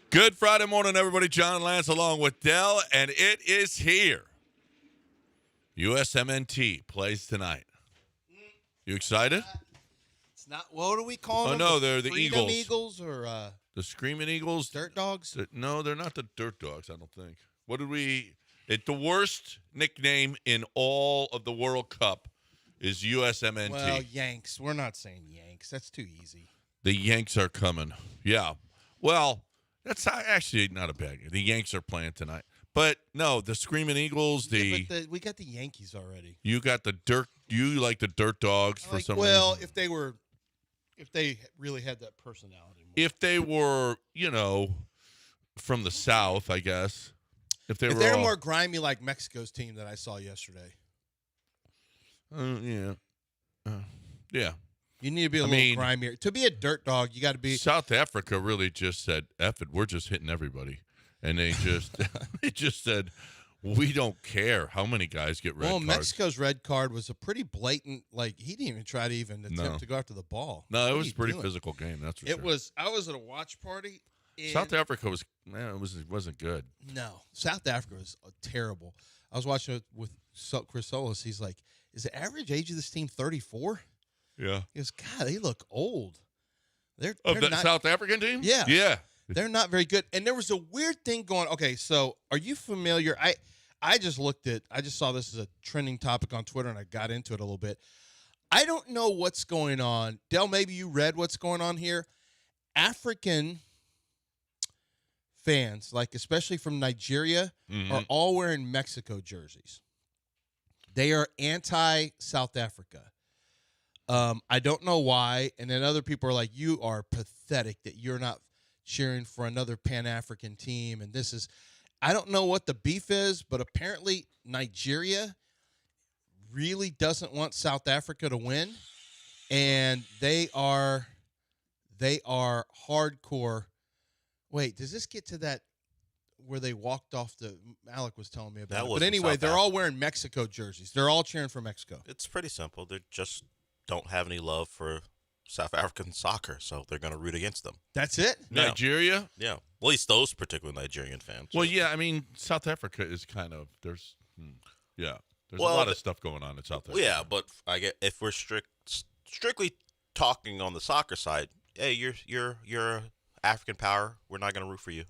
Good Friday morning, everybody. John Lance along with Dell, and it is here. USMNT plays tonight. You excited? It's not. What do we call them? Oh, no, they're the Freedom Eagles. or The Screaming Eagles? Dirt Dogs? No, they're not the Dirt Dogs, I don't think. What did we... the worst nickname in all of the World Cup is USMNT. Well, Yanks. We're not saying Yanks. That's too easy. The Yanks are coming. Yeah. Well, that's actually not a bad game. The Yanks are playing tonight. But, no, the Screaming Eagles, we got the Yankees already. You got the Dirt... You like the Dirt Dogs for some reason. Well, if they really had that personality. If they were, from the South, I guess. If they're more grimy like Mexico's team that I saw yesterday. Yeah. Yeah. You need to be a little grimier. To be a dirt dog, you got to be. South Africa really just said, F it, we're just hitting everybody. And they just they just said, we don't care how many guys get red cards. Well, Mexico's red card was a pretty blatant, he didn't even try to even attempt to go after the ball. No, it was a pretty physical game, that's for sure. I was at a watch party. South Africa wasn't good. No, South Africa was terrible. I was watching it with Chris Solis. He's like, is the average age of this team 34? Yeah. He goes, God, they look old. They're the not, South African team? Yeah. Yeah. They're not very good. And there was a weird thing going. Okay, so are you familiar? I just saw this as a trending topic on Twitter, and I got into it a little bit. I don't know what's going on. Del, maybe you read what's going on here. African fans, especially from Nigeria, are all wearing Mexico jerseys. They are anti-South Africa. I don't know why. And then other people are like, you are pathetic that you're not cheering for another Pan-African team. And this is, I don't know what the beef is, but apparently Nigeria really doesn't want South Africa to win. And they are hardcore. Wait, does this get to that where they walked off Alec was telling me about it. But anyway, they're all wearing Mexico jerseys. They're all cheering for Mexico. It's pretty simple. They just don't have any love for South African soccer, so they're going to root against them. That's it? Nigeria? Yeah. Well, at least those particular Nigerian fans. Well, yeah, South Africa is kind of, there's a lot of stuff going on in South Africa. Yeah, but if we're strictly talking on the soccer side, hey, you're African power. We're not going to root for you.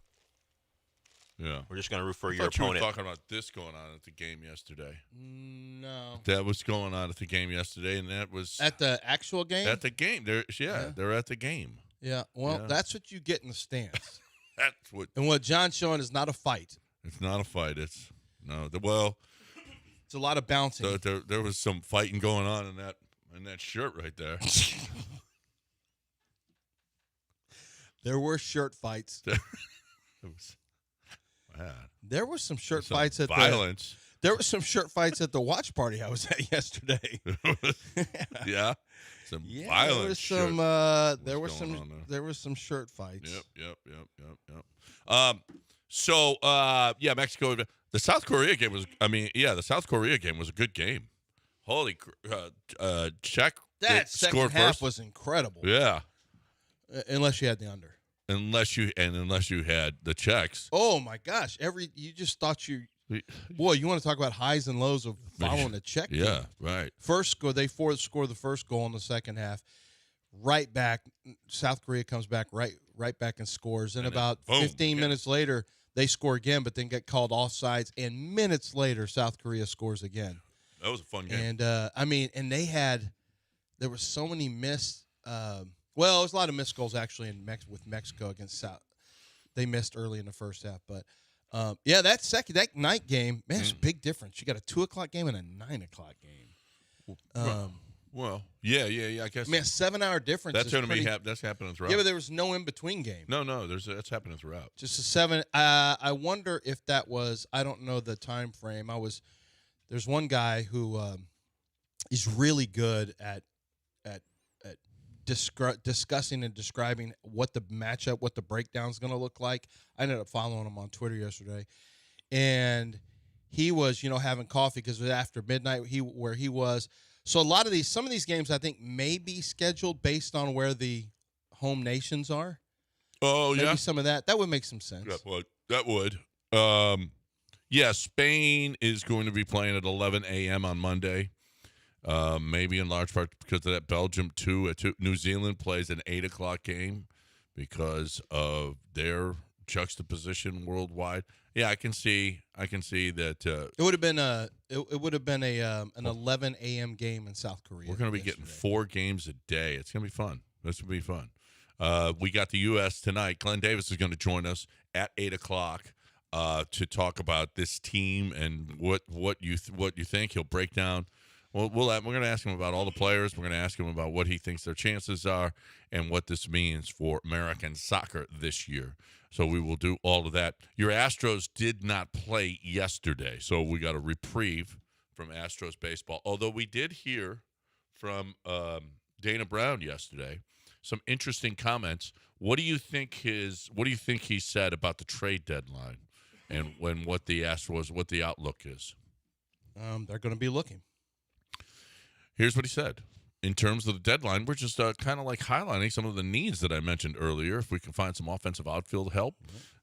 Yeah. We're just going to root for I your thought you opponent. were talking about this going on at the game yesterday. No. That was going on at the game yesterday, and that was... At the actual game? At the game. They're at the game. Yeah. Well, that's what you get in the stands. That's what... And what John's showing is not a fight. It's not a fight. It's... No. It's a lot of bouncing. There was some fighting going on in that shirt right there. There were shirt fights. There were some shirt fights at violence. There were some shirt fights at the watch party I was at yesterday. Yeah, some violence. There were some shirt fights. Yep. Mexico. The South Korea game was. The South Korea game was a good game. Holy, Czech. That second half was incredible. Yeah. Unless you had the under. Unless you had the Czechs. Oh my gosh! You just thought you want to talk about highs and lows of following a Czech team. Yeah, right. First score, they score the first goal in the second half. Right back, South Korea comes back right back and scores. And about 15 minutes later, they score again, but then get called offsides. And minutes later, South Korea scores again. That was a fun game. And there were so many missed. Well, there's a lot of missed goals actually with Mexico against South. They missed early in the first half, but that night game, man, it's a big difference. You got a 2:00 game and a 9:00 game. I guess. Man, 7-hour difference. That's going to be that's happening throughout. Yeah, but there was no in between game. No, that's happening throughout. Just a 7. I wonder if that was. I don't know the time frame. There's one guy who is really good at discussing and describing what the matchup, what the breakdown is going to look like. I ended up following him on Twitter yesterday, and he was, having coffee because it was after midnight where he was. So some of these games I think may be scheduled based on where the home nations are. Oh, Maybe yeah? some of that. That would make some sense. That would. Yeah, Spain is going to be playing at 11 a.m. on Monday. Maybe in large part because of that. Belgium, 2 at 2. New Zealand plays an 8 o'clock game because of their juxtaposition worldwide. Yeah, I can see that. It would have been an 11 a.m. game in South Korea. We're going to be getting 4 games a day. It's going to be fun. This will be fun. We got the U.S. tonight. Glenn Davis is going to join us at 8 o'clock to talk about this team and what you think. He'll break down. We're going to ask him about all the players. We're going to ask him about what he thinks their chances are and what this means for American soccer this year. So we will do all of that. Your Astros did not play yesterday, so we got a reprieve from Astros baseball. Although we did hear from Dana Brown yesterday some interesting comments. What do you think he said about the trade deadline and what the outlook is? They're going to be looking. Here's what he said. In terms of the deadline, we're just kind of like highlighting some of the needs that I mentioned earlier. If we can find some offensive outfield help,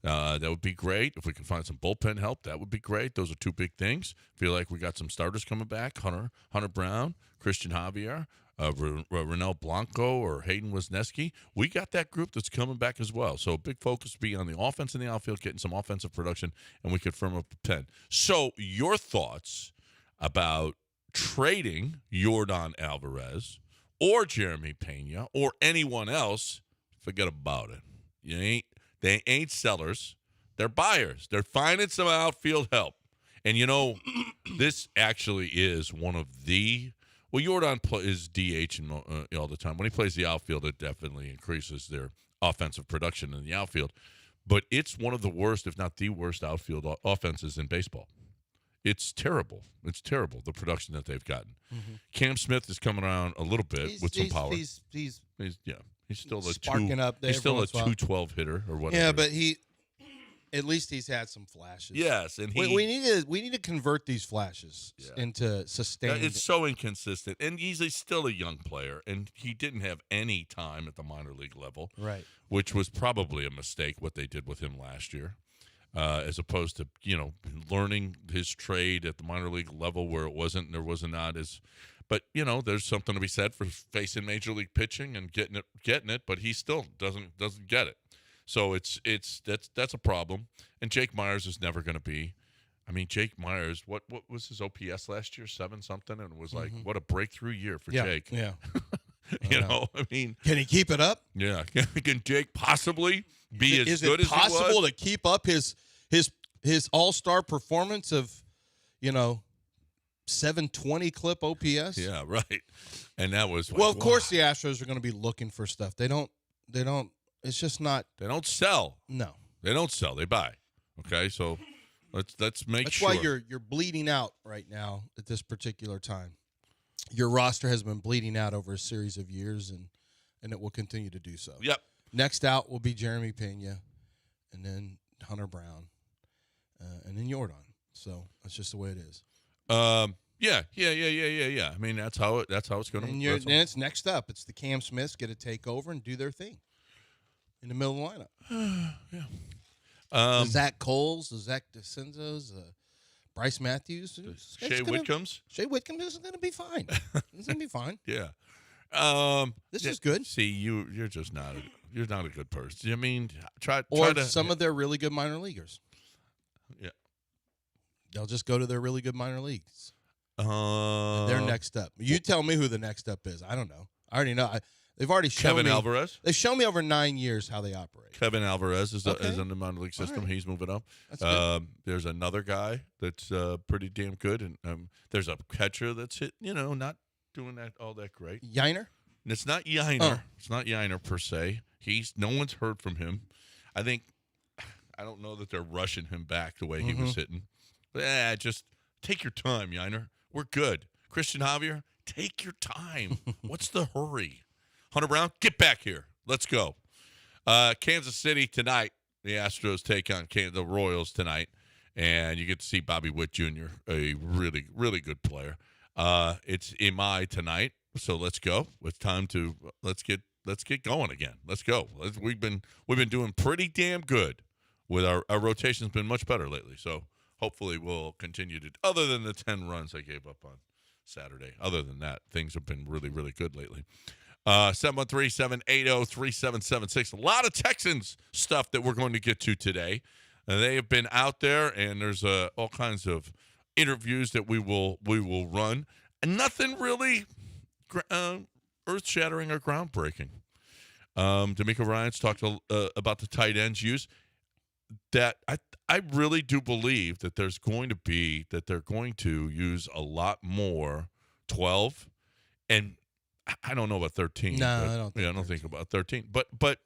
that would be great. If we can find some bullpen help, that would be great. Those are 2 big things. Feel like we got some starters coming back. Hunter Brown, Christian Javier, Ronel Blanco, or Hayden Wisniewski. We got that group that's coming back as well. So a big focus be on the offense in the outfield, getting some offensive production, and we could firm up the pen. So your thoughts about trading Yordan Alvarez or Jeremy Pena or anyone else, forget about it. They ain't sellers. They're buyers. They're finding some outfield help. And, this actually is one of the – well, Yordan is DH all the time. When he plays the outfield, it definitely increases their offensive production in the outfield. But it's one of the worst, if not the worst, outfield offenses in baseball. It's terrible. It's terrible, the production that they've gotten. Mm-hmm. Cam Smith is coming around a little bit with some power. He's still a sparking up there. He's still a 212 hitter or whatever. Yeah, but at least he's had some flashes. Yes, and we need to convert these flashes into sustained. It's so inconsistent, and he's still a young player, and he didn't have any time at the minor league level, right? Which was probably a mistake what they did with him last year. As opposed to, learning his trade at the minor league level where there was not as, but there's something to be said for facing major league pitching and getting it, but he still doesn't get it. So that's a problem. And Jake Myers is never going to be. I mean, Jake Myers, what was his OPS last year? 7 something, and it was like what a breakthrough year for Jake. Yeah. I mean, can he keep it up? Yeah, can Jake possibly be as good as he was? Is it possible to keep up his all-star performance of, 720 clip OPS? Yeah, right. And that was well, of course the Astros are going to be looking for stuff. They don't. It's just not. They don't sell. No, they don't sell. They buy. Okay, so let's make That's sure. That's why you're bleeding out right now at this particular time. Your roster has been bleeding out over a series of years, and it will continue to do so. Yep. Next out will be Jeremy Pena, and then Hunter Brown, and then Yordan. So that's just the way it is. Yeah. I mean, that's how it's going to. And then it's next up. It's the Cam Smiths get to take over and do their thing in the middle of the lineup. Yeah. Zach Coles, Zach DeCenzo's, Bryce Matthews, Shea Whitcombs. Shea Whitcombs is going to be fine. It's going to be fine. Yeah. This is good. See, you're just not a good person. I mean, try to some of their really good minor leaguers. Yeah. They'll just go to their really good minor leagues. They're next up. You tell me who the next up is. I don't know. I already know. They've already shown Kevin me. Alvarez. They've shown me over 9 years how they operate. Kevin Alvarez is in the minor league system. Right. He's moving up. There's another guy that's pretty damn good, and there's a catcher that's not doing that all that great. Yiner? It's not Yiner. Oh. It's not Yiner per se. No one's heard from him. I don't know that they're rushing him back the way he was hitting. But just take your time, Yiner. We're good. Christian Javier, take your time. What's the hurry? Hunter Brown, get back here. Let's go. Kansas City tonight. The Astros take on the Royals tonight, and you get to see Bobby Witt Jr., a really, really good player. It's Imai tonight, so let's go. It's time to let's get let's get going again. Let's go. We've been doing pretty damn good with our rotation's been much better lately. So hopefully we'll continue to. Other than the 10 runs I gave up on Saturday, other than that, things have been really, really good lately. 713-780-3776. A lot of Texans stuff that we're going to get to today. They have been out there, and there's all kinds of interviews that we will run, and nothing really earth-shattering or groundbreaking. D'Amico Ryans talked about the tight ends use. That I really do believe that they're going to use a lot more 12, and I don't know about 13. No, but, I don't think I don't think about 13. But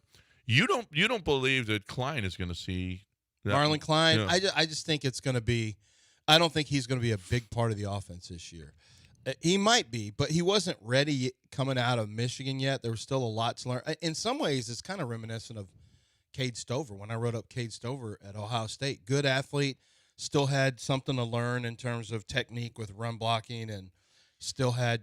you don't believe that Klein is going to see that, Marlon Klein. Yeah. I just think it's going to be. I don't think he's going to be a big part of the offense this year. He might be, but he wasn't ready coming out of Michigan yet. There was still a lot to learn. In some ways, it's kind of reminiscent of Cade Stover when I wrote up Cade Stover at Ohio State. Good athlete, still had something to learn in terms of technique with run blocking, and still had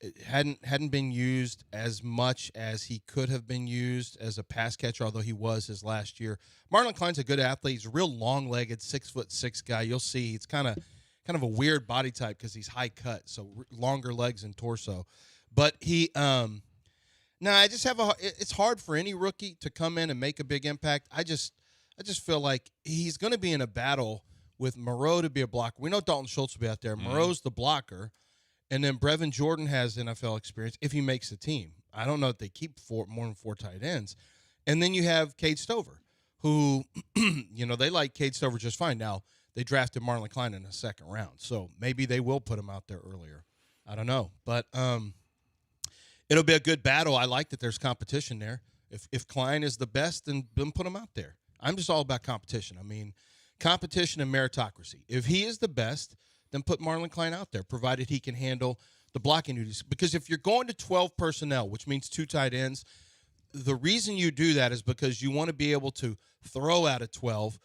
it hadn't been used as much as he could have been used as a pass catcher, although he was his last year. Marlon Klein's a good athlete. He's a real long-legged, 6'6" guy. You'll see he's kind of a weird body type because he's high cut, so longer legs and torso. But he, I just have it's hard for any rookie to come in and make a big impact. I just feel like he's going to be in a battle with Moreau to be a blocker. We know Dalton Schultz will be out there. Moreau's the blocker. And then Brevin Jordan has NFL experience if he makes the team. I don't know if they keep more than 4 tight ends. And then you have Cade Stover, who, they like Cade Stover just fine. Now, they drafted Marlon Klein in the second round, so maybe they will put him out there earlier. I don't know. But it'll be a good battle. I like that there's competition there. If Klein is the best, then put him out there. I'm just all about competition. I mean, competition and meritocracy. If he is the best, then put Marlon Klein out there, provided he can handle the blocking duties. Because if you're going to 12 personnel, which means 2 tight ends, the reason you do that is because you want to be able to throw out of 12.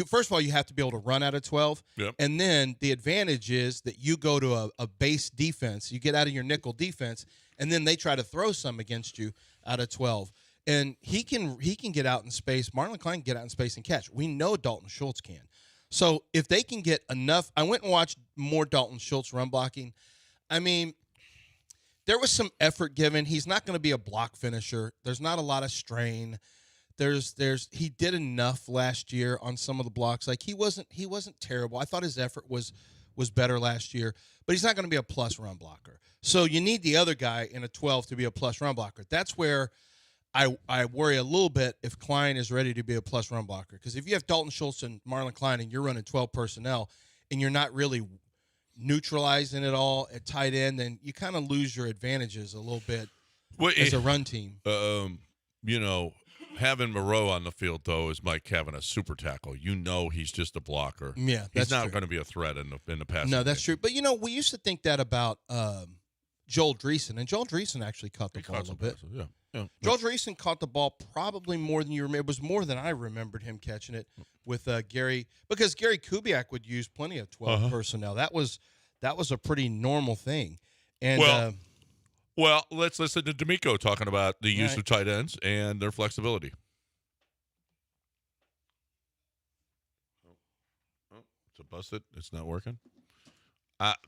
First of all, you have to be able to run out of 12. Yep. And then the advantage is that you go to a base defense. You get out of your nickel defense, and then they try to throw some against you out of 12. And he can get out in space. Marlon Klein can get out in space and catch. We know Dalton Schultz can. So if they can get enough, I went and watched more Dalton Schultz run blocking. I mean, there was some effort given. He's not going to be a block finisher. There's not a lot of strain. He did enough last year on some of the blocks. Like he wasn't terrible. I thought his effort was better last year, but he's not going to be a plus run blocker. So you need the other guy in a 12 to be a plus run blocker. That's where I worry a little bit if Klein is ready to be a plus run blocker. Because if you have Dalton Schultz and Marlon Klein and you're running 12 personnel and you're not really neutralizing it all at tight end, then you kind of lose your advantages a little bit as a run team. Having Moreau on the field, though, is like having a super tackle. He's just a blocker. Yeah, he's not going to be a threat in the passing No, that's game. true. But, we used to think that about Joel Dreesen, and Joel Dreesen actually caught the ball a little bit. Yeah. Joel Dreesen caught the ball probably more than you remember. It was more than I remembered him catching it with Gary, because Gary Kubiak would use plenty of 12 personnel. That was a pretty normal thing. And well, let's listen to D'Amico talking about the use of tight ends and their flexibility. It's a busted. It's not working.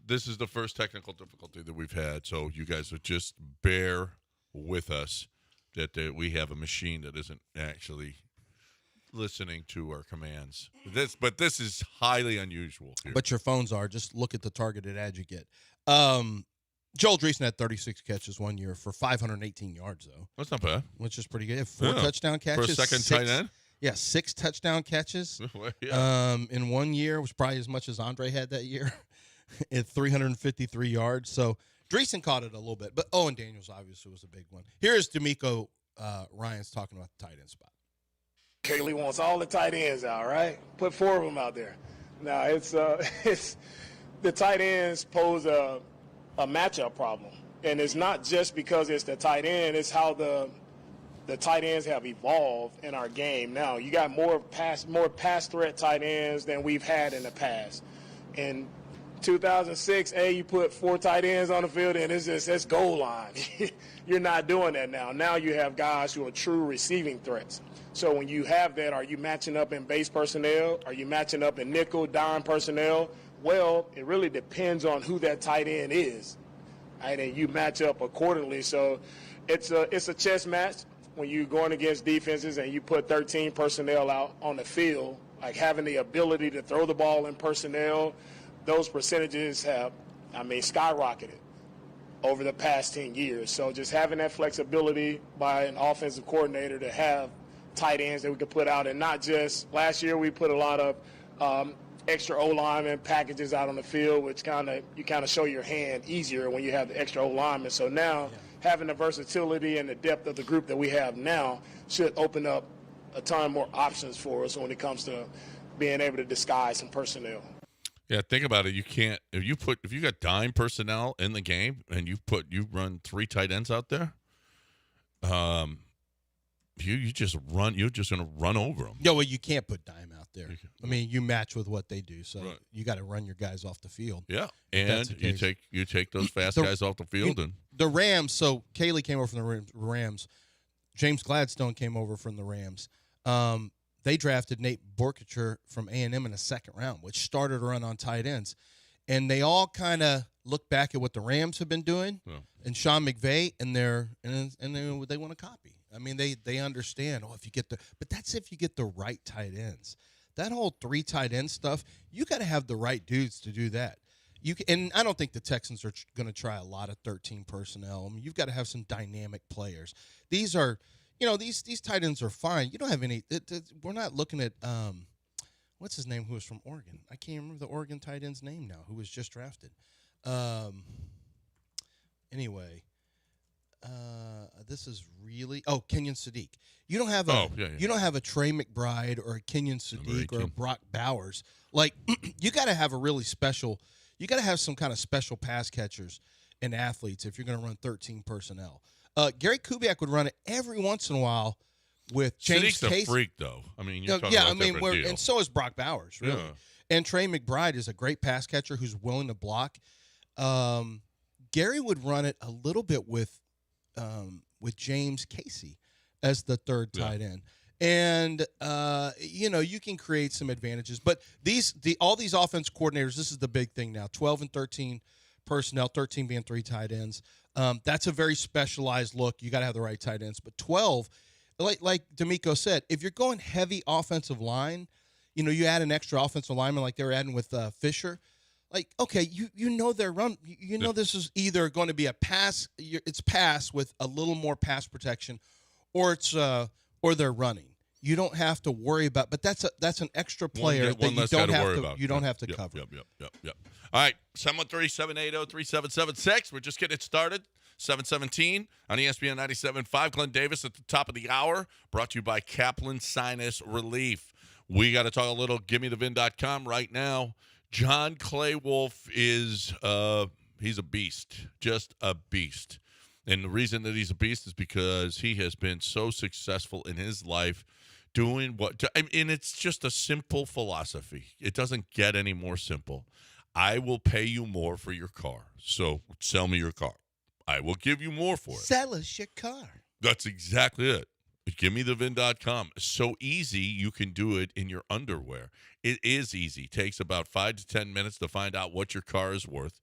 This is the first technical difficulty that we've had, so you guys would just bear with us that we have a machine that isn't actually listening to our commands. But this is highly unusual here. But your phones are. Just look at the targeted ad you get. Joel Dreesen had 36 catches one year for 518 yards, though. That's not bad. Which is pretty good. 4 touchdown catches. For a second tight end? Yeah, 6 touchdown catches. Yeah. In 1 year, was probably as much as Andre had that year at 353 yards. So Dreesen caught it a little bit. But Owen Daniels obviously was a big one. Here's D'Amico Ryans talking about the tight end spot. Kaylee wants all the tight ends out, right? Put 4 of them out there. Now, it's the tight ends pose a matchup problem. And it's not just because it's the tight end, it's how the tight ends have evolved in our game. Now, you got more pass threat tight ends than we've had in the past. And 2006, you put 4 tight ends on the field, and it's goal line. You're not doing that now. Now you have guys who are true receiving threats. So when you have that, are you matching up in base personnel? Are you matching up in nickel, dime personnel? Well, it really depends on who that tight end is, right? And you match up accordingly. So it's a chess match when you're going against defenses and you put 13 personnel out on the field, like having the ability to throw the ball in personnel. Those percentages have, skyrocketed over the past 10 years. So just having that flexibility by an offensive coordinator to have tight ends that we could put out, and not just last year we put a lot of extra O-lineman packages out on the field, which you kind of show your hand easier when you have the extra O-lineman. So now having the versatility and the depth of the group that we have now should open up a ton more options for us when it comes to being able to disguise some personnel. Yeah, think about it. You can't if you got dime personnel in the game and you run 3 tight ends out there. You're just gonna run over them. No, well, you can't put dime out there. I mean, you match with what they do, so you got to run your guys off the field. Yeah, and you take those fast guys off the field. And the Rams. So Kaylee came over from the Rams. James Gladstone came over from the Rams. They drafted Nate Borkacher from A&M in the second round, which started a run on tight ends. And they all kind of look back at what the Rams have been doing and Sean McVay, and they want to copy. I mean, they understand, but that's if you get the right tight ends. That whole 3 tight end stuff, you got to have the right dudes to do that. And I don't think the Texans are going to try a lot of 13 personnel. I mean, you've got to have some dynamic players. These are, these tight ends are fine. You don't have any. We're not looking at what's his name, who was from Oregon. I can't remember the Oregon tight end's name now, who was just drafted. Anyway, this is really Kenyon Sadiq. You don't have you don't have a Trey McBride or a Kenyon Sadiq or a Brock Bowers. Like you got to have a really special. You got to have some kind of special pass catchers and athletes if you're going to run 13 personnel. Gary Kubiak would run it every once in a while with James Sadiq's Casey. a freak, though. I mean, you're talking about a different deal. And so is Brock Bowers, really. Yeah. And Trey McBride is a great pass catcher who's willing to block. Gary would run it a little bit with James Casey as the third tight end. And you can create some advantages, but all these offense coordinators, this is the big thing now. 12 and 13 personnel, 13 being 3 tight ends. That's a very specialized look. You got to have the right tight ends. But 12, like D'Amico said, if you're going heavy offensive line, you add an extra offensive lineman like they were adding with Fisher. Like, okay, they're run. This is either going to be a pass. It's pass with a little more pass protection, or it's or they're running. You don't have to worry about, but that's an extra player that you don't have to cover. Yep. All right, 713-780-3776. We're just getting it started. 717 on ESPN 97.5. Glenn Davis at the top of the hour. Brought to you by Kaplan Sinus Relief. We got to talk a little GimmeTheVin.com right now. John Clay Wolf is he's a beast, just a beast. And the reason that he's a beast is because he has been so successful in his life doing and it's just a simple philosophy. It doesn't get any more simple. I will pay you more for your car, so sell me your car. I will give you more for it. Sell us your car. That's exactly it. GimmeTheVin.com. So easy, you can do it in your underwear. It is easy. It takes about 5 to 10 minutes to find out what your car is worth.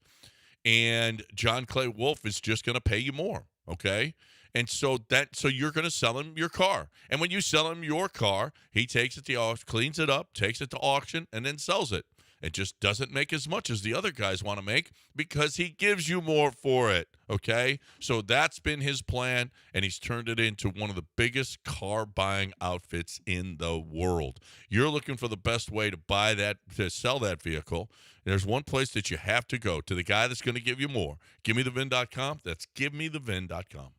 And John Clay Wolf is just going to pay you more, okay? And so you're going to sell him your car. And when you sell him your car, he takes it to auction, cleans it up, takes it to auction, and then sells it. It just doesn't make as much as the other guys want to make because he gives you more for it, okay? So that's been his plan, and he's turned it into one of the biggest car buying outfits in the world. You're looking for the best way to sell that vehicle. There's one place that you have to go, to the guy that's going to give you more. GimmeTheVin.com. That's GiveMeTheVin.com.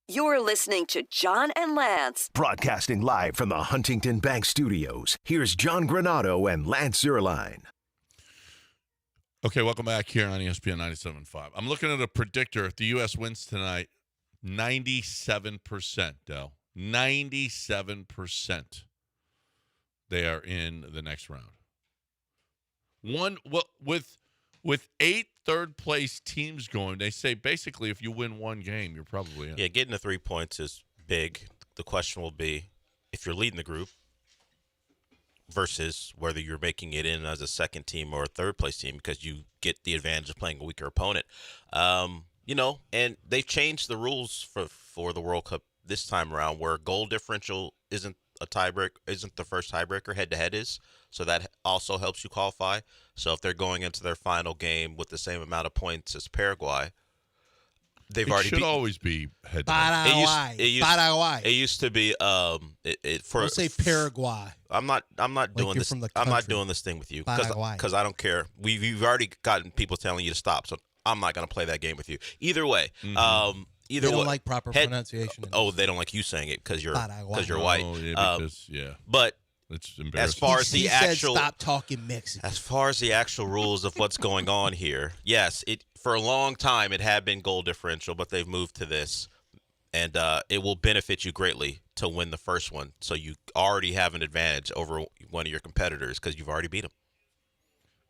You're listening to John and Lance. Broadcasting live from the Huntington Bank Studios, here's John Granado and Lance Zierlein. Okay, welcome back here on ESPN 97.5. I'm looking at a predictor. If the U.S. wins tonight, 97%, Del. 97%. They are in the next round. With 8 third-place teams going, they say basically if you win one game, you're probably in. Yeah, getting to 3 points is big. The question will be if you're leading the group versus whether you're making it in as a second team or a third-place team because you get the advantage of playing a weaker opponent. And they've changed the rules for the World Cup this time around where goal differential isn't the first tiebreaker, head-to-head is. So that also helps you qualify. So if they're going into their final game with the same amount of points as Paraguay, they've already should always be head-to-head. It used to be I'll say Paraguay. I'm not doing you're this. from the I'm not country. doing this thing with you Paraguay. because I don't care. You've already gotten people telling you to stop. So I'm not going to play that game with you. Either way, They don't like proper pronunciation. They don't like you saying it because you're Paraguay. white. Oh, yeah, But it's embarrassing. as far as He the said, actual stop talking Mexican. As far as the actual rules of what's going on here, yes, for a long time it had been goal differential, but they've moved to this, and it will benefit you greatly to win the first one. So you already have an advantage over one of your competitors because you've already beat them.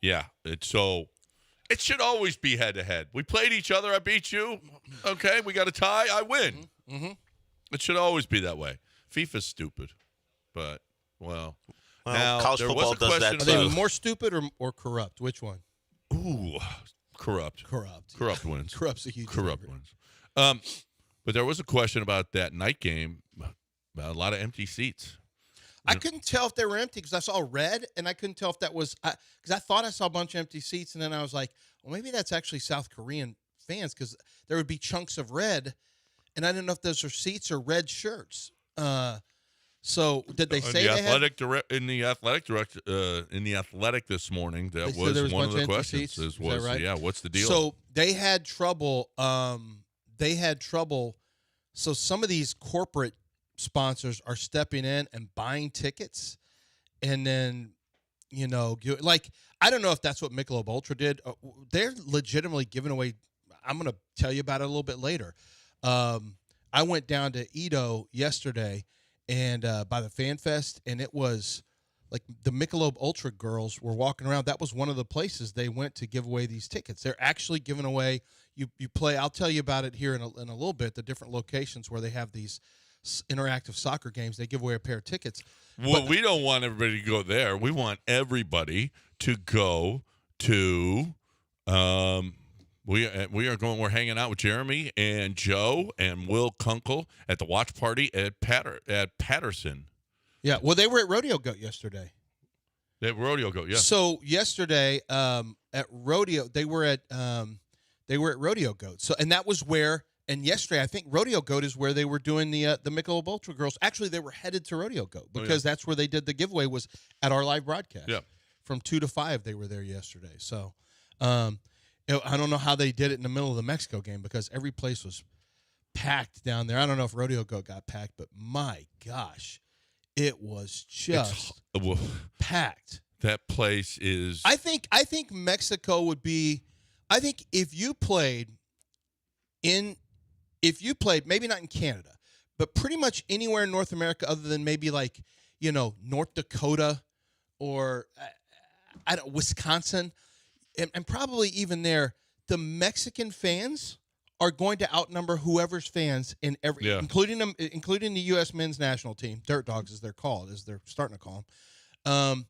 Yeah, it should always be head-to-head. We played each other. I beat you. Okay, we got a tie. I win. Mm-hmm. It should always be that way. FIFA's stupid, but well now college there football was a does that question Are they about- more stupid or corrupt? Which one? Ooh, corrupt. Corrupt Wins. Corrupt's a huge Corrupt flavor. wins. But there was a question about that night game. About a lot of empty seats. I couldn't tell if they were empty because I saw red, and I couldn't tell if that was because I thought I saw a bunch of empty seats, and then I was like, well, maybe that's actually South Korean fans because there would be chunks of red, and I didn't know if those are seats or red shirts. So did they say in the athletic this morning? That They said was there was a one of bunch the of empty questions. seats? Is that Was right? yeah, what's the deal? So they had trouble. So some of these corporate sponsors are stepping in and buying tickets, and then like I don't know if that's what Michelob Ultra did. They're legitimately giving away. I'm going to tell you about it a little bit later. I went down to Edo yesterday and by the Fan Fest, and it was like the Michelob Ultra girls were walking around. That was one of the places they went to give away these tickets. They're actually giving away. You play. I'll tell you about it here in a little bit. The different locations where they have these interactive soccer games. They give away a pair of tickets. Well, we don't want everybody to go there. We want everybody to go to. We're hanging out with Jeremy and Joe and Will Kunkel at the watch party at Patterson. Yeah. Well, they were at Rodeo Goat yesterday. At Rodeo Goat, yeah. So yesterday at Rodeo, they were at Rodeo Goat. So and that was where. And yesterday, I think Rodeo Goat is where they were doing the Michelob Ultra girls. Actually, they were headed to Rodeo Goat because that's where they did the giveaway was at our live broadcast. Yeah. From 2 to 5, they were there yesterday. So I don't know how they did it in the middle of the Mexico game because every place was packed down there. I don't know if Rodeo Goat got packed, but my gosh, it was just packed. That place is. I think Mexico would be. I think if you played, maybe not in Canada, but pretty much anywhere in North America other than maybe like, North Dakota or Wisconsin, and probably even there, the Mexican fans are going to outnumber whoever's fans in every, including the U.S. men's national team, Dirt Dogs as they're called, as they're starting to call them.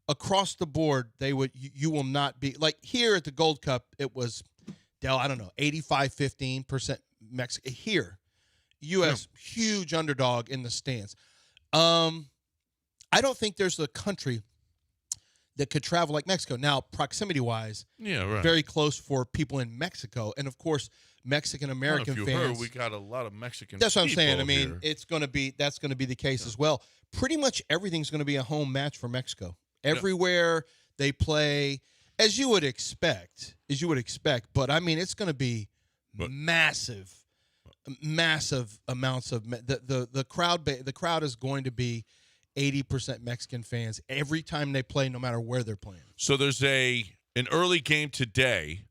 Across the board, you will not be like here at the Gold Cup. It was, I don't know, 85-15% Mexican. Here, U.S. huge underdog in the stands. I don't think there's a country that could travel like Mexico. Now, proximity-wise, very close for people in Mexico, and of course, Mexican-American fans. Heard, we got a lot of Mexican. That's what I'm saying. I mean, here. that's going to be the case as well. Pretty much everything's going to be a home match for Mexico. Everywhere they play, as you would expect. But I mean, it's going to be massive massive amounts of the crowd. The crowd is going to be 80% Mexican fans every time they play, no matter where they're playing. So there's an early game today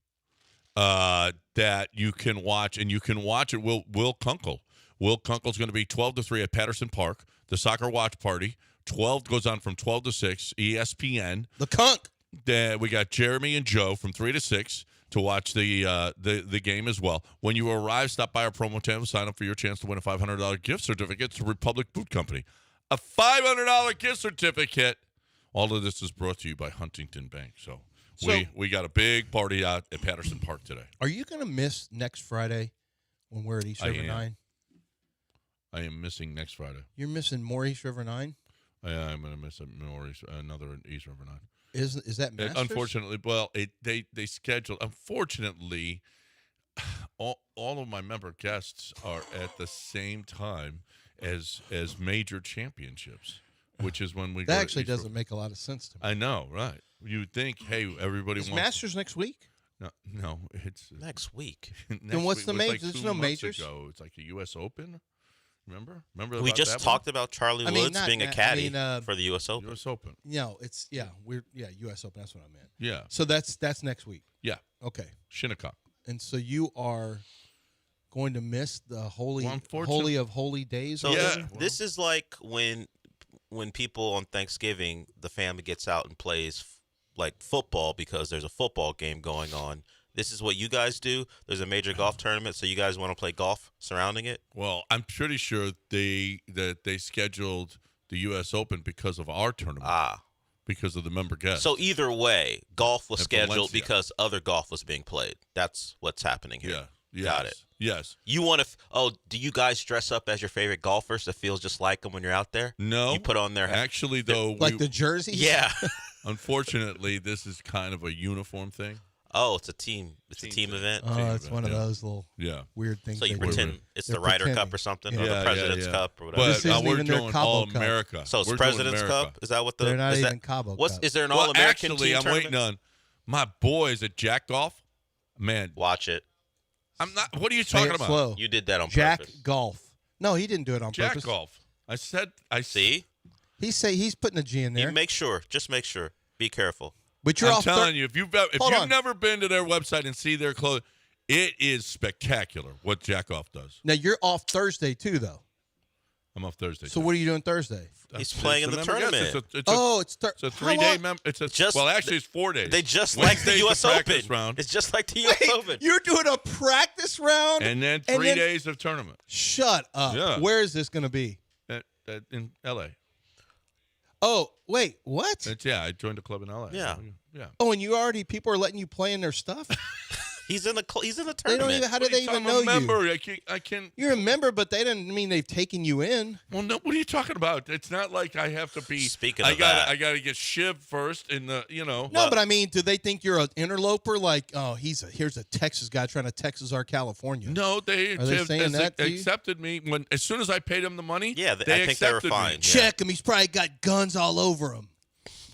that you can watch, and you can watch it. Will Kunkel. Will Kunkel's going to be 12-3 at Patterson Park. The soccer watch party. 12 goes on from 12 to 6. ESPN. The Kunk. We got Jeremy and Joe from 3 to 6 to watch the game as well. When you arrive, stop by our promo tab, sign up for your chance to win a $500 gift certificate to Republic Boot Company. A $500 gift certificate. All of this is brought to you by Huntington Bank. So we got a big party out at Patterson Park today. Are you going to miss next Friday when we're at East River 9? I am missing next Friday. You're missing more East River 9? I'm going to miss another East River 9. Is that Masters? Unfortunately, well, they scheduled. Unfortunately, all of my member guests are at the same time as major championships, which is when we. That actually doesn't make a lot of sense to me. I know, right? You would think, hey, everybody Is wants Masters next week? No, it's Next week. Then what's the major? There's no majors. It's like the U.S. Open. Remember We about just that talked about Charlie Woods being a caddy for the U.S. one? Open. U.S. Open. It's U.S. Open. That's what I meant. Yeah. So that's next week. Yeah. Okay. Shinnecock. And so you are going to miss the holy of holy days. So or Yeah. whatever? this is like when people on Thanksgiving, the family gets out and plays like football because there's a football game going on. This is what you guys do. There's a major golf tournament, so you guys want to play golf surrounding it? Well, I'm pretty sure they scheduled the U.S. Open because of our tournament. Because of the member guests. So either way, golf was At scheduled Valencia. because other golf was being played. That's what's happening here. Yeah. Yes. Got it. Yes. You want to? Do you guys dress up as your favorite golfers that feels just like them when you're out there? No. You put on their Actually, though, like the jerseys. Yeah. unfortunately, this is kind of a uniform thing. Oh, it's a team. It's a team event. Oh, it's one of those little weird things. So you they do. pretend it's the They're Ryder pretending. Cup or something, Yeah. or the Yeah, President's yeah. Cup or whatever. But This isn't we're even their doing Cabo All Cup. America. So it's We're doing President's America. Cup. Is that what the? They're not is even that, Cabo what's Cup. is there an Well, All-American actually, team I'm tournament? waiting on my boys at Jack Golf. Man, Watch it. I'm not. What are you Say talking it about? slow. You did that on Jack purpose. Golf. No, he didn't do it on Jack purpose. Golf. I said. See? He's putting a G in there. You make sure. Just make sure. Be careful. But you're I'm off. telling you, if you've Hold on. never been to their website and see their clothes, it is spectacular what Jack Golf does. Now you're off Thursday too, though. I'm off Thursday. So what are you doing Thursday? He's playing in the member guest. tournament. It's a 3-day member. Well, actually, it's 4 days. They just like the Wednesday's U.S. practice Open. round, It's just like the U.S. Open. You're doing a practice round, and then 3 days of tournament. Shut up. Yeah. Where is this going to be? In L.A. Oh, wait, what? I joined a club in L.A. Yeah. Yeah. Oh, and people are letting you play in their stuff? He's in the They tournament. don't even. How do What are they you even talking know about, you? member? I can. You're a member, but they didn't mean they've taken you in. Well, no. What are you talking about? It's not like I have to be. Speaking I of gotta, that. I got to get shivved first in the. No, but I mean, do they think you're an interloper? Like, oh, here's a Texas guy trying to Texas our California. No, they Are they saying that to you? accepted me as soon as I paid them the money. Yeah, they I think they were accepted fine. me. Yeah. Check him. He's probably got guns all over him.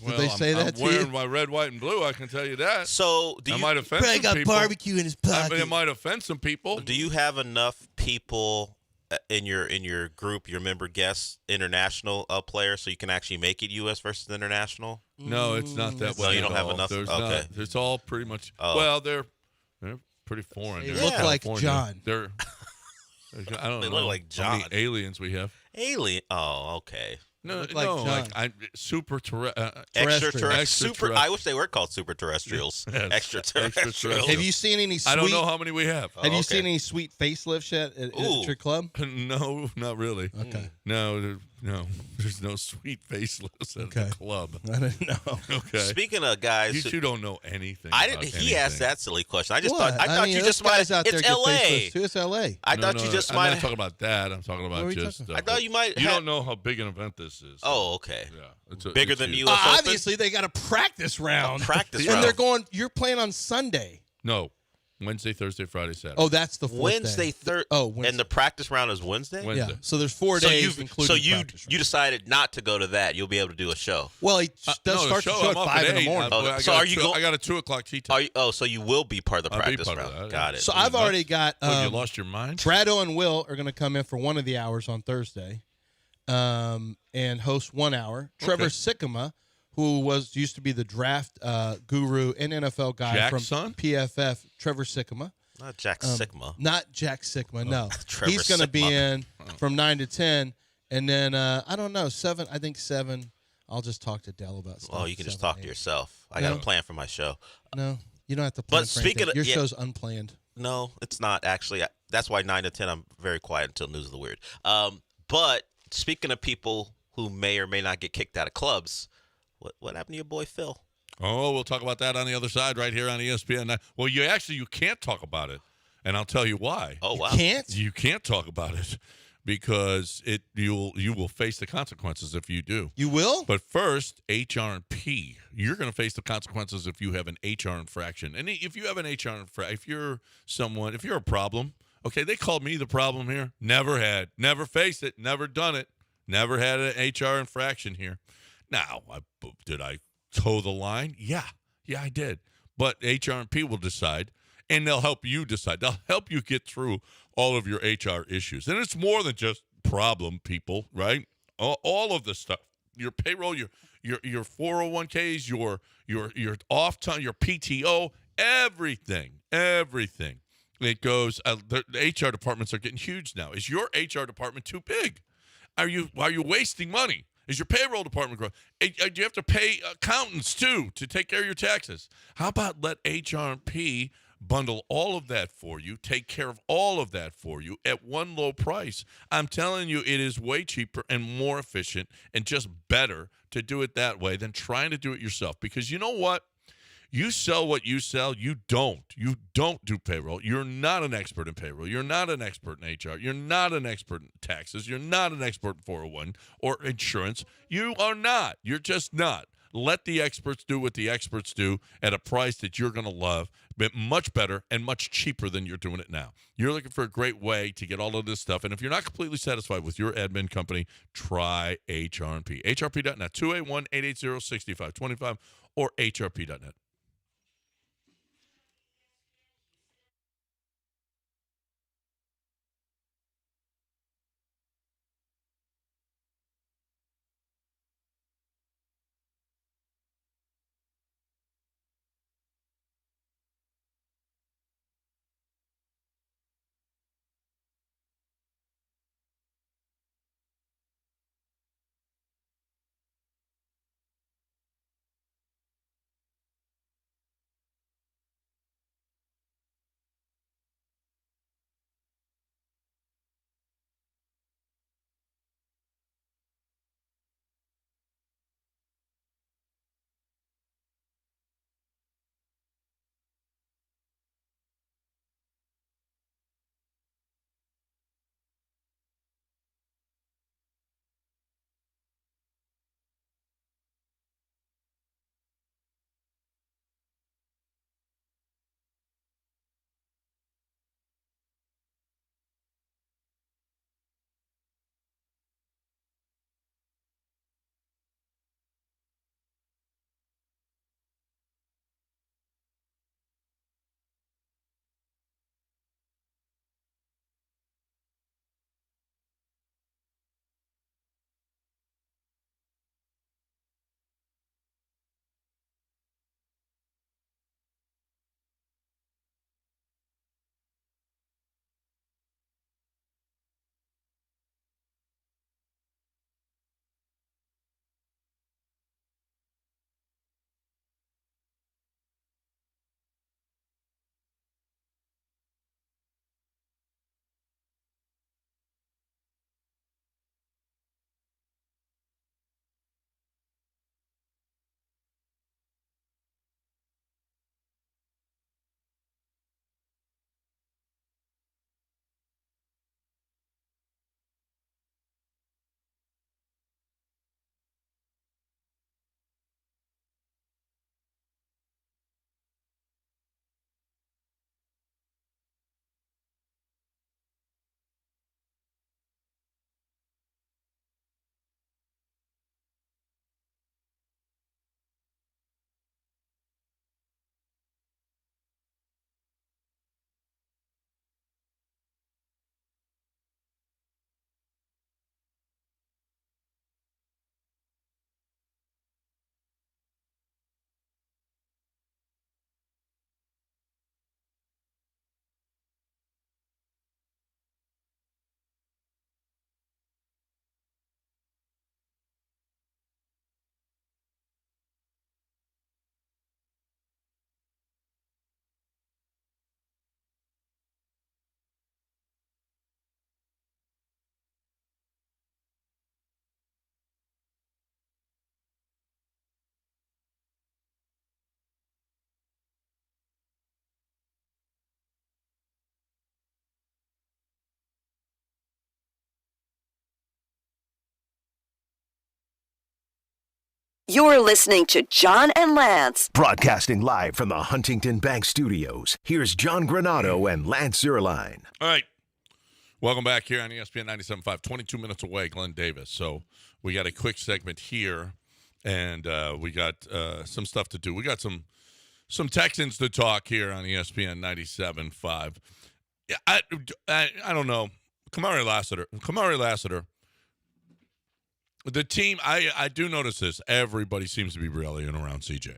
Did they say that I'm to wearing you? my red, white, and blue. I can tell you that. So I might offend Probably some got people. barbecue in his pocket. It might offend some people. Do you have enough people in your group, your member guests, international players, so you can actually make it U.S. versus international? No, it's not that way. No, you don't at have all. enough? There's Okay. not. It's all pretty much. Oh. Well, they're pretty foreign. They They're look in like California. John. They're. I don't They know look like how many John. aliens we have. Alien. Oh, okay. No, look like no, John. super Extraterrestrial. Extraterrestrial. Super. I wish they were called super terrestrials. Yes. Extraterrestrials. Extraterrestrial. Have you seen any sweet? I don't know how many we have. Have you okay. seen any sweet facelifts yet at Ooh. your club? No, not really. Okay. No, there's no sweet facelifts at Okay. the club. I didn't know. Okay. Speaking of guys, You two don't know anything. I about didn't. He asked anything. that silly question. I just What? thought. I thought mean, you those just might. guys out there It's get L.A. facelifts too. It's L.A. I No, thought no, you just I'm might. not talking about that. I'm talking about What are you just. talking I thought you might. You have- don't know how big an event this is. Oh, okay. Yeah. Bigger it's than the huge. U.S. Open? Obviously, they got a practice round. Practice and round. they're going. You're playing on Sunday. No. Wednesday, Thursday, Friday, Saturday. Oh, that's the fourth Wednesday, day. third. Oh, Wednesday. And the practice round is Wednesday. Wednesday. Yeah. So there's 4 So days, you including you practice round. you decided not to go to that. You'll be able to do a show. Well, he No, does the start the show I'm at off 5 in the 8. morning. Oh, I so got are you go- I got a 2 o'clock tea time. So you will be part of the I'll be practice part of round. that, Got yeah. it. So I've already got What, you lost your mind? Brado and Will are going to come in for one of the hours on Thursday, and host 1 hour. Trevor Sikkema, who used to be the draft guru and NFL guy Jack's from son? PFF, Trevor Sikkema. Not Jack Sigma. Not Jack Sikkema, no. Trevor He's going to be Sikkema. in from 9 to 10, and then I don't know, 7. I think 7. I'll just talk to Dell about stuff. Oh, you can just 7, talk to 8. yourself. I got a plan for my show. No, you don't have to plan. But for speaking anything. of- your yeah. show's unplanned. No, it's not actually. That's why 9 to 10 I'm very quiet until news of the weird. But speaking of people who may or may not get kicked out of clubs, what happened to your boy Phil? Oh, we'll talk about that on the other side right here on ESPN. Well, you can't talk about it, and I'll tell you why. Oh wow. Can't? You can't talk about it because you will face the consequences if you do. You will? But first, HR&P. You're going to face the consequences if you have an HR infraction. And if you have an HR infraction, if you're a problem, okay, they called me the problem here. Never faced it, never done it, never had an HR infraction here. Now, did I toe the line? Yeah, I did. But HR&P will decide, and they'll help you decide. They'll help you get through all of your HR issues. And it's more than just problem people, right? All of the stuff. Your payroll, your 401ks, your off time, your PTO, everything. It goes. The HR departments are getting huge now. Is your HR department too big? Are you wasting money? Is your payroll department growing? Do you have to pay accountants too to take care of your taxes? How about let HR&P bundle all of that for you, take care of all of that for you at one low price? I'm telling you, it is way cheaper and more efficient and just better to do it that way than trying to do it yourself. Because you know what? You sell what you sell. You don't do payroll. You're not an expert in payroll. You're not an expert in HR. You're not an expert in taxes. You're not an expert in 401 or insurance. You are not. You're just not. Let the experts do what the experts do at a price that you're going to love, but much better and much cheaper than you're doing it now. You're looking for a great way to get all of this stuff. And if you're not completely satisfied with your admin company, try HR&P. HRP.net, 281-880-6525 or HRP.net. You're listening to John and Lance. Broadcasting live from the Huntington Bank Studios, here's John Granado and Lance Zierlein. All right. Welcome back here on ESPN 97.5. 22 minutes away, Glenn Davis. So we got a quick segment here, and we got some stuff to do. We got some Texans to talk here on ESPN 97.5. Yeah, I don't know. Kamari Lassiter. The team, I do notice this. Everybody seems to be rallying around CJ.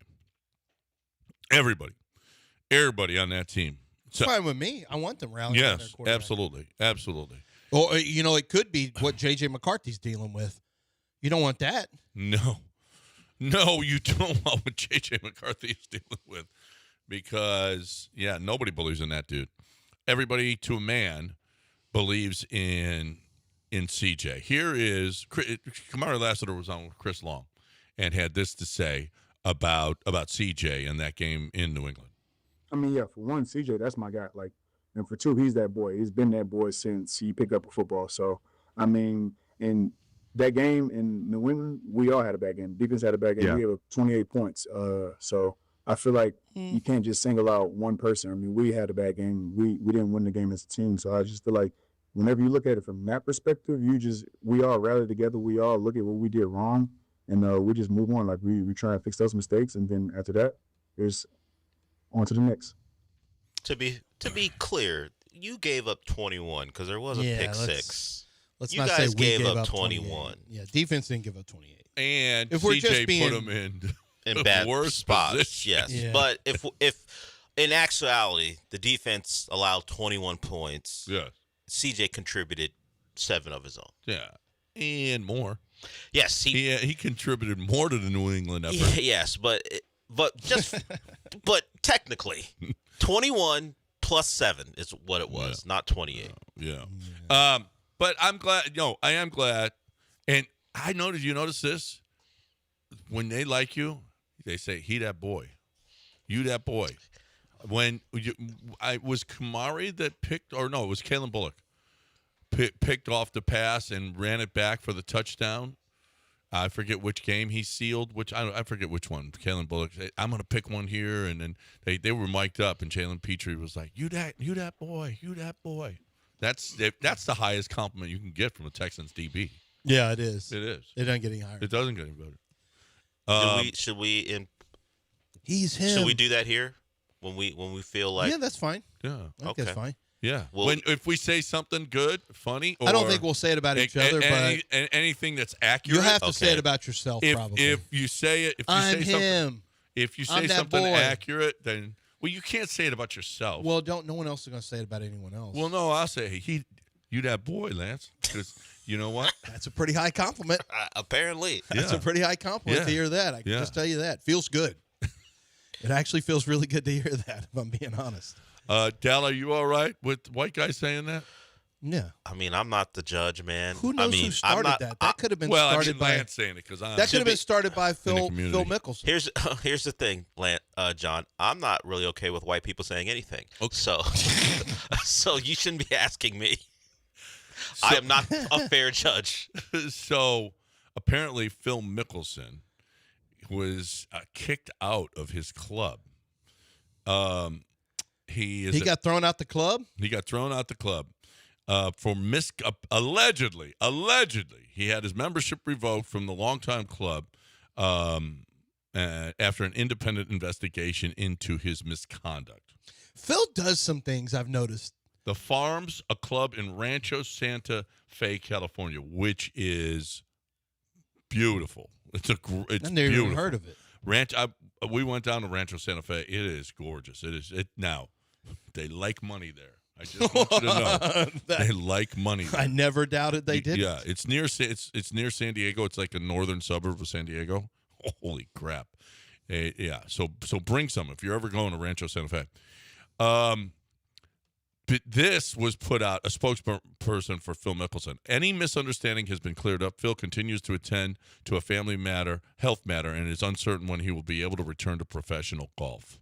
Everybody on that team. It's fine with me. I want them rallying. Yes, their quarterback. absolutely. Well, it could be what J.J. McCarthy's dealing with. You don't want that. No, you don't want what J.J. McCarthy is dealing with because, nobody believes in that dude. Everybody to a man believes in CJ. Here is Kamari Lassiter was on with Chris Long and had this to say about CJ and that game in New England. I mean, for one, CJ, that's my guy. And for two, he's that boy. He's been that boy since he picked up a football. So, I mean, in that game in New England, we all had a bad game. Defense had a bad game. Yeah. We have 28 points. So I feel like you can't just single out one person. I mean, we had a bad game. We didn't win the game as a team. So I just feel like whenever you look at it from that perspective, we all rally together. We all look at what we did wrong, and we just move on. Like we try and fix those mistakes, and then after that, there's on to the next. To be clear, you gave up 21 because there was a pick six. Let's you not guys say we gave up 21. Yeah, defense didn't give up 28. And if we're CJ just being, put him in bad worse spots. Position. Yes, yeah. But if in actuality the defense allowed 21 points, CJ contributed 7 of his own. Yeah, and more. Yes, he contributed more to the New England effort. Yes, but technically, 21 plus 7 is what it was, not 28. Yeah. But I'm glad. I am glad. And I noticed. You notice this when they like you, they say, "He that boy, you that boy." When I was Kamari that picked, or no, it was Kalen Bullock picked off the pass and ran it back for the touchdown. I forget which game he sealed. I forget which one. Kalen Bullock said, "I'm going to pick one here," and then they were mic'd up, and Jalen Petrie was like, "You that boy, you that boy." That's the highest compliment you can get from a Texans DB. Yeah, it is. It is. It doesn't get any higher. It doesn't get any better. Should we He's him. Should we do that here when we feel like? Yeah, that's fine. Yeah. Okay, that's fine. Yeah. Well, if we say something good, funny, or I don't think we'll say it about each other, but anything that's accurate. You have to say it about yourself. Probably. If you say it, if you say something accurate, then you can't say it about yourself. Well, no one else is going to say it about anyone else. Well, no, I'll say you that boy, Lance, because you know what? That's a pretty high compliment. Apparently, that's a pretty high compliment to hear that. I can just tell you that feels good. It actually feels really good to hear that, if I'm being honest. Dal, are you all right with white guy saying that? Yeah. I mean, I'm not the judge, man. Who knows who started that? That could have been started by Lance saying it because that could have been started by Phil Mickelson. Here's the thing, John. I'm not really okay with white people saying anything. Okay. So you shouldn't be asking me. I am not a fair judge. So apparently, Phil Mickelson was kicked out of his club. He got thrown out the club? He got thrown out the club for allegedly. He had his membership revoked from the longtime club after an independent investigation into his misconduct. Phil does some things I've noticed. The Farms, a club in Rancho Santa Fe, California, which is beautiful. It's beautiful. I never beautiful. even heard of it. We went down to Rancho Santa Fe. It is gorgeous. Now. They like money there. I just want you to know they like money there. I never doubted they did. Yeah, it's near San Diego. It's like a northern suburb of San Diego. Holy crap! Yeah, so bring some if you're ever going to Rancho Santa Fe. But this was put out, a spokesperson for Phil Mickelson. Any misunderstanding has been cleared up. Phil continues to attend to a health matter, and is uncertain when he will be able to return to professional golf.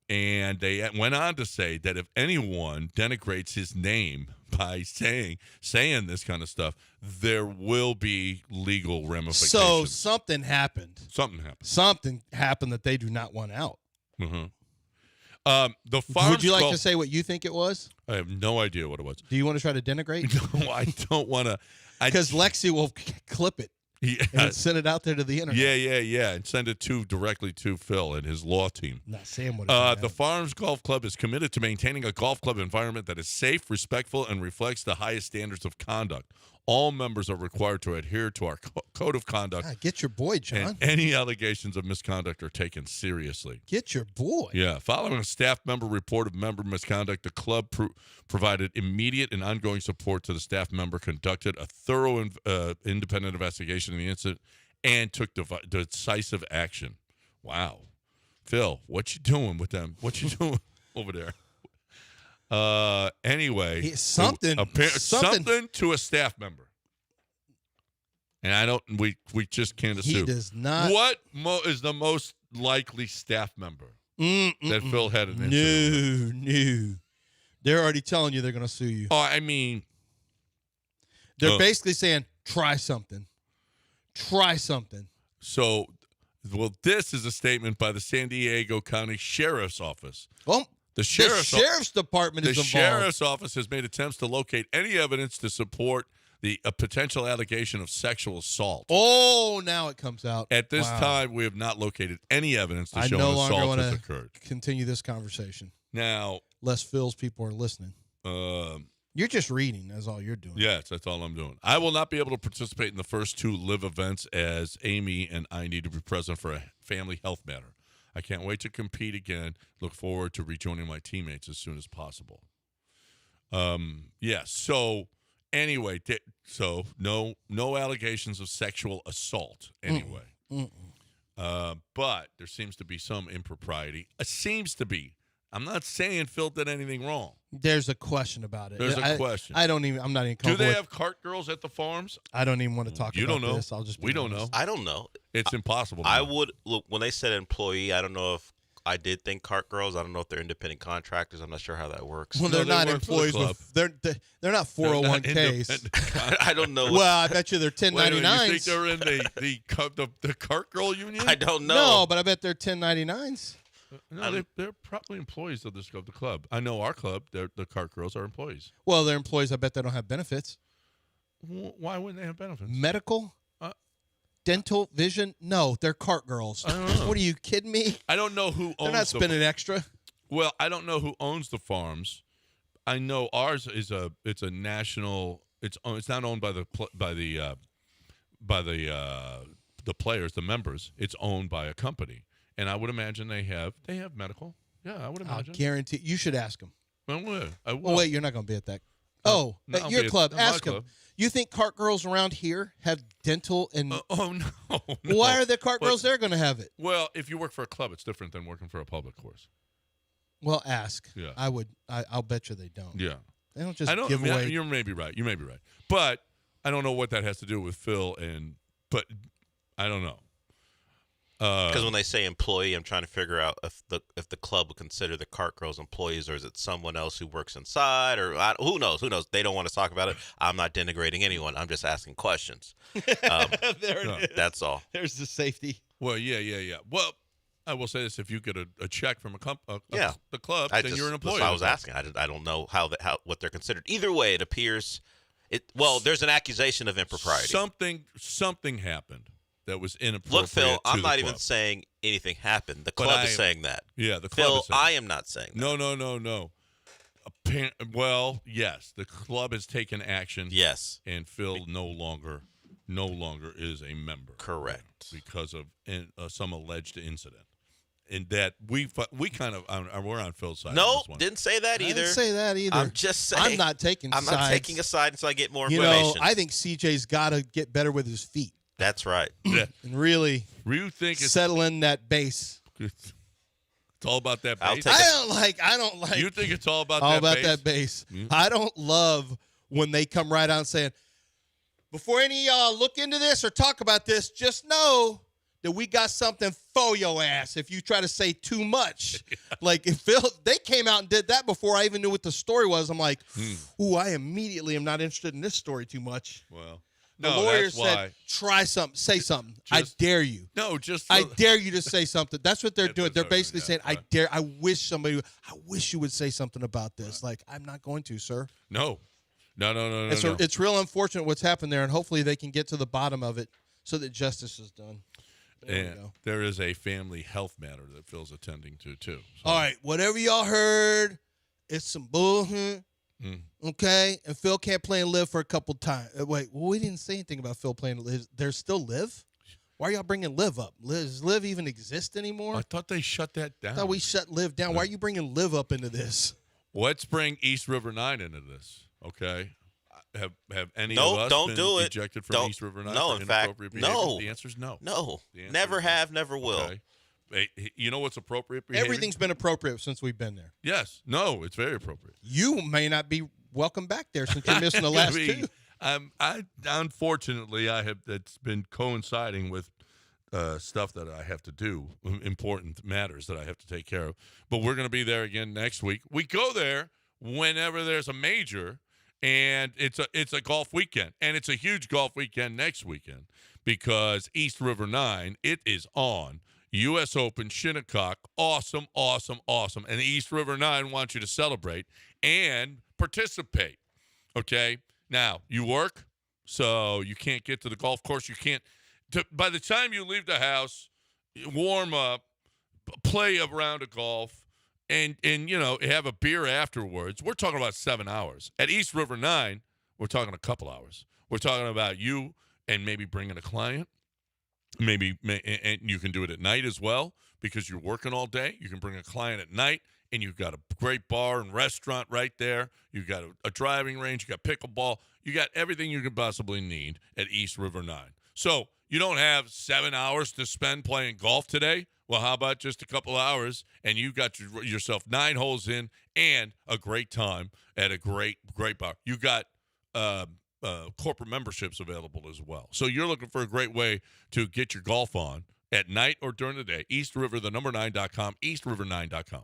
And they went on to say that if anyone denigrates his name by saying this kind of stuff, there will be legal ramifications. So something happened. Something happened. Something happened that they do not want out. Mm-hmm. The farms Would you like to say what you think it was? I have no idea what it was. Do you want to try to denigrate? No, I don't want to. Because Lexi will clip it and send it out there to the internet. Yeah, and send it directly to Phil and his law team. Not saying what the Farms Golf Club is committed to maintaining a golf club environment that is safe, respectful, and reflects the highest standards of conduct. All members are required to adhere to our code of conduct. Get your boy, John. And any allegations of misconduct are taken seriously. Get your boy. Yeah. Following a staff member report of member misconduct, the club provided immediate and ongoing support to the staff member, conducted a thorough independent investigation of the incident, and took decisive action. Wow. Phil, what you doing with them? What you doing over there? Anyway, something to a staff member, and we just can't assume. He does not. What is the most likely staff member that Phil had an incident? No, they're already telling you they're going to sue you. Oh, I mean, they're basically saying try something. So, this is a statement by the San Diego County Sheriff's Office. Well. The sheriff's department is involved. The sheriff's office has made attempts to locate any evidence to support a potential allegation of sexual assault. Oh, now it comes out. At this time, we have not located any evidence to show no an longer assault has occurred. Continue this conversation. Now, less Phil's people are listening. You're just reading. That's all you're doing. Yes, that's all I'm doing. I will not be able to participate in the first two live events as Amy and I need to be present for a family health matter. I can't wait to compete again. Look forward to rejoining my teammates as soon as possible. So anyway, so no allegations of sexual assault anyway. But there seems to be some impropriety. It seems to be. I'm not saying Phil did anything wrong. There's a question about it. There's a question. I'm not even. Do they have cart girls at the farms? I don't even want to talk. You about don't know. this. I'll just. We don't know. I don't know. It's impossible. I would look when they said employee. I don't know if I did think cart girls. I don't know if they're independent contractors. I'm not sure how that works. Well, they're not employees. They're not 401ks. I don't know. Well, I bet you they're 1099s. You think they're in the cart girl union? I don't know. No, but I bet they're 1099s. No, they're probably employees of the club. I know our club. The cart girls are employees. Well, they're employees. I bet they don't have benefits. Why wouldn't they have benefits? Medical, dental, vision. No, they're cart girls. I don't know. What are you kidding me? I don't know who owns. They're not spending extra. Well, I don't know who owns the farms. I know ours is it's a national. It's not owned by the players, the members. It's owned by a company. And I would imagine they have medical. Yeah, I would imagine. I'll guarantee. You should ask them. I will. Oh, wait, you're not going to be at that. Oh, at your club. Ask them. You think cart girls around here have dental and... no. Why are the cart girls there going to have it? Well, if you work for a club, it's different than working for a public course. Well, ask. Yeah. I would. I'll bet you they don't. Yeah. They don't just give away... You may be right. But I don't know what that has to do with Phil but I don't know. Because when they say employee, I'm trying to figure out if the club would consider the cart girls employees, or is it someone else who works inside, or who knows? They don't want to talk about it. I'm not denigrating anyone. I'm just asking questions. There it is. That's all. There's the safety. Well, yeah. Well, I will say this: if you get a check from the club, then you're an employee. That's what I was asking. I don't know how what they're considered. Either way, it appears there's an accusation of impropriety. Something happened that was inappropriate. Look, Phil, I'm not even saying anything happened. The club is saying that. Yeah, the club is saying I am not saying that. No. Well, yes, the club has taken action. Yes. And Phil no longer is a member. Correct. Because of some alleged incident. And that we kind of we're on Phil's side. No, didn't say that either. I didn't say that either. I'm just saying. I'm not taking sides. I'm not taking a side until I get more information. I think CJ's got to get better with his feet. That's right. Yeah. And really settle in that base. It's all about that base. I don't like. You think it's all about that base? Mm-hmm. I don't love when they come right out saying, before any of y'all look into this or talk about this, just know that we got something for your ass if you try to say too much. Like, if they came out and did that before I even knew what the story was. I'm like, ooh, I immediately am not interested in this story too much. Well, The no, lawyer that's said, why. try something, say something. I dare you. No, just I dare you to say something. That's what they're Yeah, doing. that's They're right, basically yeah, saying, right. I wish you would say something about this. Like, I'm not going to, sir. No. No. It's real unfortunate what's happened there, and hopefully they can get to the bottom of it so that justice is done. There we And go. there is a family health matter that Phil's attending to, too. So, All right, whatever y'all heard, it's some bullshit. Okay? And Phil can't play and live for a couple times. Wait, well, we didn't say anything about Phil playing and live. There's still live? Why are y'all bringing live up? Does live even exist anymore? I thought they shut that down. I thought we shut live down. Why are you bringing live up into this? Let's bring East River 9 into this, okay? Have any No, of us don't been do it. ejected from Don't- East River 9 no, for in fact, inappropriate behavior? no. The answer is no. No, The answer never is no. have, never will. Okay. Hey, you know what's appropriate behavior? Everything's been appropriate since we've been there. Yes. No, it's very appropriate. You may not be welcome back there since you're missing the last two. Unfortunately, it's been coinciding with stuff that I have to do, important matters that I have to take care of. But we're going to be there again next week. We go there whenever there's a major, and it's a golf weekend, and it's a huge golf weekend next weekend because East River 9, it is on. U.S. Open, Shinnecock, awesome. And East River 9 wants you to celebrate and participate, okay? Now, you work, so you can't get to the golf course. You can't. By the time you leave the house, warm up, play a round of golf, and have a beer afterwards. We're talking about 7 hours. At East River 9, we're talking a couple hours. We're talking about you and maybe bringing a client. And you can do it at night as well because you're working all day. You can bring a client at night, and you've got a great bar and restaurant right there. You've got a driving range. You got pickleball. You got everything you could possibly need at East River 9. So you don't have 7 hours to spend playing golf today? Well, how about just a couple hours, and you got yourself 9 holes in and a great time at a great bar. You got corporate memberships available as well. So you're looking for a great way to get your golf on at night or during the day. East River, the number 9.com, eastriver9.com.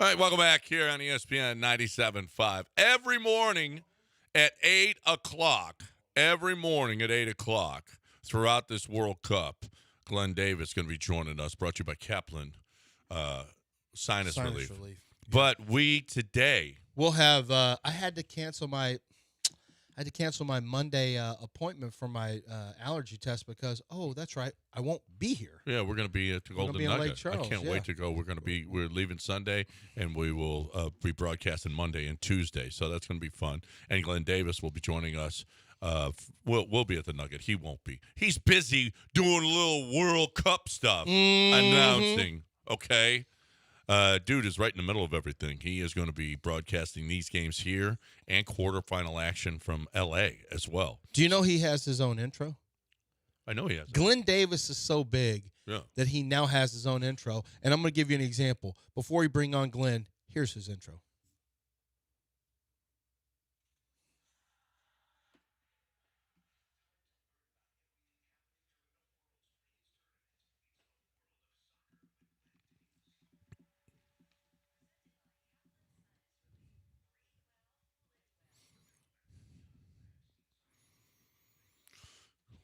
All right, welcome back here on ESPN 97.5. Every morning at 8 o'clock, throughout this World Cup, Glenn Davis is going to be joining us, brought to you by Kaplan Sinus Relief. Yeah. But today, we'll have I had to cancel my Monday appointment for my allergy test because, that's right, I won't be here. Yeah, we're going to be at the Golden be in Nugget. Lake Charles, I can't wait to go. We're leaving Sunday, and we will be broadcasting Monday and Tuesday, so that's going to be fun. And Glenn Davis will be joining us. We'll be at the Nugget. He won't be. He's busy doing a little World Cup stuff, announcing. Okay. Dude is right in the middle of everything. He is going to be broadcasting these games here and quarterfinal action from L.A. as well. Do you know he has his own intro? I know he has. Glenn Davis is so big that he now has his own intro. And I'm going to give you an example. Before we bring on Glenn, here's his intro.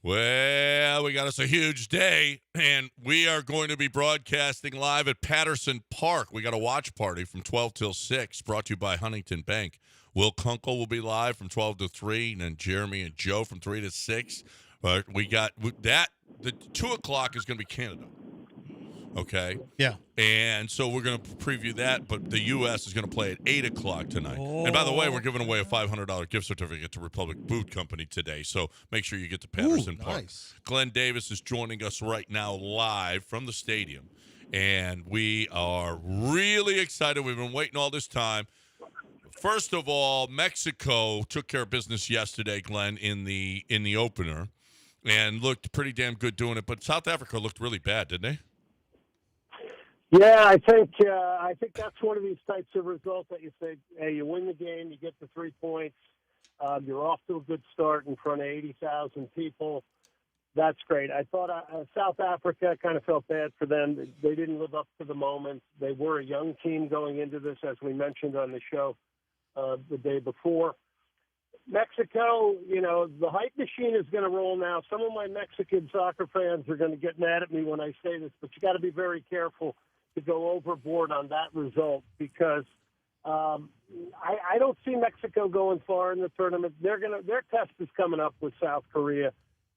Well, we got us a huge day, and we are going to be broadcasting live at Patterson Park. We got a watch party from 12 till 6, brought to you by Huntington Bank. Will Kunkel will be live from 12 to 3, and then Jeremy and Joe from 3 to 6. But we got that. The 2 o'clock is going to be Canada. Okay? Yeah. And so we're going to preview that, but the U.S. is going to play at 8 o'clock tonight. And by the way, we're giving away a $500 gift certificate to Republic Boot Company today, so make sure you get to Patterson Park. Nice. Glenn Davis is joining us right now live from the stadium, and we are really excited. We've been waiting all this time. First of all, Mexico took care of business yesterday, Glenn, in the opener, and looked pretty damn good doing it, but South Africa looked really bad, didn't they? Yeah, I think that's one of these types of results that you say, hey, you win the game, you get the 3 points, you're off to a good start in front of 80,000 people. That's great. I thought South Africa kind of felt bad for them. They didn't live up to the moment. They were a young team going into this, as we mentioned on the show the day before. Mexico, the hype machine is going to roll now. Some of my Mexican soccer fans are going to get mad at me when I say this, but you got to be very careful to go overboard on that result because I don't see Mexico going far in the tournament. Their test is coming up with South Korea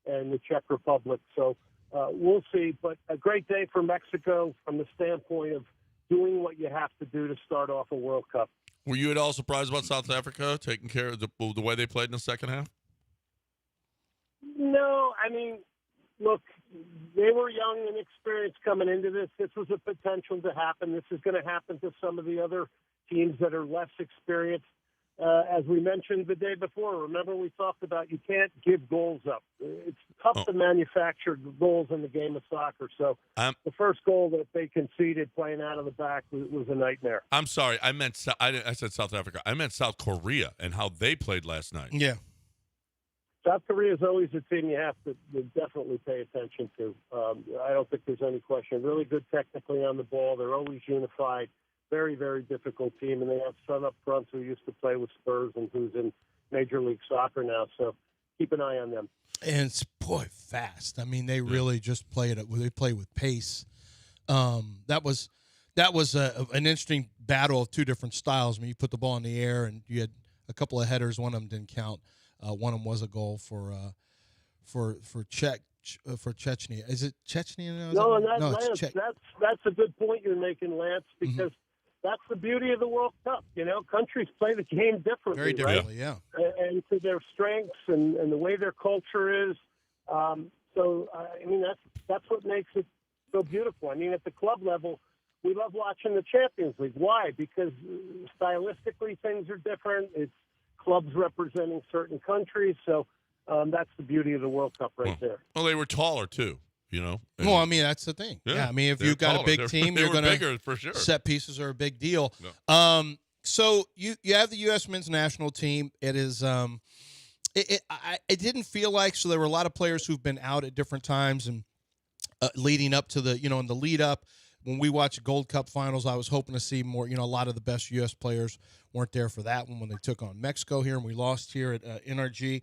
and the Czech Republic, so we'll see. But a great day for Mexico from the standpoint of doing what you have to do to start off a World Cup. Were you at all surprised about South Africa taking care of the way they played in the second half? No, I mean, look, they were young and experienced coming into this. This was a potential to happen. This is going to happen to some of the other teams that are less experienced. As we mentioned the day before, remember we talked about you can't give goals up. It's tough to manufacture goals in the game of soccer. So the first goal that they conceded playing out of the back was a nightmare. I'm sorry. I said South Africa. I meant South Korea and how they played last night. Yeah. South Korea is always a team you have to definitely pay attention to. I don't think there's any question. Really good technically on the ball. They're always unified. Very, very difficult team, and they have Son up front who used to play with Spurs and who's in Major League Soccer now. So keep an eye on them. And it's, fast. I mean, they really just play it. They play with pace. That was an interesting battle of two different styles. I mean, you put the ball in the air, and you had a couple of headers. One of them didn't count. One of them was a goal for Chechnya. Is it Chechnya? No, and Lance, that's a good point you're making, Lance, because that's the beauty of the World Cup. Countries play the game differently. Very differently, right? yeah. And to their strengths and the way their culture is. That's what makes it so beautiful. I mean, at the club level, we love watching the Champions League. Why? Because stylistically things are different. It's clubs representing certain countries. So that's the beauty of the World Cup there. Well, they were taller, too. Well, I mean, that's the thing. Yeah, I mean, if you've got a big team, you're going to for sure. Set pieces are a big deal. No. So you have the U.S. men's national team. It is it didn't feel like, so there were a lot of players who've been out at different times and leading up to in the lead up. when we watched Gold Cup finals, I was hoping to see more. A lot of the best U.S. players weren't there for that one when they took on Mexico here, and we lost here at NRG.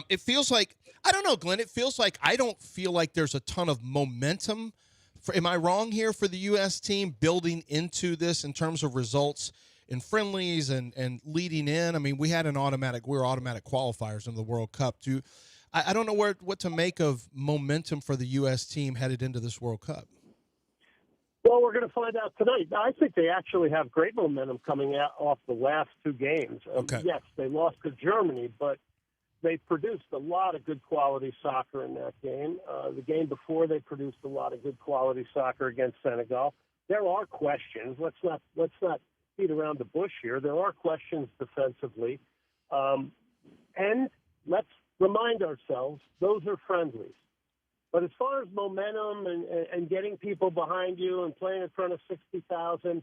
It feels like, I don't know, Glenn, it feels like I don't feel like there's a ton of momentum. Am I wrong here for the U.S. team building into this in terms of results in friendlies and leading in? I mean, we're automatic qualifiers in the World Cup. I don't know what to make of momentum for the U.S. team headed into this World Cup. Well, we're going to find out tonight. I think they actually have great momentum coming out off the last two games. Okay. Yes, they lost to Germany, but they produced a lot of good quality soccer in that game. The game before, they produced a lot of good quality soccer against Senegal. There are questions. Let's not beat around the bush here. There are questions defensively, and let's remind ourselves those are friendlies. But as far as momentum and getting people behind you and playing in front of 60,000,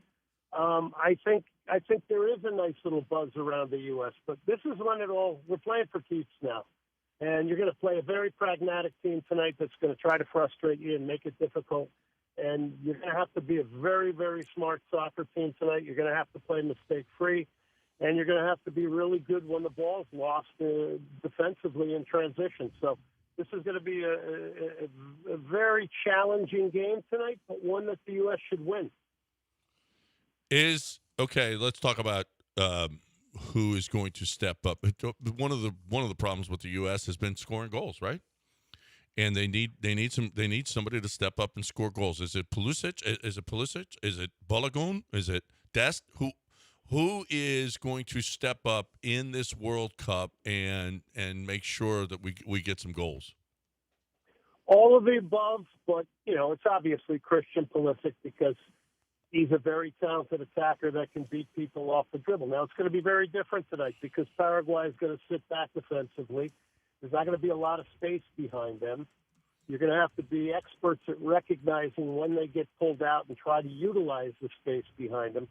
I think there is a nice little buzz around the U.S. But this is when we're playing for keeps now. And you're going to play a very pragmatic team tonight that's going to try to frustrate you and make it difficult. And you're going to have to be a very, very smart soccer team tonight. You're going to have to play mistake-free. And you're going to have to be really good when the ball's lost defensively in transition. So this is going to be a very challenging game tonight, but one that the U.S. should win. Okay, let's talk about who is going to step up. One of the problems with the U.S. has been scoring goals, right? And they need somebody to step up and score goals. Is it Pulisic? Is it Balogun? Is it Dest? Who is going to step up in this World Cup and make sure that we get some goals? All of the above, but it's obviously Christian Pulisic because he's a very talented attacker that can beat people off the dribble. Now, it's going to be very different tonight because Paraguay is going to sit back defensively. There's not going to be a lot of space behind them. You're going to have to be experts at recognizing when they get pulled out and try to utilize the space behind them.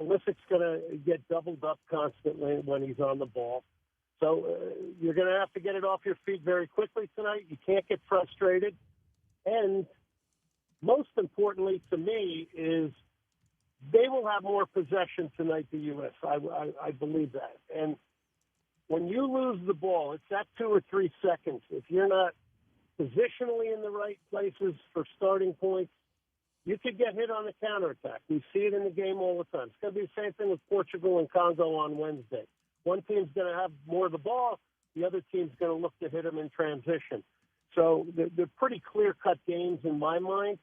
Pulisic's going to get doubled up constantly when he's on the ball. So you're going to have to get it off your feet very quickly tonight. You can't get frustrated. And most importantly to me is they will have more possession tonight, the U.S. I believe that. And when you lose the ball, it's that 2 or 3 seconds. If you're not positionally in the right places for starting points, you could get hit on the counterattack. We see it in the game all the time. It's going to be the same thing with Portugal and Congo on Wednesday. One team's going to have more of the ball. The other team's going to look to hit them in transition. So they're pretty clear-cut games in my mind.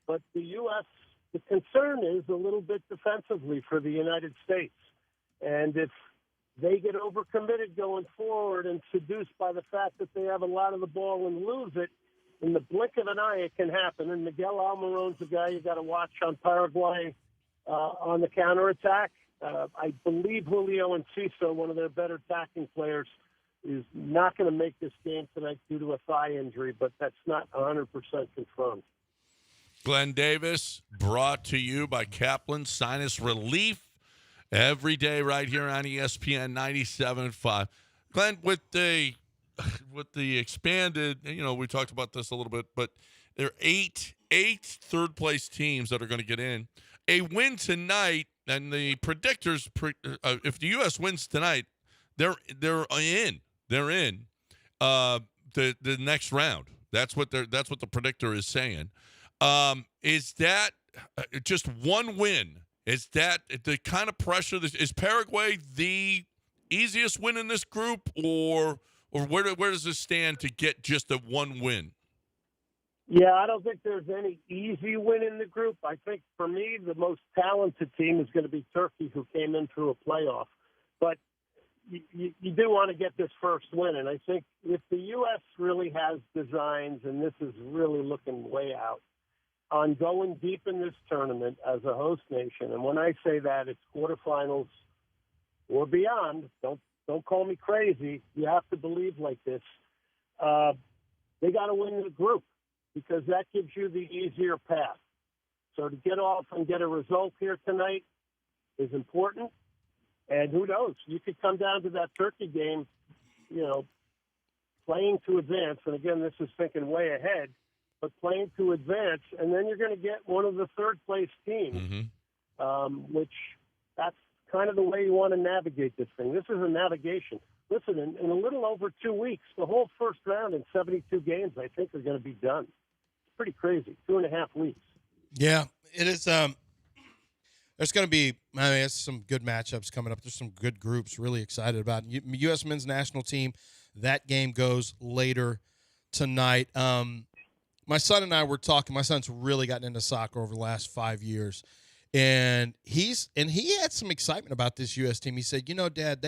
But the U.S., the concern is a little bit defensively for the United States. And if they get overcommitted going forward and seduced by the fact that they have a lot of the ball and lose it, in the blink of an eye, it can happen. And Miguel Almirón's a guy you got to watch on Paraguay on the counterattack. I believe Julio Enciso, one of their better attacking players, is not going to make this game tonight due to a thigh injury, but that's not 100% confirmed. Glenn Davis, brought to you by Kaplan Sinus Relief every day right here on ESPN 97.5. Glenn, with the expanded, we talked about this a little bit, but there are eight third-place teams that are going to get in. A win tonight, and the predictors, if the U.S. wins tonight, they're in. They're in the next round. That's what the predictor is saying. Is that just one win? Is that the kind of pressure? Is Paraguay the easiest win in this group, or where does this stand to get just a one win? Yeah, I don't think there's any easy win in the group. I think, for me, the most talented team is going to be Turkey, who came in through a playoff. But you do want to get this first win. And I think if the U.S. really has designs, and this is really looking way out, on going deep in this tournament as a host nation, and when I say that, it's quarterfinals or beyond. Don't call me crazy. You have to believe like this. They got to win the group, because that gives you the easier path. So to get off and get a result here tonight is important. And who knows? You could come down to that Turkey game, playing to advance. And again, this is thinking way ahead. but playing to advance, and then you're going to get one of the third-place teams, which that's kind of the way you want to navigate this thing. This is a navigation. Listen, in a little over 2 weeks, the whole first round in 72 games, I think, are going to be done. It's pretty crazy. 2.5 weeks. Yeah, it is. There's going to be, there's some good matchups coming up. There's some good groups. Really excited about it. U.S. men's national team. That game goes later tonight. My son and I were talking. My son's really gotten into soccer over the last 5 years, and he had some excitement about this U.S. team. He said, Dad,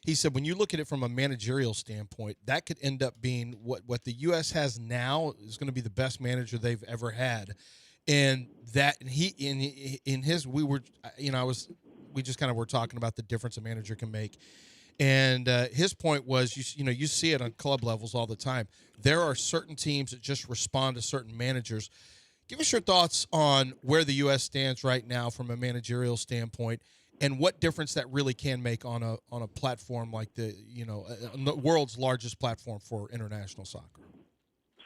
he said, when you look at it from a managerial standpoint, that could end up being what the U.S. has now is going to be the best manager they've ever had. And that we just kind of were talking about the difference a manager can make. And his point was, you see it on club levels all the time. There are certain teams that just respond to certain managers. Give us your thoughts on where the U.S. stands right now from a managerial standpoint, and what difference that really can make on a platform like the world's largest platform for international soccer.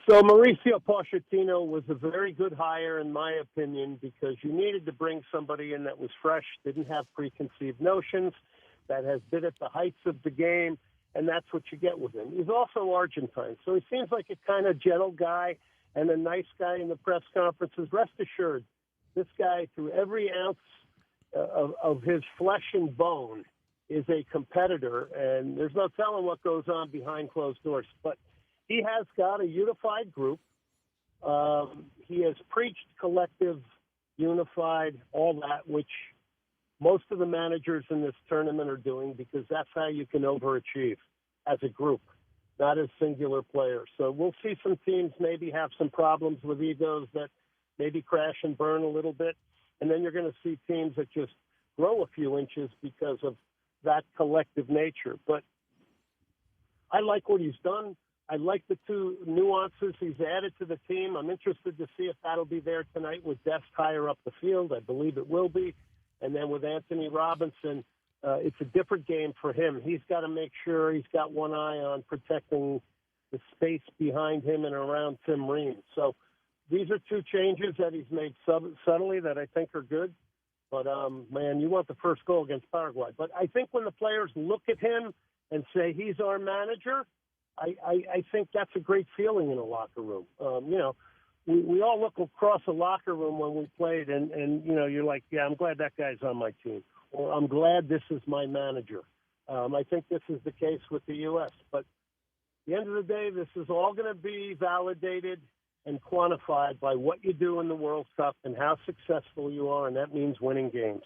So Mauricio Pochettino was a very good hire, in my opinion, because you needed to bring somebody in that was fresh, didn't have preconceived notions, that has been at the heights of the game, and that's what you get with him. He's also Argentine, so he seems like a kind of gentle guy and a nice guy in the press conferences. Rest assured, this guy, through every ounce of his flesh and bone, is a competitor, and there's no telling what goes on behind closed doors. But he has got a unified group. He has preached collective, unified, all that, which most of the managers in this tournament are doing, because that's how you can overachieve as a group, not as singular players. So we'll see some teams maybe have some problems with egos that maybe crash and burn a little bit. And then you're going to see teams that just grow a few inches because of that collective nature. But I like what he's done. I like the two nuances he's added to the team. I'm interested to see if that'll be there tonight with Dest higher up the field. I believe it will be. And then with Anthony Robinson, it's a different game for him. He's got to make sure he's got one eye on protecting the space behind him and around Tim Ream. So these are two changes that he's made subtly that I think are good. But, man, you want the first goal against Paraguay. But I think when the players look at him and say he's our manager, I think that's a great feeling in a locker room. We all look across a locker room when we played, and you're like, yeah, I'm glad that guy's on my team, or I'm glad this is my manager. I think this is the case with the U.S. But at the end of the day, this is all going to be validated and quantified by what you do in the World Cup and how successful you are, and that means winning games.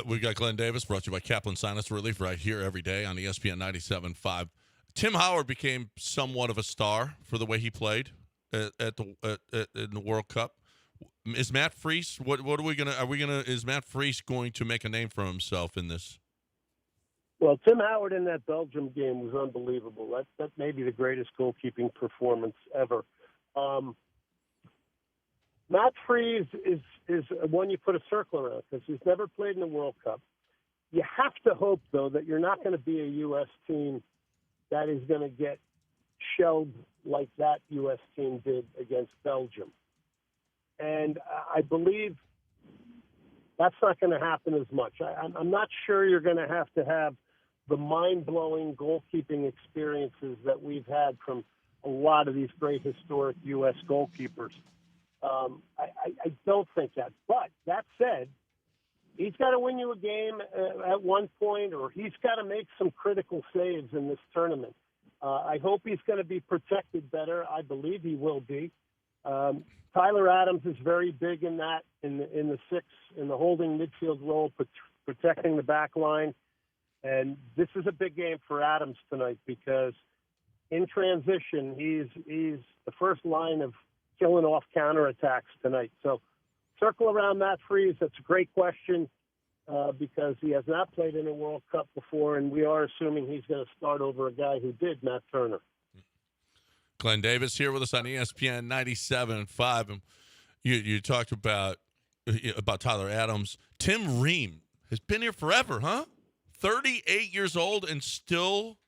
We got Glenn Davis, brought to you by Kaplan Sinus Relief, right here every day on ESPN 97.5. Tim Howard became somewhat of a star for the way he played in the World Cup. Is Matt Freese? Is Matt Freese going to make a name for himself in this? Well, Tim Howard in that Belgium game was unbelievable. That may be the greatest goalkeeping performance ever. Matt Freese is one you put a circle around because he's never played in the World Cup. You have to hope, though, that you're not going to be a U.S. team that is going to get shelled like that U.S. team did against Belgium. And I believe that's not going to happen as much. I'm not sure you're going to have the mind-blowing goalkeeping experiences that we've had from a lot of these great historic U.S. goalkeepers. I don't think that. But that said, he's got to win you a game at one point, or he's got to make some critical saves in this tournament. I hope he's going to be protected better. I believe he will be. Tyler Adams is very big in that, in the holding midfield role, protecting the back line. And this is a big game for Adams tonight because in transition, he's the first line of killing off counterattacks tonight. So circle around Matt Freese. That's a great question because he has not played in a World Cup before, and we are assuming he's going to start over a guy who did, Matt Turner. Glenn Davis here with us on ESPN 97.5. And you talked about Tyler Adams. Tim Ream has been here forever, huh? 38 years old and still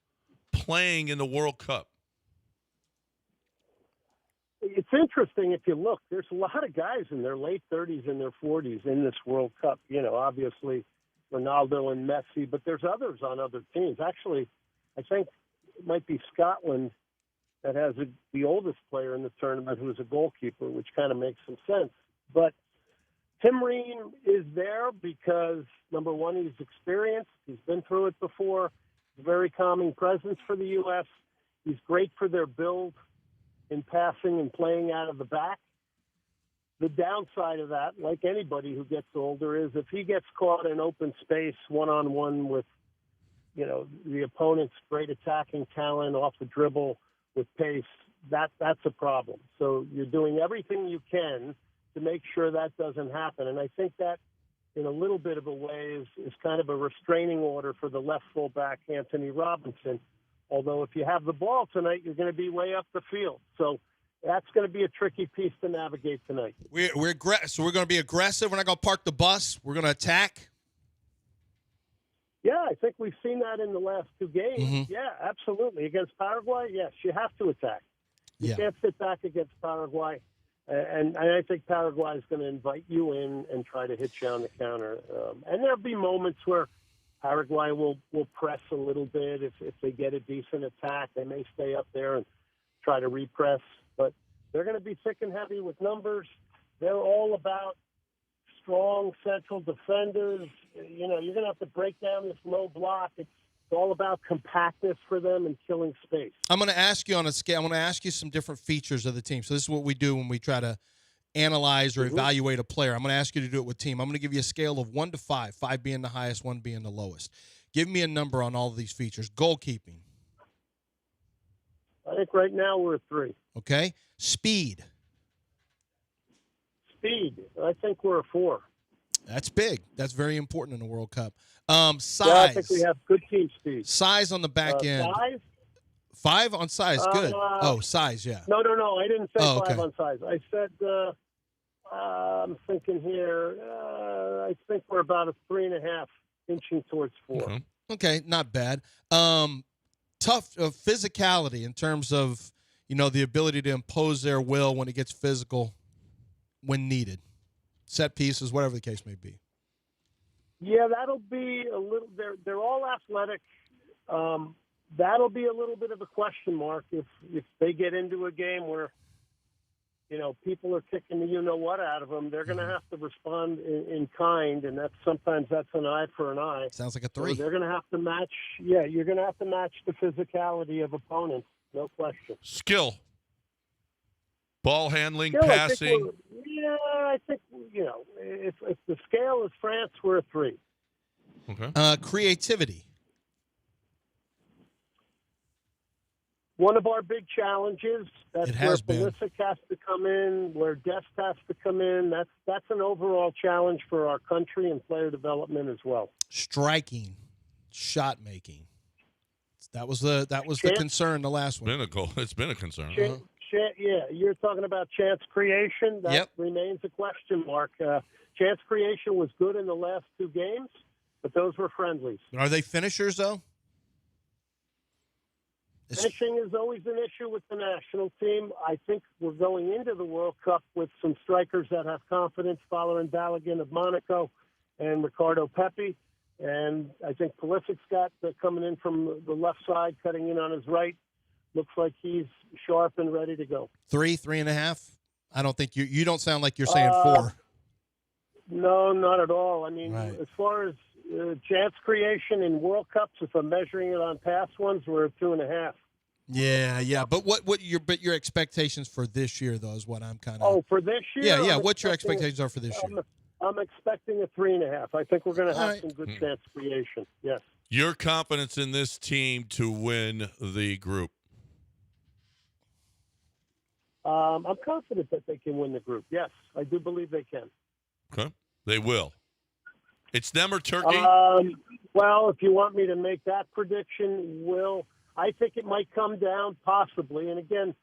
playing in the World Cup. it's interesting if you look. There's a lot of guys in their late 30s and their 40s in this World Cup. Obviously Ronaldo and Messi, but there's others on other teams. Actually, I think it might be Scotland that has the oldest player in the tournament who is a goalkeeper, which kind of makes some sense. But Tim Ream is there because, number one, he's experienced. He's been through it before. He's a very calming presence for the U.S. He's great for their build in passing and playing out of the back. The downside of that, like anybody who gets older, is if he gets caught in open space one-on-one with, the opponent's great attacking talent off the dribble with pace, that's a problem. So you're doing everything you can to make sure that doesn't happen. And I think that, in a little bit of a way, is kind of a restraining order for the left fullback, Anthony Robinson. Although if you have the ball tonight, you're going to be way up the field. So that's going to be a tricky piece to navigate tonight. So we're going to be aggressive. We're not going to park the bus. We're going to attack. Yeah, I think we've seen that in the last two games. Mm-hmm. Yeah, absolutely. Against Paraguay, yes, you have to attack. You can't sit back against Paraguay. And I think Paraguay is going to invite you in and try to hit you on the counter. And there'll be moments where Paraguay will press a little bit. If they get a decent attack, they may stay up there and try to repress. But they're going to be thick and heavy with numbers. They're all about strong central defenders. You're going to have to break down this low block. It's all about compactness for them and killing space. I'm going to ask you on a scale. I'm going to ask you some different features of the team. So this is what we do when we try to analyze or evaluate a player. I'm going to ask you to do it with team. I'm going to give you a scale of 1 to 5, 5 being the highest, 1 being the lowest. Give me a number on all of these features. Goalkeeping. I think right now we're a 3. Okay. Speed. I think we're a 4. That's big. That's very important in the World Cup. Size. Yeah, I think we have good team speed. Size on the back end. Size? 5 on size. Good. Size, yeah. No. I didn't say 5 okay. on size. I said, I'm thinking here, I think we're about a 3.5 inching towards 4. Mm-hmm. Okay, not bad. Tough physicality in terms of, the ability to impose their will when it gets physical when needed. Set pieces, whatever the case may be. Yeah, that'll be a little. They're all athletic. That'll be a little bit of a question mark if they get into a game where, people are kicking the what out of them. They're going to have to respond in kind, and sometimes that's an eye for an eye. Sounds like a 3. So they're going to have to match. Yeah, you're going to have to match the physicality of opponents. No question. Skill. Ball handling, Still, passing. I think, if the scale is France, we're a 3. Okay. Creativity. One of our big challenges, that's where Pulisic has to come in, where Dest has to come in. That's an overall challenge for our country and player development as well. Striking, shot making. That was the concern the last one. It's been a concern. Yeah, you're talking about chance creation. That remains a question mark. Chance creation was good in the last 2 games, but those were friendlies. Are they finishers, though? Finishing is always an issue with the national team. I think we're going into the World Cup with some strikers that have confidence, following Balogun of Monaco and Ricardo Pepi. And I think Pulisic's got coming in from the left side, cutting in on his right. Looks like he's sharp and ready to go. 3.5? I don't think you don't sound like you're saying 4. No, not at all. I mean, As far as chance creation in World Cups, if I'm measuring it on past ones, we're at 2.5. Yeah. But what your expectations for this year though is what I'm kind of. Oh, for this year? Yeah. What your expectations are for this year? I'm expecting a 3.5. I think we're going to have some good chance creation. Yes. Your confidence in this team to win the group? I'm confident that they can win the group. Yes, I do believe they can. Okay, they will. It's them or Turkey? Well, if you want me to make that prediction, I think it might come down possibly. And again,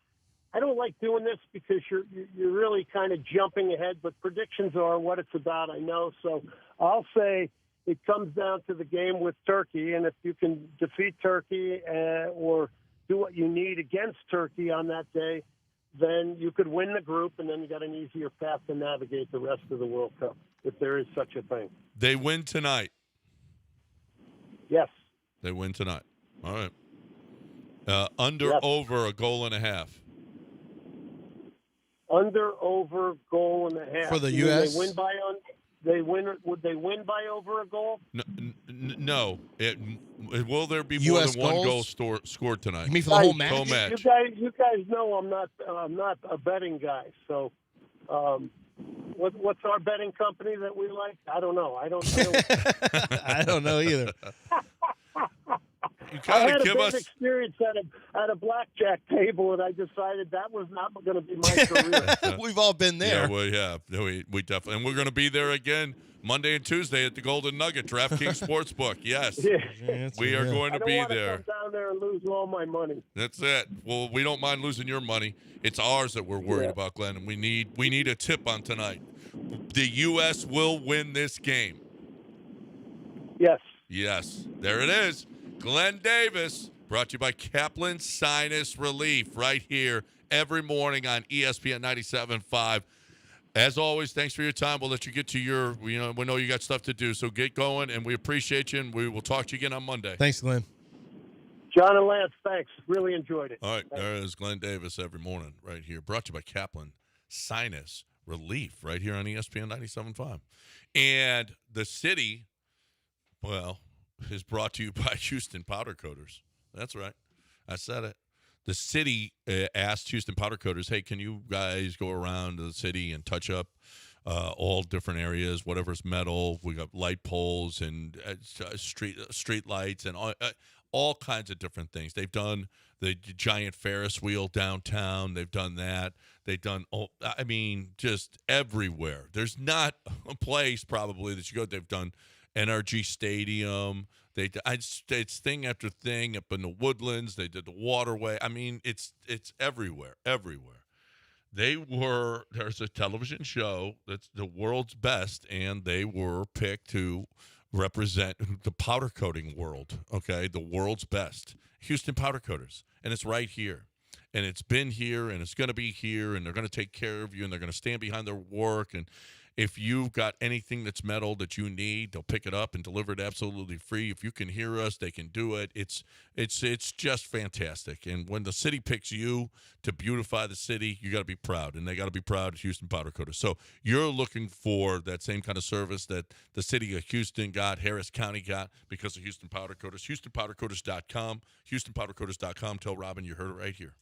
I don't like doing this because you're really kind of jumping ahead, but predictions are what it's about, I know. So I'll say it comes down to the game with Turkey, and if you can defeat Turkey or do what you need against Turkey on that day, then you could win the group, and then you got an easier path to navigate the rest of the World Cup, if there is such a thing. They win tonight. Yes. They win tonight. All right. Under, Yes. over, a goal and a half. Under, over, goal and a half. For the You mean US? Would they win by over a goal? No. Will there be more US than one goal goals? scored tonight? You mean for the whole match? Whole match. You guys know I'm not a betting guy. So, what's our betting company that we like? I don't know. I don't I don't know either. You I gotta had a give big us. experience at a blackjack table, and I decided that was not going to be my career. We've all been there. Yeah, we have. We definitely, and we're going to be there again Monday and Tuesday at the Golden Nugget DraftKings Sportsbook. Yes, Yeah. we are going I to don't be want to there. come down there and lose all my money. That's it. Well, we don't mind losing your money. It's ours that we're worried Yeah. about, Glenn, and we need a tip on tonight. The U.S. will win this game. Yes. Yes, there it is. Glenn Davis, brought to you by Kaplan Sinus Relief, right here every morning on ESPN 97.5. As always, thanks for your time. We'll let you get to your, we know you got stuff to do, so get going, and we appreciate you, and we will talk to you again on Monday. Thanks, Glenn. John and Lance, thanks. Really enjoyed it. All right, there is Glenn Davis every morning right here, brought to you by Kaplan Sinus Relief, right here on ESPN 97.5. And the city, well, is brought to you by Houston Powder Coaters. That's right. I said it. The city asked Houston Powder Coaters, hey, can you guys go around the city and touch up all different areas, whatever's metal. We got light poles and street lights and all kinds of different things. They've done the giant Ferris wheel downtown. They've done that. They've done, just everywhere. There's not a place probably that you go. They've done NRG Stadium. It's thing after thing up in the Woodlands. They did the Waterway. I mean, it's everywhere. There's a television show that's the world's best, and they were picked to represent the powder coating world, okay? The world's best. Houston Powder Coaters, and it's right here. And it's been here, and it's going to be here, and they're going to take care of you, and they're going to stand behind their work. And if you've got anything that's metal that you need, they'll pick it up and deliver it absolutely free. If you can hear us, they can do it. It's just fantastic. And when the city picks you to beautify the city, you got to be proud, and they got to be proud of Houston Powder Coaters. So you're looking for that same kind of service that the city of Houston got, Harris County got because of Houston Powder Coaters. HoustonPowderCoaters.com. HoustonPowderCoaters.com. Tell Robin you heard it right here.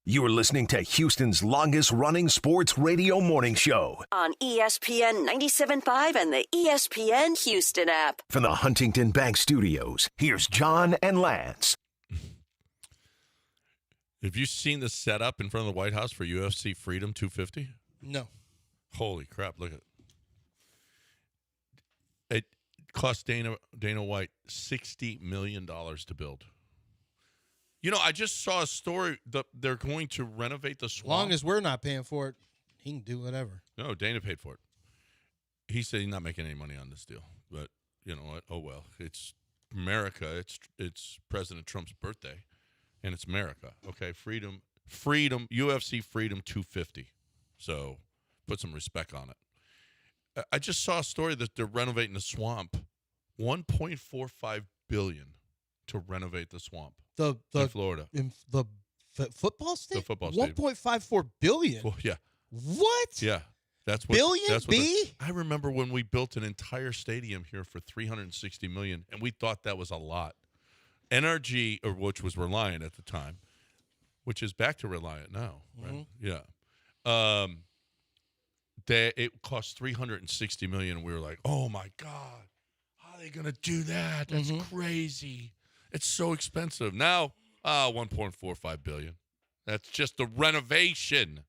You're listening to Houston's longest-running sports radio morning show. On ESPN 97.5 and the ESPN Houston app. From the Huntington Bank Studios, here's John and Lance. Have you seen the setup in front of the White House for UFC Freedom 250? No. Holy crap, look at it. It cost Dana White $60 million to build. You know, I just saw a story that they're going to renovate the swamp. As long as we're not paying for it, he can do whatever. No, Dana paid for it. He said he's not making any money on this deal. But you know what? Oh, well. It's America. It's President Trump's birthday, and it's America. Okay, freedom, UFC Freedom 250. So put some respect on it. I just saw a story that they're renovating the swamp. $1.45 billion to renovate the swamp in Florida. In the football stadium? The football stadium. $1.54 billion? Well, yeah. What? Yeah. That's what, billion? That's what B? I remember when we built an entire stadium here for $360 million, and we thought that was a lot. NRG, or which was Reliant at the time, which is back to Reliant now, right? Yeah. It cost $360 million, and we were like, "Oh my God, how are they gonna do that? That's crazy. It's so expensive." Now, $1.45 billion. That's just the renovation.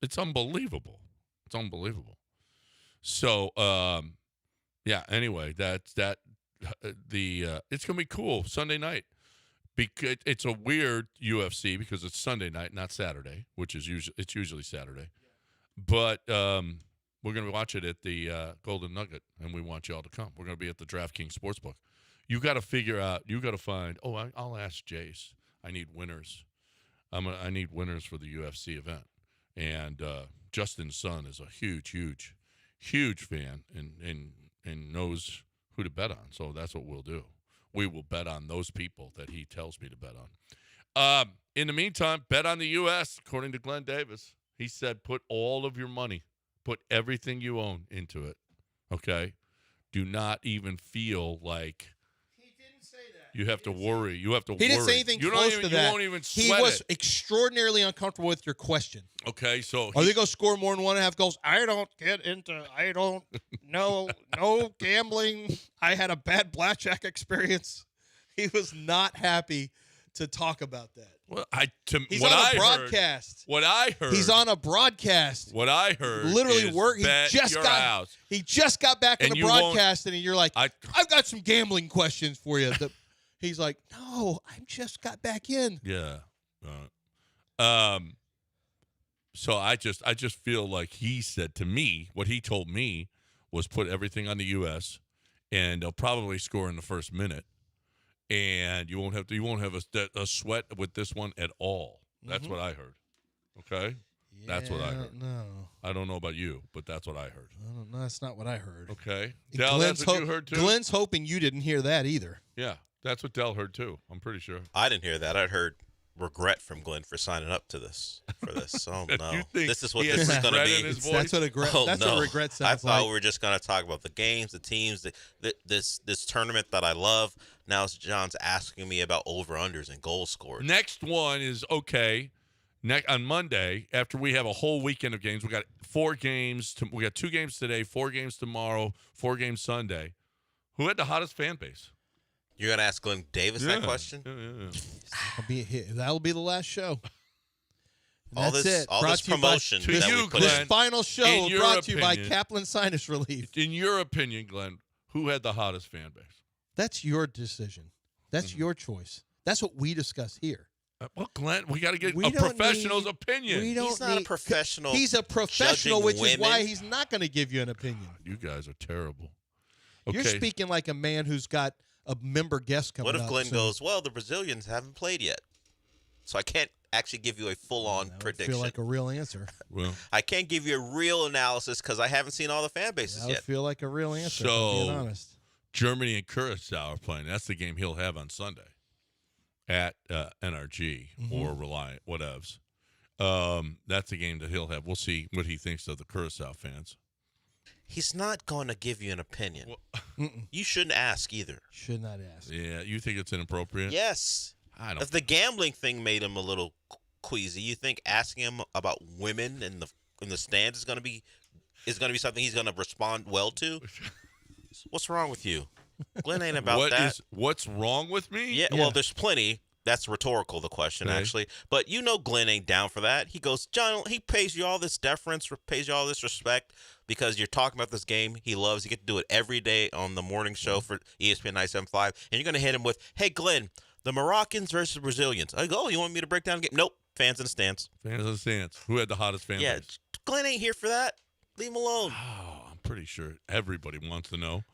It's unbelievable. It's unbelievable. So, yeah. Anyway, it's gonna be cool Sunday night. Because it's a weird UFC because it's Sunday night, not Saturday, which is usually Saturday. But we're gonna watch it at the Golden Nugget, and we want y'all to come. We're gonna be at the DraftKings Sportsbook. You got to figure out. You got to find. Oh, I'll ask Jace. I need winners. I need winners for the UFC event. And Justin's son is a huge fan and knows who to bet on. So that's what we'll do. We will bet on those people that he tells me to bet on. In the meantime, bet on the U.S., according to Glenn Davis. He said put all of your money, put everything you own into it, okay? Do not even feel like you have to worry. You have to worry. He didn't say anything close to that. You won't even sweat He was it. extraordinarily uncomfortable with your question. Okay, so Are they going to score more than 1.5 goals? I don't know. No gambling. I had a bad blackjack experience. He was not happy to talk about that. Well, He's on a broadcast. What I heard. He's on a broadcast. What I heard. Literally is work. bet your house. He just got back in the broadcast, and you're like, I've got some gambling questions for you. He's like, no, I just got back in. Yeah. So I just feel like he said to me, what he told me was put everything on the U.S. and they'll probably score in the first minute, and you won't have a sweat with this one at all. That's what I heard. Okay. Yeah, that's what I heard. No, I don't know about you, but that's what I heard. No, that's not what I heard. Okay. Dell, that's what you heard too. Glenn's hoping you didn't hear that either. Yeah, that's what Dell heard too. I'm pretty sure. I didn't hear that. I heard regret from Glenn for signing up to this. Oh no, this is what this is going to be. That's what regret. What regret sounds like. I thought we were just going to talk about the games, the teams, this tournament that I love. Now John's asking me about over-unders and goals scored. Next one is okay. On Monday, after we have a whole weekend of games, we got 4 games. We got 2 games today, 4 games tomorrow, 4 games Sunday. Who had the hottest fan base? You're going to ask Glenn Davis that question? Yeah. That'll be the last show. All this promotion to that you, we put Glenn, in. This final show brought to you by opinion, Kaplan Sinus Relief. In your opinion, Glenn, who had the hottest fan base? That's your decision. That's your choice. That's what we discuss here. Well, Glenn, we got to get a professional's opinion. He's not a professional. He's a professional, which is why women. he's not going to give you an opinion. You guys are terrible. Okay. You're speaking like a man who's got a member guest coming up. What if Glenn soon. goes, well, the Brazilians haven't played yet, so I can't actually give you a full-on prediction. Feel like a real answer. Well, I can't give you a real analysis because I haven't seen all the fan bases That would yet. feel like a real answer, So, if I'm being honest. Germany and Curacao are playing. That's the game he'll have on Sunday at NRG or Reliant, whatevs. That's the game that he'll have. We'll see what he thinks of the Curacao fans. He's not going to give you an opinion. You shouldn't ask either. Should not ask. Yeah, you think it's inappropriate? Yes. I don't. If the gambling thing made him a little queasy. You think asking him about women in the stands is going to be something he's going to respond well to? What's wrong with you? Glenn ain't about that. What's wrong with me? Yeah, well, there's plenty. That's rhetorical, the question, actually. But Glenn ain't down for that. He goes, John, he pays you all this deference, pays you all this respect because you're talking about this game he loves. You get to do it every day on the morning show for ESPN 97.5. And you're going to hit him with, hey, Glenn, the Moroccans versus Brazilians. I go, you want me to break down the game? Nope. Fans in the stands. Fans in the stands. Who had the hottest fan base? Glenn ain't here for that. Leave him alone. Oh, I'm pretty sure everybody wants to know.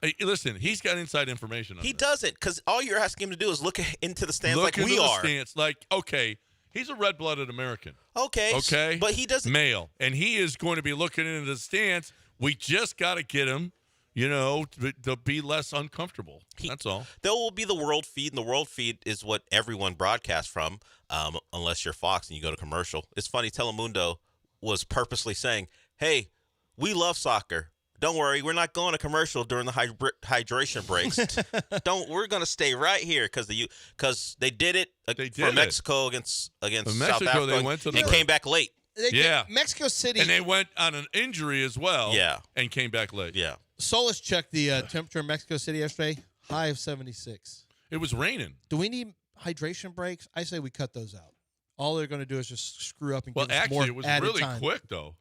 Hey, listen, he's got inside information on He this. doesn't, because all you're asking him to do is look into the stands Look like we into are. the stands like, okay, he's a red-blooded American. Okay. But he doesn't. Male. And he is going to be looking into the stands. We just got to get him, to be less uncomfortable. That's all. There will be the world feed, and the world feed is what everyone broadcasts from, unless you're Fox and you go to commercial. It's funny, Telemundo was purposely saying, hey, we love soccer. Don't worry, we're not going to commercial during the hydration breaks. We're going to stay right here because they did it for Mexico against South Africa. They went to and came back late. Mexico City. And they went on an injury as well. Yeah. And came back late. Yeah. Solis checked the temperature in Mexico City yesterday. High of 76. It was raining. Do we need hydration breaks? I say we cut those out. All they're going to do is just screw up and give us actually, more it was added really time. quick, though.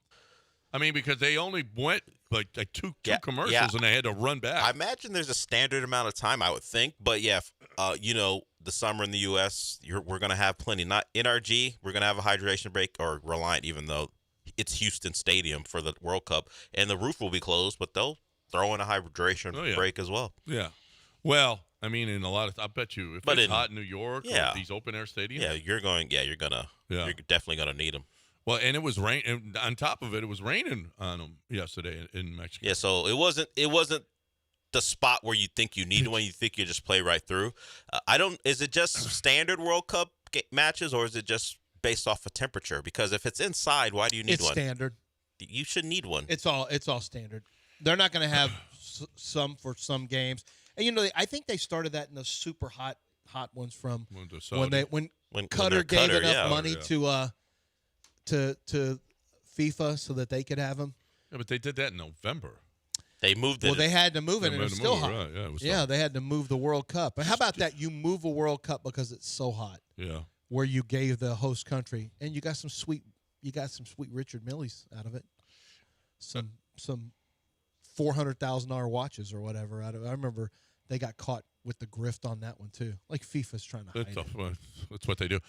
I mean, because they only went like two commercials and they had to run back. I imagine there's a standard amount of time, I would think. But, the summer in the U.S., we're going to have plenty. Not NRG, we're going to have a hydration break, or Reliant, even though it's Houston Stadium for the World Cup. And the roof will be closed, but they'll throw in a hydration break as well. Yeah. Well, I mean, in a lot of, I bet you, if it's hot in New York or these open-air stadiums. Yeah, you're definitely going to need them. Well, and it was rain. And on top of it, it was raining on them yesterday in Mexico. Yeah, so it wasn't the spot where you think you need one. You think you just play right through. Is it just standard World Cup matches, or is it just based off of temperature? Because if it's inside, why do you need one? It's standard. You should need one. It's all standard. They're not going to have some for some games. And I think they started that in the super hot ones from when Qatar gave enough money to FIFA so that they could have them. Yeah, but they did that in November. They moved it. Well, they had to move it, and it was still hot. Right. Yeah, it was they had to move the World Cup. But how about that? You move a World Cup because it's so hot. Yeah. Where you gave the host country, and you got some sweet Richard Millies out of it. Some $400,000 watches or whatever. I remember they got caught with the grift on that one too. Like FIFA's trying to hide it. That's what they do.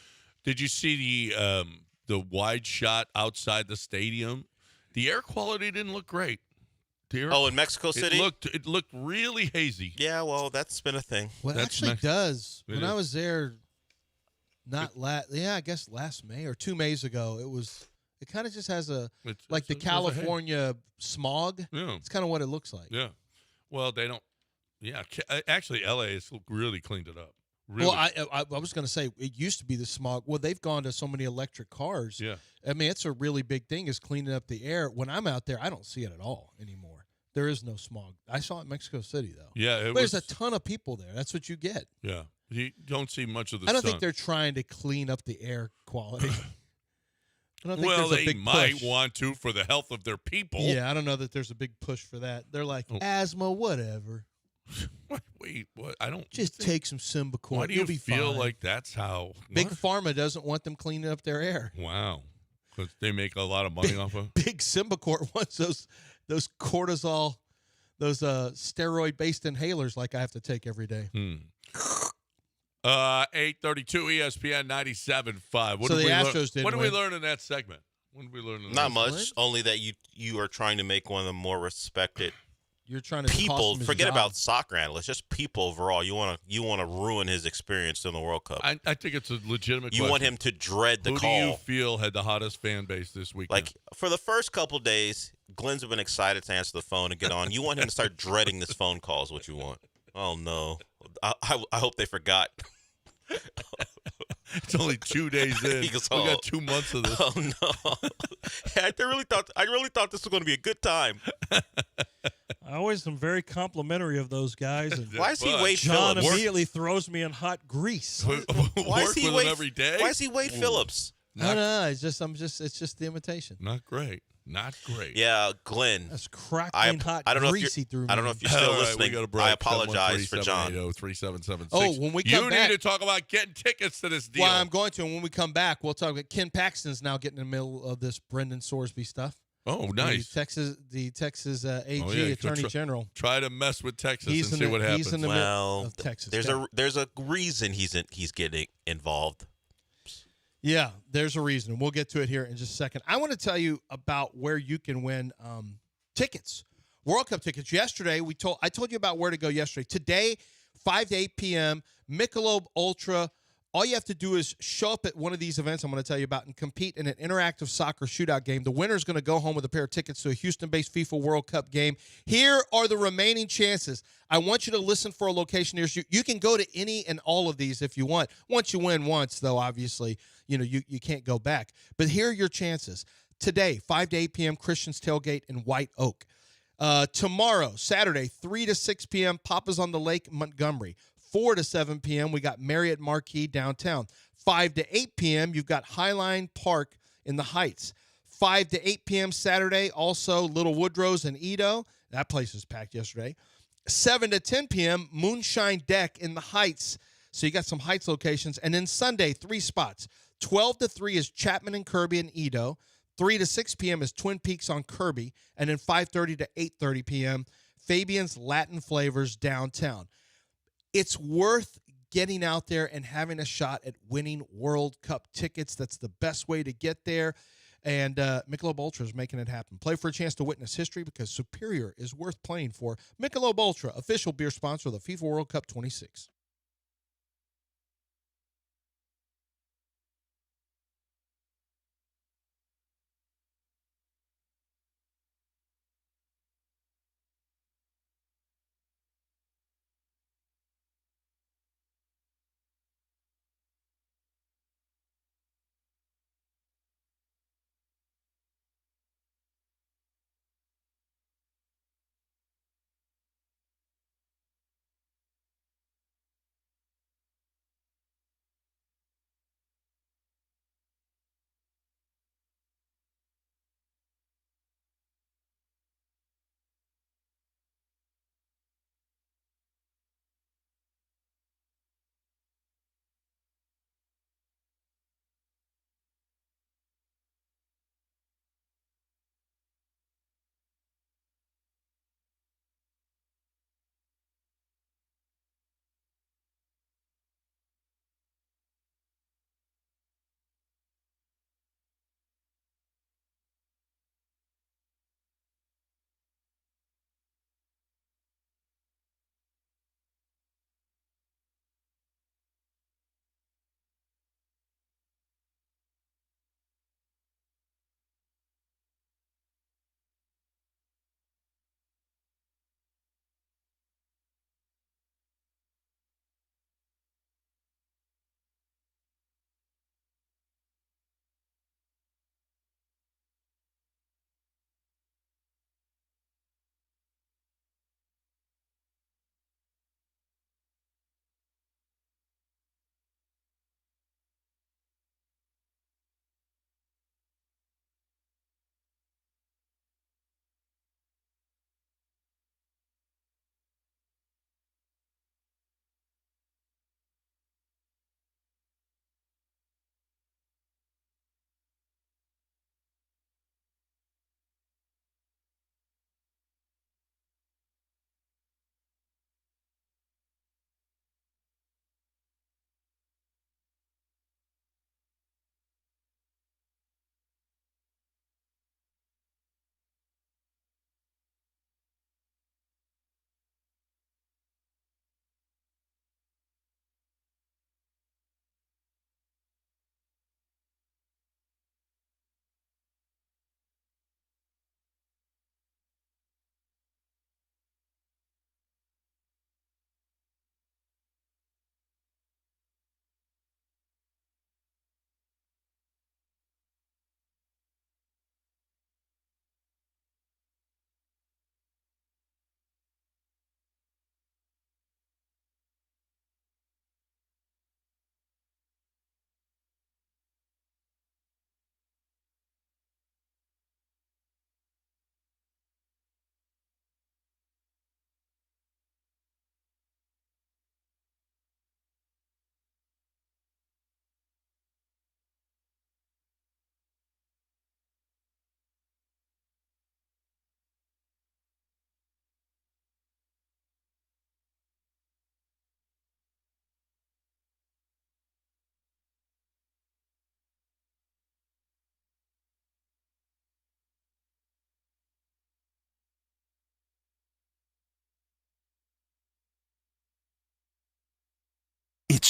Did you see the wide shot outside the stadium? The air quality didn't look great. In Mexico City? It looked really hazy. Yeah, well, that's been a thing. Well, it actually does. When I was there, I guess last May or 2 Mays ago, it kind of just has the California smog. Yeah. It's kind of what it looks like. Yeah. Well, they don't. Yeah. Actually, LA has really cleaned it up. Really. Well, I was going to say it used to be the smog. Well, they've gone to so many electric cars. Yeah. I mean, it's a really big thing is cleaning up the air. When I'm out there, I don't see it at all anymore. There is no smog. I saw it in Mexico City, though. Yeah. There's a ton of people there. That's what you get. Yeah. You don't see much of the I don't sun. think they're trying to clean up the air quality. I don't think well, there's a they big might push. want to for the health of their people. Yeah, I don't know that there's a big push for that. They're like, asthma, whatever. Wait, what? I don't. Just take some Symbicort. Why do you feel like that's how? Big Pharma doesn't want them cleaning up their air. Wow. Because they make a lot of money off of Big Symbicort wants those cortisol, those steroid-based inhalers like I have to take every day. 8:32 ESPN 97.5. What So did the we Astros did What did we win. learn in that segment? What did we learn? In Not that much. segment? Only that you are trying to make one of the more respected You're trying to people. cost him his Forget job. about soccer analysts, just people overall. You want to ruin his experience in the World Cup. I think it's a legitimate. You want him to dread the Who call. do you feel had the hottest fan base this weekend? Like for the first couple days, Glenn's been excited to answer the phone and get on. You want him to start dreading this phone call is what you want. Oh no, I hope they forgot. It's only 2 days in. He goes, We got 2 months of this. Oh no! I really thought this was going to be a good time. I always am very complimentary of those guys. And Why is he Wade John Phillips? immediately throws me in hot grease. Why is he Work with him every day? Why is he Wade Phillips? No, no, it's just the imitation. Not great. Not great. Yeah, Glenn. That's crackling hot, I don't know if greasy through I don't know if you're still All right, listening. we got a break. I apologize for John. 713-780-3776. Oh, when we come you back- need to talk about getting tickets to this deal. Well, I'm going to, and when we come back, we'll talk about Ken Paxton's now getting in the middle of this Brendan Sorsby stuff. Oh, nice. The Texas AG Oh, yeah, Attorney General. Try to mess with Texas He's and in see the- what happens. he's in the middle of Texas. There's a reason he's getting involved. Yeah, there's a reason. We'll get to it here in just a second. I want to tell you about where you can win tickets, World Cup tickets. Yesterday, I told you about where to go yesterday. Today, 5 to 8 p.m., Michelob Ultra. All you have to do is show up at one of these events I'm going to tell you about and compete in an interactive soccer shootout game. The winner is going to go home with a pair of tickets to a Houston-based FIFA World Cup game. Here are the remaining chances. I want you to listen for a location near you. You can go to any and all of these if you want. Once you win once, though, obviously, you can't go back. But here are your chances. Today, 5 to 8 p.m., Christian's Tailgate in White Oak. Tomorrow, Saturday, 3 to 6 p.m., Papa's on the Lake, Montgomery. 4 to 7 p.m., we got Marriott Marquis downtown. 5 to 8 p.m., you've got Highline Park in the Heights. 5 to 8 p.m. Saturday, also Little Woodrow's and Edo. That place was packed yesterday. 7 to 10 p.m., Moonshine Deck in the Heights. So you got some Heights locations. And then Sunday, 3 spots. 12 to 3 is Chapman and Kirby in Edo. 3 to 6 p.m. is Twin Peaks on Kirby. And then 5:30 to 8:30 p.m., Fabian's Latin Flavors downtown. It's worth getting out there and having a shot at winning World Cup tickets. That's the best way to get there. And Michelob Ultra is making it happen. Play for a chance to witness history because Superior is worth playing for. Michelob Ultra, official beer sponsor of the FIFA World Cup 26.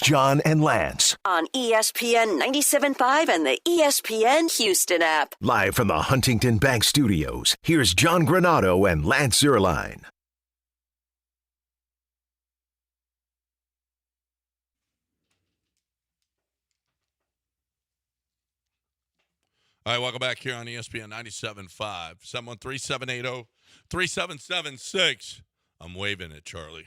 John and Lance. On ESPN 97.5 and the ESPN Houston app. Live from the Huntington Bank Studios, here's John Granado and Lance Zierlein. All right, welcome back here on ESPN 97.5, 713-780-3776. I'm waving at Charlie.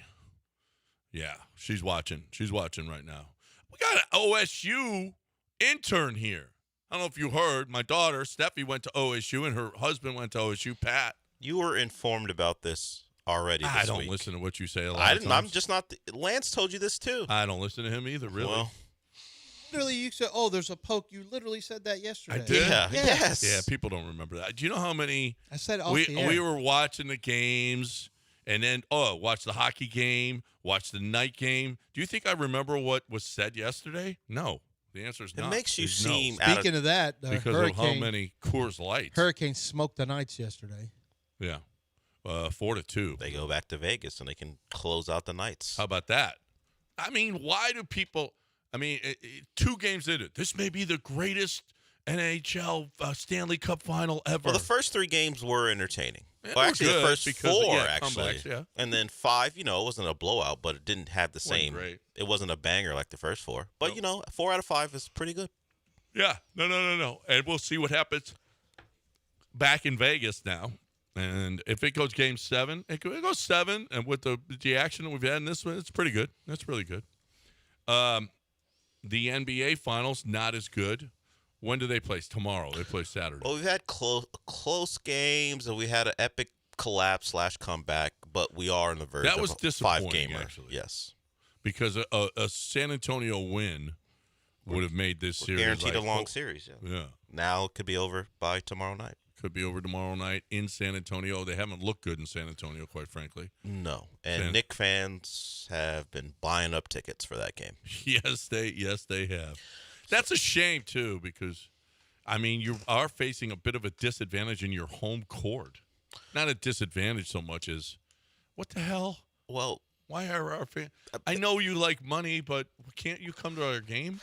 Yeah, she's watching. She's watching right now. We got an OSU intern here. I don't know if you heard. My daughter, Steffi, went to OSU, and her husband went to OSU, Pat. You were informed about this already this I don't week. listen to what you say a lot I of didn't. times. I'm just not. Lance told you this too. I don't listen to him either, really. Well, Literally, you said, "Oh, there's a poke." You literally said that yesterday. I did? yeah. Yeah. Yes. Yeah, people don't remember that. Do you know how many I said off we the air. we were watching the games and then watch the hockey game, watch the night game? Do you think I remember what was said yesterday? No. The answer is It not. makes you It's no. seem out of, Speaking of that, the because of how hurricane, many Coors Lights. Hurricane smoked the Knights yesterday. Yeah. 4-2. They go back to Vegas and they can close out the Knights. How about that? I mean, why do people? I mean, 2 games in it. This may be the greatest NHL Stanley Cup final ever. Well, the first 3 games were entertaining. It Well, was actually, the good first because, 4, yeah, actually. comebacks, yeah. And then 5, it wasn't a blowout, but it didn't have the Wasn't same. great. It wasn't a banger like the first 4. But, Nope. 4 out of 5 is pretty good. Yeah. No. And we'll see what happens back in Vegas now. And if it goes game 7, it goes 7. And with the action that we've had in this one, it's pretty good. That's really good. The NBA Finals, not as good. When do they play? Tomorrow. They play Saturday. Well, we've had close games, and we had an epic collapse/comeback, but we are on the verge That of was a disappointing, 5-gamer. actually. Yes. Because a San Antonio win would have made this series Guaranteed like, a long series. Yeah. Yeah. Now it could be over by tomorrow night. Could be over tomorrow night in San Antonio. They haven't looked good in San Antonio, quite frankly. No. And Fan- Knick fans have been buying up tickets for that game. Yes, they have. That's a shame too, because I mean you are facing a bit of a disadvantage in your home court. Not a disadvantage so much as what the hell? Well, Why are our fans? I know you like money, but can't you come to our game?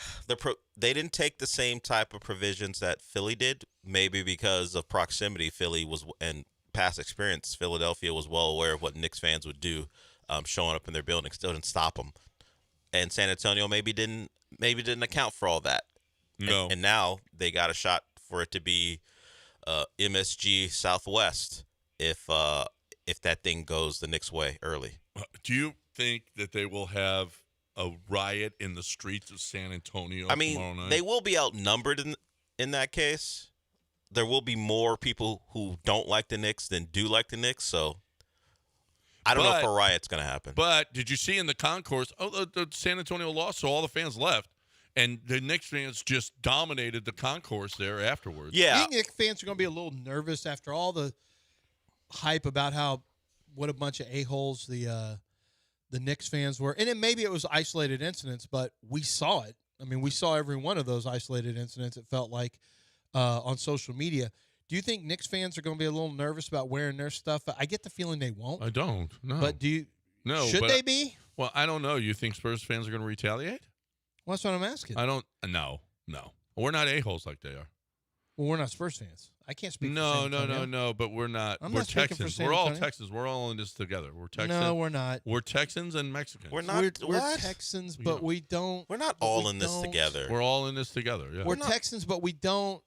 they didn't take the same type of provisions that Philly did, maybe because of proximity. Philly was, and past experience, Philadelphia was well aware of what Knicks fans would do, showing up in their building. Still didn't stop them. And San Antonio maybe didn't account for all that. No. And now they got a shot for it to be MSG Southwest if that thing goes the Knicks' way early. Do you think that they will have a riot in the streets of San Antonio I tomorrow mean, night? they will be outnumbered in that case. There will be more people who don't like the Knicks than do like the Knicks, so I don't know if a riot's going to happen. But did you see in the concourse, the San Antonio lost, so all the fans left, and the Knicks fans just dominated the concourse there afterwards. Yeah. I think Knicks fans are going to be a little nervous after all the hype about what a bunch of a-holes the Knicks fans were. And maybe it was isolated incidents, but we saw it. I mean, we saw every one of those isolated incidents, it felt like, on social media. Do you think Knicks fans are going to be a little nervous about wearing their stuff? I get the feeling they won't. I don't. No. But do you? No. Should but they be? Well, I don't know. You think Spurs fans are going to retaliate? Well, that's what I'm asking. I don't. No. We're not a-holes like they are. Well, we're not Spurs fans. I can't speak for No. San Antonio. But we're not. I'm we're not speaking for Texans. San We're all Antonio. Texans. We're all in this together. We're Texans. No, we're not. We're Texans and Mexicans. We're not. We're what? Texans, Yeah. but we don't. We're not but all we in this don't- together. We're all in this together. Yeah. We're Texans, but we don't.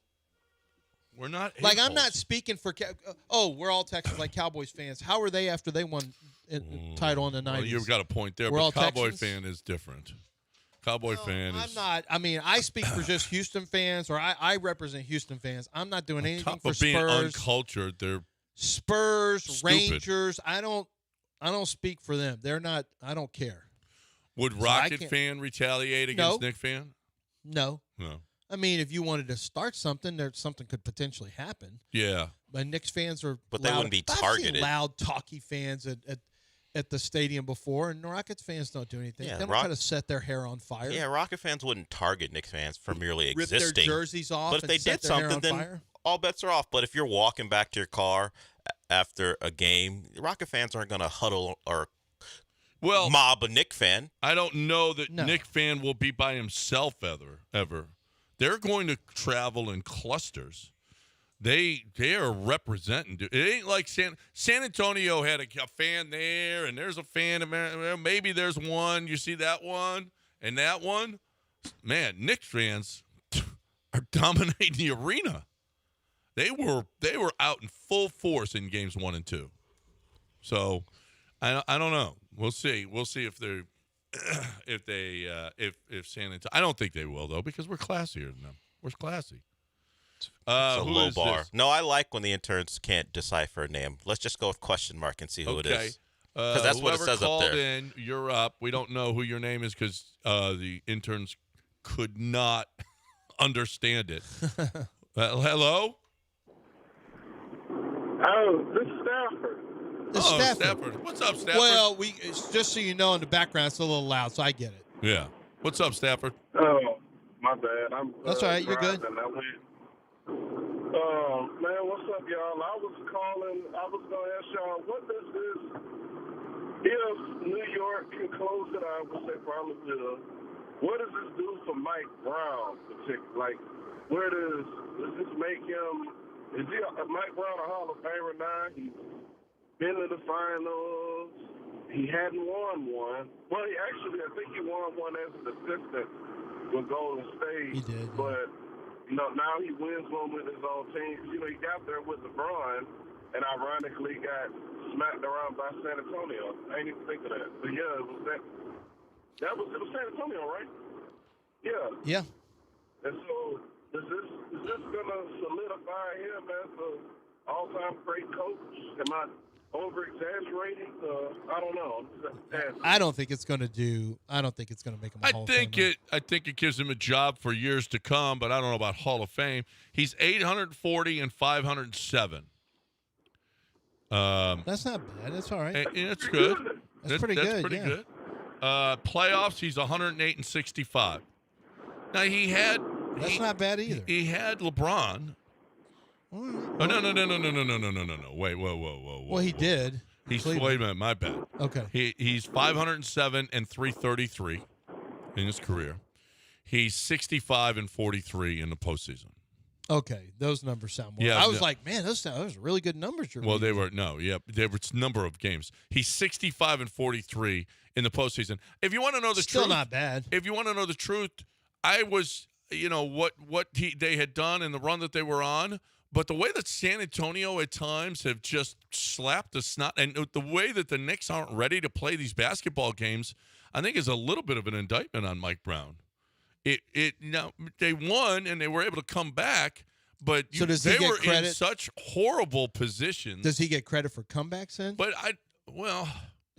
We're not. Like, I'm a-holes. not speaking for. We're all Texans, like Cowboys fans. How are they after they won a title in the 90s? Well, you've got a point there. We're all but Cowboy Texans? fan is different. Cowboy fan is. I'm not. I mean, I speak for just Houston fans, or I represent Houston fans. I'm not doing anything Top for of being Spurs. uncultured, they're Spurs, Stupid. Rangers. I don't speak for them. They're not. I don't care. would So I Rocket can't- fan retaliate against No. Knick fan? No. No. I mean, if you wanted to start something, something could potentially happen. Yeah. But Knicks fans are. But they loud. wouldn't be I've seen targeted. loud, talky fans at the stadium before, and Rockets fans don't do anything. Yeah, they don't try to set their hair on fire. Yeah, Rocket fans wouldn't target Knicks fans for merely Rip existing. their jerseys off. But if and they set did their hair something, on then fire. all bets are off. But if you're walking back to your car after a game, Rocket fans aren't going to huddle or Well, mob a Nick fan. I don't know that No. Nick Fan will be by himself ever. They're going to travel in clusters. They are representing. It ain't like San Antonio had a fan there, and there's a fan. Maybe there's one. You see that one and that one. Man, Knicks fans are dominating the arena. They were out in full force in games 1 and 2. So I don't know. We'll see. We'll see if they're if San Antonio. I don't think they will though, because we're classier than them. We're classy. It's a who low is bar. this? No, I like when the interns can't decipher a name. Let's just go with question mark and see who it Okay. is. Because that's what it Whoever says up called there. in, you're up. We don't know who your name is because the interns could not understand it. Hello? Oh, this is Stafford. This is Stafford. What's up, Stafford? Well, it's just so you know, in the background, it's a little loud, so I get it. Yeah. What's up, Stafford? Oh, my bad. That's all right. You're good. driving. Man, what's up, y'all? I was calling. I was going to ask y'all, what does this, if New York can close it out, which they probably will, what does this do for Mike Brown, particularly? Like, does this make him, is Mike Brown a Hall of Famer now? He's been to the finals. He hadn't won one. Well, I think he won one as an assistant with Golden State. He did. But, now he wins one with his own team. He got there with LeBron and ironically got smacked around by San Antonio. I ain't even think of that. But, yeah, it was San Antonio, right? Yeah. Yeah. And so is this going to solidify him as an all-time great coach? Am I over-exaggerating? I don't know. I don't think it's going to make him a Hall of Famer. I think it gives him a job for years to come, but I don't know about Hall of Fame. He's 840 and 507. That's not bad. That's all right. That's good. That's pretty good. That's pretty yeah. good. Playoffs, he's 108 and 65. Now That's not bad either. He had LeBron. Oh no! Wait, whoa! Well, he did. Wait a minute, my bad. Okay. He's 507 and 333 in his career. He's 65 and 43 in the postseason. Okay, those numbers sound more. Yeah, I was like, man, those are really good numbers. They were they were number of games. He's 65 and 43 in the postseason. If you want to know the Still truth, not bad. If you want to know the truth, I was, what they had done in the run that they were on. But the way that San Antonio at times have just slapped the snot, and the way that the Knicks aren't ready to play these basketball games, I think is a little bit of an indictment on Mike Brown. They won and they were able to come back, but they were in such horrible positions. Does he get credit for comebacks then? But I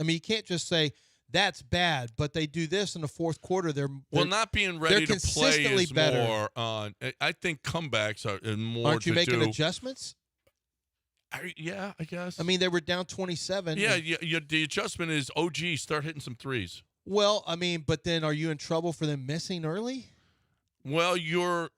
mean, you can't just say that's bad, but they do this in the fourth quarter. They're not being ready to play is better. more on. I think comebacks are more. Aren't you making adjustments? Yeah, I guess. I mean, they were down 27. Yeah, the adjustment is, start hitting some threes. Well, I mean, but then are you in trouble for them missing early? Well, or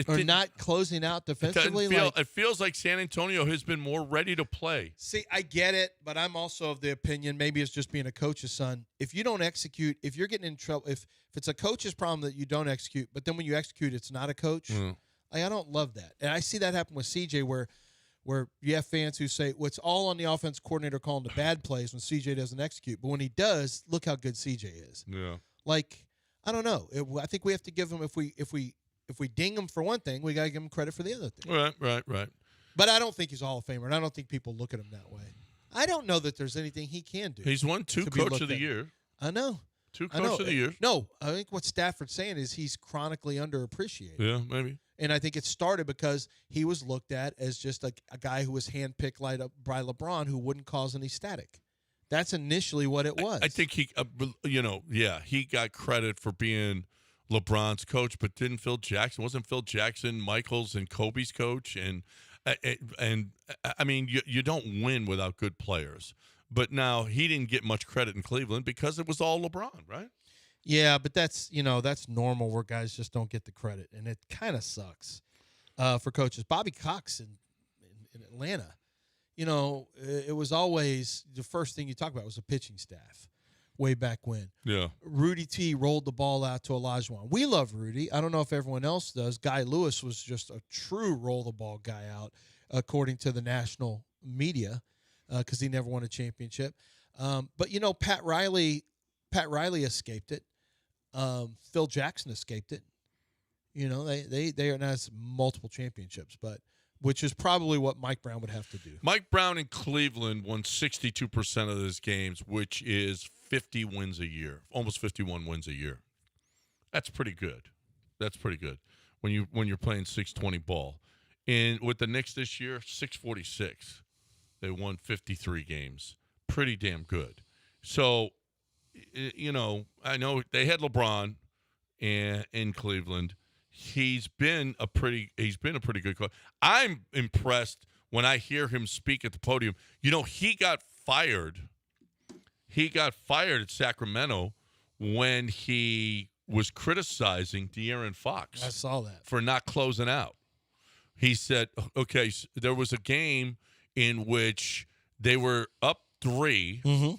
not closing out defensively. It feels like San Antonio has been more ready to play. See, I get it, but I'm also of the opinion, maybe it's just being a coach's son. If you don't execute, if you're getting in trouble, if it's a coach's problem that you don't execute, but then when you execute, it's not a coach. I don't love that, and I see that happen with CJ, where you have fans who say, well, it's all on the offense coordinator calling the bad plays when CJ doesn't execute. But when he does, look how good CJ is. Yeah. I don't know. I think we have to give him, if we ding him for one thing, we got to give him credit for the other thing. Right. But I don't think he's a Hall of Famer, and I don't think people look at him that way. I don't know that there's anything he can do. He's won 2 Coach of the Year. I know. 2 Coach of the Year. No, I think what Stafford's saying is he's chronically underappreciated. Yeah, maybe. And I think it started because he was looked at as just a guy who was handpicked by LeBron who wouldn't cause any static. That's initially what it was. I think he, he got credit for being LeBron's coach, but wasn't Phil Jackson Michael's and Kobe's coach? And I mean, you don't win without good players. But now he didn't get much credit in Cleveland because it was all LeBron, right? Yeah, but that's normal where guys just don't get the credit, and it kind of sucks for coaches. Bobby Cox in Atlanta, it was always the first thing you talk about was the pitching staff. way back when. Yeah. Rudy T rolled the ball out to Olajuwon. We love Rudy. I don't know if everyone else does. Guy Lewis was just a true roll-the-ball guy out, according to the national media, because he never won a championship. But, Pat Riley escaped it. Phil Jackson escaped it. They are now multiple championships, but which is probably what Mike Brown would have to do. Mike Brown in Cleveland won 62% of his games, which is 50 wins a year, almost 51 wins a year. That's pretty good. When you're playing 620 ball. And with the Knicks this year, 646. They won 53 games. Pretty damn good. So, I know they had LeBron in Cleveland. He's been a pretty good coach. I'm impressed when I hear him speak at the podium. He got fired. He got fired at Sacramento when he was criticizing De'Aaron Fox. I saw that. For not closing out. He said, okay, there was a game in which they were up 3. Mm-hmm.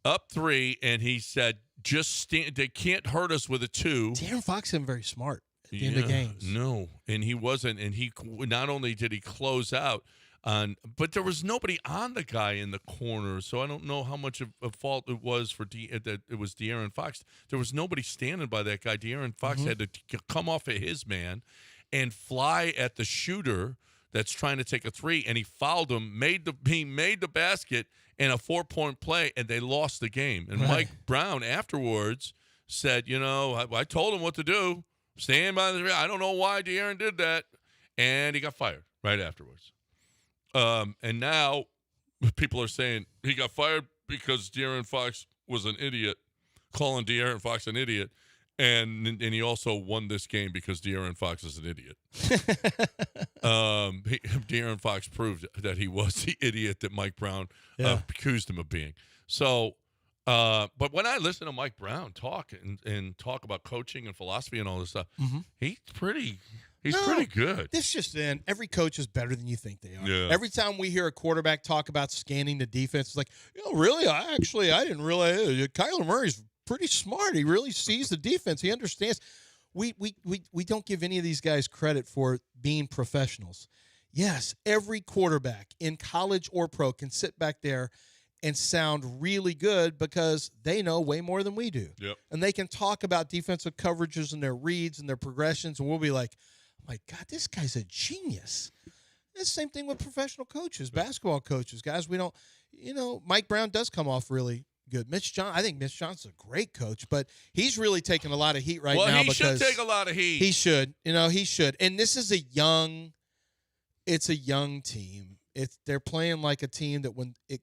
Up 3, and he said, just stand. They can't hurt us with a 2. De'Aaron Fox isn't very smart at the end of games. No, and he wasn't. And he not only did he close out but there was nobody on the guy in the corner, so I don't know how much of a fault it was for that it was De'Aaron Fox. There was nobody standing by that guy. De'Aaron Fox had to come off of his man and fly at the shooter that's trying to take a 3, and he fouled him. He made the basket in a 4-point play, and they lost the game. And Mike Brown afterwards said, I told him what to do. Stand by the. I don't know why De'Aaron did that, and he got fired right afterwards. And now people are saying he got fired because De'Aaron Fox was an idiot, calling De'Aaron Fox an idiot, and he also won this game because De'Aaron Fox is an idiot. De'Aaron Fox proved that he was the idiot that Mike Brown accused him of being. So, but when I listen to Mike Brown talk and talk about coaching and philosophy and all this stuff, he's pretty good. This just in. Every coach is better than you think they are. Yeah. Every time we hear a quarterback talk about scanning the defense, it's like, really? I didn't realize Kyler Murray's pretty smart. He really sees the defense. He understands. We don't give any of these guys credit for being professionals. Yes, every quarterback in college or pro can sit back there and sound really good because they know way more than we do. Yep. And they can talk about defensive coverages and their reads and their progressions, and we'll be like, oh my God, this guy's a genius. It's the same thing with professional coaches, basketball coaches, guys. We don't, Mike Brown does come off really good. I think Mitch Johnson's a great coach, but he's really taking a lot of heat now. Well, he because should take a lot of heat. He should. He should. And this is a young team. They're playing like a team that the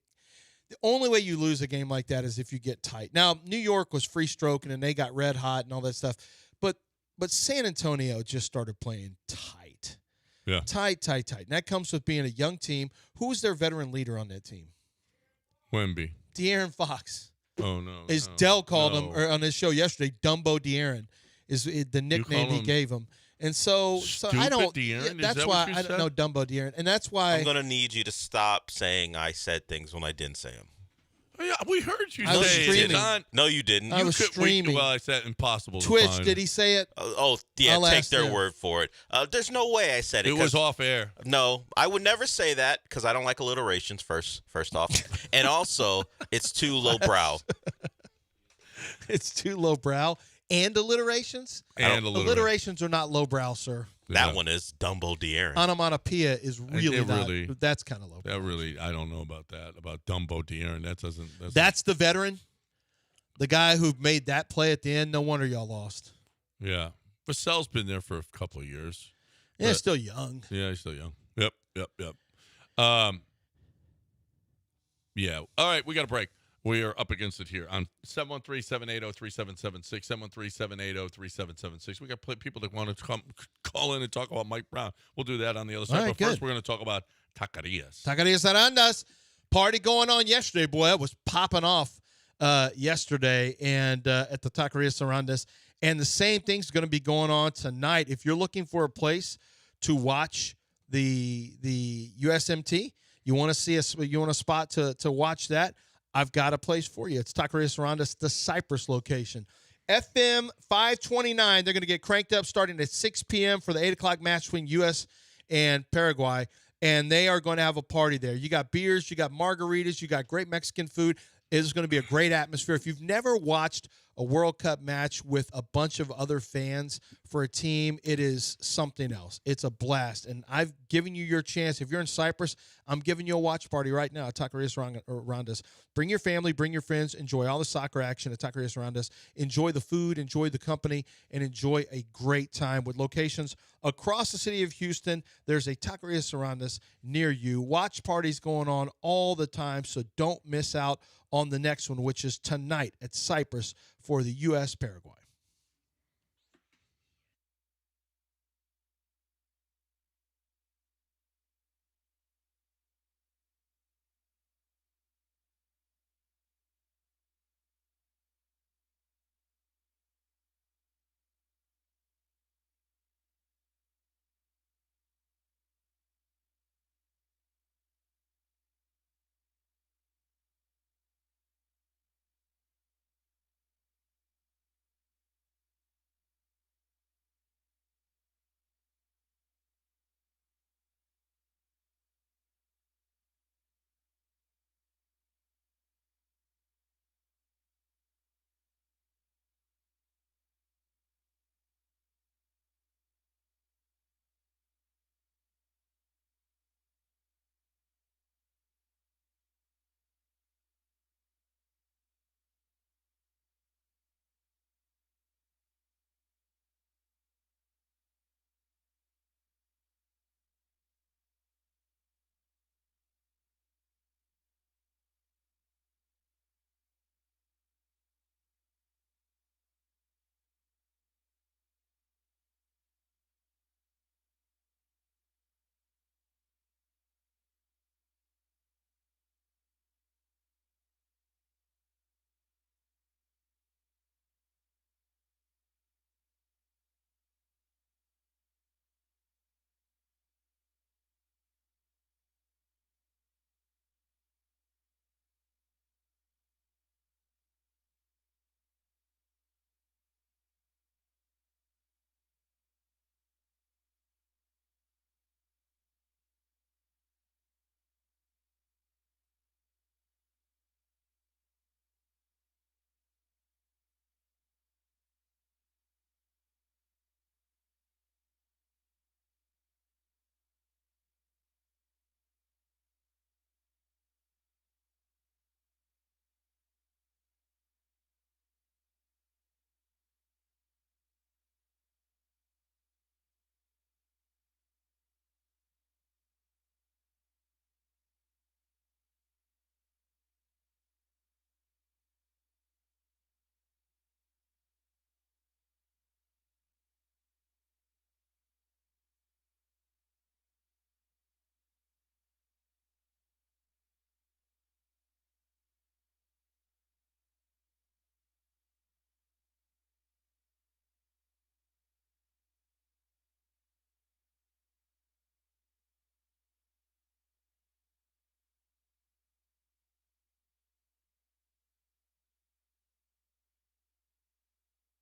only way you lose a game like that is if you get tight. Now, New York was free stroking and they got red hot and all that stuff. But San Antonio just started playing tight. Yeah. Tight. And that comes with being a young team. Who's their veteran leader on that team? Wemby. De'Aaron Fox. Oh, no. Dell called him on his show yesterday, Dumbo De'Aaron is the nickname he gave him. And so I don't. De'Aaron? That's why I don't know Dumbo De'Aaron. And that's why I'm going to need you to stop saying I said things when I didn't say them. Yeah, we heard you I was say streaming. it. No, you didn't. I was streaming. Well, I said impossible to Twitch, find. did he say it? Yeah, I'll take ask their them. word for it. There's no way I said it. It was off air. No, I would never say that because I don't like alliterations, first off. And also, it's too lowbrow. It's too lowbrow. And alliterations? And Alliterations are not lowbrow, sir. That one is Dumbo De'Aaron. Onomatopoeia is really not. That's kind of low. That really, I don't know about that. About Dumbo De'Aaron. That doesn't. That's the veteran? The guy who made that play at the end? No wonder y'all lost. Yeah. Vassell's been there for a couple of years. Yeah, he's still young. Yeah, he's still young. Yep. Yeah. All right, we got a break. We are up against it here on 713-780-3776, 713-780-3776. We got people that want to call in and talk about Mike Brown. We'll do that on the other side. All right, but first, we're going to talk about Taquerias. Taquerias Arandas. Party going on yesterday, boy. It was popping off yesterday and at the Taquerias Arandas. And the same thing's going to be going on tonight. If you're looking for a place to watch the USMT, you want to see you want a spot to watch that, I've got a place for you. It's Taqueria Sarandas, the Cypress location. FM 529, they're going to get cranked up starting at 6 p.m. for the 8 o'clock match between U.S. and Paraguay, and they are going to have a party there. You got beers, you got margaritas, you got great Mexican food. It is going to be a great atmosphere. If you've never watched a World Cup match with a bunch of other fans for a team, it is something else. It's a blast, and I've given you your chance. If you're in Cyprus, I'm giving you a watch party right now at Taqueria Sarandas. Bring your family, bring your friends, enjoy all the soccer action at Taqueria Sarandas. Enjoy the food, enjoy the company, and enjoy a great time with locations across the city of Houston. There's a Taqueria Sarandas near you. Watch parties going on all the time, so don't miss out on the next one, which is tonight at Cyprus for the U.S. Paraguay.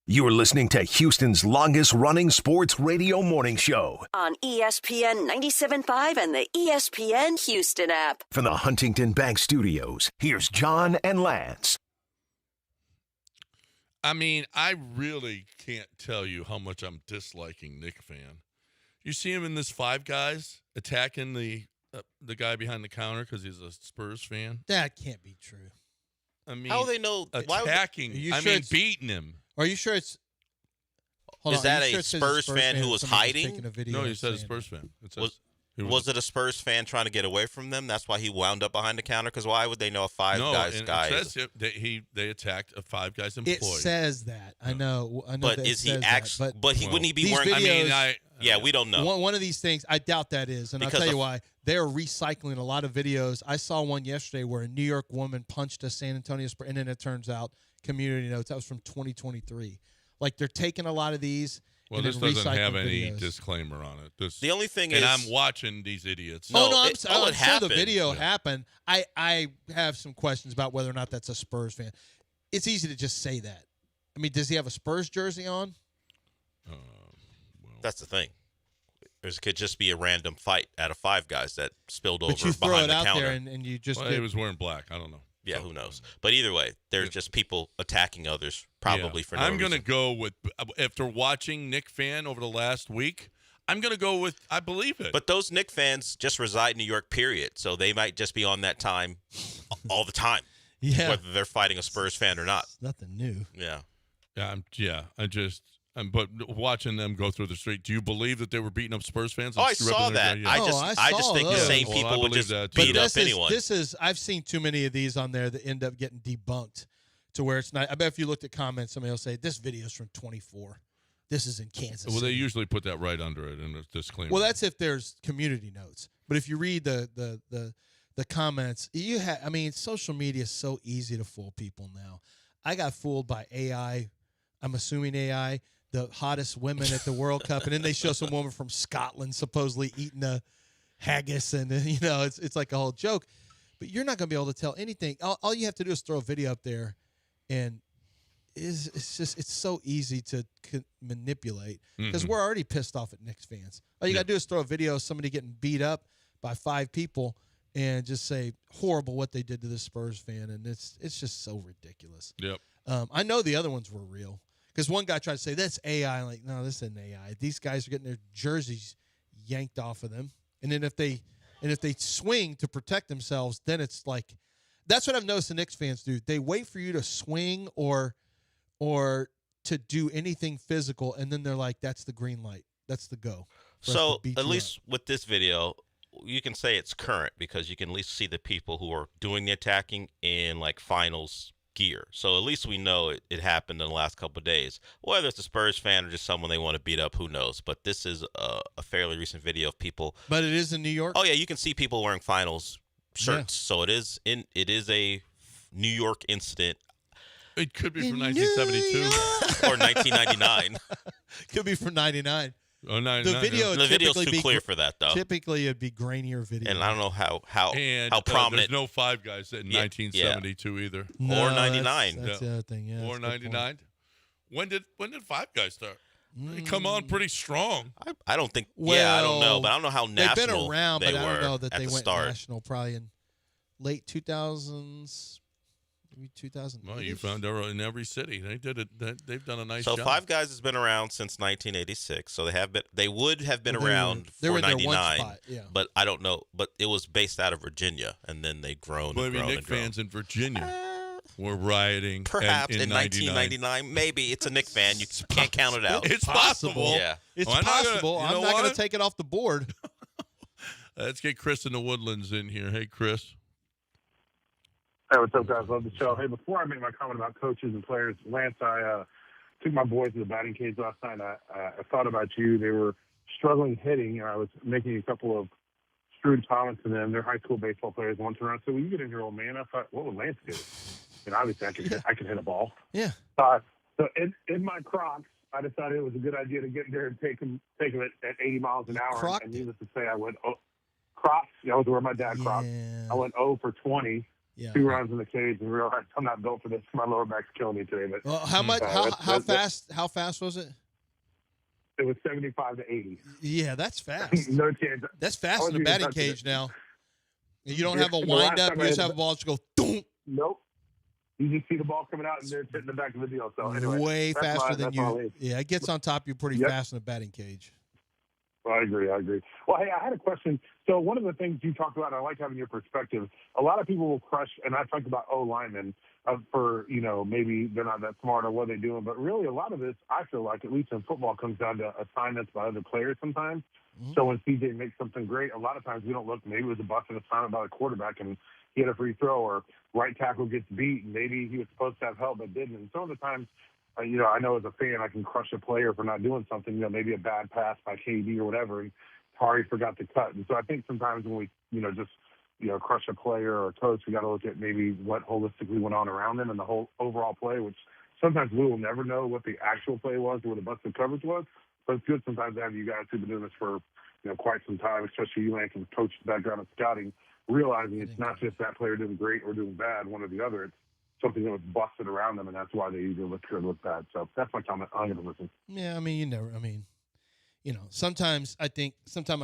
You're listening to Houston's longest-running sports radio morning show On ESPN 97.5 and the ESPN Houston app. from the Huntington Bank Studios. Here's John and Lance. I mean, I really can't tell you how much I'm disliking Nick Fan. You see him in this Five Guys attacking the guy behind the counter because he's a Spurs fan. That can't be true. I mean, How do they know? attacking? Beating him. Are you sure it's? Hold Is on, that are you a sure it says Spurs fan who was Somebody's hiding? taking a video No, he and said a saying Spurs it. fan. It says Was it a Spurs fan trying to get away from them? That's why he wound up behind the counter. Because why would they know a Five Guys guy? It says they attacked a Five Guys employee. It says that. I know. But that is it he says actually? that, But he wouldn't he be these wearing? videos- yeah, we don't know. One of these things, I doubt that is, and Because I'll tell you of- why. They are recycling a lot of videos. I saw one yesterday where a New York woman punched a San Antonio Spurs, and then it turns out community notes that was from 2023. Like they're taking a lot of these Well, and this then doesn't have recycle any videos. disclaimer on it. The only thing and is, I'm watching these idiots. No, I'm it sure the happened. video happened. I have some questions about whether or not that's a Spurs fan. It's easy to just say that. I mean, does he have a Spurs jersey on? That's the thing. There could just be a random fight out of five guys that spilled over But you throw behind it the out counter. there and you just Well, he was wearing black. I don't know. Yeah, who knows? But either way, there's just people attacking others, probably for no I'm reason. going to go with, after watching Nick Fan over the last week, I'm going to go with I believe it. But those Knicks fans just reside in New York, period. So they might just be on that time all the time, whether they're fighting a Spurs fan or not. It's nothing new. Yeah. But watching them go through the street, do you believe that they were beating up Spurs fans? Oh, I saw that. I just think the same people would just beat up anyone. I've seen too many of these on there that end up getting debunked to where it's not. I bet if you looked at comments, somebody will say, this video's from 24. This is in Kansas Well, they City. usually put that right under it in a disclaimer. Well, that's if there's community notes. But if you read the comments, social media is so easy to fool people now. I got fooled by AI. I'm assuming AI, the hottest women at the World Cup, and then they show some woman from Scotland supposedly eating a haggis, and it's like a whole joke. But you're not going to be able to tell anything. All you have to do is throw a video up there, and it's so easy to manipulate because we're already pissed off at Knicks fans. All you got to do is throw a video of somebody getting beat up by 5 people and just say horrible what they did to the Spurs fan, and it's just so ridiculous. Yep. I know the other ones were real because one guy tried to say that's AI. I'm like, no, this isn't AI. These guys are getting their jerseys yanked off of them, and then if they swing to protect themselves, then it's like that's what I've noticed the Knicks fans do. They wait for you to swing or to do anything physical, and then they're like, that's the green light. That's the go. So at least with this video, you can say it's current because you can at least see the people who are doing the attacking in like finals gear. So at least we know it happened in the last couple of days. Whether it's a Spurs fan or just someone they want to beat up, who knows? But this is a fairly recent video of people. But it is in New York? Oh, yeah, you can see people wearing finals shirts. Yeah. So it is a New York incident. It could be from 1972 or 1999. Could be from 99. Oh, the video the video's too clear for that, though. Typically, it'd be grainier video. And I don't know how prominent. There's no 5 guys in 1972 either. No, or 99. That's the other thing. Yeah, or 99. When did 5 guys start? They come on pretty strong. I don't think. Well, I don't know, but I don't know how national they've been around, they but I don't were know that at they the went start. national. Probably in late 2000s, maybe 2000. Well, you found they're in every city. They did it. They've done a nice So job. 5 Guys has been around since 1986. So they would have been around they were for in their one 99. spot, yeah. But I don't know. But it was based out of Virginia, and then they grown. Well, and grown Nick and grown. fans in Virginia were rioting. Perhaps in 99. 1999. Maybe it's a Nick fan. You can't count it out. It's possible. Yeah. It's Well, possible. I'm not going what? to take it off the board. Let's get Chris in the Woodlands in here. Hey, Chris. Hey, what's up, guys? Love the show. Hey, before I make my comment about coaches and players, Lance, I took my boys to the batting cage last night. I thought about you. They were struggling hitting, and I was making a couple of shrewd comments to them. They're high school baseball players. One turned around and said, "Well, you get in here, old man." I thought, what would Lance do? And obviously, I can hit a ball. Yeah. So in my Crocs, I decided it was a good idea to get in there and take them at 80 miles an hour. And needless to say, I went Crocs. I was wearing my dad Crocs. I went 0 for 20. Yeah. 2 runs in the cage and realized I'm not built for this. My lower back's killing me today. But Well, how much? How fast was it? It was 75 to 80. Yeah, that's fast. No chance. That's fast in the batting cage now. You don't have a The wind last up. time You I just had have a ball just go. Doom. Nope. You just see the ball coming out and they're hitting the back of the deal. So anyway, way that's faster than that's all it you. is. Yeah, it gets on top of you pretty Yep. fast in the batting cage. Well, I agree. Well, hey, I had a question. So one of the things you talked about, and I like having your perspective. A lot of people will crush, and I talked about linemen for, maybe they're not that smart or what they're doing. But really, a lot of this, I feel like, at least in football, comes down to assignments by other players sometimes. Mm-hmm. So when CJ makes something great, a lot of times we don't look, maybe it was a busted assignment by the quarterback and he had a free throw, or right tackle gets beat and maybe he was supposed to have help but didn't. And some of the times, I know as a fan, I can crush a player for not doing something, maybe a bad pass by KD or whatever, and Tari forgot to cut. And so I think sometimes when we, crush a player or a coach, we got to look at maybe what holistically went on around them and the whole overall play, which sometimes we will never know what the actual play was or what the busted coverage was. But it's good sometimes to have you guys who've been doing this for quite some time, especially you, Lance, and coach's background of scouting, realizing it's not just that player doing great or doing bad, one or the other. It's something that was busted around them, and that's why they either look good or look bad. So that's my comment. I'm going to listen. Yeah, I mean, sometimes I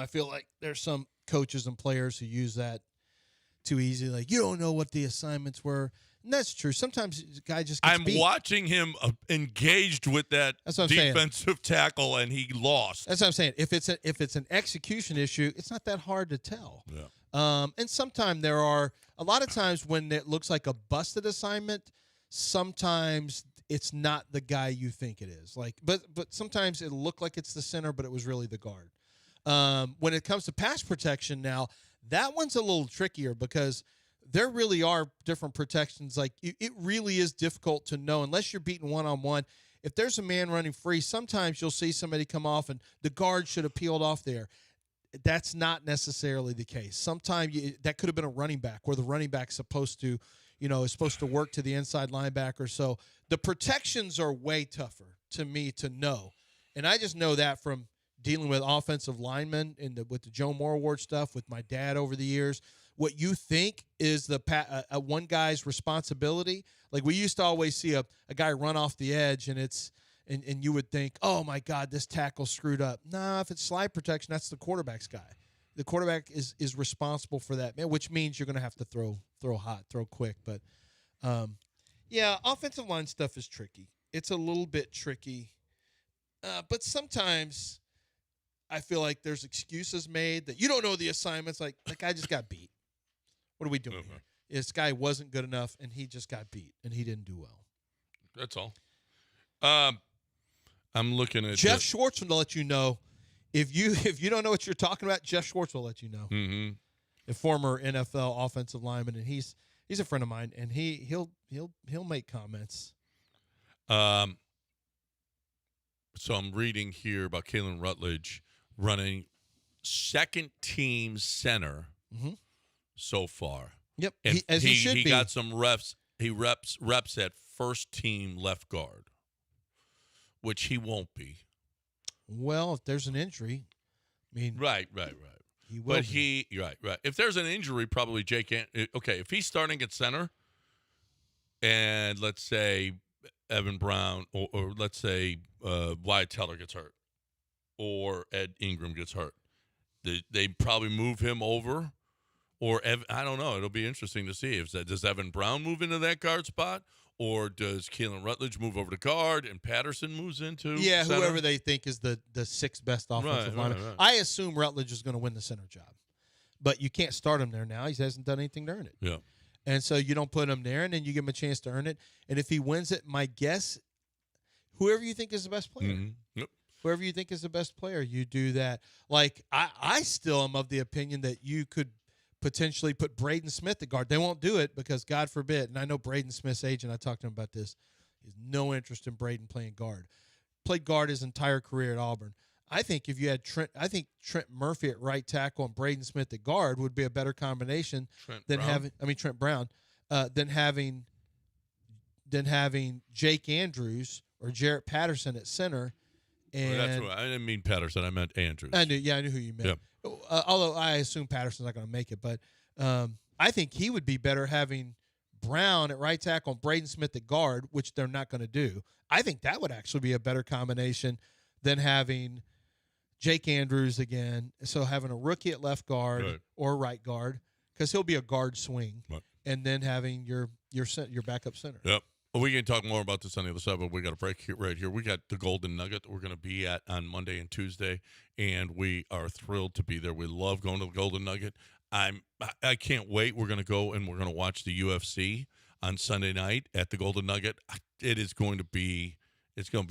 feel like there's some coaches and players who use that too easy. Like, you don't know what the assignments were. And that's true. Sometimes the guy just gets beat. Watching him engaged with that defensive tackle, and he lost. That's what I'm saying. If it's an execution issue, it's not that hard to tell. Yeah. And sometimes there are a lot of times when it looks like a busted assignment, sometimes it's not the guy you think it is. Like, but sometimes it'll look like it's the center, but it was really the guard. When it comes to pass protection now, that one's a little trickier because there really are different protections. Like, it really is difficult to know unless you're beating one-on-one. If there's a man running free, sometimes you'll see somebody come off and the guard should have peeled off there. That's not necessarily the case. Sometimes that could have been a running back where the running back's supposed to, is supposed to work to the inside linebacker. So the protections are way tougher to me to know. And I just know that from dealing with offensive linemen with the Joe Moore Award stuff with my dad over the years. What you think is the one guy's responsibility. Like, we used to always see a guy run off the edge, and and you would think, oh my God, this tackle screwed up. Nah, if it's slide protection, that's the quarterback's guy. The quarterback is responsible for that, man, which means you're going to have to throw hot, throw quick. But yeah, offensive line stuff is tricky. It's a little bit tricky, but sometimes I feel like there's excuses made that you don't know the assignments. Like, that guy just got beat. What are we doing here? This guy wasn't good enough, and he just got beat, and he didn't do well. That's all. I'm looking at Jeff Schwartz will let you know. If you don't know what you're talking about, Jeff Schwartz will let you know. Mm-hmm. A former NFL offensive lineman, and he's a friend of mine, and he'll make comments. So I'm reading here about Kalen Rutledge running second team center so far. Yep, and he should be. He got some reps. He reps at first team left guard, which he won't be. Well, if there's an injury, I mean, right. He will. But right. If there's an injury, probably Jake. Okay, if he's starting at center, and let's say Evan Brown, or let's say Wyatt Teller gets hurt, or Ed Ingram gets hurt, they probably move him over, or I don't know. It'll be interesting to see does Evan Brown move into that guard spot, or does Kalen Rutledge move over to guard and Patterson moves into center? Whoever they think is the sixth best offensive lineman. Right. I assume Rutledge is going to win the center job, but you can't start him there now. He hasn't done anything to earn it. Yeah. And so you don't put him there, and then you give him a chance to earn it. And if he wins it, my guess, whoever you think is the best player, Yep. whoever you think is the best player, you do that. Like, I still am of the opinion that you could potentially put Braden Smith at guard. They won't do it because, God forbid, and I know Braden Smith's agent, I talked to him about this, he has no interest in Braden playing guard. Played guard his entire career at Auburn. I think if you had Trent Murphy at right tackle and Braden Smith at guard would be a better combination than having Jake Andrews or Jarrett Patterson at center. And That's what, I didn't mean Patterson. I meant Andrews. I knew who you meant. Yeah. Although I assume Patterson's not going to make it, but I think he would be better having Brown at right tackle and Braden Smith at guard, which they're not going to do. I think that would actually be a better combination than having Jake Andrews again. So having a rookie at left guard or right guard, because he'll be a guard swing, and then having your backup center. Yep. Well, we can talk more about this on the other side, but we got a break here, right here. We got the Golden Nugget that we're going to be at on Monday and Tuesday, and we are thrilled to be there. We love going to the Golden Nugget. I can't wait. We're going to go and we're going to watch the UFC on Sunday night at the Golden Nugget. It's going to be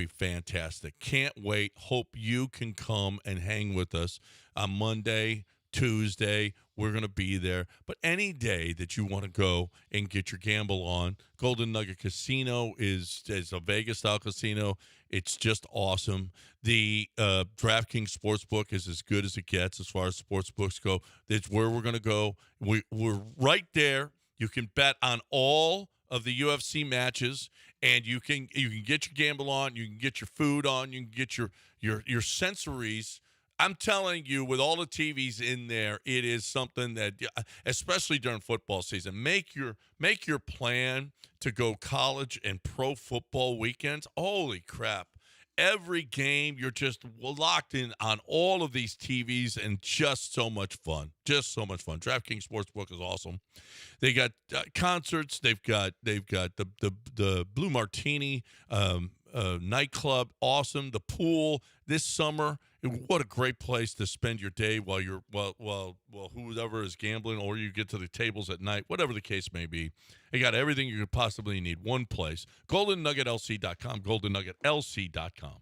fantastic. Can't wait. Hope you can come and hang with us on Monday, Tuesday. We're going to be there. But any day that you want to go and get your gamble on, Golden Nugget Casino is a Vegas-style casino. It's just awesome. The DraftKings Sportsbook is as good as it gets as far as sportsbooks go. That's where we're going to go. We're right there. You can bet on all of the UFC matches, and you can get your gamble on, you can get your food on, you can get your sensories. I'm telling you, with all the TVs in there, it is something that, especially during football season, make your plan to go college and pro football weekends. Holy crap. Every game, you're just locked in on all of these TVs, and just so much fun. Just so much fun. DraftKings Sportsbook is awesome. They got concerts. They've got the Blue Martini nightclub. Awesome. The pool this summer. What a great place to spend your day while whoever is gambling, or you get to the tables at night. Whatever the case may be, they got everything you could possibly need. One place. GoldenNuggetLC.com. GoldenNuggetLC.com.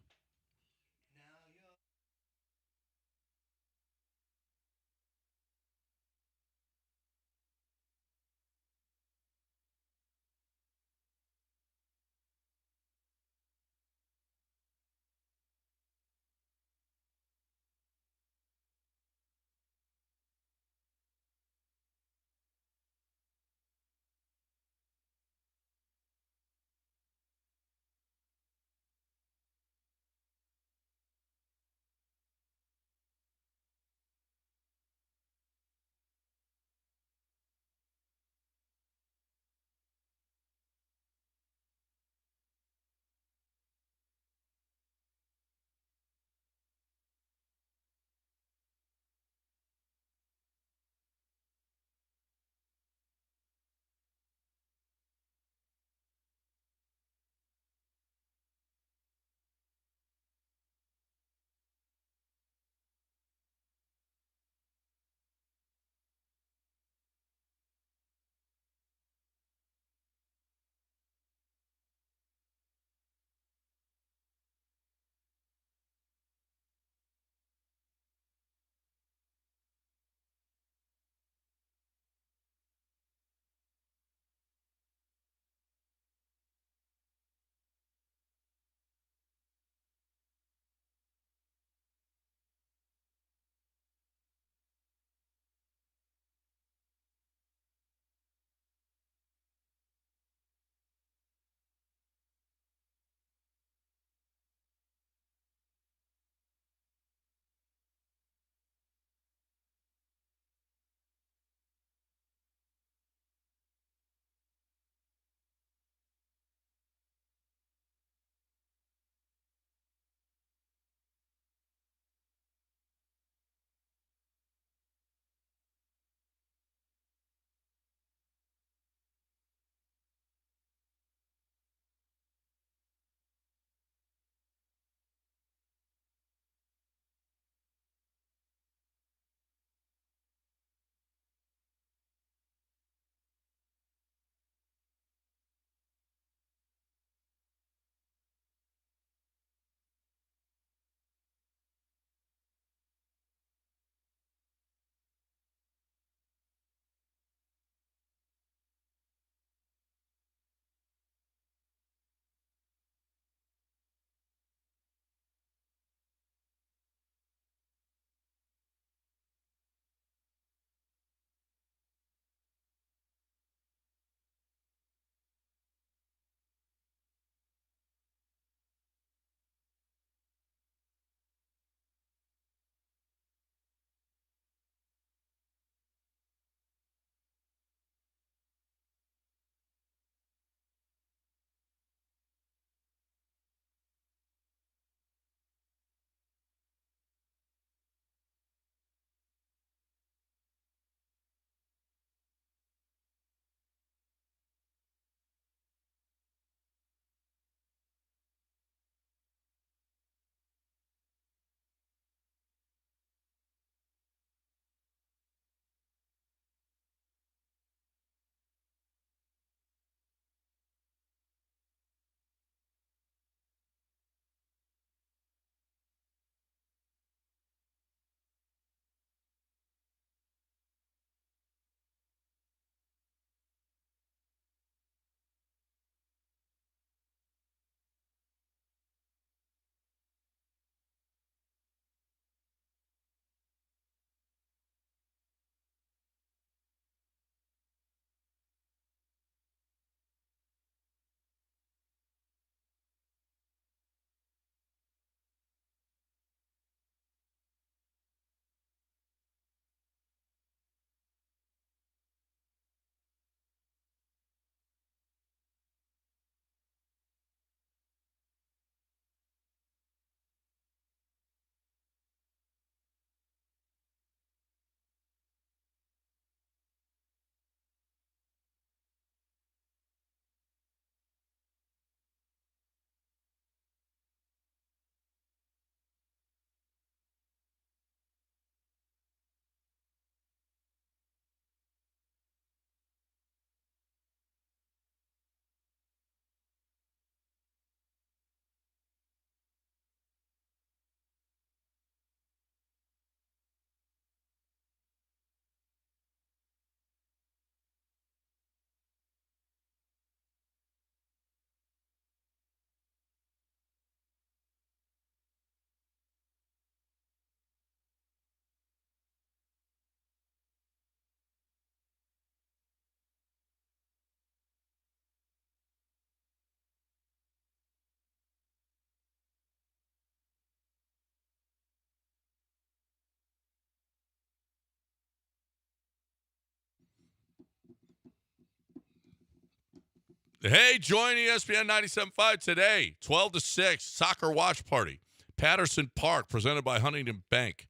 Hey, join ESPN 97.5 today, 12 to 6, soccer watch party. Patterson Park, presented by Huntington Bank.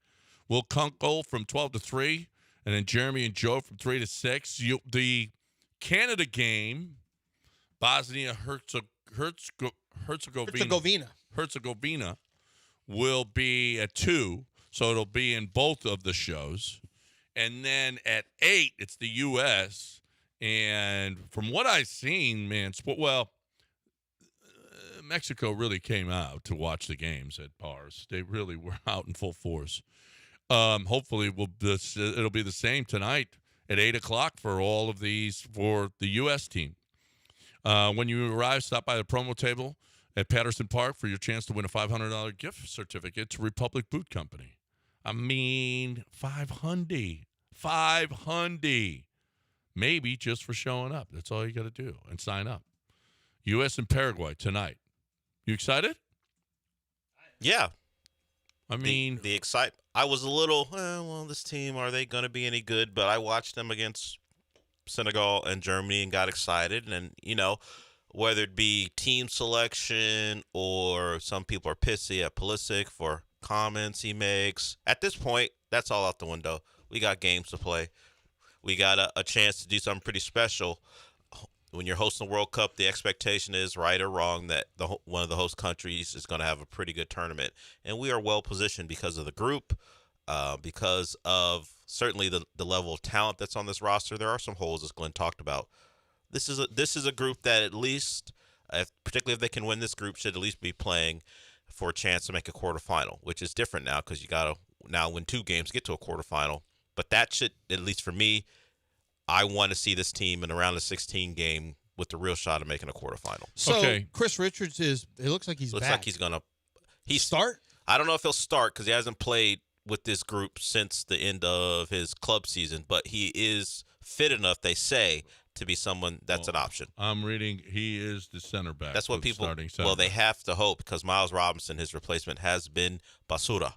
Will Kunkel from 12 to 3, and then Jeremy and Joe from 3 to 6. The Canada game, Herzegovina will be at 2, so it'll be in both of the shows. And then at 8, it's the U.S., and from what I've seen, man, Mexico really came out to watch the games at bars. They really were out in full force. Hopefully, it'll be the same tonight at 8 o'clock for all of these for the U.S. team. When you arrive, stop by the promo table at Patterson Park for your chance to win a $500 gift certificate to Republic Boot Company. I mean, $500. Maybe just for showing up. That's all you got to do and sign up. U.S. and Paraguay tonight. You excited? Yeah. I mean, the excitement. I was a little, this team, are they going to be any good? But I watched them against Senegal and Germany and got excited. And, whether it be team selection or some people are pissy at Pulisic for comments he makes. At this point, that's all out the window. We got games to play. We got a chance to do something pretty special. When you're hosting the World Cup, the expectation is, right or wrong, that one of the host countries is going to have a pretty good tournament. And we are well positioned because of the group, because of certainly the level of talent that's on this roster. There are some holes, as Glenn talked about. This is a group that at least, particularly if they can win this group, should at least be playing for a chance to make a quarterfinal, which is different now because you got to now win 2 games to get to a quarterfinal. But that should, at least for me, I want to see this team in around the 16 game with the real shot of making a quarterfinal. So Chris Richards it looks like he's back. Looks like he's going to start? I don't know if he'll start because he hasn't played with this group since the end of his club season, but he is fit enough, they say, to be someone that's an option. I'm reading he is the center back. That's what people, well, they have to hope because Miles Robinson, his replacement, has been basura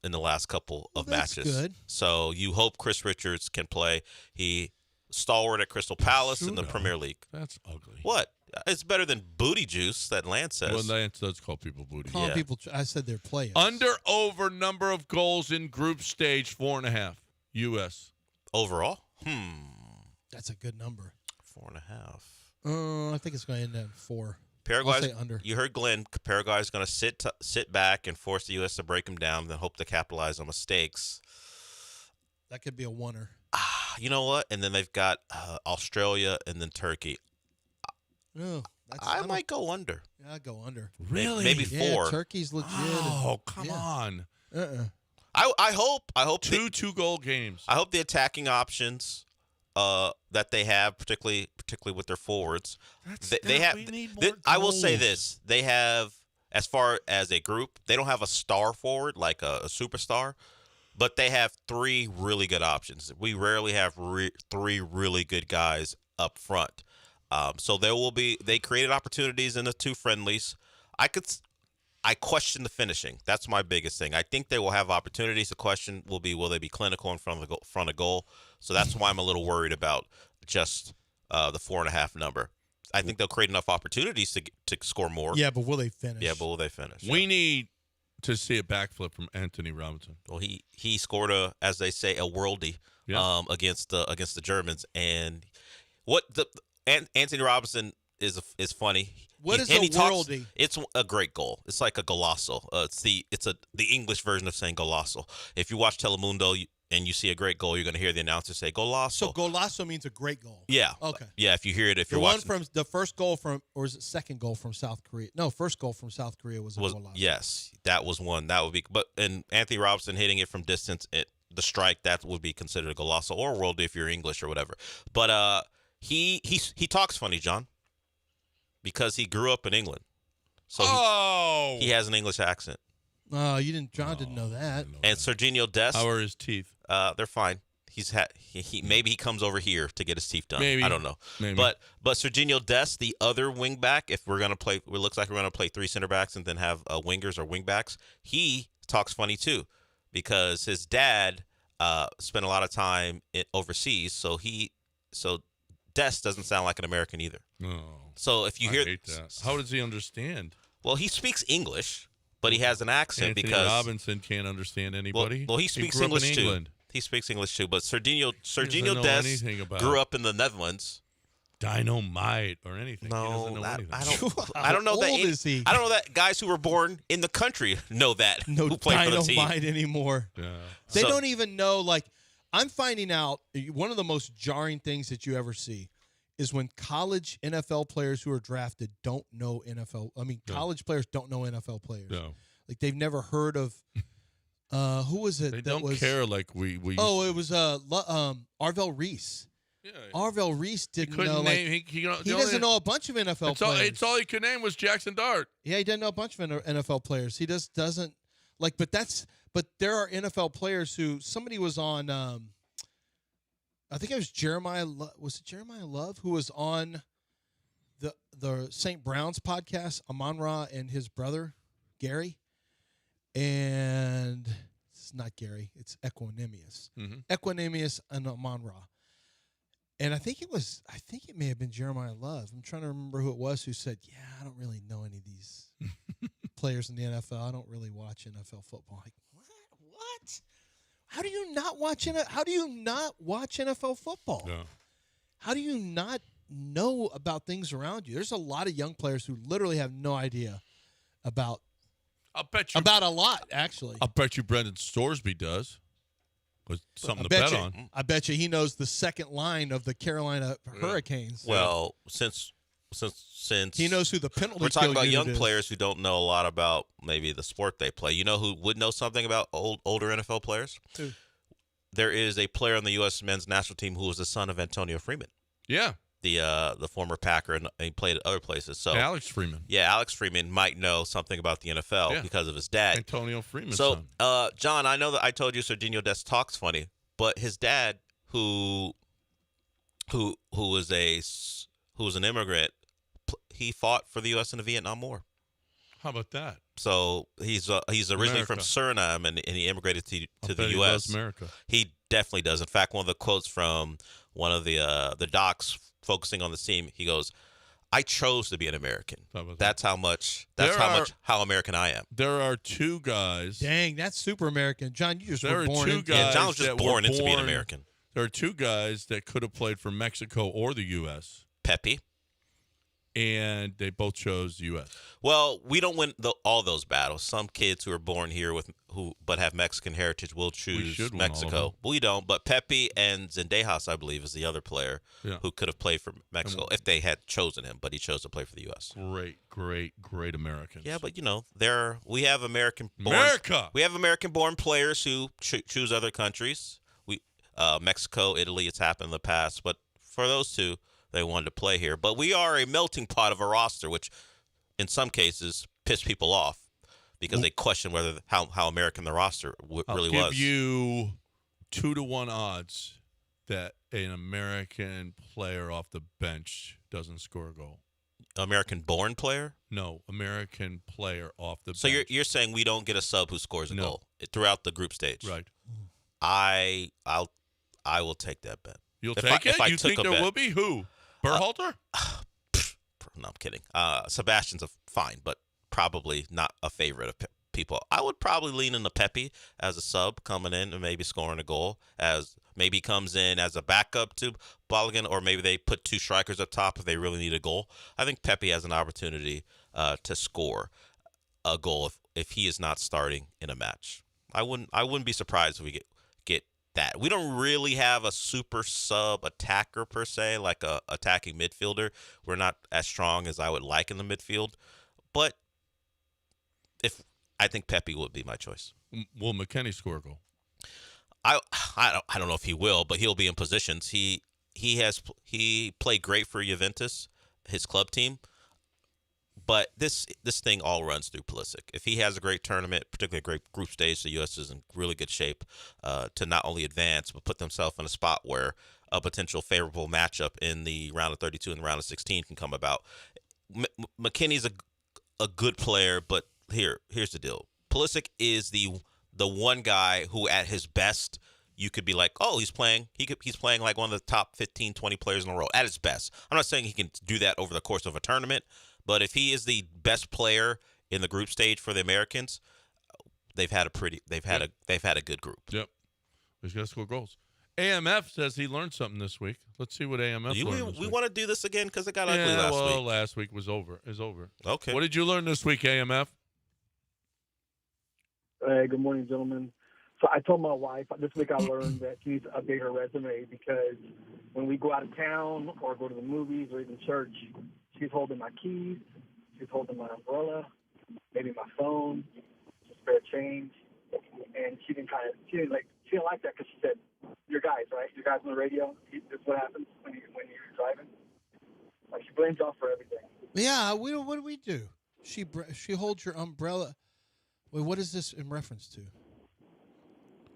in the last couple of matches. Good. So you hope Chris Richards can play. He stalwart at Crystal Palace in the Premier League. That's ugly. What? It's better than booty juice that Lance says. Well, Lance does call people booty. I said they're players. Over number of goals in group stage 4.5. U.S. Overall? That's a good number. 4.5. I think it's going to end at 4. Paraguay's under. You heard Glenn. Paraguay's going to sit back and force the U.S. to break them down, and then hope to capitalize on mistakes. That could be a oneer. You know what? And then they've got Australia and then Turkey. I might go under. Yeah, I'd go under. Really? Maybe 4. Yeah, Turkey's legit. Oh, come on. I hope 2 2-goal games. I hope the attacking options that they have, particularly with their forwards, they have. I will say this: they have, as far as a group, they don't have a star forward like a superstar, but they have 3 really good options. We rarely have 3 really good guys up front. So they created opportunities in the 2 friendlies. I question the finishing. That's my biggest thing. I think they will have opportunities. The question will they be clinical in front of goal? So that's why I'm a little worried about just the 4.5 number. I think they'll create enough opportunities to score more. Yeah, but will they finish? Yeah, but will they finish? We need to see a backflip from Anthony Robinson. Well, he scored as they say, a worldie against the Germans. And Anthony Robinson is funny. What is a worldie? It's a great goal. It's like a golazo. It's the English version of saying golazo. If you watch Telemundo and you see a great goal, you're going to hear the announcer say golazo. So golazo means a great goal. Yeah. Okay. Yeah, if you hear it, you're watching. From the first goal or is it second goal from South Korea? No, first goal from South Korea was a golazo. Yes, that was one. That would be. And Anthony Robinson hitting it from distance, the strike, that would be considered a golazo or a worldie if you're English or whatever. But he talks funny, John, because he grew up in England. So he has an English accent. Oh, John didn't know that. And Serginho Dest. How are his teeth? They're fine. Maybe he comes over here to get his teeth done. Maybe. I don't know. Maybe. But Serginho Dest, the other wing back, if we're gonna play, it looks like we're gonna play 3 center backs and then have wingers or wing backs. He talks funny too, because his dad spent a lot of time overseas. So Dest doesn't sound like an American either. No. So if you I hear, hate that. How does he understand? well, he speaks English, but he has an accent Anthony because Robinson can't understand anybody. Well, he speaks grew up in English too. England. He speaks English too, but Serginho know Dest anything about grew up in the Netherlands. Dynamite or anything. He doesn't know anything. I don't know How that. old is he? I don't know that guys who were born in the country know that. No who play for the team. Dynamite anymore. Yeah. They So- don't even know. Like, I'm finding out one of the most jarring things that you ever see is when college NFL players who are drafted don't know NFL. I mean, college players don't know NFL players. No. Like, they've never heard of. Who was it? They that don't was, care like we. Oh, it was Arvell Reese. Yeah. Arvell Reese didn't couldn't know. name. Like, He he doesn't know a bunch of NFL players. It's all he could name was Jackson Dart. Yeah, he doesn't know a bunch of NFL players. He just doesn't like. But there are NFL players who somebody was on. I think it was Jeremiah. Was it Jeremiah Love who was on the St. Brown's podcast? Amon-Ra and his brother Gary, and it's not Gary. It's Equanimous. Mm-hmm. Equanimous and Amon-Ra. And I think it may have been Jeremiah Love. I'm trying to remember who it was who said, "Yeah, I don't really know any of these players in the NFL. I don't really watch NFL football." Like, what? How do you not watch NFL football? No. How do you not know about things around you? There's a lot of young players who literally have no idea about I'll bet you a lot, actually. I'll bet you Brendan Storesby does. Was something to bet on. I bet you he knows the second line of the Carolina Hurricanes. Well, since he knows who the penalty we're talking kill about unit young is. players who don't know a lot about maybe the sport they play. You know who would know something about older NFL players? Who? There is a player on the U.S. men's national team who was the son of Antonio Freeman. Yeah. The former Packer, and he played at other places. So Alex Freeman. Yeah, Alex Freeman might know something about the NFL because of his dad. Antonio Freeman's So, son. John, I know that I told you Serginho Dest talks funny, but his dad, who was an immigrant, he fought for the U.S. in the Vietnam War. How about that? So he's originally from Suriname, and he immigrated to the He U.S. loves America. He definitely does. In fact, one of the quotes from one of the docs focusing on the team, he goes, "I chose to be an American. That's how American I am." There are two guys. Dang, that's super American. John, you just were born in. Yeah, John was just born into being American. There are two guys that could have played for Mexico or the U.S. Pepe. And they both chose the U.S. Well, we don't win all those battles. Some kids who are born here but have Mexican heritage will choose Mexico. We don't. But Pepe and Zendejas, I believe, is the other player who could have played for Mexico if they had chosen him. But he chose to play for the U.S. Great Americans. Yeah, but we have American-born players who choose other countries. Mexico, Italy, it's happened in the past. But for those two, they wanted to play here. But we are a melting pot of a roster, which in some cases piss people off because they question how American the roster really was. I'll give you 2-1 odds that an American player off the bench doesn't score a goal. American-born player? No, American player off the bench. So you're saying we don't get a sub who scores a goal throughout the group stage? Right. I will take that bet. You'll take it? You think there will be? Who? Berhalter? No, I'm kidding. Sebastian's fine, but probably not a favorite of people. I would probably lean into Pepe as a sub coming in and maybe scoring a goal, as maybe comes in as a backup to Balogun, or maybe they put two strikers up top if they really need a goal. I think Pepe has an opportunity to score a goal if he is not starting in a match. I wouldn't be surprised if we get that. We don't really have a super sub attacker per se, like a attacking midfielder. We're not as strong as I would like in the midfield, but I think Pepe would be my choice. Will McKennie score a goal? I don't know if he will, but he'll be in positions. He played great for Juventus, his club team. But this thing all runs through Pulisic. If he has a great tournament, particularly a great group stage, the U.S. is in really good shape to not only advance, but put themselves in a spot where a potential favorable matchup in the round of 32 and the round of 16 can come about. McKinney's a good player, but here's the deal. Pulisic is the one guy who at his best you could be like, oh, he's playing like one of the top 15, 20 players in the world at his best. I'm not saying he can do that over the course of a tournament, but if he is the best player in the group stage for the Americans, they've had a good group. Yep. He's got to score goals. AMF says he learned something this week. Let's see what AMF learned this we week. want to do this again because it got ugly last week. Last week is over. Okay. What did you learn this week, AMF? Hey, good morning, gentlemen. So I told my wife this week I learned that she needs to update her resume because when we go out of town or go to the movies or even church, she's holding my keys, she's holding my umbrella, maybe my phone, some spare change, and she didn't like that because she said, "You're guys, right? You guys on the radio. This is what happens when you're driving." Like she blames y'all for everything. Yeah, what do we do? She holds your umbrella. Wait, what is this in reference to?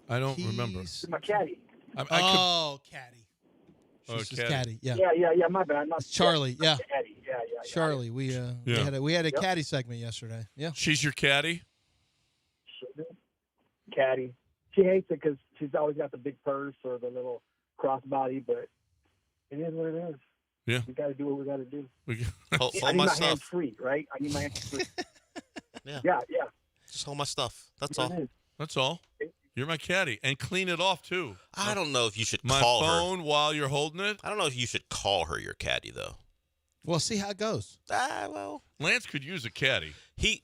I don't remember. My caddy. Caddy. Oh, She's caddy. Yeah. Yeah. My bad. It's Charlie. Yeah. Caddy. Yeah. Charlie. We had a caddy segment yesterday. Yeah. She's your caddy? Caddy. She hates it because she's always got the big purse or the little crossbody, but it is what it is. Yeah. We got to do what we got to do. Hold I need my my stuff. hands free, right? I need my hands free. Yeah. Yeah. Just hold my stuff. That's That's all. That's all. You're my caddy. And clean it off, too. I don't know if you should my call her. phone while you're holding it? I don't know if you should call her your caddy, though. Well, see how it goes. Well. Lance could use a caddy.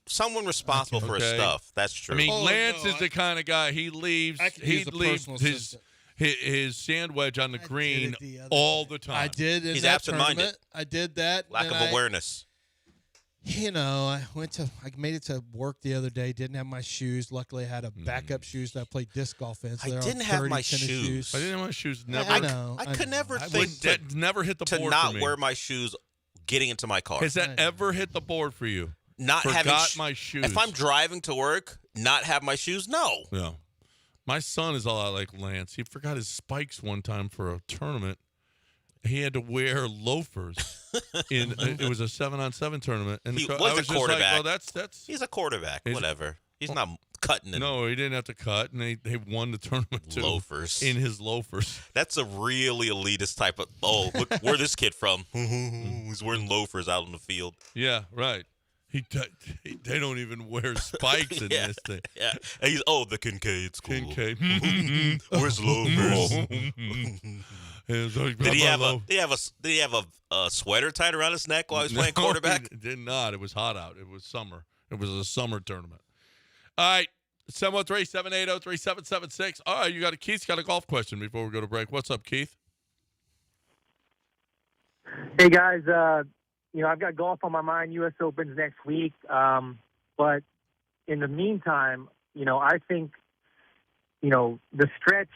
Someone responsible for his stuff. That's true. I mean, Lance is the kind of guy, he leaves his sand wedge on the green all the time. I did. He's that absent-minded. tournament. I did that. Lack of awareness. I made it to work the other day. Didn't have my shoes. Luckily, I had a backup shoes that I played disc golf in. So I didn't have my shoes. I didn't have my shoes. Never. I could never think that never hit the board to not for me. wear my shoes getting into my car. Has that ever hit the board for you? Not Forgot having my shoes. If I'm driving to work, not have my shoes, no. Yeah. My son is a lot like Lance. He forgot his spikes one time for a tournament. He had to wear loafers. It was a 7-on-7 tournament, and He I was a just quarterback. Like, well, that's He's a quarterback. Whatever. He's not cutting it. No, he didn't have to cut, and they won the tournament too. Loafers. In his loafers. That's a really elitist type of. Oh, look where this kid from? He's wearing loafers out on the field. Yeah, right. They don't even wear spikes in this thing. Yeah. And he's the Kincaid school. Kincaid. Where's loafers? Did he have a sweater tied around his neck while he was playing quarterback? He did not. It was hot out. It was summer. It was a summer tournament. All right. 713-780-3776. All right, Keith's got a golf question before we go to break. What's up, Keith? Hey, guys. I've got golf on my mind. U.S. Open's next week. But in the meantime, I think, the stretch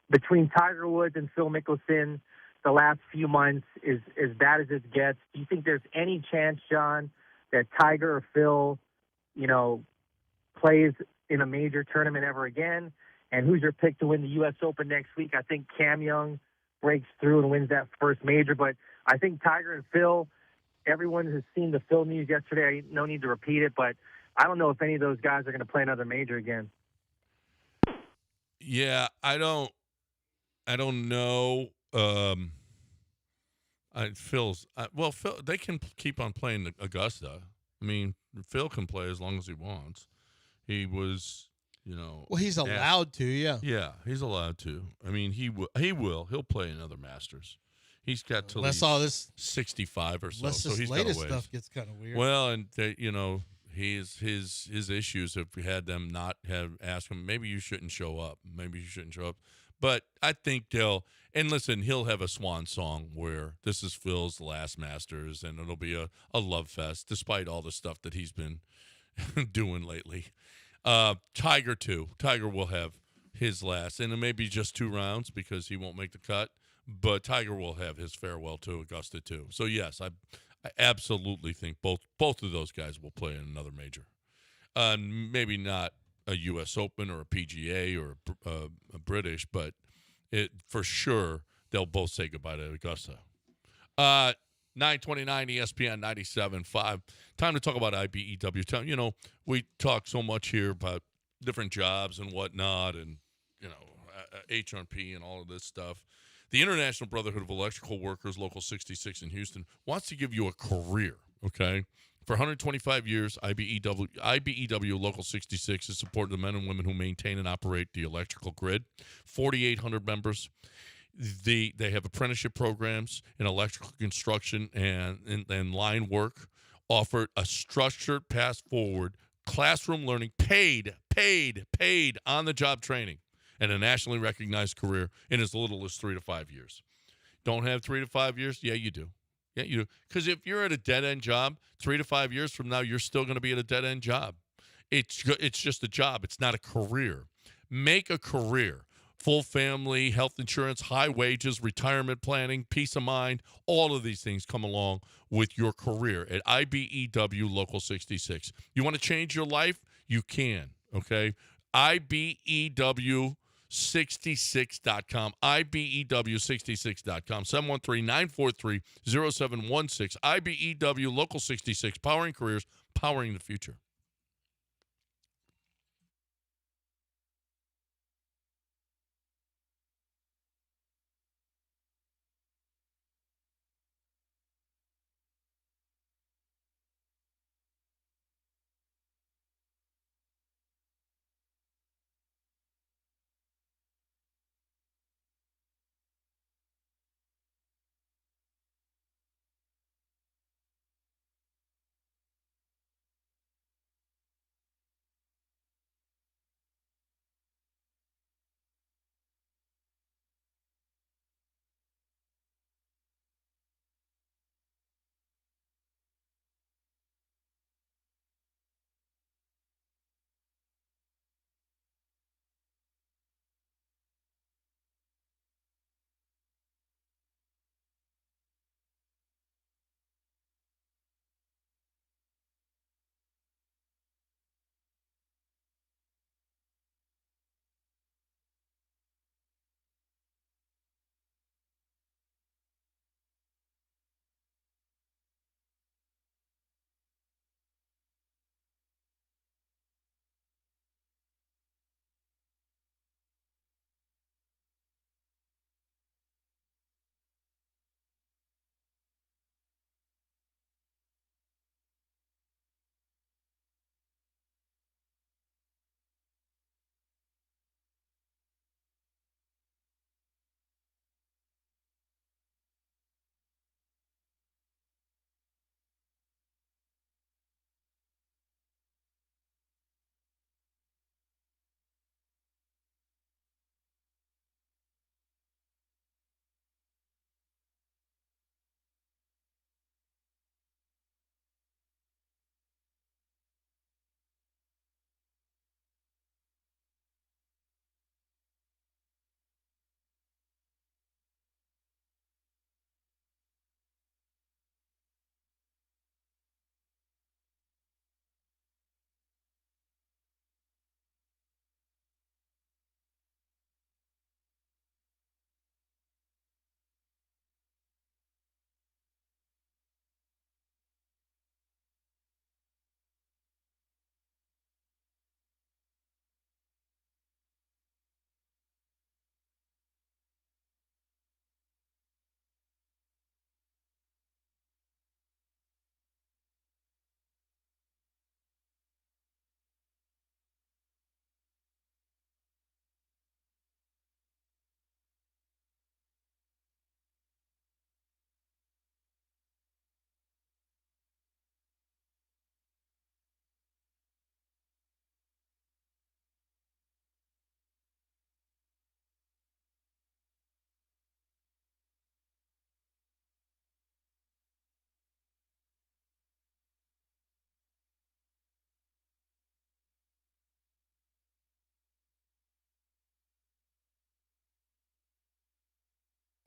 between Tiger Woods and Phil Mickelson the last few months is as bad as it gets. Do you think there's any chance, John, that Tiger or Phil, plays in a major tournament ever again? And who's your pick to win the U.S. Open next week? I think Cam Young breaks through and wins that first major. But I think Tiger and Phil, everyone has seen the Phil news yesterday. No need to repeat it, but I don't know if any of those guys are going to play another major again. Yeah, I don't know. Phil, they can keep on playing Augusta. I mean, Phil can play as long as he wants. He was, Well, he's allowed to, yeah. Yeah, he's allowed to. I mean, he will. He'll play another Masters. He's got till Unless he's all this 65 or so. Unless So this he's latest got a ways. stuff gets kind of weird. Well, and his issues have had them not have asked him. Maybe you shouldn't show up. But I think he'll have a swan song where this is Phil's last Masters, and it'll be a love fest, despite all the stuff that he's been doing lately. Tiger, too. Tiger will have his last, and it may be just 2 rounds because he won't make the cut, but Tiger will have his farewell to Augusta, too. So, yes, I absolutely think both of those guys will play in another major. Maybe not a U.S. Open or a PGA or a British, but for sure they'll both say goodbye to Augusta. 929 ESPN 97.5. Time to talk about IBEW. We talk so much here about different jobs and whatnot, and HRP and all of this stuff. The International Brotherhood of Electrical Workers, Local 66 in Houston, wants to give you a career, okay? For 125 years, IBEW Local 66 has supported the men and women who maintain and operate the electrical grid. 4,800 members. They have apprenticeship programs in electrical construction and line work, offered a structured path forward, classroom learning, paid on-the-job training, and a nationally recognized career in as little as 3 to 5 years. Don't have 3 to 5 years? Yeah, you do. Yeah, you do. Because if you're at a dead-end job, 3 to 5 years from now, you're still going to be at a dead-end job. It's just a job. It's not a career. Make a career. Full family, health insurance, high wages, retirement planning, peace of mind, all of these things come along with your career at IBEW Local 66. You want to change your life? You can, okay? IBEW66.com, IBEW66.com, 713-943-0716, IBEW Local 66, powering careers, powering the future.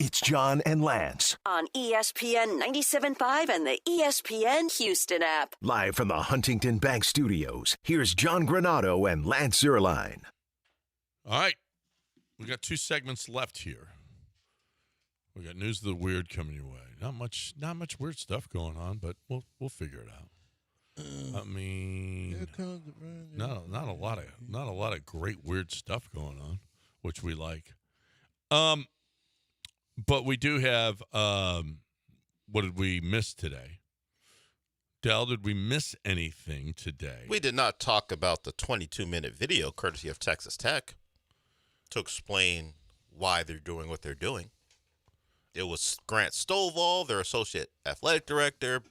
It's John and Lance. On ESPN 97.5 and the ESPN Houston app. Live from the Huntington Bank Studios, here's John Granado and Lance Zierlein. All right. We got 2 segments left here. We got News of the Weird coming your way. Not much weird stuff going on, but we'll figure it out. I mean, not a lot of great weird stuff going on, which we like. But we do have what did we miss today? Dell, did we miss anything today? We did not talk about the 22-minute video courtesy of Texas Tech to explain why they're doing what they're doing. It was Grant Stovall, their associate athletic director.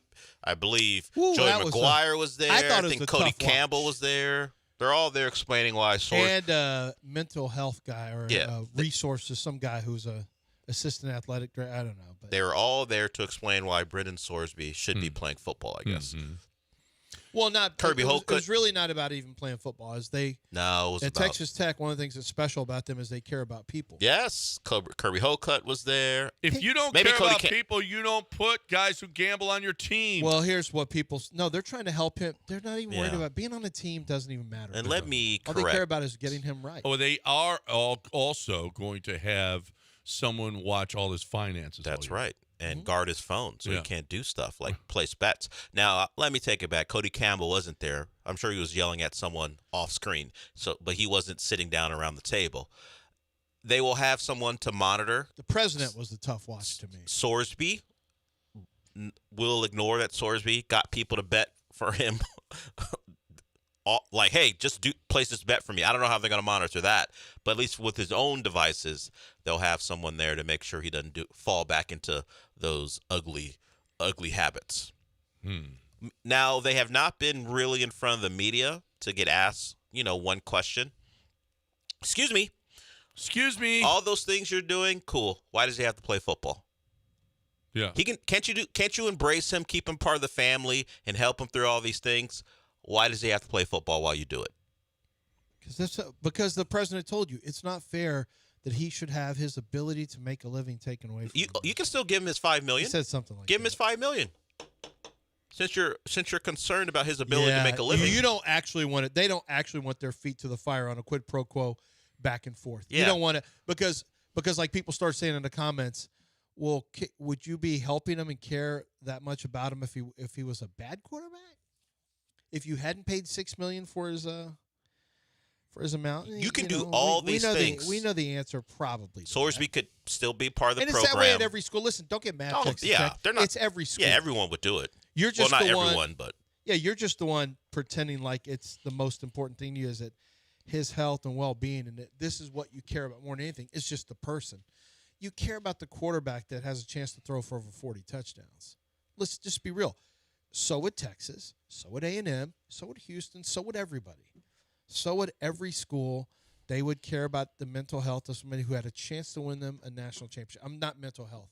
I believe Joey McGuire was there. I think Cody Campbell was there. They're all there explaining why. And mental health guy or resources, some guy who's a assistant athletic director. I don't know. But they were all there to explain why Brendan Sorsby should be playing football, I guess. Mm-hmm. Well, not Kirby Holt. It was really not about even playing football. It was at Texas Tech, one of the things that's special about them is they care about people. Yes, Kirby Holcutt was there. If you don't care about people, you don't put guys who gamble on your team. Well, here's what they're trying to help him. They're not even worried about being on a team. Doesn't even matter. And let me all correct. they care about is getting him right. Oh, they are also going to have someone watch all his finances. That's right. And guard his phone so he can't do stuff like place bets. Now, let me take it back. Cody Campbell wasn't there. I'm sure he was yelling at someone off screen, but he wasn't sitting down around the table. They will have someone to monitor. The president was the tough watch to me. Sorsby. We'll ignore that Sorsby got people to bet for him. Like, hey, just place this bet for me. I don't know how they're going to monitor that, but at least with his own devices, they'll have someone there to make sure he doesn't fall back into those ugly habits. Now, they have not been really in front of the media to get asked, one question. Excuse me. All those things you're doing, cool. Why does he have to play football? Yeah. Can't you embrace him, keep him part of the family, and help him through all these things? Why does he have to play football while you do it? Because the president told you it's not fair that he should have his ability to make a living taken away from him. You can still give him his $5 million. He said something like give him his $5 million. Since you're concerned about his ability to make a living, you don't actually want it. They don't actually want their feet to the fire on a quid pro quo back and forth. Yeah. You don't want it because like people start saying in the comments, well, would you be helping him and care that much about him if he was a bad quarterback? If you hadn't paid $6 million for his amount, you can do all these things. We know the answer probably. Sorsby could still be part of the program. And it's that way at every school. Listen, don't get mad. They're not. It's every school. Yeah, everyone would do it. You're just not the one, everyone, but you're just the one pretending like it's the most important thing to you is that his health and well-being, and that this is what you care about more than anything. It's just the person. You care about the quarterback that has a chance to throw for over 40 touchdowns. Let's just be real. So would Texas, so would A&M, so would Houston, so would everybody. So would every school. They would care about the mental health of somebody who had a chance to win them a national championship. I'm not mental health.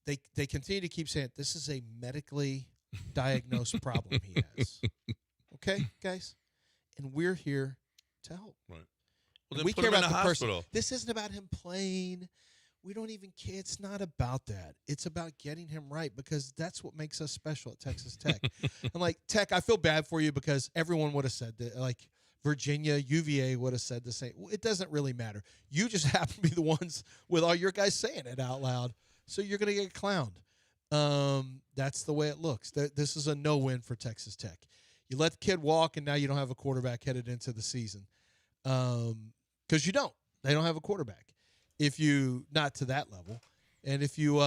They continue to keep saying this is a medically diagnosed problem he has. Okay, guys? And we're here to help. Right. Well, we care about the person. This isn't about him playing. We don't even care. It's not about that. It's about getting him right because that's what makes us special at Texas Tech. And like Tech, I feel bad for you because everyone would have said that. Like Virginia, UVA would have said the same. It doesn't really matter. You just happen to be the ones with all your guys saying it out loud. So you're going to get clowned. That's the way it looks. This is a no-win for Texas Tech. You let the kid walk, and now you don't have a quarterback headed into the season. Because you don't. They don't have a quarterback. If you not to that level, and if you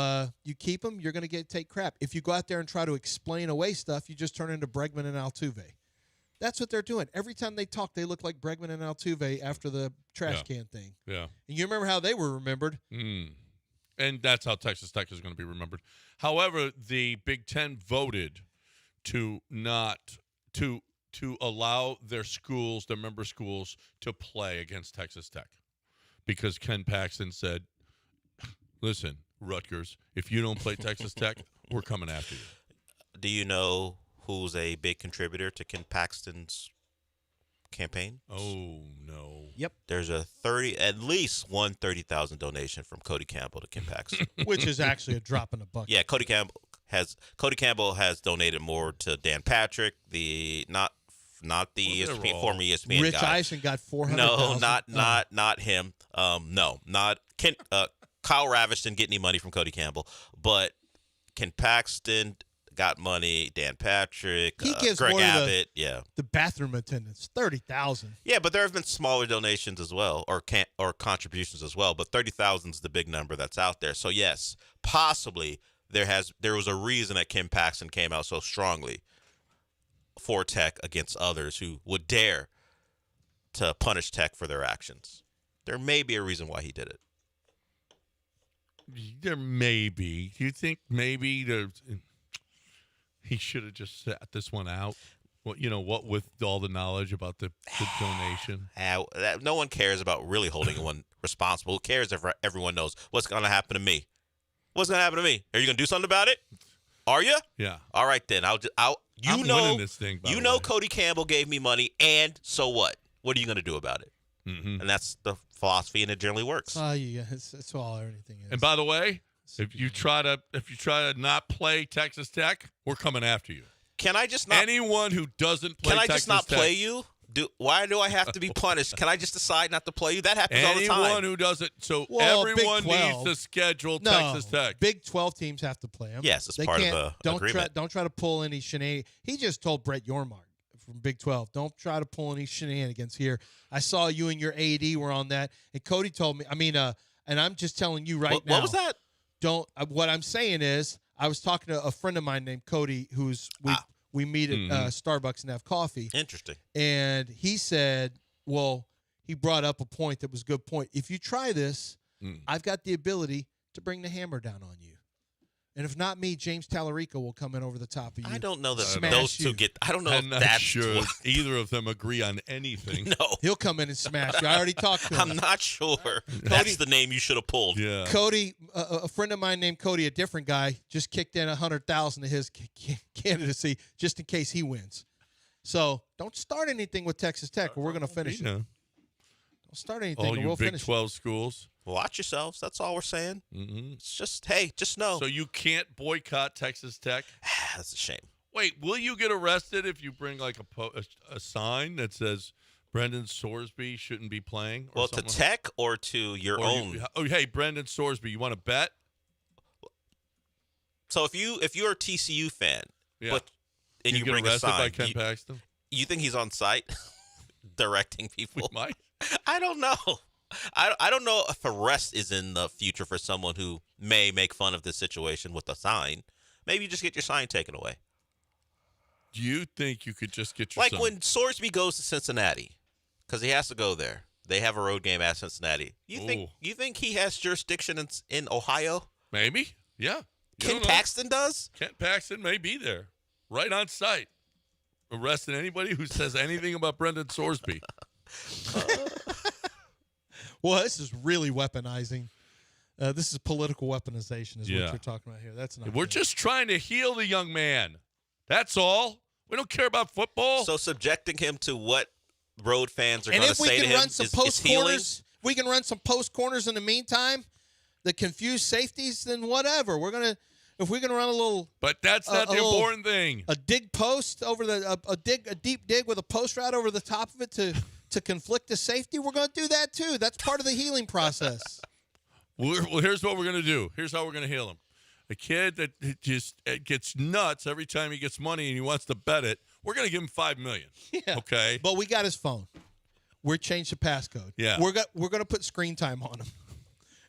keep them, you're going to take crap. If you go out there and try to explain away stuff, you just turn into Bregman and Altuve. That's what they're doing. Every time they talk, they look like Bregman and Altuve after the trash can thing. Yeah. And you remember how they were remembered. And that's how Texas Tech is going to be remembered. However, the Big Ten voted to allow their schools, their member schools, to play against Texas Tech. Because Ken Paxton said, listen, Rutgers, if you don't play Texas Tech, we're coming after you. Do you know who's a big contributor to Ken Paxton's campaign? Oh, no. Yep. There's at least one 30,000 donation from Cody Campbell to Ken Paxton. Which is actually a drop in the bucket. Yeah, Cody Campbell has donated more to Dan Patrick, not the former ESPN Rich guy. Eisen got $400,000. No, not him. No, not Ken. Kyle Ravish didn't get any money from Cody Campbell, but Ken Paxton got money. Dan Patrick, He gives Greg more to Abbott. Yeah. the bathroom attendants, 30,000. Yeah, but there have been smaller donations as well, or contributions as well. But 30,000 is the big number that's out there. So yes, possibly there was a reason that Kim Paxton came out so strongly for Tech against others who would dare to punish Tech for their actions. There may be a reason why he did it. There may be. Do you think maybe he should have just sat this one out? What with all the knowledge about the donation? No one cares about really holding one responsible. Who cares if everyone knows what's going to happen to me? What's going to happen to me? Are you going to do something about it? Are you? Yeah. All right, then. I'm winning this thing, by the way. Cody Campbell gave me money, and so what? What are you going to do about it? Mm-hmm. And that's the philosophy, and it generally works. Yeah, it's all everything is. And by the way, if you try to not play Texas Tech, we're coming after you. Can I just not? Anyone who doesn't play Can I Texas just not Tech, play you? Why do I have to be punished? Can I just decide not to play you? That happens all the time. Anyone who doesn't, everyone needs to schedule Texas Tech. Big 12 teams have to play him. Yes, it's part of the agreement. Don't try to pull any shenanigans. He just told Brett Yormark from Big 12, don't try to pull any shenanigans here. I saw you and your AD were on that, and Cody told me. And I'm just telling you now. What was that? What I'm saying is, I was talking to a friend of mine named Cody, we meet at Starbucks and have coffee. Interesting. And he said, he brought up a point that was a good point. If you try this, I've got the ability to bring the hammer down on you. And if not me, James Tallarico will come in over the top of you. I don't know that those two get. I don't know if that's sure either of them agree on anything. No, he'll come in and smash you. I already talked to him. I'm not sure. That's the name you should have pulled. Yeah. Cody, a friend of mine named Cody, a different guy, just kicked in $100,000 to his candidacy just in case he wins. So don't start anything with Texas Tech, or we're going to finish it. Don't start anything, all or you we'll Big finish 12 schools. Watch yourselves. That's all we're saying. Mm-hmm. It's just, just know. So you can't boycott Texas Tech? That's a shame. Wait, will you get arrested if you bring like a sign that says Brendan Sorsby shouldn't be playing? Well, to Tech or to your own? Hey, Brendan Sorsby, you want to bet? So if you're a TCU fan, and you bring get a arrested sign, by Ken Paxton? You think he's on site directing people? We might. I don't know. I don't know if arrest is in the future for someone who may make fun of this situation with a sign. Maybe you just get your sign taken away. Do you think you could just get your sign? When Sorsby goes to Cincinnati, because he has to go there. They have a road game at Cincinnati. You think he has jurisdiction in Ohio? Maybe. Yeah. Ken Paxton does? Ken Paxton may be there, right on site, arresting anybody who says anything about Brendan Sorsby. Well, this is really weaponizing. This is political weaponization is what you're talking about here. That's not We're good. just trying to heal the young man. That's all. We don't care about football. So subjecting him to what road fans are and going to if we say to can him run some is post healing? corners, we can run some post corners in the meantime. The confused safeties, then whatever. If we're gonna run a little. But that's not the important thing. A dig post over a deep dig with a post route over the top of it to conflict the safety. We're gonna do that too. That's part of the healing process. Well, here's what we're going to do. Here's how we're going to heal him. A kid that just gets nuts every time he gets money and he wants to bet it, we're going to give him $5 million. Yeah. Okay? But we got his phone. We're changed the passcode. Yeah. We're going to put screen time on him.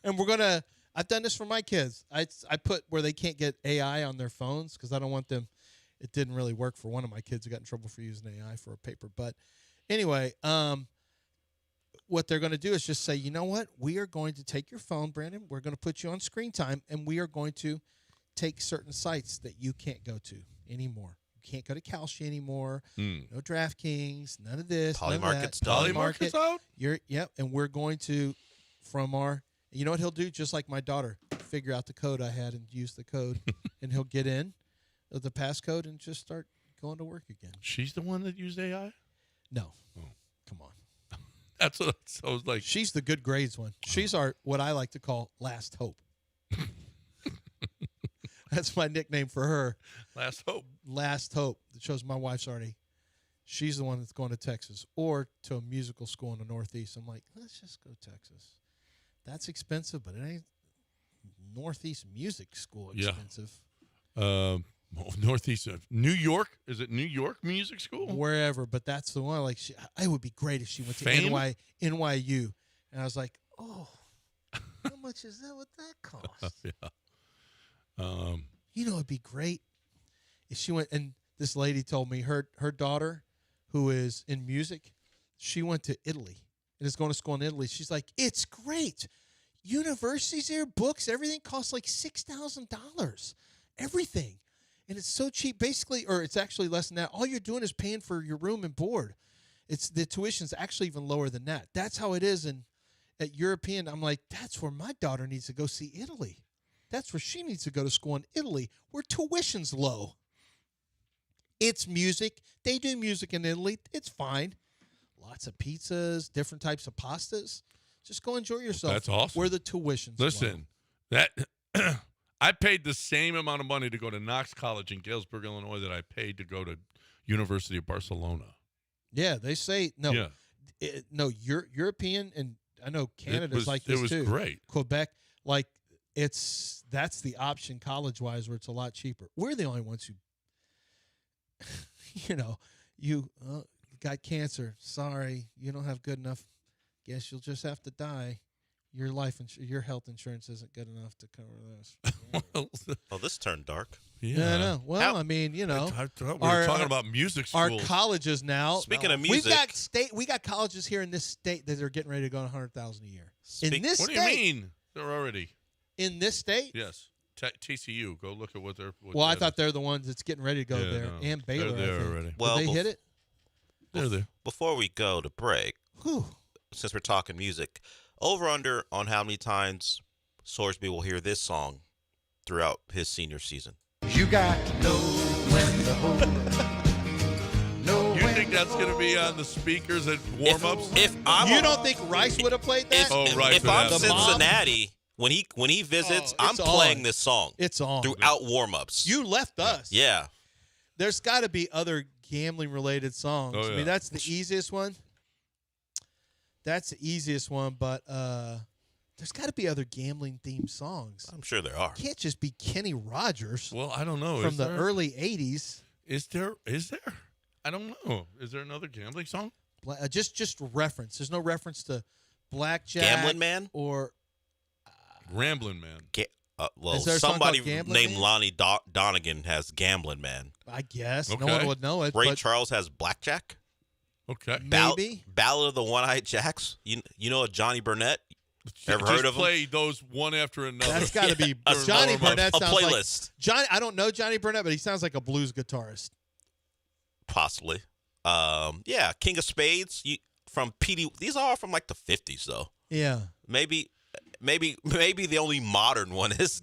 And we're going to – I've done this for my kids. I put where they can't get AI on their phones because I don't want them – it didn't really work for one of my kids who got in trouble for using AI for a paper. But anyway, what they're going to do is just say, you know what? We are going to take your phone, Brandon. We're going to put you on screen time, and we are going to take certain sites that you can't go to anymore. You can't go to Kalshi anymore. No DraftKings, none of this. Polymarket's none of that. Polymarket's out? Yep, and we're going to, from our, you know what he'll do? Just like my daughter, figure out the code I had and use the code, and he'll get in the passcode and just start going to work again. She's the one that used AI? No. Oh. Come on. That's what I was like. She's the good grades one. She's our what I like to call last hope. That's my nickname for her. Last hope. Last hope. It shows my wife's already. She's the one that's going to Texas or to a musical school in the Northeast. I'm like, let's just go Texas. That's expensive, but it ain't Northeast music school expensive. Northeast of New York. Is it New York Music School? Wherever, but that's the one. Like, it would be great if she went to Fame? NYU. And I was like, oh, how much is that? What that cost? Yeah. It'd be great if she went. And this lady told me her daughter, who is in music, she went to Italy and is going to school in Italy. She's like, it's great. Universities there, books, everything costs like $6,000. Everything. And it's so cheap, basically, or it's actually less than that. All you're doing is paying for your room and board. The tuition's actually even lower than that. That's how it is at European. I'm like, that's where my daughter needs to go see Italy. That's where she needs to go to school in Italy, where tuition's low. It's music. They do music in Italy. It's fine. Lots of pizzas, different types of pastas. Just go enjoy yourself. That's awesome. Where the tuition's Listen, low. I paid the same amount of money to go to Knox College in Galesburg, Illinois, that I paid to go to University of Barcelona. Yeah, they say no. Yeah. European, and I know Canada's like this too. It was great. Quebec, like that's the option college-wise where it's a lot cheaper. We're the only ones who, you got cancer. Sorry, you don't have good enough. Guess you'll just have to die. Your health insurance isn't good enough to cover this. Oh, this turned dark. Yeah, I know. Well, I mean, I thought we were talking about music schools. Our colleges now. Speaking of music, we got colleges here in this state that are getting ready to go to $100,000 a year. What do you mean? They're already in this state. Yes, TCU. Go look at what they're. Well, I thought they're the ones that's getting ready to go there, and Baylor. They're there already. Well, did they hit it? They're there. Before we go to break, Whew. since we're talking music, over under on how many times Sorsby will hear this song throughout his senior season. You got to know when to hold up. You think that's going to be on the speakers at warm-ups? If You don't think Rice would have played that? If I'm Cincinnati, when he visits, I'm playing this song. It's on throughout warm-ups. You left us. Yeah. There's got to be other gambling-related songs. Oh, yeah. I mean, that's the easiest one. That's the easiest one, but there's got to be other gambling-themed songs. I'm sure there are. It can't just be Kenny Rogers. Well, I don't know. From the early 80s. Is there? I don't know. Is there another gambling song? Just reference. There's no reference to Blackjack. Gambling Man? Or Rambling Man. Well, Is there a song somebody called Gambling named Man? Lonnie Donegan has Gambling Man. I guess. Okay. No one would know it. Ray but Charles has Blackjack. Okay. Maybe. Ballad of the One-Eyed Jacks. You know Johnny Burnett? Ever heard of him? Play those one after another. That's got to be Johnny Burnett. Sounds playlist. Like Johnny. I don't know Johnny Burnett, but he sounds like a blues guitarist. Possibly. Yeah, King of Spades. From PD. These are all from like the 50s, though. Yeah. Maybe the only modern one is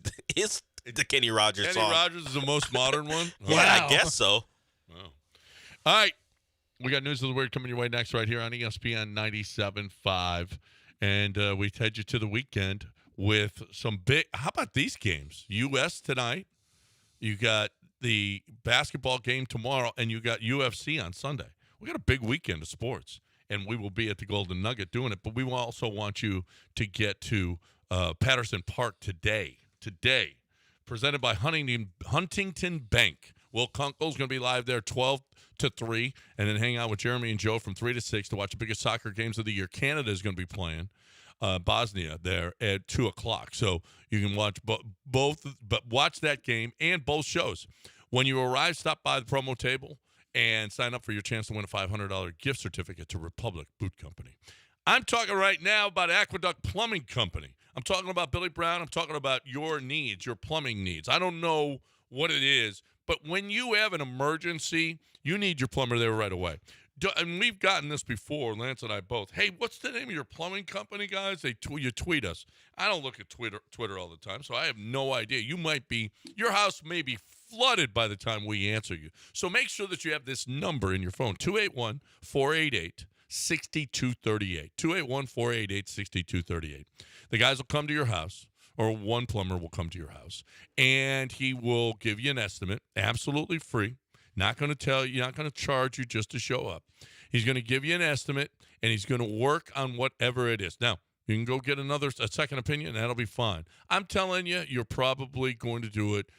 the Kenny Rogers song. Kenny Rogers is the most modern one? Yeah, I guess so. Wow. All right. We got News of the Weird coming your way next right here on ESPN 97.5. And we head you to the weekend with some big – how about these games? U.S. tonight. You got the basketball game tomorrow, and you got UFC on Sunday. We got a big weekend of sports, and we will be at the Golden Nugget doing it. But we also want you to get to Patterson Park today, presented by Huntington Bank. Will Kunkel's going to be live there 12 to 3, and then hang out with Jeremy and Joe from 3 to 6 to watch the biggest soccer games of the year. Canada is going to be playing Bosnia there at 2 o'clock. So you can watch both, but watch that game and both shows. When you arrive, stop by the promo table and sign up for your chance to win a $500 gift certificate to Republic Boot Company. I'm talking right now about Aqueduct Plumbing Company. I'm talking about Billy Brown. I'm talking about your needs, your plumbing needs. I don't know what it is, but when you have an emergency, you need your plumber there right away. And we've gotten this before, Lance and I both. Hey, what's the name of your plumbing company, guys? You tweet us. I don't look at Twitter all the time, so I have no idea. Your house may be flooded by the time we answer you. So make sure that you have this number in your phone, 281-488-6238. 281-488-6238. The guys will come to your house. Or one plumber will come to your house, and he will give you an estimate, absolutely free. Not going to charge you just to show up. He's going to give you an estimate, and he's going to work on whatever it is. Now, you can go get a second opinion, and that'll be fine. I'm telling you, you're probably going to do it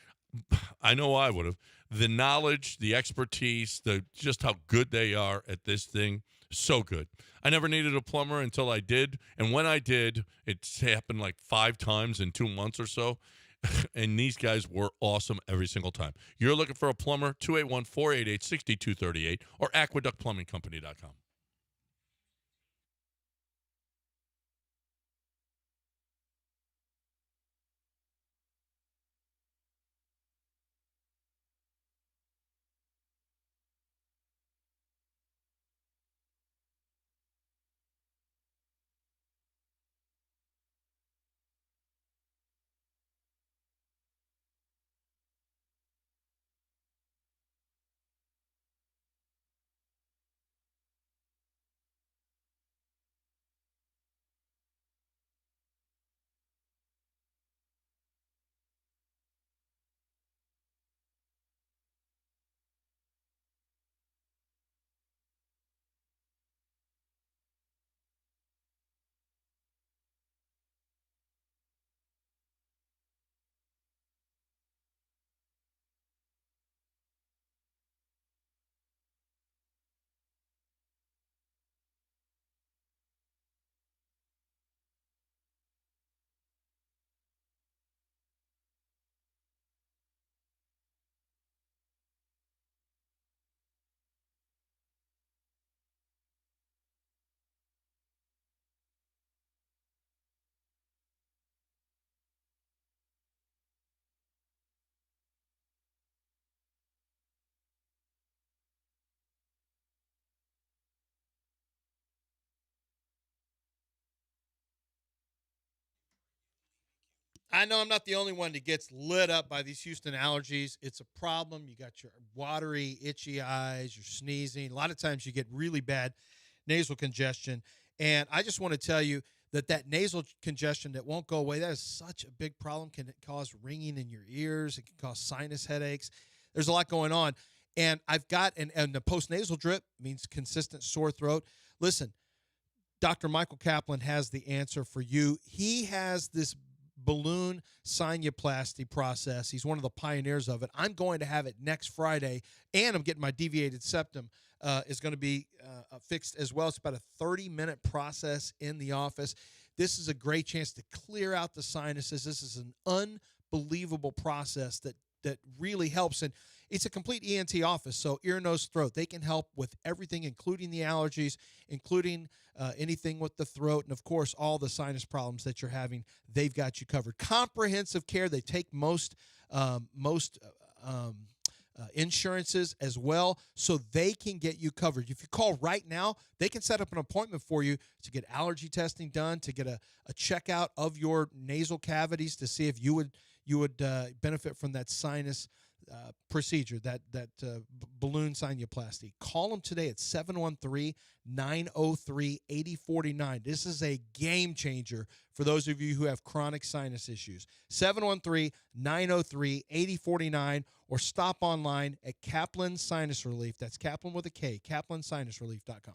I know I would have. The knowledge, the expertise, the just how good they are at this thing, so good. I never needed a plumber until I did, and when I did, it's happened like 5 times in 2 months or so. And these guys were awesome every single time. You're looking for a plumber, 281-488-6238 or aqueductplumbingcompany.com. I know I'm not the only one that gets lit up by these Houston allergies. It's a problem. You got your watery, itchy eyes, you're sneezing. A lot of times you get really bad nasal congestion. And I just want to tell you that nasal congestion that won't go away, that is such a big problem. Can cause ringing in your ears. It can cause sinus headaches. There's a lot going on. And I've got, and the post-nasal drip means consistent sore throat. Listen, Dr. Michael Kaplan has the answer for you. He has this balloon sinuplasty process. He's one of the pioneers of it. I'm going to have it next Friday, and I'm getting my deviated septum is going to be fixed as well. It's about a 30-minute process in the office. This is a great chance to clear out the sinuses. This is an unbelievable process that really helps. And it's a complete ENT office, so ear, nose, throat. They can help with everything, including the allergies, including anything with the throat, and, of course, all the sinus problems that you're having. They've got you covered. Comprehensive care. They take most insurances as well, so they can get you covered. If you call right now, they can set up an appointment for you to get allergy testing done, to get a checkout of your nasal cavities to see if you would benefit from that sinus procedure, that balloon sinuplasty. Call them today at 713-903-8049. This is a game changer for those of you who have chronic sinus issues. 713-903-8049, or stop online at Kaplan Sinus Relief. That's Kaplan with a K, kaplansinusrelief.com.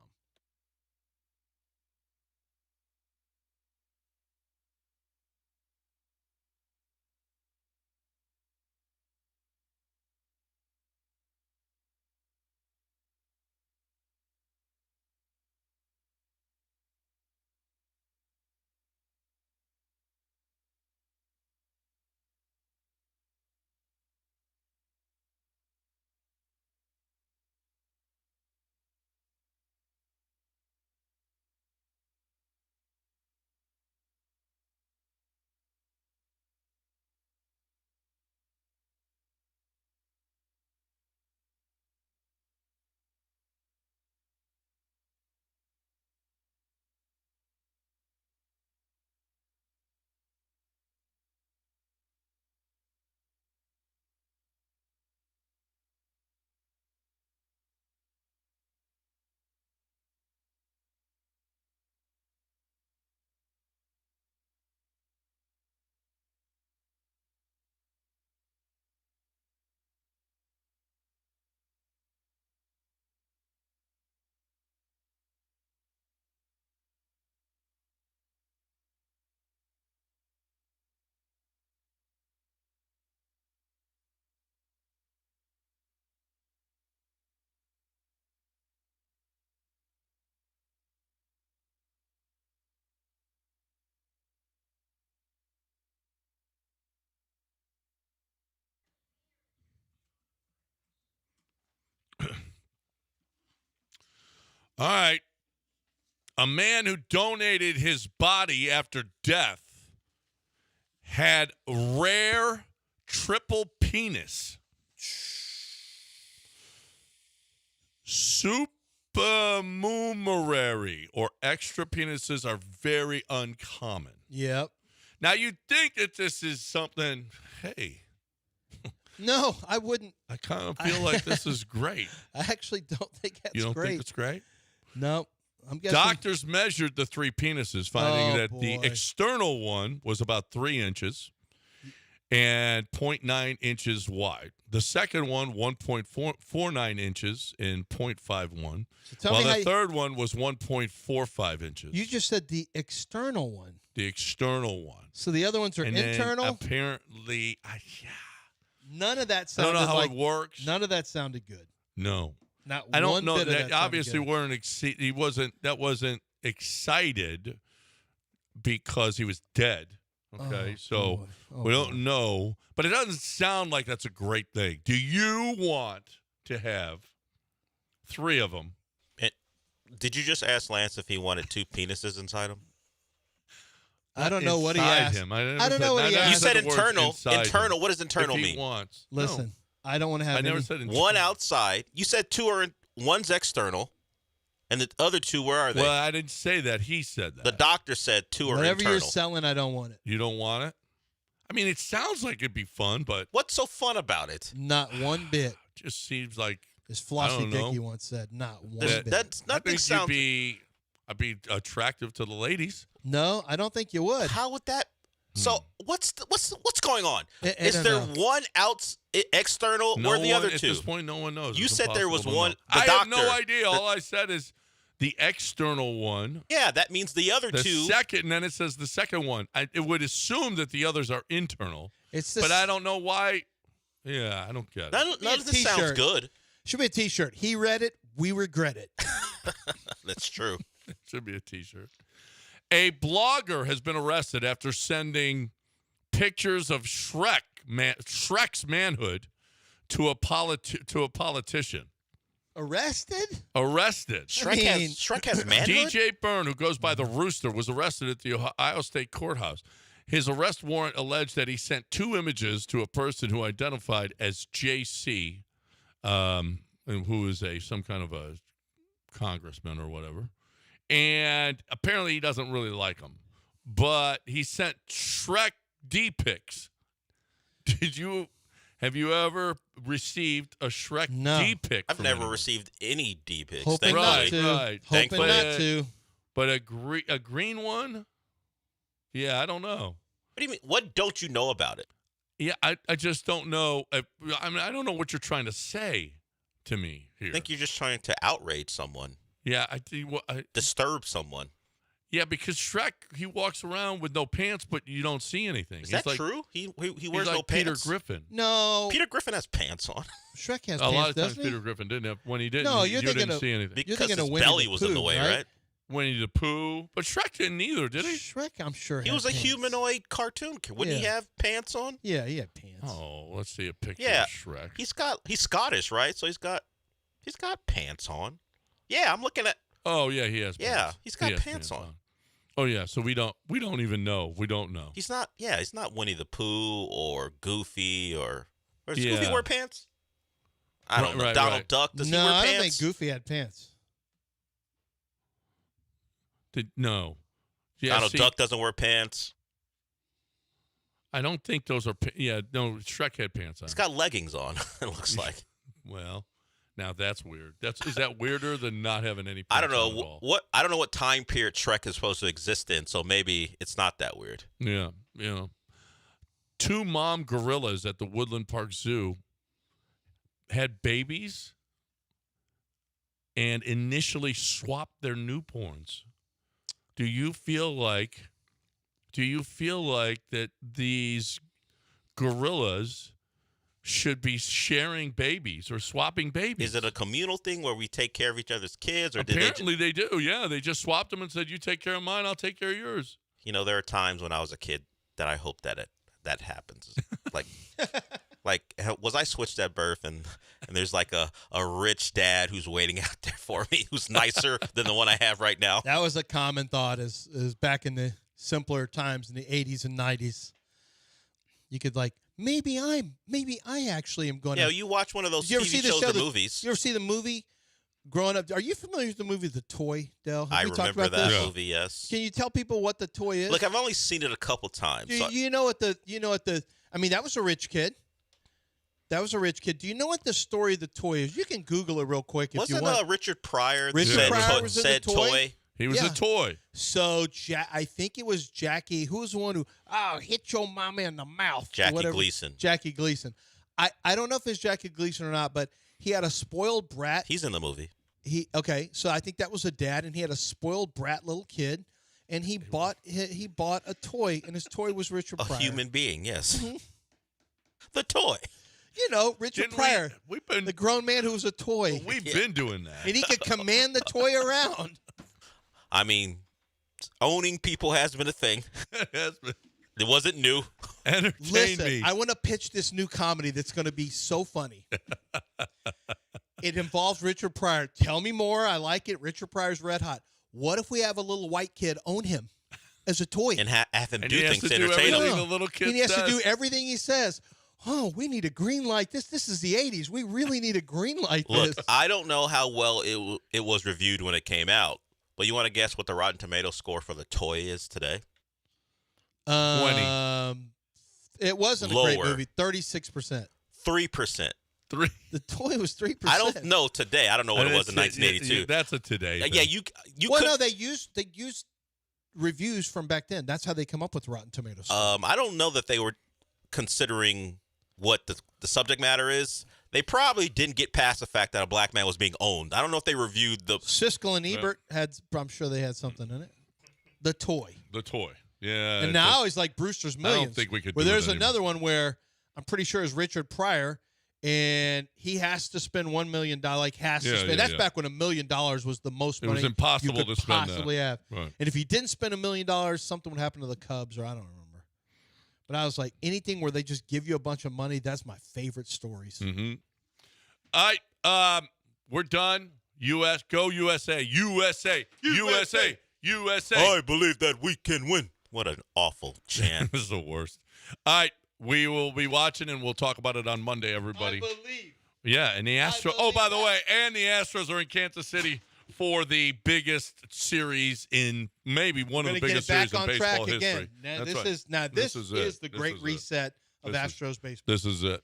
All right. A man who donated his body after death had rare triple penis. Supernumerary or extra penises are very uncommon. Yep. Now, you'd think that this is something, hey, No, I wouldn't. I kind of feel like this is great. I actually don't think that's You don't great. think it's great? No. I'm guessing. Doctors measured the 3 penises, finding that the boy. external one was about 3 inches and 0.9 inches wide. The second one, 1.49 inches and 0.51. So tell while me how the you- third one was 1.45 inches. You just said the external one. The external one. So the other ones are And internal? then apparently, None of that I sounded don't know how like, it works. None of that sounded good. No. Not I don't one know bit of that that obviously sounded good. he wasn't excited because he was dead. Okay, Oh, so boy. Oh, we boy. don't know, but it doesn't sound like that's a great thing. Do you want to have 3 of them? Did you just ask Lance if he wanted 2 penises inside him? I don't know what he Inside asked. him. I don't know what he You asked. said the words internal. inside Internal. him. What does internal If he mean? wants. Listen, I don't want to have I never any- said internal. One outside. You said 2 are one's external, and the other 2, where are they? Well, I didn't say that. He said that. The doctor said 2 are Whatever internal. you're selling, I don't want it. You don't want it? I mean, it sounds like it'd be fun, but What's so fun about it? Not one bit. just seems like As I Flossie don't know. Dickey once said, not one There's- bit. That's I nothing think sounds. I'd be attractive to the ladies. No, I don't think you would. How would that? So what's going on? I Is don't there know. one external No or the one, other at 2? this point, no one knows. You It's said there was impossible to one. know. The I doctor, have no idea. All I said is the external one. Yeah, that means the other The 2. second, and then it says the second one. It would assume that the others are internal, It's but I don't know why. Yeah, I don't get it. None of this sounds T-shirt. good. Should be a T-shirt. He read it. We regret it. That's true. It should be a T-shirt. A blogger has been arrested after sending pictures of Shrek's manhood to a politician. Arrested? Arrested. Shrek has manhood. DJ Byrne, who goes by the Rooster, was arrested at the Ohio State Courthouse. His arrest warrant alleged that he sent 2 images to a person who identified as JC, who is some kind of a congressman or whatever. And apparently he doesn't really like him. But he sent Shrek D-pics. Have you ever received a Shrek D-pic? I've from never anyone? received any D pics. Hoping not to. Right. Hoping But, not to. But a green one? Yeah, I don't know. What do you mean? What don't you know about it? Yeah, I just don't know. I mean, I don't know what you're trying to say to me here. I think you're just trying to outrage someone, Yeah, I think disturb someone. yeah, because Shrek, he walks around with no pants, but you don't see anything. Is He's that like, true? He He's wears like no Peter pants. Griffin. No. Peter Griffin has pants on. Shrek has A pants, lot of times doesn't he? Peter Griffin didn't have. When he didn't, No, you you're thinking didn't of- see anything. Because thinking his of Winnie belly the was in the Pooh, way, right? right? Winnie the Pooh, but Shrek didn't either, did he? Shrek, I'm sure. He had was a pants. humanoid cartoon. Wouldn't he Yeah. have pants on? Yeah, he had pants. Oh, let's see a picture Yeah. of Shrek. He's Scottish, right? So he's got pants on. Yeah, I'm looking at. Oh yeah, he has. Yeah, pants. he's got He has pants on. Oh yeah, so we don't even know. We don't know. He's not. Yeah, he's not Winnie the Pooh or Goofy or. Does Yeah. Goofy wear pants? I don't know. Right, Donald right. Duck. Does no, he wear I pants? don't think Goofy had pants. No. Yeah, Donald see, Duck doesn't wear pants. I don't think those are. Yeah, no. Shrek had pants on. He's got leggings on. It looks like. Well, now that's weird. Is that weirder than not having any? I don't pants on know at all? what. I don't know what time period Shrek is supposed to exist in. So maybe it's not that weird. Yeah, yeah. 2 mom gorillas at the Woodland Park Zoo had babies and initially swapped their newborns. Do you feel like that these gorillas should be sharing babies or swapping babies? Is it a communal thing where we take care of each other's kids, or Apparently they do. Yeah, they just swapped them and said, "You take care of mine, I'll take care of yours." You know, there are times when I was a kid that I hope that that happens. Like, Like, was I switched at birth, and there's like a rich dad who's waiting out there for me, who's nicer than the one I have right now. That was a common thought is back in the simpler times in the 80s and 90s. You could maybe I actually am going to. Yeah, you watch one of those TV shows or movies. You ever see the movie growing up? Are you familiar with the movie The Toy, Dell? I remember that movie, yes. Can you tell people what The Toy is? Look, I've only seen it a couple times. You know what I mean, that was a rich kid. Do you know what the story of The Toy is? You can Google it real quick if you want. Wasn't Richard Pryor was in The toy? He was a toy. So I think it was Jackie. Who was the one who hit your mama in the mouth? Jackie Gleason. Jackie Gleason. I don't know if it's Jackie Gleason or not, but he had a spoiled brat. He's in the movie. So I think that was a dad, and he had a spoiled brat little kid, and he bought a toy, and his toy was Richard Pryor. A human being, yes. Mm-hmm. The toy. You know, Richard Pryor, the grown man who was a toy. We've been doing that. And he could command the toy around. I mean, owning people has been a thing. It wasn't new. Listen, I want to pitch this new comedy that's going to be so funny. It involves Richard Pryor. Tell me more. I like it. Richard Pryor's red hot. What if we have a little white kid own him as a toy? And have him do things to entertain him. The little kid he has to do everything he says. Oh, we need a green light. This is the 80s. We really need a green light. Look, I don't know how well it was reviewed when it came out, but you want to guess what the Rotten Tomatoes score for The Toy is today? 20. It wasn't a great movie. 36%. 3%. The Toy was 3%. I don't know today. I don't know what it was in 1982. Yeah, that's a today thing. Yeah, you. Well, no, they used reviews from back then. That's how they come up with Rotten Tomatoes. I don't know that they were considering what the subject matter is. They probably didn't get past the fact that a black man was being owned. I don't know if they reviewed the Siskel and Ebert I'm sure they had something in it. The Toy. Yeah. And now he's like Brewster's Millions. I don't think we could. Where there's another one where I'm pretty sure is Richard Pryor, and he has to spend $1 million. That's back when $1 million was the most money. It was impossible you could to spend possibly that. have. Right. And if he didn't spend $1 million, something would happen to the Cubs, or I don't remember. But I was like, anything where they just give you a bunch of money, that's my favorite stories. Mm-hmm. All right, we're done. Go USA, USA, USA, USA. I believe that we can win. What an awful chant. This is the worst. All right, we will be watching, and we'll talk about it on Monday, everybody. I believe. Yeah, and the Astros. Oh, by the way, and the Astros are in Kansas City for the biggest series in maybe one of the biggest series in baseball history. Again. This is the great reset of Astros baseball. This is it.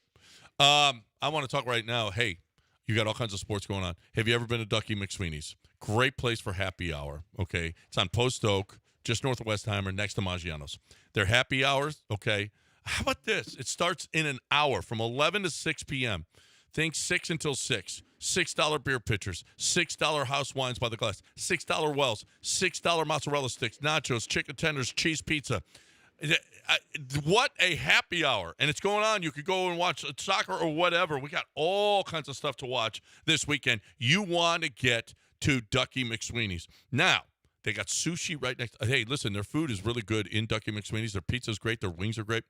I want to talk right now. Hey, you got all kinds of sports going on. Have you ever been to Ducky McSweeney's? Great place for happy hour. Okay, it's on Post Oak, just north of Westheimer, next to Maggiano's. Their happy hours. Okay, how about this? It starts in an hour from 11 to 6 p.m. Think 6 until 6. $6 beer pitchers, $6 house wines by the glass, $6 wells, $6 mozzarella sticks, nachos, chicken tenders, cheese pizza. What a happy hour. And it's going on. You could go and watch soccer or whatever. We got all kinds of stuff to watch this weekend. You want to get to Ducky McSweeney's. Now, they got sushi right next. Hey, listen, their food is really good in Ducky McSweeney's. Their pizza is great. Their wings are great.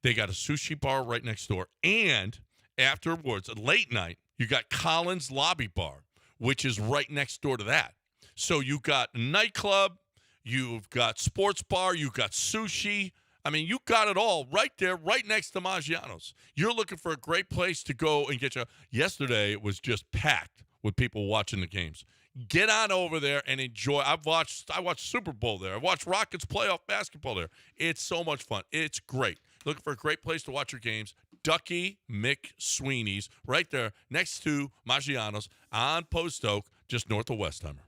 They got a sushi bar right next door. And afterwards, late night, you got Collins Lobby Bar, which is right next door to that. So you got a nightclub, you've got sports bar, you got sushi. I mean, you got it all right there, right next to Maggiano's. You're looking for a great place to go and get you. Yesterday, it was just packed with people watching the games. Get on over there and enjoy. I watched Super Bowl there. I watched Rockets playoff basketball there. It's so much fun. It's great. Looking for a great place to watch your games. Ducky McSweeney's right there next to Maggiano's on Post Oak, just north of Westheimer.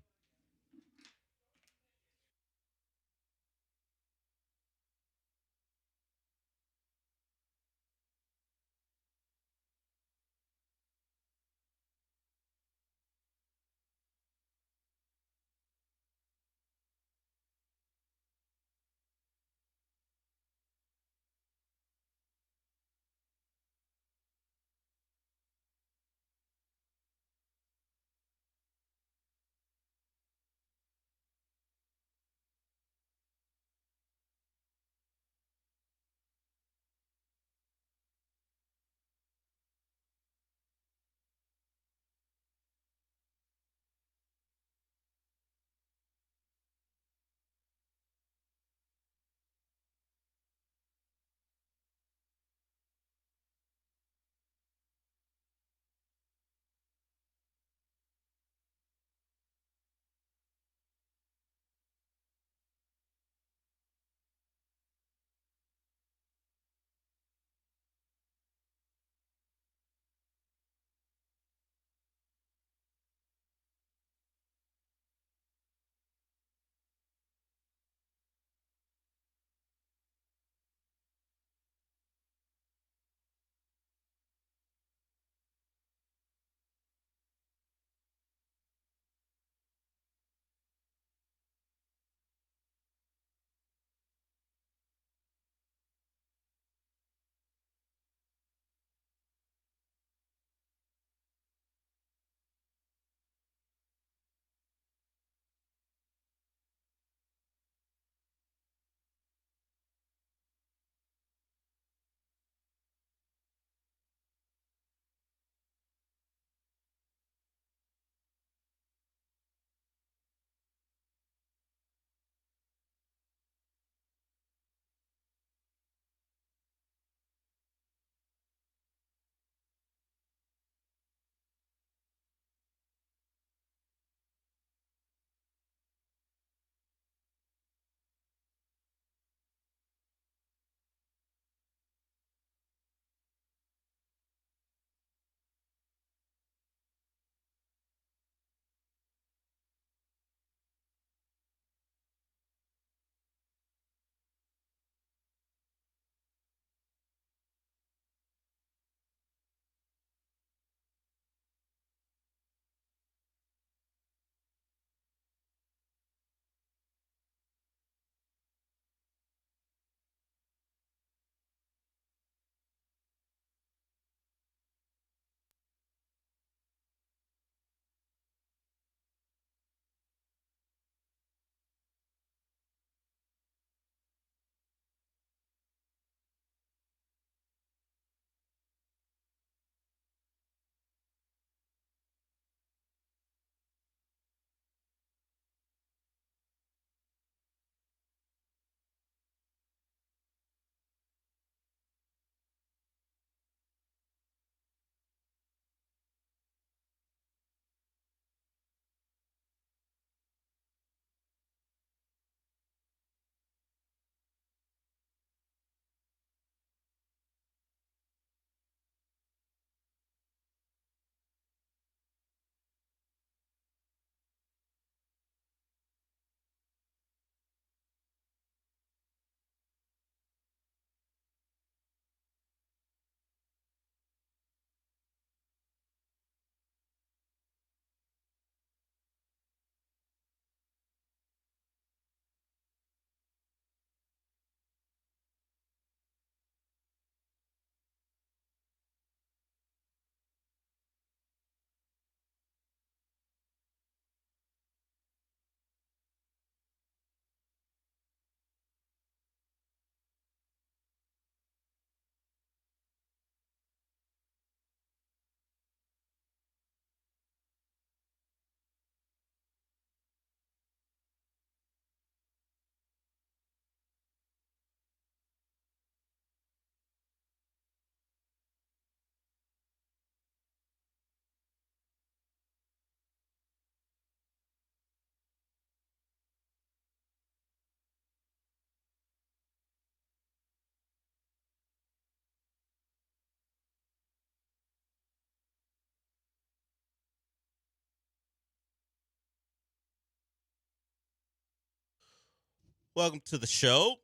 Welcome to the show.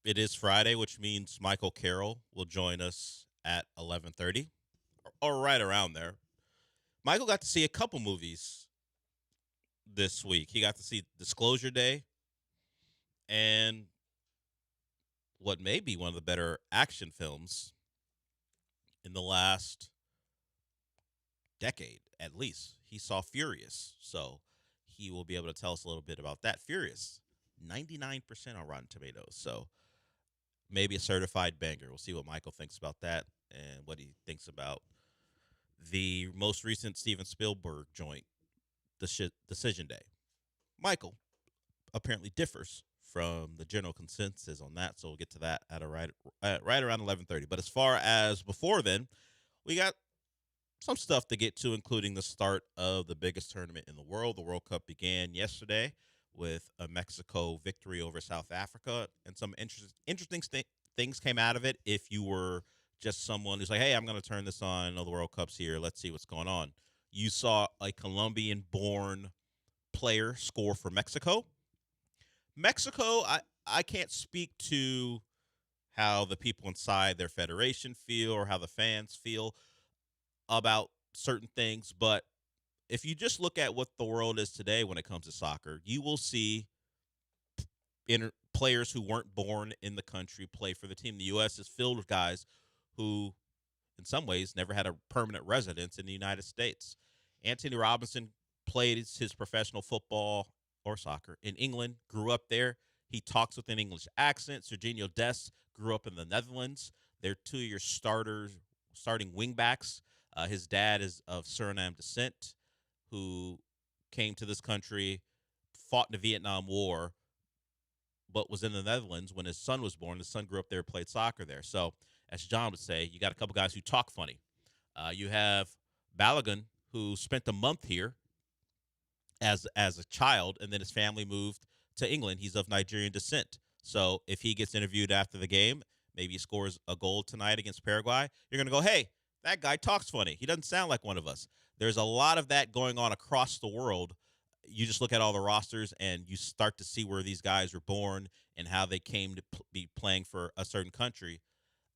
It is Friday, which means Michael Carroll will join us at 11:30 or right around there. Michael got to see a couple movies this week. He got to see Disclosure Day and what may be one of the better action films in the last decade, at least. He saw Furious, so he will be able to tell us a little bit about that. Furious, 99% on Rotten Tomatoes, so maybe a certified banger. We'll see what Michael thinks about that and what he thinks about the most recent Steven Spielberg joint, Decision Day. Michael apparently differs from the general consensus on that, so we'll get to that at right around 11:30. But as far as before then, we got some stuff to get to, including the start of the biggest tournament in the world. The World Cup began yesterday with a Mexico victory over South Africa, and some interesting things came out of it. If you were just someone who's like, hey, I'm going to turn this on, the World Cup's here, let's see what's going on. You saw a Colombian-born player score for Mexico. Mexico, I can't speak to how the people inside their federation feel or how the fans feel about certain things, but if you just look at what the world is today when it comes to soccer, you will see players who weren't born in the country play for the team. The U.S. is filled with guys who, in some ways, never had a permanent residence in the United States. Anthony Robinson played his professional football or soccer in England, grew up there. He talks with an English accent. Serginho Dest grew up in the Netherlands. They're two of your starting wingbacks. His dad is of Suriname descent, who came to this country, fought in the Vietnam War, but was in the Netherlands when his son was born. His son grew up there, played soccer there. So, as John would say, you got a couple guys who talk funny. You have Balogun, who spent a month here as a child, and then his family moved to England. He's of Nigerian descent. So if he gets interviewed after the game, maybe he scores a goal tonight against Paraguay, you're going to go, hey, that guy talks funny. He doesn't sound like one of us. There's a lot of that going on across the world. You just look at all the rosters and you start to see where these guys were born and how they came to be playing for a certain country.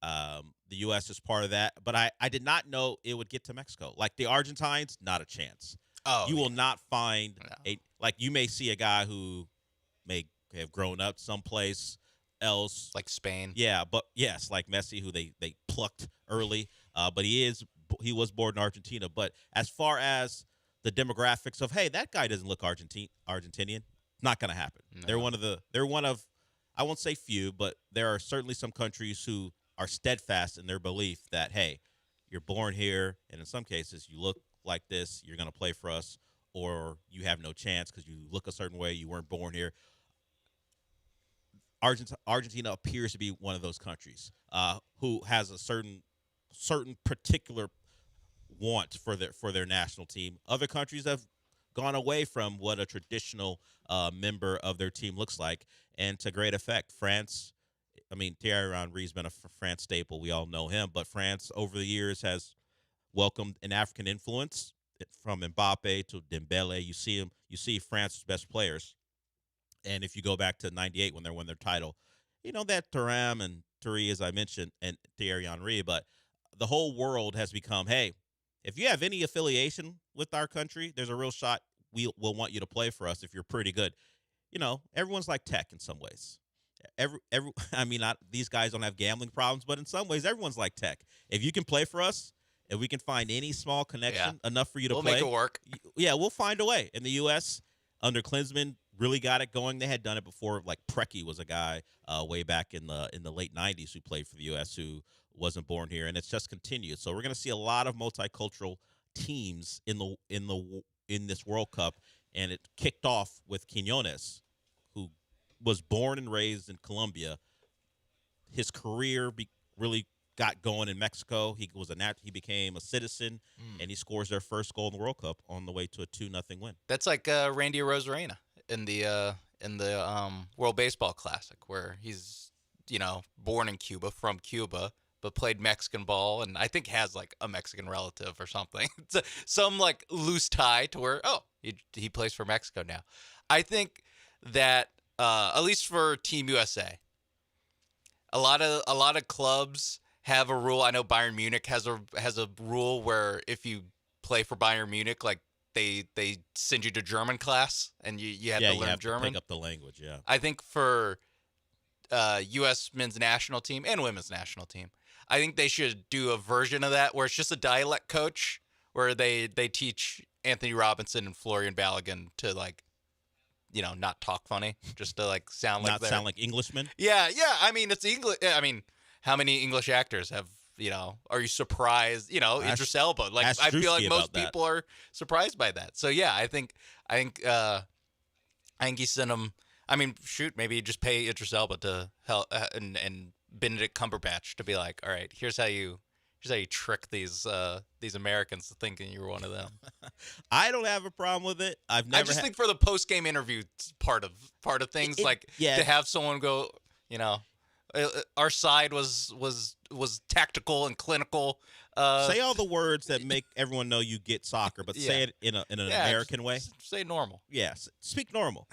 The U.S. is part of that. But I did not know it would get to Mexico. Like the Argentines, not a chance. Oh, you will not find you may see a guy who may have grown up someplace else. Like Spain. Yeah, but yes, like Messi, who they plucked early. But he was born in Argentina. But as far as the demographics of, hey, that guy doesn't look Argentinian, not going to happen. No. They're one of, I won't say few, but there are certainly some countries who are steadfast in their belief that, hey, you're born here, and in some cases you look like this, you're going to play for us, or you have no chance because you look a certain way, you weren't born here. Argentina appears to be one of those countries who has a certain particular want for their national team. Other countries have gone away from what a traditional member of their team looks like, and to great effect. France, I mean, Thierry Henry's been a France staple. We all know him, but France over the years has welcomed an African influence from Mbappe to Dembele. You see France's best players. And if you go back to 98 when they won their title, you know, that Thuram and Touré, as I mentioned, and Thierry Henry, but the whole world has become, hey, if you have any affiliation with our country, there's a real shot we'll want you to play for us if you're pretty good. You know, everyone's like Tech in some ways. These guys don't have gambling problems, but in some ways, everyone's like Tech. If you can play for us, if we can find any small connection enough for you to play, we'll make it work. Yeah, we'll find a way. In the U.S., under Klinsmann, really got it going. They had done it before. Like Preki was a guy way back in the late 90s who played for the U.S. who wasn't born here, and it's just continued. So we're going to see a lot of multicultural teams in this World Cup, and it kicked off with Quiñones, who was born and raised in Colombia. His career really got going in Mexico. He became a citizen, and he scores their first goal in the World Cup on the way to a 2-0 win. That's like Randy Arozarena in the World Baseball Classic, where he's born in Cuba, from Cuba, but played Mexican ball, and I think has like a Mexican relative or something. Some like loose tie to where he plays for Mexico now. I think that at least for Team USA. A lot of clubs have a rule. I know Bayern Munich has a rule where if you play for Bayern Munich, like they send you to German class and you have to learn you have German. to pick up the language. Yeah, I think for U.S. men's national team and women's national team, I think they should do a version of that where it's just a dialect coach where they teach Anthony Robinson and Florian Balogun to like, not talk funny, just to like sound like sound like Englishmen. Yeah. I mean, it's English. I mean, how many English actors have? Are you surprised? Idris Elba. Like, I feel like most people are surprised by that. So yeah, I think he sent him. I mean, shoot, maybe just pay Idris Elba to help and Benedict Cumberbatch to be like, all right, here's how you trick these Americans to thinking you're one of them. I don't have a problem with it. I just think for the post game interview part of things, to have someone go, our side was tactical and clinical. Say all the words that make everyone know you get soccer, but say it in an American way. Say normal. Yes, speak normal.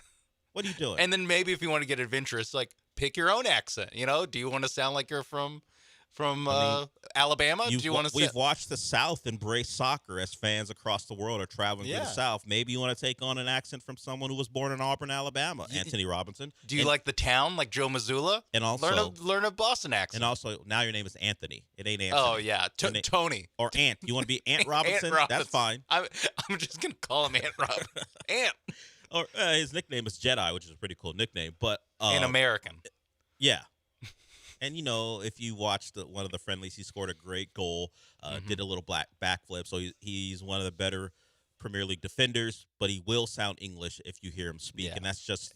What are you doing? And then maybe if you want to get adventurous, like pick your own accent. Do you want to sound like you're from Alabama? Do you want to? We've watched the South embrace soccer as fans across the world are traveling to the South. Maybe you want to take on an accent from someone who was born in Auburn, Alabama. Anthony Robinson. Do you like the town, like Joe Mazzulla? And also learn a Boston accent. And also, now your name is Anthony. It ain't Anthony. Oh yeah, Tony or Ant. You want to be Ant Robinson? Ant Robinson. That's fine. I'm just gonna call him Ant Robinson. Ant. Or his nickname is Jedi, which is a pretty cool nickname. But an American. Yeah. And, if you watched one of the friendlies, he scored a great goal, did a little backflip. So he's one of the better Premier League defenders, but he will sound English if you hear him speak. Yeah. And that's just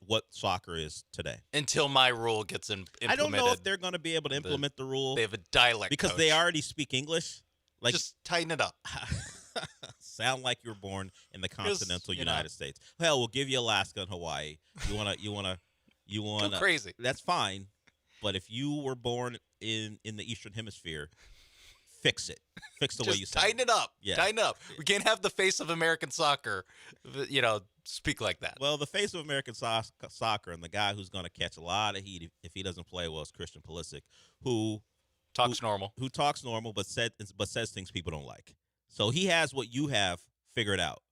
what soccer is today. Until my rule gets implemented. I don't know if they're going to be able to implement the rule. They have a dialect because coach. They already speak English. Like, just tighten it up. Sound like you were born in the continental United States. Hell, we'll give you Alaska and Hawaii. You wanna go crazy. That's fine. But if you were born in the Eastern Hemisphere, fix it. Fix the way you sound. Tighten it up. Yeah. Tighten up. We can't have the face of American soccer, speak like that. Well, the face of American soccer and the guy who's going to catch a lot of heat if he doesn't play well is Christian Pulisic, who talks normal. Who talks normal, but says things people don't like. So he has what you have figured out,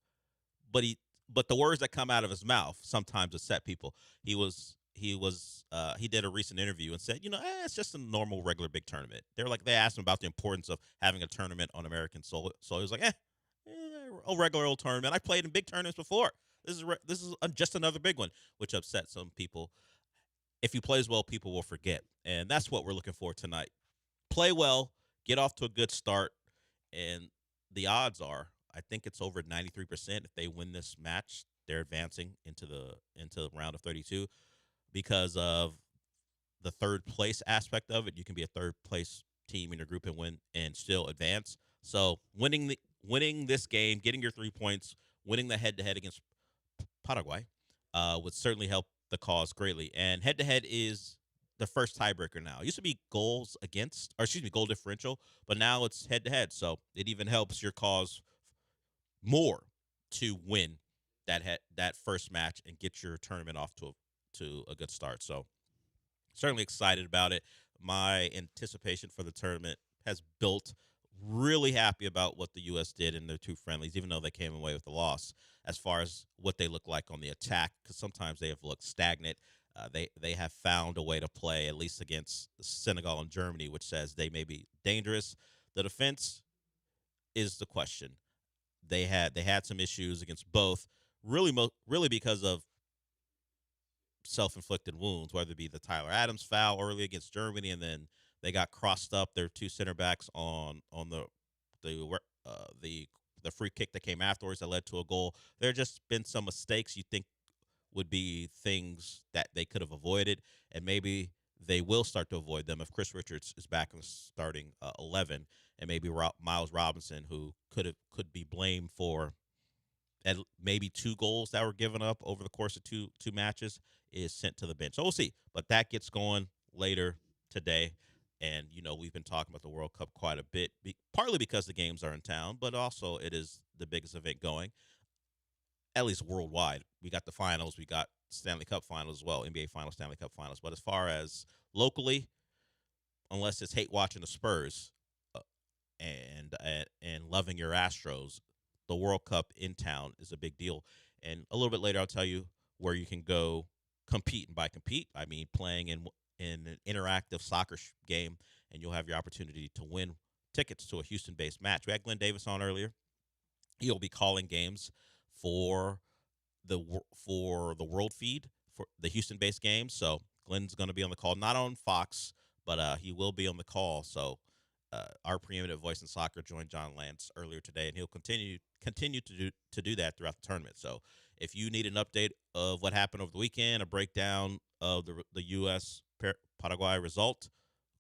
but the words that come out of his mouth sometimes upset people. He did a recent interview and said, it's just a normal, regular big tournament. They asked him about the importance of having a tournament on American soil. So he was like, a regular old tournament. I played in big tournaments before. This is just another big one, which upset some people. If he plays well, people will forget. And that's what we're looking for tonight. Play well, get off to a good start, and the odds are, I think it's over 93%. If they win this match, they're advancing into the round of 32 because of the third place aspect of it. You can be a third place team in your group and win and still advance. So winning this game, getting your 3 points, winning the head-to-head against Paraguay would certainly help the cause greatly. And head-to-head is the first tiebreaker now. It used to be goal differential, but now it's head-to-head. So it even helps your cause more to win that first match and get your tournament off to a good start. So certainly excited about it. My anticipation for the tournament has built. Really happy about what the U.S. did in their 2 friendlies, even though they came away with a loss, as far as what they look like on the attack, because sometimes they have looked stagnant. They have found a way to play, at least against Senegal and Germany, which says they may be dangerous. The defense is the question. They had some issues against both, really because of self-inflicted wounds, whether it be the Tyler Adams foul early against Germany, and then they got crossed up. Their 2 center backs on the free kick that came afterwards that led to a goal. There have just been some mistakes you think would be things that they could have avoided, and maybe they will start to avoid them if Chris Richards is back in the starting 11, and maybe Miles Robinson, who could be blamed for at maybe 2 goals that were given up over the course of two matches, is sent to the bench. So we'll see. But that gets going later today. And, we've been talking about the World Cup quite a bit, partly because the games are in town, but also it is the biggest event going, at least worldwide. We got the finals. We got Stanley Cup Finals as well, NBA Finals, Stanley Cup Finals. But as far as locally, unless it's hate watching the Spurs and loving your Astros, the World Cup in town is a big deal. And a little bit later, I'll tell you where you can go compete. And by compete, I mean playing in an interactive soccer game, and you'll have your opportunity to win tickets to a Houston-based match. We had Glenn Davis on earlier. He'll be calling games for the world feed for the Houston-based games. So Glenn's going to be on the call, not on Fox, but he will be on the call. So our preeminent voice in soccer joined John Lance earlier today, and he'll continue to do that throughout the tournament. So if you need an update of what happened over the weekend, a breakdown of the U.S. Paraguay result,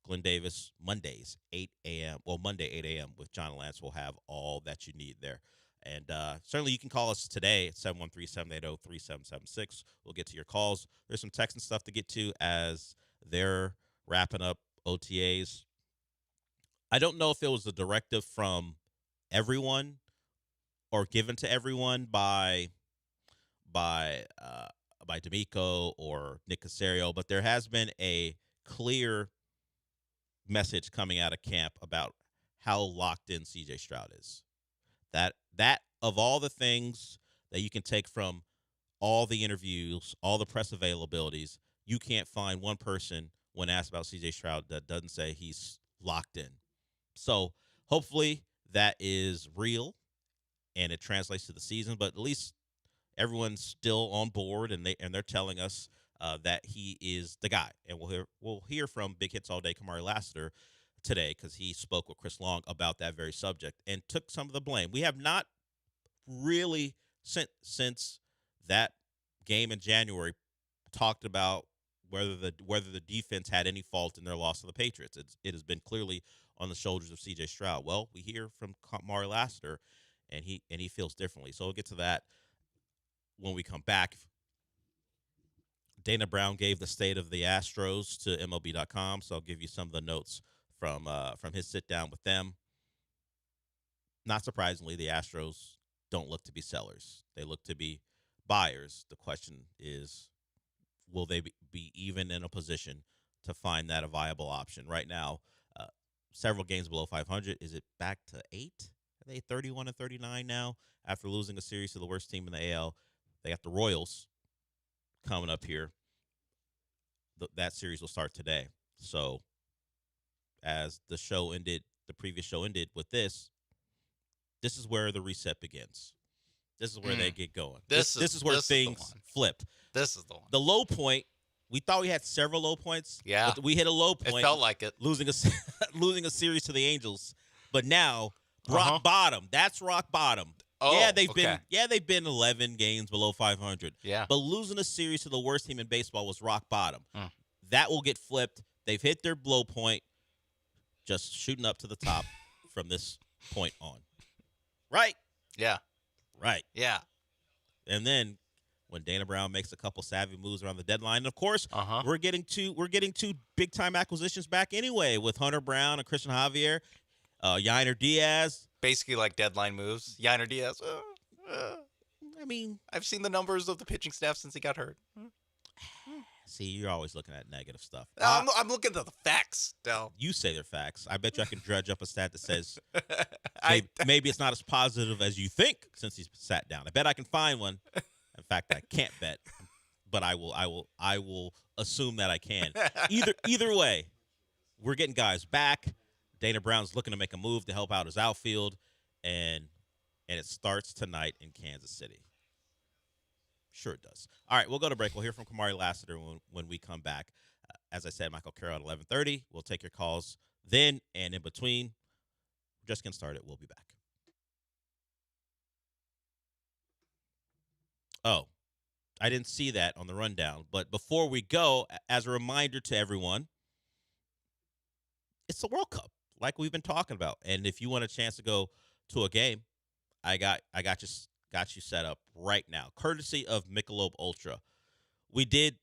Glenn Davis, Mondays, 8 a.m. Well, Monday, 8 a.m. with John Lance will have all that you need there. And certainly you can call us today at 713-780-3776. We'll get to your calls. There's some text and stuff to get to as they're wrapping up OTAs. I don't know if it was a directive from everyone or given to everyone by D'Amico or Nick Caserio, but there has been a clear message coming out of camp about how locked in CJ Stroud is. That of all the things that you can take from all the interviews, all the press availabilities, you can't find one person when asked about CJ Stroud that doesn't say he's locked in. So hopefully that is real and it translates to the season, but at least everyone's still on board and they're telling us that he is the guy. And we'll hear from Big Hits All Day Kamari Lassiter today because he spoke with Chris Long about that very subject and took some of the blame. We have not really since that game in January talked about whether the defense had any fault in their loss to the Patriots. It has been clearly on the shoulders of C.J. Stroud. Well, we hear from Kamari Lassiter, and he feels differently. So we'll get to that when we come back. Dana Brown gave the state of the Astros to MLB.com, so I'll give you some of the notes from his sit down with them. Not surprisingly, the Astros don't look to be sellers. They look to be buyers. The question is, will they be even in a position to find that a viable option? Right now, several games below 500. Is it back to 8? Are they 31-39 now after losing a series to the worst team in the AL? They got the Royals coming up here. That series will start today. So as the previous show ended with this is where the reset begins. This is where they get going. This is where things flipped. This is the one. The low point, we thought we had several low points. Yeah. But we hit a low point. It felt like it. Losing a series to the Angels. But now, rock bottom. That's rock bottom. Oh, yeah, they've been 11 games below 500. Yeah. But losing a series to the worst team in baseball was rock bottom. That will get flipped. They've hit their blow point, just shooting up to the top from this point on. Right? Yeah. Right. Yeah. And then when Dana Brown makes a couple savvy moves around the deadline, and of course, we're getting two big time acquisitions back anyway with Hunter Brown and Christian Javier, Yainer Diaz. Basically like deadline moves. Yainer Diaz. I mean, I've seen the numbers of the pitching staff since he got hurt. See, you're always looking at negative stuff. I'm looking at the facts, Del. You say they're facts. I bet you I can dredge up a stat that says maybe it's not as positive as you think since he's sat down. I bet I can find one. In fact, I can't bet, but I will assume that I can. Either way, we're getting guys back. Dana Brown's looking to make a move to help out his outfield, and it starts tonight in Kansas City. Sure it does. All right, we'll go to break. We'll hear from Kamari Lassiter when we come back. As I said, Michael Carroll at 11:30. We'll take your calls then and in between. We're just getting started. We'll be back. Oh, I didn't see that on the rundown. But before we go, as a reminder to everyone, it's the World Cup, like we've been talking about. And if you want a chance to go to a game, I got you set up right now, courtesy of Michelob Ultra. We did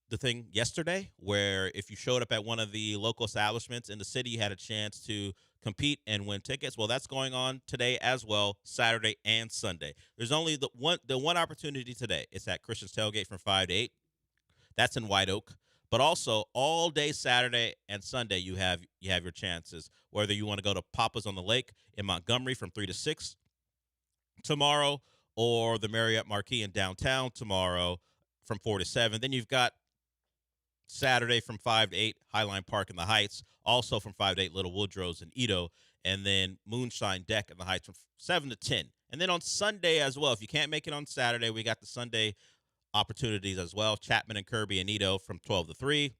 the thing yesterday where if you showed up at one of the local establishments in the city, you had a chance to compete and win tickets. Well, that's going on today as well, Saturday and Sunday. There's only the one opportunity today. It's at Christian's Tailgate from 5 to 8. That's in White Oak. But also all day Saturday and Sunday you have your chances. Whether you want to go to Papa's on the Lake in Montgomery from 3 to 6 tomorrow, or the Marriott Marquis in downtown tomorrow from 4 to 7. Then you've got Saturday from 5 to 8, Highline Park in the Heights. Also from 5 to 8, Little Woodrow's in Edo. And then Moonshine Deck in the Heights from 7 to 10. And then on Sunday as well, if you can't make it on Saturday, we got the Sunday opportunities as well. Chapman and Kirby and Edo from 12 to 3.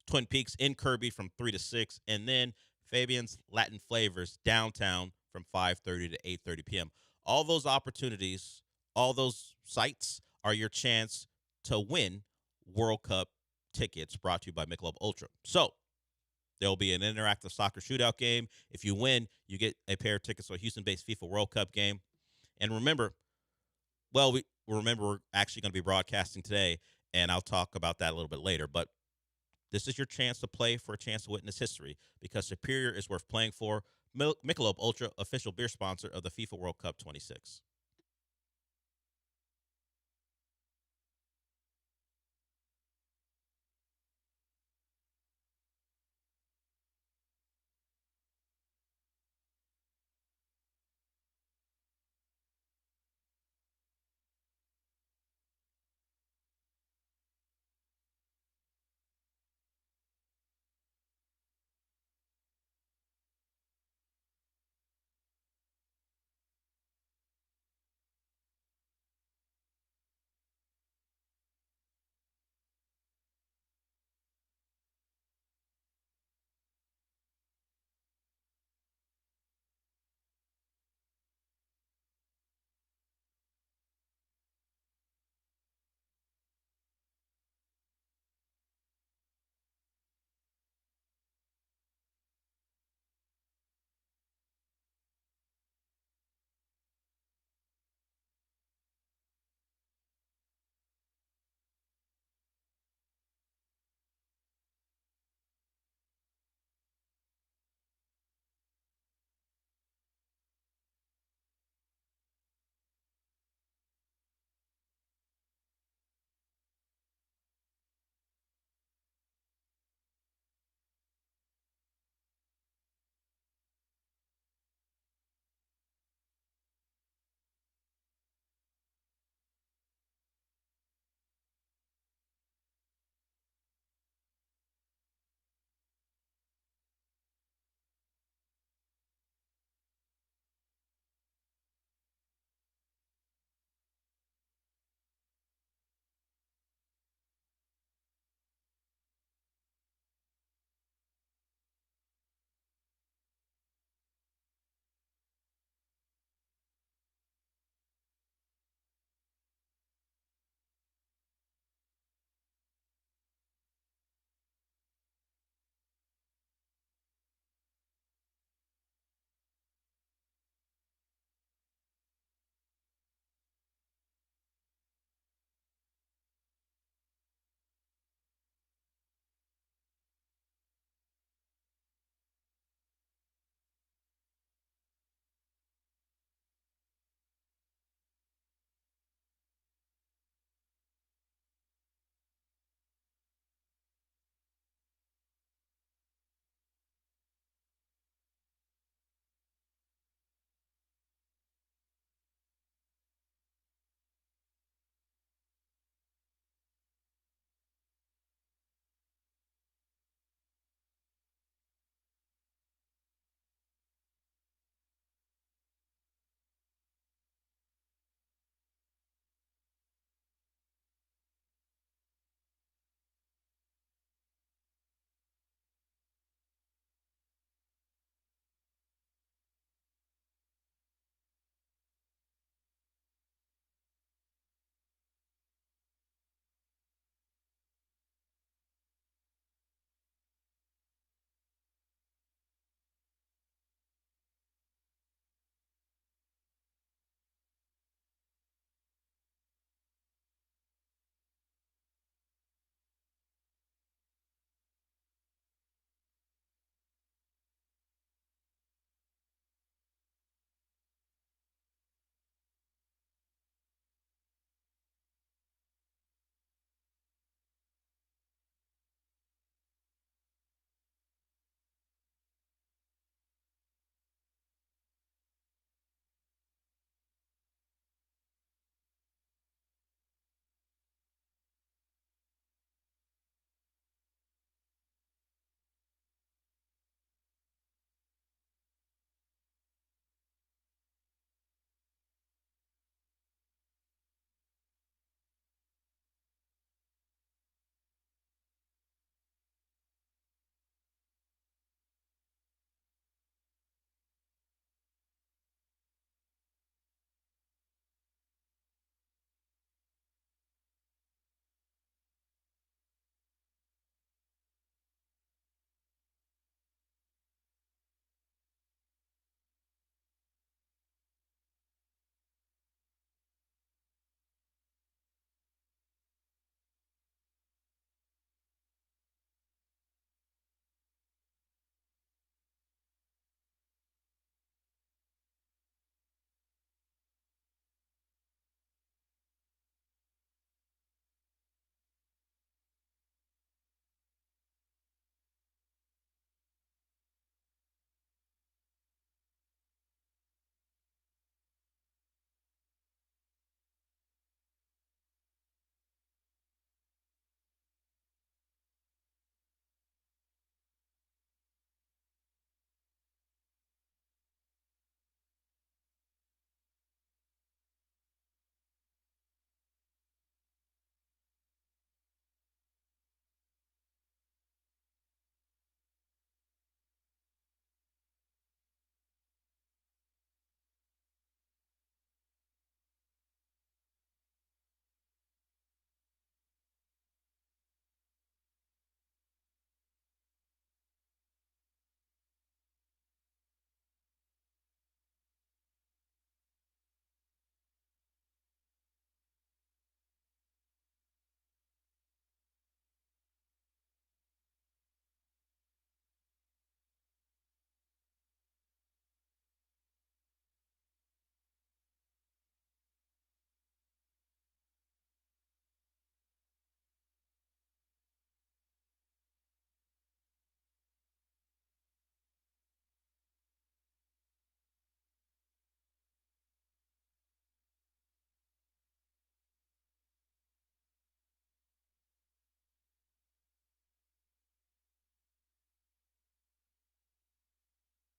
Twin Peaks in Kirby from 3 to 6. And then Fabian's Latin Flavors downtown from 5:30 to 8:30 p.m. All those opportunities, all those sites are your chance to win World Cup tickets brought to you by Michelob Ultra. So there'll be an interactive soccer shootout game. If you win, you get a pair of tickets to a Houston-based FIFA World Cup game. And remember, we're actually going to be broadcasting today, and I'll talk about that a little bit later. But this is your chance to play for a chance to witness history, because Superior is worth playing for. Michelob Ultra, official beer sponsor of the FIFA World Cup 26.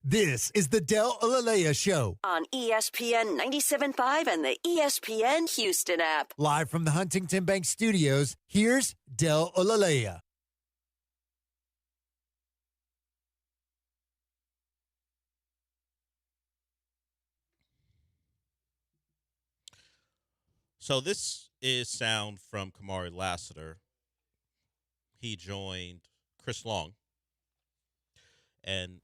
This is the Del Alalea Show. On ESPN 97.5 and the ESPN Houston app. Live from the Huntington Bank Studios, here's Del Alalea. So this is sound from Kamari Lassiter. He joined Chris Long. And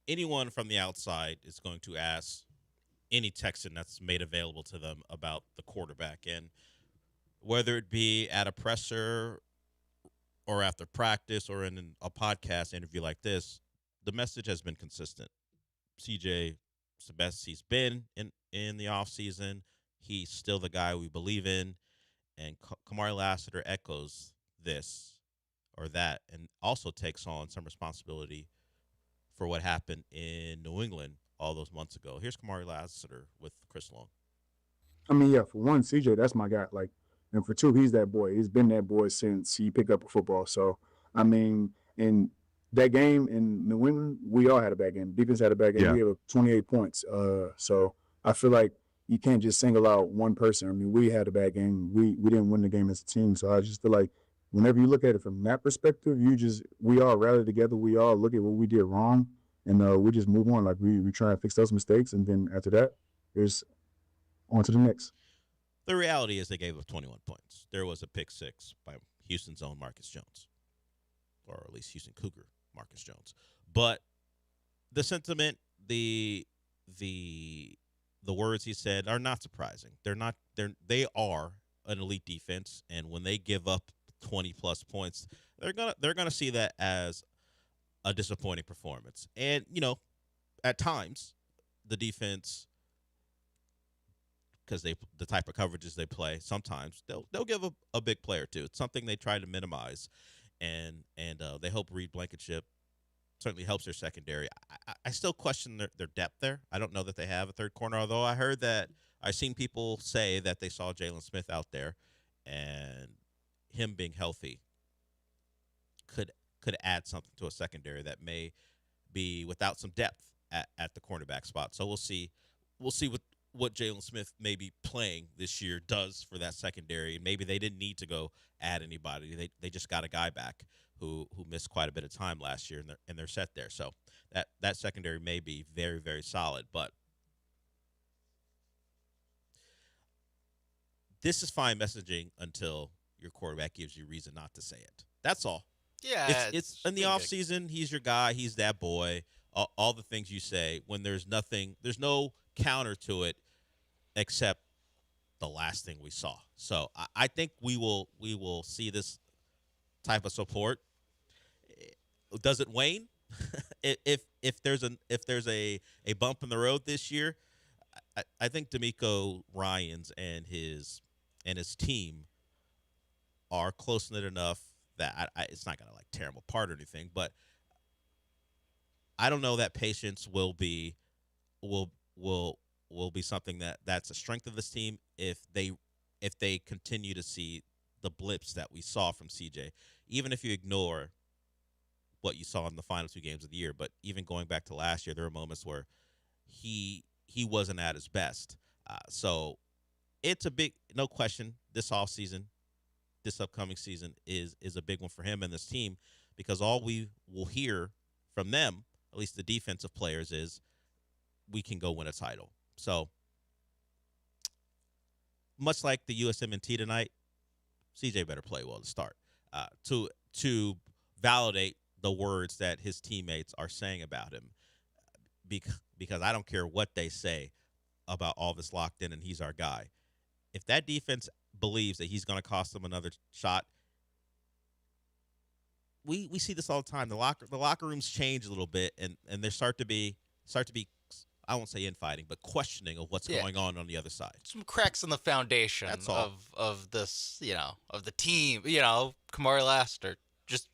anyone from the outside is going to ask any Texan that's made available to them about the quarterback. And whether it be at a presser or after practice or in a podcast interview like this, the message has been consistent. CJ is the best he's been in the offseason. He's still the guy we believe in. And Kamari Lassiter echoes this or that and also takes on some responsibility for what happened in New England all those months ago. Here's Kamari Lassiter with Chris Long. I mean, yeah, for one, CJ, that's my guy. Like, and for two, he's that boy. He's been that boy since he picked up a football. So, I mean, in that game in New England, we all had a bad game. Defense had a bad game. Yeah. We have 28 points. So I feel like you can't just single out one person. I mean, we had a bad game. We didn't win the game as a team. So I just feel like whenever you look at it from that perspective, we all rally together. We all look at what we did wrong, and we just move on. Like we try to fix those mistakes, and then after that, there's on to the next. The reality is they gave up 21 points. There was a pick six by Houston's own Marcus Jones, or at least Houston Cougar Marcus Jones. But the sentiment, the words he said are not surprising. They are an elite defense, and when they give up 20 plus points, they're gonna see that as a disappointing performance. And at times the defense, because the type of coverages they play, sometimes they'll give a big play or two. It's something they try to minimize, and they hope Reed Blankenship certainly helps their secondary. I still question their depth there. I don't know that they have a third corner, although I've seen people say that they saw Jalen Smith out there, and him being healthy could add something to a secondary that may be without some depth at the cornerback spot. So we'll see what Jalen Smith may be playing this year does for that secondary. And maybe they didn't need to go add anybody. They just got a guy back who missed quite a bit of time last year, and they're set there. So that secondary may be very, very solid. But this is fine messaging until your quarterback gives you reason not to say it. That's all. Yeah, it's in the offseason. He's your guy. He's that boy. All the things you say when there's no counter to it except the last thing we saw. So I think we will see this type of support. Does it wane? if there's a bump in the road this year, I think D'Amico Ryans and his team are close knit enough that it's not going to tear them apart or anything. But I don't know that patience will be something that's a strength of this team if they continue to see the blips that we saw from CJ. Even if you ignore what you saw in the final two games of the year, but even going back to last year, there were moments where he wasn't at his best. So it's a big, no question, this offseason, this upcoming season is a big one for him and this team, because all we will hear from them, at least the defensive players, is we can go win a title. So much like the USMNT tonight, CJ better play well to start to validate the words that his teammates are saying about him, because I don't care what they say about all this locked in and he's our guy. If that defense believes that he's going to cost them another shot, we see this all the time. The locker rooms change a little bit, and there start to be I won't say infighting, but questioning of what's going on the other side. Some cracks in the foundation of this, of the team. Kamari Lassiter just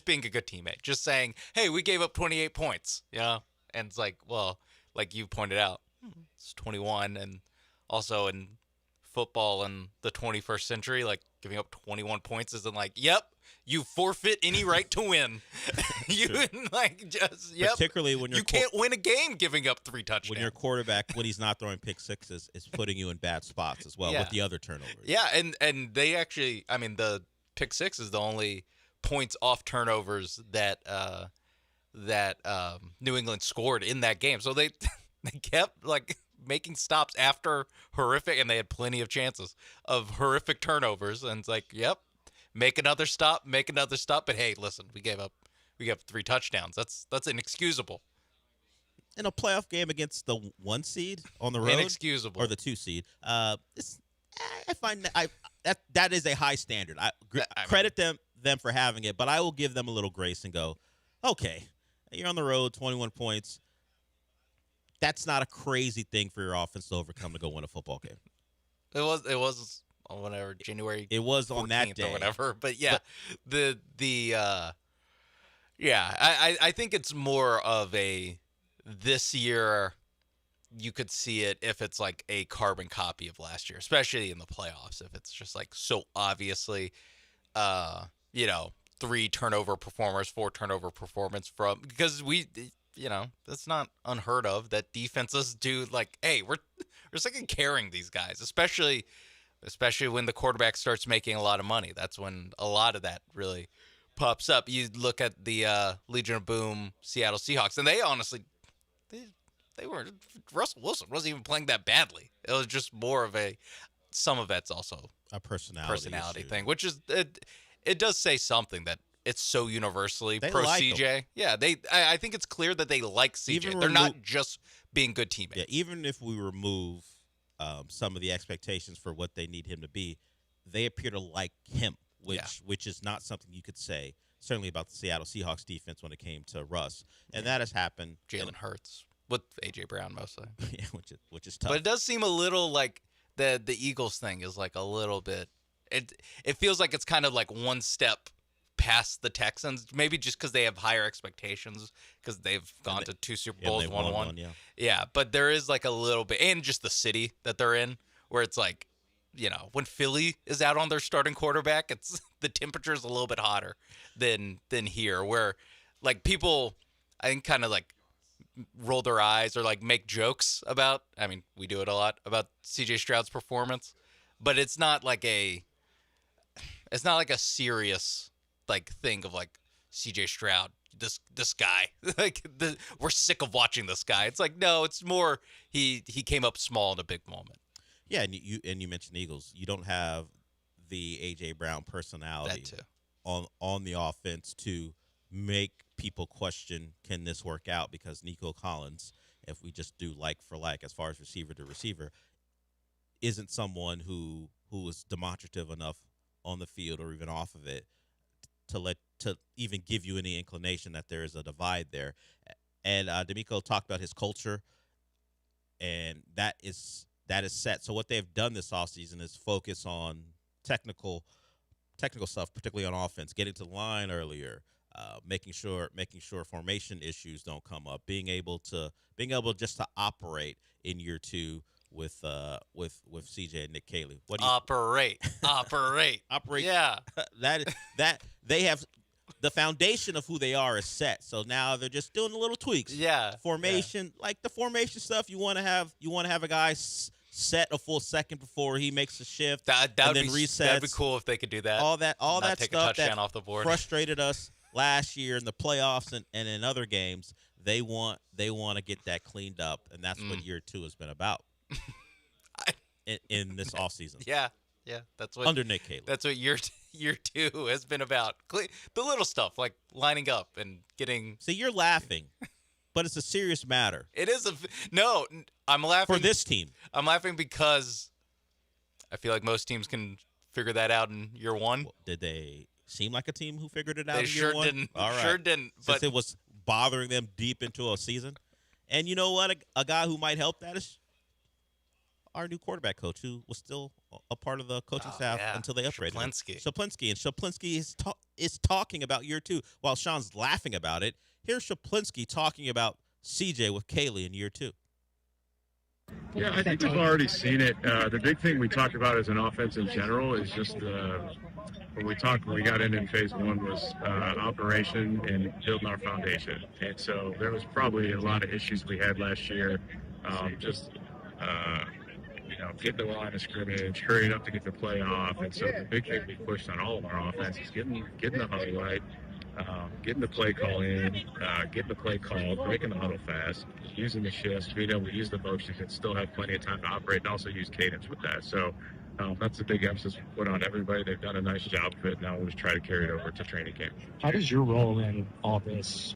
being a good teammate, just saying, "Hey, we gave up 28 points," and it's like, well, like you pointed out, it's 21, and also in football in the 21st century, like giving up 21 points isn't like, yep, you forfeit any right to win. Particularly when you can't win a game giving up 3 touchdowns. When your quarterback, when he's not throwing pick sixes, is putting you in bad spots as well with the other turnovers. Yeah, and they actually, I mean, the pick six is the only points off turnovers that New England scored in that game. So they kept like making stops after horrific, and they had plenty of chances of horrific turnovers. And it's like, yep, make another stop. But hey, listen, we gave up 3 touchdowns. That's inexcusable. In a playoff game against the 1 seed on the road, inexcusable, or the 2 seed, I find that is a high standard. Credit them for having it, but I will give them a little grace and go, okay, you're on the road, 21 points. That's not a crazy thing for your offense to overcome to go win a football game. It was on whatever January. It was on that day or whatever. But yeah, I think it's more of a this year. You could see it if it's like a carbon copy of last year, especially in the playoffs. If it's just like so obviously, 3 turnover performers, 4 turnover performance because that's not unheard of that defenses do. Like, hey, we're second carrying these guys, especially when the quarterback starts making a lot of money. That's when a lot of that really pops up. You look at the Legion of Boom Seattle Seahawks, and they honestly they were Russell Wilson wasn't even playing that badly. It was just more of some of it's also a personality thing, which is it does say something that it's so universally they pro like CJ. him. Yeah, I think it's clear that they like CJ. They're not just being good teammates. Yeah, even if we remove some of the expectations for what they need him to be, they appear to like him, which is not something you could say certainly about the Seattle Seahawks defense when it came to Russ, and that has happened. Jalen Hurts with AJ Brown mostly. Yeah, which is tough. But it does seem a little like the Eagles thing is like a little bit. It feels like it's kind of like one step past the Texans, maybe just because they have higher expectations because they've gone to 2 Super Bowls, won one. Yeah, but there is like a little bit, and just the city that they're in, where it's like, when Philly is out on their starting quarterback, it's the temperature is a little bit hotter than here, where like people, I think, kind of like roll their eyes or like make jokes about. I mean, we do it a lot about CJ Stroud's performance, but it's not like a serious like thing of like CJ Stroud, this guy, like we're sick of watching this guy. It's like, no, it's more he came up small in a big moment. Yeah, and you mentioned Eagles. You don't have the AJ Brown personality on the offense to make people question, can this work out? Because Nico Collins, if we just do like for like as far as receiver to receiver, isn't someone who is demonstrative enough on the field or even off of it to even give you any inclination that there is a divide there. And D'Amico talked about his culture, and that is set. So what they've done this offseason is focus on technical stuff, particularly on offense, getting to the line earlier, making sure formation issues don't come up, being able just to operate in year 2 with CJ and Nick Caley. What do you operate? Yeah, that they have the foundation of who they are is set. So now they're just doing the little tweaks. Yeah, formation, like the formation stuff. You want to have a guy set a full second before he makes a shift and then resets. That'd be cool if they could do that. All that take stuff a touchdown that off the board frustrated us last year in the playoffs and in other games. They want to get that cleaned up, and that's what year 2 has been about. In this offseason. Yeah, that's what under Nick Caley. That's what year 2 has been about. The little stuff like lining up and getting. See, you're laughing, but it's a serious matter. It is no. I'm laughing for this team. I'm laughing because I feel like most teams can figure that out in year 1. Well, did they seem like a team who figured it out? They in sure year 1? didn't. All right. Sure didn't. Since but it was bothering them deep into a season, and you know what? A guy who might help that is our new quarterback coach, who was still a part of the coaching staff until they upgraded him. Shaplinski is talking about year 2 while Sean's laughing about it. Here's Shaplinski talking about CJ with Caley in year 2. Yeah, I think we've already seen it. The big thing we talked about as an offense in general is just when we talked, when we got in phase one was operation and building our foundation. And so there was probably a lot of issues we had last year, just getting the line of scrimmage, hurrying up to get the play off. And so the big thing we pushed on all of our offense is getting the huddle right, getting the play call in, getting the play called, breaking the huddle fast, using the shifts, being able to use the motions and still have plenty of time to operate, and also use cadence with that. So that's a big emphasis we put on everybody. They've done a nice job of it. Now we'll just try to carry it over to training camp. How does your role in all this?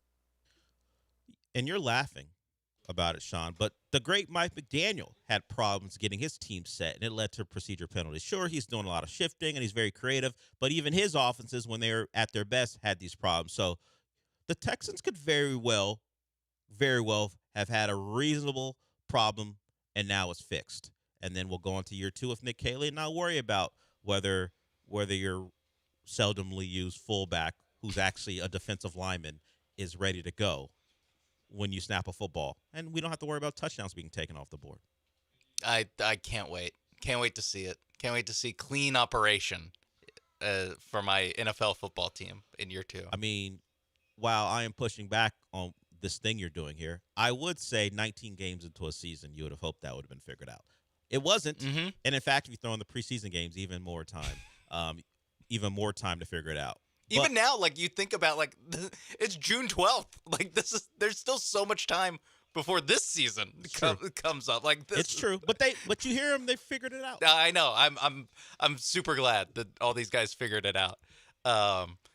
And you're laughing about it, Sean, but the great Mike McDaniel had problems getting his team set, and it led to procedure penalties. Sure, he's doing a lot of shifting, and he's very creative, but even his offenses, when they were at their best, had these problems. So the Texans could very well have had a reasonable problem, and now it's fixed. And then we'll go on to year 2 with Nick Caley and not worry about whether your seldomly used fullback, who's actually a defensive lineman, is ready to go when you snap a football. And we don't have to worry about touchdowns being taken off the board. I can't wait. Can't wait to see it. Can't wait to see clean operation for my NFL football team in year 2. I mean, while I am pushing back on this thing you're doing here, I would say 19 games into a season, you would have hoped that would have been figured out. It wasn't. Mm-hmm. And in fact, if you throw in the preseason games, even more time to figure it out. Even now, like you think about, like it's June 12th. Like there's still so much time before this season comes up. Like this. It's true, but you hear them, they figured it out. I know. I'm super glad that all these guys figured it out.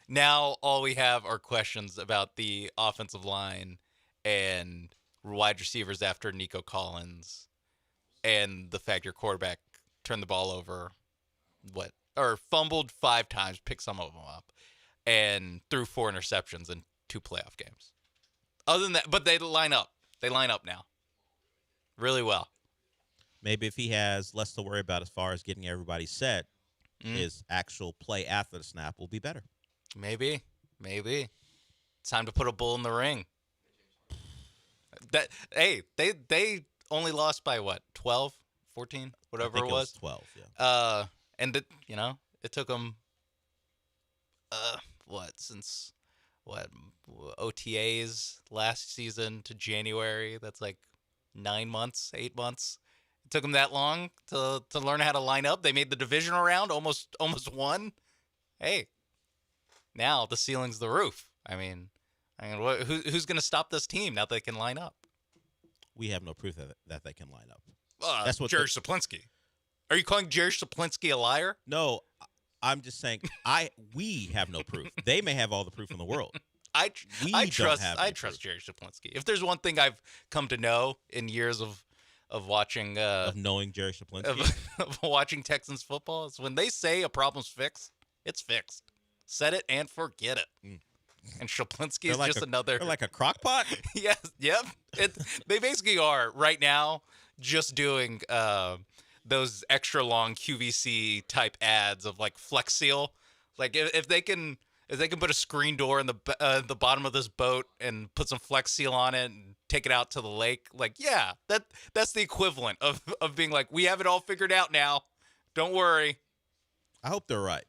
Now all we have are questions about the offensive line and wide receivers after Nico Collins, and the fact your quarterback turned the ball over, or fumbled 5 times, picked some of them up, and threw 4 interceptions in 2 playoff games. Other than that, but they line up. They line up now really well. Maybe if he has less to worry about as far as getting everybody set, his actual play after the snap will be better. Maybe. It's time to put a bull in the ring. They only lost by what? 12, 14, whatever I think it was. 12, yeah. And it took them since OTAs last season to January. That's like 9 months, 8 months. It took them that long to learn how to line up. They made the divisional round, almost won. Hey, now the ceiling's the roof. I mean, who's going to stop this team now they can line up? We have no proof that they can line up. That's what Jerry Saplinski. Are you calling Jerry Saplinski a liar? No, I'm just saying we have no proof. They may have all the proof in the world. I trust Jerry Saplinski. If there's one thing I've come to know in years of watching of knowing Jerry Saplinski of watching Texans football, it's when they say a problem's fixed, it's fixed. Set it and forget it. And Saplinski is just another. They're like a crock pot? Yes, yep. They basically are right now just doing those extra long QVC type ads of like Flex Seal. Like if they can put a screen door in the bottom of this boat and put some Flex Seal on it and take it out to the lake, like yeah, that's the equivalent of being like, we have it all figured out now. Don't worry. I hope they're right.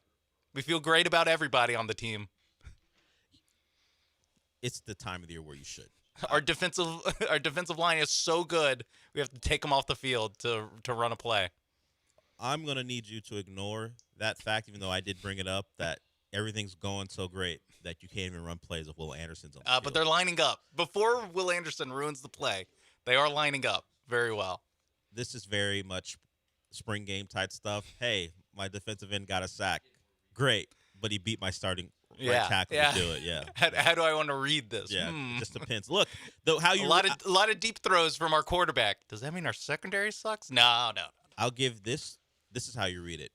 We feel great about everybody on the team. It's the time of the year where you should. Our defensive line is so good, we have to take them off the field to run a play. I'm going to need you to ignore that fact, even though I did bring it up, that everything's going so great that you can't even run plays if Will Anderson's on the field. But they're lining up. Before Will Anderson ruins the play, they are lining up very well. This is very much spring game type stuff. Hey, my defensive end got a sack. Great, but he beat my starting right tackle to do it. Yeah. How do I want to read this? Yeah, it just depends. Look, though, how you a lot of deep throws from our quarterback. Does that mean our secondary sucks? No. I'll give this. This is how you read it.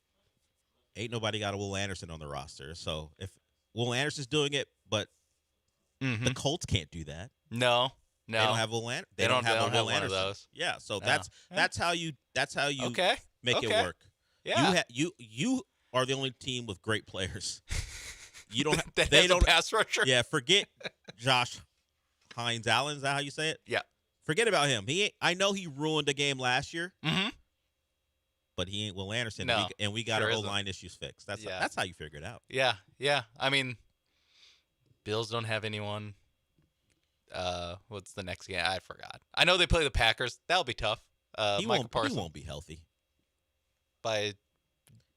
Ain't nobody got a Will Anderson on the roster. So if Will Anderson's doing it, but the Colts can't do that. No. They don't have Will Anderson. They don't have a Will Anderson. One of those. Yeah. So that's how you make it work. Yeah. You are the only team with great players. You don't. They don't pass rusher. Yeah. Forget Josh Hines Allen. Is that how you say it? Yeah. Forget about him. I know he ruined a game last year. Mm-hmm. but he ain't Will Anderson. No, and we got sure our isn't. O-line issues fixed. That's Yeah. that's how you figure it out. Yeah. I mean, Bills don't have anyone. What's the next game? I forgot. I know they play the Packers. That'll be tough. He Michael Parsons won't be healthy. by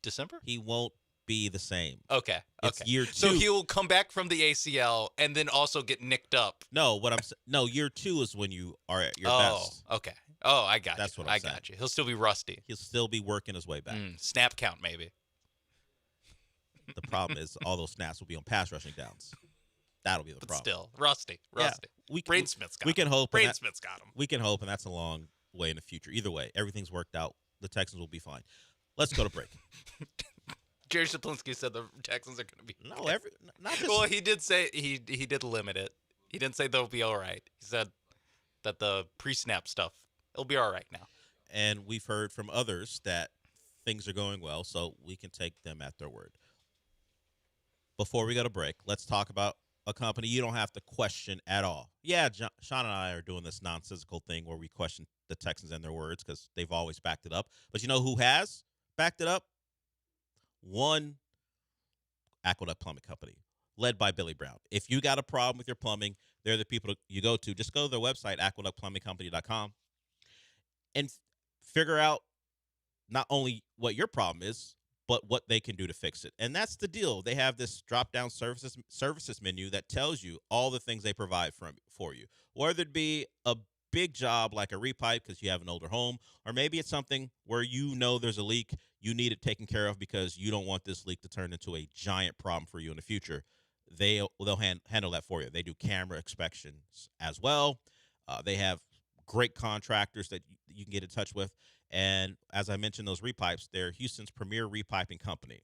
December. He won't be the same. Okay. It's year 2. So he will come back from the ACL and then also get nicked up. No, year 2 is when you are at your best. Okay. Oh, I got That's you. what I'm saying. got you. He'll still be rusty. He'll still be working his way back. Snap count, maybe. The problem is all those snaps will be on pass rushing downs. That'll be the But problem. still, rusty. Yeah, Brainsmith's got we can him. hope. Brainsmith's got him. We can hope, and that's a long way in the future. Either way, everything's worked out. The Texans will be fine. Let's go to break. Jerry Shaplinsky said the Texans are going to be not just. Well, he did say he did limit it. He didn't say they'll be all right. He said that the pre-snap stuff, it'll be all right now. And we've heard from others that things are going well, so we can take them at their word. Before we go to break, let's talk about a company you don't have to question at all. Yeah, Sean and I are doing this nonsensical thing where we question the Texans and their words because they've always backed it up. But you know who has backed it up? One Aqueduct Plumbing Company, led by Billy Brown. If you got a problem with your plumbing, they're the people you go to. Just go to their website, aqueductplumbingcompany.com, and figure out not only what your problem is, but what they can do to fix it. And that's the deal. They have this drop-down services menu that tells you all the things they provide for you, whether it be a big job like a repipe because you have an older home, or maybe it's something where you know there's a leak, you need it taken care of because you don't want this leak to turn into a giant problem for you in the future. They'll handle that for you. They do camera inspections as well. They have great contractors that you can get in touch with. And as I mentioned, those repipes, they're Houston's premier repiping company.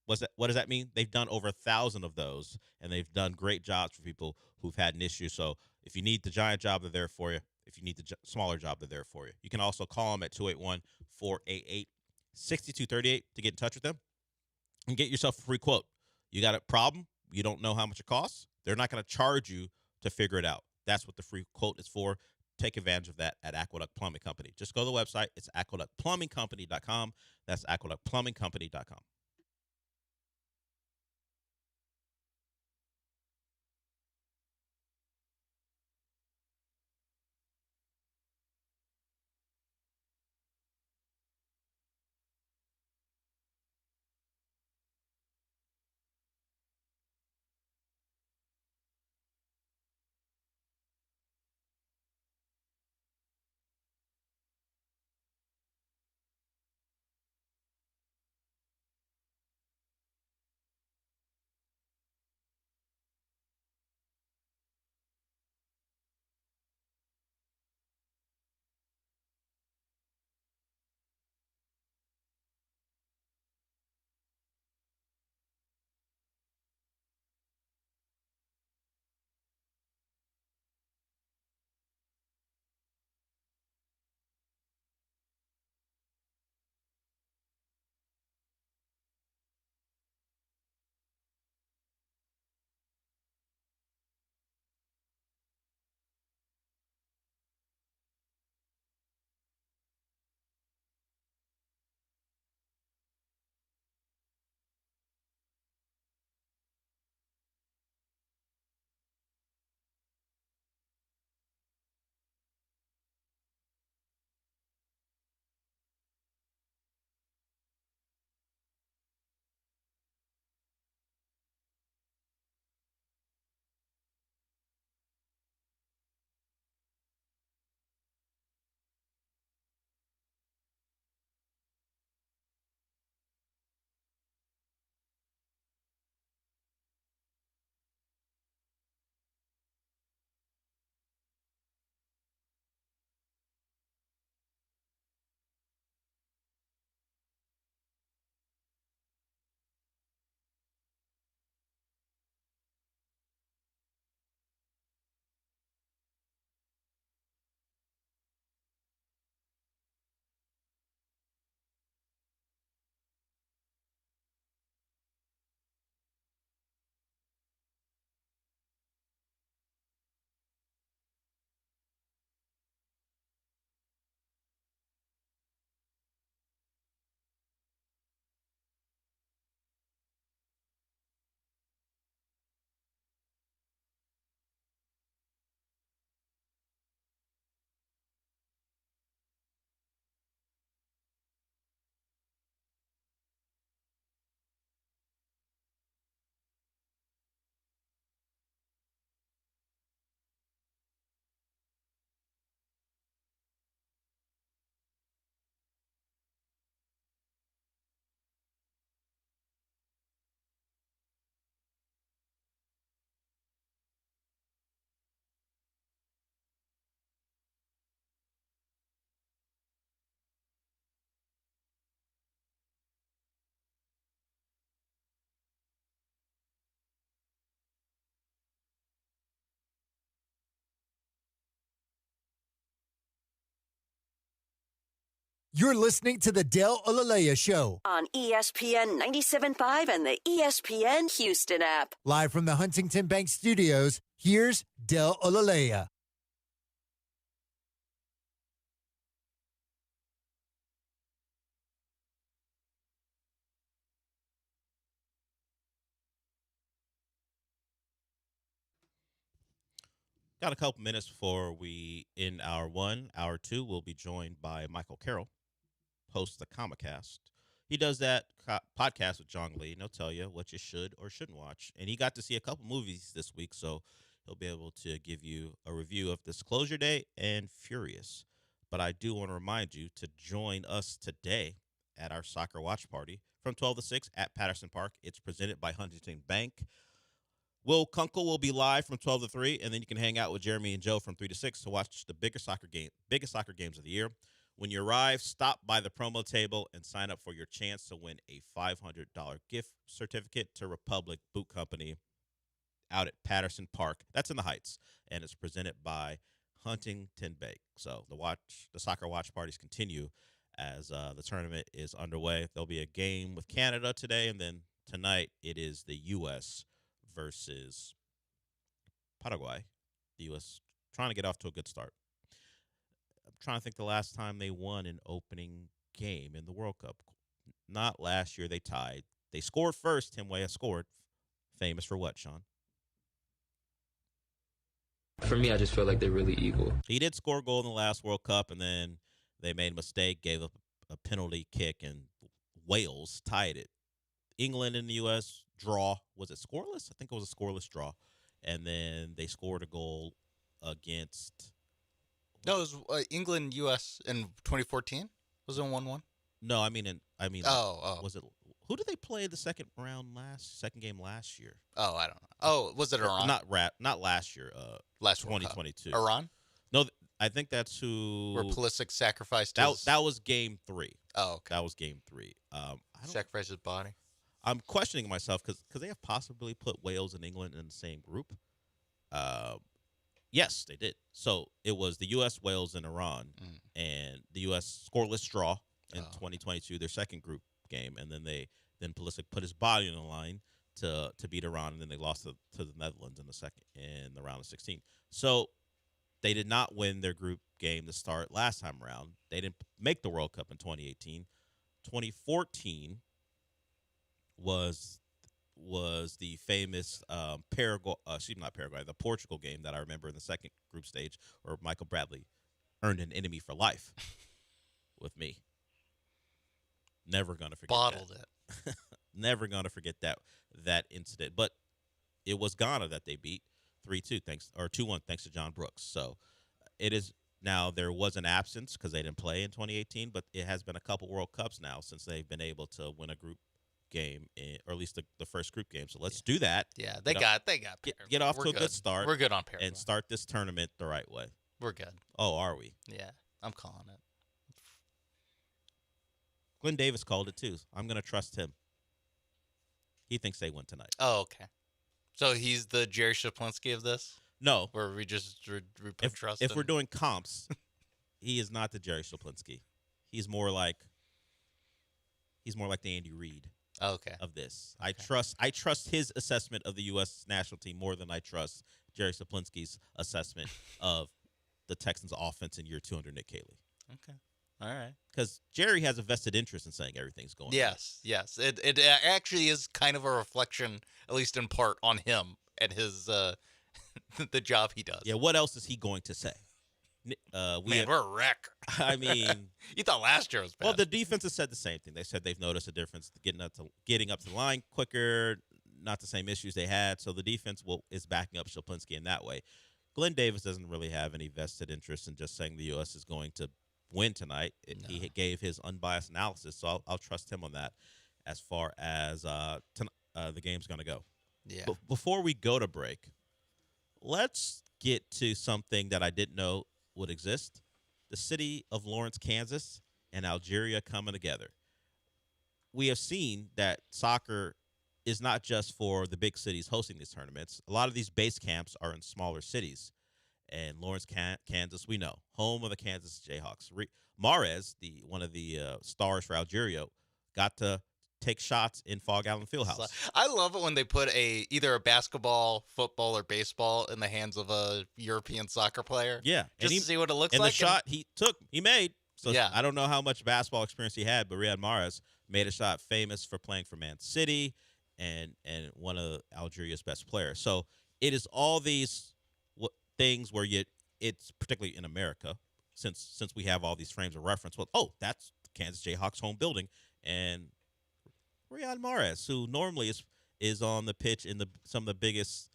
What does that mean? They've done over 1,000 of those, and they've done great jobs for people who've had an issue. So if you need the giant job, they're there for you. If you need the smaller job, they're there for you. You can also call them at 281-488-6238 to get in touch with them and get yourself a free quote. You got a problem? You don't know how much it costs? They're not going to charge you to figure it out. That's what the free quote is for. Take advantage of that at Aqueduct Plumbing Company. Just go to the website. It's aqueductplumbingcompany.com. That's aqueductplumbingcompany.com. You're listening to the Del Olalea Show. On ESPN 97.5 and the ESPN Houston app. Live from the Huntington Bank Studios, here's Del Olalea. Got a couple minutes before we end hour one. Hour two, we'll be joined by Michael Carroll, host of the Comicast. He does that podcast with John Lee, and he'll tell you what you should or shouldn't watch. And he got to see a couple movies this week, so he'll be able to give you a review of Disclosure Day and Furious. But I do want to remind you to join us today at our soccer watch party from 12 to 6 at Patterson Park. It's presented by Huntington Bank. Will Kunkel will be live from 12 to 3, and then you can hang out with Jeremy and Joe from 3 to 6 to watch the biggest soccer games of the year. When you arrive, stop by the promo table and sign up for your chance to win a $500 gift certificate to Republic Boot Company out at Patterson Park. That's in the Heights, and it's presented by Huntington Bank. So the soccer watch parties continue as the tournament is underway. There'll be a game with Canada today, and then tonight it is the U.S. versus Paraguay. The U.S. trying to get off to a good start. I'm trying to think the last time they won an opening game in the World Cup. Not last year. They tied. They scored first. Tim Weah scored. Famous for what, Sean? For me, I just feel like they're really equal. He did score a goal in the last World Cup, and then they made a mistake, gave up a penalty kick, and Wales tied it. England and the U.S. draw. Was it scoreless? I think it was a scoreless draw. And then they scored a goal against... No, it was England, U.S. in 2014? Was it 1-1? No, I mean... Oh. Was it... Who did they play the second game last year? Oh, I don't know. Oh, was it Iran? Not last year. Last 2022. Iran? No, I think that's who... Where Pulisic sacrificed That was game 3. Oh, okay. That was game 3. Sacrificed his body. I'm questioning myself because they have possibly put Wales and England in the same group. Yes, they did. So it was the U.S., Wales, and Iran, and the U.S. scoreless draw in 2022, their second group game, and then Pulisic put his body on the line to beat Iran, and then they lost to the Netherlands in the round of 16. So they did not win their group game to start last time around. They didn't make the World Cup in 2018. 2014 was the famous the Portugal game that I remember in the second group stage where Michael Bradley earned an enemy for life with me. Never gonna forget. Bottled it. Never gonna forget that incident. But it was Ghana that they beat 3-2 2-1 thanks to John Brooks. So it is now there was an absence because they didn't play in 2018, but it has been a couple World Cups now since they've been able to win a group game, or at least the first group game. So let's do that. Yeah, they got get off We're to a good. good start. We're good on Paraguay. And start this tournament the right way. We're good. Oh, are we? Yeah, I'm calling it. Glenn Davis called it too. I'm going to trust him. He thinks they win tonight. Oh, okay. So he's the Jerry Shaplinsky of this? No. Where we just put trust in If we're doing comps, he is not the Jerry Shaplinsky. He's more like the Andy Reid. Okay. Of this. Okay. I trust his assessment of the U.S. national team more than I trust Jerry Shaplinsky's assessment of the Texans' offense in year 2 under Nick Caley. Okay. All right. Because Jerry has a vested interest in saying everything's going Yes. It actually is kind of a reflection, at least in part, on him and his the job he does. Yeah, what else is he going to say? We're a wreck. I mean, you thought last year was bad. Well, the defense has said the same thing. They said they've noticed a difference getting up to the line quicker, not the same issues they had. So the defense is backing up Shaplinsky in that way. Glenn Davis doesn't really have any vested interest in just saying the U.S. is going to win tonight. He gave his unbiased analysis, so I'll trust him on that as far as the game's going to go. Yeah. But before we go to break, let's get to something that I didn't know would exist. The city of Lawrence, Kansas, and Algeria coming together. We have seen that soccer is not just for the big cities hosting these tournaments. A lot of these base camps are in smaller cities. And Lawrence, Kansas, we know, home of the Kansas Jayhawks. Mahrez, one of the stars for Algeria, got to take shots in Fog Allen Fieldhouse. I love it when they put either a basketball, football, or baseball in the hands of a European soccer player. Yeah, just to see what it looks and like. The shot he made. So yeah. I don't know how much basketball experience he had, but Riyad Mahrez made a shot, famous for playing for Man City and one of Algeria's best players. So it is all these things where it's particularly in America, since we have all these frames of reference. Well, that's Kansas Jayhawks home building, and Riyad Mahrez, who normally is on the pitch in some of the biggest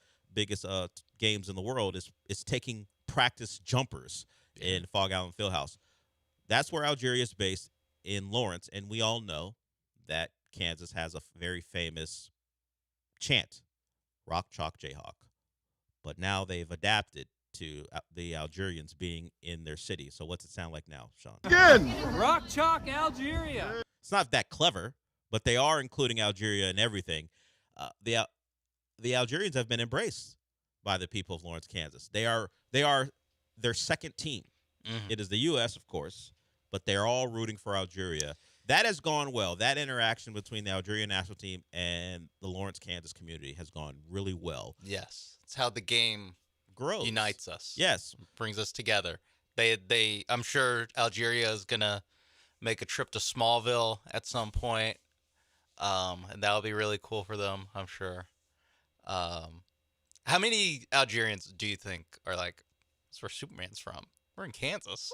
games in the world, is taking practice jumpers in Fog Allen Fieldhouse. That's where Algeria is based, in Lawrence, and we all know that Kansas has a very famous chant, "Rock Chalk Jayhawk." But now they've adapted to the Algerians being in their city. So what's it sound like now, Sean? Good. Rock Chalk Algeria. It's not that clever, but they are including Algeria in everything. The Algerians have been embraced by the people of Lawrence, Kansas. They are their second team. Mm-hmm. It is the U.S., of course, but they're all rooting for Algeria. That has gone well. That interaction between the Algerian national team and the Lawrence, Kansas community has gone really well. Yes. It's how the game grows, unites us. Yes. Brings us together. I'm sure Algeria is going to make a trip to Smallville at some point, and that'll be really cool for them, I'm sure. How many Algerians do you think are like, that's where Superman's from? We're in Kansas.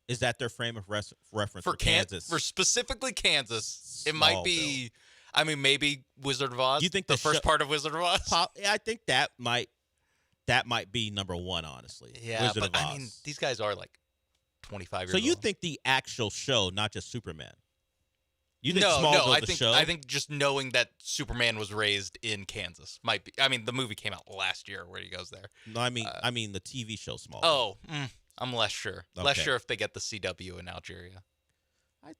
Is that their frame of reference for Kansas? For specifically Kansas, it might be. I mean, maybe Wizard of Oz. Do you think the first part of Wizard of Oz? I think that might be number one, honestly. Yeah, Wizard but of Oz. I mean, these guys are like 25 years old. old. So you think the actual show, not just Superman? You think no. show? I think just knowing that Superman was raised in Kansas might be. I mean, the movie came out last year where he goes there. No, I mean the TV show Smallville. Oh. I'm less sure. Okay. Less sure if they get the CW in Algeria.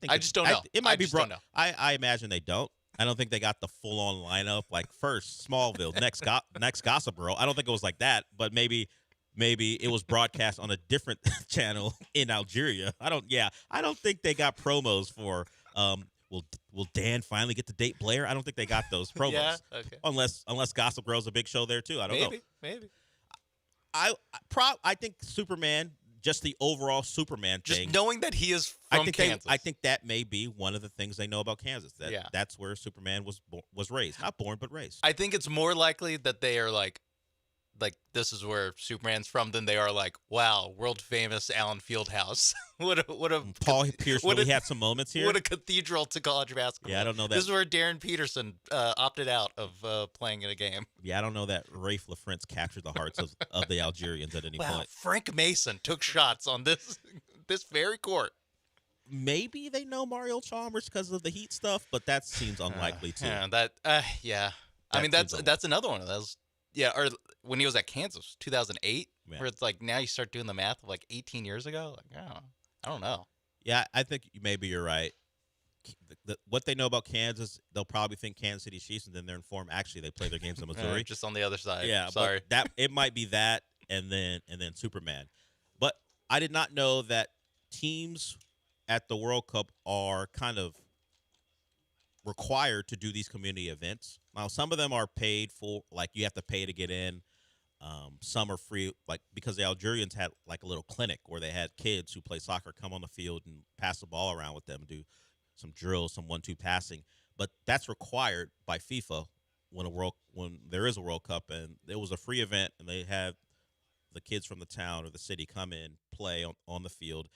I just don't know. It might be brought. I imagine they don't. I don't think they got the full-on lineup like first Smallville, next Gossip Girl. I don't think it was like that, but maybe it was broadcast on a different channel in Algeria. I don't think they got promos for. Will Dan finally get to date Blair? I don't think they got those promos. Yeah, okay. Unless Gossip Girl's a big show there too. I don't know. Maybe. I think Superman, just the overall Superman thing. Just knowing that he is from Kansas. I think that may be one of the things they know about Kansas. That's where Superman was raised. Not born, but raised. I think it's more likely that they are like this is where Superman's from than they are like, wow, world famous Allen Fieldhouse. what a Paul Pierce really had some moments here. What a cathedral to college basketball. Yeah, I don't know that. This is where Darren Peterson opted out of playing in a game. Yeah, I don't know that Rafe LaFrance captured the hearts of the Algerians at any point. Frank Mason took shots on this very court. Maybe they know Mario Chalmers because of the Heat stuff, but that seems unlikely too. Yeah. I mean, that's another one of those. Yeah, or when he was at Kansas, 2008, where it's like now you start doing the math of like 18 years ago. Like, I don't know. Yeah, I think maybe you're right. What they know about Kansas, they'll probably think Kansas City Chiefs, and then they're informed actually they play their games in Missouri. Just on the other side. Yeah, sorry. But that it might be that, and then Superman. But I did not know that teams at the World Cup are kind of required to do these community events. Now, some of them are paid for, like you have to pay to get in. Some are free, like because the Algerians had like a little clinic where they had kids who play soccer come on the field and pass the ball around with them and do some drills, some 1-2 passing. But that's required by FIFA when there is a World Cup, and it was a free event, and they have the kids from the town or the city come in, play on the field,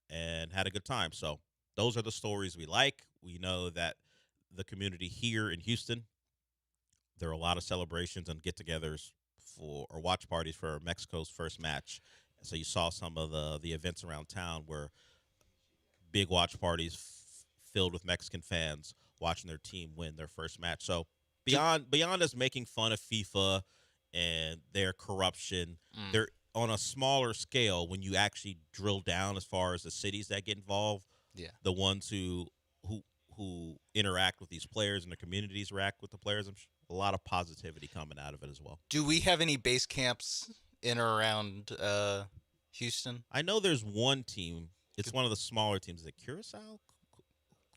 and had a good time. So those are the stories we like. We know that the community here in Houston, there are a lot of celebrations and get-togethers or watch parties for Mexico's first match. So you saw some of the events around town where big watch parties filled with Mexican fans watching their team win their first match. So beyond us making fun of FIFA and their corruption, they're on a smaller scale when you actually drill down as far as the cities that get involved. Yeah, the ones who interact with these players and the communities interact with the players. A lot of positivity coming out of it as well. Do we have any base camps in or around Houston? I know there's one team It's one of the smaller teams. Is it Curacao?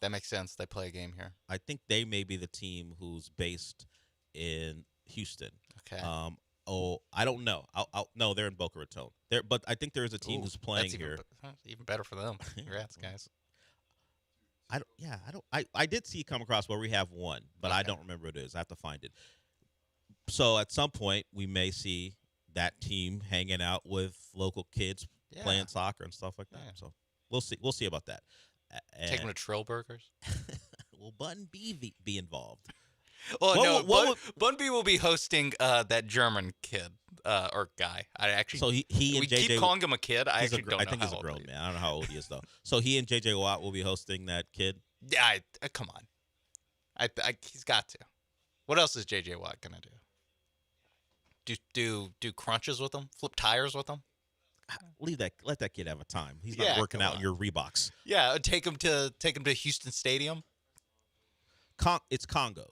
That makes sense. They play a game here. I think they may be the team who's based in Houston. Okay. I don't know. No, they're in Boca Raton. But I think there is a team who's playing that's here. Even better for them. Congrats, guys. I did see come across where we have one, but I don't remember what it is. I have to find it. So at some point we may see that team hanging out with local kids playing soccer and stuff like that. Yeah. So we'll see. We'll see about that. Take them to Trill Burgers. Will Button B be involved? Well, Bun B will be hosting that German kid or guy. I actually so he we and JJ keep calling him a kid. I actually don't know. I think he's a grown man. I don't know how old he is though. So he and JJ Watt will be hosting that kid. Yeah, come on. He's got to. What else is JJ Watt gonna do? Do crunches with him? Flip tires with him? Let that kid have a time. He's not working out in your Reeboks. Yeah, take him to Houston Stadium. It's Congo.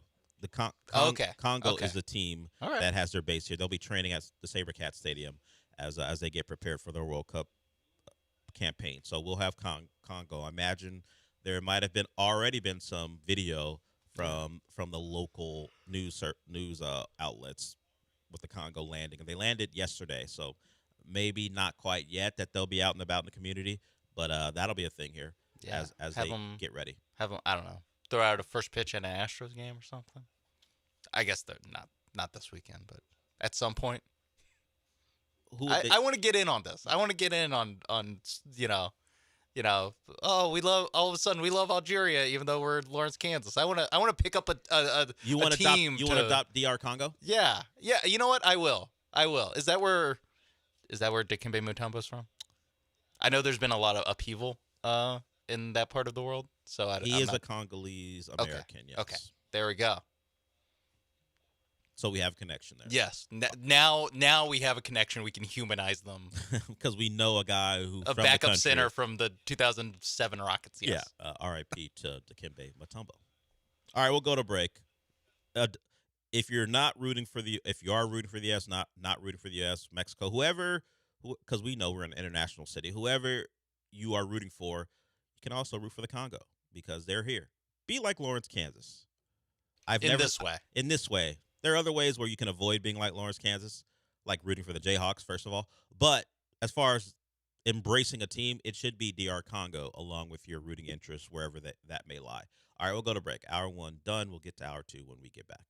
Okay. Congo is the team that has their base here. They'll be training at the SaberCat Stadium as they get prepared for their World Cup campaign. So we'll have Congo. I imagine there might have already been some video from the local news outlets with the Congo landing, and they landed yesterday. So maybe not quite yet that they'll be out and about in the community, but that'll be a thing here as they get ready. Have them, I don't know, throw out a first pitch at an Astros game or something. I guess they're not this weekend, but at some point. I want to get in on this. I want to get in on oh, we love, all of a sudden we love Algeria even though we're in Lawrence, Kansas. I want to pick up a team. You want to adopt DR Congo? Yeah. You know what? I will. Is that where Dikembe Mutombo's from? I know there's been a lot of upheaval in that part of the world. So he is a Congolese American. Yes. Okay. There we go. So we have a connection there. Yes. Now we have a connection. We can humanize them because we know a guy who a backup center from the 2007 Rockets. Yes. Yeah. R.I.P. to Dikembe Mutombo. All right, we'll go to break. If you are rooting for the U.S., not rooting for the U.S., Mexico, because we know we're an international city. Whoever you are rooting for, you can also root for the Congo because they're here. Be like Lawrence, Kansas. In this way. There are other ways where you can avoid being like Lawrence, Kansas, like rooting for the Jayhawks, first of all. But as far as embracing a team, it should be DR Congo along with your rooting interests wherever that may lie. All right, we'll go to break. Hour one done. We'll get to hour two when we get back.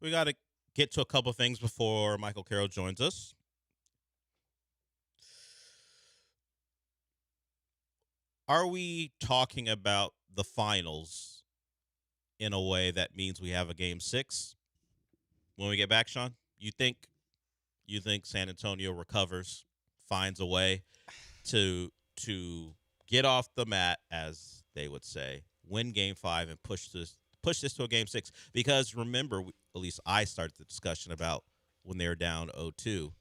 we got to get to a couple things before Michael Carroll joins us. Are we talking about the finals in a way that means we have a game 6 when we get back, Sean? You think San Antonio recovers, finds a way to get off the mat, as they would say, win game 5 and push this to a game 6? Because remember, at least I started the discussion about when they were down 0-2.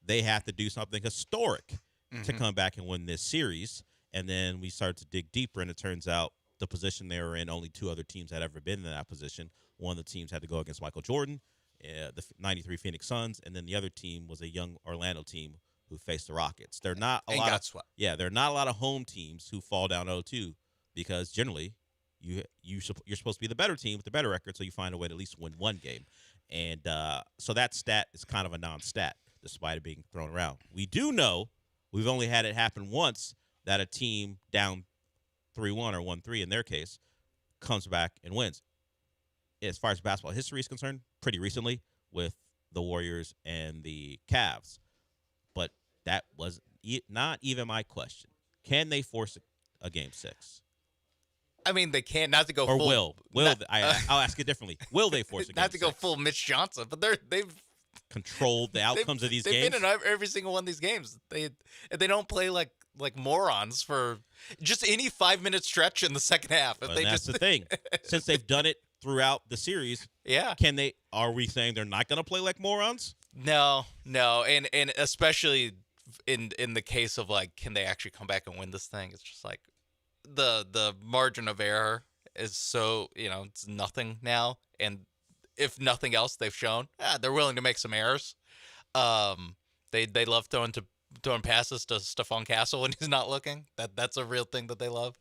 They have to do something historic to come back and win this series. And then we started to dig deeper, and it turns out the position they were in, only 2 other teams had ever been in that position. One of the teams had to go against Michael Jordan, the 93 Phoenix Suns, and then the other team was a young Orlando team who faced the Rockets. They're not a lot of swept. Yeah, there are not a lot of home teams who fall down 0-2 because generally you're supposed to be the better team with the better record, so you find a way to at least win one game. And so that stat is kind of a non-stat, despite it being thrown around. We do know we've only had it happen once that a team down 3-1 or 1-3 in their case comes back and wins. As far as basketball history is concerned, pretty recently with the Warriors and the Cavs. But that was not even my question. Can they force a game 6? I mean, they can't. Not to go or full. I'll ask it differently. Will they force a game 6? Not to go full Mitch Johnson, but they've controlled the outcomes of these games. They've been in every single one of these games. They don't play like morons for just any 5-minute stretch in the second half. And that's the thing. Since they've done it throughout the series, are we saying they're not going to play like morons? No, and especially in the case of can they actually come back and win this thing? It's just like the margin of error is so it's nothing now, and if nothing else, they've shown they're willing to make some errors. They love throwing passes to Stephon Castle when he's not looking. That's a real thing that they love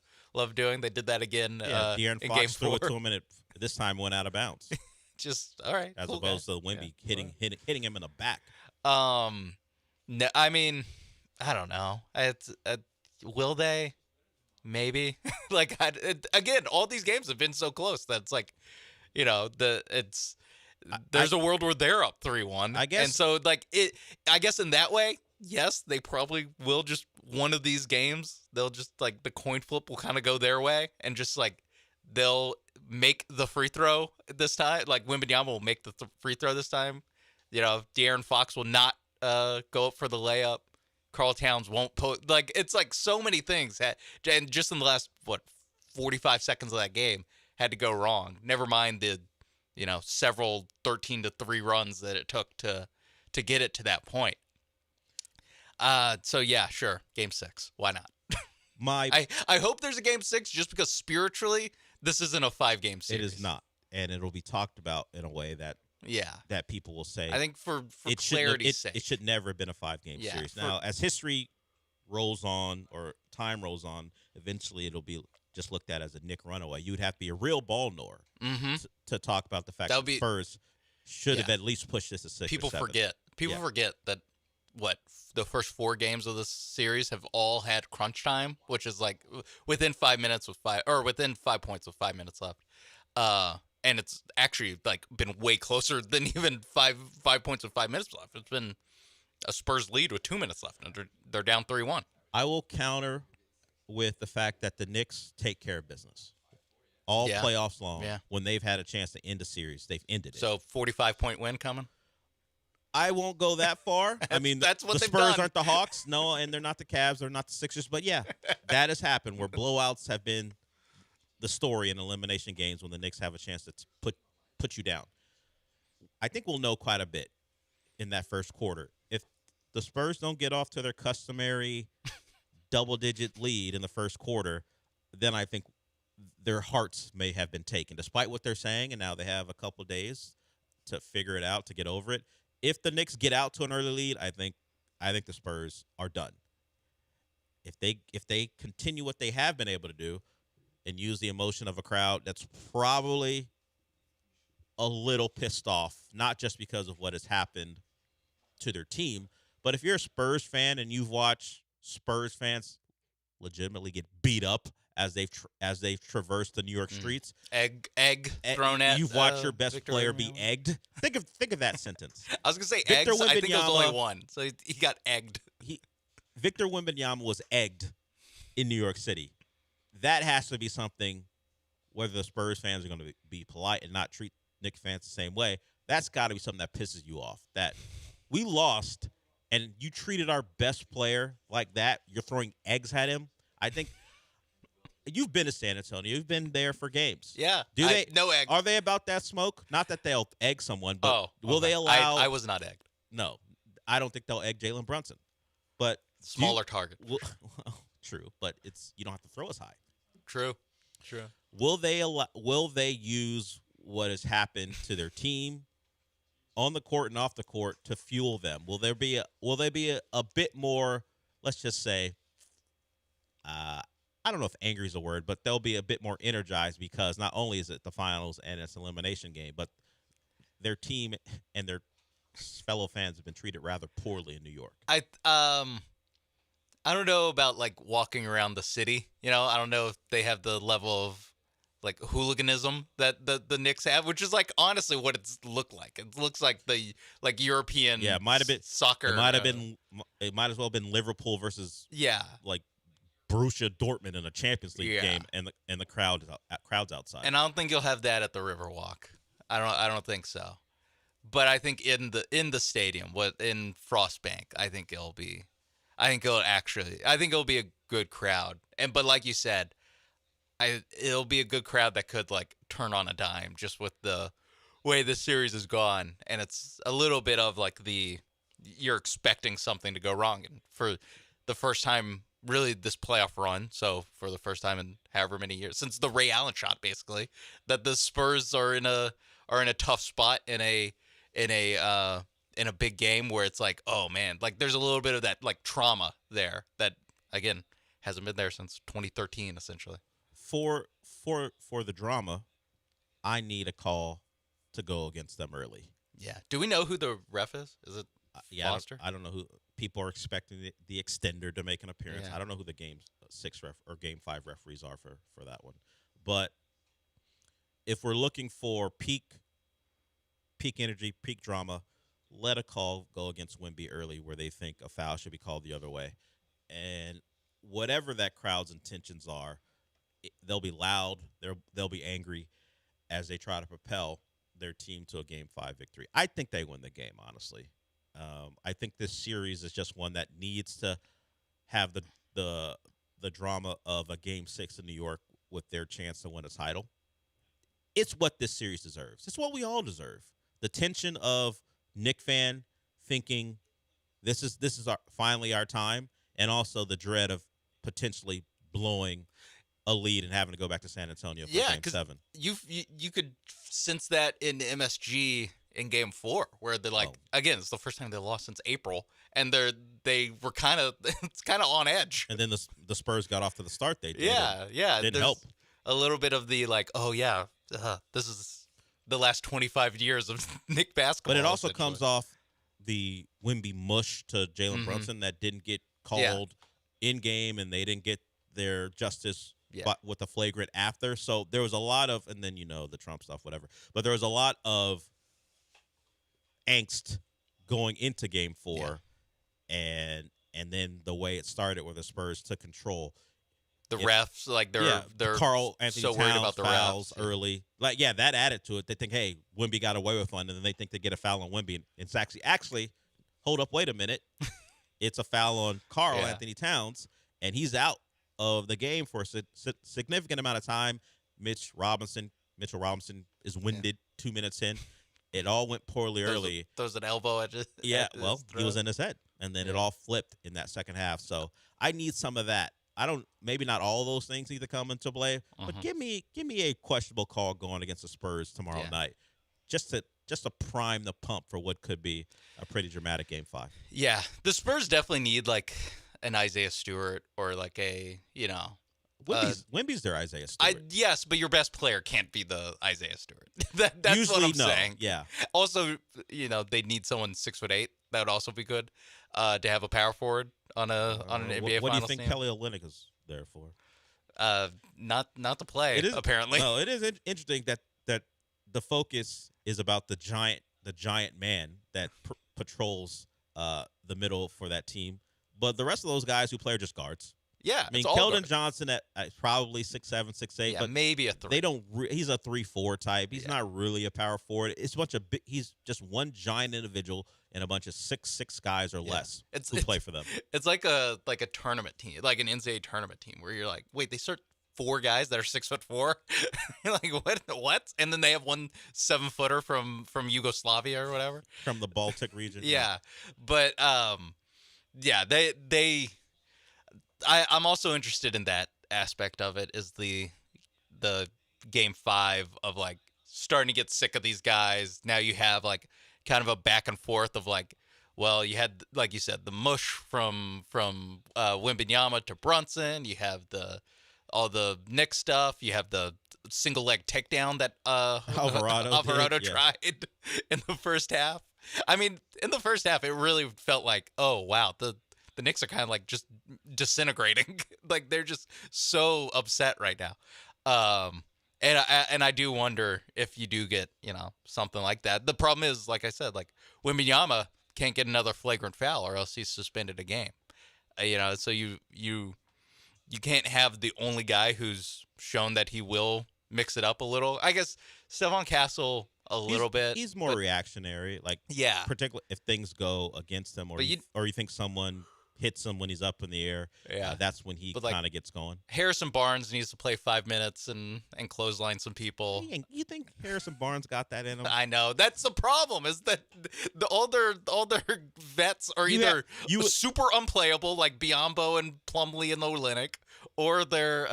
doing. They did that again. De'Aaron in Fox game threw 4. it to him, and this time went out of bounds. Just all right, as cool opposed guy. to Wemby hitting him in the back. No, I mean, I don't know. Will they? Maybe. Again, all these games have been so close that it's there's a world where they're up 3-1. I guess. And so I guess in that way, yes, they probably will just one of these games. They'll just the coin flip will kind of go their way, and just they'll make the free throw this time. Wembanyama will make the free throw this time. De'Aaron Fox will not go up for the layup. Karl Towns won't post. It's so many things and just in the last 45 seconds of that game had to go wrong. Never mind the several 13-3 runs that it took to get it to that point. So yeah, sure, game 6. Why not? I hope there's a game 6 just because spiritually this isn't a 5-game series. It is not, and it'll be talked about in a way that people will say. I think for clarity's sake, it should never have been a 5-game series. Now, as history rolls on or time rolls on, eventually it'll be just looked at as a Nick runaway. You'd have to be a real ball knower to talk about the fact that Spurs should have at least pushed this to 6 People or 7. People forget that the first 4 games of this series have all had crunch time, which is within 5 minutes within 5 points with 5 minutes left. And it's actually been way closer than even 5 points with 5 minutes left. It's been a Spurs lead with 2 minutes left, and they're down 3-1. I will counter with the fact that the Knicks take care of business all playoffs long. When they've had a chance to end a series, they've ended it. So 45-point win coming. I won't go that far. I mean, that's what the they've Spurs done. aren't the Hawks, no, and they're not the Cavs, they're not the Sixers. But yeah, that has happened where blowouts have been the story in elimination games when the Knicks have a chance to put you down. I think we'll know quite a bit in that first quarter. If the Spurs don't get off to their customary double-digit lead in the first quarter, then I think their hearts may have been taken, despite what they're saying, and now they have a couple days to figure it out, to get over it. If the Knicks get out to an early lead, I think the Spurs are done. If they continue what they have been able to do and use the emotion of a crowd that's probably a little pissed off, not just because of what has happened to their team, but if you're a Spurs fan and you've watched Spurs fans legitimately get beat up they've traversed the New York streets. Egg thrown at. You've watched your best Victor player be Wembanyama. egged. Think of that sentence. I was gonna say Victor eggs. I think it was only Wembanyama- one, so he got egged. Victor Wembanyama was egged in New York City. That has to be something. Whether the Spurs fans are going to be polite and not treat Knicks fans the same way, that's got to be something that pisses you off. That we lost and you treated our best player like that. You're throwing eggs at him. I think you've been to San Antonio. You've been there for games. Yeah. Do they? No egg. Are they about that smoke? Not that they'll egg someone, but will okay. they allow? I was not egged. No, I don't think they'll egg Jalen Brunson. But Smaller target. Well, true, but you don't have to throw as high. True. Will they use what has happened to their team on the court and off the court to fuel them? Will they be a bit more, let's just say, I don't know if angry is a word, but they'll be a bit more energized because not only is it the finals and it's an elimination game, but their team and their fellow fans have been treated rather poorly in New York. I don't know about like walking around the city. I don't know if they have the level of like hooliganism that the Knicks have, which is like honestly what it's looked like. It looks like the like European Yeah, it might have been soccer. It might have been. It might as well have been Liverpool versus like Borussia Dortmund in a Champions League game, and the crowds outside. And I don't think you'll have that at the Riverwalk. I don't think so. But I think in the stadium, in Frostbank, I think it'll be a good crowd. But like you said, it'll be a good crowd that could like turn on a dime just with the way the series has gone. And it's a little bit of like you're expecting something to go wrong. And for the first time, really this playoff run, so for the first time in however many years, since the Ray Allen shot, basically, that the Spurs are in a tough spot in a big game where it's like, oh man, like there's a little bit of that like trauma there that again hasn't been there since 2013 essentially. For the drama, I need a call to go against them early. Yeah. Do we know who the ref is? Is it Foster? I don't know who. People are expecting the extender to make an appearance. Yeah. I don't know who the Game 6 ref or Game 5 referees are for that one. But if we're looking for peak energy, peak drama, let a call go against Wemby early where they think a foul should be called the other way. And whatever that crowd's intentions are, they'll be loud, they'll be angry as they try to propel their team to a Game 5 victory. I think they win the game, honestly. I think this series is just one that needs to have the drama of a Game 6 in New York with their chance to win a title. It's what this series deserves. It's what we all deserve. The tension of Knick fan thinking this is finally our time, and also the dread of potentially blowing a lead and having to go back to San Antonio for Game 7. You could sense that in MSG in Game 4, where they're like, again, it's the first time they lost since April, and they were kind of on edge. And then the Spurs got off to the start they did. Yeah, didn't help. A little bit of the like, oh yeah, this is the last 25 years of Knick basketball. But it also comes off the Wemby mush to Jalen Brunson that didn't get called in game, and they didn't get their justice with the flagrant after. So there was a lot of, and then the Trump stuff, whatever. But there was a lot of angst going into Game 4, and then the way it started, where the Spurs took control. The refs, like they're Carl Anthony so worried about the fouls refs early. Like, that added to it. They think, hey, Wemby got away with one, and then they think they get a foul on Wemby. And it's actually, hold up, wait a minute. It's a foul on Carl Anthony Towns, and he's out of the game for a significant amount of time. Mitchell Robinson is winded 2 minutes in. It all went poorly early. Throws an elbow at it. Yeah, well, he was in his head, and then it all flipped in that second half. So I need some of that. Maybe not all those things need to come into play, but give me a questionable call going against the Spurs tomorrow night, just to prime the pump for what could be a pretty dramatic Game 5. Yeah, the Spurs definitely need like an Isaiah Stewart or like a Wemby's their Isaiah Stewart. Yes, but your best player can't be the Isaiah Stewart. That's Usually, what I'm saying. Yeah. Also, they need someone 6'8". That would also be good to have a power forward on an NBA What do you Finals think team. Kelly Olynyk is there for? Not to play. It is apparently. No, it is interesting that the focus is about the giant man that patrols the middle for that team, but the rest of those guys who play are just guards. Yeah, I mean, it's all Keldon guards. Johnson at probably 6'7", 6'8", Yeah, but maybe a 3. They don't. He's a 3-4 type. He's not really a power forward. It's a bunch of. He's just one giant individual and a bunch of 6'6" guys or less who play for them. It's like a tournament team, like an NCAA tournament team, where you're like, wait, they start 4 guys that are 6'4". You're like, what? And then they have one 7-footer from Yugoslavia or whatever, from the Baltic region. Yeah, but yeah, I'm also interested in that aspect of it. Is the game 5 of like starting to get sick of these guys. Now you have like kind of a back and forth of like, well, you had, like you said, the mush from Wembanyama to Brunson. You have all the Knicks stuff. You have the single leg takedown that Alvarado tried in the first half. I mean, in the first half, it really felt like, oh wow, the Knicks are kind of like just disintegrating. Like they're just so upset right now. And I do wonder if you do get, something like that. The problem is, like I said, like Wembanyama can't get another flagrant foul or else he's suspended a game. So you can't have the only guy who's shown that he will mix it up a little. I guess Stephon Castle a little bit. He's more reactionary, like particularly if things go against him, or you think someone hits him when he's up in the air. Yeah, that's when he kind of gets going. Harrison Barnes needs to play 5 minutes and clothesline some people. You think Harrison Barnes got that in him? I know that's the problem. Is that the older vets are either super unplayable like Biyombo and Plumlee and Olynyk, or they're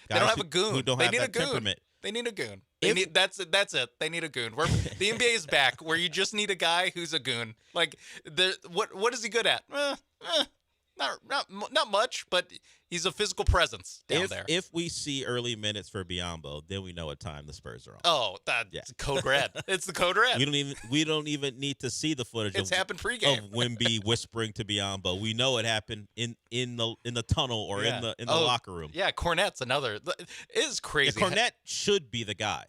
they don't have a goon. They need a goon. Temperament. They need a goon. That's it. They need a goon. The NBA is back, where you just need a guy who's a goon. Like, what is he good at? Not much, but he's a physical presence down there. If we see early minutes for Biyombo, then we know what time the Spurs are on. Oh, that's code red. It's the code red. We don't even need to see the footage. It's happened pregame of Wemby whispering to Biyombo. We know it happened in the tunnel or in the locker room. Yeah, Cornette's another. It is crazy. Yeah, Cornette should be the guy.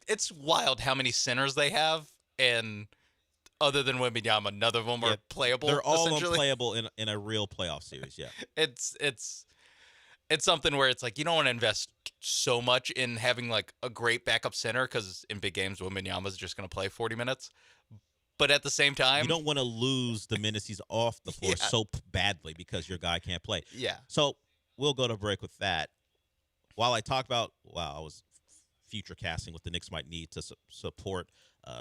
It's wild how many centers they have, and other than Wembanyama, none of them are playable. They're all unplayable in a real playoff series. Yeah, it's something where it's like you don't want to invest so much in having like a great backup center, because in big games Wembanyama's just going to play 40 minutes. But at the same time, you don't want to lose the minutes he's off the floor so badly because your guy can't play. Yeah. So we'll go to break with that. While I talk about, I was future casting what the Knicks might need to support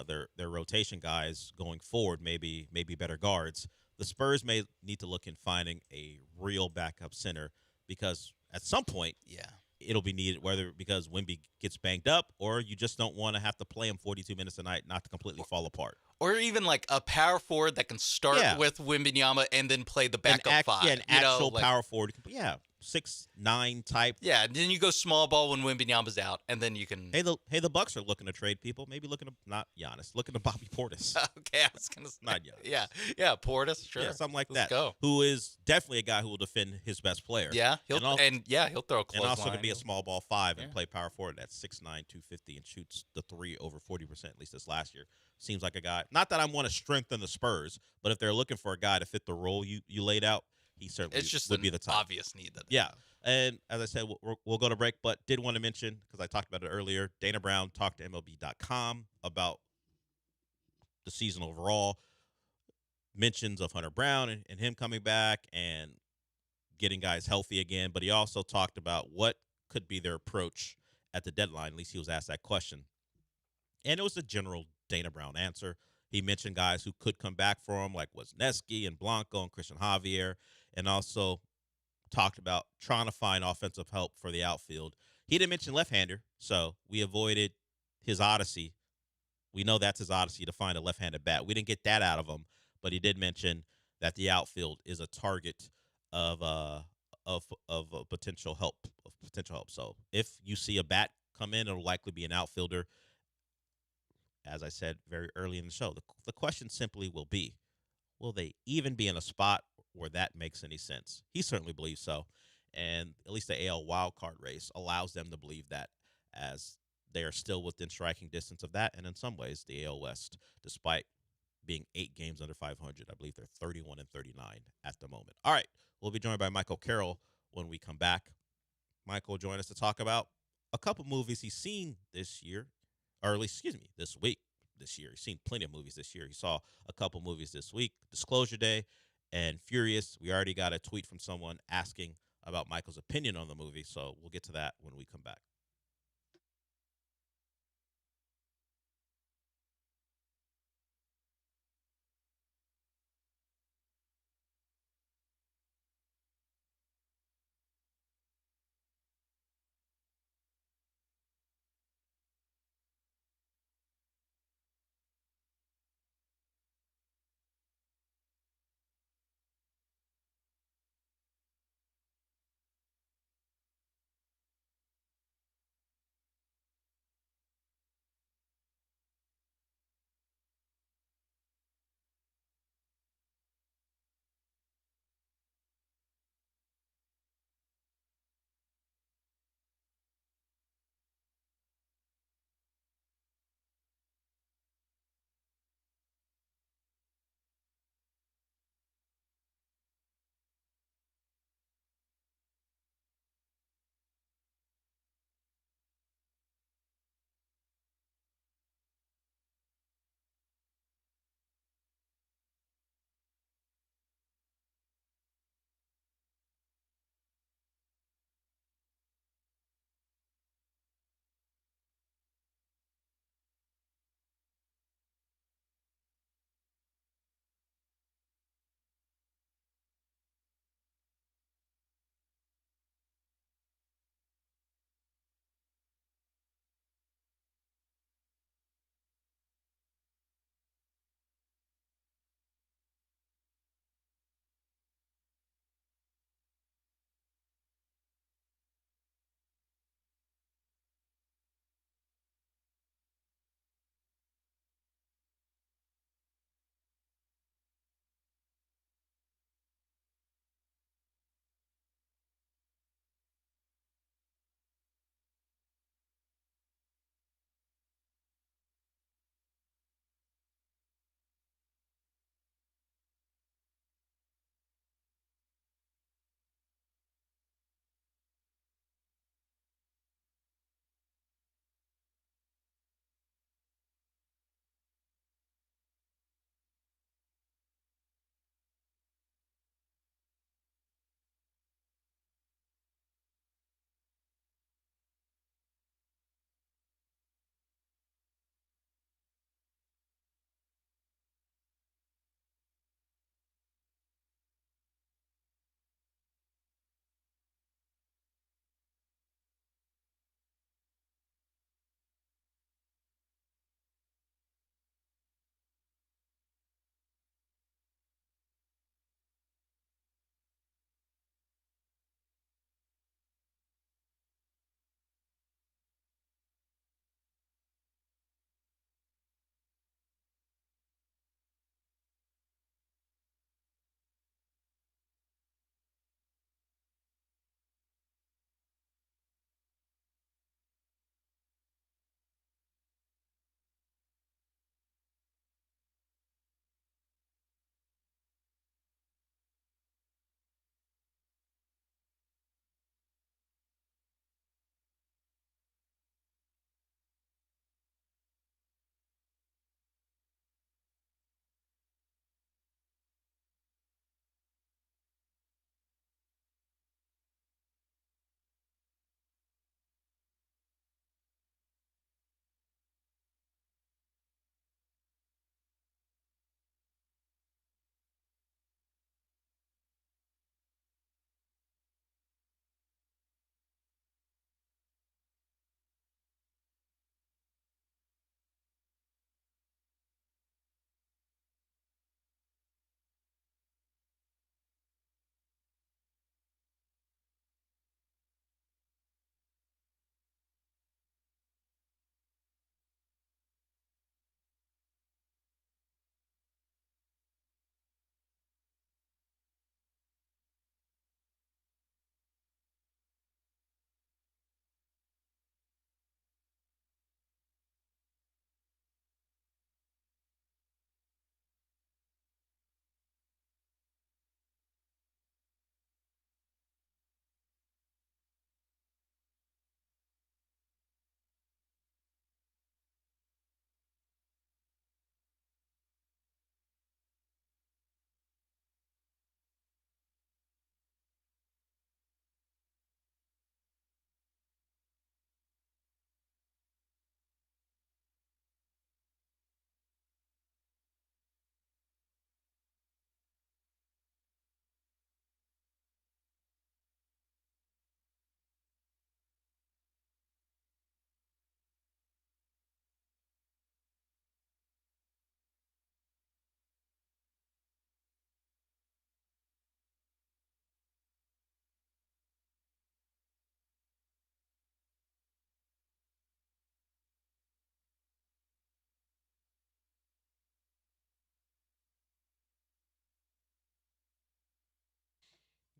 their rotation guys going forward, maybe better guards. The Spurs may need to look in finding a real backup center, because at some point, it'll be needed, whether because Wemby gets banged up or you just don't want to have to play him 42 minutes a night, not to completely fall apart. Or even like a power forward that can start with Wembanyama and then play the backup 5. Yeah, an actual power forward. Yeah, 6'9" type. Yeah, and then you go small ball when Wembanyama's out, and then you can. Hey, the Bucks are looking to trade people. Maybe looking to not Giannis, looking to Bobby Portis. Okay, I was gonna say not Giannis. Yeah, Portis, sure, something like Let's that. Go. Who is definitely a guy who will defend his best player. Yeah, he'll throw a close and also line. can be a small ball 5 and play power forward at 6'9", 250 and shoots the 3 over 40%. At least this last year. Seems like a guy. Not that I want to strengthen the Spurs, but if they're looking for a guy to fit the role you laid out, he certainly would be the type. Obvious need that. Yeah. And as I said, we'll go to break, but did want to mention, because I talked about it earlier, Dana Brown talked to MLB.com about the season overall, mentions of Hunter Brown and him coming back and getting guys healthy again, but he also talked about what could be their approach at the deadline. At least he was asked that question. And it was a general Dana Brown answer. He mentioned guys who could come back for him, like Wisniewski and Blanco and Christian Javier, and also talked about trying to find offensive help for the outfield. He didn't mention left-hander, so we avoided his odyssey. We know that's his odyssey to find a left-handed bat. We didn't get that out of him, but he did mention that the outfield is a target of potential help. So if you see a bat come in, it'll likely be an outfielder. As I said very early in the show, the question simply will be, will they even be in a spot where that makes any sense? He certainly believes so. and at least the AL wildcard race allows them to believe that, as they are still within striking distance of that. And in some ways, the AL West, despite being 8 games under 500, I believe they're 31-39 at the moment. All right, we'll be joined by Michael Carroll when we come back. Michael will join us to talk about a couple movies he's seen this year, or at least, excuse me, this week. This year, he's seen plenty of movies this year. He saw a couple movies this week, Disclosure Day and Furious. We already got a tweet from someone asking about Michael's opinion on the movie, so we'll get to that when we come back.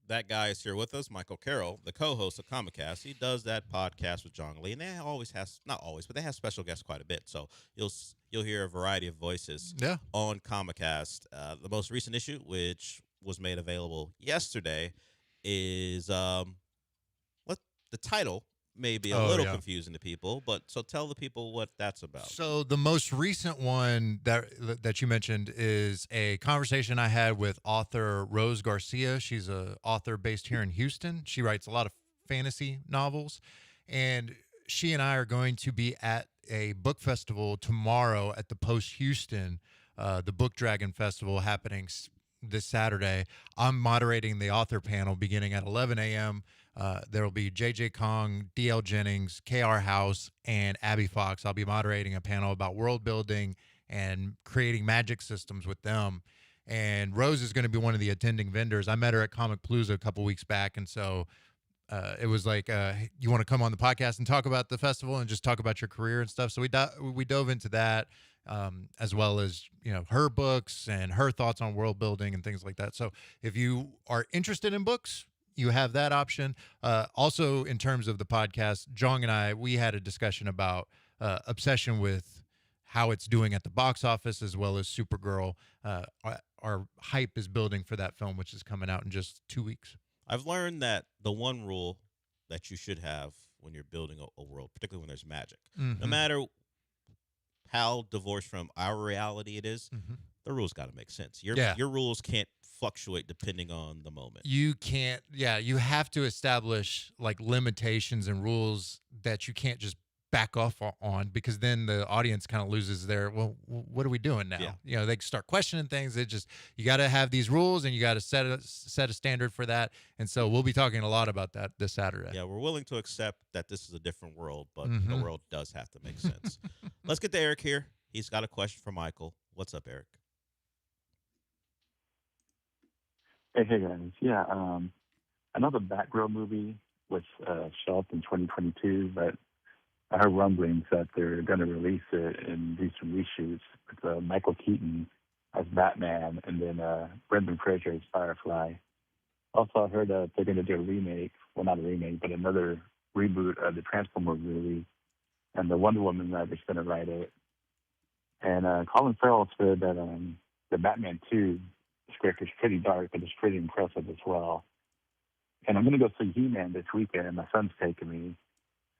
That guy is here with us, Michael Carroll, the co-host of Comicast. He does that podcast with John Lee, and they always has, not always, but they have special guests quite a bit. So you'll hear a variety of voices on Comicast. The most recent issue, which was made available yesterday, is what the title may be a little confusing to people, but so tell the people what that's about. So the most recent one that you mentioned is a conversation I had with author Rose Garcia. She's a author based here in Houston. She writes a lot of fantasy novels, and she and I are going to be at a book festival tomorrow at the Post Houston, the Book Dragon Festival happening this Saturday. I'm moderating the author panel beginning at 11 a.m. There will be J.J. Kong, D.L. Jennings, K.R. House, and Abby Fox. I'll be moderating a panel about world building and creating magic systems with them. And Rose is going to be one of the attending vendors. I met her at Comic Palooza a couple weeks back, and so it was like, you want to come on the podcast and talk about the festival and just talk about your career and stuff. So we dove into that, as well as, her books and her thoughts on world building and things like that. So if you are interested in books, you have that option. Also, in terms of the podcast, Jong and I, we had a discussion about Obsession with how it's doing at the box office, as well as Supergirl. Our hype is building for that film, which is coming out in just 2 weeks. I've learned that the one rule that you should have when you're building a world, particularly when there's magic, no matter how divorced from our reality it is, the rules got to make sense. Your rules can't fluctuate depending on the moment. You can't, you have to establish like limitations and rules that you can't just back off on, because then the audience kind of loses their, well, what are we doing now? They start questioning things. You got to have these rules, and you got to set a standard for that. And so we'll be talking a lot about that this Saturday. Yeah, we're willing to accept that this is a different world, but the world does have to make sense. Let's get to Eric here. He's got a question for Michael. What's up, Eric? Hey guys. Yeah, another Batgirl movie was shelved in 2022, but I heard rumblings that they're going to release it and do some reshoots with Michael Keaton as Batman and then Brendan Fraser as Firefly. Also, I heard that they're going to do a remake, well, not a remake, but another reboot of the Transformers movie, and the Wonder Woman writer's going to write it. And Colin Farrell said that the Batman 2 script is pretty dark, but it's pretty impressive as well. And I'm going to go see He-Man this weekend, and my son's taking me.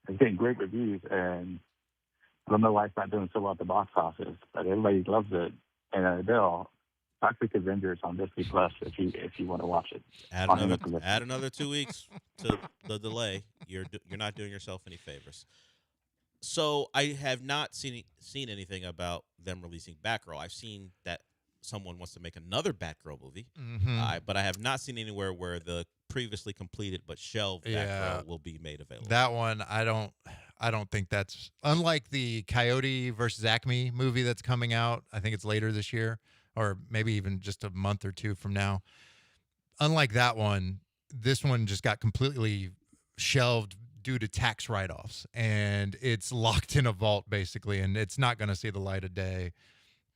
It's getting great reviews, and I don't know why it's not doing so well at the box office, but everybody loves it. And Bill, Toxic Avengers on Disney Plus if you want to watch it. Add another 2 weeks to the delay. You're not doing yourself any favors. So I have not seen anything about them releasing Batgirl. I've seen that someone wants to make another Batgirl movie, but I have not seen anywhere where the previously completed but shelved Batgirl will be made available. That one, I don't think that's, unlike the Coyote versus Acme movie that's coming out. I think it's later this year, or maybe even just a month or two from now. Unlike that one, this one just got completely shelved due to tax write-offs, and it's locked in a vault basically, and it's not going to see the light of day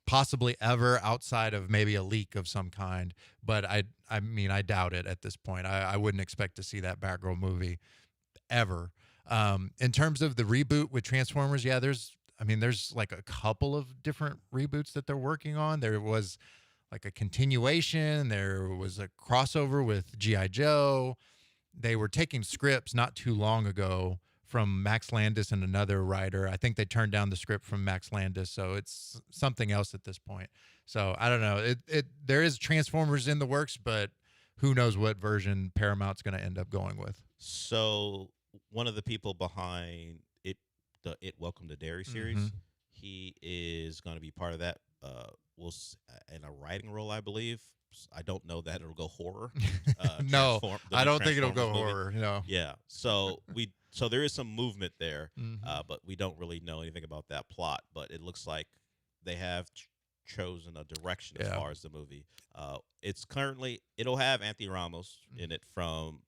possibly ever, outside of maybe a leak of some kind. But I mean, I doubt it at this point. I wouldn't expect to see that Batgirl movie ever. In terms of the reboot with Transformers, there's like a couple of different reboots that they're working on. There was like a continuation. There was a crossover with G.I. Joe. They were taking scripts not too long ago from Max Landis and another writer. I think they turned down the script from Max Landis, so it's something else at this point. So I don't know. There is Transformers in the works, but who knows what version Paramount's going to end up going with. So one of the people behind the Welcome to Derry series, he is going to be part of that. In a writing role, I believe. I don't know that it'll go horror. No, I don't think it'll go horror. No. Yeah. So there is some movement there, but we don't really know anything about that plot. But it looks like they have chosen a direction as far as the movie. It'll have Anthony Ramos in it from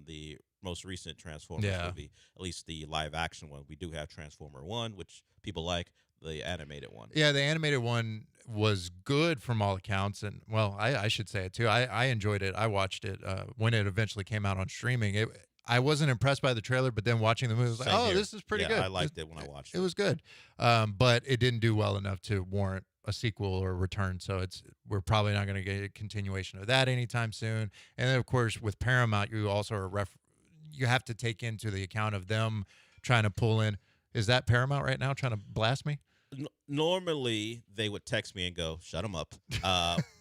the most recent Transformers movie, at least the live action one. We do have Transformer 1, which people like, the animated one. Yeah, the animated one was good from all accounts, and well, I should say it too. I enjoyed it. I watched it when it eventually came out on streaming. I wasn't impressed by the trailer, but then watching the movie, I was like, Same oh, here. this is pretty good. I liked it when I watched it. It was good, but it didn't do well enough to warrant a sequel or a return. So we're probably not going to get a continuation of that anytime soon. And then, of course, with Paramount, you also are you have to take into the account of them trying to pull in. Is that Paramount right now trying to blast me? Normally, they would text me and go, shut them up.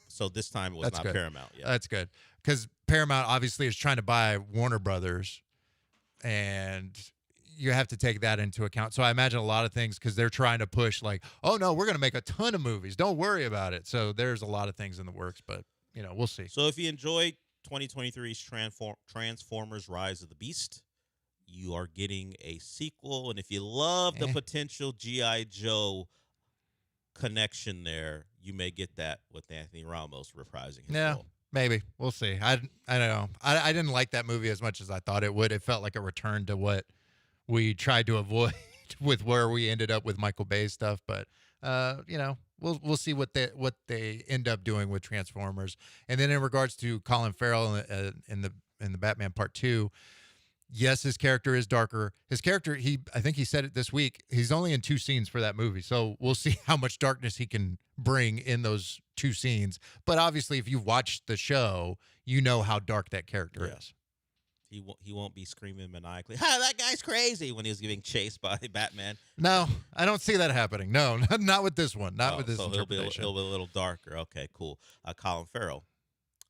So this time it was not good. Paramount. Yeah. That's good. Because Paramount obviously is trying to buy Warner Brothers, and you have to take that into account. So I imagine a lot of things, because they're trying to push like, oh, no, we're going to make a ton of movies. Don't worry about it. So there's a lot of things in the works, but, we'll see. So if you enjoyed 2023's Transformers Rise of the Beast, you are getting a sequel. And if you love the potential G.I. Joe connection there, you may get that with Anthony Ramos reprising his role. Maybe. We'll see. I don't know. I didn't like that movie as much as I thought it would. It felt like a return to what we tried to avoid with where we ended up with Michael Bay's stuff. But, we'll see what they end up doing with Transformers. And then in regards to Colin Farrell in the Batman Part 2, yes, his character is darker. His character, I think he said it this week, he's only in 2 scenes for that movie. So we'll see how much darkness he can bring in those 2 scenes. But obviously, if you've watched the show, you know how dark that character is. He won't be screaming maniacally, "Ha, that guy's crazy," when he was getting chased by Batman. No, I don't see that happening. No, not with this one. Not with this so interpretation. He'll be a little darker. Okay, cool. Colin Farrell,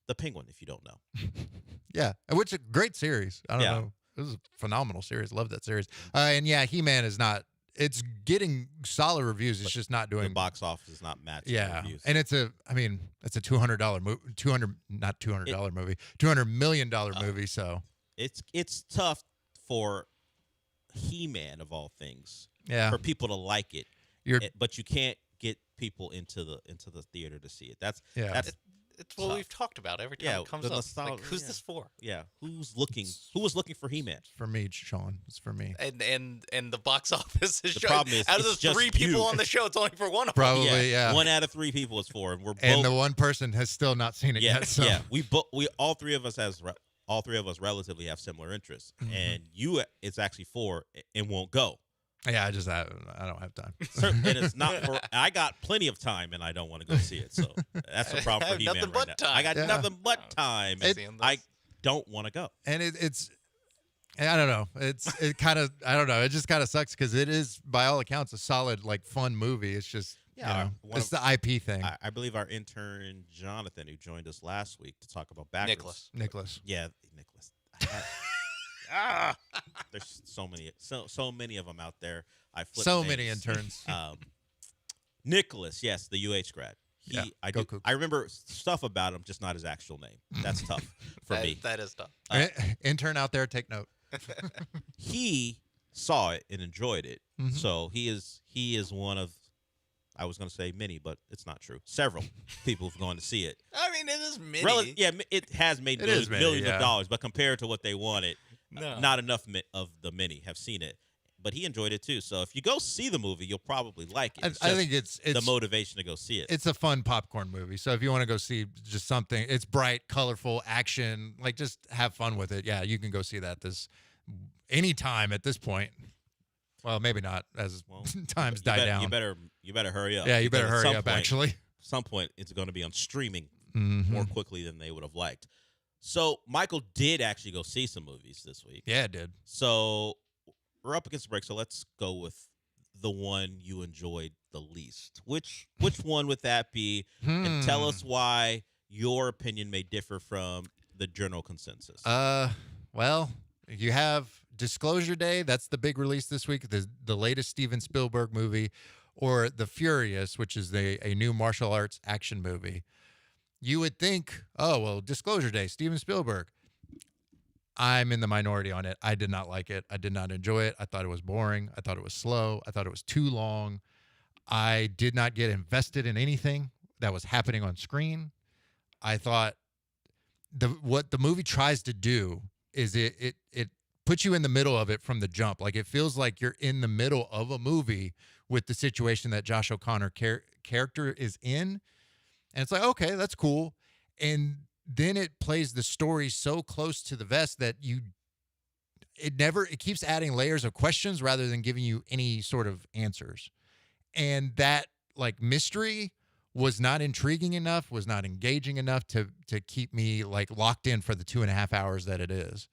the Penguin, if you don't know. Yeah, which is a great series. I don't know. It was a phenomenal series. Love that series. And yeah, He-Man is not. It's getting solid reviews. It's just not doing. The box office is not matching. Yeah, reviews. and it's a $200 movie. $200 million movie. So it's tough for He-Man of all things. Yeah, for people to like it. But you can't get people into the theater to see it. That's It's what we've talked about every time it comes up. Like, who's this for? Yeah, who was looking for He-Man? It's for me, Sean. It's for me. And the box office is showing. Problem is, out of it's the 3 just you. people on the show, it's only for one of Probably, them. yeah. 1 out of 3 people is for, and we're both. And the one person has still not seen it yet. So. Yeah, we all three of us relatively have similar interests, and it's actually for and won't go. Yeah, I don't have time. And it's not for. I got plenty of time, and I don't want to go see it. So that's the problem for He-Man right now. I got nothing but time, and I don't want to go. And it's. I don't know. It kind of. I don't know. It just kind of sucks because it is, by all accounts, a solid, fun movie. It's just. It's the IP thing. I believe our intern Jonathan, who joined us last week to talk about backwards. Nicholas. Yeah, Nicholas. There's so many of them out there. I flipped so names. many interns. Nicholas, yes, the UH grad. I remember stuff about him, just not his actual name. That's tough for me. That is tough. Intern out there, take note. He saw it and enjoyed it, so he is one of. I was going to say many, but it's not true. Several people have gone to see it. I mean, it is many. It has made millions of dollars, but compared to what they wanted, not enough of the many have seen it. But he enjoyed it too. So if you go see the movie, you'll probably like it. I think it's the motivation to go see it. It's a fun popcorn movie. So if you want to go see just something, it's bright, colorful, action, just have fun with it. Yeah, you can go see that anytime at this point. Well, maybe not as times die down. You better hurry up. Yeah, you better hurry up, actually. At some point, it's going to be on streaming more quickly than they would have liked. So Michael did actually go see some movies this week. Yeah, it did. So we're up against the break, so let's go with the one you enjoyed the least. Which one would that be? And tell us why your opinion may differ from the general consensus. Well, you have Disclosure Day. That's the big release this week. The latest Steven Spielberg movie, or The Furious, which is a new martial arts action movie. You would think, oh, well, Disclosure Day, Steven Spielberg. I'm in the minority on it. I did not like it. I did not enjoy it. I thought it was boring. I thought it was slow. I thought it was too long. I did not get invested in anything that was happening on screen. I thought what the movie tries to do is it puts you in the middle of it from the jump. Like it feels like you're in the middle of a movie with the situation that Josh O'Connor character is in. And it's like, okay, that's cool. And then it plays the story so close to the vest that it keeps adding layers of questions rather than giving you any sort of answers. And that like mystery was not intriguing enough, was not engaging enough to keep me like locked in for the 2.5 hours that it is.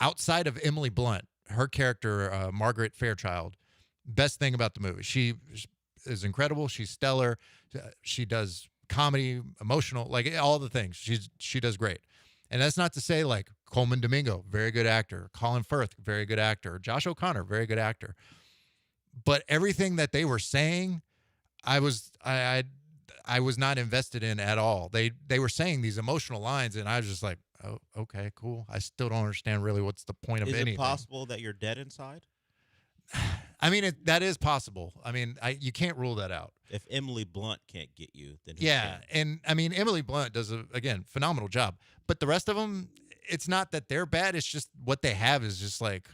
Outside of Emily Blunt, her character, Margaret Fairchild, best thing about the movie. She is incredible. She's stellar. She does comedy, emotional, like all the things. She does great. And that's not to say like Coleman Domingo, very good actor. Colin Firth, very good actor. Josh O'Connor, very good actor. But everything that they were saying, I was not invested in at all. They were saying these emotional lines, and I was just like, oh, okay, cool. I still don't understand really what's the point of anything. Is it possible that you're dead inside? I mean, that is possible. I mean, you can't rule that out. If Emily Blunt can't get you, then who Yeah, can? and I mean, Emily Blunt does again phenomenal job. But the rest of them, it's not that they're bad. It's just what they have is just like.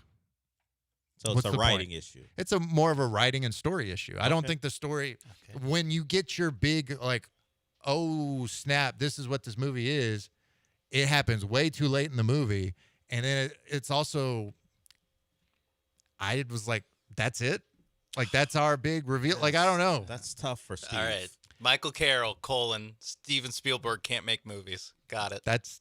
So it's a writing issue. It's more of a writing and story issue. I don't think the story, when you get your big like, oh snap, this is what this movie is, it happens way too late in the movie, and then it's also. I was like, that's it? Like, that's our big reveal? Like, I don't know. That's tough for Steve. All right. Michael Carroll, Steven Spielberg can't make movies. Got it. That's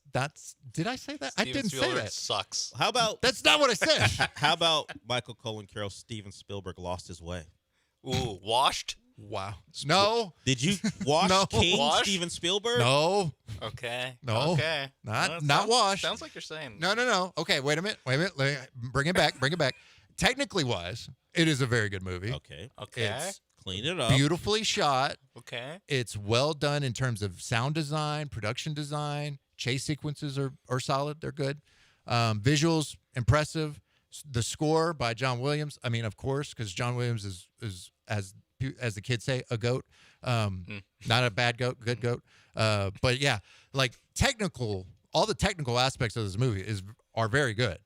did I say that? I Steven didn't Spielberg say that. Sucks. How about That's not what I said. how about Michael Colin Carroll, Steven Spielberg lost his way? Ooh, washed? Wow. No. Did you watch No. King Wash? Steven Spielberg? No. Okay. No. Okay. Not washed. Sounds like you're saying. No. Okay, wait a minute. Let me bring it back. Technically wise, it is a very good movie. Okay. It's Clean it up. beautifully shot. Okay. It's well done in terms of sound design, production design. Chase sequences are solid. They're good. Visuals, impressive. The score by John Williams. I mean, of course, because John Williams is as the kids say, a goat. Not a bad goat, good goat. But yeah, like all the technical aspects of this movie are very good.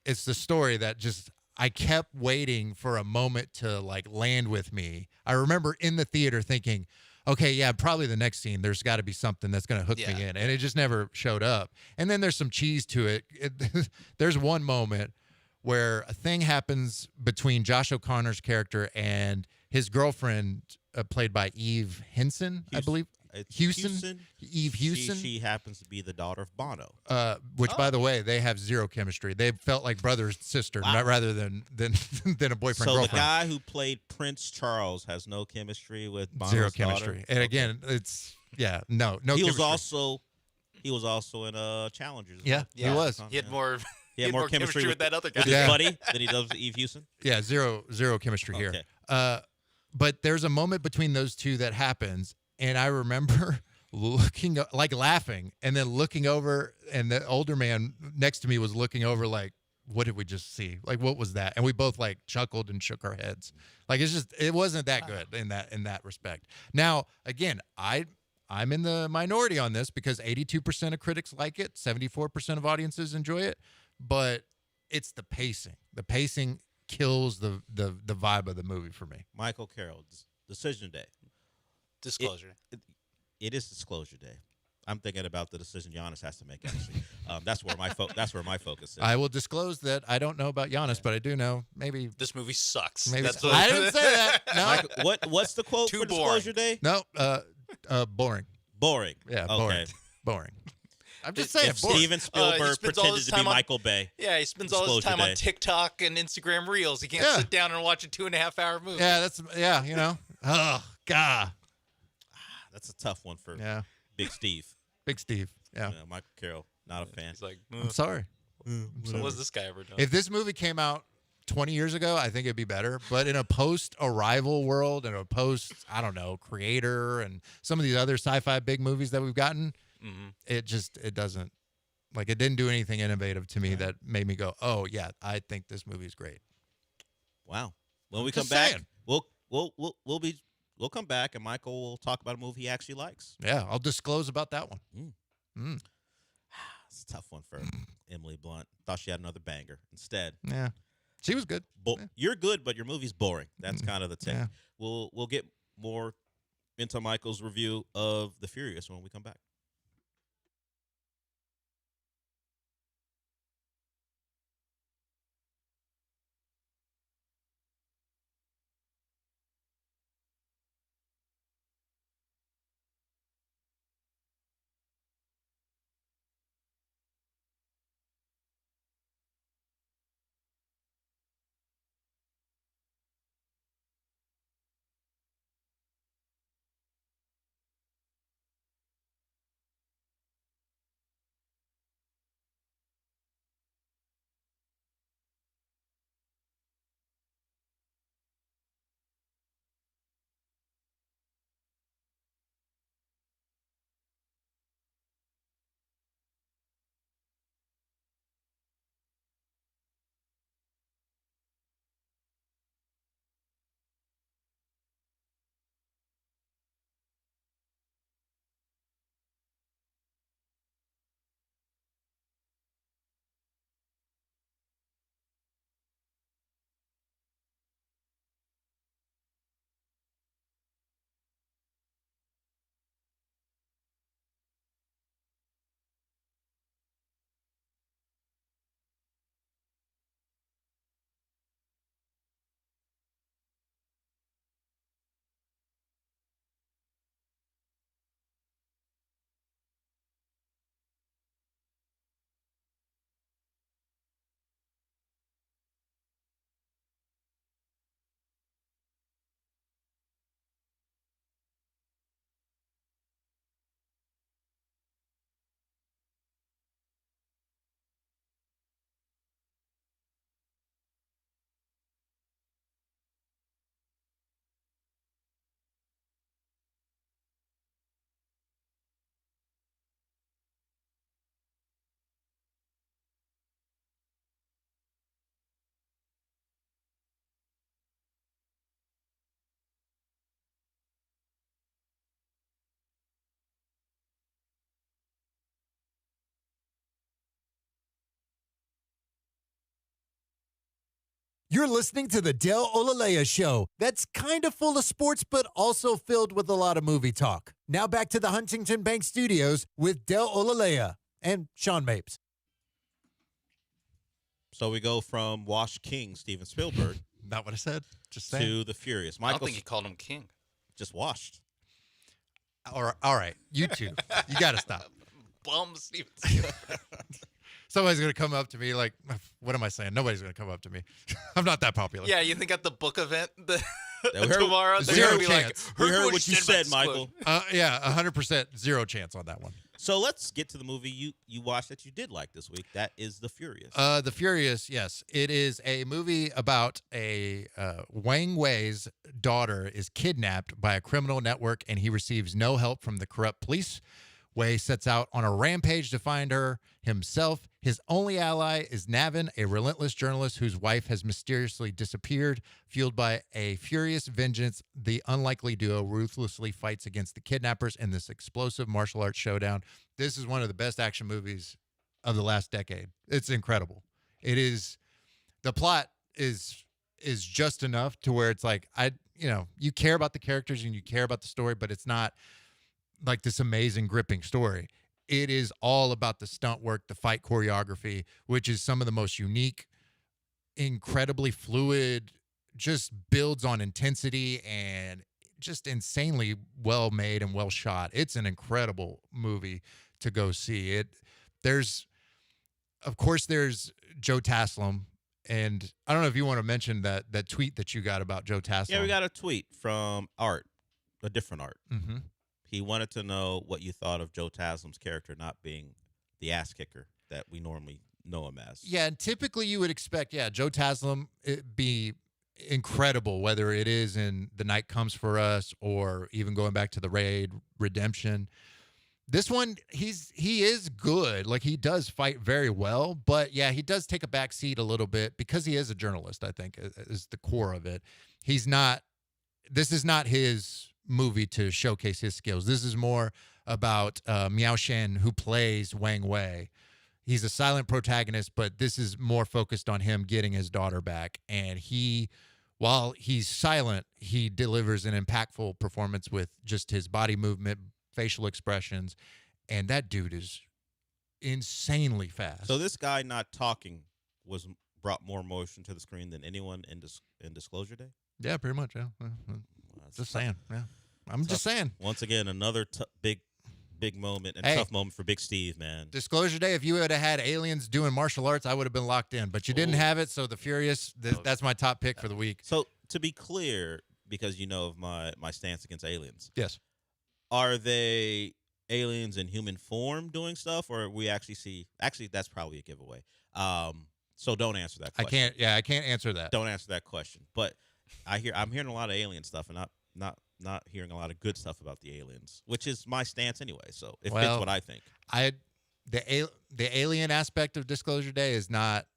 It's the story that just I kept waiting for a moment to like land with me. I remember in the theater thinking, okay, yeah, probably the next scene, there's got to be something that's going to hook me in. And it just never showed up. And then there's some cheese to it. There's one moment where a thing happens between Josh O'Connor's character and his girlfriend, played by Eve Henson, I believe. Houston. Eve Houston. She happens to be the daughter of Bono. Which, by the way, they have zero chemistry. They felt like brother and sister, not rather than a boyfriend So girlfriend. the guy who played Prince Charles has no chemistry with Bono's Zero daughter? chemistry. And again, it's no. He was chemistry. also in Challengers. Yeah, he was. He had more. He had more chemistry with that other guy. with his buddy than he does with Eve Houston. Yeah, zero chemistry here. But there's a moment between those two that happens, and I remember laughing, and then looking over, and the older man next to me was looking over like, what did we just see? Like, what was that? And we both like chuckled and shook our heads. Like, it wasn't that good in that respect. Now, again, I'm in the minority on this because 82% of critics like it, 74% of audiences enjoy it, but it's the pacing. The pacing kills the vibe of the movie for me. Michael Carroll, Decision Day. Disclosure. It is Disclosure Day. I'm thinking about the decision Giannis has to make. Actually, that's where my focus is. I will disclose that I don't know about Giannis, but I do know maybe this movie sucks. Maybe I didn't say that. No. Michael, what's the quote for Disclosure Day? No, boring. Boring. Yeah, okay. boring. Boring. I'm just saying. If Steven Spielberg pretended to be Michael Bay. Yeah, he spends all his time on TikTok and Instagram Reels. He can't sit down and watch a 2.5-hour movie. Yeah, you know. Oh God. That's a tough one for Big Steve. Big Steve. Yeah. Michael Carroll, not a fan. He's like, I'm sorry. What has this guy ever done? If this movie came out 20 years ago, I think it'd be better. But in a post-Arrival world and a creator and some of these other sci-fi big movies that we've gotten, it doesn't, like, it didn't do anything innovative to me that made me go, oh yeah, I think this movie is great. Wow. When we come back, we'll come back and Michael will talk about a movie he actually likes. Yeah, I'll disclose about that one. It's a tough one for Emily Blunt. Thought she had another banger. Instead, Yeah. She was good. You're good, but your movie's boring. That's kind of the take. Yeah. We'll get more into Michael's review of The Furious when we come back. You're listening to the Del Olalea Show. That's kind of full of sports, but also filled with a lot of movie talk. Now back to the Huntington Bank Studios with Del Olalea and Sean Mapes. So we go from Wash King, Steven Spielberg. Not what I said. Just saying. To The Furious. I don't think he called him king. Just washed. All right. You two. You got to stop. Bum Steven Spielberg. Somebody's going to come up to me like, what am I saying? Nobody's going to come up to me. I'm not that popular. Yeah, you think at the book event we heard, tomorrow, they're zero going to be chance. like, We heard what you said, Michael. Yeah, 100% zero chance on that one. So let's get to the movie you watched that you did like this week. That is The Furious. The Furious, yes. It is a movie about a Wang Wei's daughter is kidnapped by a criminal network, and he receives no help from the corrupt police. Wei sets out on a rampage to find her himself. His only ally is Navin, a relentless journalist whose wife has mysteriously disappeared. Fueled by a furious vengeance, the unlikely duo ruthlessly fights against the kidnappers in this explosive martial arts showdown. This is one of the best action movies of the last decade. It's incredible. It is. The plot is just enough to where it's like, you care about the characters and you care about the story, but it's not like this amazing gripping story. It is all about the stunt work, the fight choreography, which is some of the most unique, incredibly fluid, just builds on intensity and just insanely well made and well shot. It's an incredible movie to go see. Of course there's Joe Taslim, and I don't know if you want to mention that tweet that you got about Joe Taslim. Yeah, we got a tweet from Art, a different Art. Mm-hmm. He wanted to know what you thought of Joe Taslim's character not being the ass kicker that we normally know him as. Yeah, and typically you would expect, Joe Taslim be incredible, whether it is in The Night Comes for Us or even going back to The Raid, Redemption. This one, he is good. Like, he does fight very well, but yeah, he does take a back seat a little bit because he is a journalist, I think, is the core of it. This is not his movie to showcase his skills. This is more about Miao Shen, who plays Wang Wei, he's a silent protagonist, but this is more focused on him getting his daughter back. And while he's silent, he delivers an impactful performance with just his body movement, facial expressions, and that dude is insanely fast. So this guy not talking brought more emotion to the screen than anyone in Disclosure Day? Yeah, pretty much, yeah. Just saying, yeah. I'm just saying. Once again, another big moment and tough moment for Big Steve, man. Disclosure Day, if you would have had aliens doing martial arts, I would have been locked in. But you didn't have it, so The Furious, that's my top pick for the week. So to be clear, because you know of my stance against aliens. Yes. Are they aliens in human form doing stuff, or we actually see? Actually, that's probably a giveaway. So don't answer that question. I can't answer that. Don't answer that question. But I'm hearing a lot of alien stuff, and not hearing a lot of good stuff about the aliens, which is my stance anyway. So it fits what I think. The alien aspect of Disclosure Day is not.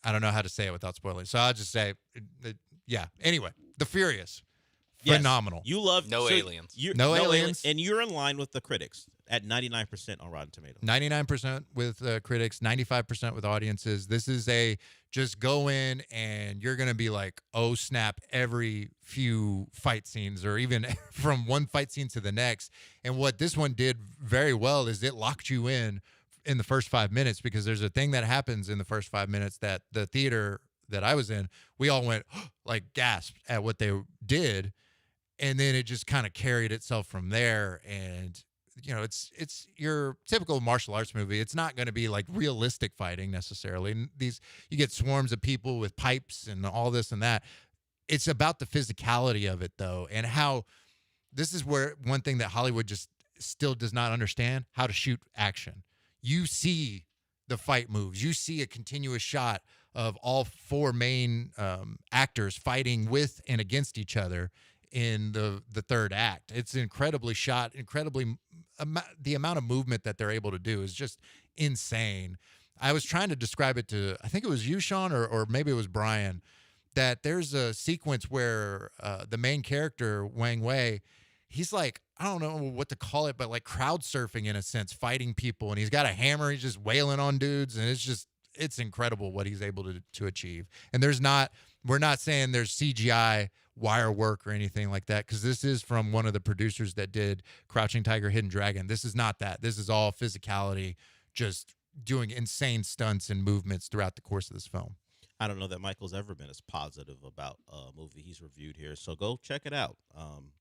I don't know how to say it without spoiling. So I'll just say, yeah. Anyway, The Furious, phenomenal. You love aliens. No aliens, and you're in line with the critics at 99% on Rotten Tomatoes. 99% with critics, 95% with audiences. This is just go in and you're going to be like, oh, snap, every few fight scenes or even from one fight scene to the next. And what this one did very well is it locked you in the first 5 minutes, because there's a thing that happens in the first 5 minutes that the theater that I was in, we all went like gasped at what they did. And then it just kind of carried itself from there. And it's your typical martial arts movie. It's not going to be like realistic fighting necessarily. You get swarms of people with pipes and all this and that. It's about the physicality of it, though, and how this is where one thing that Hollywood just still does not understand: how to shoot action. You see the fight moves. You see a continuous shot of all four main actors fighting with and against each other in the third act. It's incredibly shot, the amount of movement that they're able to do is just insane. I was trying to describe it to, I think it was you, Sean, or maybe it was Brian, that there's a sequence where the main character, Wang Wei, he's like, I don't know what to call it, but like crowd surfing in a sense, fighting people. And he's got a hammer. He's just wailing on dudes. And it's incredible what he's able to achieve. And we're not saying there's CGI wire work or anything like that, because this is from one of the producers that did Crouching Tiger, Hidden Dragon. This is not that. This is all physicality, just doing insane stunts and movements throughout the course of this film. I don't know that Michael's ever been as positive about a movie he's reviewed here, so go check it out.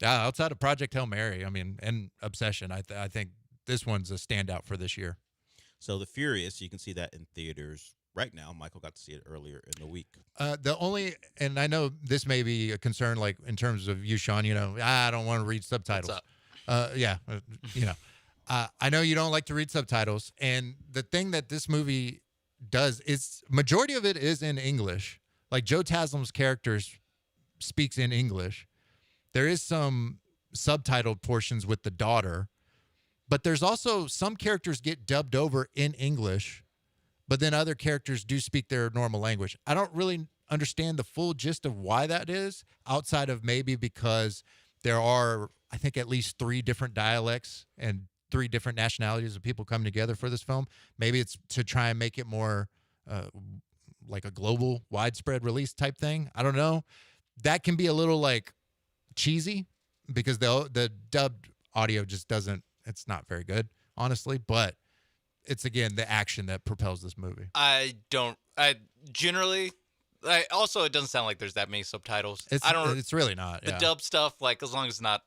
Outside of Project Hail Mary, and Obsession, I think this one's a standout for this year. So The Furious, you can see that in theaters right now. Michael got to see it earlier in the week. And I know this may be a concern, like in terms of you, Sean, I don't want to read subtitles. I know you don't like to read subtitles. And the thing that this movie does is majority of it is in English. Like Joe Taslim's character speaks in English. There is some subtitled portions with the daughter, but there's also some characters get dubbed over in English, but then other characters do speak their normal language. I don't really understand the full gist of why that is, outside of maybe because there are, I think, at least 3 different dialects and 3 different nationalities of people coming together for this film. Maybe it's to try and make it more like a global, widespread release type thing. I don't know. That can be a little like cheesy because the dubbed audio just doesn't, it's not very good, honestly. But it's, again, the action that propels this movie. It doesn't sound like there's that many subtitles. It's really not. The dub stuff, like, as long as it's not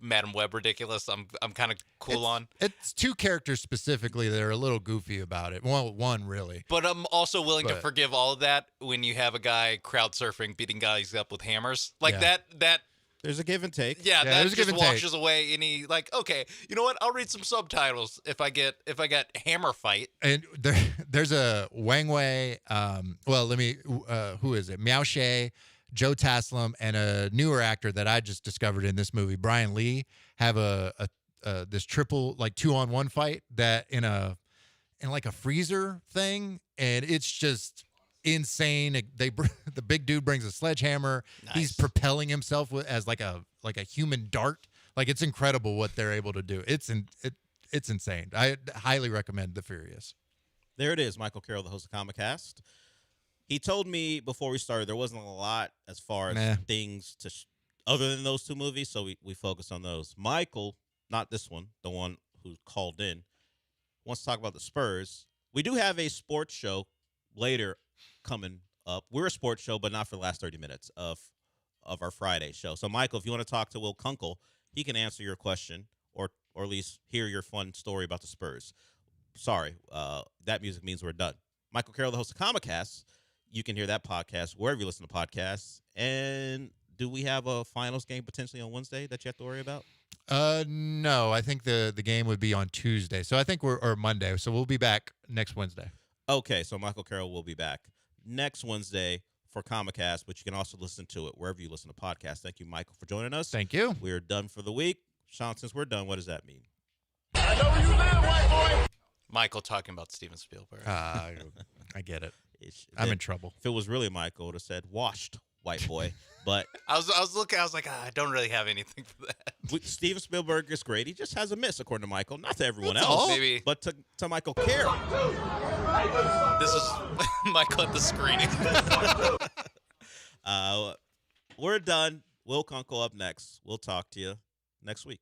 Madam Web ridiculous, I'm kind of cool on. It's 2 characters specifically that are a little goofy about it. Well, one really. But I'm also willing to forgive all of that when you have a guy crowd surfing, beating guys up with hammers. Like that there's a give and take. Yeah, that just washes away any, like, okay, you know what? I'll read some subtitles if I get hammer fight. And there's a Wang Wei, who is it? Miao She, Joe Taslim, and a newer actor that I just discovered in this movie, Brian Lee, have this triple, like, 2-on-1 fight that in like a freezer thing, and it's just insane. The big dude brings a sledgehammer. Nice. He's propelling himself as like a human dart. Like, it's incredible what they're able to do. it's insane. I highly recommend The Furious. There it is, Michael Carroll, the host of ComicCast. He told me before we started there wasn't a lot as far as things to other than those two movies, so we focused on those. Michael, not this one, the one who called in, wants to talk about the Spurs. We do have a sports show later coming up. We're a sports show, but not for the last 30 minutes of our Friday show. So, Michael, if you want to talk to Will Kunkel, he can answer your question or at least hear your fun story about the Spurs. Sorry, that music means we're done. Michael Carroll, the host of ComicCast. You can hear that podcast wherever you listen to podcasts. And do we have a finals game potentially on Wednesday that you have to worry about? No, I think the game would be on Tuesday. So I think or Monday. So we'll be back next Wednesday. Okay, so Michael Carroll will be back next Wednesday for ComicCast, but you can also listen to it wherever you listen to podcasts. Thank you, Michael, for joining us. Thank you. We're done for the week. Sean, since we're done, what does that mean? I know where you live, white boy. Michael talking about Steven Spielberg. I get it. I'm in trouble. If it was really Michael, it would have said washed white boy. But I was looking. I was like, I don't really have anything for that. Steven Spielberg is great. He just has a miss, according to Michael. Not to everyone That's else, all. Maybe. but to Michael Carroll. This is Michael at the screening. We're done. Will Kunkel up next. We'll talk to you next week.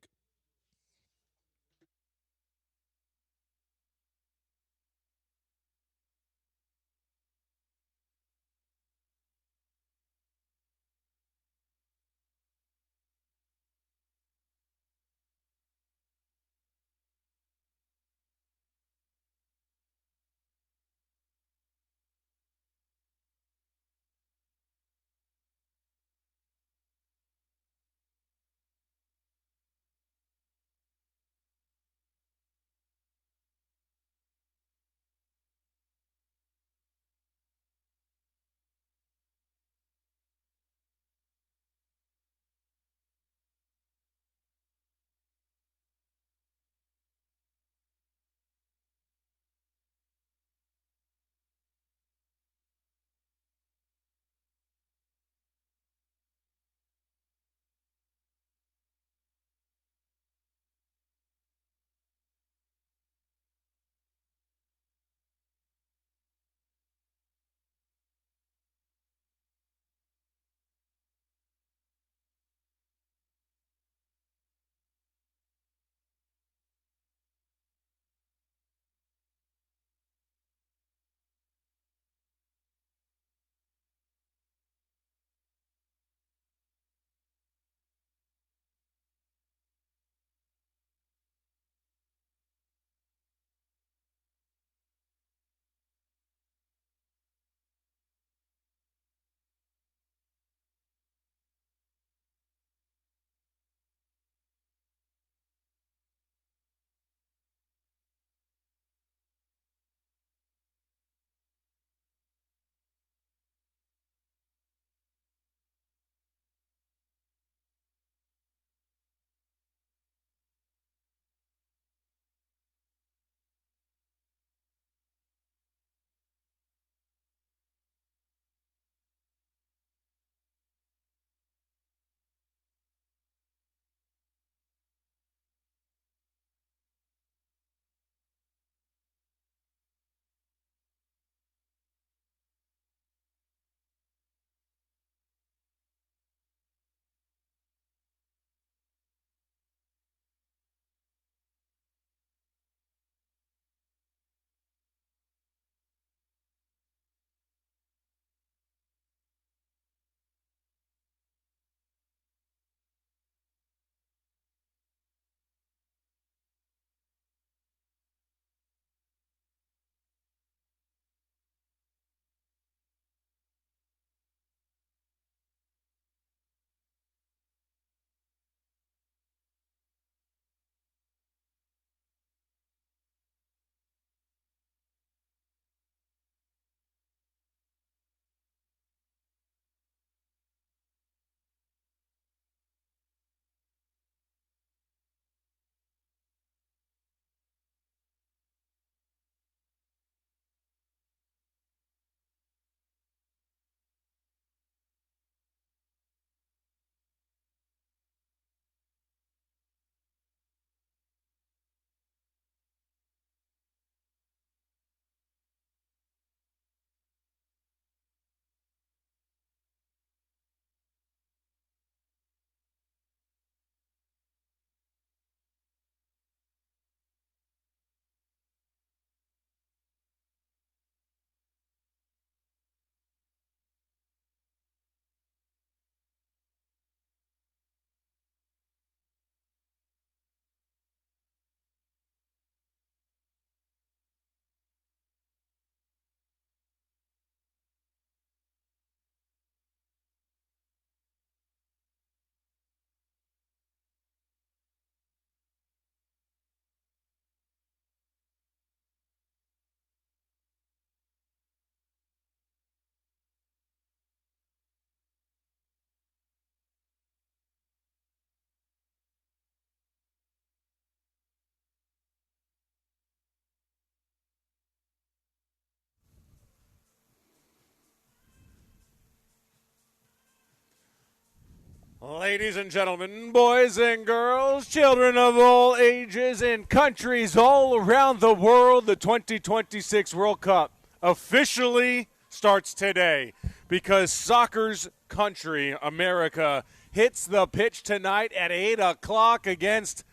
Ladies and gentlemen, boys and girls, children of all ages in countries all around the world, the 2026 World Cup officially starts today because soccer's country, America, hits the pitch tonight at 8 o'clock against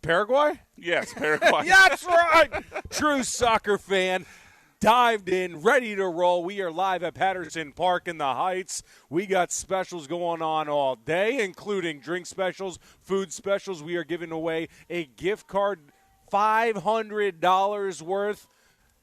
Paraguay? Yes, Paraguay. Yeah, that's right. True soccer fan. Dived in, ready to roll. We are live at Patterson Park in the Heights. We got specials going on all day, including drink specials, food specials. We are giving away a gift card, $500 worth,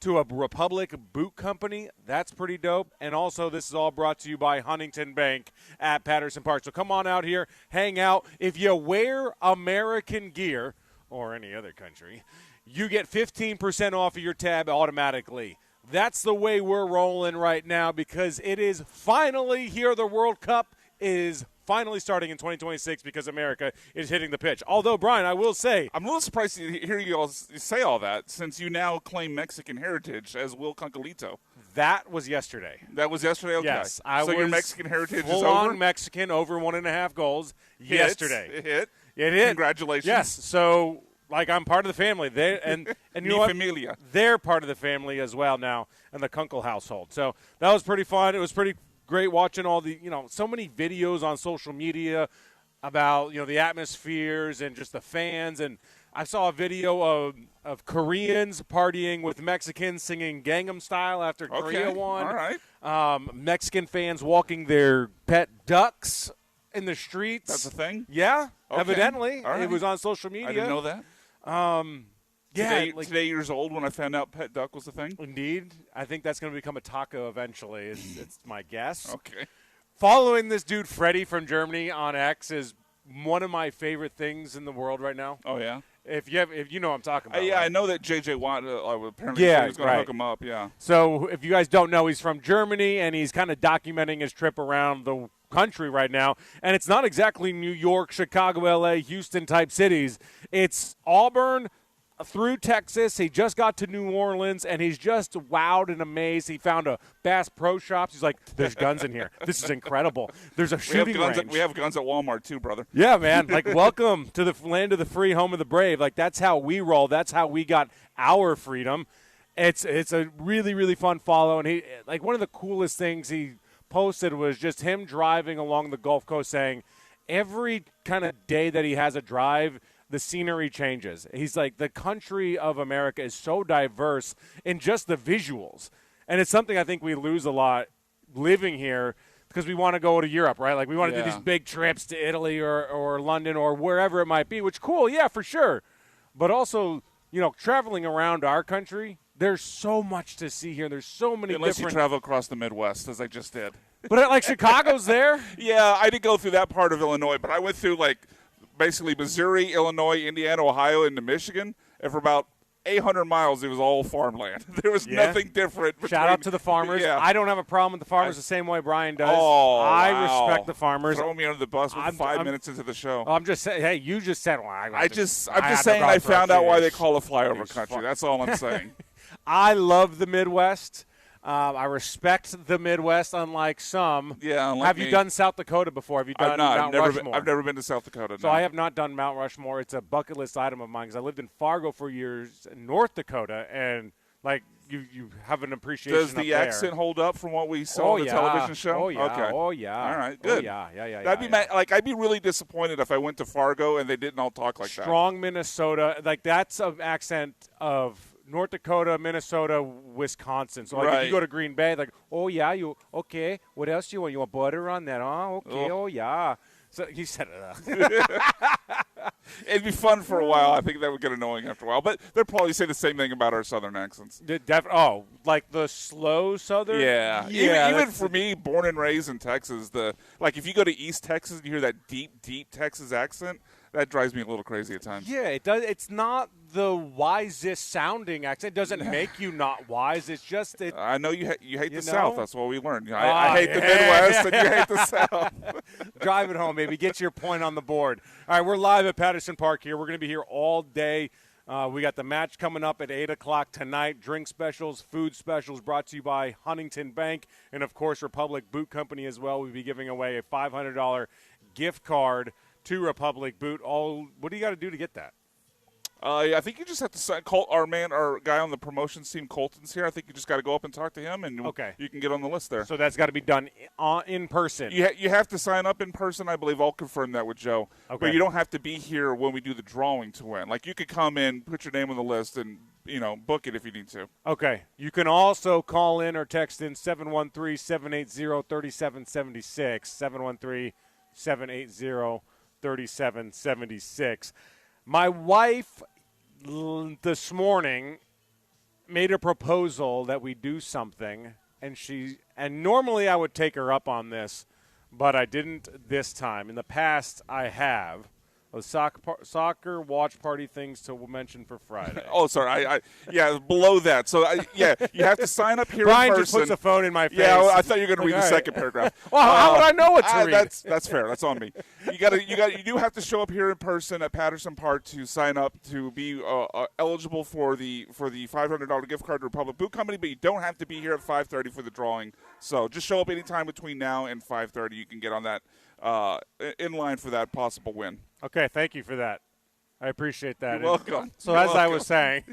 to a Republic Boot Company. That's pretty dope. And also, this is all brought to you by Huntington Bank at Patterson Park. So come on out here, hang out. If you wear American gear, or any other country, you get 15% off of your tab automatically. That's the way we're rolling right now because it is finally here. The World Cup is finally starting in 2026 because America is hitting the pitch. Although, Brian, I will say, I'm a little surprised to hear you all say all that since you now claim Mexican heritage as Will Concalito. That was yesterday. That was yesterday? Okay. Yes. So your Mexican heritage is over? Full-on Mexican, over 1.5 goals yesterday. It hit? It hit. Congratulations. Yes. So, like, I'm part of the family. And you know what? Familia. They're part of the family as well now in the Kunkel household. So that was pretty fun. It was pretty great watching all the, so many videos on social media about, the atmospheres and just the fans. And I saw a video of Koreans partying with Mexicans singing Gangnam Style after Korea won. All right. Mexican fans walking their pet ducks in the streets. That's a thing? Yeah, Okay. evidently. All right. It was on social media. I didn't know that. Today years old when I found out pet duck was a thing. Indeed. I think that's going to become a taco eventually. It's my guess. Okay. Following this dude Freddie from Germany on X is one of my favorite things in the world right now. Oh yeah. If you know what I'm talking about. Yeah, right? I know that JJ Watt apparently Yeah, he was going to right. hook him up. Yeah. So if you guys don't know, he's from Germany, and he's kind of documenting his trip around the country right now. And it's not exactly New York, Chicago, L.A., Houston-type cities. It's Auburn through Texas. He just got to New Orleans, and he's just wowed and amazed. He found a Bass Pro Shops. He's like, there's guns in here. This is incredible. There's a shooting range. We have guns at Walmart too, brother. Yeah, man. Like, welcome to the land of the free, home of the brave. Like, that's how we roll. That's how we got our freedom. It's a really, really fun follow. And he, like, one of the coolest things he posted was just him driving along the Gulf Coast saying every kind of day that he has a drive, the scenery changes. He's like, the country of America is so diverse in just the visuals. And it's something I think we lose a lot living here because we want to go to Europe, right? Like, we want to do these big trips to Italy or London or wherever it might be, which, cool, yeah, for sure. But also, traveling around our country, there's so much to see here. There's so many Unless different – you travel across the Midwest, as I just did. But, like, Chicago's there? Yeah, I didn't go through that part of Illinois, but I went through, like, basically Missouri, Illinois, Indiana, Ohio, into Michigan, and for about 800 miles, it was all farmland. There was nothing different. Shout out to the farmers. Yeah. I don't have a problem with the farmers the same way Brian does. Oh, I wow. respect the farmers. Throw me under the bus with 5 minutes into the show. I'm just saying. Hey, you just said. Well, I'm just saying I found out why they call it flyover country. That's all I'm saying. I love the Midwest. I respect the Midwest, unlike some. Yeah, unlike Have you me. done South Dakota before? Have you done Mount Rushmore? I've never been to South Dakota. So no. I have not done Mount Rushmore. It's a bucket list item of mine because I lived in Fargo for years in North Dakota, and like you have an appreciation. Does the up there. accent hold up from what we saw on the television show? Oh yeah. Okay. Oh yeah. All right. Good. Oh, yeah. That'd be I'd be really disappointed if I went to Fargo and they didn't all talk like that. Strong Minnesota, like that's an accent of North Dakota, Minnesota, Wisconsin. So like if you go to Green Bay, like, oh yeah, you okay? What else do you want? You want butter on that? Oh, okay. Oh yeah. So he said It'd be fun for a while. I think that would get annoying after a while. But they'll probably say the same thing about our southern accents. Like the slow southern? Yeah. Even for me, born and raised in Texas, if you go to East Texas and you hear that deep, deep Texas accent, that drives me a little crazy at times. Yeah, it does. It's not the wisest sounding accent. It doesn't make you not wise. It's just I know you hate the know? South. That's what we learned. I hate the Midwest, and you hate the South. Drive it home, baby. Get your point on the board. All right, we're live at Patterson Park here. We're going to be here all day. We got the match coming up at 8 o'clock tonight. Drink specials, food specials brought to you by Huntington Bank and, of course, Republic Boot Company as well. We'll be giving away a $500 gift card to Republic Boot. What do you got to do to get that? I think you just have to call our guy on the promotions team, Colton's here. I think you just got to go up and talk to him, and you can get on the list there. So that's got to be done in person. You have to sign up in person, I believe. I'll confirm that with Joe. Okay. But you don't have to be here when we do the drawing to win. Like, you could come in, put your name on the list, and book it if you need to. Okay. You can also call in or text in 713-780-3776. 713-780-3776. My wife this morning made a proposal that we do something, and normally I would take her up on this, but I didn't this time. In the past, I have. Soccer watch party things to mention for Friday. Oh, sorry. Below that. So, you have to sign up here Brian in person. just puts a phone in my face. Yeah, I thought you were going to read the second paragraph. Well, how would I know what to read? That's fair. That's on me. You do have to show up here in person at Patterson Park to sign up to be eligible for the $500 gift card to Republic Boot Company, but you don't have to be here at 5:30 for the drawing. So just show up anytime between now and 5:30. You can get on that in line for that possible win. Okay, thank you for that. I appreciate that. You're welcome. So You're as I welcome. was saying,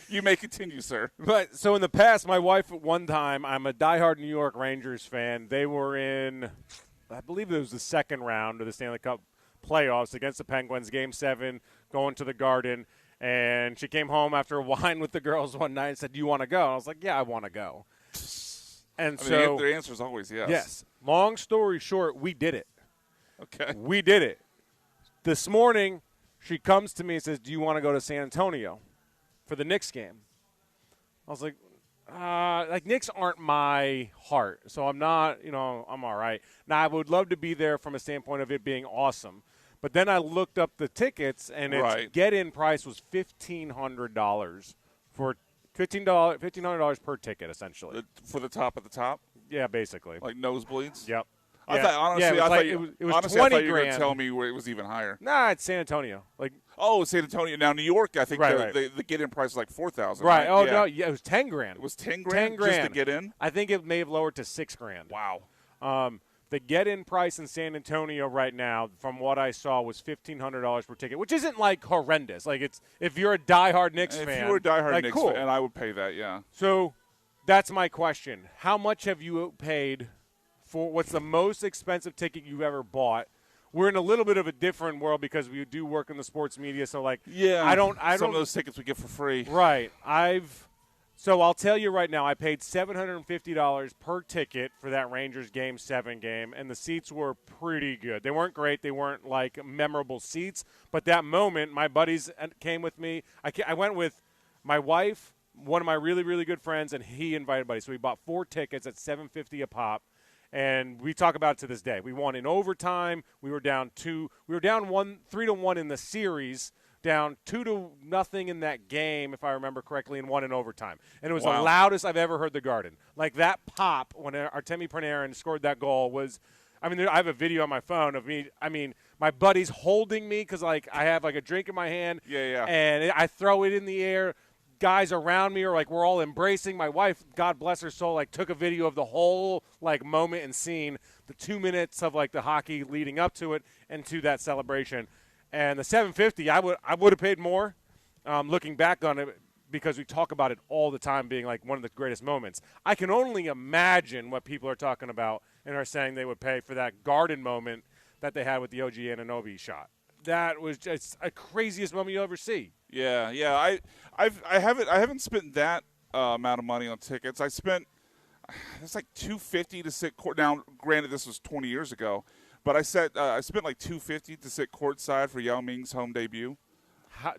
you may continue, sir. But so in the past, my wife at one time, I'm a diehard New York Rangers fan. They were in, I believe it was the second round of the Stanley Cup playoffs against the Penguins, Game 7, going to the Garden. And she came home after a wine with the girls one night and said, "Do you want to go?" And I was like, "Yeah, I want to go." And so the answer is always yes. Yes. Long story short, we did it. Okay. We did it. This morning, she comes to me and says, "Do you want to go to San Antonio for the Knicks game?" I was like, Knicks aren't my heart, so I'm not, I'm all right. Now, I would love to be there from a standpoint of it being awesome. But then I looked up the tickets, and its get-in price was $1,500 for $1,500 per ticket, essentially. For the top of the top? Yeah, basically. Like nosebleeds? Yep. I thought you were going to tell me where it was even higher. Nah, it's San Antonio. San Antonio. Now, New York, I think the get-in price is like $4,000. Right. Oh, no. Yeah, it was $10,000. It was $10,000 $10,000 just to get in? I think it may have lowered to $6,000. Wow. The get-in price in San Antonio right now, from what I saw, was $1,500 per ticket, which isn't horrendous. It's if you're a diehard Knicks fan. If you were a diehard Knicks cool. fan, I would pay that. Yeah. So that's my question: how much have you paid for what's the most expensive ticket you've ever bought? We're in a little bit of a different world because we do work in the sports media. So I don't. Some of those tickets we get for free. Right. So I'll tell you right now, I paid $750 per ticket for that Rangers Game 7 game, and the seats were pretty good. They weren't great. They weren't memorable seats, but that moment, my buddies came with me. I went with my wife, one of my really, really good friends, and he invited buddies. So we bought 4 tickets at $750 a pop. And we talk about it to this day. We won in overtime. We were down 3-1 in the series, down 2-0 in that game, if I remember correctly, and 1 in overtime. And it was the loudest I've ever heard the Garden. That pop when Artemi Panarin scored that goal was. I have a video on my phone of me. My buddies holding me because I have a drink in my hand. Yeah. And I throw it in the air. Guys around me are we're all embracing. My wife, God bless her soul, took a video of the whole moment and scene, the 2 minutes of the hockey leading up to it and to that celebration. And the $750, I would have paid more. Looking back on it, because we talk about it all the time being one of the greatest moments. I can only imagine what people are talking about and are saying they would pay for that Garden moment that they had with the OG Anunoby shot. That was just a craziest moment you'll ever see. Yeah. I haven't spent that amount of money on tickets. It's $250 to sit court. Now, granted, this was 20 years ago, but I spent $250 to sit courtside for Yao Ming's home debut.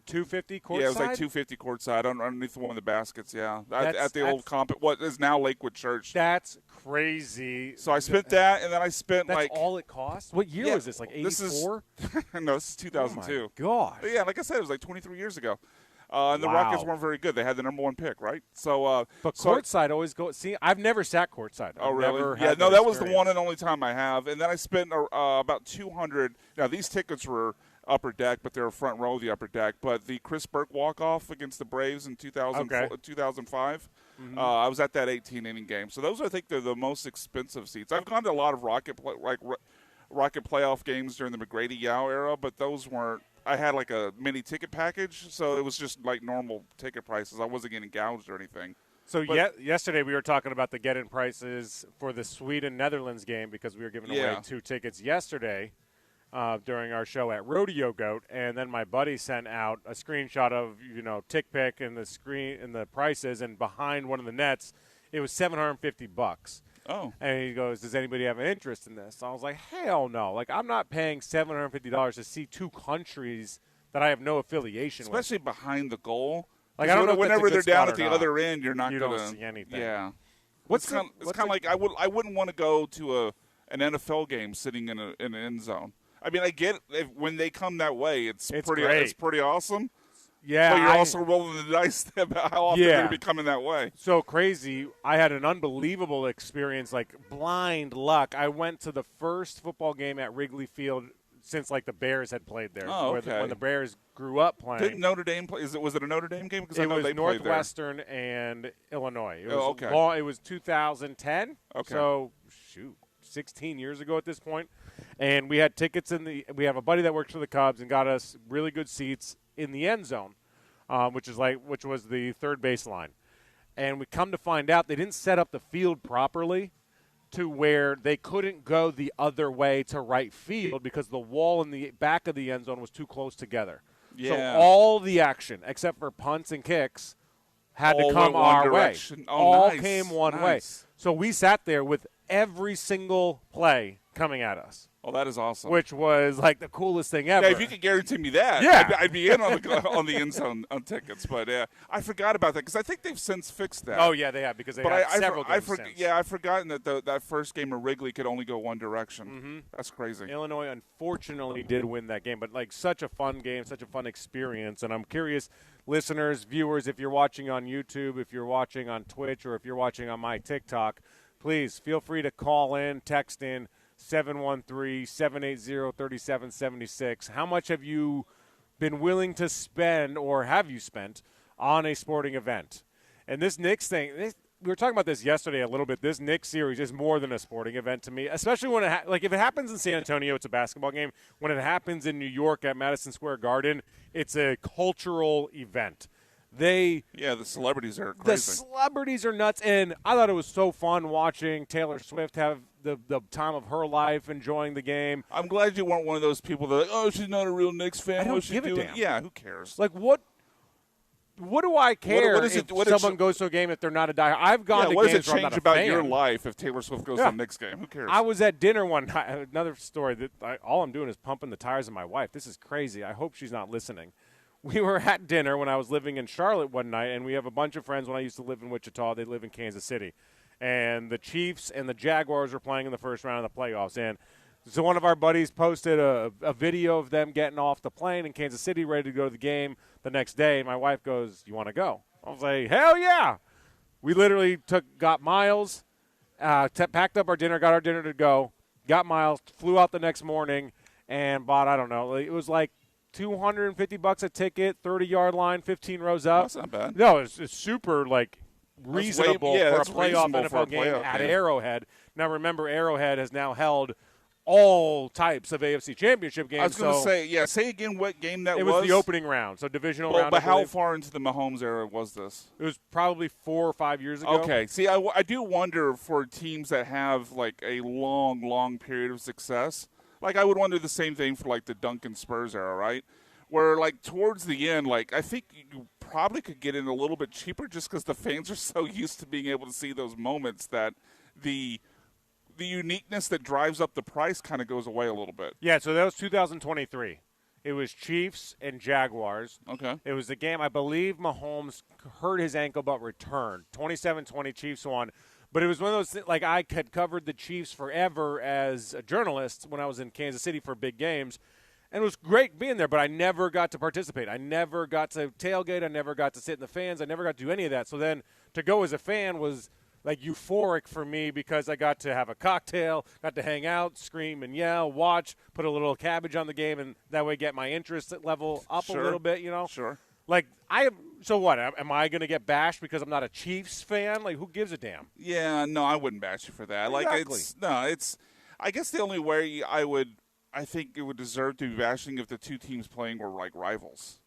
$250 courtside? Yeah, it was $250 courtside underneath one of the baskets. Yeah, at the old what is now Lakewood Church. That's crazy. So I spent that, and then I spent That's all it cost. What year was this? 84? No, this is 2002. Oh my gosh. But yeah, like I said, it was 23 years ago. And the Rockets weren't very good. They had the number 1 pick, right? So, but courtside always go. See, I've never sat courtside. Oh, really? Yeah, no, that was the one and only time I have. And then I spent about $200. Now these tickets were upper deck, but they were front row of the upper deck. But the Chris Burke walk-off against the Braves in 2005, I was at that 18-inning game. So those, I think, they're the most expensive seats. I've gone to a lot of Rocket playoff games during the McGrady-Yao era, but those weren't. I had like a mini ticket package, so it was just like normal ticket prices. I wasn't getting gouged or anything. So yesterday we were talking about the get-in prices for the Sweden-Netherlands game because we were giving away 2 tickets yesterday during our show at Rodeo Goat, and then my buddy sent out a screenshot of Tick Pick and the screen and the prices, and behind one of the nets, it was $750. Oh. And he goes, "Does anybody have an interest in this?" So I was like, "Hell no! Like I'm not paying $750 to see 2 countries that I have no affiliation with, especially behind the goal." Like I don't know whenever they're down at the not. other end, you're not going to see anything. Yeah, It's kind of like I wouldn't want to go to an NFL game sitting in an end zone. I mean, I get it, when they come that way, it's pretty great. It's pretty awesome. Yeah, but you're also rolling the dice about how often they're going to be coming that way. So crazy. I had an unbelievable experience, like blind luck. I went to the first football game at Wrigley Field since like the Bears had played there. Oh, okay. When the Bears grew up playing. Didn't Notre Dame play? Was it a Notre Dame game? Because I know was they played there. Northwestern and Illinois. It was okay. It was 2010. Okay. So 16 years ago at this point. And we had tickets we have a buddy that works for the Cubs and got us really good seats in the end zone, which was the third baseline. And we come to find out they didn't set up the field properly to where they couldn't go the other way to right field because the wall in the back of the end zone was too close together. Yeah. So all the action, except for punts and kicks, had to come our way. All came one way. So we sat there with every single play coming at us. Oh, that is awesome. Which was like the coolest thing ever. Yeah, if you could guarantee me that, yeah. I'd be in on the end zone on tickets. But I forgot about that because I think they've since fixed that. Oh yeah, they have because they had several games since. Yeah, I've forgotten that that first game of Wrigley could only go one direction. Mm-hmm. That's crazy. Illinois unfortunately did win that game, but like such a fun game, such a fun experience. And I'm curious, listeners, viewers, if you're watching on YouTube, if you're watching on Twitch, or if you're watching on my TikTok, please feel free to call in, text in. 713-780-3776. How much have you been willing to spend or have you spent on a sporting event? And this Knicks thing, we were talking about this yesterday a little bit. This Knicks series is more than a sporting event to me, especially when if it happens in San Antonio, it's a basketball game. When it happens in New York at Madison Square Garden, it's a cultural event. The celebrities are crazy. The celebrities are nuts, and I thought it was so fun watching Taylor Swift have the time of her life, enjoying the game. I'm glad you weren't one of those people that are like, oh, she's not a real Knicks fan. I don't What's she give a doing? damn. Yeah, who cares? Like what do I care What is if it- what someone goes to a game if they're not a diehard? I've gone to what games does it where I'm change not a about fan. your life if Taylor Swift goes to a Knicks game? Who cares? I was at dinner one night. Another story that all I'm doing is pumping the tires of my wife. This is crazy. I hope she's not listening. We were at dinner when I was living in Charlotte one night, and we have a bunch of friends when I used to live in Wichita. They live in Kansas City. And the Chiefs and the Jaguars were playing in the first round of the playoffs. And so one of our buddies posted a video of them getting off the plane in Kansas City, ready to go to the game the next day. And my wife goes, "You want to go?" I was like, "Hell yeah!" We literally got Miles, packed up our dinner, got our dinner to go, got Miles, flew out the next morning, and bought, I don't know, it was like $250 a ticket, 30-yard line, 15 rows up. That's not bad. No, it's super reasonable for a that's playoff reasonable for a NFL game playoff at game. Arrowhead. Now remember, Arrowhead has now held all types of AFC Championship games. I was going to say, say again what game that was. was. It was the opening round, so divisional round. But I how believe. far into the Mahomes era was this? It was probably 4 or 5 years ago. Okay. See, I do wonder for teams that have like a long, long period of success. Like I would wonder the same thing for like the Duncan Spurs era, right? Where like towards the end, like I think you probably could get in a little bit cheaper just because the fans are so used to being able to see those moments that the uniqueness that drives up the price kind of goes away a little bit. Yeah, so that was 2023. It was Chiefs and Jaguars. Okay. It was the game, I believe Mahomes hurt his ankle but returned. 27-20 Chiefs won. But it was one of those things, like I had covered the Chiefs forever as a journalist when I was in Kansas City for big games. And it was great being there, but I never got to participate. I never got to tailgate. I never got to sit in the fans. I never got to do any of that. So then to go as a fan was like euphoric for me because I got to have a cocktail, got to hang out, scream and yell, watch, put a little cabbage on the game, and that way get my interest level up a little bit, you know? Sure. Like, so what? Am I going to get bashed because I'm not a Chiefs fan? Like, who gives a damn? Yeah, no, I wouldn't bash you for that. Exactly. Like, I guess the only way I think it would deserve to be bashing if the two teams playing were like rivals.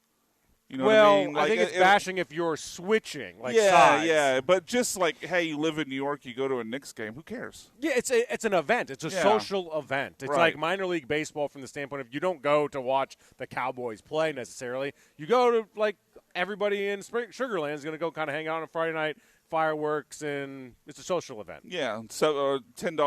You know what I mean? I think it's bashing if you're switching, yeah, sides. Yeah, but just like, hey, you live in New York, you go to a Knicks game, who cares? Yeah, it's an event. It's a social event. It's Right. like minor league baseball from the standpoint of you don't go to watch the Cowboys play necessarily. You go to, like, everybody in Sugar Land is going to go kind of hang out on a Friday night, fireworks, and it's a social event. Yeah, so $10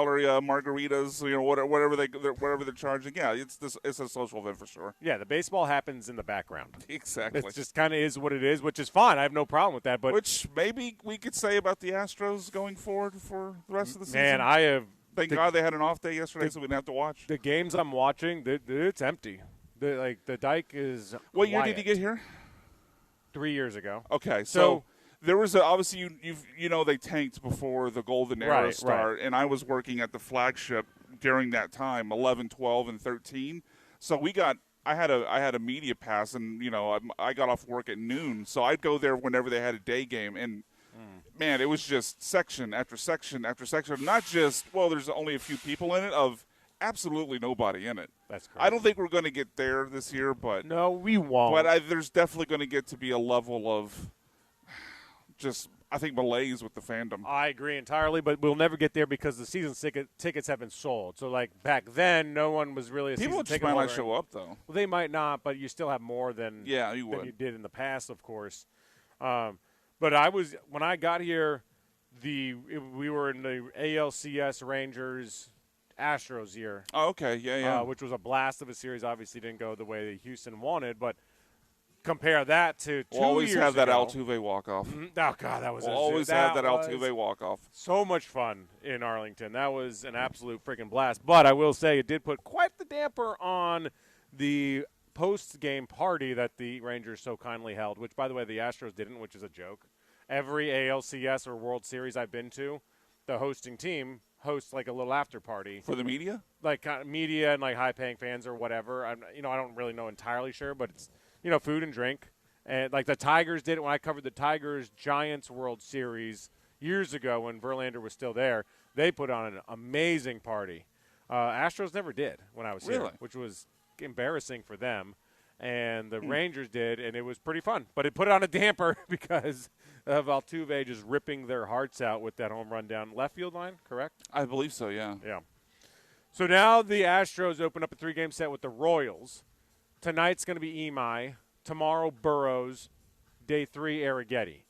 margaritas, whatever they're charging. Yeah, it's a social event for sure. Yeah, the baseball happens in the background. Exactly. It just kind of is what it is, which is fine. I have no problem with that. But which maybe we could say about the Astros going forward for the rest of the season. Man, I have. Thank God they had an off day yesterday, so we didn't have to watch. The games I'm watching, it's empty. The dike is. What year did quiet. you get here? 3 years ago. Okay, so there was obviously they tanked before the Golden Era start, and I was working at the flagship during that time, 11, 12, and 13. So I had a media pass, and I got off work at noon, so I'd go there whenever they had a day game, and man, it was just section after section after section. Not just there's only a few people in it, of absolutely nobody in it. That's correct. I don't think we're going to get there this year, but no, we won't. But there's definitely going to get to be a level of just, I think, malaise with the fandom. I agree entirely, but we'll never get there because the season tickets have been sold. So, like, back then, no one was really a People season ticket might holder. not show up, though. Well, they might not, but you still have more than you did in the past, of course. But when I got here, we were in the ALCS Rangers Astros year. Oh, okay, yeah. Which was a blast of a series. Obviously, didn't go the way that Houston wanted, but compare that to 2 We'll always years have that ago. Altuve walk-off. Oh, God, that was we'll always have that Altuve walk-off. So much fun in Arlington. That was an absolute freaking blast. But I will say it did put quite the damper on the post-game party that the Rangers so kindly held, which, by the way, the Astros didn't, which is a joke. Every ALCS or World Series I've been to, the hosting team hosts like a little after party for the media, like media and like high-paying fans or whatever. I don't really know entirely sure, but it's food and drink. And like the Tigers did it when I covered the Tigers Giants World Series years ago when Verlander was still there. They put on an amazing party. Astros never did when I was here, which was embarrassing for them. And the Rangers did, and it was pretty fun. But it put on a damper because of Altuve just ripping their hearts out with that home run down left field line, correct? I believe so, yeah. Yeah. So now the Astros open up a 3-game set with the Royals. Tonight's going to be Imai. Tomorrow, Burrows. Day 3, Arrighetti.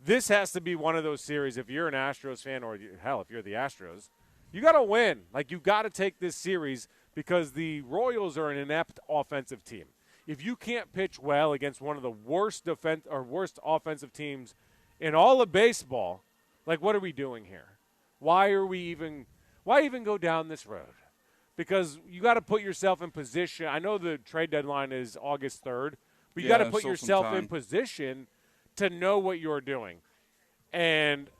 This has to be one of those series, if you're an Astros fan, or hell, if you're the Astros, you got to win. Like, you got to take this series because the Royals are an inept offensive team. If you can't pitch well against one of the worst offensive teams in all of baseball, like, what are we doing here? Why even go down this road? Because you got to put yourself in position. I know the trade deadline is August 3rd, but you got to put yourself in position to know what you're doing. And,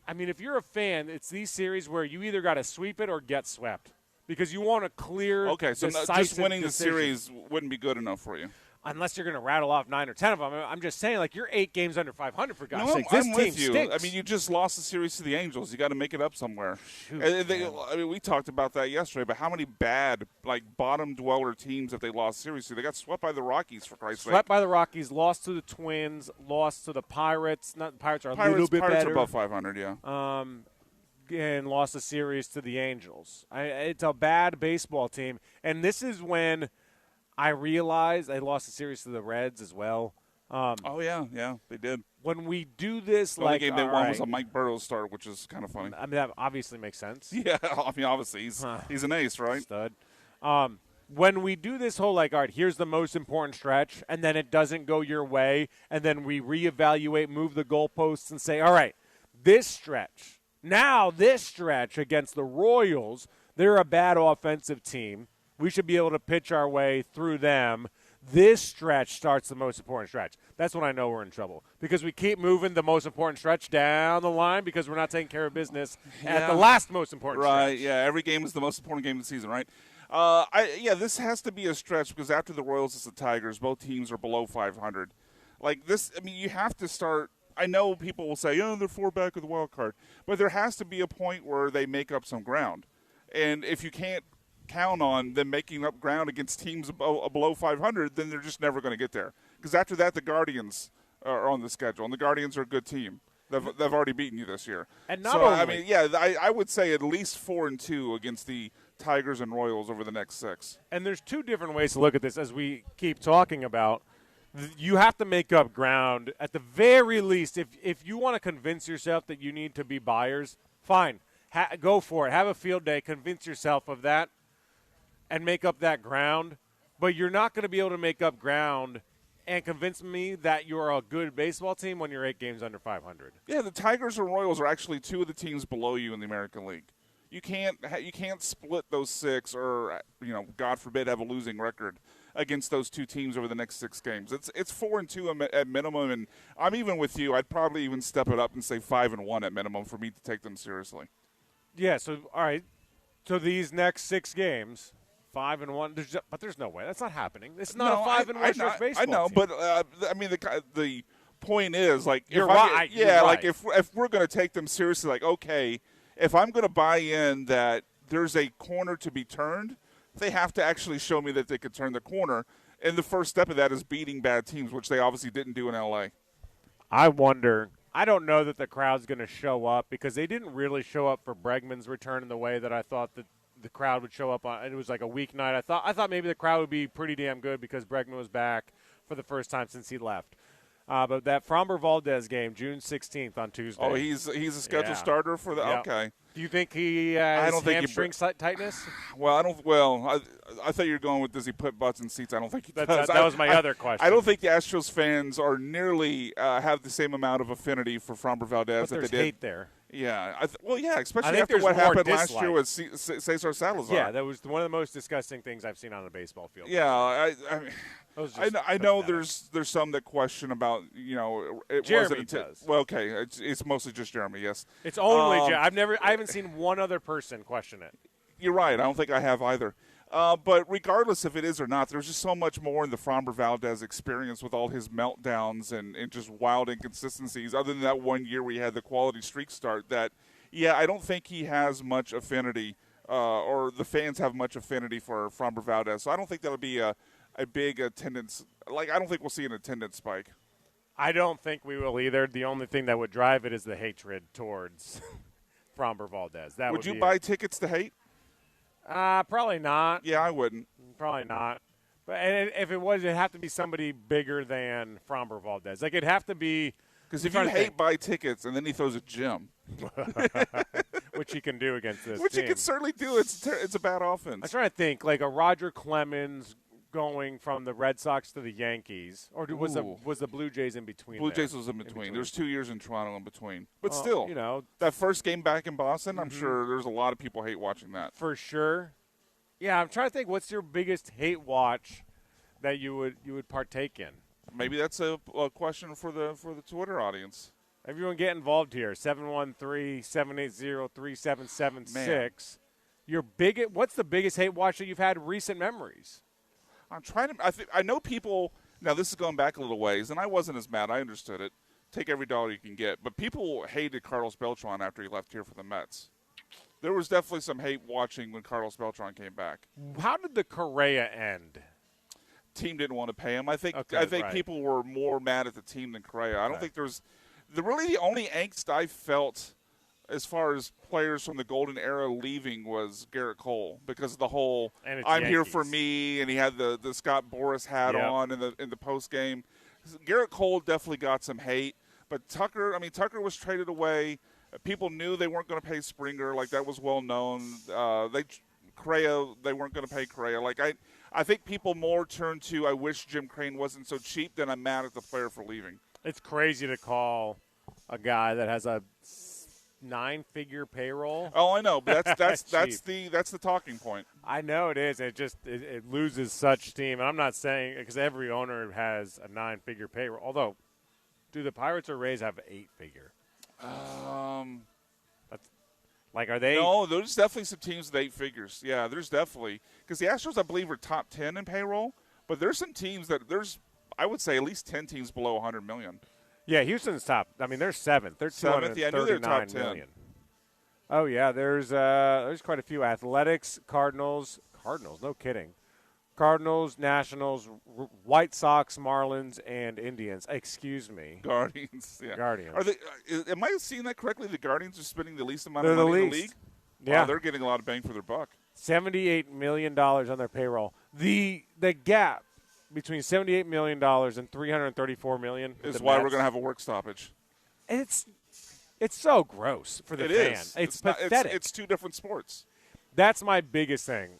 I mean, if you're a fan, it's these series where you either got to sweep it or get swept. Because you want to clear. Okay, so just winning the series wouldn't be good enough for you. Unless you're going to rattle off 9 or 10 of them. I'm just saying, like, you're 8 games under 500 for God's sake. This I'm team with you. stinks. I mean, you just lost the series to the Angels. You got to make it up somewhere. We talked about that yesterday, but how many bad, like, bottom dweller teams have they lost series to? They got swept by the Rockies, for Christ's sake. Swept by the Rockies, lost to the Twins, lost to the Pirates. Not the Pirates are a little bit Pirates better. are above 500, yeah. And lost a series to the Angels. It's a bad baseball team. And this is when I realized they lost a series to the Reds as well. Yeah, they did. When we do this, the only like, game they won was a Mike Burrows start, which is kind of funny. I mean, that obviously makes sense. Yeah, I mean, obviously he's an ace, right? Stud. When we do this whole, like, all right, here's the most important stretch, and then it doesn't go your way, and then we reevaluate, move the goalposts, and say, all right, this stretch against the Royals, they're a bad offensive team. We should be able to pitch our way through them. This stretch starts the most important stretch. That's when I know we're in trouble because we keep moving the most important stretch down the line because we're not taking care of business at the last most important stretch. Right, yeah. Every game is the most important game of the season, right? This has to be a stretch because after the Royals, it's the Tigers. Both teams are below 500. Like this, I mean, you have to start. I know people will say, they're 4 back of the wild card. But there has to be a point where they make up some ground. And if you can't count on them making up ground against teams below 500, then they're just never going to get there. Because after that, the Guardians are on the schedule, and the Guardians are a good team. They've already beaten you this year. And not so, only, I mean, yeah, I would say at least 4-2 against the Tigers and Royals over the next 6. And there's two different ways to look at this as we keep talking about. You have to make up ground at the very least. If you want to convince yourself that you need to be buyers, fine. Go for it. Have a field day. Convince yourself of that and make up that ground. But you're not going to be able to make up ground and convince me that you're a good baseball team when you're 8 games under 500. Yeah, the Tigers and Royals are actually 2 of the teams below you in the American League. You can't split those 6 or, God forbid, have a losing record against those 2 teams over the next 6 games. It's 4-2 at minimum, and I'm even with you. I'd probably even step it up and say 5-1 at minimum for me to take them seriously. Yeah. So all right. So these next 6 games, 5-1. But there's no way that's not happening. It's not a 5-1 stretch baseball. I know, team. but I mean the point is like you're right. like if we're going to take them seriously, like okay, if I'm going to buy in that there's a corner to be turned, they have to actually show me that they could turn the corner. And the first step of that is beating bad teams, which they obviously didn't do in L.A. I wonder. I don't know that the crowd's going to show up because they didn't really show up for Bregman's return in the way that I thought that the crowd would show up on. It was like a weeknight. I thought maybe the crowd would be pretty damn good because Bregman was back for the first time since he left. But that Framber Valdez game, June 16th on Tuesday. Oh, he's a scheduled starter for the okay. Do you think he has hamstring tightness? Well, I don't. Well, I thought you were going with does he put butts in seats? I don't think he does. That was my other question. I don't think the Astros fans are nearly have the same amount of affinity for Framber Valdez but that there's they did. hate there. Yeah, especially after what happened last year with Cesar Salazar. Yeah, that was one of the most disgusting things I've seen on a baseball field. Yeah, I know there's some that question about Jeremy does. Well, okay, it's mostly just Jeremy. Yes, it's only Jeremy. I haven't seen one other person question it. You're right. I don't think I have either. But regardless if it is or not, there's just so much more in the Framber Valdez experience with all his meltdowns and just wild inconsistencies. Other than that one year we had the quality streak start, that I don't think he has much affinity, or the fans have much affinity for Framber Valdez. So I don't think that'll be a big attendance. Like I don't think we'll see an attendance spike. I don't think we will either. The only thing that would drive it is the hatred towards Framber Valdez. Would you buy tickets to hate? Probably not. Yeah, I wouldn't. Probably not. But if it was, it'd have to be somebody bigger than Framber Valdez. Like, it'd have to be – because if you hate buy tickets and then he throws a gem. Which he can do against this Which team. he can certainly do. It's a bad offense. I'm trying to think. Like a Roger Clemens going from the Red Sox to the Yankees. Or was the Blue Jays in between? Blue Jays was in between. There's 2 years in Toronto in between. But well, still, that first game back in Boston, I'm sure there's a lot of people hate watching that. For sure. Yeah, I'm trying to think. What's your biggest hate watch that you would partake in? Maybe that's a question for the Twitter audience. Everyone get involved here. 713-780-3776. What's the biggest hate watch that you've had in recent memories? I'm trying to. I know people. Now this is going back a little ways, and I wasn't as mad. I understood it. Take every dollar you can get. But people hated Carlos Beltran after he left here for the Mets. There was definitely some hate watching when Carlos Beltran came back. How did the Correa end? Team didn't want to pay him. I think right. people were more mad at the team than Correa. I don't think there's the only angst I felt as far as players from the golden era leaving was Garrett Cole, because of the whole "I'm Yankees. Here for me" and he had the Scott Boras hat on in the post game. Garrett Cole definitely got some hate, but Tucker was traded away. People knew they weren't going to pay Springer, like that was well known. Correa, they weren't going to pay Correa. Like I think people more turn to I wish Jim Crane wasn't so cheap than I'm mad at the player for leaving. It's crazy to call a guy that has a 9-figure payroll. Oh, I know, but that's the talking point. I know it is. It loses such steam, and I'm not saying because every owner has a 9-figure payroll. Although, do the Pirates or Rays have 8-figure? Are they? No, there's definitely some teams with 8 figures. Yeah, there's definitely because the Astros, I believe, are top 10 in payroll, but there's some teams I would say at least 10 teams below 100 million. Yeah, Houston's top. I mean, they're 7th. They're 7th. Yeah, I knew they were top 10. Million. Oh yeah, there's quite a few. Athletics, Cardinals, no kidding. Cardinals, Nationals, White Sox, Marlins, and Indians. Excuse me. Guardians. Yeah. Guardians. Are they? Am I seeing that correctly? The Guardians are spending the least amount They're of the money in the least. league. Yeah. Wow, they're getting a lot of bang for their buck. $78 million on their payroll. The gap between $78 million and $334 million Is why we're going to have a work stoppage. It's so gross for the It fan. is. It's not- pathetic. It's two different sports. That's my biggest thing.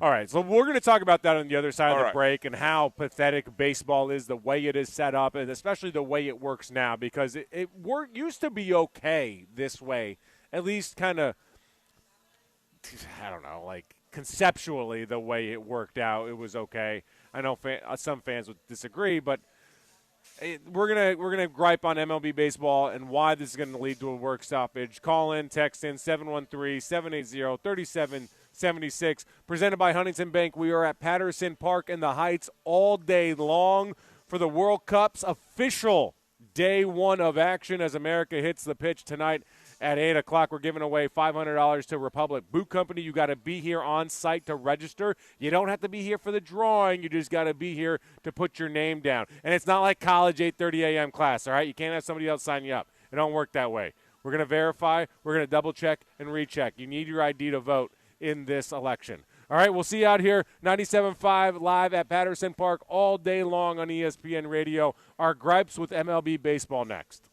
All right, so we're going to talk about that on the other side of the right. break and how pathetic baseball is, the way it is set up, and especially the way it works now, because it used to be okay this way, at least kind of, I don't know, like conceptually the way it worked out, it was okay. I know some fans would disagree, but we're gonna gripe on MLB baseball and why this is going to lead to a work stoppage. Call in, text in 713-780-3776. Presented by Huntington Bank. We are at Patterson Park in the Heights all day long for the World Cup's official day one of action as America hits the pitch tonight at 8 o'clock. We're giving away $500 to Republic Boot Company. You got to be here on site to register. You don't have to be here for the drawing. You just got to be here to put your name down. And it's not like college 8:30 a.m. class, all right? You can't have somebody else sign you up. It don't work that way. We're going to verify. We're going to double-check and recheck. You need your ID to vote in this election. All right, we'll see you out here, 97.5 live at Patterson Park all day long on ESPN Radio. Our gripes with MLB baseball next.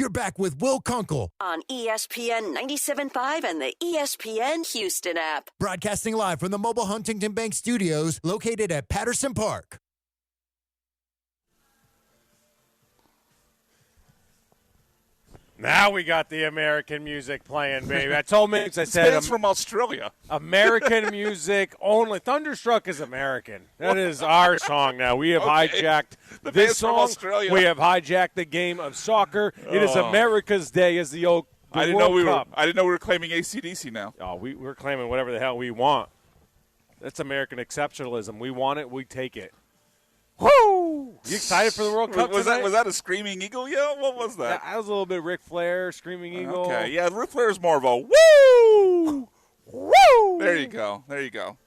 You're back with Will Kunkel, On ESPN 97.5 and the ESPN Houston app. broadcasting live from the mobile Huntington Bank Studios located at Patterson Park. Now we got the American music playing, baby. I told Migs, I said, It's from Australia. American music only. Thunderstruck is American. That is our song now. We have hijacked The this band's from song. Australia. We have hijacked the game of soccer. It is Oh. America's Day as the old I didn't know we were claiming ACDC now. Oh, we're claiming whatever the hell we want. That's American exceptionalism. We want it, we take it. Woo! You excited for the World Cup Was tonight? that a screaming eagle yell? What was that? That was a little bit Ric Flair, Screaming Eagle. Okay, yeah, Ric Flair's more of a woo! Woo! There you go.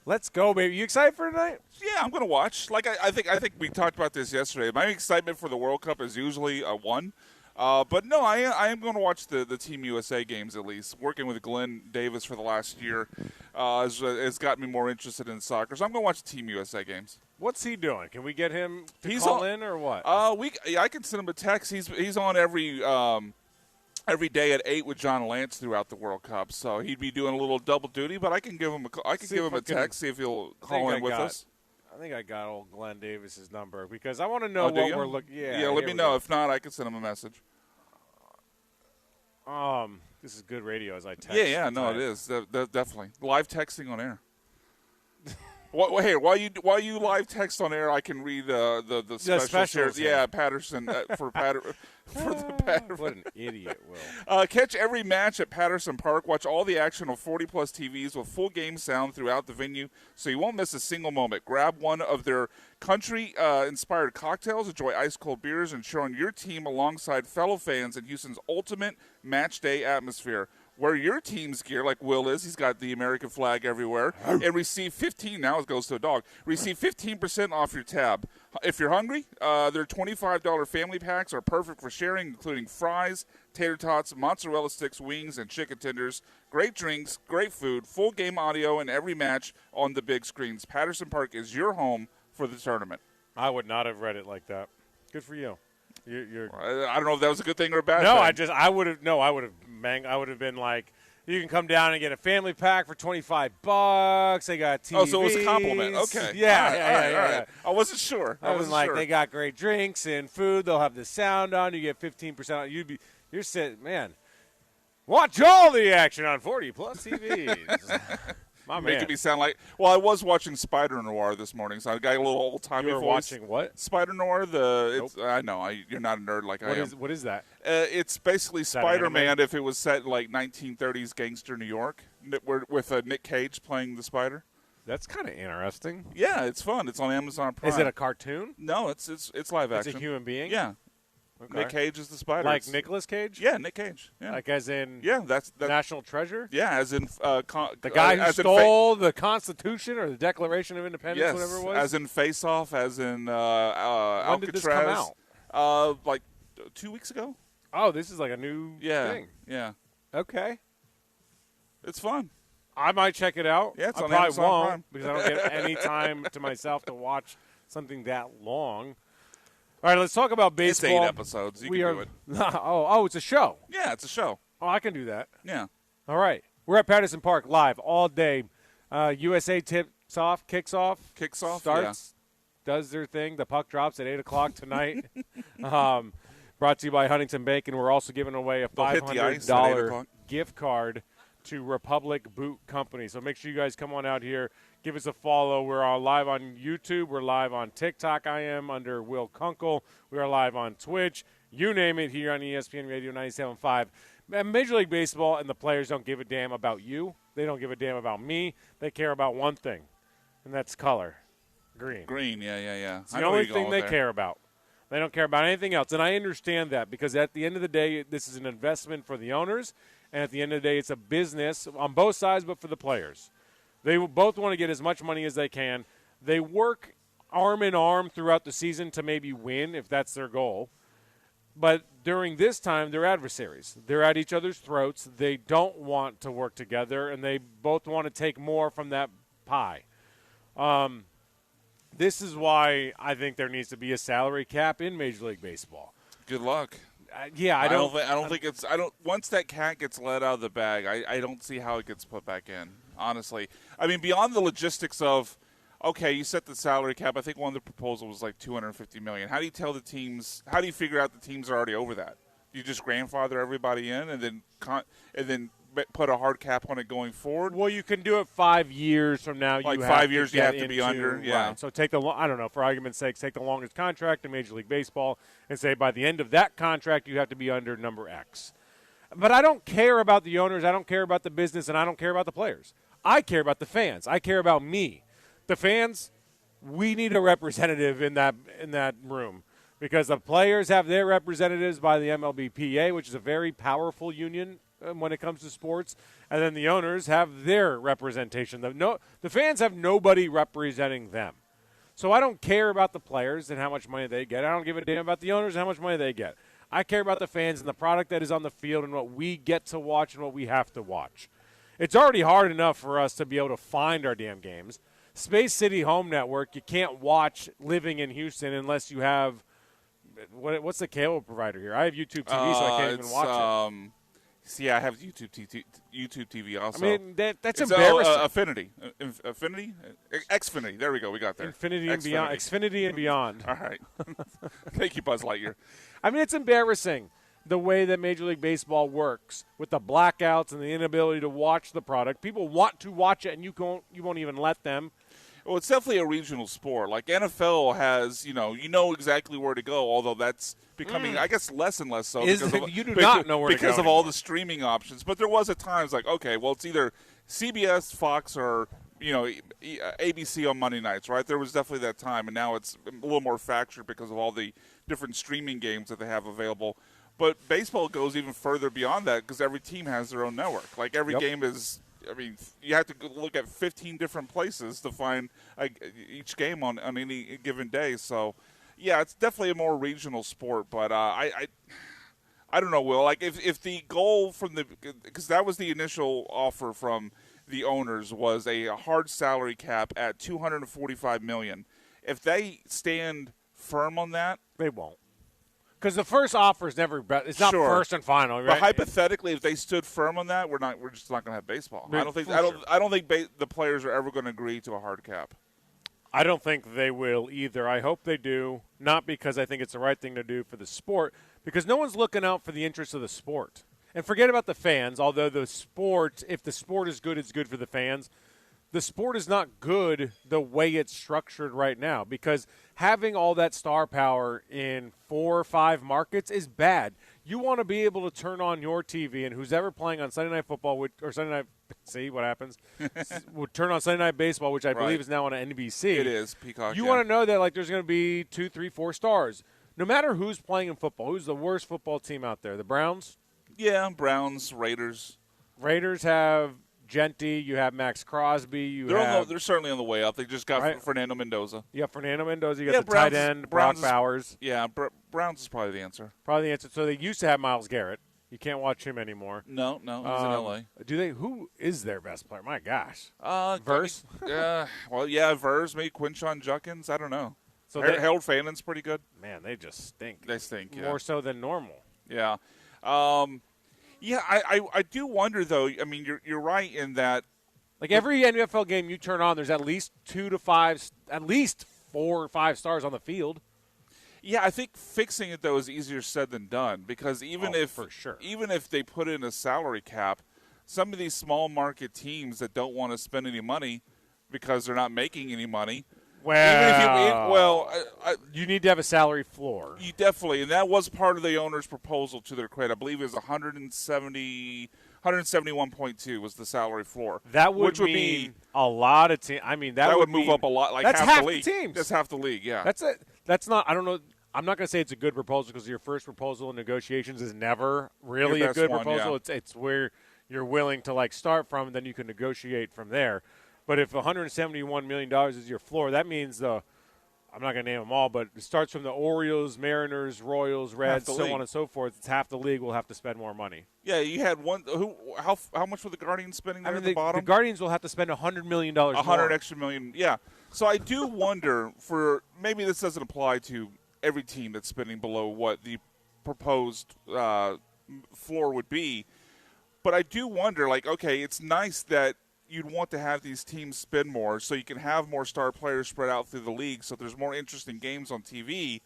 Let's go, baby. You excited for tonight? Yeah, I'm gonna watch. Like I think we talked about this yesterday. My excitement for the World Cup is usually a one. But no, I am going to watch the Team USA games at least. Working with Glenn Davis for the last year has got me more interested in soccer. So I'm going to watch the Team USA games. What's he doing? Can we get him to call in or what? I can send him a text. He's on every day at 8 with John Lance throughout the World Cup. So he'd be doing a little double duty. But I can give him a text, see if he'll call in with us. I think I got old Glenn Davis's number because I want to know Oh, do what you? we're looking. Yeah. Let me know. If not, I can send him a message. This is good radio as I text. Yeah. No, it is definitely live texting on air. Hey, while you live text on air, I can read the special specials, shares. Yeah, Patterson for the Patterson. What an idiot, Will. Catch every match at Patterson Park. Watch all the action on 40-plus TVs with full game sound throughout the venue, so you won't miss a single moment. Grab one of their country-inspired cocktails, enjoy ice-cold beers, and cheer on your team alongside fellow fans in Houston's ultimate match day atmosphere. Wear your team's gear like Will is. He's got the American flag everywhere. And receive 15 – now it goes to a dog. Receive 15% off your tab. If you're hungry, their $25 family packs are perfect for sharing, including fries, tater tots, mozzarella sticks, wings, and chicken tenders. Great drinks, great food, full game audio, and every match on the big screens. Patterson Park is your home for the tournament. I would not have read it like that. Good for you. You're I don't know if that was a good thing or a bad no, thing. I would have been like, you can come down and get a family pack for $25. They got TVs. Oh, so it was a compliment. Okay. Yeah, All right. I wasn't sure. I was like, they got great drinks and food. They'll have the sound on. You get 15%. You're sitting, man. Watch all the action on 40-plus TVs. My man. Making me sound like. Well, I was watching Spider Noir this morning, so I got a little old timey You were voice. watching what? Spider Noir. I know you're not a nerd like I am. What is that? It's basically that Spider-Man anime? if it was set in like 1930s gangster New York, with Nick Cage playing the Spider. That's kind of interesting. Yeah, it's fun. It's on Amazon Prime. Is it a cartoon? No, it's live action. It's a human being? Yeah. Okay. Nick Cage is the Spider. Like Nicolas Cage? Yeah, Nick Cage. Yeah. Like as in that's National Treasure? Yeah, as in the guy who stole the Constitution or the Declaration of Independence, yes, whatever it was? as in Face Off, as in When Alcatraz. did this come out? Like 2 weeks ago. Oh, this is like a new thing. Yeah. Okay. It's fun. I might check it out. Yeah, it's I on probably Amazon won't Prime. because I don't get any time to myself to watch something that long. All right, let's talk about baseball. It's 8 episodes. You can do it. Oh, it's a show. Yeah, it's a show. Oh, I can do that. Yeah. All right. We're at Patterson Park live all day. USA kicks off, starts, does their thing. The puck drops at 8 o'clock tonight. Brought to you by Huntington Bank, and we're also giving away a They'll hit the ice at 8 $500 o'clock. gift card to Republic Boot Company. So make sure you guys come on out here. Give us a follow. We're live on YouTube. We're live on TikTok. I am under Will Kunkel. We are live on Twitch. You name it here on ESPN Radio 97.5. Major League Baseball and the players don't give a damn about you. They don't give a damn about me. They care about one thing, and that's color. Green. Green, yeah. It's the only thing they care about. They don't care about anything else. And I understand that because at the end of the day, this is an investment for the owners. And at the end of the day, it's a business on both sides, but for the players. They both want to get as much money as they can. They work arm in arm throughout the season to maybe win if that's their goal. But during this time, they're adversaries. They're at each other's throats. They don't want to work together, and they both want to take more from that pie. This is why I think there needs to be a salary cap in Major League Baseball. Good luck. I don't think it's. I don't. Once that cat gets let out of the bag, I don't see how it gets put back in. Honestly, I mean, beyond the logistics of, okay, you set the salary cap. I think one of the proposals was like $250 million. How do you tell the teams? How do you figure out the teams are already over that? You just grandfather everybody in, and then put a hard cap on it going forward. Well, you can do it 5 years from now. Like you 5 years, you have to into, be under. Yeah. Right. So take I don't know, for argument's sake, take the longest contract in Major League Baseball and say by the end of that contract you have to be under number X. But I don't care about the owners. I don't care about the business, and I don't care about the players. I care about the fans. I care about me. The fans, we need a representative in that room because the players have their representatives by the MLBPA, which is a very powerful union when it comes to sports, and then the owners have their representation. The fans have nobody representing them. So I don't care about the players and how much money they get. I don't give a damn about the owners and how much money they get. I care about the fans and the product that is on the field and what we get to watch and what we have to watch. It's already hard enough for us to be able to find our damn games. Space City Home Network, you can't watch living in Houston unless you have what's the cable provider here? I have YouTube TV, so I can't even watch it. See, I have YouTube TV also. I mean, that's embarrassing. Affinity? Xfinity. There we go. We got there. Infinity and beyond. Xfinity and beyond. All right. Thank you, Buzz Lightyear. I mean, it's embarrassing the way that Major League Baseball works with the blackouts and the inability to watch the product. People want to watch it, and you won't even let them. Well, it's definitely a regional sport. Like NFL has, you know exactly where to go, although that's becoming, I guess, less and less so. You do not know where to go because of all the streaming options. But there was at times like, okay, well, it's either CBS, Fox, or ABC on Monday nights, right? There was definitely that time, and now it's a little more fractured because of all the different streaming games that they have available. But baseball goes even further beyond that because every team has their own network. Like every game is. I mean, you have to look at 15 different places to find each game on any given day. So, yeah, it's definitely a more regional sport. But I don't know, Will. Like, if the goal because that was the initial offer from the owners was a hard salary cap at $245 million. If they stand firm on that, they won't. Because the first offer is never – it's not first and final, right? But hypothetically, if they stood firm on that, we're just not going to have baseball. I don't think the players are ever going to agree to a hard cap. I don't think they will either. I hope they do, not because I think it's the right thing to do for the sport, because no one's looking out for the interests of the sport. And forget about the fans, although the sport – if the sport is good, it's good for the fans. The sport is not good the way it's structured right now because having all that star power in 4 or 5 markets is bad. You want to be able to turn on your TV and who's ever playing on Sunday Night Football or Sunday Night – see what happens? would turn on Sunday Night Baseball, which I believe is now on NBC. It is, Peacock. You want to know that like there's going to be 2, 3, 4 stars. No matter who's playing in football, who's the worst football team out there? The Browns? Yeah, Browns, Raiders. Raiders have – Genty, you have Max Crosby. They're certainly on the way up. They just got Fernando Mendoza. You got Fernando Mendoza. You got the tight end, Brock Bowers. Yeah, Browns is probably the answer. Probably the answer. So they used to have Myles Garrett. You can't watch him anymore. No, he's in L.A. Do they? Who is their best player? My gosh. Verse? Verse. Maybe Quinshon Judkins. I don't know. So Harold Fannon's pretty good. Man, they just stink. They stink, More so than normal. Yeah. Yeah, I do wonder though. I mean, you're right in that. Like every NFL game you turn on, there's at least 2 to 5, at least 4 or 5 stars on the field. Yeah, I think fixing it though is easier said than done because even if they put in a salary cap, some of these small market teams that don't want to spend any money because they're not making any money. You need to have a salary floor. You definitely, and that was part of the owner's proposal to their credit. I believe it was 171.2 was the salary floor. That would mean a lot of teams. I mean, that would move up a lot. Like that's half the league. Teams. That's half the league. Yeah, that's it. That's not. I don't know. I'm not going to say it's a good proposal because your first proposal in negotiations is never really a good proposal. Yeah. It's where you're willing to like start from, and then you can negotiate from there. But if $171 million is your floor, that means I'm not going to name them all, but it starts from the Orioles, Mariners, Royals, Reds, so on and so forth. It's half the league will have to spend more money. Yeah, you had one. How much were the Guardians spending there at the bottom? The Guardians will have to spend $100 million more. $100 extra million, yeah. So I do wonder maybe this doesn't apply to every team that's spending below what the proposed floor would be. But I do wonder, like, okay, it's nice that you'd want to have these teams spend more so you can have more star players spread out through the league so there's more interesting games on TV.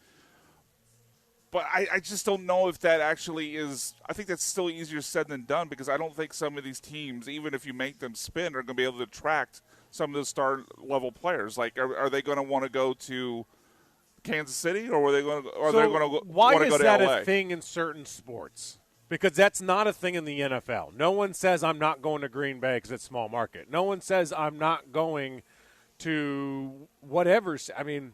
But I just don't know if that actually is – I think that's still easier said than done because I don't think some of these teams, even if you make them spin, are going to be able to attract some of those star-level players. Like, are they going to want to go to Kansas City or are they going to want to go to LA? Why is that a thing in certain sports? Because that's not a thing in the NFL. No one says I'm not going to Green Bay because it's small market. No one says I'm not going to whatever. I mean,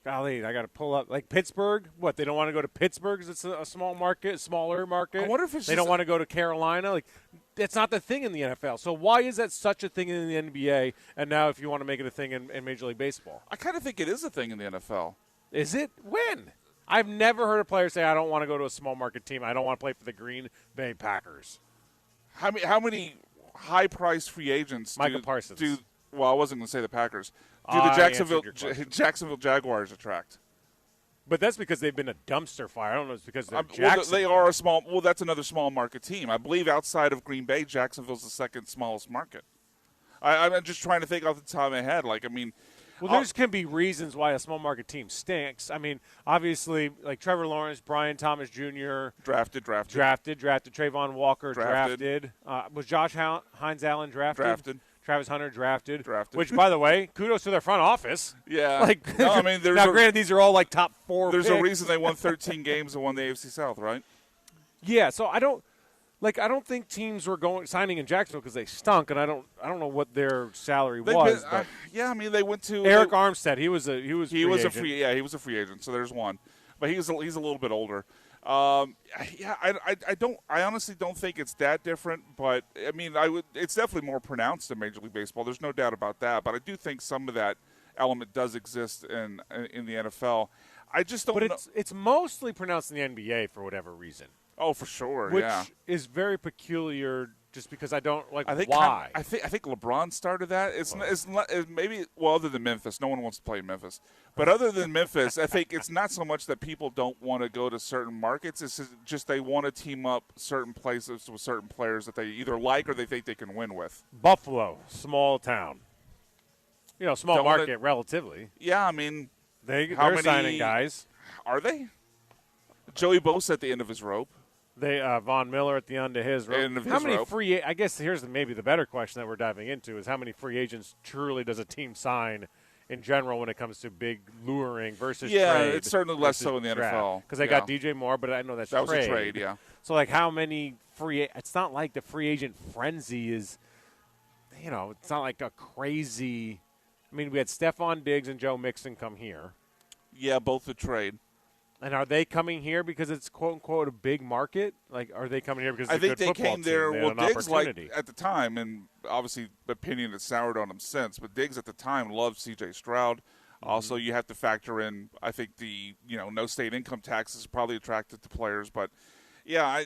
golly, I got to pull up. Like Pittsburgh, what, they don't want to go to Pittsburgh because it's a small market, smaller market? I wonder if it's they don't want to go to Carolina. Like, that's not the thing in the NFL. So why is that such a thing in the NBA, and now if you want to make it a thing in Major League Baseball? I kind of think it is a thing in the NFL. Is it? When? I've never heard a player say, I don't want to go to a small market team. I don't want to play for the Green Bay Packers. How many high-priced free agents Micah Parsons. Well, I wasn't going to say the Packers. Do the Jacksonville Jaguars attract? But that's because they've been a dumpster fire. I don't know if it's because they're Jacksonville. They are a small – well, that's another small market team. I believe outside of Green Bay, Jacksonville's the second smallest market. I'm just trying to think off the top of my head. Like, I mean – well, there can be reasons why a small market team stinks. I mean, obviously, like Trevor Lawrence, Brian Thomas Jr. Drafted. Trayvon Walker drafted. Was Josh Hines Allen drafted? Drafted. Travis Hunter drafted. Which, by the way, kudos to their front office. Yeah. Like, no, I mean, now, granted, these are all like top 4 There's picks. a reason they won 13 games and won the AFC South, right? Yeah. So I don't think teams were signing in Jacksonville because they stunk, and I don't know what their salary was. Yeah, I mean they went to Eric Armstead. He was a free agent. So there's one, but he's a little bit older. I honestly don't think it's that different, but I mean it's definitely more pronounced in Major League Baseball. There's no doubt about that. But I do think some of that element does exist in the NFL. I just don't. But it's mostly pronounced in the NBA for whatever reason. Oh, for sure, which yeah. is very peculiar. Just because I don't like why. I think LeBron started that. It's maybe other than Memphis, no one wants to play in Memphis. But other than Memphis, I think it's not so much that people don't want to go to certain markets. It's just they want to team up certain places with certain players that they either like or they think they can win with. Buffalo, small town. Small market relatively. Yeah, I mean, they're signing guys. Are they? Joey Bosa at the end of his rope. They Von Miller at the end of his rope. How many free? I guess here's maybe the better question that we're diving into is how many free agents truly does a team sign in general when it comes to big luring versus trade? Yeah, it's certainly less so in the NFL because they got DJ Moore, but I know that was a trade. Yeah. So like how many free? It's not like the free agent frenzy is. It's not like a crazy. I mean, we had Stephon Diggs and Joe Mixon come here. Yeah, both a trade. And are they coming here because it's quote unquote a big market? Like, are they coming here because it's I think a good they football came there. team? Well, Diggs at the time, and obviously opinion has soured on him since. But Diggs at the time loved C.J. Stroud. Also, you have to factor in. I think the no state income tax is probably attracted to players. But yeah,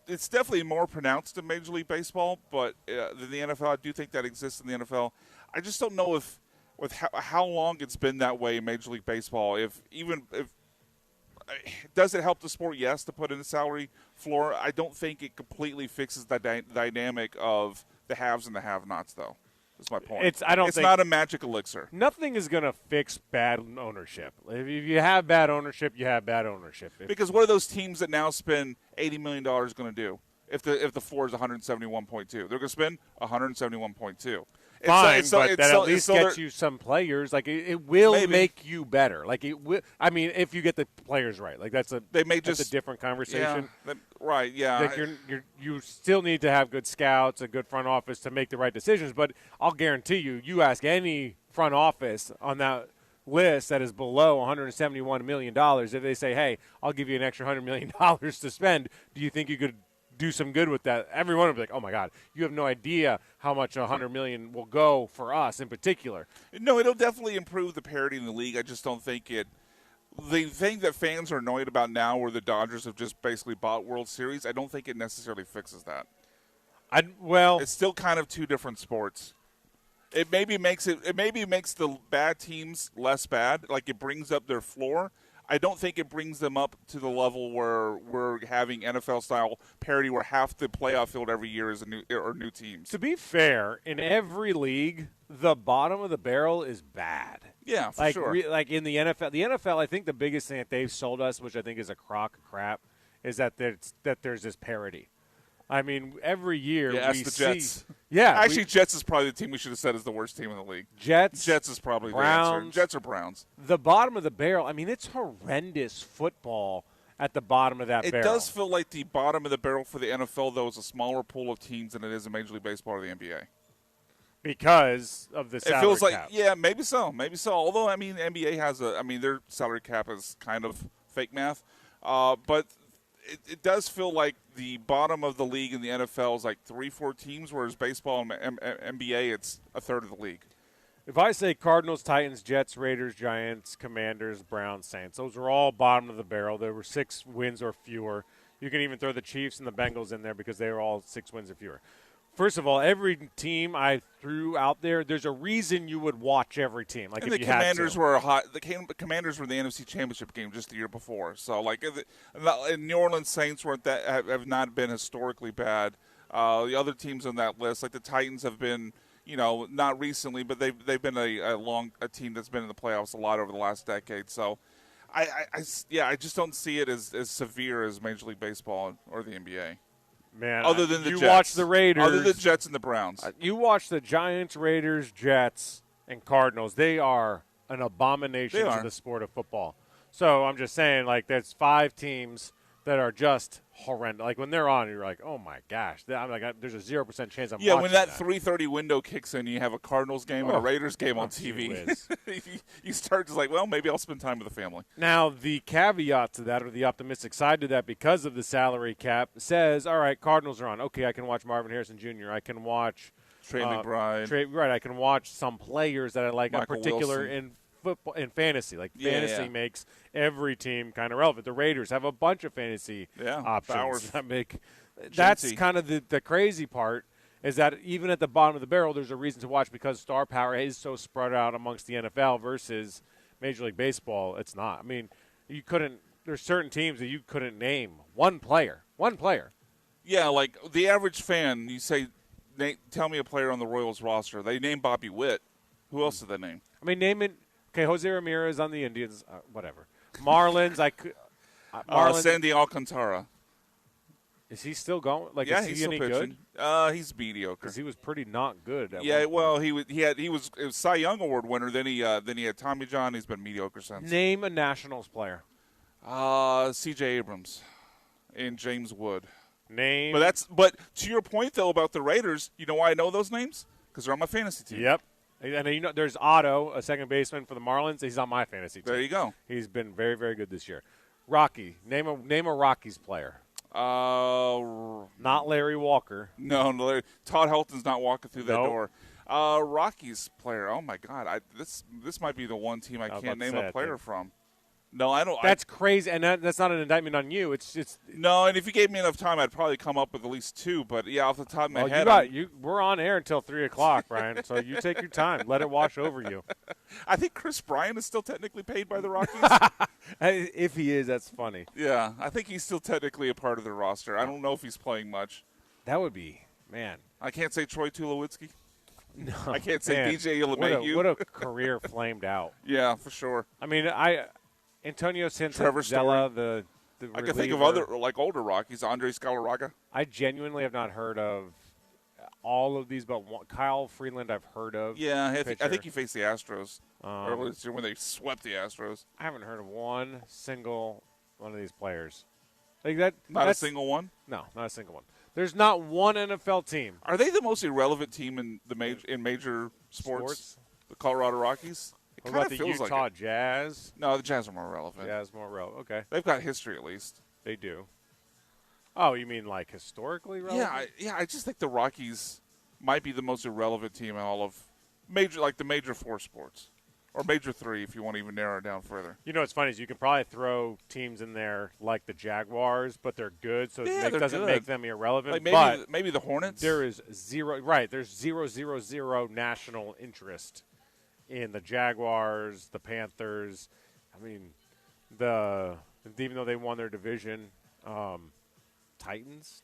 it's definitely more pronounced in Major League Baseball, but than the NFL. I do think that exists in the NFL. I just don't know if with how long it's been that way in Major League Baseball. If does it help the sport? Yes, to put in a salary floor. I don't think it completely fixes the dynamic of the haves and the have-nots, though. That's my point. It's not a magic elixir. Nothing is going to fix bad ownership. If you have bad ownership, you have bad ownership. Because what are those teams that now spend $80 million going to do? If the floor is 171.2, they're going to spend 171.2. Fine, but that at least gets you some players. Like it will make you better. Like it will. I mean, if you get the players right, like that's a different conversation. Yeah, right? Yeah. Like you still need to have good scouts, a good front office to make the right decisions. But I'll guarantee you ask any front office on that list that is below $171 million, if they say, "Hey, I'll give you an extra $100 million to spend," do you think you could do some good with that? Everyone will be like, "Oh my God, you have no idea how much $100 million will go for us in particular." No, it'll definitely improve the parity in the league. I just don't think it. The thing that fans are annoyed about now, where the Dodgers have just basically bought World Series, I don't think it necessarily fixes that. It's still kind of two different sports. It maybe makes the bad teams less bad, like it brings up their floor. I don't think it brings them up to the level where we're having NFL-style parity where half the playoff field every year is new teams. To be fair, in every league, the bottom of the barrel is bad. Yeah, for sure. Like in the NFL, I think the biggest thing that they've sold us, which I think is a crock of crap, is that there's this parity. I mean, every year we the see. Jets. Yeah, actually, Jets is probably the team we should have said is the worst team in the league. Jets is probably Browns, the answer. Jets or Browns. The bottom of the barrel. I mean, it's horrendous football at the bottom of that barrel. It does feel like the bottom of the barrel for the NFL, though, is a smaller pool of teams than it is in Major League Baseball or the NBA. Because of the salary It feels like, cap. yeah, maybe so. Although, I mean, the NBA has their salary cap is kind of fake math. But it does feel like the bottom of the league in the NFL is like 3-4 teams, whereas baseball and NBA, it's a third of the league. If I say Cardinals, Titans, Jets, Raiders, Giants, Commanders, Browns, Saints, those are all bottom of the barrel. There were 6 wins or fewer. You can even throw the Chiefs and the Bengals in there because they were all 6 wins or fewer. First of all, every team I threw out there, there's a reason you would watch every team. Like and if the you Commanders had to. were hot. The Commanders were in the NFC Championship game just the year before. So, like, and New Orleans Saints weren't have not been historically bad. The other teams on that list, like the Titans, have been, not recently, but they've been a team that's been in the playoffs a lot over the last decade. So, I just don't see it as severe as Major League Baseball or the NBA. Man, other than the you Jets. watch the Raiders. Other than the Jets and the Browns. You watch the Giants, Raiders, Jets, and Cardinals. They are an abomination to the sport of football. So I'm just saying, like, there's 5 teams that are just horrendous. Like, when they're on, you're like, oh, my gosh. I'm like, there's a 0% chance I'm watching when that 3:30 window kicks in, you have a Cardinals game and a Raiders game on TV. You start just like, well, maybe I'll spend time with the family. Now, the caveat to that, or the optimistic side to that, because of the salary cap, says, all right, Cardinals are on. Okay, I can watch Marvin Harrison Jr. I can watch Trey McBride. Right, I can watch some players that I like, Michael in particular Wilson. in football, in fantasy. Like, fantasy makes every team kind of relevant. The Raiders have a bunch of fantasy options Bowers. that make. That's Ginsey. kind of the crazy part. Is that even at the bottom of the barrel, there's a reason to watch because star power is so spread out amongst the NFL versus Major League Baseball. It's not. I mean, you couldn't. There's certain teams that you couldn't name one player. One player. Yeah, like the average fan, you say, tell me a player on the Royals roster. They name Bobby Witt. Who else did they name? I mean, name it. Okay, Jose Ramirez on the Indians. Whatever. Marlins. I could. Marlins. Sandy Alcantara. Is he still going? Like, yeah, is he's he still any pitching. good? He's mediocre. Because he was pretty not good. Yeah, well, he was Cy Young Award winner. Then he had Tommy John. He's been mediocre since. Name a Nationals player. C.J. Abrams and James Wood. Name. But to your point though about the Raiders, you know why I know those names? Because they're on my fantasy team. Yep. And there's Otto, a second baseman for the Marlins. He's on my fantasy team. There you go. He's been very, very good this year. Rocky. Name a Rockies player. Not Larry Walker. No, Todd Helton's not walking through that door. Rockies player. Oh my God, this might be the one team I can't name a player from. No, I don't. That's crazy, and that's not an indictment on you. It's no. And if you gave me enough time, I'd probably come up with at least 2. But yeah, off the top of my head, we're on air until 3:00, Brian. So you take your time. Let it wash over you. I think Chris Bryant is still technically paid by the Rockies. If he is, that's funny. Yeah, I think he's still technically a part of the roster. I don't know if he's playing much. That would be, man. I can't say Troy Tulowitzki. No, I can't say man. DJ LeMahieu. What a career flamed out. Yeah, for sure. I mean, Antonio Trevor Santella, the I can think of other older Rockies. Andre Scalaraga. I genuinely have not heard of all of these, but Kyle Freeland I've heard of. Yeah, I think he faced the Astros earlier this year when they swept the Astros. I haven't heard of one single one of these players. Like that. Not a single one? No, not a single one. There's not one NFL team. Are they the most irrelevant team in major sports? The Colorado Rockies? What about the Utah Jazz? No, the Jazz are more relevant. Jazz more relevant. Okay. They've got history at least. They do. Oh, you mean like historically relevant? Yeah. I just think the Rockies might be the most irrelevant team in all of the major 4 sports, or major 3 if you want to even narrow it down further. You know what's funny is you can probably throw teams in there like the Jaguars, but they're good, so it doesn't make them irrelevant. Like maybe the Hornets. There is zero. Right. There's 0 national interest in the Jaguars, the Panthers. I mean, even though they won their division, Titans.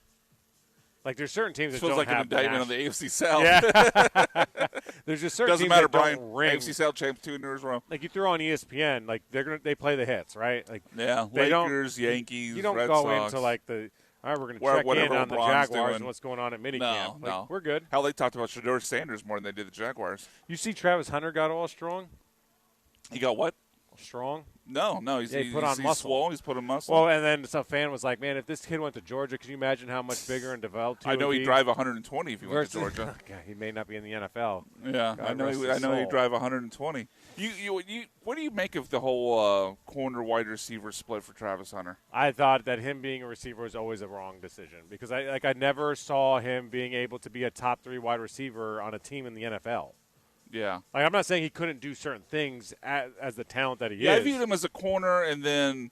Like there's certain teams that feels don't like have an indictment on the AFC South. Yeah. There's just certain Doesn't teams matter, that Brian. don't ring. AFC South champs 2 years in a row. Like you throw on ESPN, like they play the hits, right? Like Yeah, they Lakers, don't, Yankees, You don't Red go Sox. into like the all right, we're going to check Whatever in on the LeBron's Jaguars doing. and what's going on at minicamp. No, Like, no, we're good. Hell, they talked about Shedeur Sanders more than they did the Jaguars. You see, Travis Hunter got all strong. He got what? Strong? No, He put on he's muscle. swole. He's put on muscle. Well, and then some fan was like, "Man, if this kid went to Georgia, can you imagine how much bigger and developed he I know would he'd be?" drive 120 if he went to Versus- Georgia. God, he may not be in the NFL. Yeah, God I know. rest his I know he'd soul. drive 120. What do you make of the whole corner wide receiver split for Travis Hunter? I thought that him being a receiver was always a wrong decision because I never saw him being able to be a top 3 wide receiver on a team in the NFL. Yeah. Like I'm not saying he couldn't do certain things as the talent that he Yeah, is. I viewed him as a corner, and then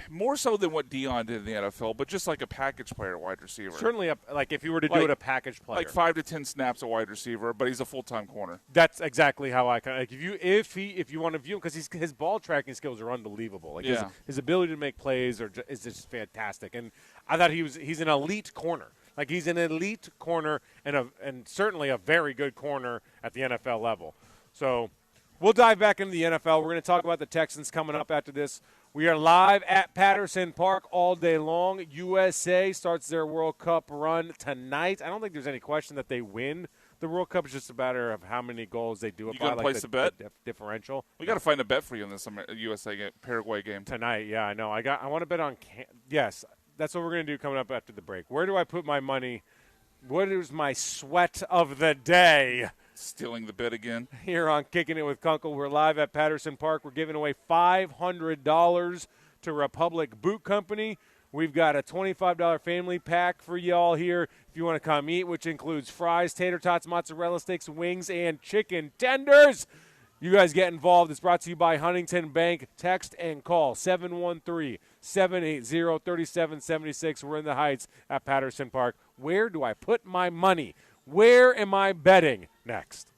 more so than what Dion did in the NFL, but just like a package player, wide receiver. Certainly, like if you were to do Like- it a package player, Like 5 to 10 snaps a wide receiver, but he's a full-time corner. that's exactly how I kind of like if you want to view him because his ball tracking skills are unbelievable. Like Yeah. his ability to make plays is just fantastic. And I thought he's an elite corner. Like he's an elite corner and certainly a very good corner at the NFL level. So we'll dive back into the NFL. We're going to talk about the Texans coming up after this. We are live at Patterson Park all day long. USA starts their World Cup run tonight. I don't think there's any question that they win the World Cup. It's just a matter of how many goals they do. You gonna place the bet? Differential. We got to find a bet for you in this USA Paraguay game Tonight, yeah, I know. I want to bet on yes, that's what we're going to do coming up after the break. Where do I put my money? What is my sweat of the day? Stealing the bet again. Here on Kicking It with Kunkel. We're live at Patterson Park. We're giving away $500 to Republic Boot Company. We've got a $25 family pack for y'all here if you want to come eat, which includes fries, tater tots, mozzarella sticks, wings, and chicken tenders. You guys get involved. It's brought to you by Huntington Bank. Text and call 713-780-3776. We're in the Heights at Patterson Park. Where do I put my money? Where am I betting next?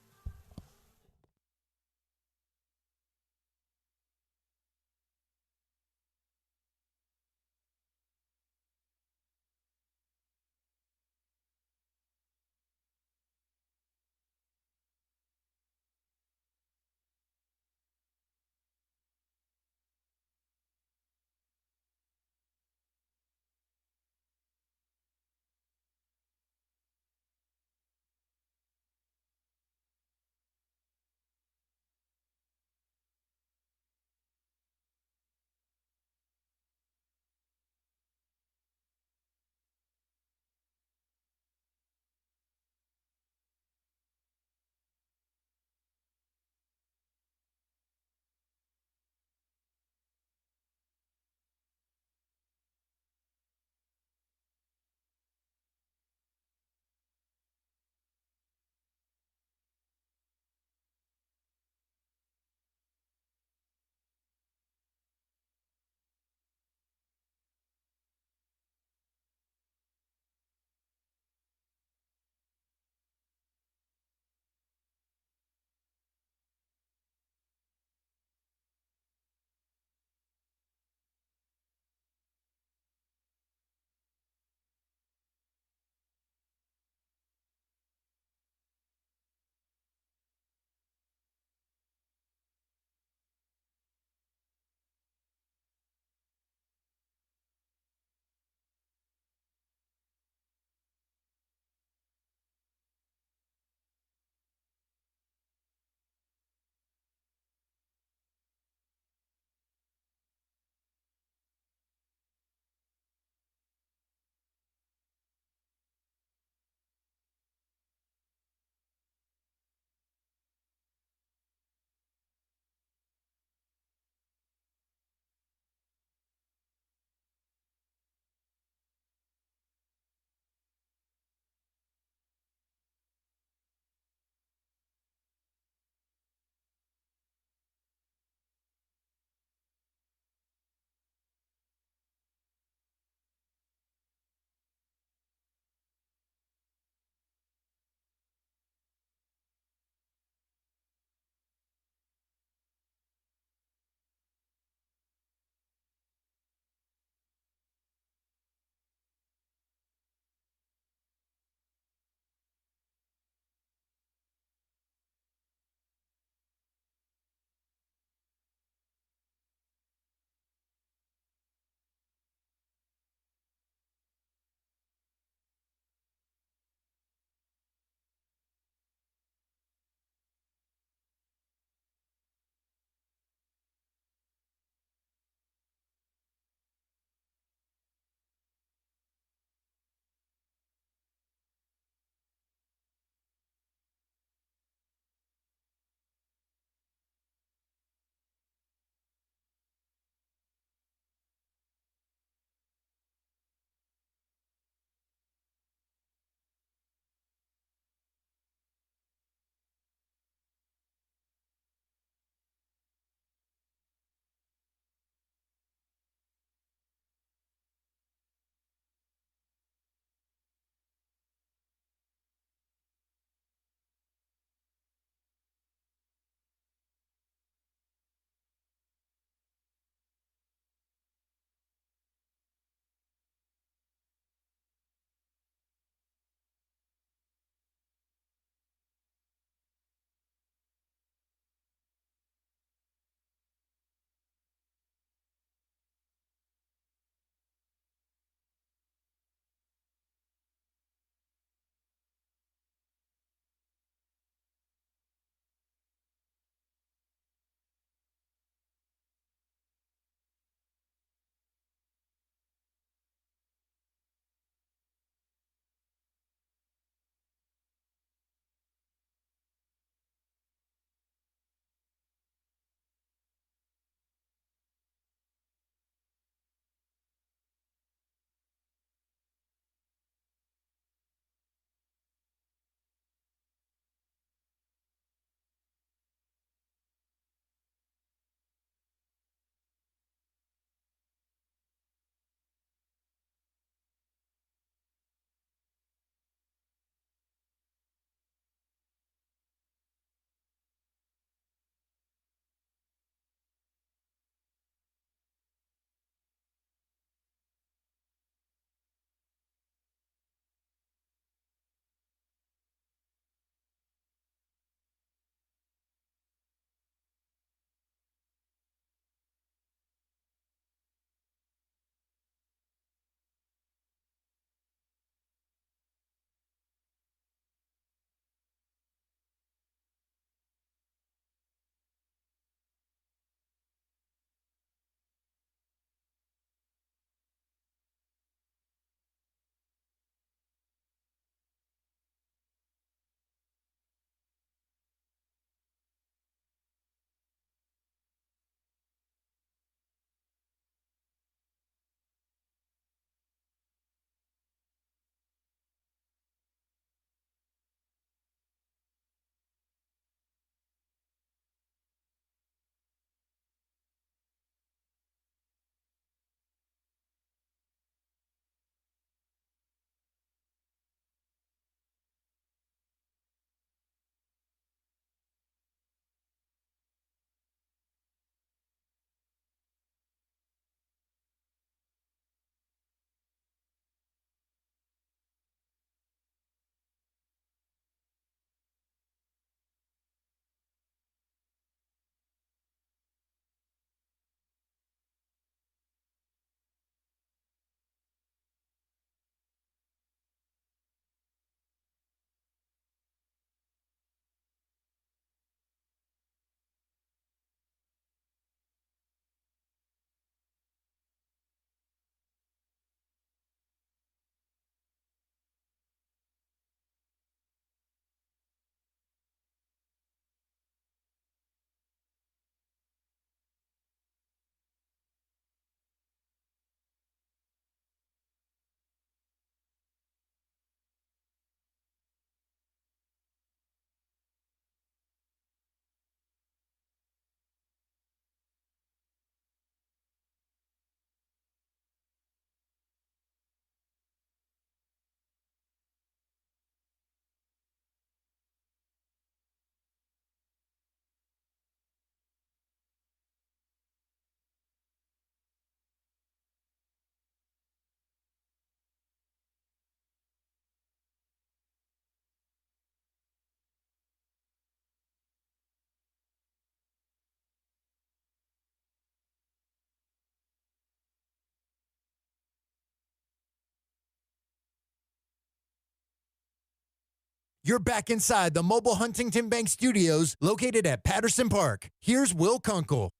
You're back inside the mobile Huntington Bank Studios located at Patterson Park. Here's Will Kunkel.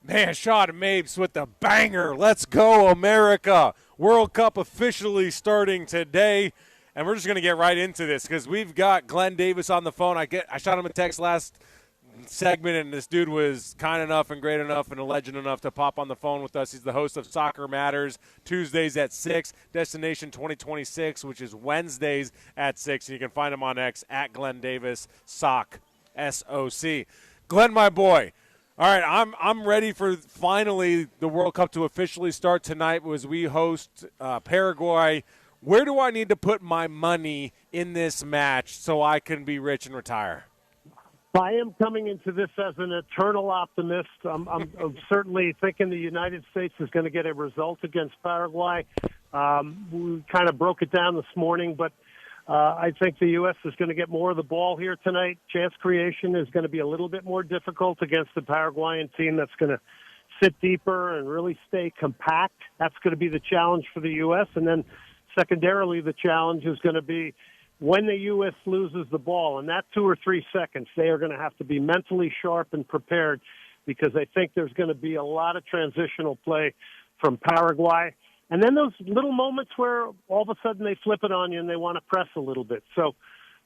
Man, Sean Mapes with the banger. Let's go, America. World Cup officially starting today. And we're just going to get right into this because we've got Glenn Davis on the phone. I shot him a text last segment, and this dude was kind enough and great enough and a legend enough to pop on the phone with us. He's the host of Soccer Matters, Tuesdays at 6, Destination 2026, which is Wednesdays at 6. And you can find him on X at Glenn Davis, SOC, S-O-C. Glenn, my boy. All right, I'm ready for finally the World Cup to officially start tonight as we host Paraguay. Where do I need to put my money in this match so I can be rich and retire? I am coming into this as an eternal optimist. I'm certainly thinking the United States is going to get a result against Paraguay. We kind of broke it down this morning, but I think the U.S. is going to get more of the ball here tonight. Chance creation is going to be a little bit more difficult against the Paraguayan team that's going to sit deeper and really stay compact. That's going to be the challenge for the U.S. And then secondarily, the challenge is going to be when the U.S. loses the ball, in that 2 or 3 seconds, they are going to have to be mentally sharp and prepared because I think there's going to be a lot of transitional play from Paraguay. And then those little moments where all of a sudden they flip it on you and they want to press a little bit. So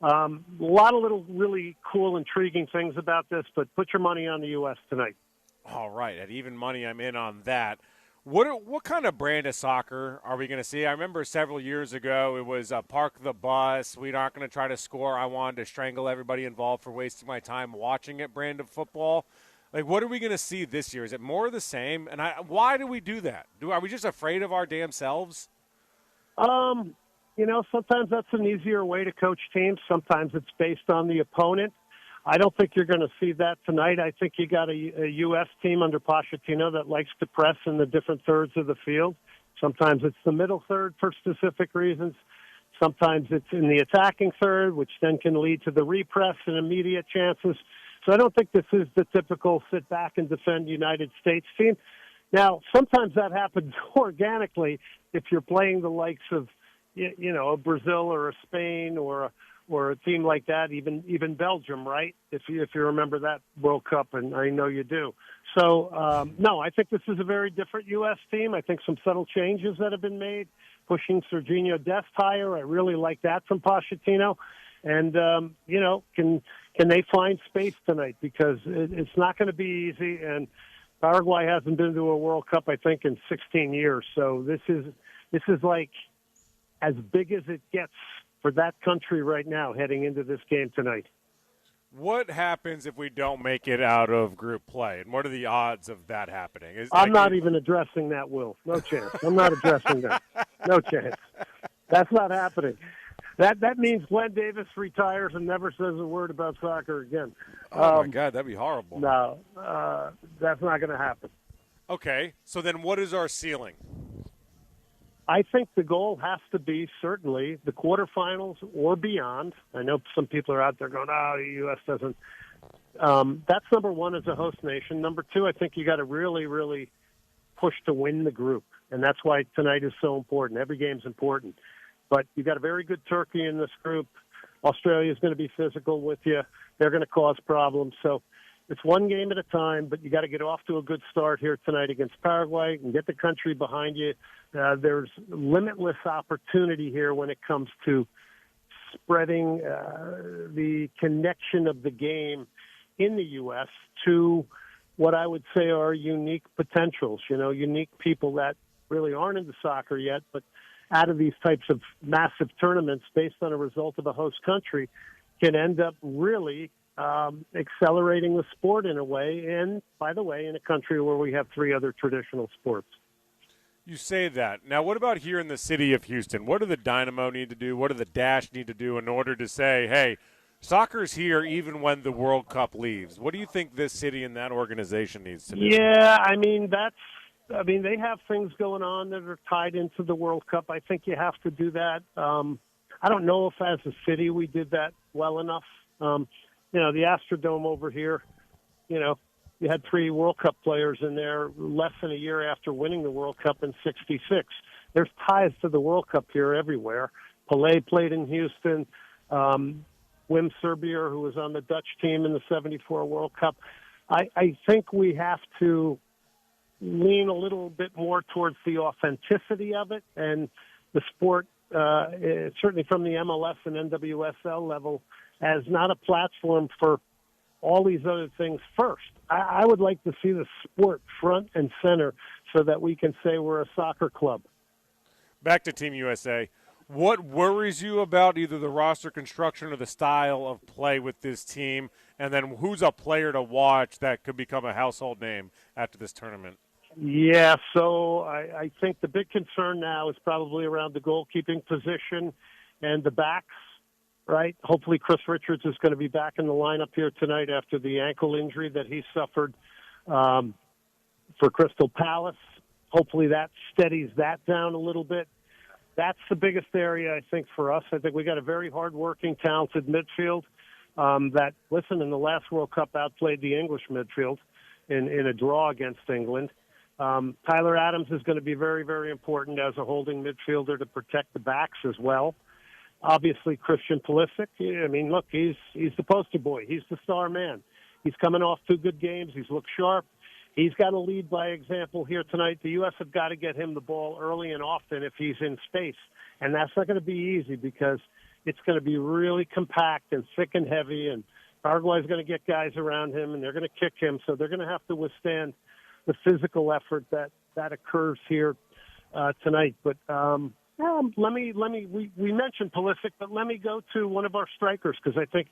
a lot of little really cool, intriguing things about this, but put your money on the U.S. tonight. All right, at even money, I'm in on that. What kind of brand of soccer are we going to see? I remember several years ago it was park the bus. We're not going to try to score. I wanted to strangle everybody involved for wasting my time watching it brand of football. Like, what are we going to see this year? Is it more of the same? And why do we do that? Are we just afraid of our damn selves? Sometimes that's an easier way to coach teams. Sometimes it's based on the opponent. I don't think you're going to see that tonight. I think you got a U.S. team under Pochettino that likes to press in the different thirds of the field. Sometimes it's the middle third for specific reasons. Sometimes it's in the attacking third, which then can lead to the repress and immediate chances. So I don't think this is the typical sit back and defend United States team. Now, sometimes that happens organically if you're playing the likes of, a Brazil or a Spain or a team like that, even Belgium, right? If you remember that World Cup, and I know you do. So, no, I think this is a very different U.S. team. I think some subtle changes that have been made, pushing Serginho Dest higher. I really like that from Pochettino. And, can they find space tonight? Because it's not going to be easy, and Paraguay hasn't been to a World Cup, I think, in 16 years. So this is like as big as it gets for that country right now heading into this game tonight. What happens if we don't make it out of group play, and what are the odds of that happening? I'm not even addressing that, Will. No chance. I'm not addressing that. No chance. That's not happening. That means Glenn Davis retires and never says a word about soccer again. Oh, my God, that'd be horrible. No, that's not going to happen. Okay, so then what is our ceiling? I think the goal has to be certainly the quarterfinals or beyond. I know some people are out there going, the U.S. doesn't. That's number one as a host nation. Number two, I think you got to really, really push to win the group. And that's why tonight is so important. Every game's important. But you got a very good Turkey in this group. Australia is going to be physical with you. They're going to cause problems. So it's one game at a time, but you got to get off to a good start here tonight against Paraguay and get the country behind you. There's limitless opportunity here when it comes to spreading the connection of the game in the U.S. to what I would say are unique potentials, unique people that really aren't into soccer yet, but out of these types of massive tournaments based on a result of a host country can end up really accelerating the sport in a way. And, by the way, in a country where we have 3 other traditional sports. You say that. Now, what about here in the city of Houston? What do the Dynamo need to do? What do the Dash need to do in order to say, hey, soccer's here even when the World Cup leaves? What do you think this city and that organization needs to do? Yeah, they have things going on that are tied into the World Cup. I think you have to do that. I don't know if as a city we did that well enough. The Astrodome over here, you had 3 World Cup players in there less than a year after winning the World Cup in '66. There's ties to the World Cup here everywhere. Pelé played in Houston. Wim Serbier, who was on the Dutch team in the '74 World Cup. I think we have to lean a little bit more towards the authenticity of it, and the sport, certainly from the MLS and NWSL level, as not a platform for all these other things first. I would like to see the sport front and center so that we can say we're a soccer club. Back to Team USA. What worries you about either the roster construction or the style of play with this team? And then who's a player to watch that could become a household name after this tournament? Yeah, so I think the big concern now is probably around the goalkeeping position and the backs, right? Hopefully Chris Richards is going to be back in the lineup here tonight after the ankle injury that he suffered for Crystal Palace. Hopefully that steadies that down a little bit. That's the biggest area, I think, for us. I think we got a very hard-working, talented midfield that, listen, in the last World Cup outplayed the English midfield in a draw against England. Tyler Adams is going to be very, very important as a holding midfielder to protect the backs as well. Obviously, Christian Pulisic, I mean, look, he's the poster boy. He's the star man. He's coming off 2 good games. He's looked sharp. He's got to lead by example here tonight. The U.S. have got to get him the ball early and often if he's in space. And that's not going to be easy because it's going to be really compact and thick and heavy, and Paraguay's going to get guys around him, and they're going to kick him. So they're going to have to withstand the physical effort that occurs here tonight. But we mentioned Pulisic, but let me go to one of our strikers because I think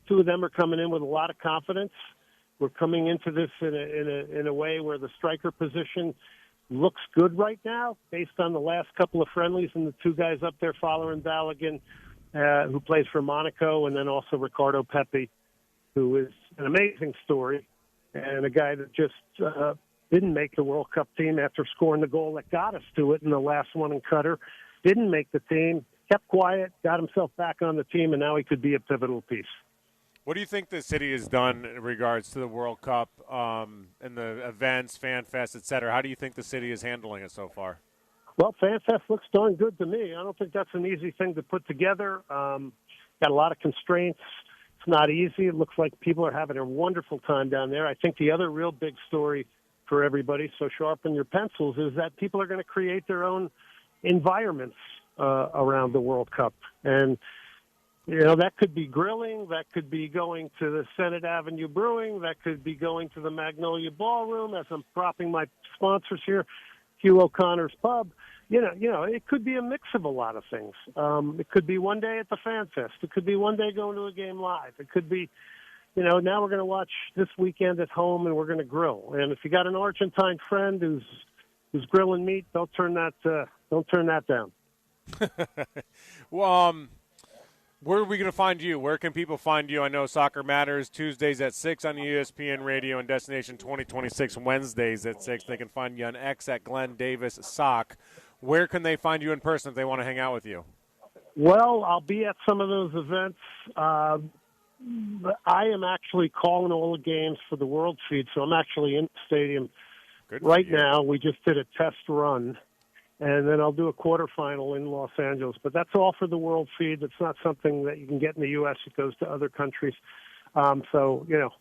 2 of them are coming in with a lot of confidence. We're coming into this in a way where the striker position looks good right now based on the last couple of friendlies and the 2 guys up there following Balogun, who plays for Monaco, and then also Ricardo Pepi, who is an amazing story and a guy that just didn't make the World Cup team after scoring the goal that got us to it in the last one in Qatar. Didn't make the team, kept quiet, got himself back on the team, and now he could be a pivotal piece. What do you think the city has done in regards to the World Cup and the events, Fan Fest, et cetera? How do you think the city is handling it so far? Well, Fan Fest looks darn good to me. I don't think that's an easy thing to put together. Got a lot of constraints. It's not easy. It looks like people are having a wonderful time down there. I think the other real big story for everybody, so sharpen your pencils, is that people are going to create their own environments around the World Cup. And you know, that could be grilling, that could be going to the Senate Avenue Brewing, that could be going to the Magnolia Ballroom, as I'm propping my sponsors here, Hugh O'Connor's Pub. You know, it could be a mix of a lot of things. It could be one day at the Fan Fest. It could be one day going to a game live. It could be, you know, now we're going to watch this weekend at home and we're going to grill. And if you got an Argentine friend who's grilling meat, don't turn that down. Well, where are we going to find you? Where can people find you? I know Soccer Matters Tuesdays at 6 on ESPN Radio and Destination 2026 Wednesdays at 6. They can find you on X at Glenn Davis Sock. Where can they find you in person if they want to hang out with you? Well, I'll be at some of those events. I am actually calling all the games for the World Feed, so I'm actually in the stadium right now. We just did a test run. And then I'll do a quarterfinal in Los Angeles. But that's all for the World Feed. It's not something that you can get in the U.S. It goes to other countries. So, you know,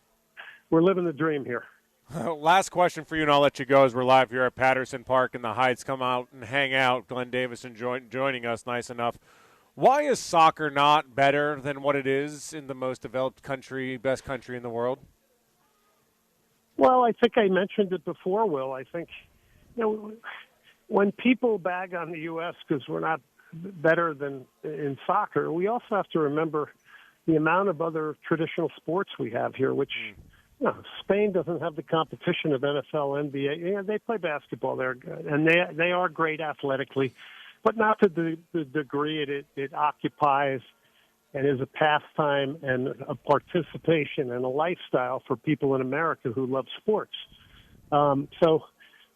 we're living the dream here. Last question for you, and I'll let you go as we're live here at Patterson Park in the Heights. Come out and hang out. Glenn Davison joining us. Nice enough. Why is soccer not better than what it is in the most developed country, best country in the world? Well, I think I mentioned it before, Will. I think, you know, when people bag on the U.S. because we're not better than in soccer, we also have to remember the amount of other traditional sports we have here, which, you know, Spain doesn't have the competition of NFL, NBA. Yeah, they play basketball there, and they are great athletically, but not to the degree it occupies and is a pastime and a participation and a lifestyle for people in America who love sports. So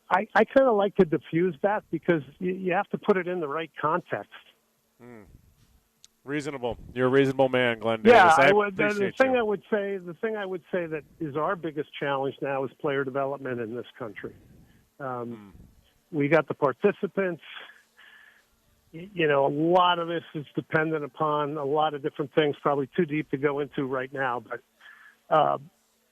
I kind of like to diffuse that because you have to put it in the right context. Reasonable. You're a reasonable man, Glenn Davis. Yeah, I the appreciate thing you. I would say that is our biggest challenge now is player development in this country. We got the participants. A lot of this is dependent upon a lot of different things, probably too deep to go into right now. But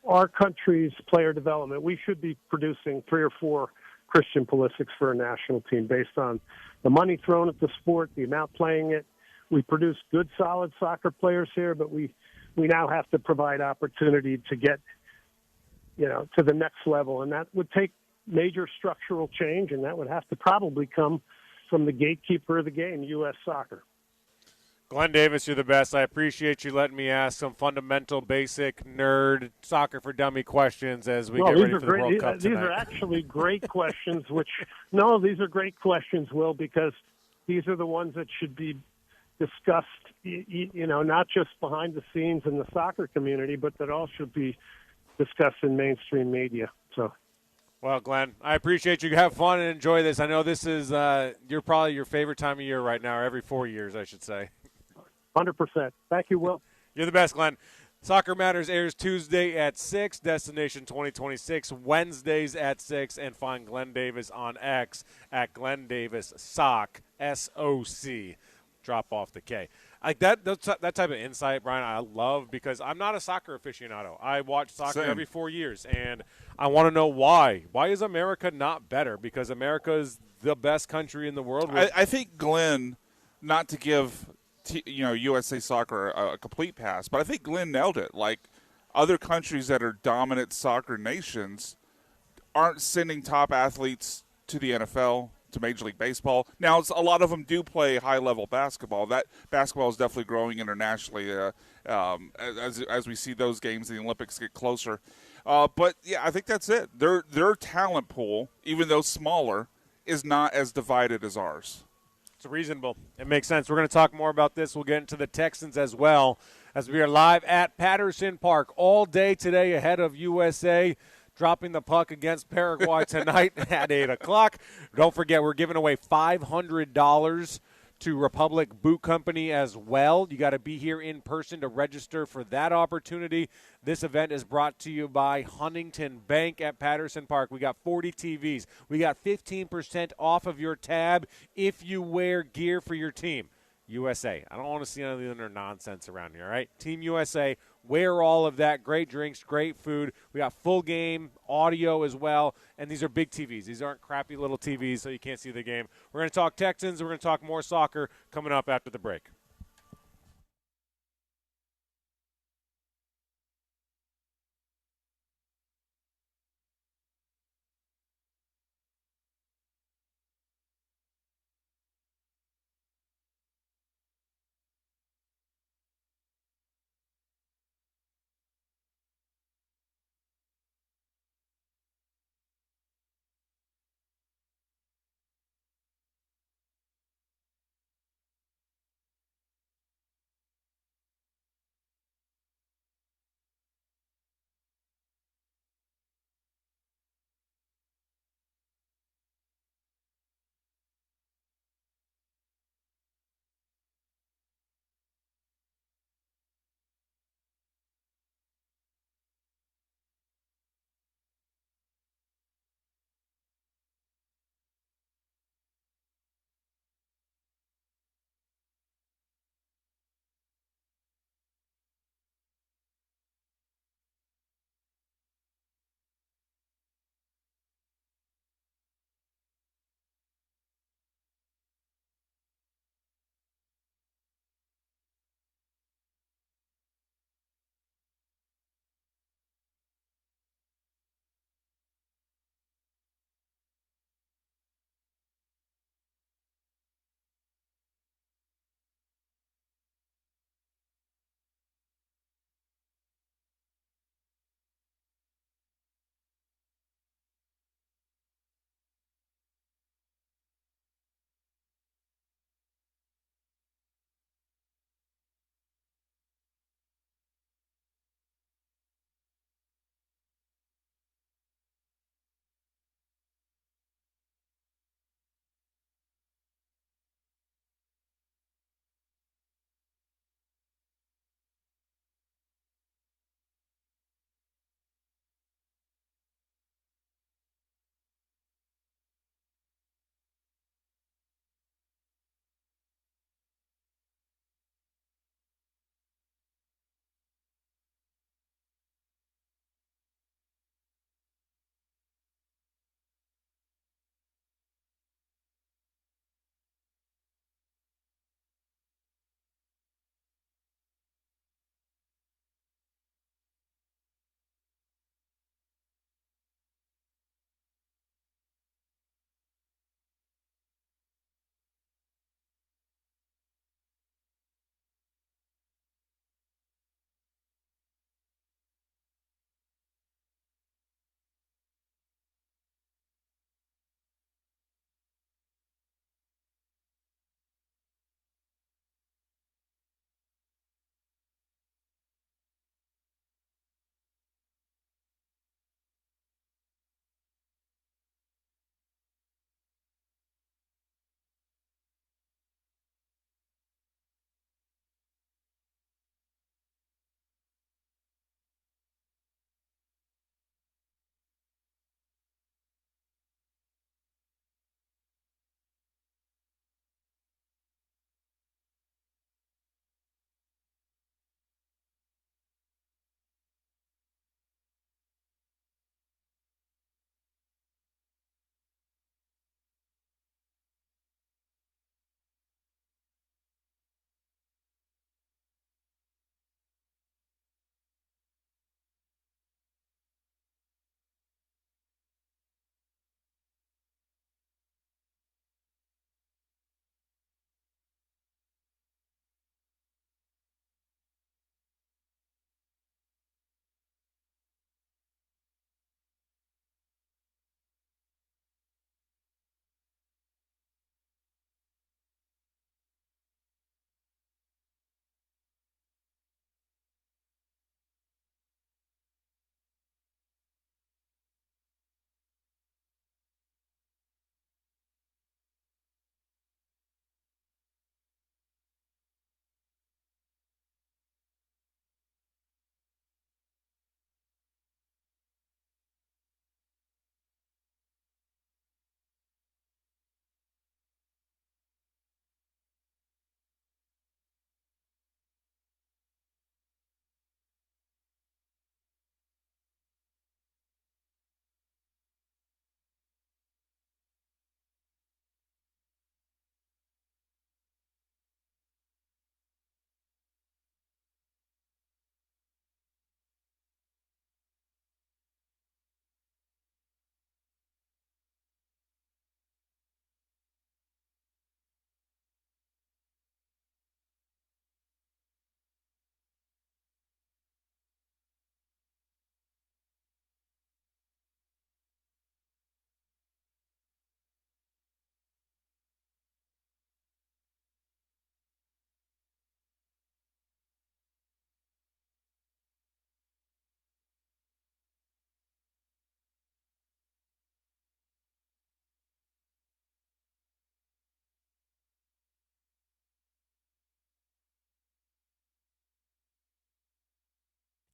our country's player development, we should be producing 3 or 4 Christian Pulisic's for a national team based on the money thrown at the sport, the amount playing it. We produce good, solid soccer players here, but we now have to provide opportunity to get, to the next level. And that would take major structural change, and that would have to probably come from the gatekeeper of the game, U.S. Soccer. Glenn Davis, you're the best. I appreciate you letting me ask some fundamental, basic, nerd, soccer for dummy questions as we get ready for the World Cup tonight. These are actually great questions, these are great questions, Will, because these are the ones that should be discussed, not just behind the scenes in the soccer community, but that all should be discussed in mainstream media. So. Well, Glenn, I appreciate you. Have fun and enjoy this. I know this is you're probably your favorite time of year right now, or every 4 years, I should say. 100%. Thank you, Will. You're the best, Glenn. Soccer Matters airs Tuesday at 6, Destination 2026, Wednesdays at 6, and find Glenn Davis on X at Glenn Davis Soc, S-O-C. Drop off the K. Like that type of insight, Brian, I love, because I'm not a soccer aficionado. I watch soccer every 4 years, and I want to know why. Why is America not better? Because America is the best country in the world. I think Glenn, not to give USA Soccer a complete pass, but I think Glenn nailed it. Like, other countries that are dominant soccer nations aren't sending top athletes to the NFL, to Major League Baseball. Now, a lot of them do play high-level basketball. That basketball is definitely growing internationally as we see those games in the Olympics get closer. But, yeah, I think that's it. Their talent pool, even though smaller, is not as divided as ours. It's reasonable. It makes sense. We're going to talk more about this. We'll get into the Texans as well, as we are live at Patterson Park all day today ahead of USA dropping the puck against Paraguay tonight at 8 o'clock. Don't forget, we're giving away $500 to Republic Boot Company as well. You got to be here in person to register for that opportunity. This event is brought to you by Huntington Bank at Patterson Park. We got 40 TVs. We got 15% off of your tab if you wear gear for your team. USA. I don't want to see any other nonsense around here, all right? Team USA, wear all of that. Great drinks, great food. We got full game audio as well, and these are big TVs. These aren't crappy little TVs so you can't see the game. We're going to talk Texans. We're going to talk more soccer coming up after the break.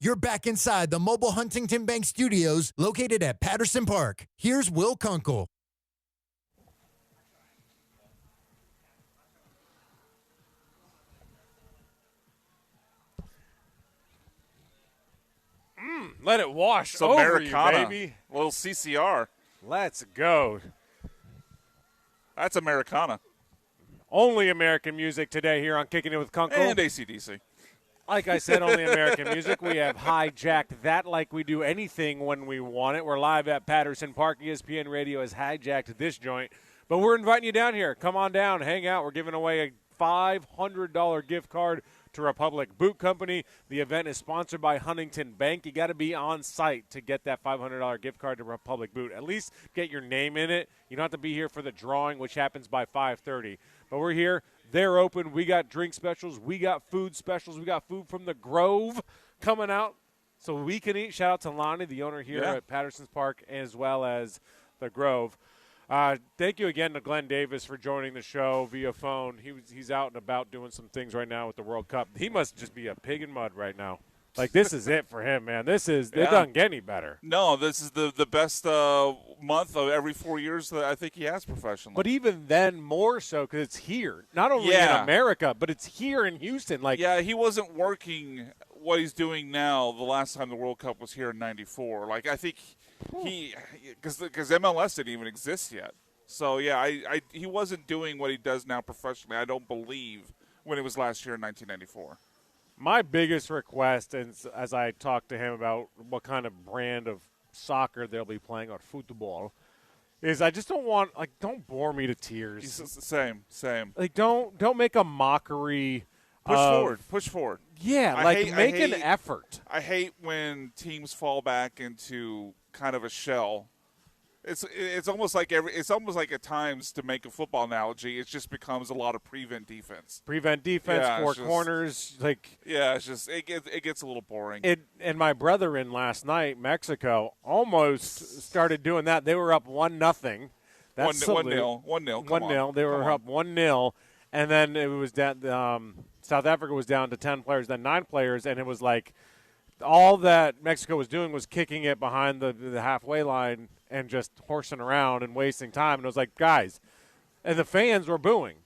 You're back inside the mobile Huntington Bank Studios located at Patterson Park. Here's Will Kunkel. Let it wash Some over Americana, you, baby. a little CCR. Let's go. That's Americana. Only American music today here on Kicking It with Kunkel. And AC/DC. Like I said, only American music. We have hijacked that like we do anything when we want it. We're live at Patterson Park. ESPN Radio has hijacked this joint. But we're inviting you down here. Come on down. Hang out. We're giving away a $500 gift card to Republic Boot Company. The event is sponsored by Huntington Bank. You got to be on site to get that $500 gift card to Republic Boot. At least get your name in it. You don't have to be here for the drawing, which happens by 5:30. But we're here. They're open. We got drink specials. We got food specials. We got food from the Grove coming out so we can eat. Shout out to Lonnie, the owner here at Patterson's Park, as well as the Grove. Thank you again to Glenn Davis for joining the show via phone. He's out and about doing some things right now with the World Cup. He must just be a pig in mud right now. Like, this is it for him, man. It doesn't get any better. No, this is the best month of every 4 years that I think he has professionally. But even then, more so because it's here. Not only in America, but it's here in Houston. Like, yeah, he wasn't working what he's doing now the last time the World Cup was here in '94. Like, I think because MLS didn't even exist yet. So, yeah, he wasn't doing what he does now professionally, I don't believe, when it was last year in 1994. My biggest request, and as I talked to him about what kind of brand of soccer they'll be playing, or football, is I just don't want, like, don't bore me to tears. Same. Like, don't make a mockery. Push forward. Yeah, make an effort. I hate when teams fall back into kind of a shell. It's almost like at times, to make a football analogy, it just becomes a lot of prevent defense. Four corners, it gets a little boring. And my brother in last night, Mexico, almost started doing that. They were up 1-0. That's 1-0. 1-0. They were up 1-0, and then it was down. South Africa was down to 10 players, then 9 players, and it was like all that Mexico was doing was kicking it behind the halfway line and just horsing around and wasting time. And it was like, guys, and the fans were booing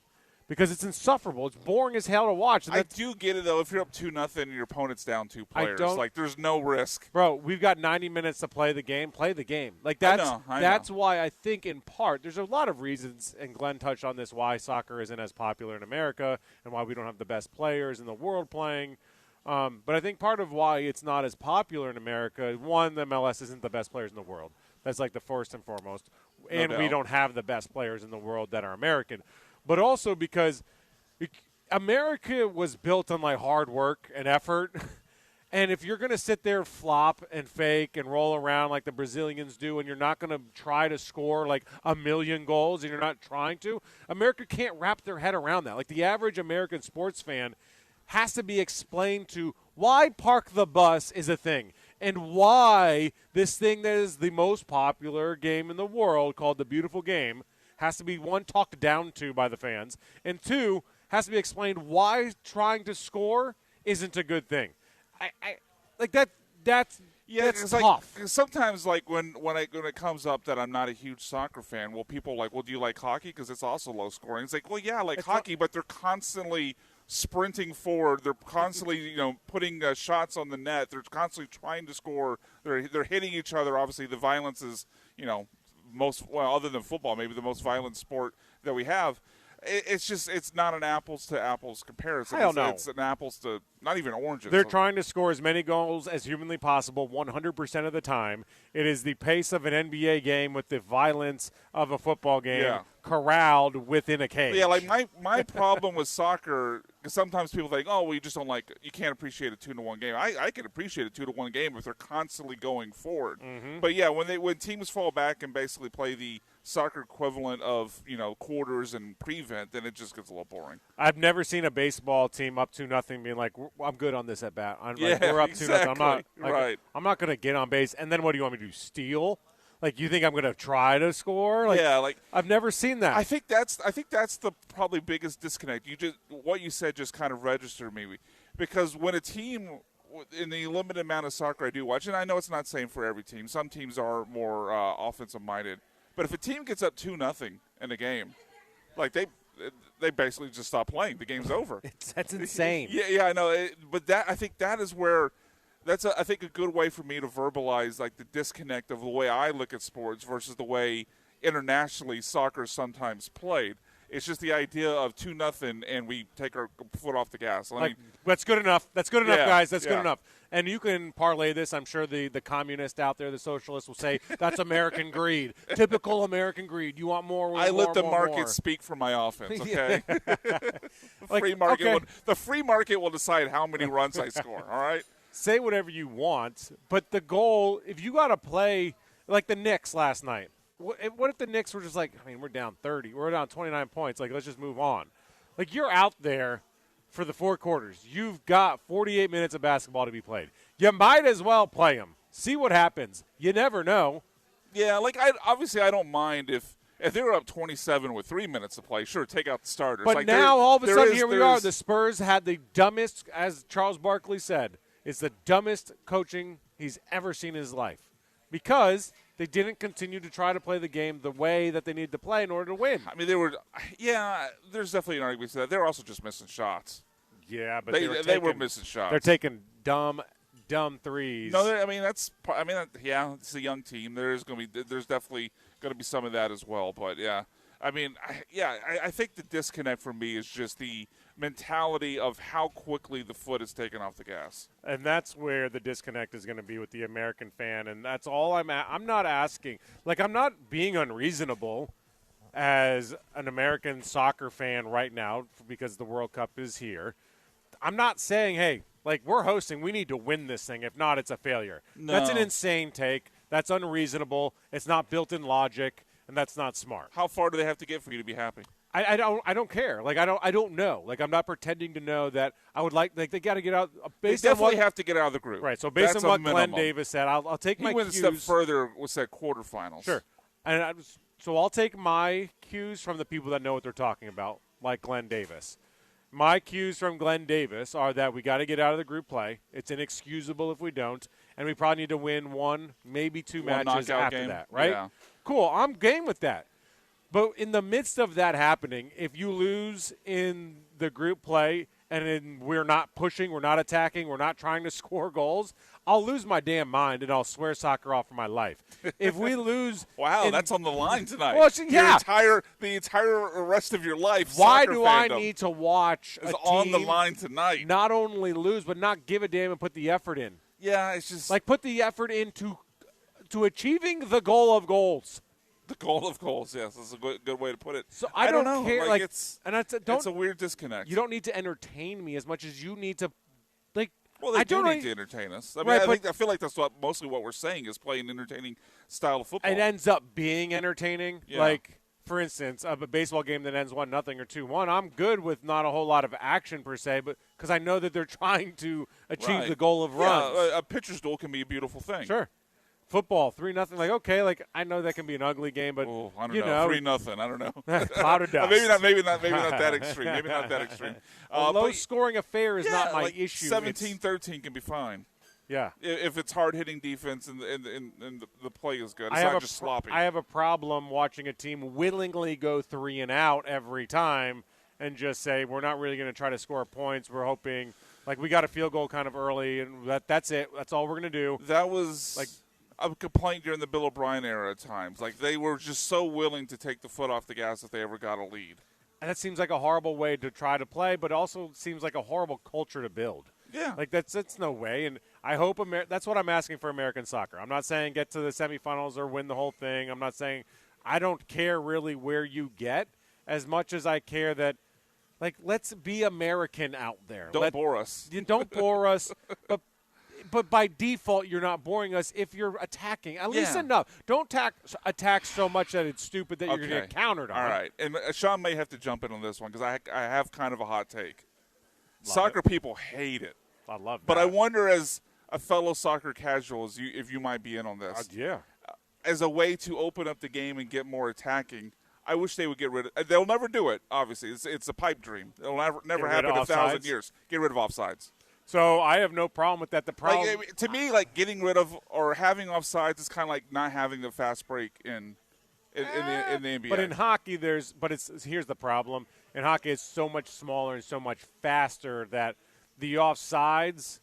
because it's insufferable. It's boring as hell to watch. I do get it, though. If you're up 2-0 and your opponent's down 2 players, there's no risk. Bro, we've got 90 minutes to play the game. Play the game. Like, that's why I think, in part, there's a lot of reasons, and Glenn touched on this, why soccer isn't as popular in America and why we don't have the best players in the world playing. But I think part of why it's not as popular in America, one, the MLS isn't the best players in the world. That's like the first and foremost. And we don't have the best players in the world that are American. But also because America was built on, like, hard work and effort. And if you're going to sit there, flop and fake and roll around like the Brazilians do, and you're not going to try to score like 1 million goals and you're not trying to, America can't wrap their head around that. Like, the average American sports fan has to be explained to why park the bus is a thing and why this thing that is the most popular game in the world called the beautiful game has to be, one, talked down to by the fans, and two, has to be explained why trying to score isn't a good thing. I like that. That's tough. Like, sometimes, like when it comes up that I'm not a huge soccer fan, people are like, well, do you like hockey? Because it's also low scoring. It's like, well, yeah, I like hockey, but they're constantly sprinting forward. They're constantly, putting shots on the net. They're constantly trying to score. They're hitting each other. Obviously, the violence is, other than football, maybe the most violent sport that we have. It's not an apples to apples comparison. Hell no. It's an apples to not even oranges. They're trying to score as many goals as humanly possible 100% of the time. It is the pace of an NBA game with the violence of a football game corralled within a cage. Yeah, like my problem with soccer, because sometimes people think, oh, well, you just don't you can't appreciate a 2-1 game. I can appreciate a 2-1 game if they're constantly going forward. Mm-hmm. But yeah, when teams fall back and basically play the soccer equivalent of quarters and prevent, then it just gets a little boring. I've never seen a baseball team up 2-0 being like, I'm good on this at bat. We're up 2-0. I'm not going to get on base. And then what do you want me to do? Steal? Like, you think I'm going to try to score? I've never seen that. I think that's the probably biggest disconnect. What you said just kind of registered me, because when a team in the limited amount of soccer I do watch, and I know it's not the same for every team. Some teams are more offensive minded, but if a team gets up 2-0 in a game, like they basically just stop playing. The game's over. That's insane. Yeah, I know. But I think that is where that's I think a good way for me to verbalize like the disconnect of the way I look at sports versus the way internationally soccer is sometimes played. It's just the idea of 2-0 and we take our foot off the gas. That's good enough. That's good enough, Yeah, guys. That's yeah. good enough. And you can parlay this. I'm sure the communist out there, the socialist, will say that's American greed. Typical American greed. You want more? I let the more. market speak for my offense. Okay, Okay. The free market will decide how many runs I score. All right. Say whatever you want, but the goal, if you got to play like the Knicks last night, what if the Knicks were just like, I mean, we're down 30, we're down 29 points, like let's just move on. Like you're out there for the 4 quarters. You've got 48 minutes of basketball to be played. You might as well play them. See what happens. You never know. Yeah, like I don't mind if they were up 27 with 3 minutes to play. Sure, take out the starters. But like now all of a sudden here we are. there's- The Spurs had the dumbest, as Charles Barkley said, it's the dumbest coaching he's ever seen in his life because they didn't continue to try to play the game the way that they needed to play in order to win. I mean, there's definitely an argument to that. They're also just missing shots. Yeah, but they were missing shots. They're taking dumb threes. No, it's a young team. There's definitely going to be some of that as well. But yeah, I think the disconnect for me is just the mentality of how quickly the foot is taken off the gas. And that's where the disconnect is going to be with the American fan. And that's all I'm not asking. Like, I'm not being unreasonable as an American soccer fan right now because the World Cup is here. I'm not saying, hey, like, we're hosting, we need to win this thing. If not, it's a failure. No. That's an insane take. That's unreasonable. It's not built in logic, and that's not smart. How far do they have to get for you to be happy? I don't care. Like, I don't know. Like, I'm not pretending to know that I would like they got to get out based They on definitely what, have to get out of the group. Right. So based That's on a what Glenn minimum. Davis said, I'll take He my went cues. a step further with that quarterfinals. Sure. And so I'll take my cues from the people that know what they're talking about, like Glenn Davis. My cues from Glenn Davis are that we got to get out of the group play. It's inexcusable if we don't, and we probably need to win one, maybe two One matches knockout after game. that, right? Yeah. Cool. I'm game with that. But in the midst of that happening, if you lose in the group play and then we're not pushing, we're not attacking, we're not trying to score goals, I'll lose my damn mind and I'll swear soccer off for my life. If we lose, Wow, that's on the line tonight. Well, yeah, the entire rest of your life. Why soccer do I fandom need to watch is a on the team line tonight? not only lose but not give a damn and put the effort in? Yeah, it's just like put the effort into to achieving the goal of goals. The goal of goals, yes, that's a good way to put it. So I don't don't know. care. Like, it's it's a weird disconnect. You don't need to entertain me as much as you need to, like. Well, they I do don't need really- to entertain us. I mean, Right, I feel like that's mostly what we're saying is play an entertaining style of football. It ends up being entertaining. Yeah. Like, for instance, a baseball game that ends 1-0 or 2-1, I'm good with not a whole lot of action per se, but because I know that they're trying to achieve Right. the goal of runs. Yeah, a pitcher's duel can be a beautiful thing. Sure. Football, 3-0. Like, okay, like I know that can be an ugly game, but I don't you know. know, 3-0. I don't know. cloud of dust. Maybe not that extreme. Maybe not that extreme. A But- low-scoring affair is not my like issue. 17-13 can be fine. Yeah. If it's hard-hitting defense and the play is good. It's I have not a just sloppy. I have a problem watching a team willingly go 3 and out every time and just say we're not really going to try to score points. We're hoping like we got a field goal kind of early and that's it. That's all we're going to do. That was like a complaint during the Bill O'Brien era at times. Like they were just so willing to take the foot off the gas if they ever got a lead. And that seems like a horrible way to try to play, but also seems like a horrible culture to build. Yeah. Like that's no way. And I hope that's what I'm asking for American soccer. I'm not saying get to the semifinals or win the whole thing. I'm not saying I don't care really where you get as much as I care that like let's be American out there. Don't bore us. You don't bore us, but by default, you're not boring us if you're attacking. At least Yeah. enough. Don't attack so much that it's stupid that you're going to Okay. get countered on. All right. And Sean may have to jump in on this one because I have kind of a hot take. Love Soccer people hate it. I love that. But I wonder, as a fellow soccer casual, if you might be in on this. Yeah. As a way to open up the game and get more attacking, I wish they would get rid of. They'll never do it. Obviously, it's a pipe dream. It'll never Get rid happen in of 1,000 offsides? years. Get rid of offsides. So I have no problem with that. The problem, Like, to me, like getting rid of or having offsides is kind of like not having the fast break in the NBA. but in hockey, here's the problem. In hockey, it's so much smaller and so much faster that the offsides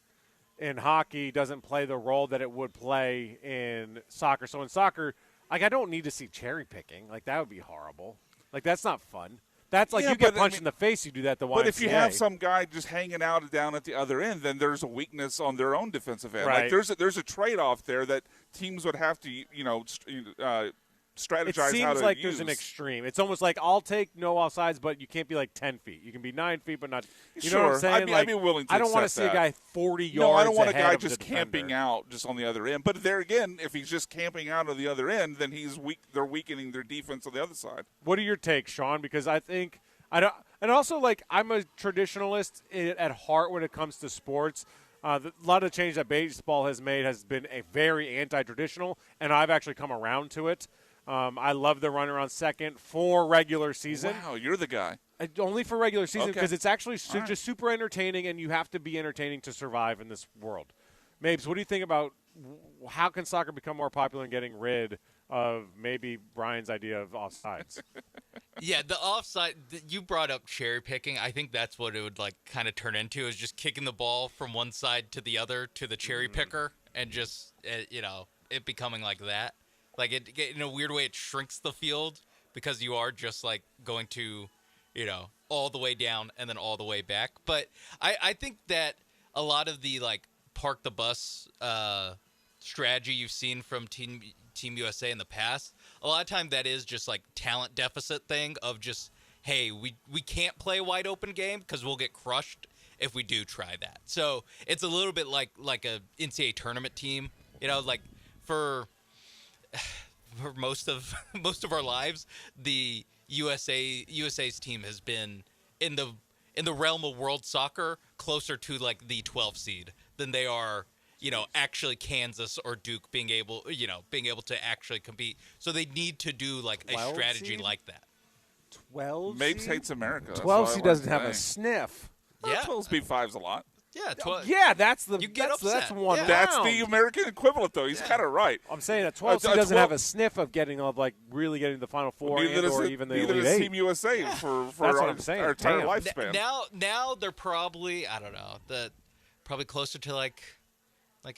in hockey doesn't play the role that it would play in soccer. So in soccer, like I don't need to see cherry picking. Like that would be horrible. Like that's not fun. That's like you get punched in the face, you do that the YMCA. But if you have some guy just hanging out down at the other end, then there's a weakness on their own defensive end. Right. Like there's a trade-off there that teams would have to strategize it how to seems like use. there's an extreme. It's almost like I'll take no offsides, but you can't be like 10 feet. You can be 9 feet, but not. You know what I'm saying? I'd be willing to I don't want to accept see that. a guy 40 yards. No, I don't want a ahead guy of the just defender. camping out just on the other end. But there again, if he's just camping out on the other end, then he's weak. They're weakening their defense on the other side. What are your takes, Sean? Because I think I don't, and also like I'm a traditionalist at heart when it comes to sports. A lot of the change that baseball has made has been a very anti-traditional, and I've actually come around to it. I love the run around second for regular season. Wow, you're the guy. Only for regular season Okay. because it's actually All just super entertaining, and you have to be entertaining to survive in this world. Mabes, what do you think about how can soccer become more popular in getting rid of maybe Brian's idea of offsides? Yeah, the offside. You brought up cherry picking. I think that's what it would like kind of turn into is just kicking the ball from one side to the other to the cherry picker, and just it becoming like that. Like it in a weird way, it shrinks the field because you are just like going to, all the way down and then all the way back. But I think that a lot of the like park the bus strategy you've seen from Team USA in the past, a lot of time that is just like talent deficit thing of just, hey, we can't play a wide open game because we'll get crushed if we do try that. So it's a little bit like a NCAA tournament team, like for most of our lives, the USA's team has been in the realm of world soccer closer to like the 12 seed than they are, actually Kansas or Duke being able to actually compete. So they need to do like a 12 strategy seed? like that. 12 Mapes hates America. That's 12 what I seed like doesn't to have a say. sniff. Well, Yeah. 12 beat 5's a lot. Yeah, 12. Yeah, that's the You get that's upset. one Yeah. That's round. the American equivalent, though. He's kind of right. I'm saying that 12 seed doesn't have a sniff of really getting to the Final Four Neither or does even the neither Elite does Eight. Team USA for That's what our, I'm saying. our entire Damn. lifespan. Now they're probably, I don't know, probably closer to like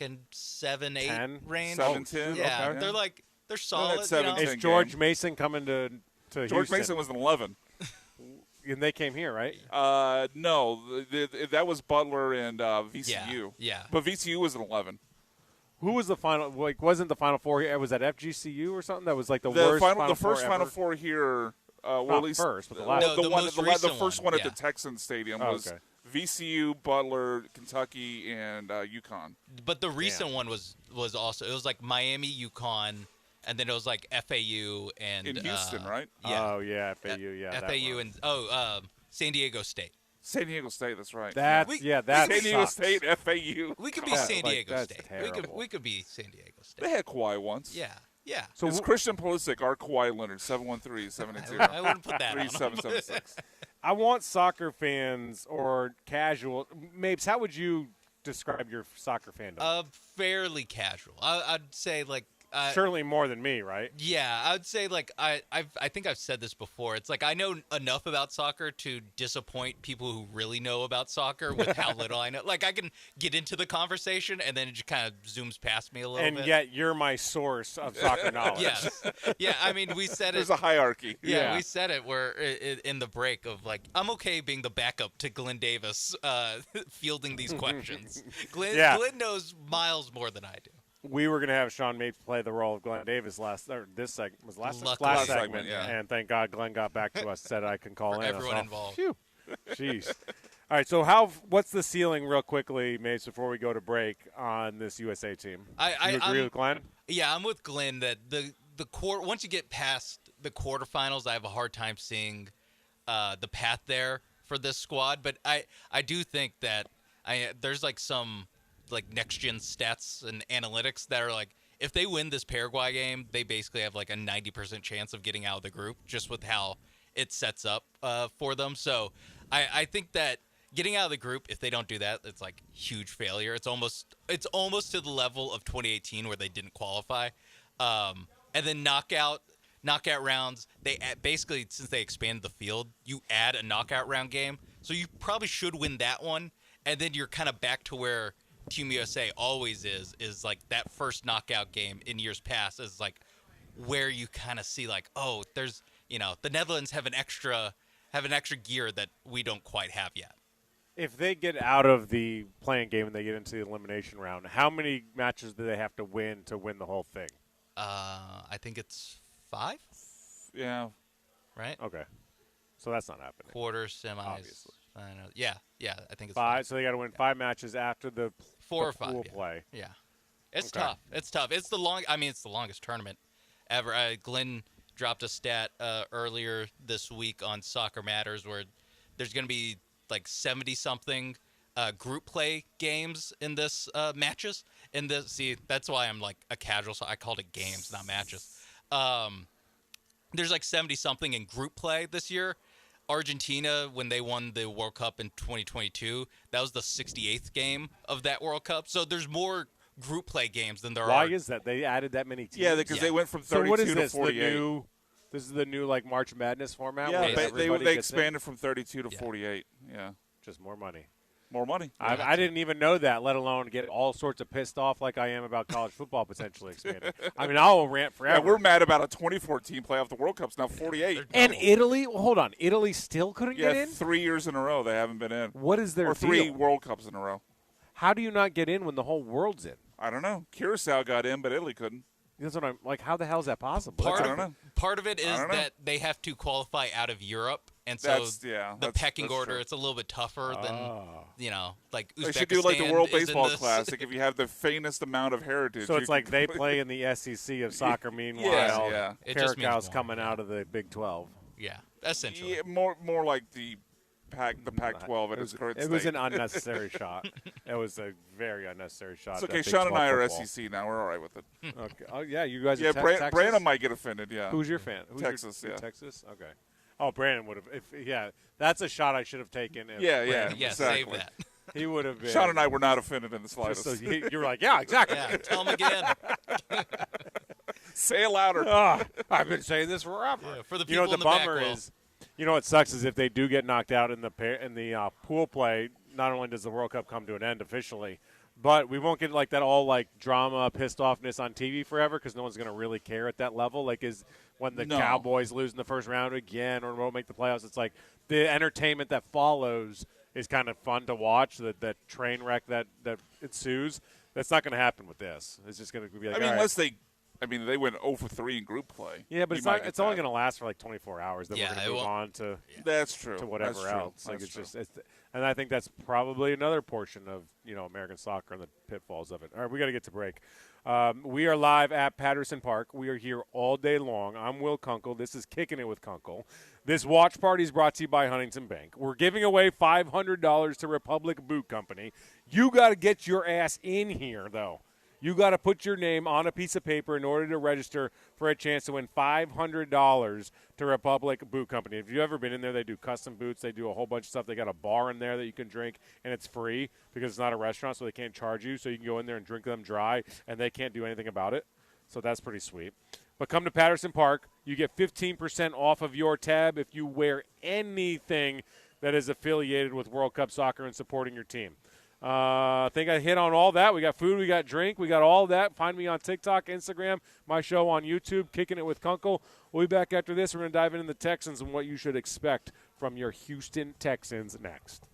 in 7-8 10? range. 7-10, Yeah, okay. they're solid. That 7-10 Is George Mason coming to George Houston? Mason was an 11. And they came here, right? No, that was Butler and VCU. Yeah. But VCU was an 11. Who was the final? Like, wasn't the Final Four here? Was that FGCU or something? That was like the The worst. the first Four Final ever? Four here. Well, Not at least first, but the last. No, the most recent first one, one at yeah. the Texans Stadium Oh, was okay. VCU, Butler, Kentucky, and UConn. But the recent one was also, it was like Miami, UConn, and then it was like FAU and In Houston, right? Yeah. Oh yeah, FAU. Yeah, that FAU one. and San Diego State. San Diego State, that's right. That San Diego sucks. State, FAU. We could be Yeah, San like, Diego that's State. terrible. We could be San Diego State. They had Kawhi once. Yeah. Yeah. So It's Christian Pulisic, our Kawhi Leonard, 713-780. I wouldn't put that on him. 3776. I want soccer fans or casual. Mapes, how would you describe your soccer fandom? Fairly casual. I'd say like. Certainly more than me, right? Yeah, I would say like I think I've said this before. It's like I know enough about soccer to disappoint people who really know about soccer with how little I know. Like I can get into the conversation and then it just kind of zooms past me a little bit. And yet you're my source of soccer knowledge. Yes. Yeah, I mean we said There's it. a hierarchy. Yeah, we said it where in the break of like I'm okay being the backup to Glenn Davis fielding these questions. Glenn knows miles more than I do. We were going to have Sean Mapes play the role of Glenn Davis last Luckily. last segment, segment, yeah. and thank God Glenn got back to us, said I can call For in. everyone involved. Phew. Jeez. All right, so what's the ceiling, real quickly, Mapes, before we go to break on this USA team? You agree with Glenn? Yeah, I'm with Glenn that the once you get past the quarterfinals, I have a hard time seeing the path there for this squad. But I do think that there's like some like next gen stats and analytics that are like if they win this Paraguay game, they basically have like a 90% chance of getting out of the group just with how it sets up for them. So I think that getting out of the group, if they don't do that, it's like huge failure. It's almost to the level of 2018 where they didn't qualify. And then knockout rounds, they basically, since they expanded the field, you add a knockout round game. So you probably should win that one, and then you're kind of back to where Team USA always is like that first knockout game in years past is like where you kind of see like, oh, there's, the Netherlands have an extra gear that we don't quite have yet. If they get out of the playing game and they get into the elimination round, how many matches do they have to win the whole thing? I think it's 5. Yeah. Right? Okay. So that's not happening. Quarters, semis. Obviously. Yeah, I think it's 5. So they got to win 5 matches after the 4 the or 5 pool yeah. play. Yeah. It's Okay. tough. It's tough. It's the longest tournament ever. Glenn dropped a stat earlier this week on Soccer Matters where there's going to be like 70-something group play games in this matches. See, that's why I'm like a casual. So I called it games, not matches. There's like 70-something in group play this year. Argentina, when they won the World Cup in 2022, that was the 68th game of that World Cup. So there's more group play games than there are. Why is that? They added that many teams? Yeah, because they went from So 32 what is to this, 48. This is the new like March Madness format? Yeah, where they everybody gets expanded in? from 32 to 48. Yeah. Just more money. More money. I didn't even know that, let alone get all sorts of pissed off like I am about college football potentially expanding. I mean, I'll rant forever. Yeah, we're mad about a 2014 playoff. The World Cup's now 48. And Italy, well, hold on, Italy still couldn't Yeah, get in? 3 years in a row they haven't been in. What is their Or 3 deal? World Cups in a row. How do you not get in when the whole world's in? I don't know. Curacao got in, but Italy couldn't. That's what I'm like. How the hell is that possible? Part I don't know. Part of it is I don't know. that they have to qualify out of Europe, and so That's the pecking order true. it's a little bit tougher than like Uzbekistan. They should do like the World is in Baseball this. Classic if you have the faintest amount of heritage. So you it's like can- they play in the SEC of soccer. Meanwhile, yeah. It just means Caracao's more, coming out of the Big 12. Yeah, essentially. Yeah, more like the Pac-12 at its current It was state. an unnecessary shot. It was a very unnecessary shot. It's at okay. Big Sean and 12 I are football. SEC now. We're all right with it. Okay. Oh yeah, you guys. Yeah, are Texas? Brandon might get offended. Yeah. Who's your fan? Who's your- Texas. you're Yeah. Texas. Okay. Oh, Brandon would have. Yeah, that's a shot I should have taken. If Yeah, Brandon- yeah, save exactly. that. He would have been. Sean and I were not offended in the slightest. So you were like, yeah, exactly. Yeah, tell them again. Say it louder. I've been saying this forever. Yeah, for the You know people what in the the back, bummer Will. is? You know what sucks is if they do get knocked out in the pool play. Not only does the World Cup come to an end officially, but we won't get like that all like drama, pissed offness on TV forever because no one's going to really care at that level. Like is when the No. Cowboys lose in the first round again or won't make the playoffs. It's like the entertainment that follows is kind of fun to watch. That train wreck that ensues. That's not going to happen with this. It's just going to be like I mean, all right. unless they went 0 for 3 in group play. Yeah, but You it's might not, get it's only that. going to last for like 24 hours. Then Yeah, we're going it to move won't- on to That's true. to whatever That's true. else. Like That's it's true. just, and I think that's probably another portion of American soccer and the pitfalls of it. All right, we got to get to break. We are live at Patterson Park. We are here all day long. I'm Will Kunkel. This is Kicking It with Kunkel. This watch party is brought to you by Huntington Bank. We're giving away $500 to Republic Boot Company. You got to get your ass in here, though. You got to put your name on a piece of paper in order to register for a chance to win $500 to Republic Boot Company. If you've ever been in there, they do custom boots. They do a whole bunch of stuff. They got a bar in there that you can drink, and it's free because it's not a restaurant, so they can't charge you. So you can go in there and drink them dry, and they can't do anything about it. So that's pretty sweet. But come to Patterson Park. You get 15% off of your tab if you wear anything that is affiliated with World Cup soccer and supporting your team. I think I hit on all that. We got food, we got drink, we got all that. Find me on TikTok, Instagram, my show on YouTube, Kicking It with Kunkel. We'll be back after this. We're going to dive into the Texans and what you should expect from your Houston Texans next.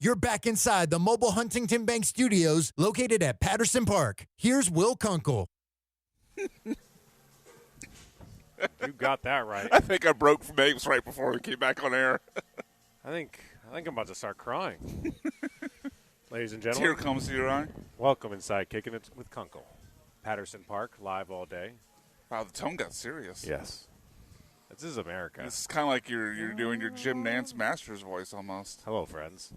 You're back inside the mobile Huntington Bank Studios located at Patterson Park. Here's Will Kunkel. You got that right. I think I broke from Ames right before we came back on air. I think I'm about to start crying. Ladies and gentlemen. Tear comes to your eye. Welcome inside Kicking It with Kunkel. Patterson Park, live all day. Wow, the tone got serious. Yes. This is America. This is kind of like you're doing your Jim Nance Masters voice almost. Hello, friends.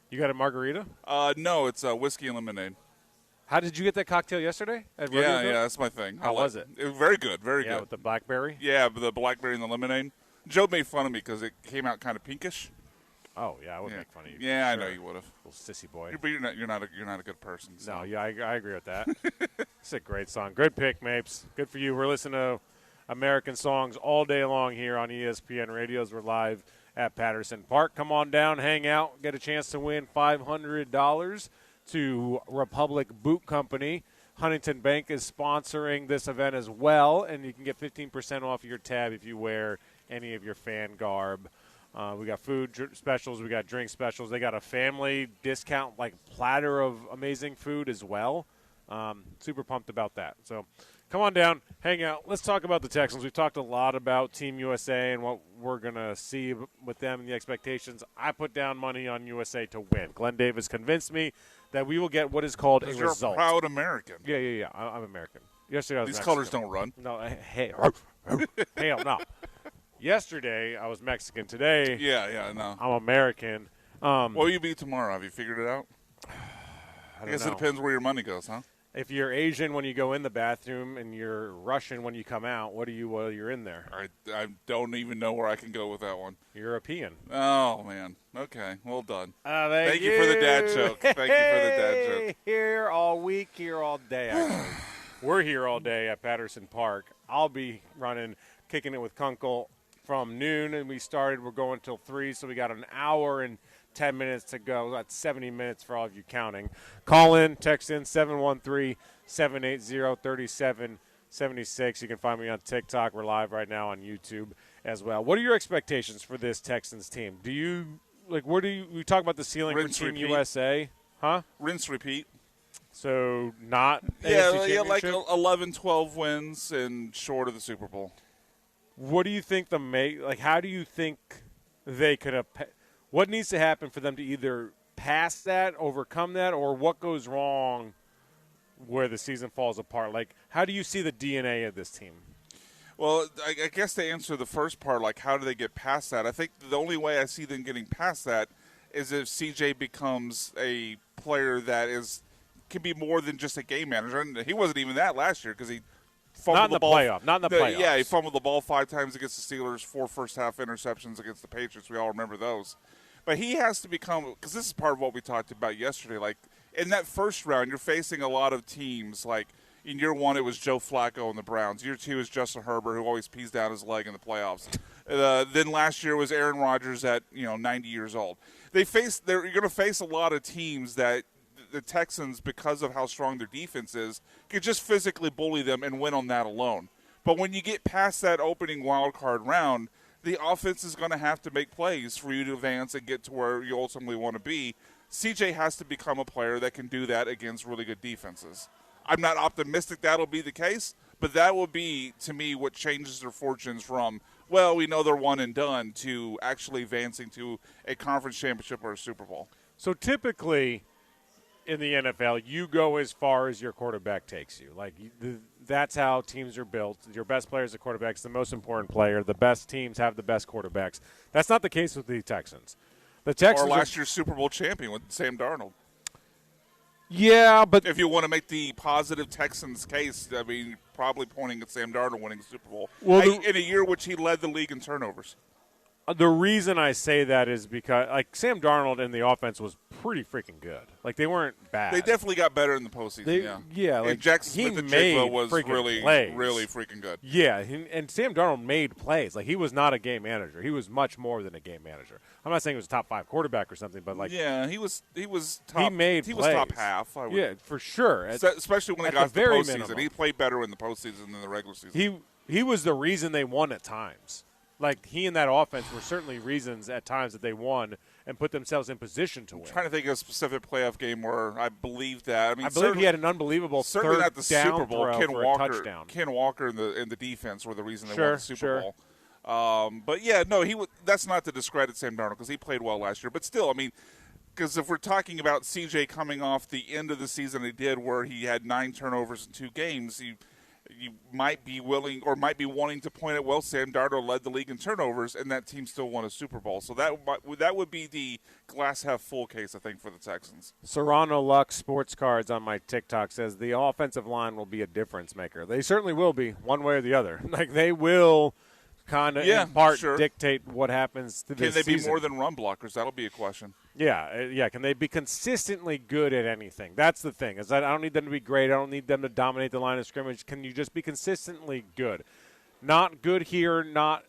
You got a margarita? No, it's whiskey and lemonade. How did you get that cocktail yesterday? At Yeah, Rodeo? that's my thing. How was it? It was very good, very Yeah, good. with the blackberry? Yeah, the blackberry and the lemonade. Joe made fun of me because it came out kind of pinkish. Oh, yeah, I would make fun of you. Yeah, Sure. I know you would have. Little sissy boy. But you're not a good person. So. No, yeah, I agree with that. It's a great song. Good pick, Mapes. Good for you. We're listening to American songs all day long here on ESPN Radios. We're live at Patterson Park. Come on down, hang out, get a chance to win $500 to Republic Boot Company. Huntington Bank is sponsoring this event as well, and you can get 15% off your tab if you wear any of your fan garb. We got food specials. We got drink specials. They got a family discount, like platter of amazing food as well. Super pumped about that. So come on down, hang out. Let's talk about the Texans. We've talked a lot about Team USA and what we're going to see with them and the expectations. I put down money on USA to win. Glenn Davis convinced me that we will get what is called a You're result. a proud American. Yeah. I'm American. Yesterday I was These Mexican. colors don't run. No, hey, hell no. Yesterday I was Mexican. Today, Yeah, no. I'm American. What will you be tomorrow? Have you figured it out? I guess know. it depends where your money goes, huh? If you're Asian when you go in the bathroom and you're Russian when you come out, what are you while you're in there? I don't even know where I can go with that one. European. Oh, man. Okay, well done. Thank you for the dad joke. Thank you for the dad joke. Here all week, here all day, actually. We're here all day at Patterson Park. I'll be kicking it with Kunkel from noon, and we're going till 3, so we got an hour and 10 minutes to go. That's 70 minutes for all of you counting. Call in, text in 713-780-3776. You can find me on TikTok. We're live right now on YouTube as well. What are your expectations for this Texans team? We talk about the ceiling Rinse, for Team repeat. USA, huh? Rinse, repeat. So not Yeah, AFC like Championship? 11, 12 wins and short of the Super Bowl. What do you think how do you think they could have what needs to happen for them to either pass that, overcome that, or what goes wrong where the season falls apart? Like, how do you see the DNA of this team? Well, I guess to answer the first part, like how do they get past that? I think the only way I see them getting past that is if CJ becomes a player that can be more than just a game manager. And he wasn't even that last year because he fumbled the ball. Not in the playoffs. Yeah, he fumbled the ball 5 times against the Steelers, 4 first-half interceptions against the Patriots. We all remember those. But he has to become – because this is part of what we talked about yesterday. Like, in that first round, you're facing a lot of teams. Like, in year 1, it was Joe Flacco and the Browns. Year 2 is Justin Herbert, who always pees down his leg in the playoffs. Then last year was Aaron Rodgers at 90 years old. You're going to face a lot of teams that the Texans, because of how strong their defense is, could just physically bully them and win on that alone. But when you get past that opening wild card round, the offense is going to have to make plays for you to advance and get to where you ultimately want to be. CJ has to become a player that can do that against really good defenses. I'm not optimistic that'll be the case, but that will be, to me, what changes their fortunes from, well, we know they're one and done, to actually advancing to a conference championship or a Super Bowl. So typically in the NFL, you go as far as your quarterback takes you. That's how teams are built. Your best player is the quarterback. It's the most important player. The best teams have the best quarterbacks. That's not the case with the Texans. The Texans or last year's Super Bowl champion with Sam Darnold. Yeah, but if you want to make the positive Texans case, I mean, probably pointing at Sam Darnold winning the Super Bowl in a year which he led the league in turnovers. The reason I say that is because, Sam Darnold in the offense was pretty freaking good. They weren't bad. They definitely got better in the postseason, and Jackson Smith and Jigba was really freaking good. Yeah, and Sam Darnold made plays. He was not a game manager. He was much more than a game manager. I'm not saying he was a top 5 quarterback or something, but he was top. He made he plays. was top half. Yeah, for sure. Especially when they got to the postseason, minimum. He played better in the postseason than the regular season. He was the reason they won at times. He and that offense were certainly reasons at times that they won and put themselves in position to win. I'm trying to think of a specific playoff game where I believe that. I mean, I believe he had an unbelievable certainly third not the down Super Bowl. throw for a touchdown. Ken Walker in the defense were the reason they Sure, won the Super sure. Bowl. But yeah, no, that's not to discredit Sam Darnold because he played well last year. But still, I mean, because if we're talking about CJ coming off the end of the season he did, where he had 9 turnovers in 2 games, you might be willing or might be wanting to point at, well, Sam Darnold led the league in turnovers, and that team still won a Super Bowl. So that would be the glass half full case, I think, for the Texans. Serrano Lux Sports Cards on my TikTok says the offensive line will be a difference maker. They certainly will be, one way or the other. Like, they will kind of, in part, dictate what happens to this season. Can they be more than run blockers? That'll be a question. Yeah. Can they be consistently good at anything? That's the thing. Is that I don't need them to be great. I don't need them to dominate the line of scrimmage. Can you just be consistently good? Not good here,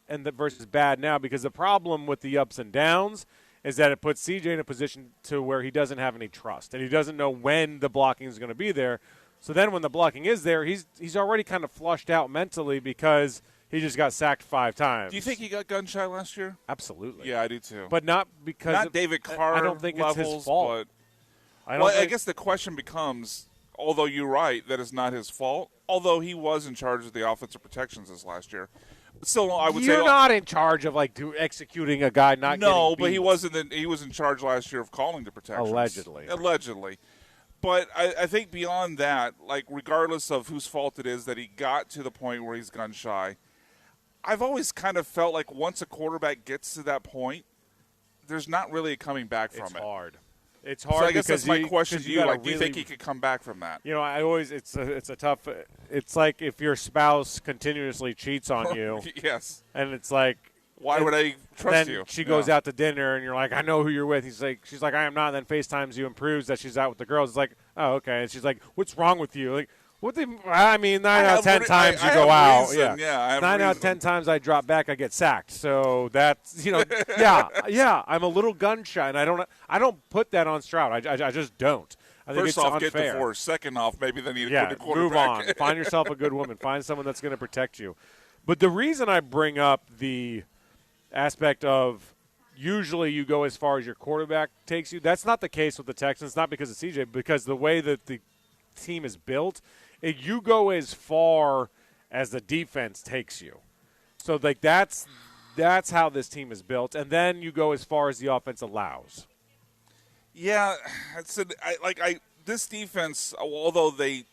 versus bad now. Because the problem with the ups and downs is that it puts CJ in a position to where he doesn't have any trust, and he doesn't know when the blocking is going to be there. So then, when the blocking is there, he's already kind of flushed out mentally because he just got sacked 5 times. Do you think he got gun shy last year? Absolutely. Yeah, I do too. But not because not David Carr. I don't think levels, it's his fault. But I guess the question becomes, although you're right that it's not his fault, although he was in charge of the offensive protections this last year. Still, I would say you're not in charge of executing a guy not. No, getting but beat. he was in charge last year of calling the protections. Allegedly. But I think beyond that, like regardless of whose fault it is that he got to the point where he's gun shy, I've always kind of felt like once a quarterback gets to that point, there's not really a coming back from it. It's hard. So I guess because that's my question to you. Like, do you really, think he could come back from that? You know, it's a tough. It's like if your spouse continuously cheats on you. Yes. And it's like, why would I trust then you? She goes out to dinner, and you're like, I know who you're with. She's like, I am not. And then FaceTimes you and proves that she's out with the girls. It's like, oh, okay. And she's like, what's wrong with you? Like, I mean, 9 out of 10 times you go out. Reason. Yeah. 9 out of 10 times I drop back, I get sacked. So that's, yeah. I'm a little gun shy, and I don't put that on Stroud. I just don't. I think First it's off, unfair. get divorced. Second off, maybe they need a quarterback. Move on. Find yourself a good woman. Find someone that's going to protect you. But the reason I bring up the aspect of usually you go as far as your quarterback takes you, that's not the case with the Texans, not because of CJ, because the way that the team is built, you go as far as the defense takes you. So like that's how this team is built, and then you go as far as the offense allows. Yeah, this defense, although they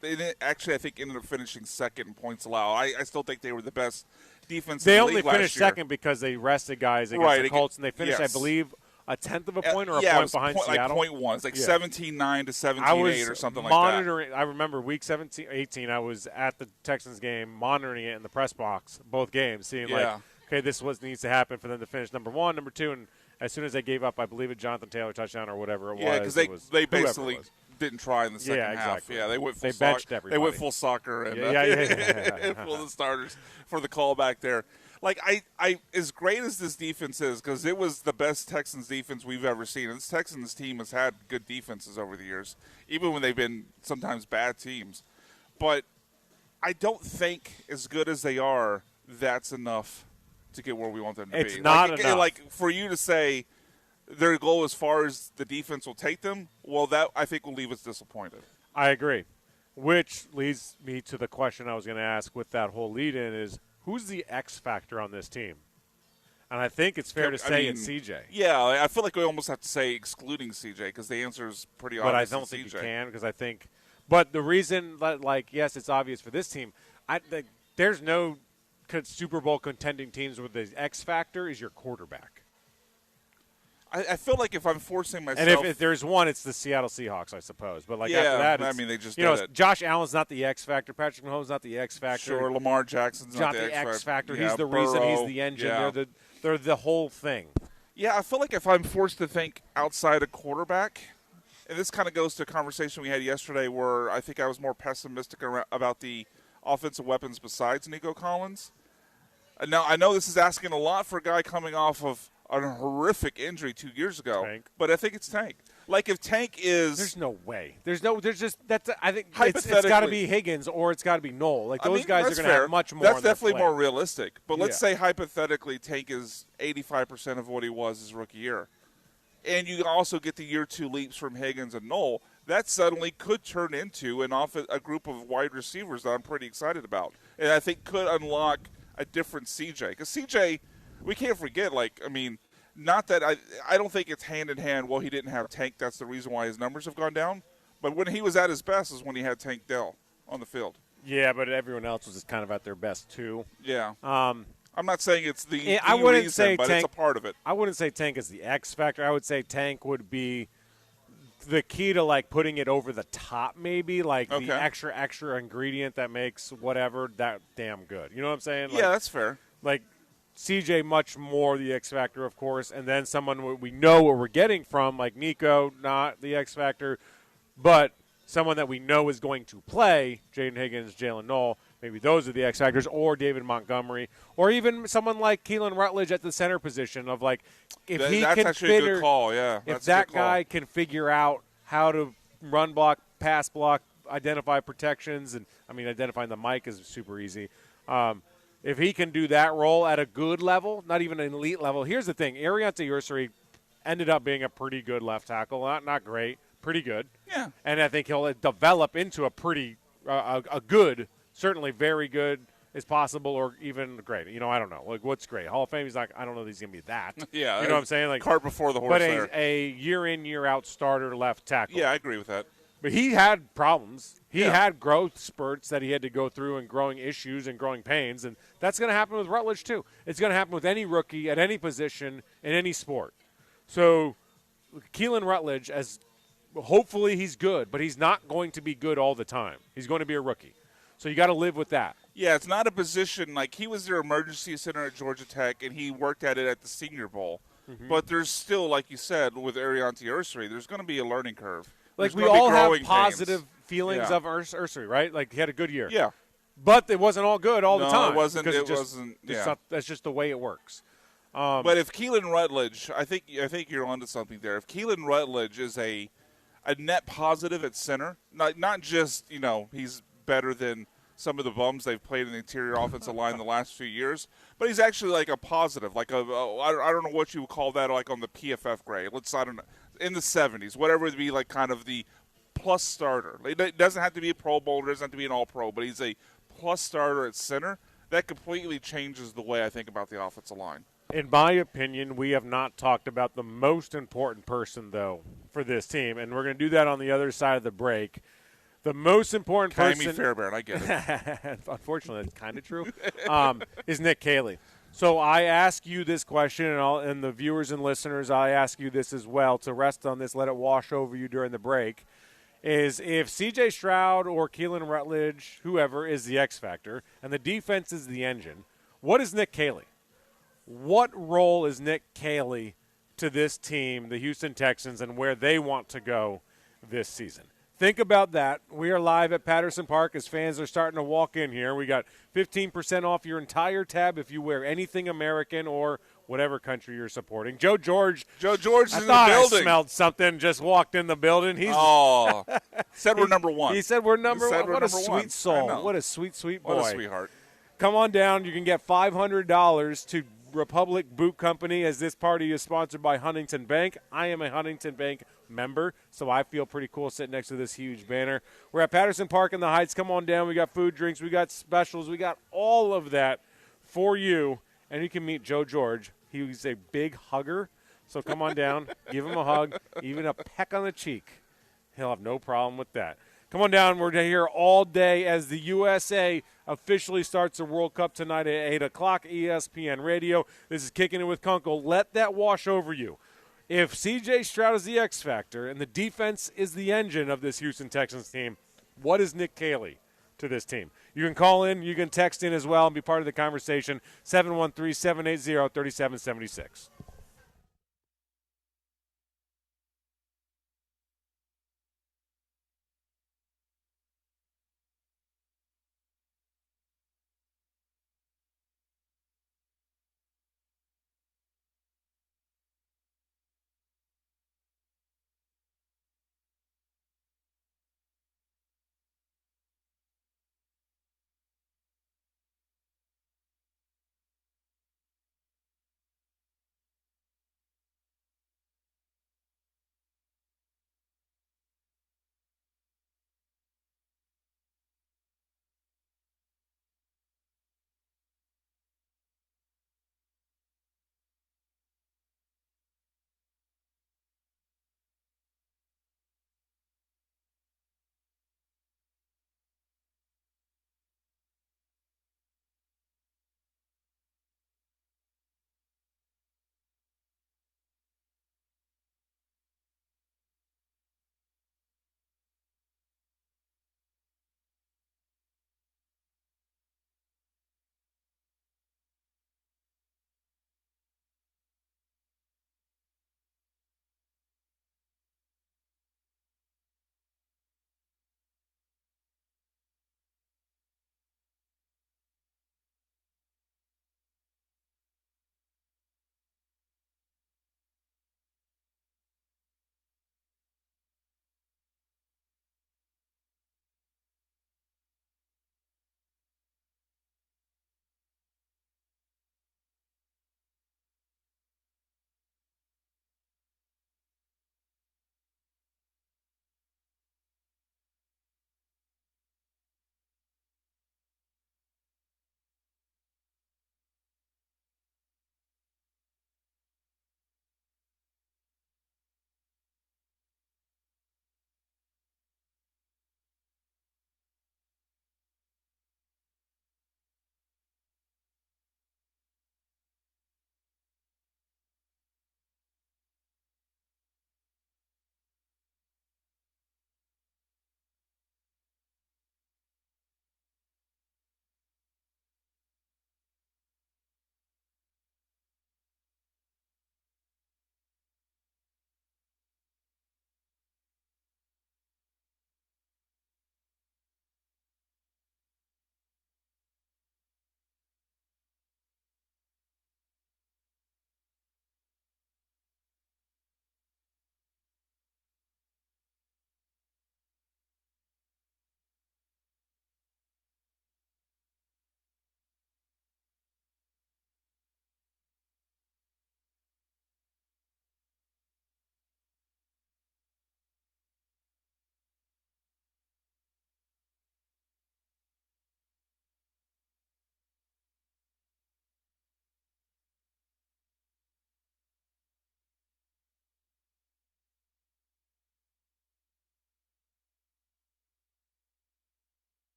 didn't, actually I think ended up finishing second in points allowed. I still think they were the best defense. They in the only league last finished year. second because they rested guys against the Colts, and they finished, I believe, a tenth of a point or a point behind Seattle. Like 0.1. It's like 17-9 to 17-8 or something like that. I remember week 18, I was at the Texans game monitoring it in the press box, both games, seeing okay, this is what needs to happen for them to finish number 1, number 2, and as soon as they gave up, I believe a Jonathan Taylor touchdown or whatever it was. Yeah, because they basically didn't try in the second half. Exactly. Yeah, they went full benched everybody. They went full soccer and full of the starters for the callback there. Like I as great as this defense is, because it was the best Texans defense we've ever seen. And this Texans team has had good defenses over the years, even when they've been sometimes bad teams. But I don't think, as good as they are, that's enough to get where we want them to be. It's not enough. Like for you to say their goal as far as the defense will take them, well, that I think will leave us disappointed. I agree. Which leads me to the question I was going to ask with that whole lead-in is, who's the X factor on this team? And I think it's fair to say it's CJ. Yeah, I feel like we almost have to say excluding CJ because the answer is pretty obvious. But I don't think you can because I think – but the reason, yes, it's obvious for this team. There's no Super Bowl contending teams with the X factor is your quarterback. I feel like if I'm forcing myself, and if there's one, it's the Seattle Seahawks, I suppose. But after that, I mean, they just Josh Allen's not the X factor. Patrick Mahomes not the X factor. Sure, Lamar Jackson's not the X factor. Yeah, he's the Burrow, reason. He's the engine. Yeah. They're the whole thing. Yeah, I feel like if I'm forced to think outside a quarterback, and this kind of goes to a conversation we had yesterday, where I think I was more pessimistic about the offensive weapons besides Nico Collins. Now I know this is asking a lot for a guy coming off of a horrific injury 2 years ago, but I think it's Tank. Like if Tank is, there's no way. There's just that's. I think it's got to Hypothetically- be Higgins or it's got to be Knoll. Like I those mean, guys are that's going to fair. have much more. That's on their definitely plate. more realistic. But let's Yeah. say hypothetically, Tank is 85% of what he was his rookie year, and you also get the year 2 leaps from Higgins and Knoll. That suddenly could turn into a group of wide receivers that I'm pretty excited about, and I think could unlock a different CJ. Because CJ, we can't forget. Like, I mean, not that I don't think it's hand in hand. Well, he didn't have Tank. That's the reason why his numbers have gone down. But when he was at his best is when he had Tank Dell on the field. Yeah, but everyone else was just kind of at their best too. Yeah. I'm not saying it's the I wouldn't reason, say but Tank, it's a part of it. I wouldn't say Tank is the X factor. I would say Tank would be the key to like putting it over the top, maybe like the extra ingredient that makes whatever that damn good. You know what I'm saying? Like, Yeah, that's fair. Like CJ, much more the X factor, of course, and then someone we know what we're getting from, like Nico, not the X factor, but someone that we know is going to play, Jaden Higgins, Jalen Knoll. Maybe those are the X factors, or David Montgomery, or even someone like Keelan Rutledge at the center position. Of like, if he that's can actually a good call. Yeah, if that's a that good call. guy can figure out how to run block, pass block, identify protections, and I mean identifying the mic is super easy. If he can do that role at a good level, not even an elite level. Here's the thing: Ariante Ursary ended up being a pretty good left tackle. Not great, pretty good. Yeah. And I think he'll develop into a pretty a good, certainly very good is possible, or even great. You know, I don't know. Like, what's great? Hall of Fame. He's like, I don't know that he's gonna be that. Yeah, you know what I'm saying? Like cart before the horse. But there. a year in, year out starter left tackle. Yeah, I agree with that. But he had problems. He Yeah. had growth spurts that he had to go through and growing issues and growing pains. And that's going to happen with Rutledge, too. It's going to happen with any rookie at any position in any sport. So Keelan Rutledge, as hopefully he's good, but he's not going to be good all the time. He's going to be a rookie. So you got to live with that. Yeah, it's not a position like he was their emergency center at Georgia Tech, and he worked at it at the Senior Bowl. Mhm. But there's still, like you said, with Ariante Ursary, there's going to be a learning curve. Like, There's we gonna be all have growing positive pains. feelings Yeah. of Ursary, right? Like, he had a good year. Yeah. But it wasn't all good all the No, time. it wasn't- because it just- wasn't- it's yeah. not- that's just the way it works. But if Keelan Rutledge, I think you're onto something there. If Keelan Rutledge is a net positive at center, not just he's better than some of the bums they've played in the interior offensive line the last few years, but he's actually like a positive, like I don't know what you would call that, like on the PFF grade. I don't know, in the 70s, whatever would be like kind of the plus starter. It doesn't have to be a Pro Bowler, doesn't have to be an All-Pro, but he's a plus starter at center. That completely changes the way I think about the offensive line. In my opinion, we have not talked about the most important person, though, for this team, and we're going to do that on the other side of the break. The most important person – Fairbairn, I get it. Unfortunately, that's kind of true, is Nick Caley. So I ask you this question, and the viewers and listeners, I ask you this as well, to rest on this, let it wash over you during the break, is if C.J. Stroud or Keelan Rutledge, whoever, is the X factor, and the defense is the engine, what is Nick Caley? What role is Nick Caley to this team, the Houston Texans, and where they want to go this season? Think about that. We are live at Patterson Park as fans are starting to walk in here. We got 15% off your entire tab if you wear anything American or whatever country you're supporting. Joe George is in the building. I smelled something, just walked in the building. Said we're number one. He said we're number one. What a number sweet one. I soul. know. What a sweet, sweet boy. What a sweetheart. Come on down. You can get $500 to Republic Boot Company, as this party is sponsored by Huntington Bank. I am a Huntington Bank member, so I feel pretty cool sitting next to this huge banner. We're at Patterson Park in the Heights. Come on down. We got food, drinks, we got specials, we got all of that for you. And you can meet Joe George. He's a big hugger, so come on down, give him a hug, even a peck on the cheek. He'll have no problem with that. Come on down. We're here all day as the USA officially starts the World Cup tonight at 8 o'clock, ESPN Radio. This is Kicking It with Kunkel. Let that wash over you. If C.J. Stroud is the X factor and the defense is the engine of this Houston Texans team, what is Nick Caley to this team? You can call in, you can text in as well and be part of the conversation, 713-780-3776.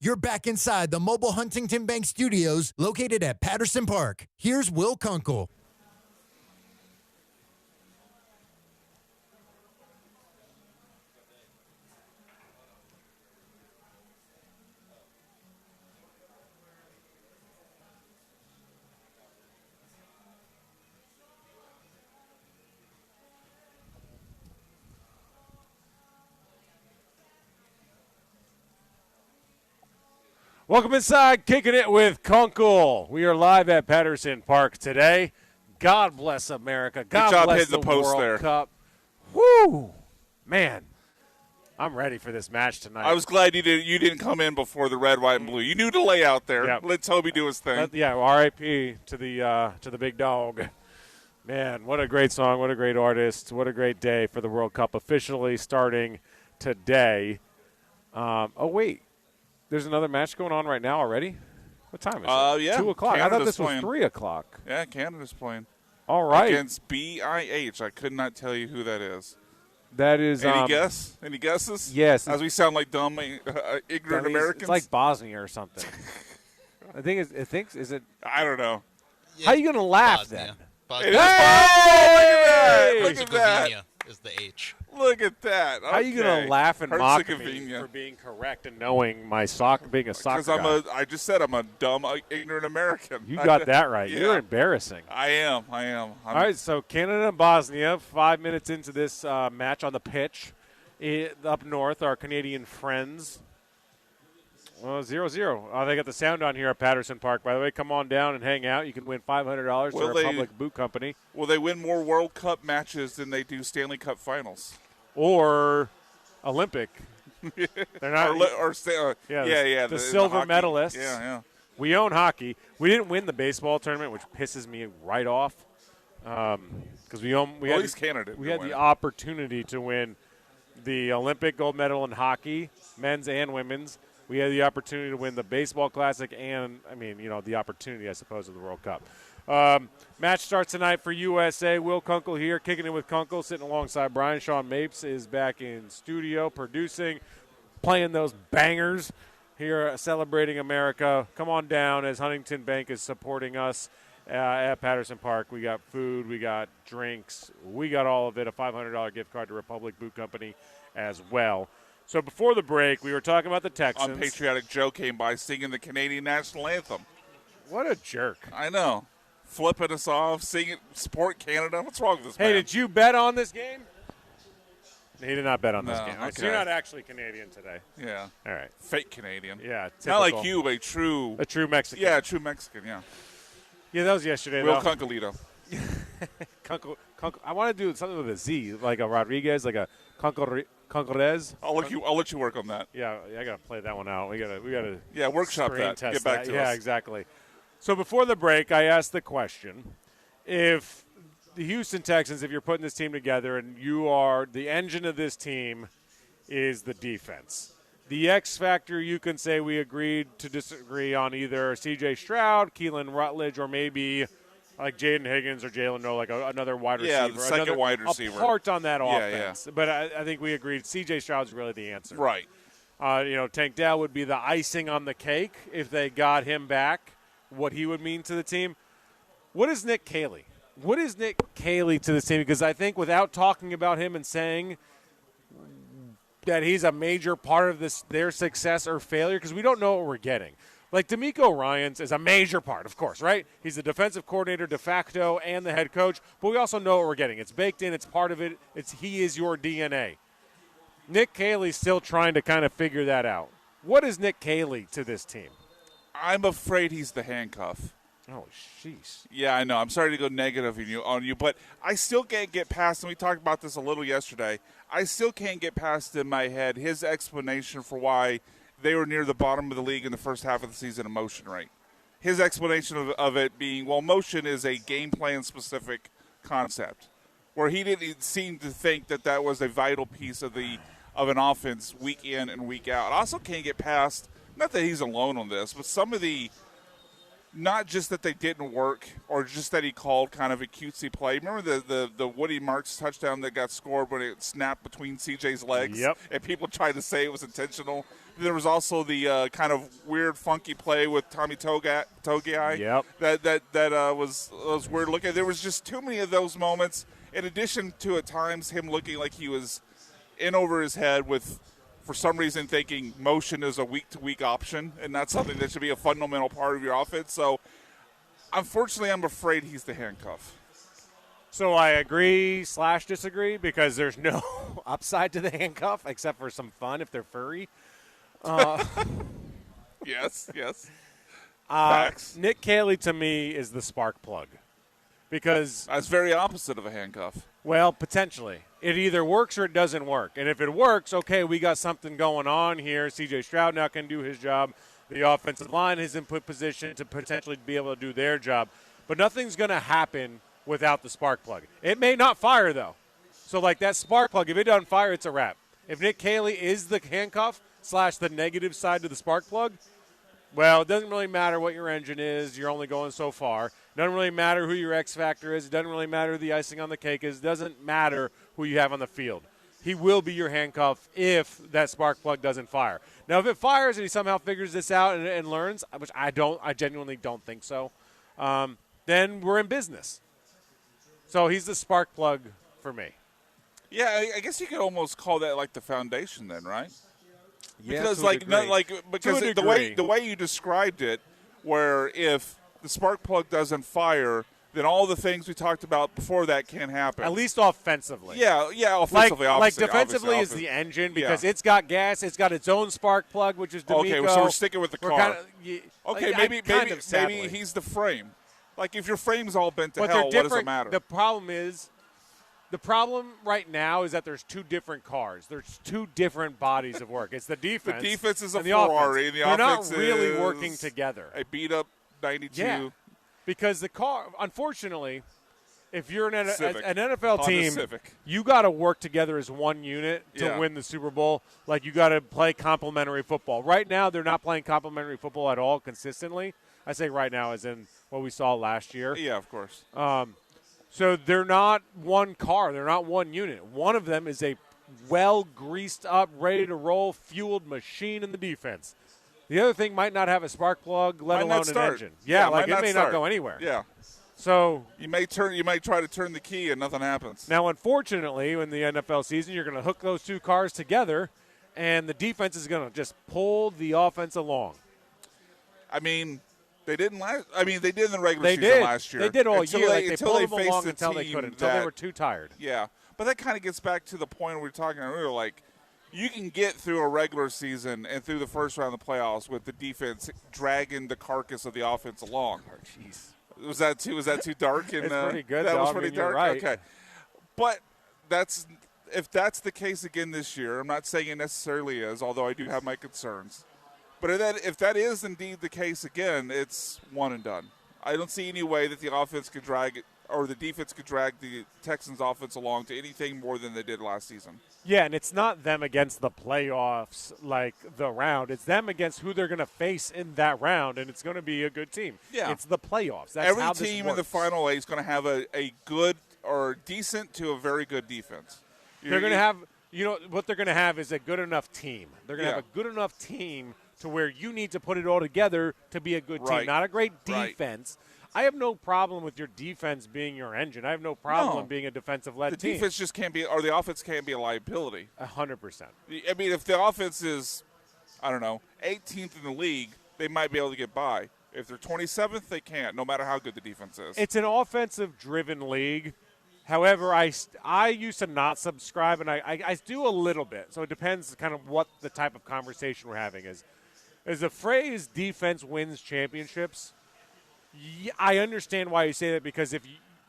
You're back inside the mobile Huntington Bank Studios located at Patterson Park. Here's Will Kunkel. Welcome inside, kicking it with Kunkel. We are live at Patterson Park today. God bless America. God Good job bless hitting the post World there. Cup. Woo! Man, I'm ready for this match tonight. I was glad you didn't come in before the red, white, and blue. You knew to lay out there. Yep. Let Toby do his thing. R.I.P. to the big dog. Man, what a great song. What a great artist. What a great day for the World Cup officially starting today. Wait. There's another match going on right now already? What time is it? Yeah. 2 o'clock. Canada's I thought this playing. was 3 o'clock. Yeah, Canada's playing. All right. Against BIH. I could not tell you who that is. That is. Any guess? Any guesses? Yes. As we sound like dumb, ignorant Americans. It's like Bosnia or something. Is it? I don't know. How are you going to laugh then? It is Hey! Look at that. Herzegovina is the H. Look at that. Okay. How are you going to laugh and mock me Herzegovina. for being correct and knowing my being a soccer Because guy? I just said I'm a dumb, ignorant American. You got that right. Yeah. You're embarrassing. I am. All right, so Canada and Bosnia, 5 minutes into this match on the pitch. Up north, our Canadian friends. 0-0. They got the sound on here at Patterson Park. By the way, come on down and hang out. You can win $500 to Republic Boot Company. Will they win more World Cup matches than they do Stanley Cup finals? Or Olympic. They're not. The silver hockey. medalists. Yeah. We own hockey. We didn't win the baseball tournament, which pisses me right off. Because at least Canada. We had the opportunity to win the Olympic gold medal in hockey, men's and women's. We had the opportunity to win the baseball classic and, the opportunity, I suppose, of the World Cup. Match starts tonight for USA. Will Kunkel here, kicking it with Kunkel, sitting alongside Brian. Sean Mapes is back in studio, producing, playing those bangers here, celebrating America. Come on down as Huntington Bank is supporting us at Patterson Park. We got food, we got drinks, we got all of it, a $500 gift card to Republic Boot Company as well. So before the break, we were talking about the Texans. Unpatriotic Joe came by singing the Canadian national anthem. What a jerk. I know. Flipping us off, singing, support Canada. What's wrong with this man? Hey, did you bet on this game? He did not bet on this game. Okay. So you're not actually Canadian today. Yeah. All right. Fake Canadian. Yeah. Not like you, a true Mexican. Yeah, a true Mexican, yeah. Yeah, that was yesterday, Will though. Kunkelito. Kunkel. I want to do something with a Z, like a Rodriguez, like a Concorez. I'll let you work on that. Yeah, I gotta play that one out. We gotta. Yeah, workshop screen that. test Get back that. to Yeah, us. exactly. So before the break, I asked the question: if the Houston Texans, if you're putting this team together, and you are the engine of this team, is the defense. The X factor, you can say we agreed to disagree on either C.J. Stroud, Keelan Rutledge, or maybe like Jaden Higgins or Jalen Noe, like another wide receiver. Yeah, the second wide receiver. A part on that Yeah, offense. But I think we agreed C.J. Stroud's really the answer. Right. Tank Dell would be the icing on the cake if they got him back, what he would mean to the team. What is Nick Caley? What is Nick Caley to this team? Because I think without talking about him and saying that he's a major part of their success or failure, because we don't know what we're getting. Like, D'Amico Ryans is a major part, of course, right? He's the defensive coordinator de facto and the head coach, but we also know what we're getting. It's baked in. It's part of it. He is your DNA. Nick Caley's still trying to kind of figure that out. What is Nick Caley to this team? I'm afraid he's the handcuff. Oh, jeez. Yeah, I know. I'm sorry to go negative on you, but I still can't get past, and we talked about this a little yesterday, I still can't get past in my head his explanation for why they were near the bottom of the league in the first half of the season in motion rate. His explanation of it being, well, motion is a game plan specific concept, where he didn't seem to think that was a vital piece of an offense week in and week out. I also can't get past, not that he's alone on this, but some of the not just that they didn't work or just that he called kind of a cutesy play. Remember the Woody Marks touchdown that got scored when it snapped between CJ's legs? Yep. And people tried to say it was intentional. There was also the kind of weird, funky play with Tommy Togiai. Yep. That was weird looking. There was just too many of those moments, in addition to at times him looking like he was in over his head with, for some reason, thinking motion is a week-to-week option and not something that should be a fundamental part of your offense. So, unfortunately, I'm afraid he's the handcuff. So I agree/disagree because there's no upside to the handcuff except for some fun if they're furry. Yes. Facts. Nick Caley, to me, is the spark plug because that's very opposite of a handcuff. Well, potentially. It either works or it doesn't work. And if it works, okay, we got something going on here. C.J. Stroud now can do his job. The offensive line is in position to potentially be able to do their job. But nothing's going to happen without the spark plug. It may not fire, though. So, like that spark plug, if it doesn't fire, it's a wrap. If Nick Caley is the handcuff / the negative side to the spark plug, well, it doesn't really matter what your engine is. You're only going so far. It doesn't really matter who your X factor is. It doesn't really matter who the icing on the cake is. It doesn't matter who you have on the field. He will be your handcuff if that spark plug doesn't fire. Now, if it fires and he somehow figures this out and learns, which I genuinely don't think so, then we're in business. So he's the spark plug for me. Yeah, I guess you could almost call that like the foundation then, right? Yeah, because the way you described it, where if the spark plug doesn't fire, then all the things we talked about before that can't happen. At least offensively. Yeah, offensively. Like defensively is the engine because it's got gas. It's got its own spark plug, which is D'Amico. Okay, so we're sticking with the car. Maybe sadly. he's the frame. Like if your frame's all bent to but hell, what does it matter? The problem right now is that there's two different cars. There's two different bodies of work. It's the defense. The defense is a and the Ferrari. Offense. The They're offense not really is working together. A beat up 92. Yeah, because the car, unfortunately, if you're an NFL Honda team, Civic. you got to work together as one unit to win the Super Bowl. Like you got to play complementary football. Right now, they're not playing complementary football at all consistently. I say right now as in what we saw last year. Yeah, of course. So they're not one car. They're not one unit. One of them is a well-greased up, ready-to-roll, fueled machine in the defense. The other thing might not have a spark plug, let alone an engine. Yeah, like it may not go anywhere. Yeah. So you may try to turn the key and nothing happens. Now, unfortunately, in the NFL season, you're going to hook those two cars together, and the defense is going to just pull the offense along. I mean, they didn't last. I mean, they did in the regular season last year. They did all year. They pulled them along until they couldn't. Until they were too tired. Yeah, but that kind of gets back to the point we were talking earlier. Like, you can get through a regular season and through the first round of the playoffs with the defense dragging the carcass of the offense along. Oh, jeez. Was that too dark? It's pretty good. That though. was pretty dark. Right. Okay, but if that's the case again this year. I'm not saying it necessarily is, although I do have my concerns. But if that is indeed the case again, it's one and done. I don't see any way that the offense could drag it, or the defense could drag the Texans' offense along to anything more than they did last season. Yeah, and it's not them against the playoffs, like the round. It's them against who they're going to face in that round, and it's going to be a good team. Yeah. It's the playoffs. That's Every how this team works. in the Final Eight is going to have a good or decent to a very good defense. They're going to have, what they're going to have is a good enough team. They're going to have a good enough team to where you need to put it all together to be a good team, not a great defense. Right. I have no problem with your defense being your engine. I have no problem being a defensive-led team. The defense just can't be, or the offense can't be a liability. 100%. I mean, if the offense is, 18th in the league, they might be able to get by. If they're 27th, they can't, no matter how good the defense is. It's an offensive-driven league. However, I used to not subscribe, and I do a little bit. So it depends kind of what the type of conversation we're having is. Is the phrase defense wins championships. I understand why you say that because if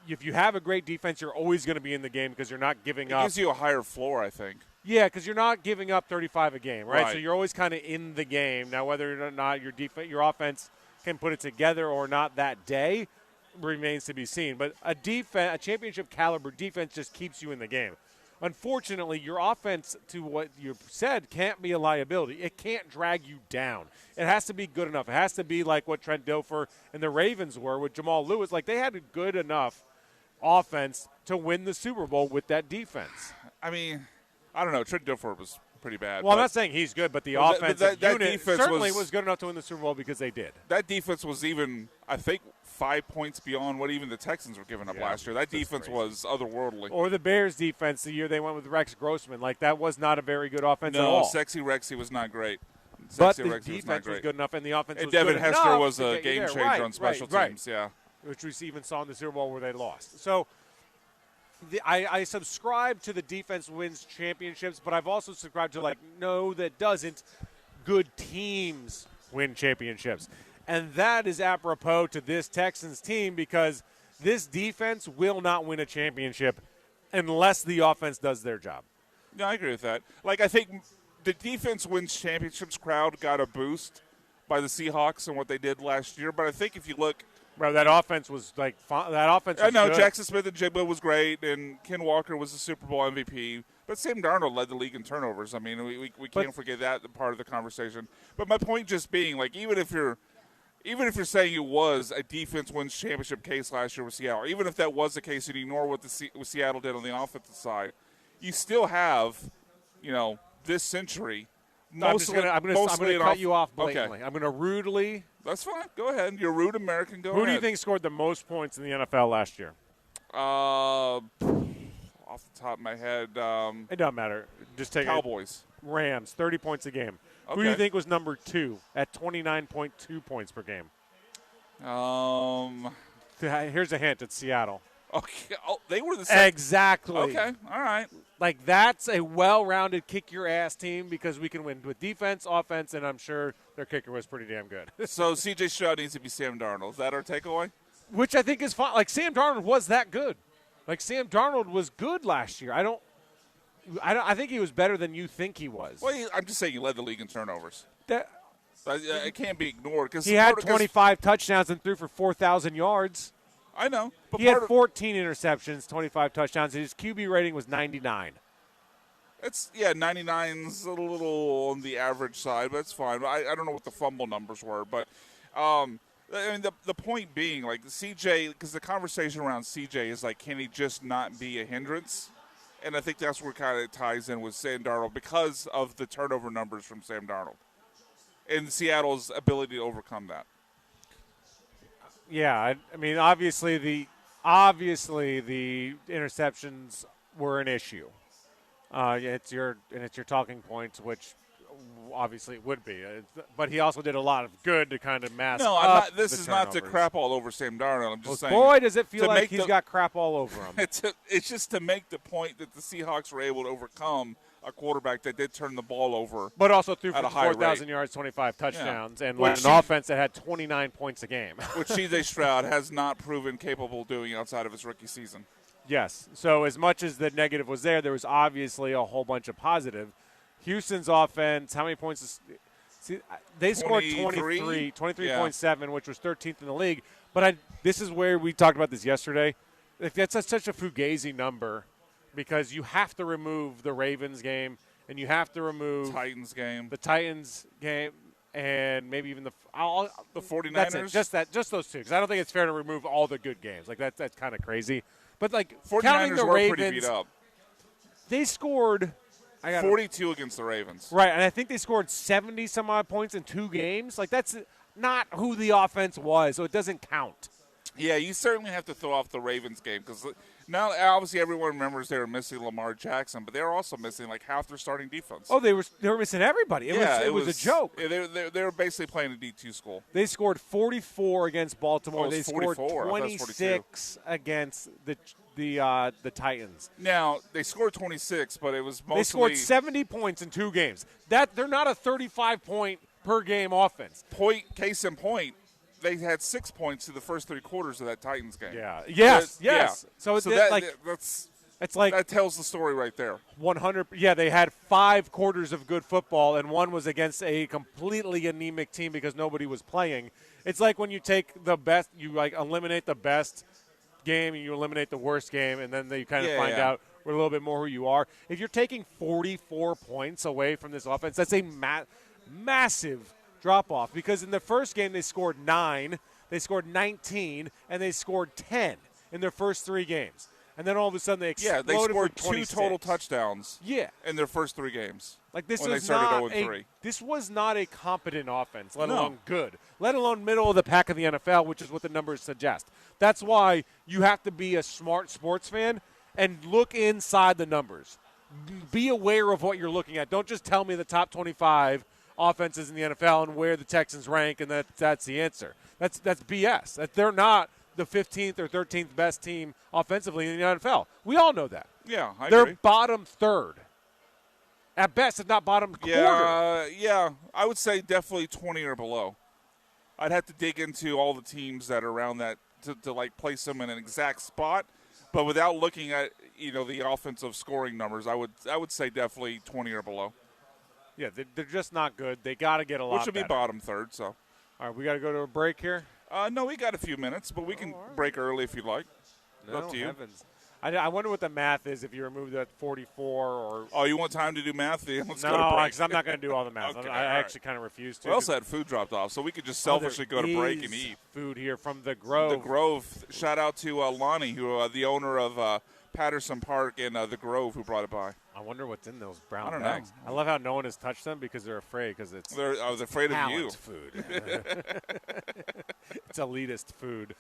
you have a great defense, you're always going to be in the game because you're not giving up. It gives you a higher floor, I think. Yeah, because you're not giving up 35 a game, right? So you're always kind of in the game. Now, whether or not your offense can put it together or not that day remains to be seen. But a championship caliber defense just keeps you in the game. Unfortunately, your offense, to what you said, can't be a liability. It can't drag you down. It has to be good enough. It has to be like what Trent Dilfer and the Ravens were with Jamal Lewis. Like, they had a good enough offense to win the Super Bowl with that defense. I mean, I don't know. Trent Dilfer was pretty bad. Well, I'm not saying he's good, but the offensive that unit defense certainly was good enough to win the Super Bowl because they did. That defense was even, I think, 5 points beyond what even the Texans were giving up last year. That defense was otherworldly. Or the Bears' defense the year they went with Rex Grossman. Like, that was not a very good offense at all. No, Sexy Rexy was not great. But Sexy the Rexy defense was good enough, and the offense and was Devin good Hester enough was to a get you game there. changer on special teams, yeah. Which we even saw in the Super Bowl where they lost. So I subscribe to the defense wins championships, but I've also subscribed to, like, no, that doesn't. Good teams win championships. And that is apropos to this Texans team because this defense will not win a championship unless the offense does their job. No, I agree with that. Like, I think the defense wins championships crowd got a boost by the Seahawks and what they did last year. But I think if you look, bro, that offense was like that offense. Was I know good. Jackson Smith and Jigba was great, and Ken Walker was the Super Bowl MVP. But Sam Darnold led the league in turnovers. I mean, we can't forget that part of the conversation. But my point just being, like, even if you're saying it was a defense wins championship case last year with Seattle, even if that was the case, and ignore what what Seattle did on the offensive side, you still have, this century. I'm going to cut you off blatantly. Okay. I'm going to rudely. That's fine. Go ahead. You're a rude American. Go ahead. Who do you think scored the most points in the NFL last year? Off the top of my head, it doesn't matter. Just take Cowboys. Rams, 30 points a game. Okay. Who do you think was number 2 at 29.2 points per game? Here's a hint. It's Seattle. Okay. Oh, they were the same. Exactly. Okay. All right. Like, that's a well-rounded kick-your-ass team because we can win with defense, offense, and I'm sure their kicker was pretty damn good. So C.J. Stroud needs to be Sam Darnold. Is that our takeaway? Which I think is fine. Like, Sam Darnold was that good. Like, Sam Darnold was good last year. I think he was better than you think he was. Well, I'm just saying he led the league in turnovers. It can't be ignored. Cause he had 25 touchdowns and threw for 4,000 yards. I know. But he had 14 interceptions, 25 touchdowns, and his QB rating was 99. 99's a little on the average side, but that's fine. I don't know what the fumble numbers were, but I mean, the point being, like, CJ, because the conversation around CJ is, like, can he just not be a hindrance? And I think that's where kind of ties in with Sam Darnold because of the turnover numbers from Sam Darnold and Seattle's ability to overcome that. Yeah, I mean, obviously the interceptions were an issue. It's your talking points, which obviously it would be. But he also did a lot of good to kind of mask. No, up this the is not to turnovers. crap all over Sam Darnold. I'm just saying. Boy, does it feel like he's got crap all over him. It's just to make the point that the Seahawks were able to overcome a quarterback that did turn the ball over, but also threw for at a high 4,000 rate. yards, 25 touchdowns, and Which an offense that had 29 points a game. Which C.J. Stroud has not proven capable of doing outside of his rookie season. Yes. So as much as the negative was there was obviously a whole bunch of positive. Houston's offense, how many points? They scored 23.7, which was 13th in the league. But this is where we talked about this yesterday. That's such a fugazi number because you have to remove the Ravens game and you have to remove the Titans game, and maybe even the 49ers. That's it. Just those two, because I don't think it's fair to remove all the good games. Like that's kind of crazy. But like 49ers counting the were Ravens, pretty beat up. They scored 42 against the Ravens. Right, and I think they scored 70-some-odd points in 2 games. Like, that's not who the offense was, so it doesn't count. Yeah, you certainly have to throw off the Ravens game because now obviously everyone remembers they were missing Lamar Jackson, but they were also missing like half their starting defense. Oh, they were missing everybody. It was a joke. Yeah, they were basically playing a D2 school. They scored 44 against Baltimore. They scored 26 against the Titans. Now, they scored 26, but it was mostly – They scored 70 points in 2 games. They're not a 35-point per game offense. Case in point, they had 6 points through the first 3 quarters of that Titans game. Yeah. Yes. Yeah. So that tells the story right there. 100. Yeah, they had 5 quarters of good football, and one was against a completely anemic team because nobody was playing. It's like when you take the best, you like eliminate the best game and you eliminate the worst game, and then you kind of find out with a little bit more who you are. If you're taking 44 points away from this offense, that's a massive drop-off because in the first game they scored 9, they scored 19, and they scored 10 in their first 3 games. And then all of a sudden they exploded they scored for 26. 2 total touchdowns. Yeah. In their first 3 games. Like this when was they started not 0-3. this was not a competent offense, let No. alone good, let alone middle of the pack of the NFL, which is what the numbers suggest. That's why you have to be a smart sports fan and look inside the numbers. Be aware of what you're looking at. Don't just tell me the top 25 offenses in the NFL and where the Texans rank, and that's the answer. That's BS. That they're not the 15th or 13th best team offensively in the NFL. We all know that. Yeah, I They're agree. bottom third. At best, if not bottom quarter. Yeah, I would say definitely 20 or below. I'd have to dig into all the teams that are around that to like place them in an exact spot, but without looking at the offensive scoring numbers, I would say definitely 20 or below. Yeah, they're just not good. They got to get a lot Which would be better. bottom third. So, all right, we got to go to a break here. No, we got a few minutes, but we can break early if you'd like. Up to you. Heavens. I wonder what the math is if you remove that 44 or. Oh, you want time to do math? Then let's go to No, break. because I'm not going to do all the math. Okay, I all right. actually kind of refuse to. We also had food dropped off, so we could just selfishly go to break and eat. Food here from the Grove. The Grove. Shout out to Lonnie, who the owner of Patterson Park and the Grove, who brought it by. I wonder what's in those brown I don't bags. know. I love how no one has touched them because they're afraid because I was afraid of you. talent food. It's elitist food.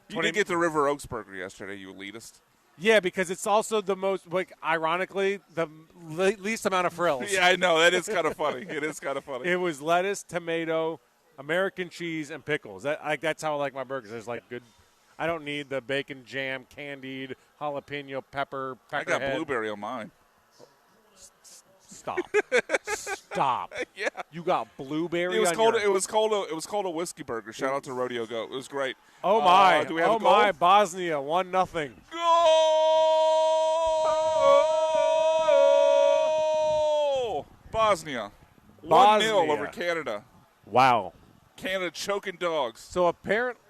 You did get the River Oaks burger yesterday, you elitist. Yeah, because it's also the most, ironically, the least amount of frills. Yeah, I know. That is kind of funny. It is kind of funny. It was lettuce, tomato, American cheese, and pickles. That's how I like my burgers. There's good. I don't need the bacon, jam, candied, jalapeno, pepper. I got blueberry on mine. Stop. Stop. Yeah. You got blueberry. It was on called. your- It was called a whiskey burger. Shout out to Rodeo Goat. It was great. Oh my! Do we have a goal? my! Bosnia 1-0. Goal! Bosnia. 1-0 over Canada. Wow. Canada choking dogs. So apparently.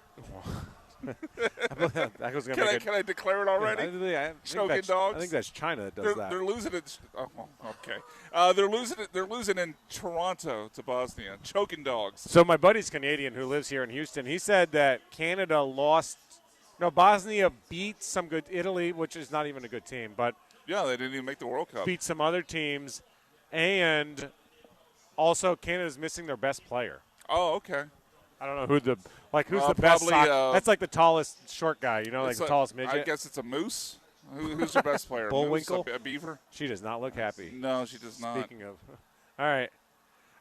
That was gonna make it- Can I declare it already? I think Choking that's- dogs. I think that's China that does that. They're losing it. Oh, okay. They're losing in Toronto to Bosnia. Choking dogs. So my buddy's Canadian who lives here in Houston. He said that Canada lost. No, Bosnia beat some good Italy, which is not even a good team, but Yeah, they didn't even make the World Cup. beat some other teams, and also Canada's missing their best player. Oh, okay. I don't know who's the best. Probably, That's like the tallest short guy, like the tallest midget. I guess it's a moose. Who's your best player? Bullwinkle? Moose, a beaver? She does not look happy. No, she does not. Speaking of, all right,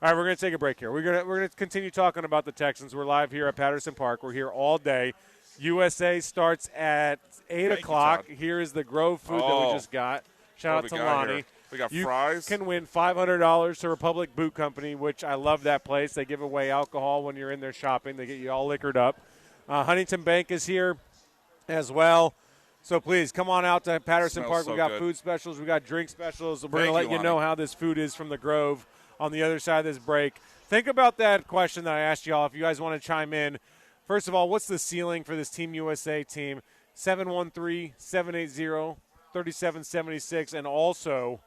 we're gonna take a break here. We're gonna continue talking about the Texans. We're live here at Patterson Park. We're here all day. USA starts at 8 o'clock. Here is the Grove food that we just got. Shout out to Lonnie. We got you fries. can win $500 to Republic Boot Company, which I love that place. They give away alcohol when you're in there shopping. They get you all liquored up. Huntington Bank is here as well. So please come on out to Patterson Smells Park. so We got good. food specials. We got drink specials. We're going to Thank let you, you Lonnie. know how this food is from the Grove on the other side of this break. Think about that question that I asked y'all. If you guys want to chime in, first of all, what's the ceiling for this Team USA team? 713-780-3776. And also,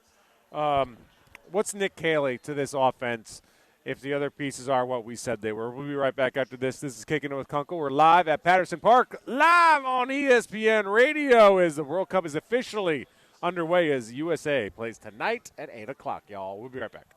what's Nick Caley to this offense if the other pieces are what we said they were? We'll be right back after this. This is Kicking It with Kunkel. We're live at Patterson Park, live on ESPN Radio as the World Cup is officially underway as USA plays tonight at 8 o'clock, y'all. We'll be right back.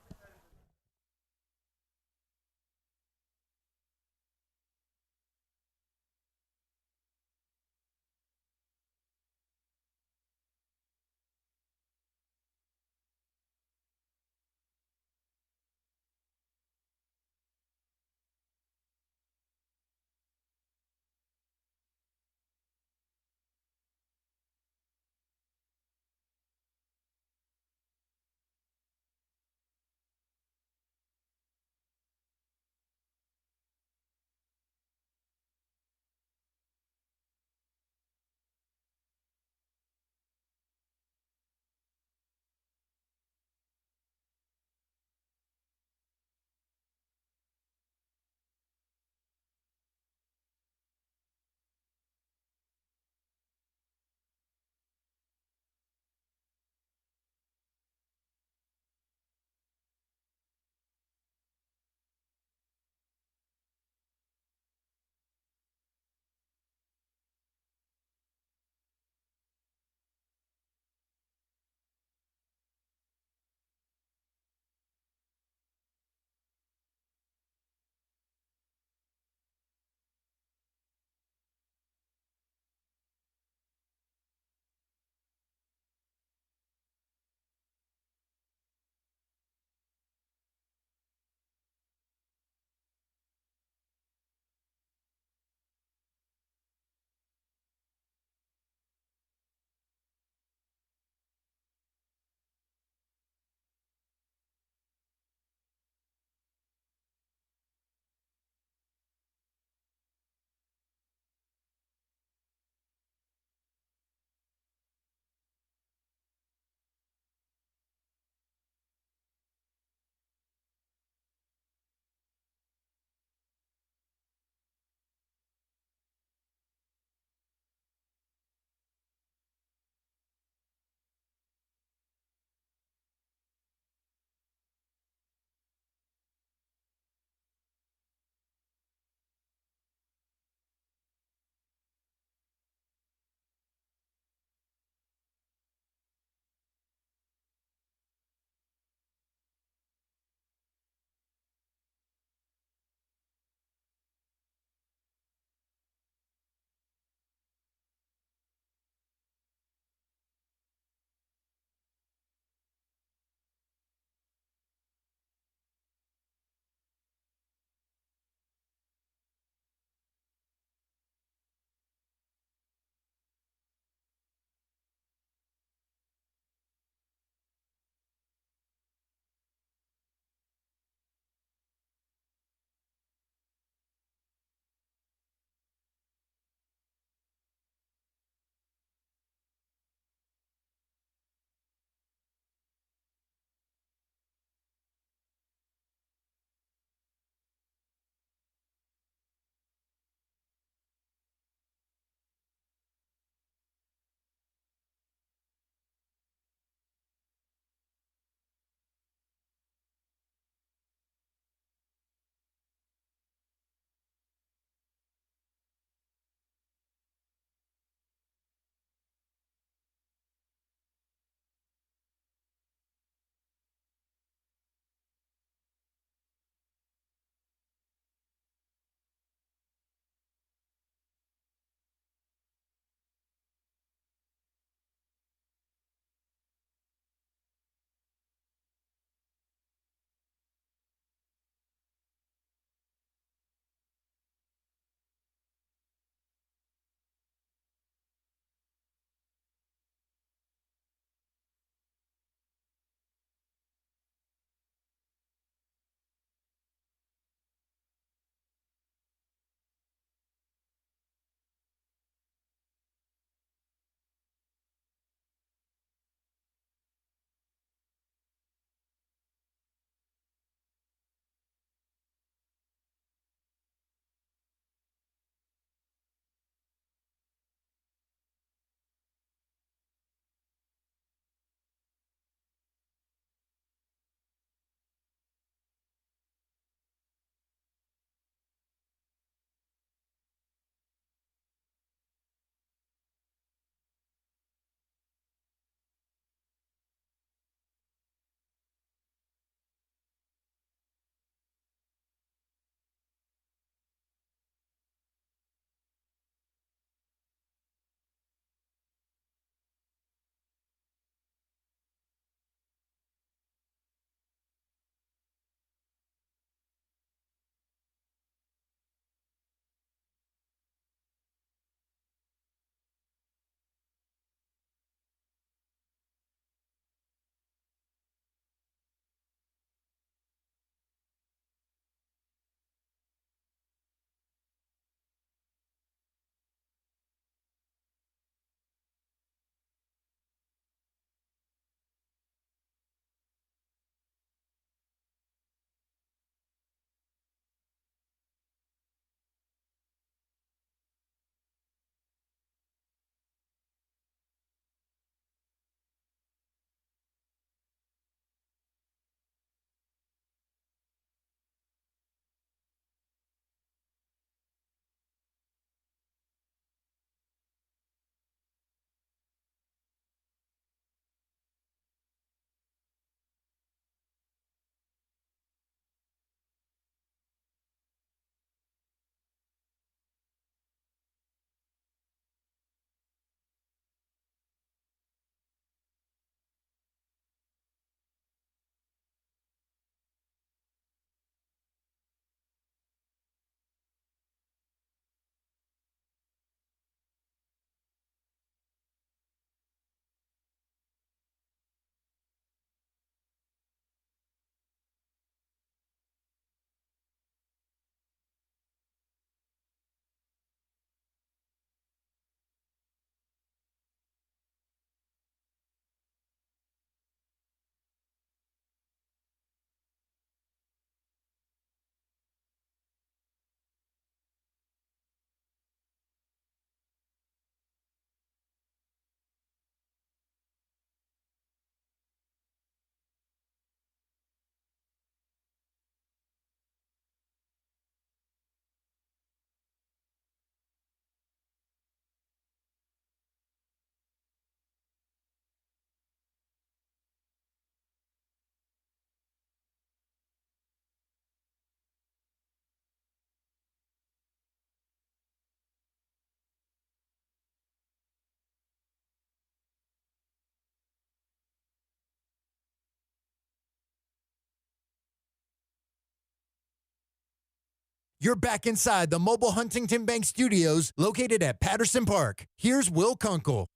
You're back inside the mobile Huntington Bank Studios located at Patterson Park. Here's Will Kunkel.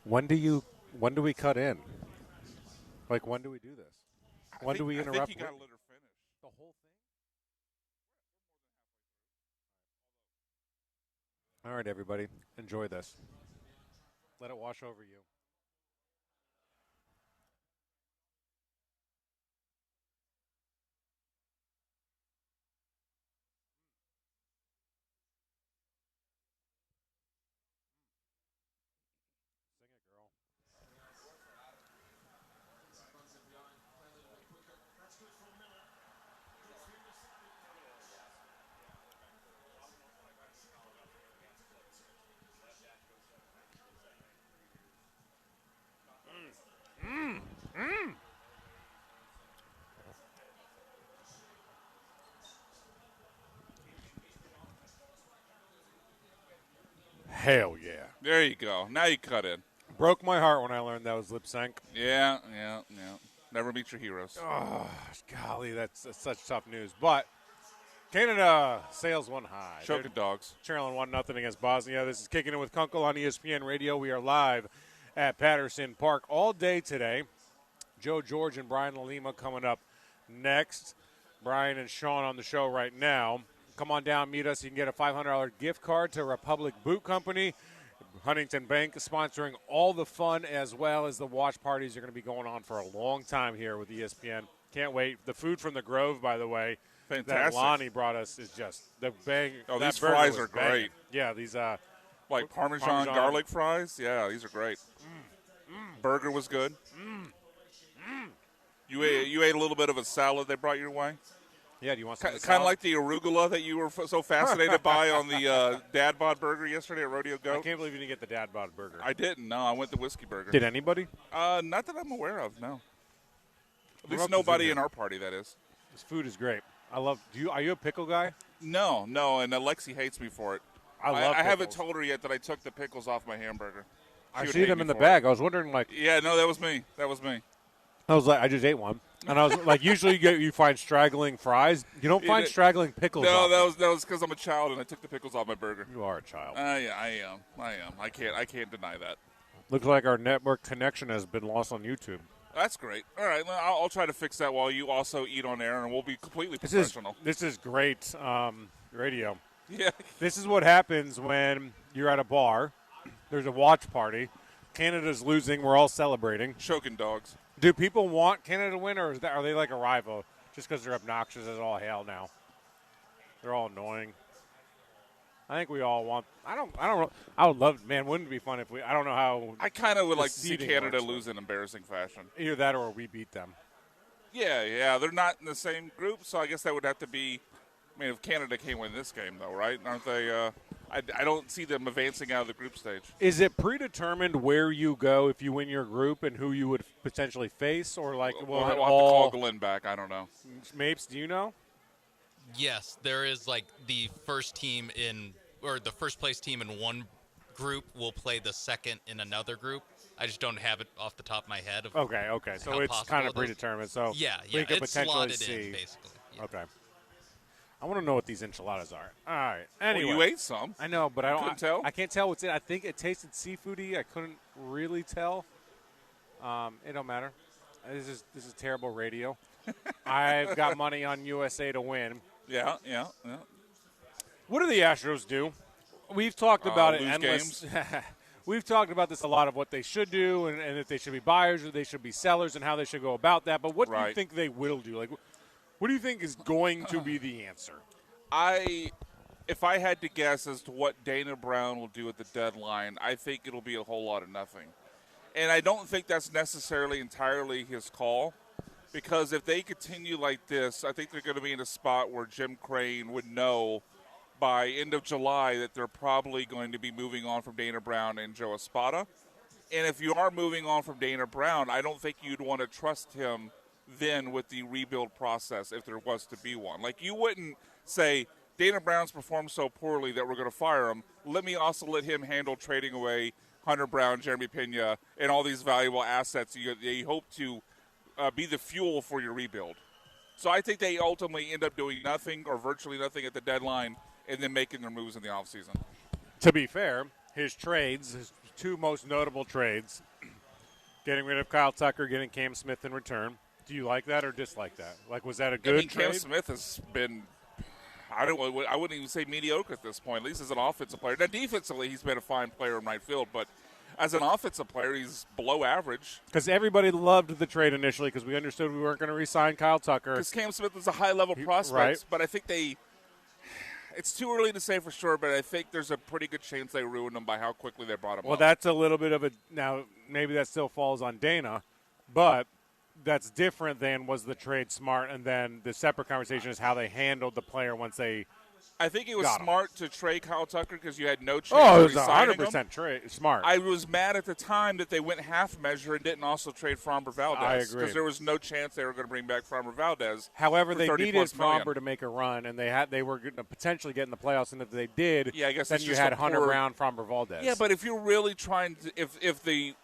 When do we cut in? Like, when do we do this? When do we interrupt? I think you got to let her finish. The whole thing? All right, everybody. Enjoy this. Let it wash over you. Sing it, girl. Hell yeah. There you go. Now you cut in. Broke my heart when I learned that was lip sync. Yeah. Never meet your heroes. Oh, golly, that's such tough news. But Canada sails one high. Choking dogs. Trailing 1-0 against Bosnia. This is Kicking It with Kunkel on ESPN Radio. We are live at Patterson Park all day today. Joe George and Brian LaLima coming up next. Brian and Sean on the show right now. Come on down, meet us. You can get a $500 gift card to Republic Boot Company. Huntington Bank is sponsoring all the fun as well as the watch parties are going to be going on for a long time here with ESPN. Can't wait. The food from the Grove, by the way, fantastic. That Lonnie brought us is just the bang. Oh, that these burger fries was are banging. great. Yeah, these like Parmesan garlic fries. Yeah, these are great. Burger was good. You ate a little bit of a salad they brought your way. Yeah, do you want some? Kind of like the arugula that you were so fascinated by on the Dad Bod Burger yesterday at Rodeo Goat. I can't believe you didn't get the Dad Bod Burger. I didn't. No, I went the Whiskey Burger. Did anybody? Not that I'm aware of. No. At least about nobody the in our party. That is. This food is great. I love. Are you a pickle guy? No, and Alexi hates me for it. I haven't told her yet that I took the pickles off my hamburger. I see them in the bag. I was wondering, like. Yeah, no, that was me. I was like, I just ate one, and I was like, usually you find straggling fries. You don't find straggling pickles. No, off that was because I'm a child and I took the pickles off my burger. You are a child. Yeah, I am. I can't deny that. Looks like our network connection has been lost on YouTube. That's great. All right, I'll try to fix that while you also eat on air, and we'll be completely professional. This is great radio. Yeah. This is what happens when you're at a bar. There's a watch party. Canada's losing. We're all celebrating. Choking dogs. Do people want Canada to win, or are they like a rival just because they're obnoxious as all hell now? They're all annoying. I think we all want. I would love. Man, wouldn't it be fun if we? I don't know how. I kind of would like to see seeding Canada works, lose in embarrassing fashion. Either that or we beat them. Yeah. They're not in the same group, so I guess that would have to be. I mean, if Canada can't win this game, though, right? Aren't they? I don't see them advancing out of the group stage. Is it predetermined where you go if you win your group and who you would potentially face, or like we'll have to call Glenn back. I don't know. Mapes, do you know? Yes, there is like the first team or the first place team in one group will play the second in another group. I just don't have it off the top of my head. Okay. So it's kind of predetermined. So yeah, we could it's potentially slotted see. in basically. Yeah. Okay. I want to know what these enchiladas are. All right. Anyway, well, you ate some. I know, but I don't. Couldn't tell. I can't tell what's in. I think it tasted seafoody. I couldn't really tell. It don't matter. This is terrible radio. I've got money on USA to win. Yeah. What do the Astros do? We've talked about it lose endless. We've talked about this a lot of what they should do and if they should be buyers or they should be sellers and how they should go about that. But what do you think they will do? Like, what do you think is going to be the answer? If I had to guess as to what Dana Brown will do at the deadline, I think it'll be a whole lot of nothing. And I don't think that's necessarily entirely his call, because if they continue like this, I think they're going to be in a spot where Jim Crane would know by end of July that they're probably going to be moving on from Dana Brown and Joe Espada. And if you are moving on from Dana Brown, I don't think you'd want to trust him then with the rebuild process if there was to be one. Like, you wouldn't say, Dana Brown's performed so poorly that we're going to fire him. Let him handle trading away Hunter Brown, Jeremy Pena, and all these valuable assets you hope to be the fuel for your rebuild. So I think they ultimately end up doing nothing or virtually nothing at the deadline and then making their moves in the offseason. To be fair, his two most notable trades, getting rid of Kyle Tucker, getting Cam Smith in return. Do you like that or dislike that? Like, was that a good trade? Cam Smith has been, I wouldn't even say mediocre at this point, at least as an offensive player. Now, defensively, he's been a fine player in right field, but as an offensive player, he's below average. Because everybody loved the trade initially because we understood we weren't going to re-sign Kyle Tucker. Because Cam Smith was a high-level prospect, right. But I think it's too early to say for sure, but I think there's a pretty good chance they ruined him by how quickly they brought him up. Well, that's a little bit of now, maybe that still falls on Dana, but that's different than was the trade smart, and then the separate conversation is how they handled the player once they I think it was smart to trade Kyle Tucker because you had no chance it of was re-signing 100% trade smart. I was mad at the time that they went half measure and didn't also trade Framber Valdez. I agree. Because there was no chance they were going to bring back Framber Valdez. However, for they 30 needed plus million. Framber to make a run, and they were going to potentially get in the playoffs, and if they did, Yeah, I guess then it's you just had a Hunter poor- Brown, Framber Valdez. Yeah, but if you're really trying to, if the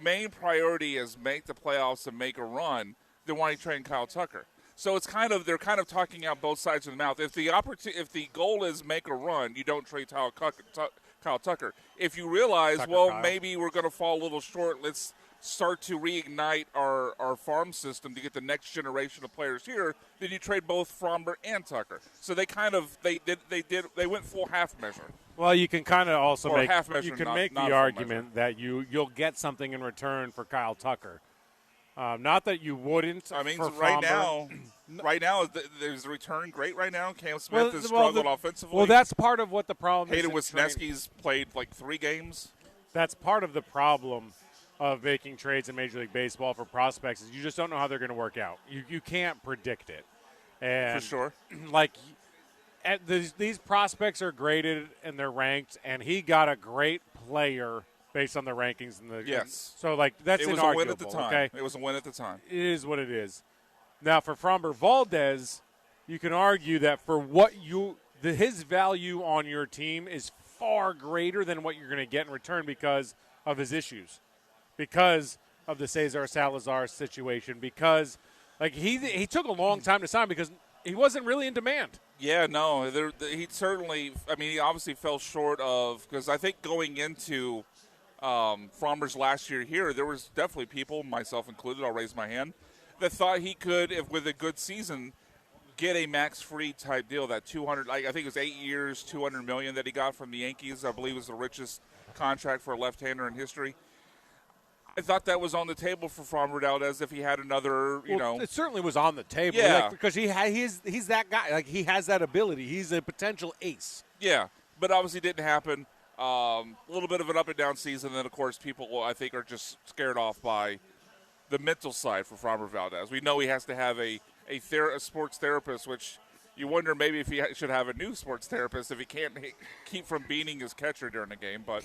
main priority is make the playoffs and make a run, then why are you trading Kyle Tucker? So they're kind of talking out both sides of the mouth. If the goal is make a run, you don't trade Kyle Tucker. If you realize, maybe we're going to fall a little short, let's start to reignite our farm system to get the next generation of players here, then you trade both Framber and Tucker. So they went full half measure. Well, you can kind of also Or make half measure, you can not- make not the full argument that you'll get something in return for Kyle Tucker. Not that you wouldn't. I mean, for right Framber. now, there's the return great right now. Cam Smith has struggled offensively. Well, that's part of what the problem Hayden is. Wesneski's played like 3 games. That's part of the problem of making trades in Major League Baseball for prospects is you just don't know how they're going to work out. You can't predict it. And For sure. Like, these prospects are graded and they're ranked, and he got a great player based on the rankings. Yes. So, like, that's It was inarguable. a win at the time. Okay? It was a win at the time. It is what it is. Now, for Framber Valdez, you can argue that for his value on your team is far greater than what you're going to get in return because of his issues, because of the Cesar Salazar situation, because he took a long time to sign because he wasn't really in demand. Yeah, no, he certainly. I mean, he obviously fell short of because I think going into Framber's last year here, there was definitely people, myself included, I'll raise my hand, that thought he could, if with a good season, get a max-free type deal. That 200, I think it was 8 years, $200 million that he got from the Yankees. I believe was the richest contract for a left-hander in history. I thought that was on the table for Framber Valdez if he had another, It certainly was on the table. Yeah. Because he's that guy. Like, he has that ability. He's a potential ace. Yeah, but obviously didn't happen. A little bit of an up-and-down season. And then, of course, people, I think, are just scared off by the mental side for Framber Valdez. We know he has to have a sports therapist, which you wonder maybe if he should have a new sports therapist if he can't keep from beating his catcher during the game. But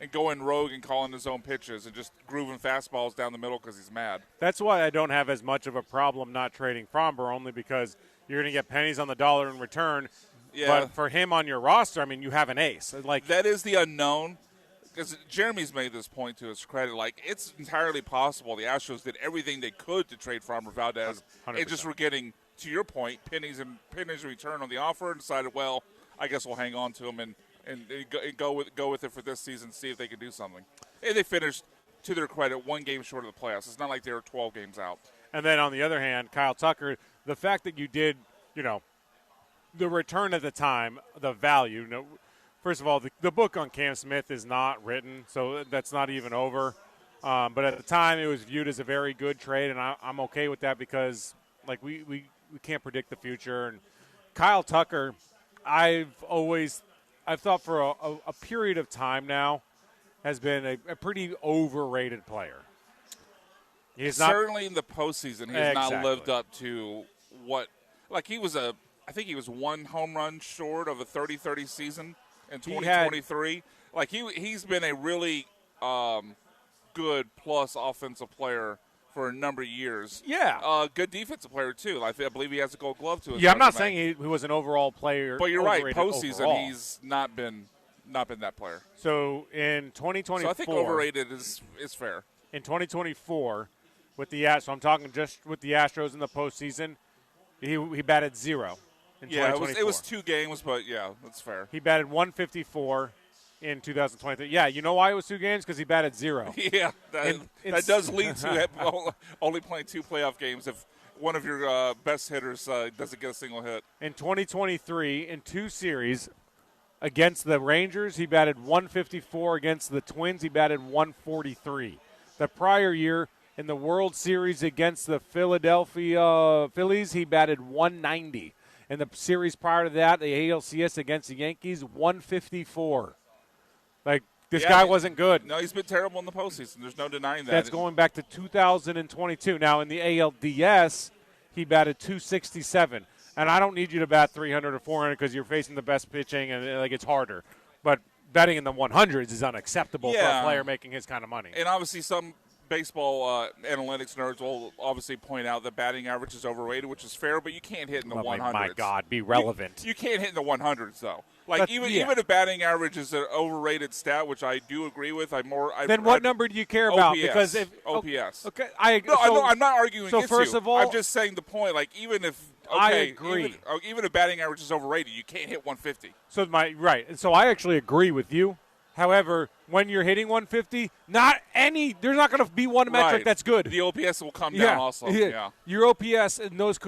and going rogue and calling his own pitches and just grooving fastballs down the middle because he's mad. That's why I don't have as much of a problem not trading Framber, only because you're going to get pennies on the dollar in return. Yeah. But for him on your roster, I mean, you have an ace. Like, that is the unknown. Because Jeremy's made this point to his credit. Like, it's entirely possible the Astros did everything they could to trade Framber Valdez. 100%. And just were getting, to your point, pennies in return on the offer and decided, well, I guess we'll hang on to him and go with it for this season, see if they can do something. And they finished, to their credit, 1 game short of the playoffs. It's not like they were 12 games out. And then on the other hand, Kyle Tucker, the fact that you did, the return at the time, the value. First of all, the book on Cam Smith is not written, so that's not even over. But at the time, it was viewed as a very good trade, and I'm okay with that because, like, we can't predict the future. And Kyle Tucker, I've thought for a period of time now, has been a pretty overrated player. He's certainly in the postseason, he has not Exactly. lived up to what – like, I think he was 1 home run short of a 30-30 season in 2023. He's been a really good plus offensive player for a number of years. Yeah. Good defensive player, too. I believe he has a Gold Glove to his Yeah, I'm not resume. saying he was an overall player. But you're right. overrated Postseason, overall. he's not been that player. So in 2024. So I think overrated is fair. In 2024, with the Astros, so I'm talking just with the Astros in the postseason, he batted 0 in 2024. It was 2 games, but yeah, that's fair. He batted 154 in 2023. Yeah, you know why it was 2 games? Because he batted 0. Yeah, that does lead to only playing 2 playoff games if one of your best hitters doesn't get a single hit. In 2023, in 2 series against the Rangers, he batted 154. Against the Twins, he batted 143. The prior year, in the World Series against the Philadelphia Phillies, he batted 190. In the series prior to that, the ALCS against the Yankees, 154. Like, this guy wasn't good. No, he's been terrible in the postseason. There's no denying that. That's going back to 2022. Now, in the ALDS, he batted 267. And I don't need you to bat 300 or 400 because you're facing the best pitching and it's harder. But betting in the 100s is unacceptable for a player making his kind of money. And obviously some baseball analytics nerds will obviously point out that batting average is overrated, which is fair, but you can't hit in the 100s. My God, be relevant. You can't hit in the 100s, though. Like, even if batting average is an overrated stat, which I do agree with, then what number do you care about? OPS, because if OPS. Okay, I'm not arguing against first you. of all, I'm just saying the point. Like, even if I agree, even if batting average is overrated, you can't hit 150. So and so I actually agree with you. However, when you're hitting 150, there's not going to be one metric that's good. The OPS will come down also. Yeah. Your OPS in those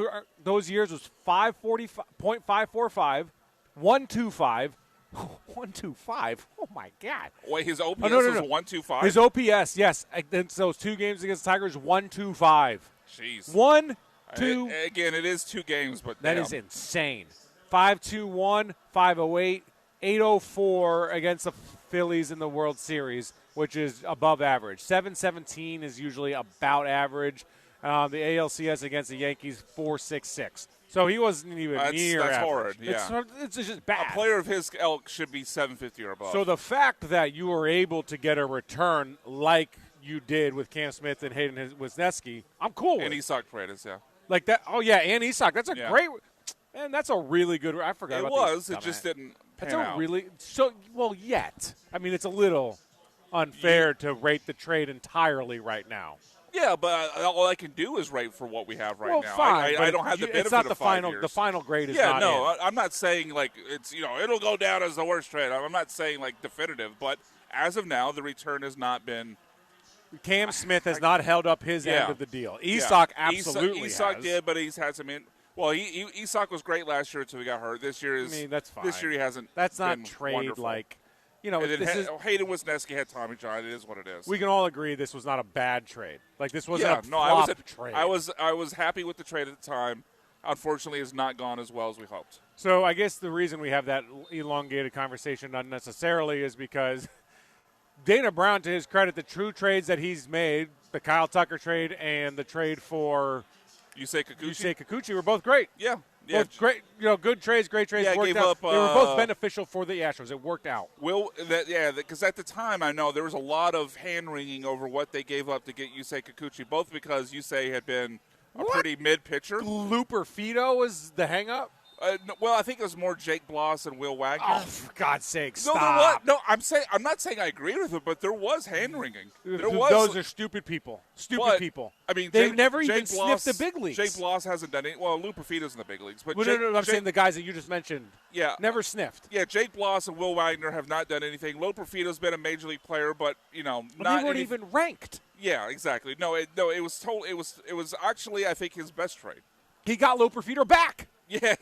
years was 540.545, 125. 125. Oh my God! Wait, his OPS no. was 125. His OPS, yes. Against those 2 games against the Tigers, 125. Jeez. 1, 2. Again, it is 2 games, but that is insane. 521, 508, 804 against the Phillies in the World Series, which is above average. 717 is usually about average. The ALCS against the Yankees, 466. So he wasn't even near that's average. Horrid, yeah. It's just bad. A player of his ilk should be 750 or above. So the fact that you were able to get a return like you did with Cam Smith and Hayden Wisniewski, I'm cool with. And Isak Paredes, yeah. Like that. Oh, yeah, and Isak. That's a great – man, that's a really good – I forgot about that. It was. It just didn't pan out. Yet. I mean, it's a little unfair to rate the trade entirely right now. Yeah, but all I can do is rate for what we have now. Fine, I don't have the benefit it's not of the 5 final. years. The final grade is not in. I'm not saying like it's it'll go down as the worst trade. I'm not saying like definitive, but as of now, the return has not been. Cam Smith has not held up his end of the deal. Isak absolutely Isak has. did, but he's had some. Isak was great last year until he got hurt. This year is. I mean, that's fine. This year he hasn't. That's not been trade wonderful. like. And then Hayden Wisniewski had Tommy John. It is what it is. We can all agree this was not a bad trade. Like this wasn't flop trade. I was happy with the trade at the time. Unfortunately, it's not gone as well as we hoped. So I guess the reason we have that elongated conversation unnecessarily is because Dana Brown, to his credit, the true trades that he's made, the Kyle Tucker trade and the trade for Yusei Kikuchi were both great. Yeah. Both great, good trades, great trades. Yeah, worked out. They were both beneficial for the Astros. It worked out. Because at the time, I know there was a lot of hand-wringing over what they gave up to get Yusei Kikuchi, both because Yusei had been a pretty mid-pitcher. Looper Fido was the hang-up? Well, I think it was more Jake Bloss and Will Wagner. Oh, for God's sake, stop. No, I'm not saying I agree with it, but there was hand-wringing. Those are stupid people. People. I mean, they've never even sniffed the big leagues. Jake Bloss hasn't done it. Well, Lou Perfido's in the big leagues. But I'm saying the guys that you just mentioned never sniffed. Yeah, Jake Bloss and Will Wagner have not done anything. Lou Perfido's been a major league player, but, they weren't even ranked. Yeah, exactly. It was actually, I think, his best trade. He got Lou Perfido back. Yeah,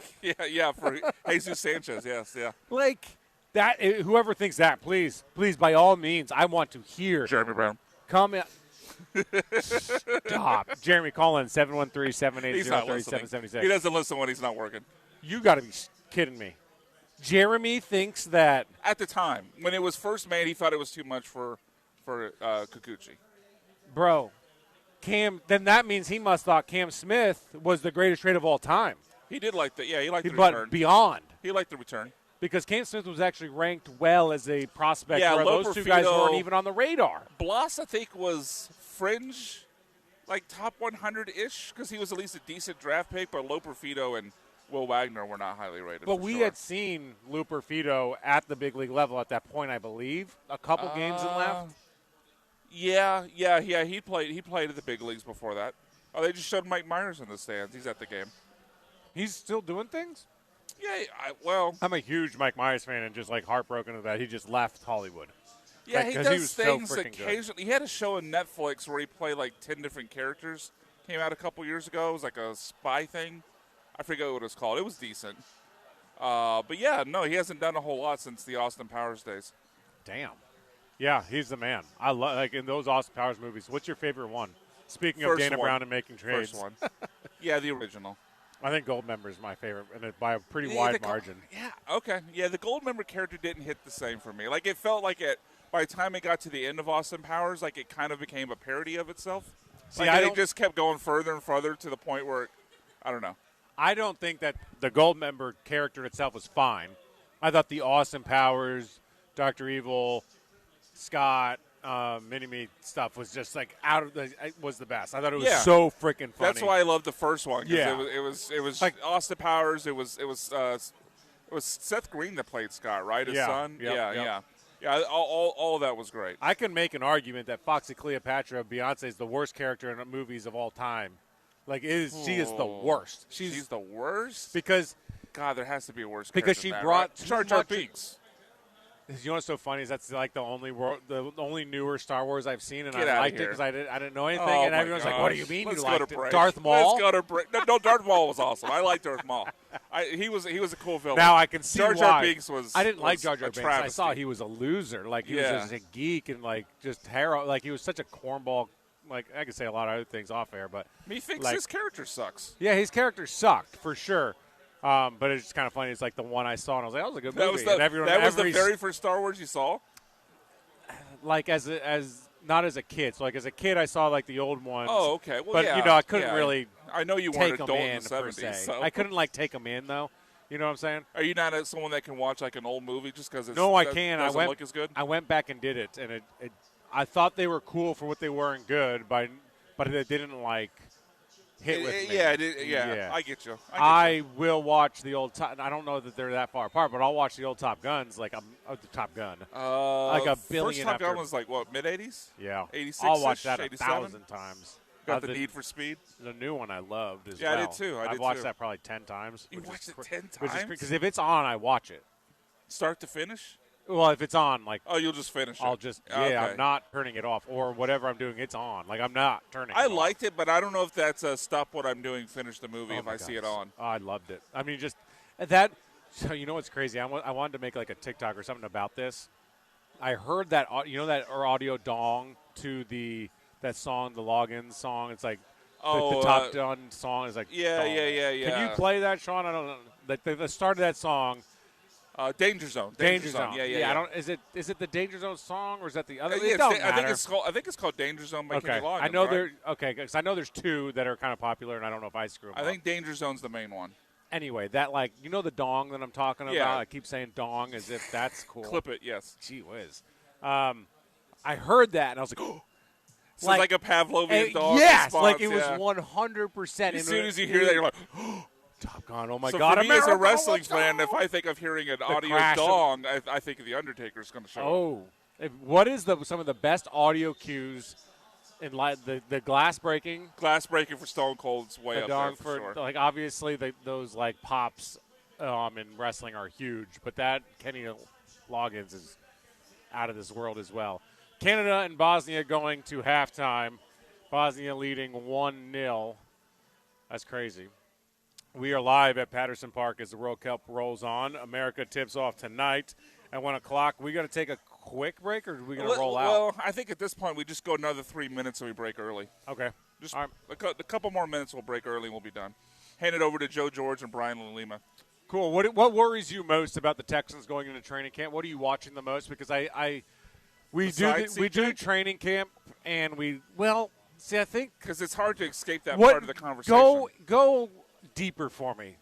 for Jesus Sanchez, yes, yeah. Like, that, whoever thinks that, please, by all means, I want to hear. Jeremy Brown. Comment. Stop. Jeremy, call in 713-780-3776. He doesn't listen when he's not working. You got to be kidding me. Jeremy thinks that. At the time, when it was first made, he thought it was too much for Kikuchi. Bro, then that means he must thought Cam Smith was the greatest trade of all time. He did like that. Yeah, he liked the return. But beyond. He liked the return. Because Cam Smith was actually ranked well as a prospect. Yeah, where those two guys weren't even on the radar. Bloss, I think, was fringe. like top 100-ish because he was at least a decent draft pick, but Loper Fido and Will Wagner were not highly rated. But for we sure. had seen Looper Fido at the big league level at that point, I believe. A couple games in left. Yeah. He played at the big leagues before that. Oh, they just showed Mike Myers in the stands. He's at the game. He's still doing things? Yeah, well. I'm a huge Mike Myers fan and just like heartbroken that he just left Hollywood. Yeah, he does was things so freaking occasionally. He had a show on Netflix where he played like 10 different characters. Came out a couple years ago. It was like a spy thing. I forget what it was called. It was decent. But yeah, no, he hasn't done a whole lot since the Austin Powers days. Damn. Yeah, he's the man. I love like in those Austin Powers movies. What's your favorite one? Speaking of Dana Brown and making trades. First one. Yeah, the original. I think Goldmember is my favorite, and by a pretty wide margin. Yeah, okay. Yeah, the Goldmember character didn't hit the same for me. Like, it felt like by the time it got to the end of Austin Powers, like, it kind of became a parody of itself. See, like, it just kept going further and further to the point where, I don't know. I don't think that the Goldmember character itself was fine. I thought the Austin Powers, Dr. Evil, Scott, Mini-Me stuff was just like it was the best. I thought it was so freaking funny. That's why I loved the first one. Yeah, it was like Austin Powers. It was Seth Green that played Scott, right? His son. Yep. Yeah. All of that was great. I can make an argument that Foxy Cleopatra, Beyonce, is the worst character in the movies of all time. Like, she is the worst. She's the worst because God, there has to be a worse. Because character she than that, brought right? Jar Jar much- Binks. You know what's so funny is that's like the only newer Star Wars I've seen, and Get I outta liked it here. because I didn't know anything, Oh and my everyone's like, "What do you gosh. mean Let's you go liked to it?" break. Darth Maul. Let's go to break. No, Darth Maul was awesome. I like Darth Maul. He was a cool villain. Now I can see Jar why. Jar Binks was. I didn't like was Jar Jar a Binks. I saw travesty. he was a loser. Like he was Yeah. just a geek and like just hero. Like he was such a cornball. Like I could say a lot of other things off air, but He thinks like, his character sucks. Yeah, his character sucked for sure. But it's just kind of funny. It's like the one I saw, and I was like, "That was a good movie." That was the very first Star Wars you saw. Like as not as a kid. So like as a kid, I saw like the old ones. Oh, okay. Well, but yeah, I couldn't yeah. really. I know you take weren't them adult in in the per 70s, se. so. I couldn't like take them in though. You know what I'm saying? Are you not someone that can watch like an old movie just because No, I can. Doesn't look as good. I went back and did it, and I thought they were cool for what they were and good, but it didn't like hit with me. Yeah, I get you. I will watch the old. I don't know that they're that far apart, but I'll watch the old Top Guns. Like the Top Gun. Like a billion. First Top after. Gun was like what, mid '80s? Yeah, 86. I'll watch that 87? 1,000 times. Got the Need for Speed. The new one I loved as Yeah, well. I did too. I've watched that probably 10 times. You watched it 10 times? Because if it's on, I watch it. Start to finish? Well, if it's on, like you'll just finish it. I'll just Okay. I'm not turning it off or whatever I'm doing. It's on. Like I'm not turning. I it off. liked it, but I don't know if that's a stop what I'm doing, finish the movie Oh if my I see it gosh. on. Oh, I loved it. I mean, just that. So you know what's crazy? I wanted to make like a TikTok or something about this. I heard that that audio dong to that song, the login song. It's like the Top Gun song is like Yeah. Can you play that, Sean? I don't know. Like the start of that song. Danger Zone. Danger Zone. Yeah. I don't. Is it the Danger Zone song or is that the other? Yeah, It don't I think matter. I think it's called Danger Zone by Okay, Kenny Loggins. I know right? because I know there's two that are kind of popular, and I don't know if I screw them I up. think Danger Zone's the main one. Anyway, that the dong that I'm talking about. Yeah. I keep saying dong as if that's cool. Clip it, yes. Gee whiz. I heard that and I was like, oh. So it's like a Pavlovian dog Yes, response, like it was yeah. 100%. As soon as you hear that, you're like, Top Gun. Oh my so God! for me as a America, wrestling let's fan, go! if I think of hearing an audio crash of- dong, I think the Undertaker's going to show up. Oh, what is some of the best audio cues in the glass breaking? Glass breaking for Stone Cold's way The up dong there for sure. like obviously those like pops in wrestling are huge, but that Kenny Loggins is out of this world as well. Canada and Bosnia going to halftime. Bosnia leading 1-0. That's crazy. We are live at Patterson Park as the World Cup rolls on. America tips off tonight at 1 o'clock. We got to take a quick break, or are we going to roll out? Well, I think at this point we just go another 3 minutes and we break early. Okay. Just a couple more minutes, we'll break early and we'll be done. Hand it over to Joe George and Brian Lima. Cool. What worries you most about the Texans going into training camp? What are you watching the most? Because we do training camp, and I think because it's hard to escape that part of the conversation. Go deeper for me,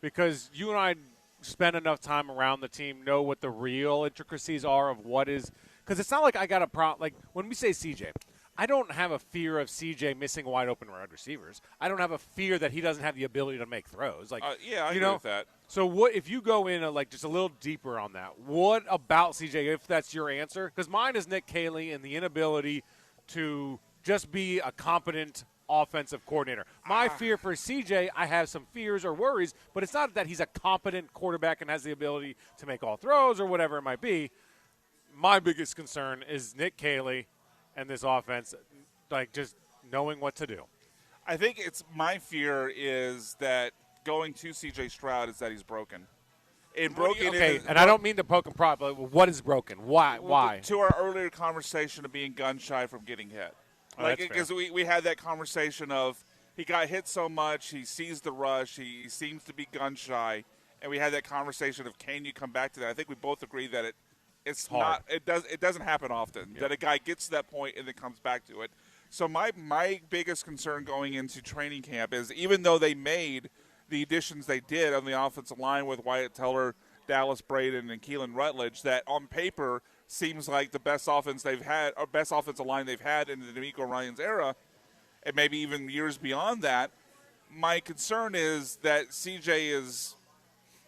because you and I spend enough time around the team, know what the real intricacies are of what is. Because it's not like I got a problem. Like when we say CJ, I don't have a fear of CJ missing wide open wide receivers. I don't have a fear that he doesn't have the ability to make throws. Like, yeah, I you agree know, with that. So what if you go in like just a little deeper on that? What about CJ? If that's your answer, because mine is Nick Caley and the inability to just be a competent offensive coordinator. My fear for CJ, I have some fears or worries, but it's not that he's a competent quarterback and has the ability to make all throws or whatever it might be. My biggest concern is Nick Caley and this offense, like just knowing what to do. I think it's my fear is that going to C.J. Stroud is that he's broken. And broken. Okay, and I don't mean to poke him prop, but what is broken? Why? Why? To our earlier conversation of being gun shy from getting hit, Oh, like that's because we had that conversation of he got hit so much, he sees the rush, he seems to be gun shy, and we had that conversation of can you come back to that? I think we both agree that it's hard. not. It doesn't happen often that a guy gets to that point and then comes back to it. So my biggest concern going into training camp is even though they made the additions they did on the offensive line with Wyatt Teller, Dallas Braden, and Keelan Rutledge, that on paper seems like the best offense they've had, or best offensive line they've had in the D'Amico Ryans era, and maybe even years beyond that. My concern is that CJ is,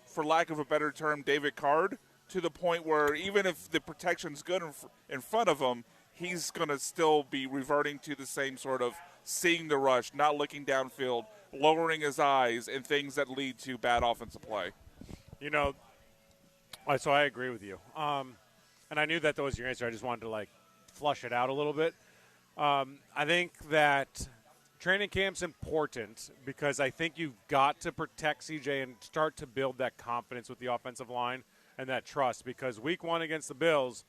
for lack of a better term, David Card, to the point where even if the protection's good in front of him, he's going to still be reverting to the same sort of seeing the rush, not looking downfield, lowering his eyes, and things that lead to bad offensive play. You know, so I agree with you. And I knew that was your answer. I just wanted to, like, flush it out a little bit. I think that training camp's important because I think you've got to protect CJ and start to build that confidence with the offensive line and that trust because week 1 against the Bills,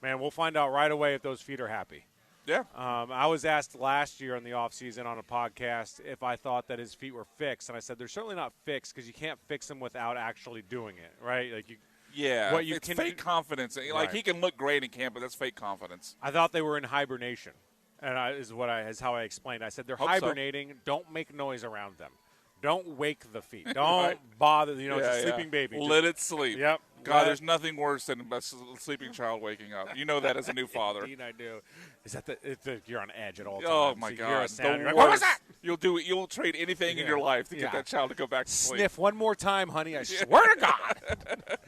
man, we'll find out right away if those feet are happy. Yeah. I was asked last year in the offseason on a podcast if I thought that his feet were fixed, and I said they're certainly not fixed because you can't fix them without actually doing it, right? Like It's fake confidence. Like Right. he can look great in camp, but that's fake confidence. I thought they were in hibernation, and is how I explained. I said they're Hope so. hibernating. Don't make noise around them. Don't wake the feet. Don't Right. bother. It's a sleeping baby. Let it sleep. Yep. God, there's nothing worse than a sleeping child waking up. You know that as a new father. Indeed, I do. Is that you're on edge at all times? Oh my You're God! a sound- The you're like, worst. what was that? You'll do it. You'll trade anything in your life to get Yeah. that child to go back to sleep. Sniff one more time, honey. I swear to God.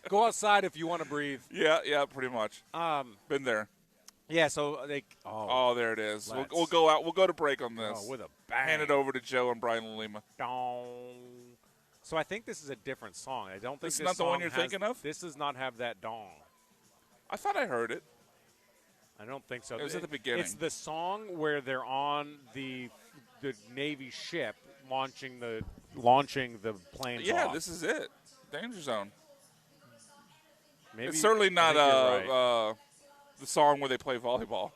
Go outside if you want to breathe. Yeah, pretty much. Been there. Yeah, so they. Oh, there it is. Let's- We'll go out. We'll go to break on this. Oh, with a bang. Hand it over to Joe and Brian Lima. Dong. So I think this is a different song. I don't think This is this not the one song you're has- thinking of? This does not have that dong. I thought I heard it. I don't think so. It was at the beginning. It's the song where they're on the Navy ship launching the planes. Yeah, off. this is it. Danger Zone. Maybe, It's certainly I not think you're right. the song where they play volleyball.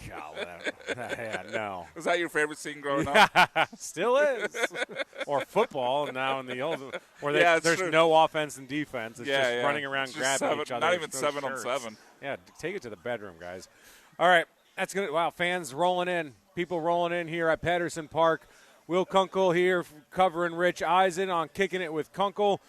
Yeah, no. Was that your favorite scene growing up? Still is. Or football now in the old where Yeah, it's there's true. no offense and defense. It's Yeah, just yeah. running around It's just grabbing seven- each other. not even with 7 on shirts. 7. Yeah, take it to the bedroom, guys. All right, that's good. Wow, fans rolling in. People rolling in here at Patterson Park. Will Kunkel here covering Rich Eisen on Kicking It with Kunkel.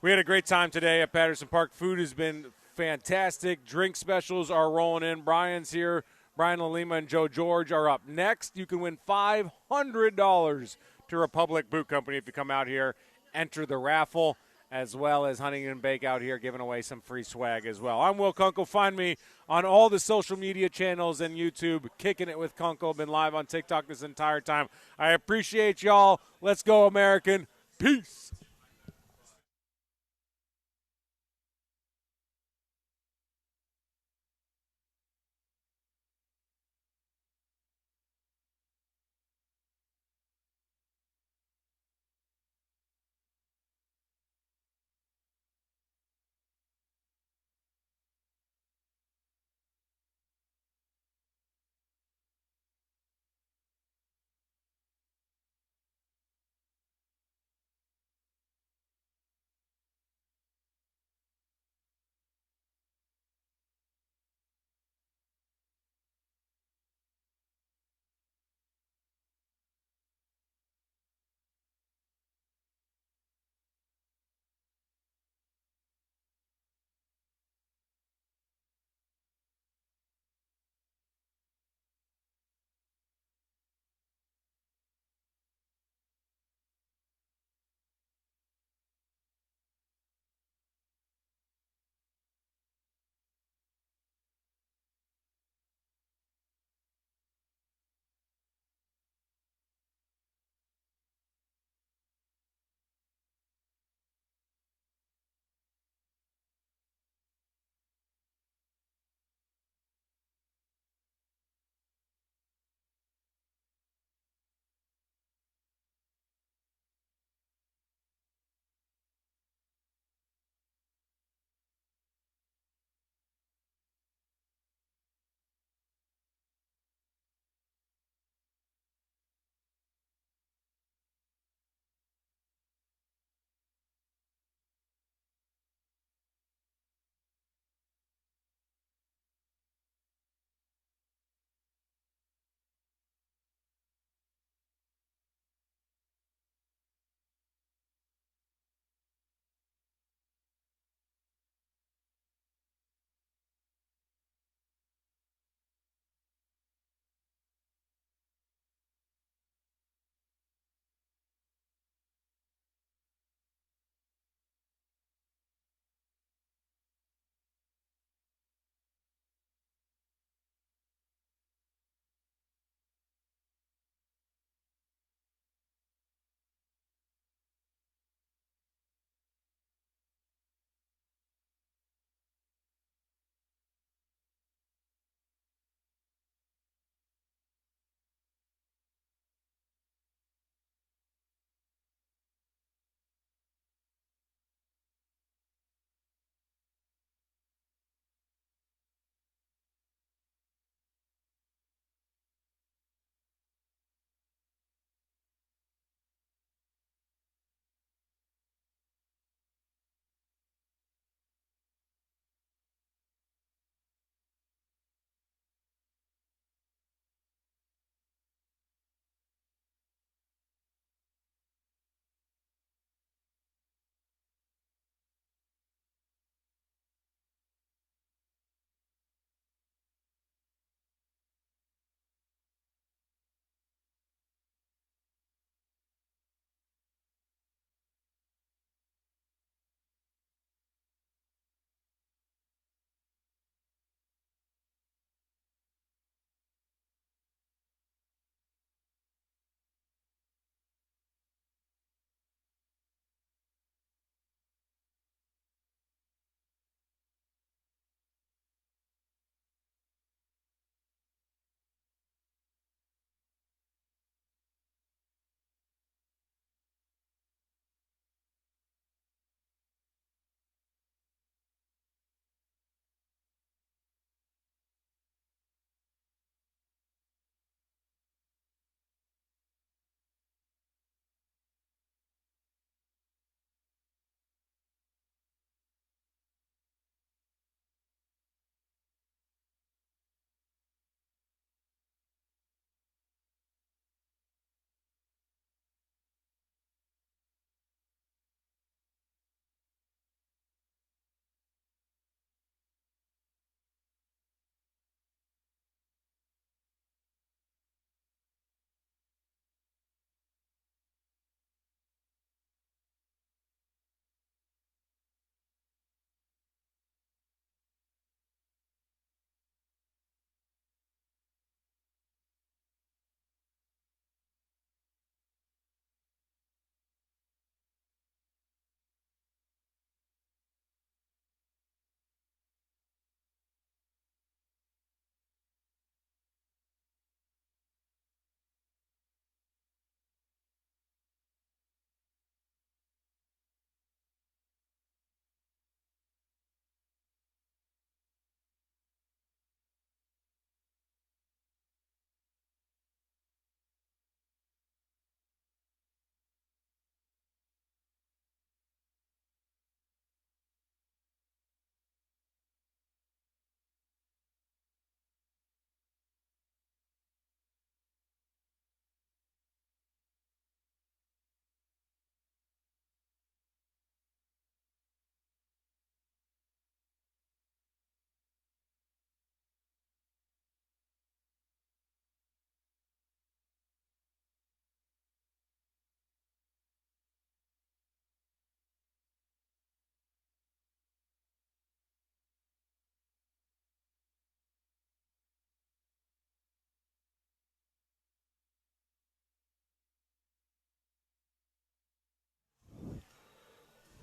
We had a great time today at Patterson Park. Food has been fantastic. Drink specials are rolling in. Brian's here. Brian Lalima and Joe George are up next. You can win $500 to Republic Boot Company if you come out here. Enter the raffle, as well as Huntington Bake out here giving away some free swag as well. I'm Will Kunkel. Find me on all the social media channels and YouTube. Kicking It with Kunkel. Been live on TikTok this entire time. I appreciate y'all. Let's go, American. Peace.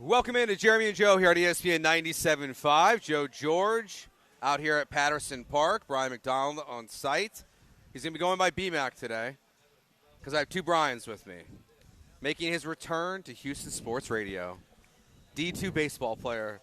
Welcome in to Jeremy and Joe here at ESPN 97.5. Joe George out here at Patterson Park. Brian McDonald on site. He's going to be going by BMAC today because I have two Brians with me. Making his return to Houston Sports Radio, D2 baseball player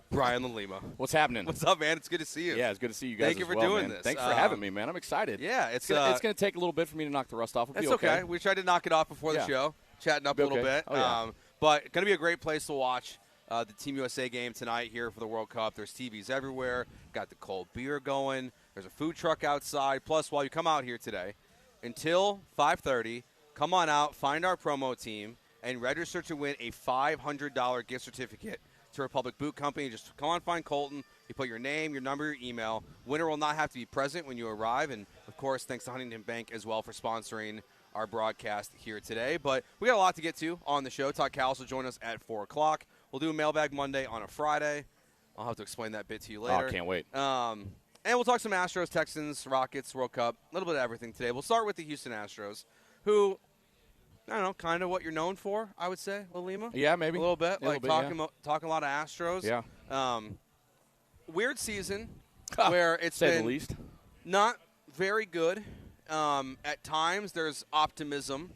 Brian Lima. What's happening? What's up, man? It's good to see you. Yeah, it's good to see you guys. Thank you for well, doing man. this. Thanks for having me, man. I'm excited. Yeah, it's going to take a little bit for me to knock the rust off. That's okay. We tried to knock it off before the show, chatting up a little bit. Oh, yeah. But going to be a great place to watch the Team USA game tonight here for the World Cup. There's TVs everywhere. Got the cold beer going. There's a food truck outside. Plus, while you come out here today, until 5:30, come on out, find our promo team, and register to win a $500 gift certificate to Republic Boot Company. Just come on, find Colton. You put your name, your number, your email. Winner will not have to be present when you arrive. And, of course, thanks to Huntington Bank as well for sponsoring our broadcast here today. But we got a lot to get to on the show. Todd Callis will join us at 4 o'clock. We'll do a Mailbag Monday on a Friday. I'll have to explain that bit to you later. Oh, can't wait. And we'll talk some Astros, Texans, Rockets, World Cup, a little bit of everything today. We'll start with the Houston Astros, who, I don't know, kind of what you're known for, I would say, Lima. Yeah, maybe. A little bit. A little bit, talking a lot of Astros. Yeah. Weird season where it's say been the least. Not very good. At times, there's optimism,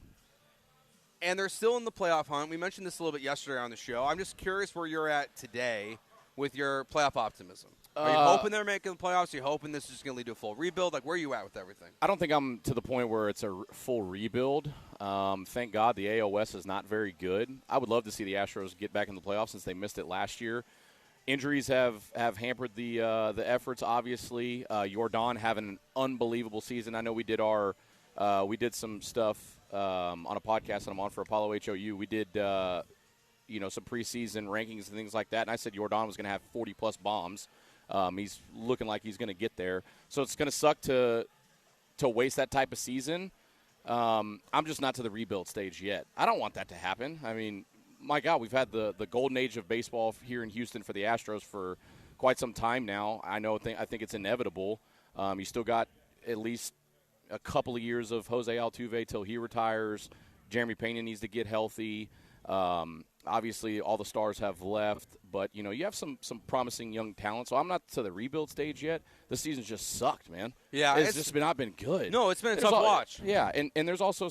and they're still in the playoff hunt. We mentioned this a little bit yesterday on the show. I'm just curious where you're at today with your playoff optimism. Are you hoping they're making the playoffs? Are you hoping this is just going to lead to a full rebuild? Like, where are you at with everything? I don't think I'm to the point where it's a full rebuild. Thank God the AOS is not very good. I would love to see the Astros get back in the playoffs since they missed it last year. Injuries have hampered the efforts, obviously. Jordan having an unbelievable season. I know we did some stuff on a podcast that I'm on for Apollo HOU. We did some preseason rankings and things like that, and I said Jordan was going to have 40-plus bombs. He's looking like he's going to get there. So it's going to suck to waste that type of season. I'm just not to the rebuild stage yet. I don't want that to happen. I mean, my God, we've had the golden age of baseball here in Houston for the Astros for quite some time now. I think it's inevitable. You still got at least a couple of years of Jose Altuve till he retires. Jeremy Pena needs to get healthy. Obviously, all the stars have left, but you have some promising young talent. So I'm not to the rebuild stage yet. The season's just sucked, man. Yeah, it's just not been good. No, it's been a tough watch. Yeah, and there's also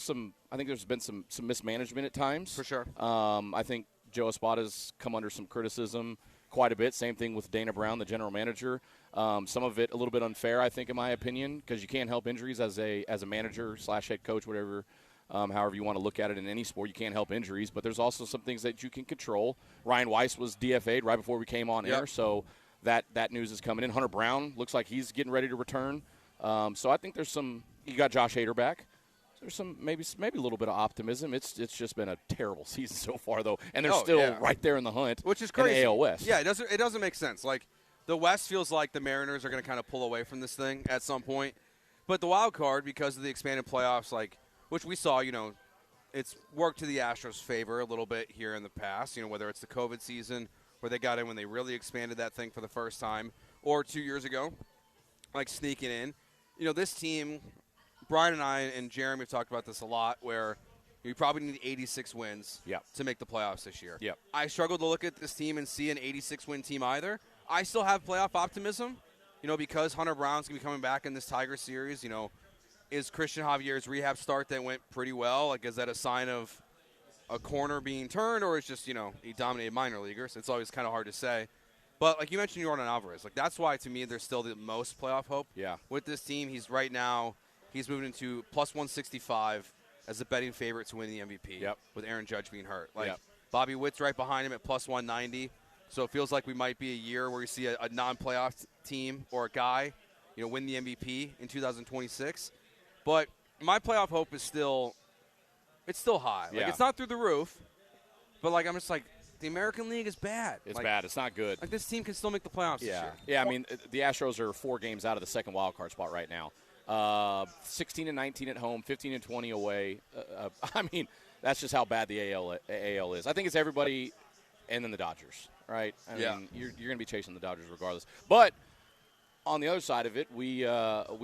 I think there's been some mismanagement at times. For sure. I think Joe Espada's come under some criticism quite a bit. Same thing with Dana Brown, the general manager. Some of it a little bit unfair, I think, in my opinion, because you can't help injuries as a manager / head coach, whatever. However you want to look at it in any sport, you can't help injuries. But there's also some things that you can control. Ryan Weiss was DFA'd right before we came on air, so that news is coming in. Hunter Brown looks like he's getting ready to return. So I think there's some – you got Josh Hader back. There's some maybe a little bit of optimism. It's just been a terrible season so far, though, and they're still right there in the hunt, which is crazy. In the AL West. Yeah, it doesn't make sense. Like the West feels like the Mariners are going to kind of pull away from this thing at some point, but the wild card, because of the expanded playoffs, which we saw, it's worked to the Astros' favor a little bit here in the past. Whether it's the COVID season where they got in when they really expanded that thing for the first time, or 2 years ago, sneaking in. This team. Brian and I and Jeremy have talked about this a lot, where you probably need 86 wins to make the playoffs this year. Yep. I struggle to look at this team and see an 86-win team either. I still have playoff optimism, because Hunter Brown's going to be coming back in this Tiger series. Is Christian Javier's rehab start that went pretty well? Is that a sign of a corner being turned, or is just, he dominated minor leaguers? It's always kind of hard to say. But like you mentioned, Jordan Alvarez. That's why, to me, there's still the most playoff hope with this team. He's right now – he's moving into plus 165 as a betting favorite to win the MVP with Aaron Judge being hurt. Bobby Witt's right behind him at plus 190. So it feels like we might be a year where you see a non-playoff team or a guy, win the MVP in 2026. But my playoff hope is still high. It's not through the roof, but I'm just the American League is bad. It's bad. It's not good. This team can still make the playoffs this year. Yeah, I mean, the Astros are 4 games out of the second wild card spot right now. 16-19 at home, 15-20 away. I mean, that's just how bad the AL is. I think it's everybody and then the Dodgers, right? I mean, you're going to be chasing the Dodgers regardless. But on the other side of it, we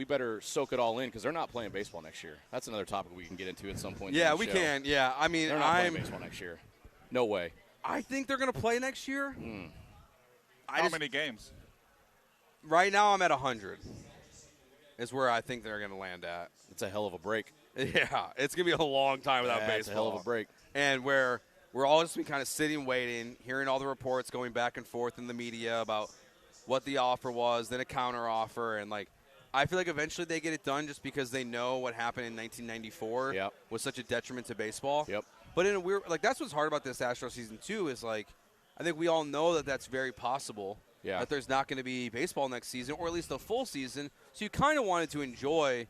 better soak it all in because they're not playing baseball next year. That's another topic we can get into at some point. Yeah, we can. Yeah, I mean, they're not playing baseball next year. No way. I think they're going to play next year. How many games? Right now, I'm at 100. Is where I think they're going to land at. It's a hell of a break. Yeah, it's going to be a long time without baseball. It's a hell of a break. And where we're all just been kind of sitting, waiting, hearing all the reports going back and forth in the media about what the offer was, then a counter offer, and I feel like eventually they get it done just because they know what happened in 1994 was such a detriment to baseball. Yep. But in a weird, that's what's hard about this Astro season too is I think we all know that that's very possible. Yeah. That there's not going to be baseball next season, or at least a full season. So you kind of wanted to enjoy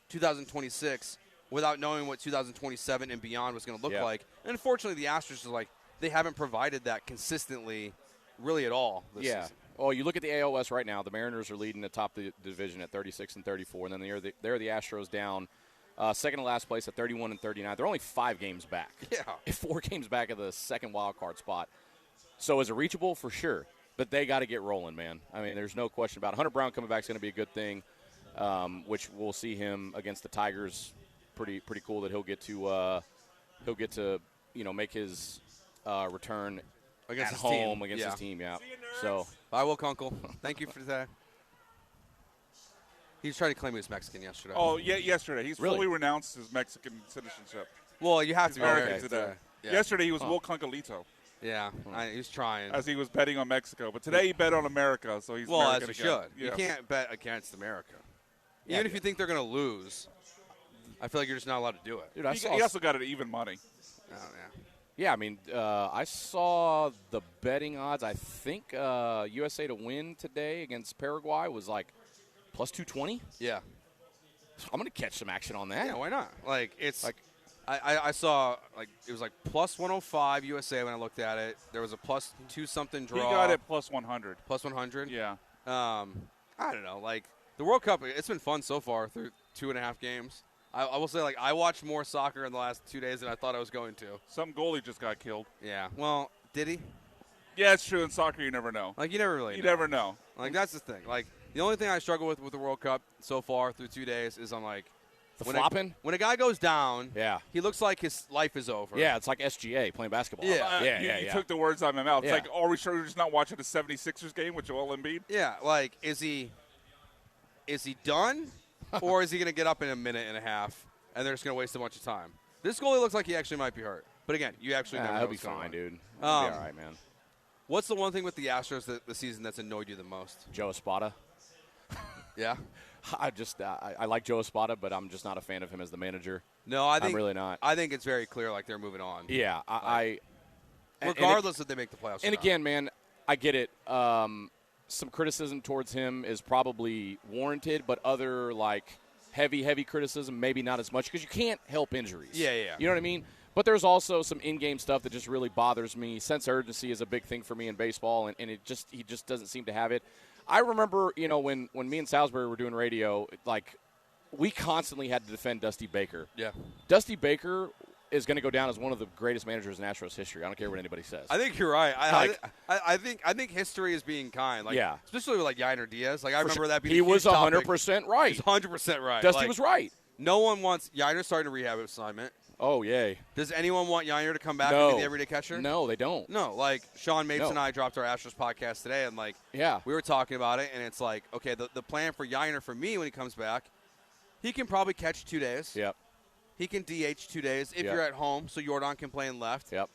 2026 without knowing what 2027 and beyond was going to look like. And unfortunately, the Astros they haven't provided that consistently, really at all this season. Well, you look at the AL West right now. The Mariners are leading the top of the division at 36 and 34, and then they're the Astros down second to last place at 31 and 39. They're only 5 games back. Yeah, 4 games back of the second wild card spot. So is it reachable? For sure. But they got to get rolling, man. I mean, there's no question about it. Hunter Brown coming back is going to be a good thing, which we'll see him against the Tigers. Pretty cool that he'll get to make his return against at his home team. against his team. Yeah. So bye, Will Kunkel. Thank you for that. He was trying to claim he was Mexican yesterday. Oh, yeah, yesterday. He's Really? fully renounced his Mexican citizenship. Well, you have He's to be American American today. Yeah. Yesterday he was Will Kunkelito. Yeah, he was trying. As he was betting on Mexico. But today he bet on America, so he's American as again. you should. Yeah. You can't bet against America. Yeah, Even if you think they're going to lose, I feel like you're just not allowed to do it. Dude, I He saw also got it even money. Oh, yeah. Yeah, I mean, I saw the betting odds. I think USA to win today against Paraguay was plus 220. Yeah. I'm going to catch some action on that. Yeah, why not? I saw it was plus 105 USA when I looked at it. There was a plus 2-something draw. He got it plus 100. Plus 100? Yeah. I don't know. The World Cup, it's been fun so far through 2.5 games. I will say, I watched more soccer in the last 2 days than I thought I was going to. Some goalie just got killed. Yeah. Well, did he? Yeah, it's true. In soccer, you never know. You never really You know. never know. That's the thing. The only thing I struggle with the World Cup so far through 2 days is I'm the flopping? When a guy goes down, Yeah. he looks like his life is over. Yeah, it's like SGA playing basketball. Yeah. You took the words out of my mouth. Yeah. It's are we sure we're just not watching the 76ers game with Joel Embiid? Yeah, is he done? Or is he going to get up in a minute and a half and they're just going to waste a bunch of time? This goalie looks like he actually might be hurt. But again, you actually never know he'll be what's going fine, on. dude. He'll be all right, man. What's the one thing with the Astros this season that's annoyed you the most? Joe Espada. Yeah? I like Joe Espada, but I'm just not a fan of him as the manager. No, I'm really not. I think it's very clear they're moving on. Yeah, regardless if they make the playoffs. And again, man, I get it. Some criticism towards him is probably warranted, but other heavy criticism maybe not as much because you can't help injuries. Yeah. You know what I mean? But there's also some in-game stuff that just really bothers me. Sense of urgency is a big thing for me in baseball, and he just doesn't seem to have it. I remember, when me and Salisbury were doing radio, we constantly had to defend Dusty Baker. Yeah. Dusty Baker is going to go down as one of the greatest managers in Astros history. I don't care what anybody says. I think you're right. I think history is being kind. Yeah. Especially with Yainer Diaz. I remember that being he a huge was topic. 100% right. He's 100% right. Dusty was right. No one wants Yainer starting a rehab assignment. Oh, yay. Does anyone want Yainer to come back No. and be the everyday catcher? No, they don't. No, Sean Mapes No. and I dropped our Astros podcast today, and yeah, we were talking about it, and it's okay, the plan for Yainer for me when he comes back, he can probably catch 2 days. Yep. He can DH 2 days if Yep. you're at home, so Jordan can play in left. Yep.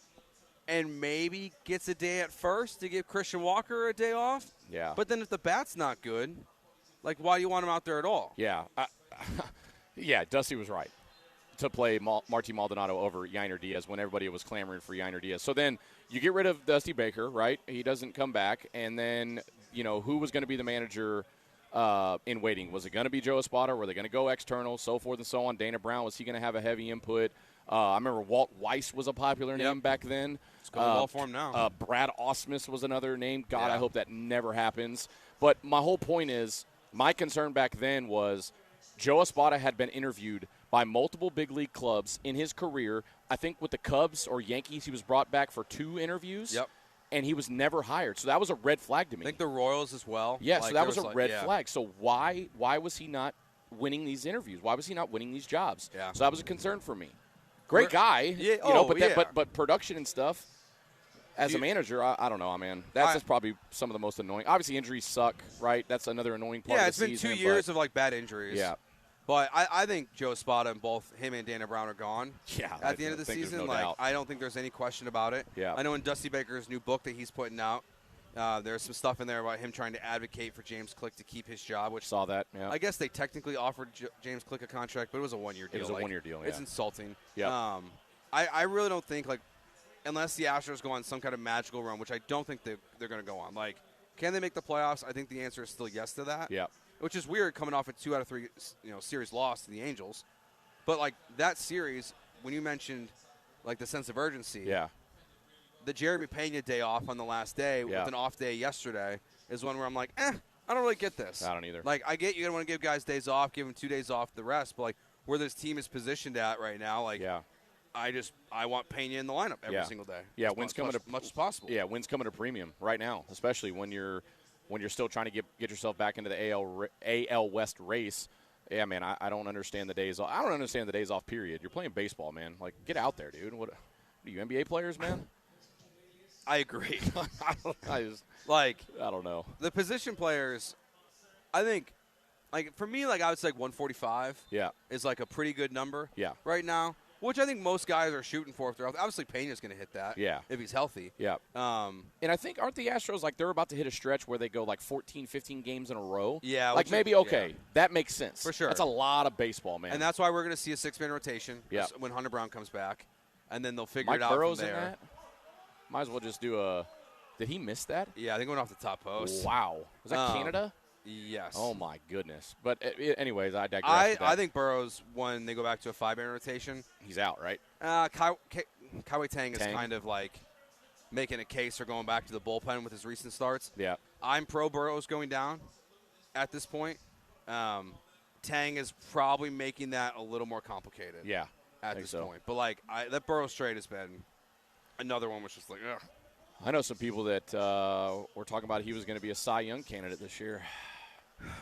And maybe gets a day at first to give Christian Walker a day off. Yeah. But then if the bat's not good, why do you want him out there at all? Yeah. Yeah, Dusty was right to play Marty Maldonado over Yainer Diaz when everybody was clamoring for Yainer Diaz. So then you get rid of Dusty Baker, right? He doesn't come back. And then, who was going to be the manager in waiting? Was it going to be Joe Espada? Were they going to go external, so forth and so on? Dana Brown, was he going to have a heavy input? I remember Walt Weiss was a popular name back then. It's going well for him now. Brad Osmus was another name. God, Yeah. I hope that never happens. But my whole point is, my concern back then was Joe Espada had been interviewed by multiple big league clubs in his career. I think with the Cubs or Yankees, he was brought back for 2 interviews. Yep. And he was never hired. So that was a red flag to me. I think the Royals as well. Yeah, so that was a red yeah. flag. So why was he not winning these interviews? Why was he not winning these jobs? Yeah. So that was a concern for me. Great guy, Yeah, but yeah. but production and stuff. As a manager, I don't know, man. That's probably some of the most annoying. Obviously, injuries suck, right? That's another annoying part Yeah, of the it's season. been 2 years of like bad injuries. Yeah. But I think Joe Spada and both him and Dana Brown are gone. Yeah, At the end of the season, no doubt. I don't think there's any question about it. Yeah. I know in Dusty Baker's new book that he's putting out, there's some stuff in there about him trying to advocate for James Click to keep his job. Which saw that. Yeah. I guess they technically offered James Click a contract, but it was a 1-year deal. It was a 1-year deal. Yeah. It's insulting. Yeah. I really don't think unless the Astros go on some kind of magical run, which I don't think they're going to go on. Like, can they make the playoffs? I think the answer is still yes to that. Yeah. Which is weird coming off a 2 out of 3 series loss to the Angels. But, like, that series, when you mentioned, like, the sense of urgency. Yeah. The Jeremy Pena day off on the last day with an off day yesterday is one where I'm like, I don't really get this. I don't either. Like, I get you're going to want to give guys days off, give them 2 days off the rest. But, like, where this team is positioned at right now, like, I want Pena in the lineup every single day. Yeah, wins coming as much as possible. Yeah, wins coming at a premium right now, especially when you're still trying to get yourself back into the AL West race. Yeah, man, I don't understand the days off. I don't understand the days off, period. You're playing baseball, man. Like, get out there, dude. What are you, NBA players, man? I agree. I don't know. The position players, I think, like, for me, like, I would say, like, 145 is, like, a pretty good number right now, which I think most guys are shooting for. If they're healthy. Obviously, Pena's going to hit that if he's healthy. Yeah. And I think, aren't the Astros, like, they're about to hit a stretch where they go, like, 14, 15 games in a row? Yeah. Like, maybe, that makes sense. For sure. That's a lot of baseball, man. And that's why we're going to see a 6-man rotation when Hunter Brown comes back, and then they'll figure it out Burrow's from there. In that? Might as well just do a – did he miss that? Yeah, I think it went off the top post. Wow. Was that Canada? Yes. Oh, my goodness. But anyways, I digress. I think Burrows, when they go back to a 5-man rotation. He's out, right? Kaiwei Tang is kind of like making a case for going back to the bullpen with his recent starts. Yeah. I'm pro Burrows going down at this point. Tang is probably making that a little more complicated. Yeah. At this point. But, like, that Burrows trade has been another one which is like, ugh. I know some people that were talking about he was going to be a Cy Young candidate this year.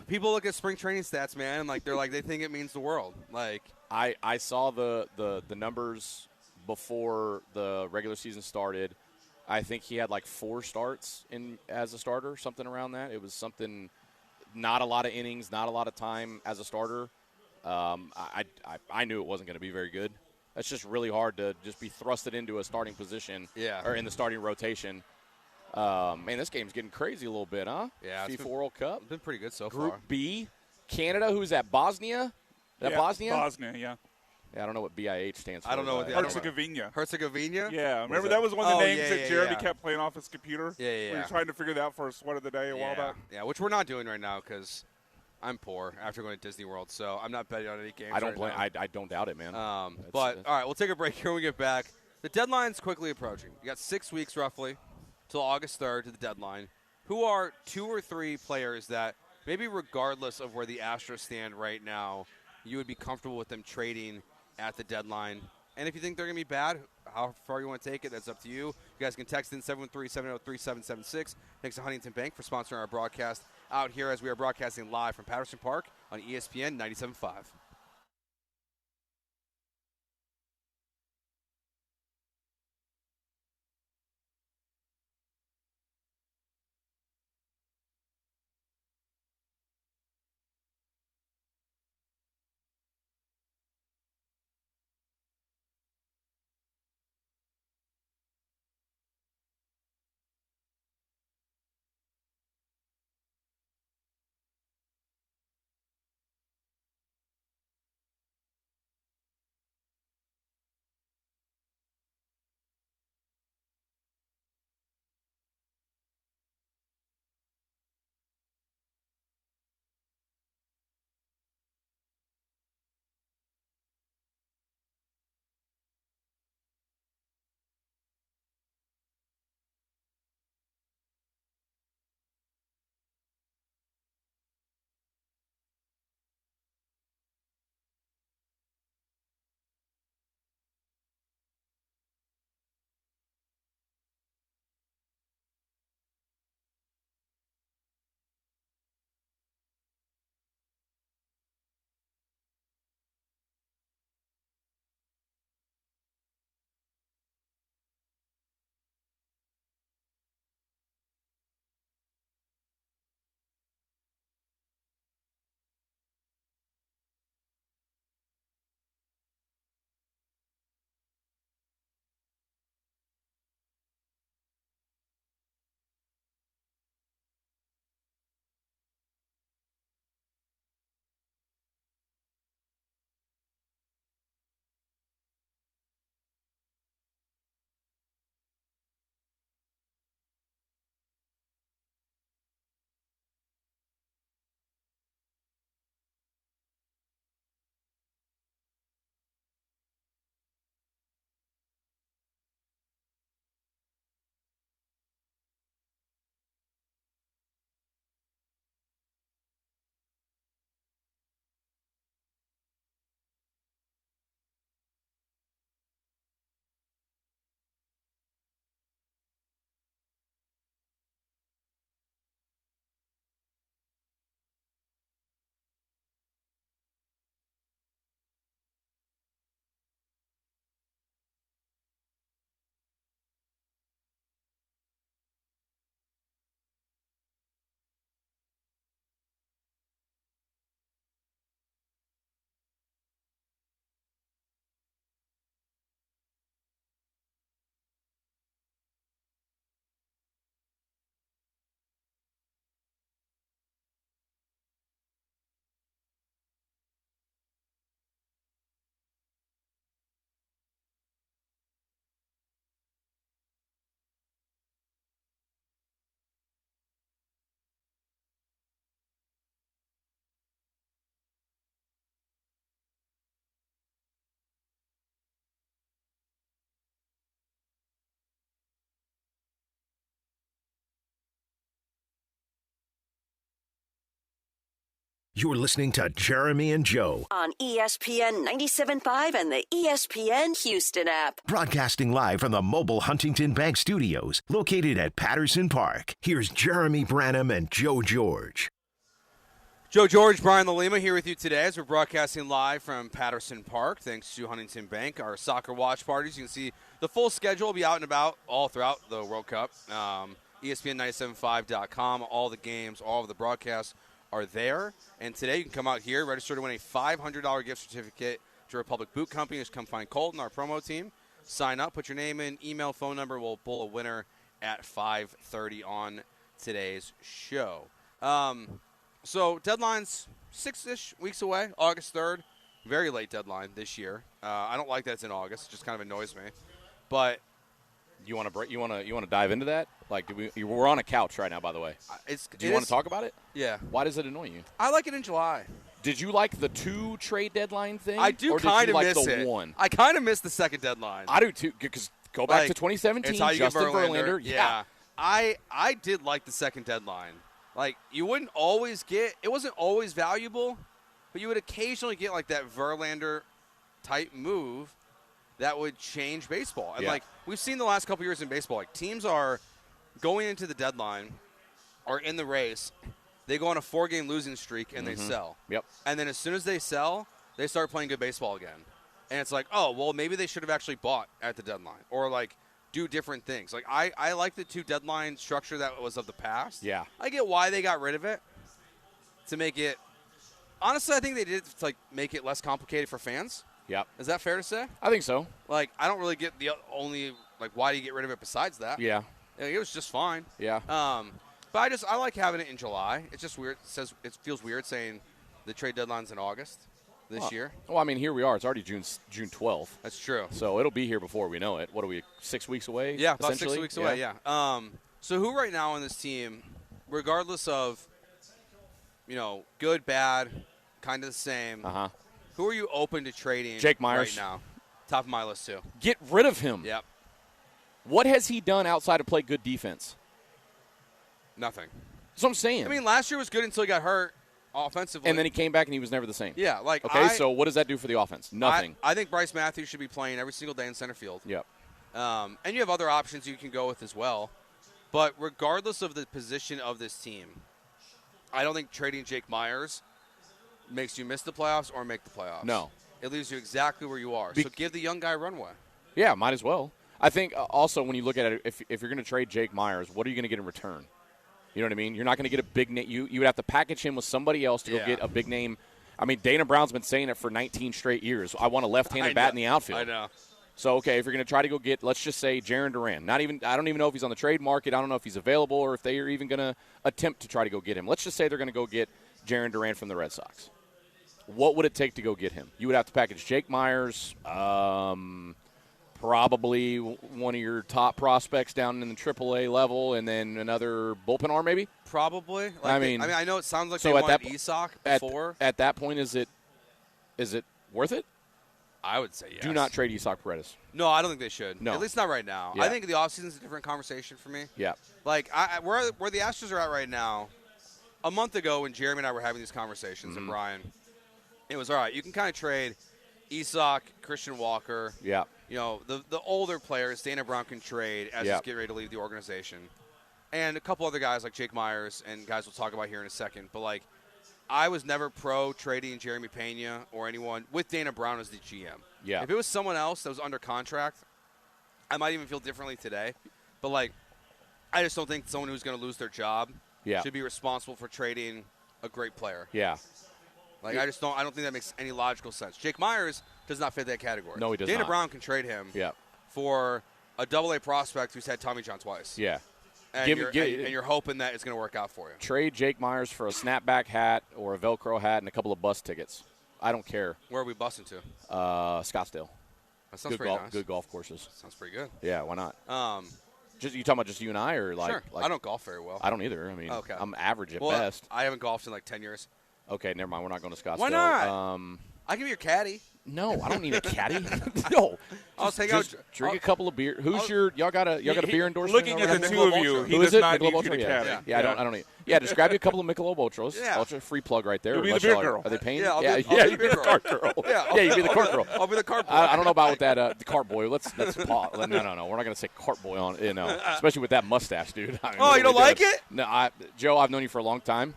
People look at spring training stats, man, and they think it means the world. Like, I saw the numbers before the regular season started. I think he had like 4 starts as a starter, something around that. It was something, not a lot of innings, not a lot of time as a starter. I knew it wasn't going to be very good. That's just really hard to just be thrusted into a starting position or in the starting rotation. Man, this game's getting crazy a little bit, huh? Yeah. FIFA World Cup. It's been pretty good so Group far. B, Canada, who's at Bosnia? Is that Bosnia? Bosnia, yeah. Yeah, I don't know what BIH stands for. I don't know what Herzegovina. Herzegovina? Yeah, remember that was one of the names that Jeremy kept playing off his computer? Yeah. We were trying to figure that out for a sweat of the day a while back. Yeah, which we're not doing right now because I'm poor after going to Disney World, so I'm not betting on any games. I don't doubt it, man. But all right, we'll take a break here when we get back. The deadline's quickly approaching. You got 6 weeks roughly till August 3rd to the deadline. Who are 2 or 3 players that maybe regardless of where the Astros stand right now, you would be comfortable with them trading at the deadline? And if you think they're going to be bad, how far you want to take it, that's up to you. You guys can text in 713-703-776. Thanks to Huntington Bank for sponsoring our broadcast out here as we are broadcasting live from Patterson Park on ESPN 97.5. You're listening to Jeremy and Joe, On ESPN 97.5 and the ESPN Houston app. broadcasting live from the mobile Huntington Bank Studios, located at Patterson Park. Here's Jeremy Branham and Joe George. Joe George, Brian LaLima here with you today as we're broadcasting live from Patterson Park. Thanks to Huntington Bank, our soccer watch parties. You can see the full schedule will be out and about all throughout the World Cup. ESPN975.com, all the games, all of the broadcasts are there. And today you can come out here, register to win a $500 gift certificate to Republic Boot Company. Just come find Colton, our promo team. Sign up, put your name in, email, phone number. We'll pull a winner at 5:30 on today's show. So deadline's 6-ish weeks away, August 3rd. Very late deadline this year. I don't like that it's in August. It just kind of annoys me. But you want to dive into that? Like, we're on a couch right now, by the way. Do you want to talk about it? Yeah. Why does it annoy you? I like it in July. Did you like the 2 trade deadline thing? I do kind of miss the it. one? I kind of miss the second deadline. I do too, because go back to 2017, it's how you Justin get Verlander. Yeah. I did like the second deadline. Like, you wouldn't always get – it wasn't always valuable, but you would occasionally get, like, that Verlander-type move that would change baseball. And, like, we've seen the last couple years in baseball, like, teams are going into the deadline or in the race. They go on a 4-game losing streak, and they sell. Yep. And then as soon as they sell, they start playing good baseball again. And it's like, oh, well, maybe they should have actually bought at the deadline or, like, do different things. Like, I like the 2 deadline structure that was of the past. Yeah. I get why they got rid of it to make it – honestly, I think they did it to, like, make it less complicated for fans. Yep. Is that fair to say? I think so. Like, I don't really get the only – like, why do you get rid of it besides that? Yeah. It was just fine. Yeah. But I like having it in July. It's just weird. It feels weird saying the trade deadline's in August this year. Well, I mean, here we are. It's already June 12th. That's true. So it'll be here before we know it. What are we, 6 weeks away? Yeah, about 6 weeks away, yeah. So who right now on this team, regardless of, good, bad, kind of the same, who are you open to trading Jake Myers. right now? Top of my list, too. Get rid of him. Yep. What has he done outside of play good defense? Nothing. That's what I'm saying. I mean, last year was good until he got hurt offensively. And then he came back and he was never the same. Yeah. Okay, so what does that do for the offense? Nothing. I think Bryce Matthews should be playing every single day in center field. Yep. And you have other options you can go with as well. But regardless of the position of this team, I don't think trading Jake Myers makes you miss the playoffs or make the playoffs. No. It leaves you exactly where you are. So give the young guy runway. Yeah, might as well. I think also when you look at it, if you're going to trade Jake Myers, what are you going to get in return? You know what I mean? You're not going to get a big name. You would have to package him with somebody else to go get a big name. I mean, Dana Brown's been saying it for 19 straight years. I want a left-handed bat in the outfield. I know. So, okay, if you're going to try to go get, let's just say, Jarren Duran. I don't even know if he's on the trade market. I don't know if he's available or if they are even going to attempt to try to go get him. Let's just say they're going to go get Jarren Duran from the Red Sox. What would it take to go get him? You would have to package Jake Myers, probably one of your top prospects down in the AAA level, and then another bullpen arm maybe? Probably. I know it sounds like so they at wanted that, Isak before. At that point, is it worth it? I would say yes. Do not trade Isak Paredes. No, I don't think they should. No. At least not right now. Yeah. I think the offseason is a different conversation for me. Yeah. Like, where the Astros are at right now, a month ago when Jeremy and I were having these conversations, and Brian, it was, all right, you can kind of trade Isak, Christian Walker. Yeah. The older players, Dana Brown can trade as he's getting ready to leave the organization. And a couple other guys like Jake Myers and guys we'll talk about here in a second. But, like, I was never pro trading Jeremy Pena or anyone with Dana Brown as the GM. Yeah. If it was someone else that was under contract, I might even feel differently today. But, like, I just don't think someone who's going to lose their job should be responsible for trading a great player. Yeah. Like, I don't think that makes any logical sense. Jake Myers does not fit that category. No, he does Dana not. Brown can trade him Yeah. for a double-A prospect who's had Tommy John twice. Yeah. And, you're hoping that it's going to work out for you. Trade Jake Myers for a snapback hat or a Velcro hat and a couple of bus tickets. I don't care. Where are we busting to? Scottsdale. That sounds good pretty nice. Good golf courses. Sounds pretty good. Yeah, why not? You talking about just you and I, or like? Sure. I don't golf very well. I don't either. I mean, okay. I'm average at well, best. I haven't golfed in like 10 years. Okay, never mind. We're not going to Scottsdale. Why not? I can be your caddy. No, I don't need a caddy. No, I'll take just out. drink a couple of beer. Who's your y'all got a beer endorsement? Looking over at the there? two of you, he Who does is it? not Michelob need you Ultra? to Yeah, caddy. yeah. I don't need. Yeah, just grab you a couple of Michelob Ultras. Yeah. Ultra free plug right there. You'll be the Much beer like- girl. Are they paying? Yeah, I'll yeah, be the you be the girl. cart girl. Yeah, you be the cart girl. I'll be the cart boy. I don't know about what that the cart boy. Let's pause. No. We're not gonna say cart boy on. Especially with that mustache, dude. I mean, Oh, what you are don't we like doing? it? No, Joe. I've known you for a long time.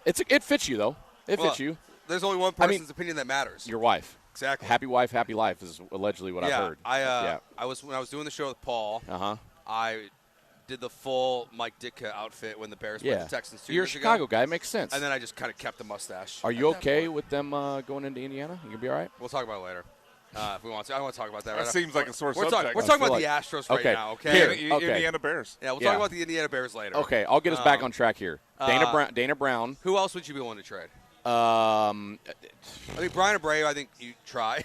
It fits you though. It Well, fits you. There's only one person's opinion that matters. Your wife. Exactly. Happy wife, happy life is allegedly what I've heard. I was when I was doing the show with Paul. I did the full Mike Ditka outfit when the Bears played the Texans 2 You're a years Chicago ago. guy. It makes sense. And then I just kind of kept the mustache. Are you okay with them going into Indiana? You gonna be all right? We'll talk about it later. If we want to. I don't want to talk about that That right now. seems like a sore we're subject. We're talking about like- the Astros right okay. now, okay? Here, okay. Indiana Bears. Yeah, we'll talk about the Indiana Bears later. Okay, I'll get us back on track here. Dana Brown. Who else would you be willing to trade? I think Brian Abreu, I think you try.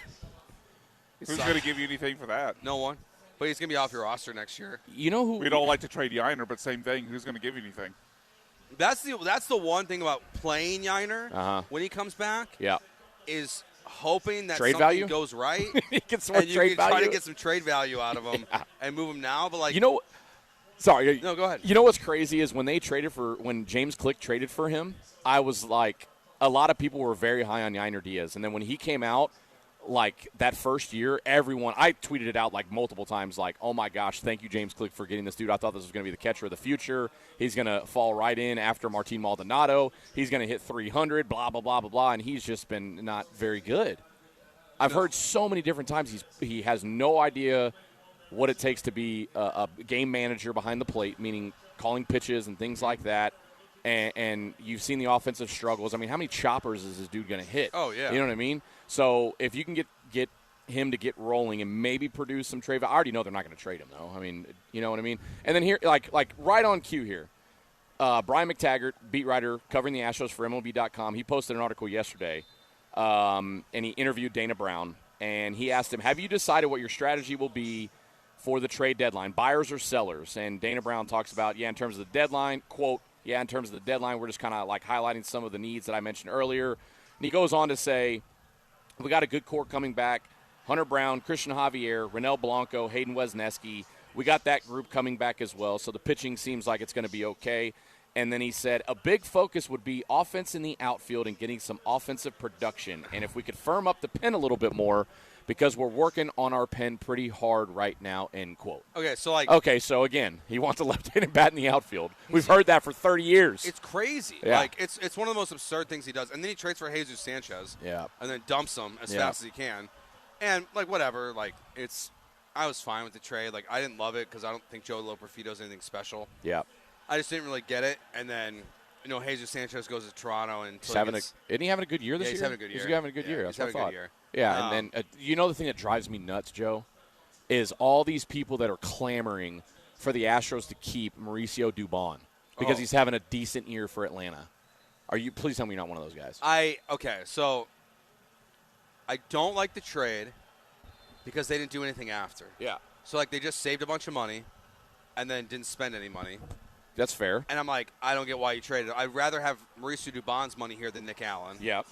Who's going to give you anything for that? No one. But he's going to be off your roster next year. You know who? We don't like to trade Yiner, but same thing. Who's going to give you anything? That's the one thing about playing Yiner when he comes back. Yeah. Is hoping that Trade something value? goes right. Get some more and you trade can try value? to get some trade value out of him and move him now. But like, You know, sorry. No, go ahead. You know what's crazy is when James Click traded for him, I was like, a lot of people were very high on Yiner Diaz, and then when he came out, like that first year, I tweeted it out like multiple times, like, oh my gosh, thank you, James Click, for getting this dude. I thought this was going to be the catcher of the future. He's going to fall right in after Martin Maldonado. He's going to hit 300, blah, blah, blah, blah, blah, and he's just been not very good. I've heard so many different times he has no idea what it takes to be a game manager behind the plate, meaning calling pitches and things like that. And you've seen the offensive struggles. I mean, how many choppers is this dude going to hit? Oh, yeah. You know what I mean? So if you can get him to get rolling and maybe produce some trade, I already know they're not going to trade him, though. I mean, you know what I mean? And then here, like right on cue here, Brian McTaggart, beat writer covering the Astros for MLB.com, he posted an article yesterday, and he interviewed Dana Brown. And he asked him, have you decided what your strategy will be for the trade deadline, buyers or sellers? And Dana Brown talks about, in terms of the deadline, quote, in terms of the deadline, we're just kind of like highlighting some of the needs that I mentioned earlier. And he goes on to say, we got a good core coming back. Hunter Brown, Christian Javier, Renel Blanco, Hayden Wesneski. We got that group coming back as well, so the pitching seems like it's going to be okay. And then he said a big focus would be offense in the outfield and getting some offensive production. And if we could firm up the pen a little bit more, because we're working on our pen pretty hard right now, end quote. Okay, so again, he wants a left-handed bat in the outfield. We've heard that for 30 years. It's crazy. Yeah. Like it's one of the most absurd things he does. And then he trades for Jesus Sanchez. Yeah. And then dumps him as fast as he can. And like whatever, like I was fine with the trade. Like I didn't love it because I don't think Joe Loperfido's anything special. Yeah. I just didn't really get it. And then Jesus Sanchez goes to Toronto and Isn't he having a good year this year? He's having a good year. He's having a good year. He's That's having what I a good thought. year. Yeah, and then you know the thing that drives me nuts, Joe, is all these people that are clamoring for the Astros to keep Mauricio Dubon because he's having a decent year for Atlanta. Please tell me you're not one of those guys. So I don't like the trade because they didn't do anything after. Yeah. So like they just saved a bunch of money and then didn't spend any money. That's fair. And I'm like, I don't get why you traded it. I'd rather have Mauricio Dubon's money here than Nick Allen. Yeah.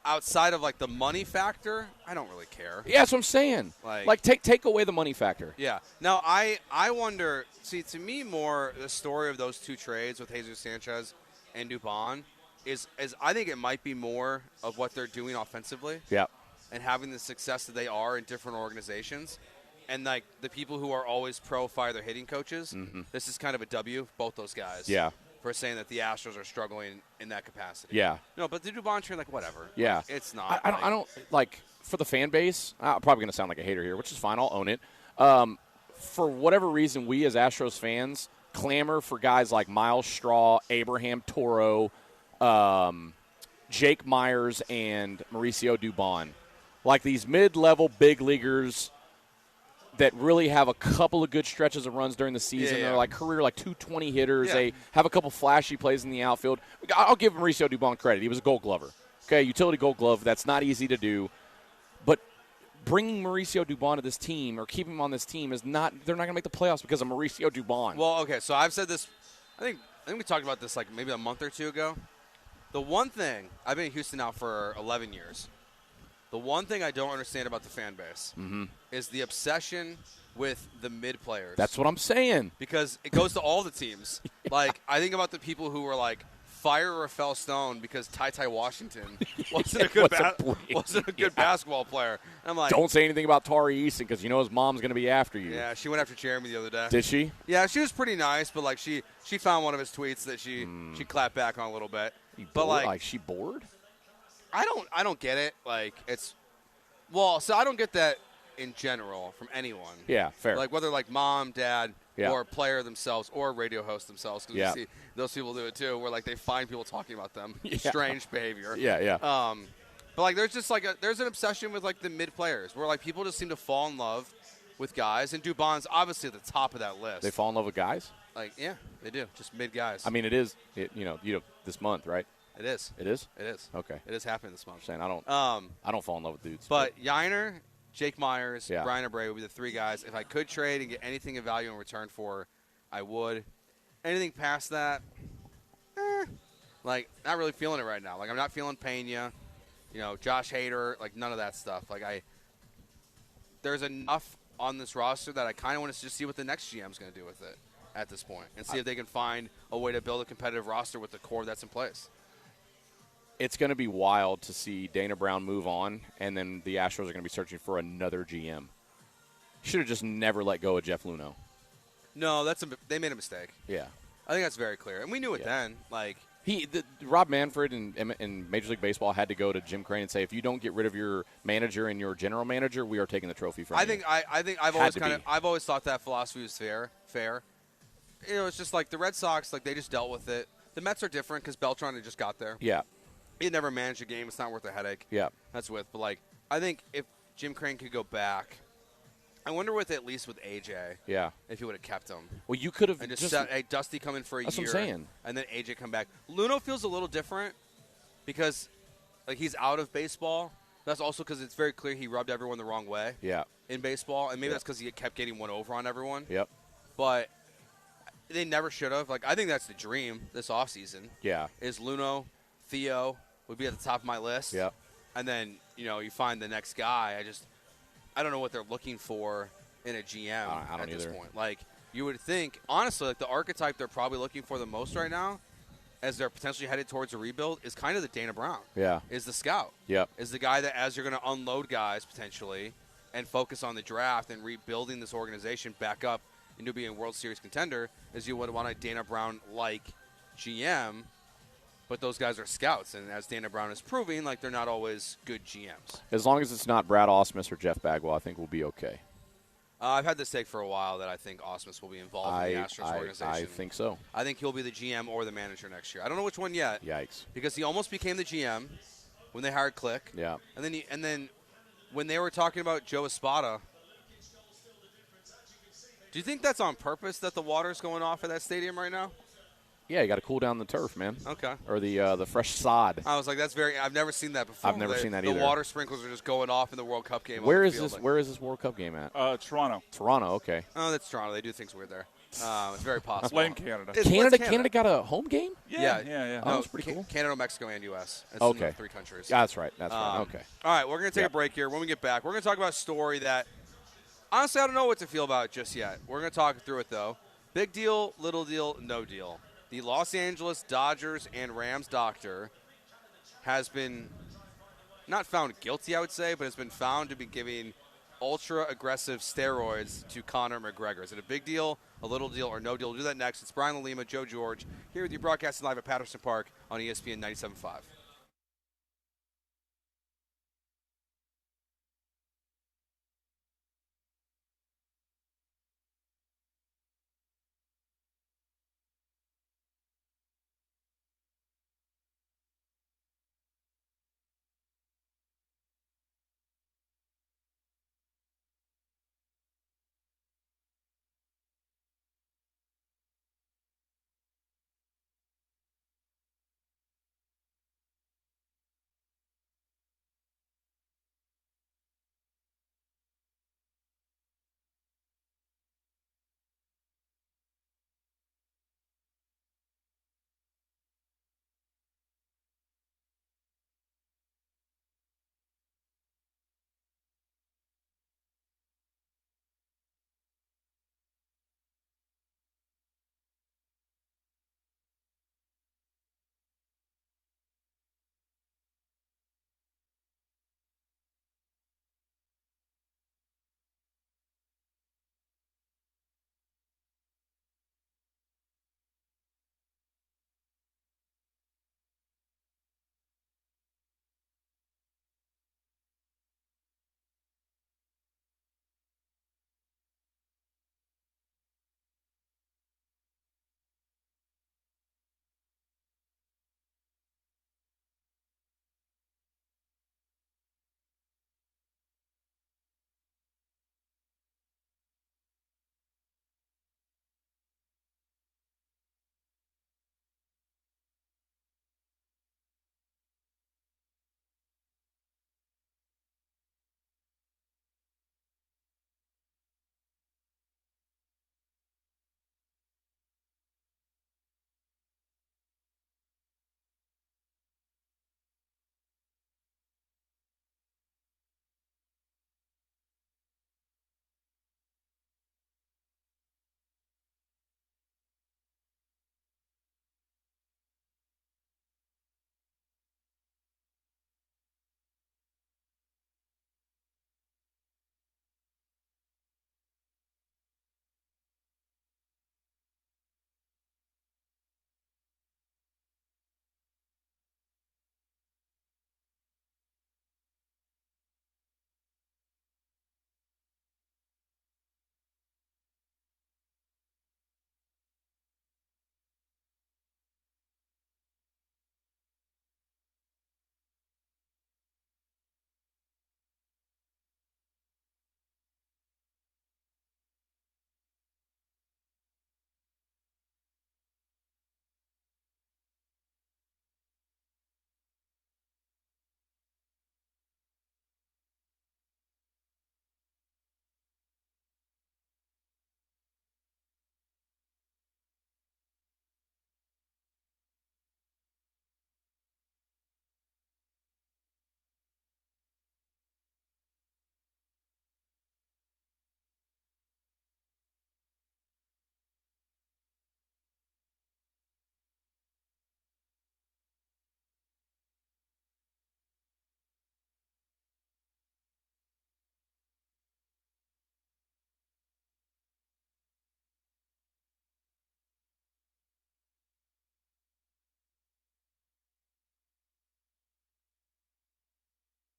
Outside of like the money factor, I don't really care. Yeah, that's what I'm saying. Like take away the money factor. Yeah. Now I wonder. See, to me, more the story of those two trades with Jesus Sanchez and Dubon is I think it might be more of what they're doing offensively. Yeah. And having the success that they are in different organizations, and like the people who are always pro-fire their hitting coaches. Mhm. This is kind of a W, both those guys. Yeah. For saying that the Astros are struggling in that capacity. Yeah. No, but the Dubon trade, like whatever. Yeah. Like, it's not. I don't like for the fan base. I'm probably going to sound like a hater here, which is fine. I'll own it. For whatever reason, we as Astros fans clamor for guys like Miles Straw, Abraham Toro, Jake Myers, and Mauricio Dubon, like these mid-level big leaguers that really have a couple of good stretches of runs during the season. Yeah. They're like career 220 hitters. Yeah. They have a couple flashy plays in the outfield. I'll give Mauricio Dubon credit. He was a Gold Glover. Okay, utility Gold Glove. That's not easy to do. But bringing Mauricio Dubon to this team or keeping him on this team is not – they're not going to make the playoffs because of Mauricio Dubon. Well, okay, so I've said this – I think we talked about this like maybe a month or two ago. The one thing – I've been in Houston now for 11 years. The one thing I don't understand about the fan base is the obsession with the mid players. That's what I'm saying. Because it goes to all the teams. Like, I think about the people who were like, fire Rafael Stone because Ty Washington wasn't a good basketball player. And I'm like, don't say anything about Tari Easton because you know his mom's going to be after you. Yeah, she went after Jeremy the other day. Did she? Yeah, she was pretty nice, but like she found one of his tweets that she clapped back on a little bit. But like she bored? I don't get it. Like so I don't get that in general from anyone. Yeah, fair. Like whether like mom, dad, Yeah. or player themselves or radio host themselves, because Yeah. you see those people do it too, where like they find people talking about them. Yeah. Strange behavior. Yeah. But like there's just like there's an obsession with like the mid players where like people just seem to fall in love with guys, and Dubon's obviously at the top of that list. They fall in love with guys? Like yeah, they do. Just mid guys. I mean, it is. This month, right? It is. It is. It is. Okay. It is happening this month. I'm saying I don't fall in love with dudes. But Yiner, Jake Myers, Yeah. Brian Abreu would be the three guys. If I could trade and get anything of value in return for, I would. Anything past that, like not really feeling it right now. Like I'm not feeling Pena, Josh Hader, like none of that stuff. Like there's enough on this roster that I kind of want to just see what the next GM's going to do with it at this point, and see if they can find a way to build a competitive roster with the core that's in place. It's going to be wild to see Dana Brown move on, and then the Astros are going to be searching for another GM. Should have just never let go of Jeff Luhnow. No, they made a mistake. Yeah. I think that's very clear, and we knew it then. Like Rob Manfred in Major League Baseball had to go to Jim Crane and say, if you don't get rid of your manager and your general manager, we are taking the trophy from you. I think I've always thought that philosophy was fair. It's just like the Red Sox, like they just dealt with it. The Mets are different because Beltran had just got there. Yeah. He had never managed a game. It's not worth a headache. Yeah. That's with. But like, I think if Jim Crane could go back, I wonder at least with AJ. Yeah. If he would have kept him. Well, you could have and just set, hey, Dusty come in for a that's year. What I'm saying. And then AJ come back. Luhnow feels a little different because like he's out of baseball. That's also because it's very clear he rubbed everyone the wrong way. Yeah. In baseball, and maybe that's because he kept getting one over on everyone. Yep. But they never should have. Like I think that's the dream this offseason. Yeah. Is Luhnow, Theo would be at the top of my list. Yep. And then you find the next guy. I don't know what they're looking for in a GM I don't at this either. point. Like you would think, honestly, like the archetype they're probably looking for the most right now, as they're potentially headed towards a rebuild, is kind of the Dana Brown. Yeah. Is the scout. Yep. Is the guy that as you're going to unload guys potentially and focus on the draft and rebuilding this organization back up into being a World Series contender, is you would want a Dana Brown-like GM, but those guys are scouts, and as Dana Brown is proving, like they're not always good GMs. As long as it's not Brad Ausmus or Jeff Bagwell, I think we'll be okay. I've had this take for a while that I think Ausmus will be involved in the Astros organization. I think so. I think he'll be the GM or the manager next year. I don't know which one yet. Yikes. Because he almost became the GM when they hired Click. Yeah. And then when they were talking about Joe Espada, do you think that's on purpose that the water's going off at that stadium right now? Yeah, you got to cool down the turf, man. Okay. Or the fresh sod. I was like, I've never seen that before. I've never seen that either. The water sprinklers are just going off in the World Cup game. Where is this World Cup game at? Toronto. Toronto, okay. Oh, that's Toronto. They do things weird there. It's very possible. Blame Canada. Canada got a home game? Yeah. Oh, No, that's pretty cool. Canada, Mexico, and U.S. It's Okay. in 3 countries. That's right. That's right. Okay. All right, we're going to take a break here. When we get back, we're going to talk about a story that, honestly, I don't know what to feel about just yet. We're going to talk through it, though. Big deal, little deal, no deal. The Los Angeles Dodgers and Rams doctor has been not found guilty, I would say, but has been found to be giving ultra-aggressive steroids to Conor McGregor. Is it a big deal, a little deal, or no deal? We'll do that next. It's Brian Lima, Joe George, here with you broadcasting live at Patterson Park on ESPN 97.5.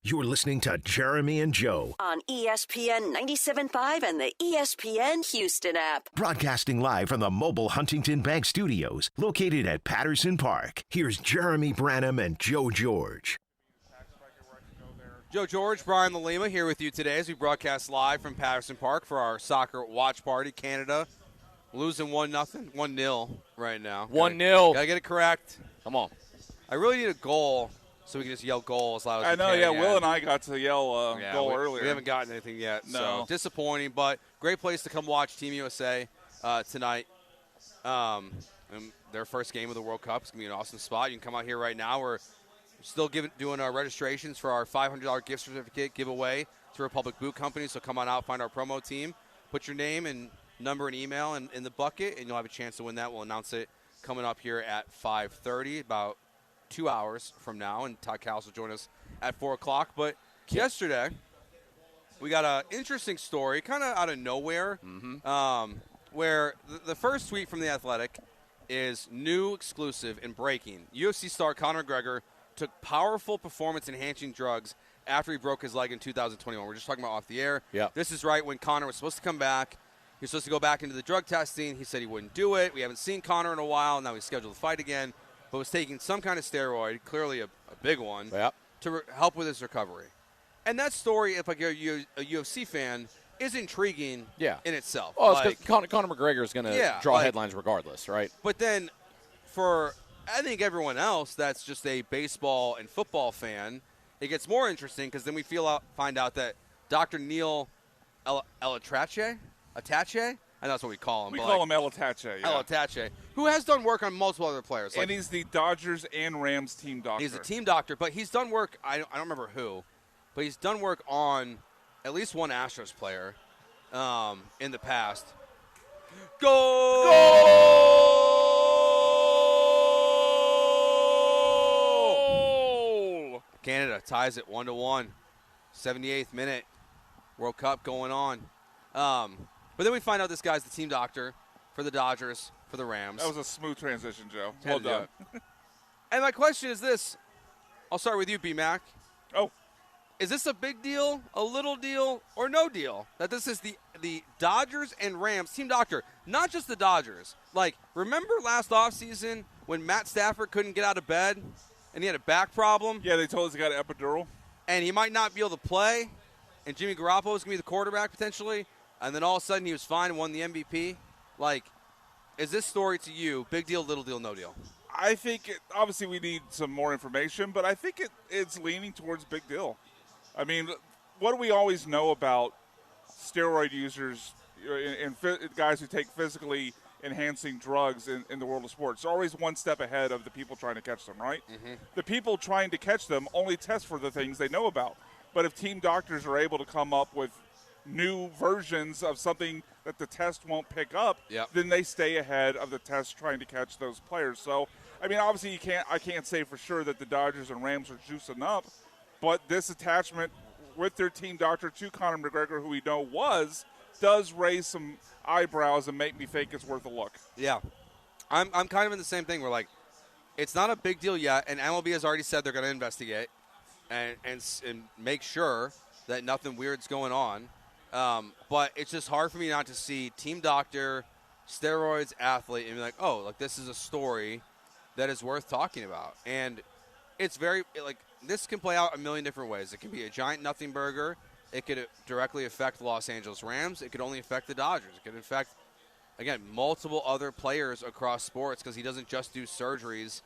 You're listening to Jeremy and Joe, On ESPN 97.5 and the ESPN Houston app. broadcasting live from the mobile Huntington Bank Studios, located at Patterson Park. Here's Jeremy Branham and Joe George. Joe George, Brian Lalima here with you today as we broadcast live from Patterson Park for our soccer watch party. Canada losing 1-0 right now. 1-0. Gotta get it correct. Come on. I really need a goal so we can just yell goal as loud as I we know, can. yeah. Will and I got to yell goal earlier. We haven't gotten anything yet, No. so disappointing, but great place to come watch Team USA tonight. And their first game of the World Cup. It's going to be an awesome spot. You can come out here right now. We're still doing our registrations for our $500 gift certificate giveaway to Republic Boot Company, so come on out, find our promo team, put your name and number and email in the bucket, and you'll have a chance to win that. We'll announce it coming up here at 5:30, about 2 hours from now, and Todd Cowles will join us at 4 o'clock. But yesterday, we got an interesting story, kind of out of nowhere, where the first tweet from The Athletic is new, exclusive, and breaking. UFC star Conor McGregor took powerful performance-enhancing drugs after he broke his leg in 2021. We're just talking about off the air. Yeah. This is right when Conor was supposed to come back. He was supposed to go back into the drug testing. He said he wouldn't do it. We haven't seen Conor in a while. Now he's scheduled to fight again, but was taking some kind of steroid, clearly a big one, to help with his recovery. And that story, if you're a UFC fan, is intriguing in itself. Oh, it's because Conor McGregor is going to draw headlines regardless, right? But then for, I think, everyone else that's just a baseball and football fan, it gets more interesting because then we find out that Dr. Neil Elattache, and that's what we call him. We call him Elattache. Yeah. Elattache, who has done work on multiple other players. And he's the Dodgers and Rams team doctor. He's a team doctor, but he's done work, I don't remember who, but he's done work on at least one Astros player in the past. Goal! Canada ties it 1-1. 78th minute. World Cup going on. But then we find out this guy's the team doctor for the Dodgers, for the Rams. That was a smooth transition, Joe. Well done. And my question is this. I'll start with you, B-Mac. Oh. Is this a big deal, a little deal, or no deal? That this is the Dodgers and Rams team doctor, not just the Dodgers. Like, remember last offseason when Matt Stafford couldn't get out of bed and he had a back problem? Yeah, they told us he got an epidural. And he might not be able to play, and Jimmy Garoppolo is going to be the quarterback potentially, and then all of a sudden he was fine and won the MVP? Like, is this story to you big deal, little deal, no deal? I think, obviously we need some more information, but I think it's leaning towards big deal. I mean, what do we always know about steroid users and guys who take physically enhancing drugs in the world of sports? They're always one step ahead of the people trying to catch them, right? Mm-hmm. The people trying to catch them only test for the things they know about. But if team doctors are able to come up with new versions of something that the test won't pick up, then they stay ahead of the test trying to catch those players. So, I mean, obviously I can't say for sure that the Dodgers and Rams are juicing up, but this attachment with their team doctor to Conor McGregor, who we know does raise some eyebrows and make me think it's worth a look. Yeah. I'm kind of in the same thing. We're like, it's not a big deal yet, and MLB has already said they're going to investigate and make sure that nothing weird's going on. But it's just hard for me not to see team doctor, steroids, athlete, and be like, oh, like this is a story that is worth talking about. And it's very, like, this can play out a million different ways. It can be a giant nothing burger. It could directly affect the Los Angeles Rams. It could only affect the Dodgers. It could affect, again, multiple other players across sports because he doesn't just do surgeries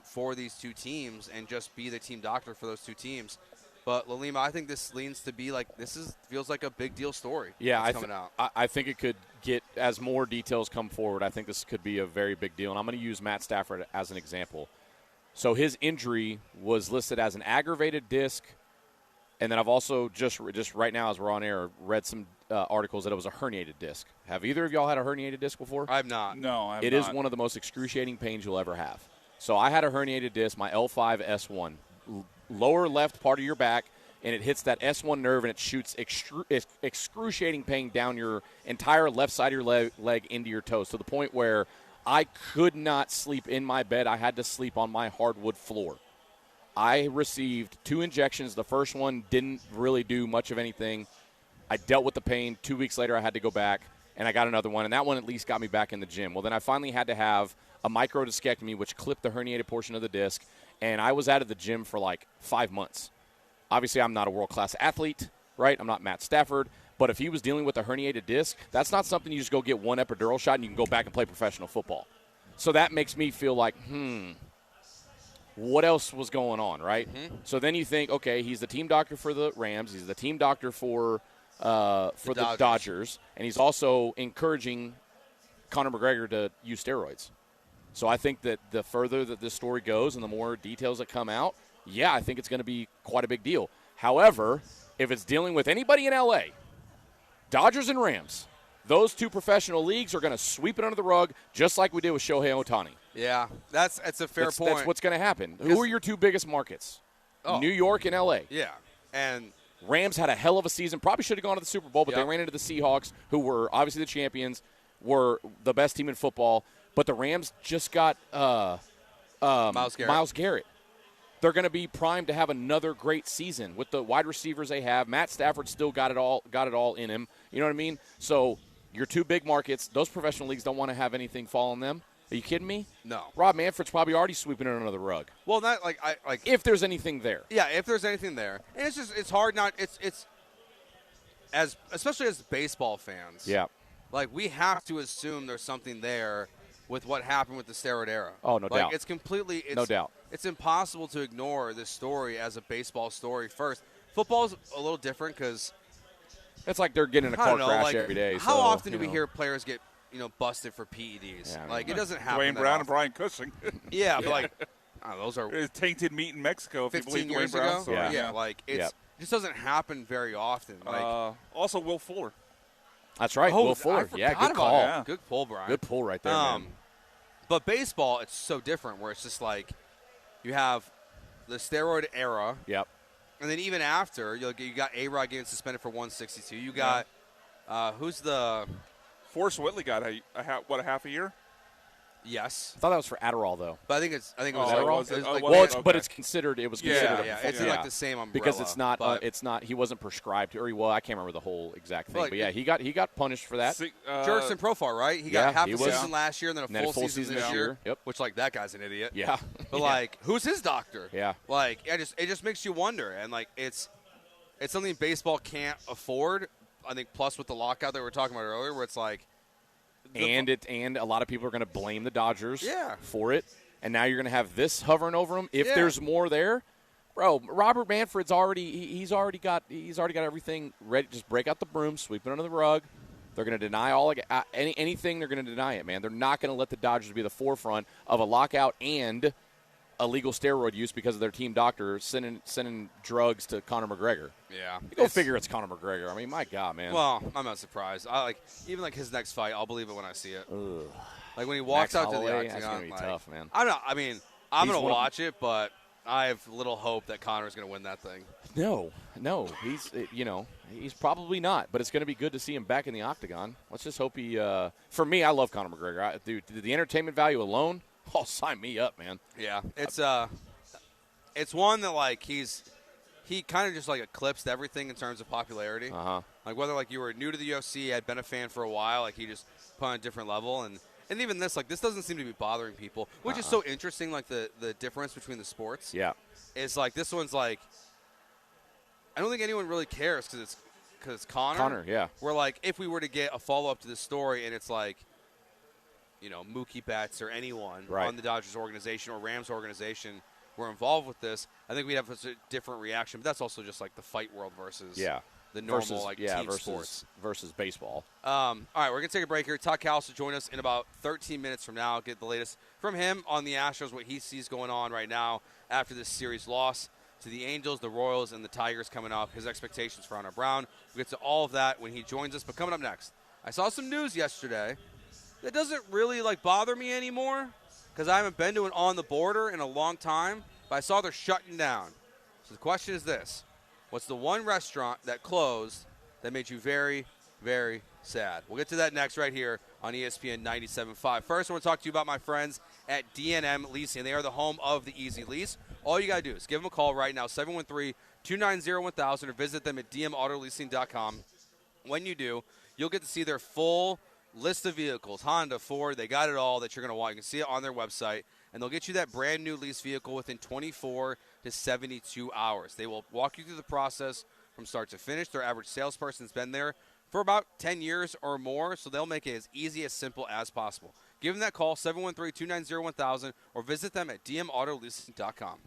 for these two teams and just be the team doctor for those two teams. But, Lalima, I think this leans to be like feels like a big deal story. Yeah, coming out. I think it could get, as more details come forward, I think this could be a very big deal. And I'm going to use Matt Stafford as an example. So his injury was listed as an aggravated disc, and then I've also just right now as we're on air read some articles that it was a herniated disc. Have either of y'all had a herniated disc before? I have not. No, I have not. It is one of the most excruciating pains you'll ever have. So I had a herniated disc, my L5-S1, lower left part of your back, and it hits that S1 nerve and it shoots excruciating pain down your entire left side of your leg into your toes to the point where I could not sleep in my bed. I had to sleep on my hardwood floor. I received 2 injections. The first one didn't really do much of anything. I dealt with the pain. 2 weeks later, I had to go back, and I got another one, and that one at least got me back in the gym. Well, then I finally had to have a microdiscectomy, which clipped the herniated portion of the disc, and I was out of the gym for like 5 months. Obviously, I'm not a world-class athlete, right? I'm not Matt Stafford. But if he was dealing with a herniated disc, that's not something you just go get one epidural shot and you can go back and play professional football. So that makes me feel like, what else was going on, right? Mm-hmm. So then you think, okay, he's the team doctor for the Rams. He's the team doctor for the Dodgers. And he's also encouraging Conor McGregor to use steroids. So I think that the further that this story goes and the more details that come out, yeah, I think it's going to be quite a big deal. However, if it's dealing with anybody in L.A., Dodgers and Rams, those 2 professional leagues are going to sweep it under the rug just like we did with Shohei Ohtani. Yeah, that's a fair point. That's what's going to happen. Who are your 2 biggest markets? New York and L.A. Yeah, and Rams had a hell of a season. Probably should have gone to the Super Bowl, but they ran into the Seahawks, who were obviously the champions, were the best team in football. But the Rams just got Myles Garrett. They're going to be primed to have another great season with the wide receivers they have. Matt Stafford still got it all in him. You know what I mean? So your 2 big markets, those professional leagues don't want to have anything fall on them. Are you kidding me? No. Rob Manfred's probably already sweeping it under the rug. Well, not if there's anything there. Yeah, if there's anything there, and it's hard not. It's especially as baseball fans. Yeah. Like we have to assume there's something there with what happened with the steroid era. Oh, no doubt. It's completely. No doubt. It's impossible to ignore this story as a baseball story first. Football's a little different because it's like they're getting in a car crash every day. How often do we hear players get busted for PEDs? Yeah, it doesn't happen. Dwayne Brown and Brian Cushing. Yeah, but those are tainted meat in Mexico. If 15 you years believe Dwayne Brown's ago. story. Yeah, it just doesn't happen very often. Also, Will Fuller. That's right, Will Fuller. Yeah, good call. Yeah. Good pull, Brian. Good pull right there, man. But baseball, it's so different where it's just like you have the steroid era. Yep. And then even after, you got A-Rod getting suspended for 162. You got who's the Forrest Whitley got a half a year? Yes. I thought that was for Adderall, though. But I think it was Adderall. But it's considered. It was considered. It's like the same umbrella because it's not. It's not. He wasn't prescribed. Or I can't remember the whole exact thing. But yeah, he got punished for that. Jurickson Profar, right? He got half a season last year and then a full season this year. Yep. Which that guy's an idiot. Yeah. But who's his doctor? Yeah. It just makes you wonder, and it's something baseball can't afford. I think plus with the lockout that we were talking about earlier, where it's like. And a lot of people are going to blame the Dodgers for it. And now you're going to have this hovering over them. If there's more there, bro, Robert Manfred's he's already got everything ready. Just break out the broom, sweep it under the rug. They're going to deny anything. They're going to deny it, man. They're not going to let the Dodgers be the forefront of a lockout and illegal steroid use because of their team doctor sending drugs to Conor McGregor. Yeah. Go figure it's Conor McGregor. I mean, my God, man. Well, I'm not surprised. Even his next fight, I'll believe it when I see it. Ugh. Like when he walks Max out to the Holloway, octagon. That's going to be tough, man. I don't know. I mean, I'm going to watch it, but I have little hope that Conor's going to win that thing. No. He's probably not, but it's going to be good to see him back in the octagon. Let's just hope he for me, I love Conor McGregor. Dude, the entertainment value alone, sign me up, man. Yeah. It's one that he kind of just eclipsed everything in terms of popularity. Uh-huh. Whether you were new to the UFC, had been a fan for a while, he just put on a different level and even this this doesn't seem to be bothering people, which is so interesting the difference between the sports. Yeah. Is this one's I don't think anyone really cares cuz it's Conor. Conor, yeah. Where if we were to get a follow-up to this story and it's Mookie Betts or anyone on the Dodgers organization or Rams organization were involved with this, I think we'd have a different reaction. But that's also just the fight world versus the normal team sports versus baseball. All right, we're gonna take a break here. Tuck House will join us in about 13 minutes from now. Get the latest from him on the Astros, what he sees going on right now after this series loss to the Angels, the Royals, and the Tigers coming up. His expectations for Hunter Brown. We'll get to all of that when he joins us. But coming up next, I saw some news yesterday that doesn't really bother me anymore because I haven't been to an On the Border in a long time, but I saw they're shutting down. So the question is this. What's the one restaurant that closed that made you very, very sad? We'll get to that next right here on ESPN 97.5. First, I want to talk to you about my friends at D&M Leasing. They are the home of the Easy Lease. All you got to do is give them a call right now, 713-290-1000, or visit them at dmautololeasing.com. When you do, you'll get to see their full list of vehicles, Honda, Ford, they got it all that you're going to want. You can see it on their website, and they'll get you that brand new lease vehicle within 24 to 72 hours. They will walk you through the process from start to finish. Their average salesperson's been there for about 10 years or more, so they'll make it as easy, as simple as possible. Give them that call, 713-290-1000, or visit them at dmautololeasing.com.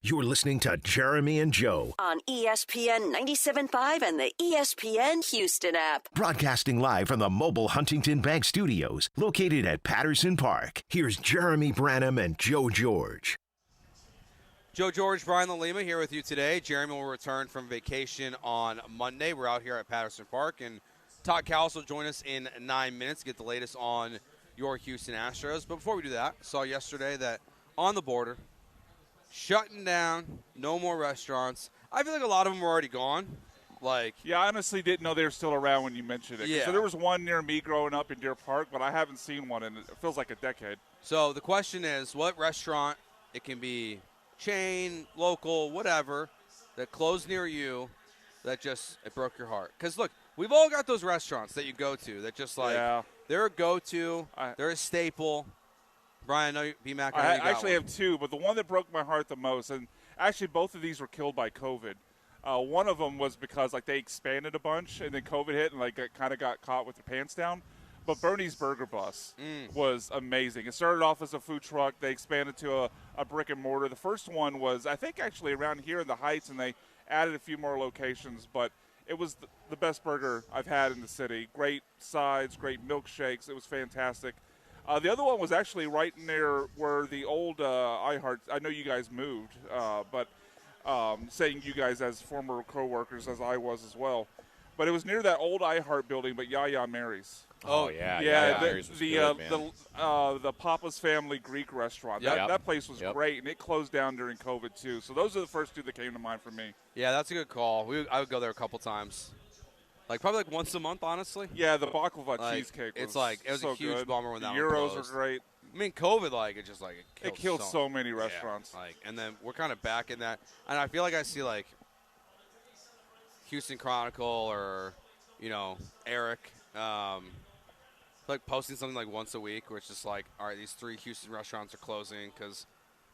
You're listening to Jeremy and Joe, On ESPN 97.5 and the ESPN Houston app. broadcasting live from the mobile Huntington Bank Studios, located at Patterson Park. Here's Jeremy Branham and Joe George. Joe George, Brian LaLima here with you today. Jeremy will return from vacation on Monday. We're out here at Patterson Park, and Todd Cowles will join us in 9 minutes to get the latest on your Houston Astros. But before we do that, saw yesterday that on the border, shutting down, no more restaurants. I feel like a lot of them are already gone. Yeah, I honestly didn't know they were still around when you mentioned it. Yeah. So there was one near me growing up in Deer Park, but I haven't seen one in it feels like a decade. So the question is, what restaurant, it can be chain, local, whatever, that closed near you that just, it broke your heart? Because, look, we've all got those restaurants that you go to that just they're a go-to, they're a staple. Brian, I know BMAC. I actually have two, but the one that broke my heart the most, and actually both of these were killed by COVID. One of them was because they expanded a bunch, and then COVID hit, and kind of got caught with their pants down. But Bernie's Burger Bus was amazing. It started off as a food truck. They expanded to a brick and mortar. The first one was, I think, actually around here in the Heights, and they added a few more locations. But it was the best burger I've had in the city. Great sides, great milkshakes. It was fantastic. The other one was actually right near where the old iHeart. I know you guys moved, but saying you guys as former co-workers, as I was as well. But it was near that old iHeart building, but Yaya Mary's. Oh, yeah. The Papa's Family Greek restaurant. Yep. That place was great, and it closed down during COVID too. So those are the first two that came to mind for me. Yeah, that's a good call. I would go there a couple times. Probably once a month, honestly. Yeah, the baklava cheesecake. It was so a huge good. bummer when that the one gyros closed. were great. I mean, COVID, like, it just, like, it killed so many restaurants. Yeah, like, and then we're kind of back in that. And I feel like I see, like, Houston Chronicle or, Eric, like, posting something, like, once a week where it's just like, all right, these 3 Houston restaurants are closing because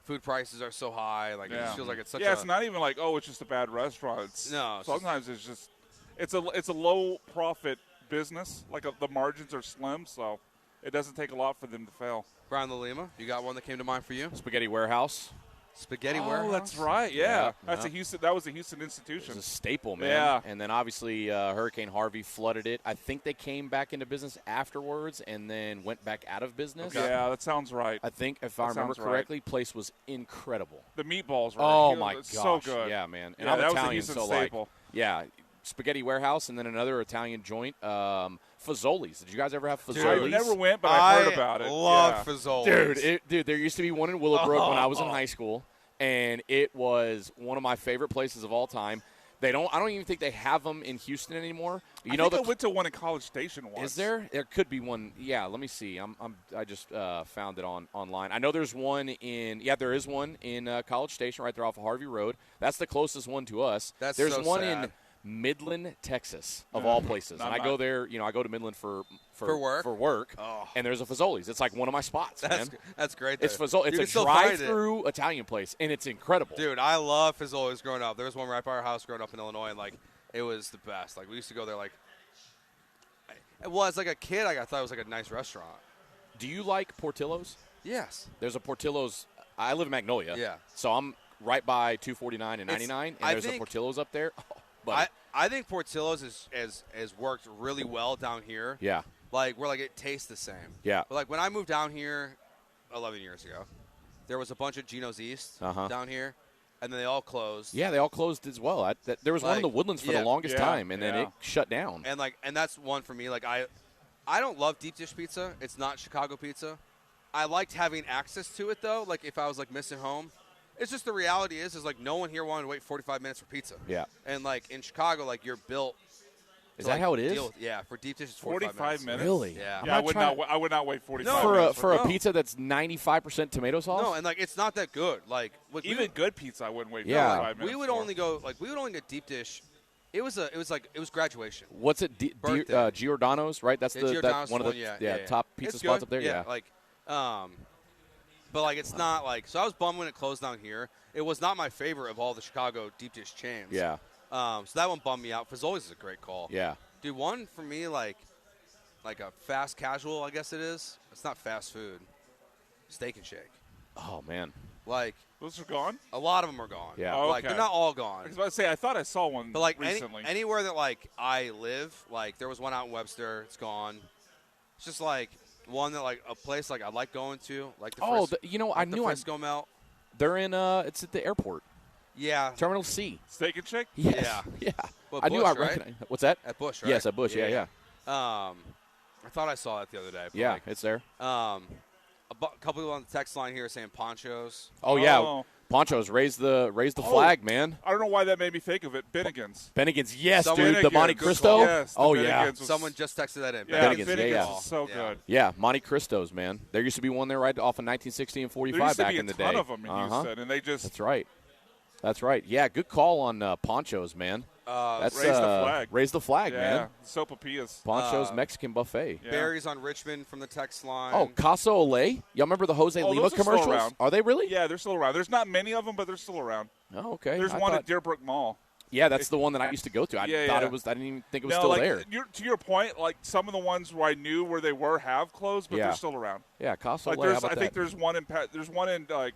food prices are so high. Like, it just feels like it's such a... Yeah, it's not even like, oh, it's just a bad restaurant. Sometimes it's just... It's a low-profit business. Like, the margins are slim, so it doesn't take a lot for them to fail. Brian Lima, you got one that came to mind for you? Spaghetti Warehouse. Spaghetti Warehouse? Oh, that's right. Yeah. That was a Houston institution. It was a staple, man. Yeah. And then obviously Hurricane Harvey flooded it. I think they came back into business afterwards and then went back out of business. Okay. Yeah, that sounds right. I think if I remember correctly, place was incredible. The meatballs were my gosh. so good. Yeah, man. And yeah, I'm that Italian, was a Houston so staple. Spaghetti Warehouse and then another Italian joint, Fazoli's. Did you guys ever have Fazoli's? I never went, but I heard about it. Love Fazoli's. Dude, there used to be one in Willowbrook when I was in high school, and it was one of my favorite places of all time. I don't even think they have them in Houston anymore. I think I went to one in College Station once. Is there? There could be one. Yeah, let me see. I just found it online. I know there's one in. Yeah, there is one in College Station right there off of Harvey Road. That's the closest one to us. There's so one sad. in Midland, Texas, of all places. And I go there. I go to Midland for work. For work. Oh. And there's a Fazoli's. It's like one of my spots, man. That's great. It's Fazoli. It's a drive-through Italian place, and it's incredible. Dude, I love Fazoli's growing up. There was one right by our house growing up in Illinois, and, like, it was the best. Like, we used to go there, like, as like a kid, I thought it was like a nice restaurant. Do you like Portillo's? Yes. There's a Portillo's. I live in Magnolia. Yeah. So I'm right by 249 and 99, and there's a Portillo's up there. I think Portillo's has worked really well down here. Yeah. Like, where, like, it tastes the same. Yeah. But, like, when I moved down here 11 years ago, there was a bunch of Geno's East down here, and then they all closed. Yeah, they all closed as well. There was one in the Woodlands for the longest time, and then it shut down. And that's one for me. Like, I don't love deep dish pizza. It's not Chicago pizza. I liked having access to it, though. Like, if I was, like, missing home. It's just the reality is like no one here wanted to wait 45 minutes for pizza. Yeah. And, like, in Chicago, like, you're built. Is that how it is? Yeah, for deep dishes, 45 minutes. Really? Yeah. I would not wait 45 minutes. For a pizza that's 95% tomato sauce? No, and, like, it's not that good. Like even good pizza, I wouldn't wait 45 minutes. We would only get deep dish. It was graduation. What's it? Giordano's, right? That's one of the top pizza spots up there. Yeah. Like, but, like, it's not like. So I was bummed when it closed down here. It was not my favorite of all the Chicago deep dish chains. Yeah. So that one bummed me out. Fazoli's is a great call. Yeah. Dude, one for me, like a fast casual, I guess it is. It's not fast food. Steak and Shake. Oh, man. Like, those are gone? A lot of them are gone. Yeah. Oh, Like, okay. they're not all gone. I was about to say, I thought I saw one but, like, recently. Anywhere that, like, I live, like, there was one out in Webster. It's gone. It's just, like, one that, like, a place, like, I like going to. Like, the I knew Frisco Melt. They're in, it's at the airport. Yeah. Terminal C. Steak and Shake? Yes. Yeah. Yeah. Well, I Bush, knew I right? recognized. What's that? At Bush, right? Yes, at Bush. Yeah. I thought I saw it the other day. But, Yeah, like, it's there. A couple people on the text line here saying Ponchos. Oh, yeah. Ponchos, raise the flag, man. I don't know why that made me think of it. Bennigan's. Bennigan's, yes, Someone- dude. The Monte Cristo. Yes, the yeah. Bennigan's was- Someone just texted that in. Yeah, Bennigan's, Bennigan's is so good. Yeah, Monte Cristos, man. There used to be one there right off of 1960 and 45 There used to back be in the a ton day. of them in Houston, and they just... That's right. That's right. Yeah, good call on Ponchos, man. That's raise the flag. Raise the flag, yeah, man. Sopapillas. Ponchos Mexican buffet. Yeah. Barry's on Richmond from the text line. Oh, Casa Olay. Y'all remember the Jose Lima those are still commercials? around. Are they really? Yeah, they're still around. There's not many of them, but they're still around. Oh, okay. There's one at Deerbrook Mall. Yeah, that's the one that I used to go to. I thought it was. I didn't even think it was still like, there. To your point, like some of the ones where I knew where they were have closed, but they're still around. Yeah, Casa Like Olay. How about I think that? there's one in like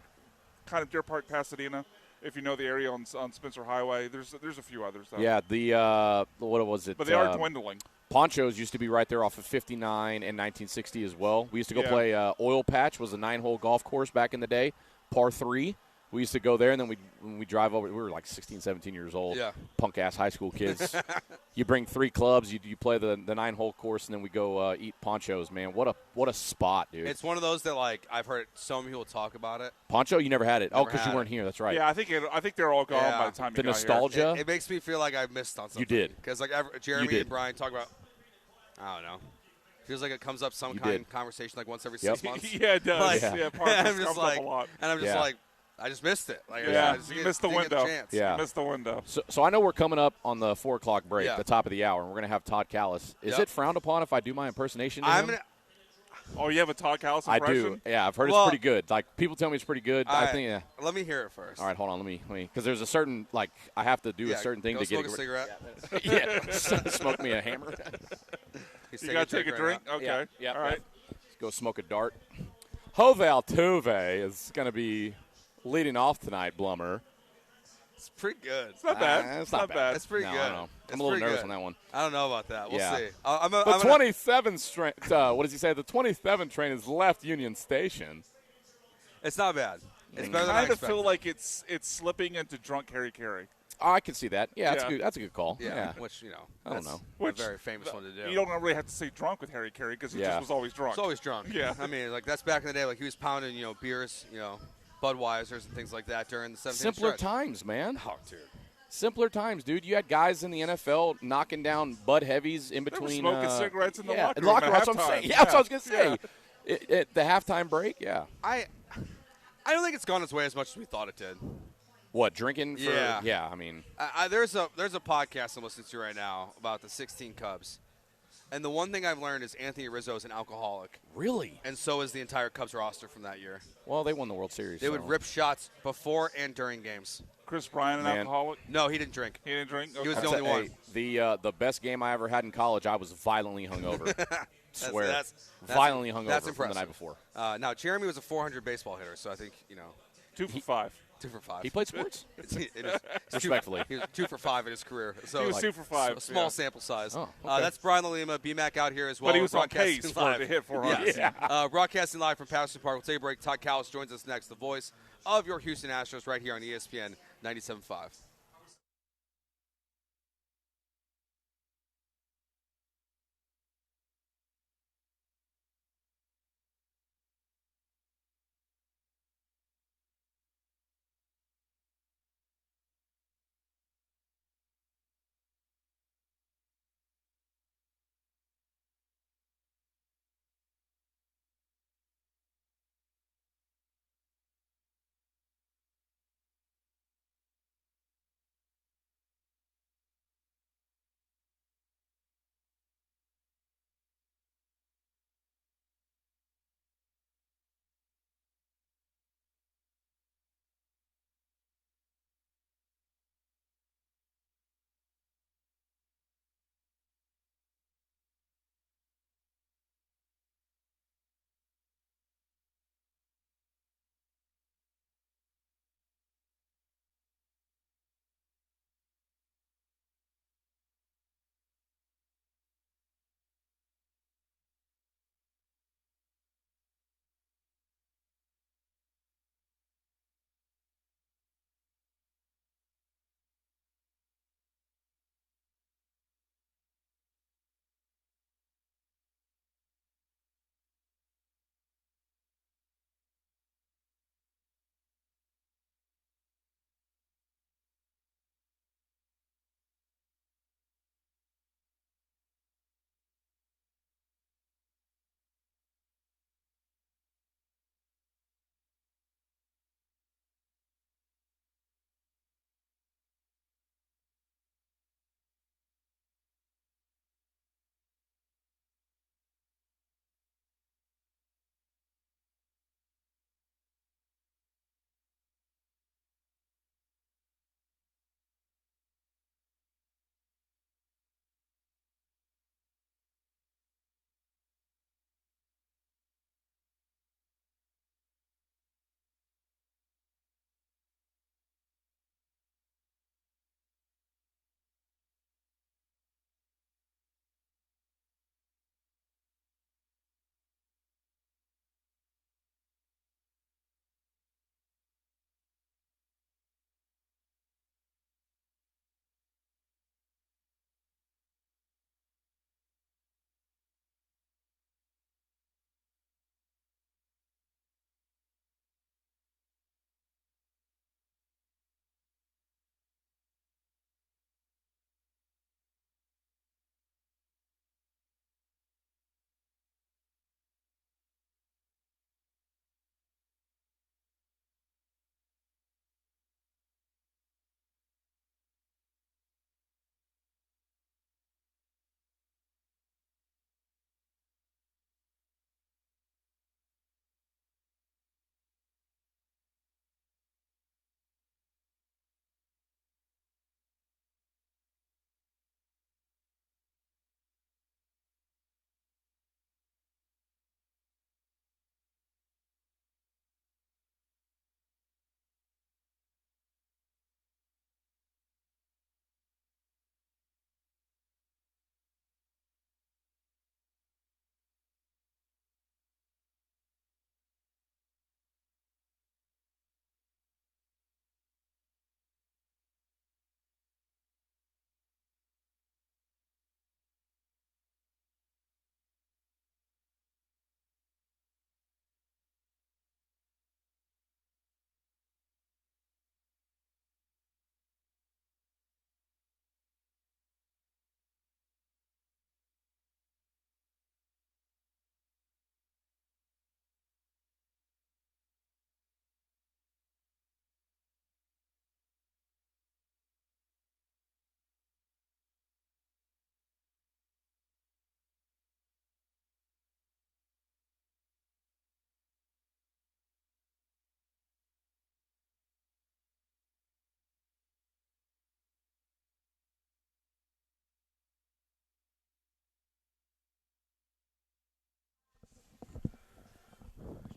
kind of Deer Park, Pasadena. If you know the area on Spencer Highway, there's a few others though. Yeah, the what was it? But they are dwindling. Ponchos used to be right there off of 59 and 1960 as well. We used to go play Oil Patch, was a 9-hole golf course back in the day, par 3. We used to go there, and then when we drive over, we were like 16, 17 years old, punk-ass high school kids. You bring 3 clubs, you play the 9-hole course, and then we go eat Ponchos, man. What a spot, dude. It's one of those that, like, I've heard so many people talk about it. Poncho, you never had it. Never because you had weren't here. That's right. Yeah, I think they're all gone by the time the you got nostalgia. It makes me feel like I missed on something. You did. Because, like, Jeremy and Brian talk about, I don't know, Feels like it comes up some You kind did. of conversation like once every Yep. 6 months. Yeah, it does. Like, Yeah, Parker I'm comes just up like, a lot. and I'm just Yeah. like, I just missed it. Like, Yeah, I just you missed the didn't get window. chance. Yeah. You missed the window. So I know we're coming up on the 4 o'clock break, Yeah. the top of the hour, and we're going to have Todd Callis. Is Yep. it frowned upon if I do my impersonation of I'm him? gonna. Oh, you have a Todd Callis I impression? do. Yeah, I've heard Well- it's pretty good. Like, people tell me it's pretty good. All I right, think, yeah. Let me hear it first. All right, hold on. Let me, because there's a certain, like, I have to do Yeah, a certain thing go to get smoke a cigarette. Yeah, smoke me a hammer. He's You taking got to take a right drink? now. Okay. Yeah, All right. Let's go smoke a dart. Jose Altuve is going to be leading off tonight, Blummer. It's pretty good. It's not bad. It's not bad. It's pretty No, good. I don't know. It's I'm a little pretty nervous good. on that one. I don't know about that. We'll Yeah. see. The 27 train. What does he say? The 27 train has left Union Station. It's not bad. It's better than I I kind of expected. feel like it's slipping into drunk Harry Carey. Oh, I can see that. Yeah, that's Yeah. good. That's a good call. Yeah, which, you know, I don't that's know. a very famous one to do. You don't really have to say drunk with Harry Carey because he Yeah. just was always drunk. He's always drunk. Yeah. I mean, like, that's back in the day. Like, he was pounding, beers, Budweisers and things like that during the 17th Simpler stretch. times, man. Oh, dude. Simpler times, dude. You had guys in the NFL knocking down Bud Heavies in They were between. smoking cigarettes in the yeah, locker in room locker at room. That's what I'm halftime. saying. Yeah, that's what I was gonna Yeah. say. The halftime break. Yeah. I don't think it's gone its way as much as we thought it did. What, drinking? For, Yeah. Yeah. I mean, There's a podcast I'm listening to right now about the 16 Cubs. And the one thing I've learned is Anthony Rizzo is an alcoholic. Really? And so is the entire Cubs roster from that year. well, they won the World Series. They so. would rip shots before and during games. Chris Bryant, an Man. alcoholic? No, he didn't drink. He didn't drink? He was Okay. the only one. Hey, the best game I ever had in college, I was violently hungover. Swear, That's violently hungover that's from impressive. the night before. Now, Jeremy was a 400 baseball hitter, so I think, 2 for 5. 2 for 5. He played sports. Respectfully. He was 2 for 5 in his career. So He was 2 for 5, A small yeah. sample size. Oh, okay. That's Brian Lima, BMAC out here as well. But he was on broadcasting pace live. to hit 400. Yes. Yeah. Broadcasting live from Patterson Park. We'll take a break. Todd Callis joins us next, the voice of your Houston Astros right here on ESPN 97.5.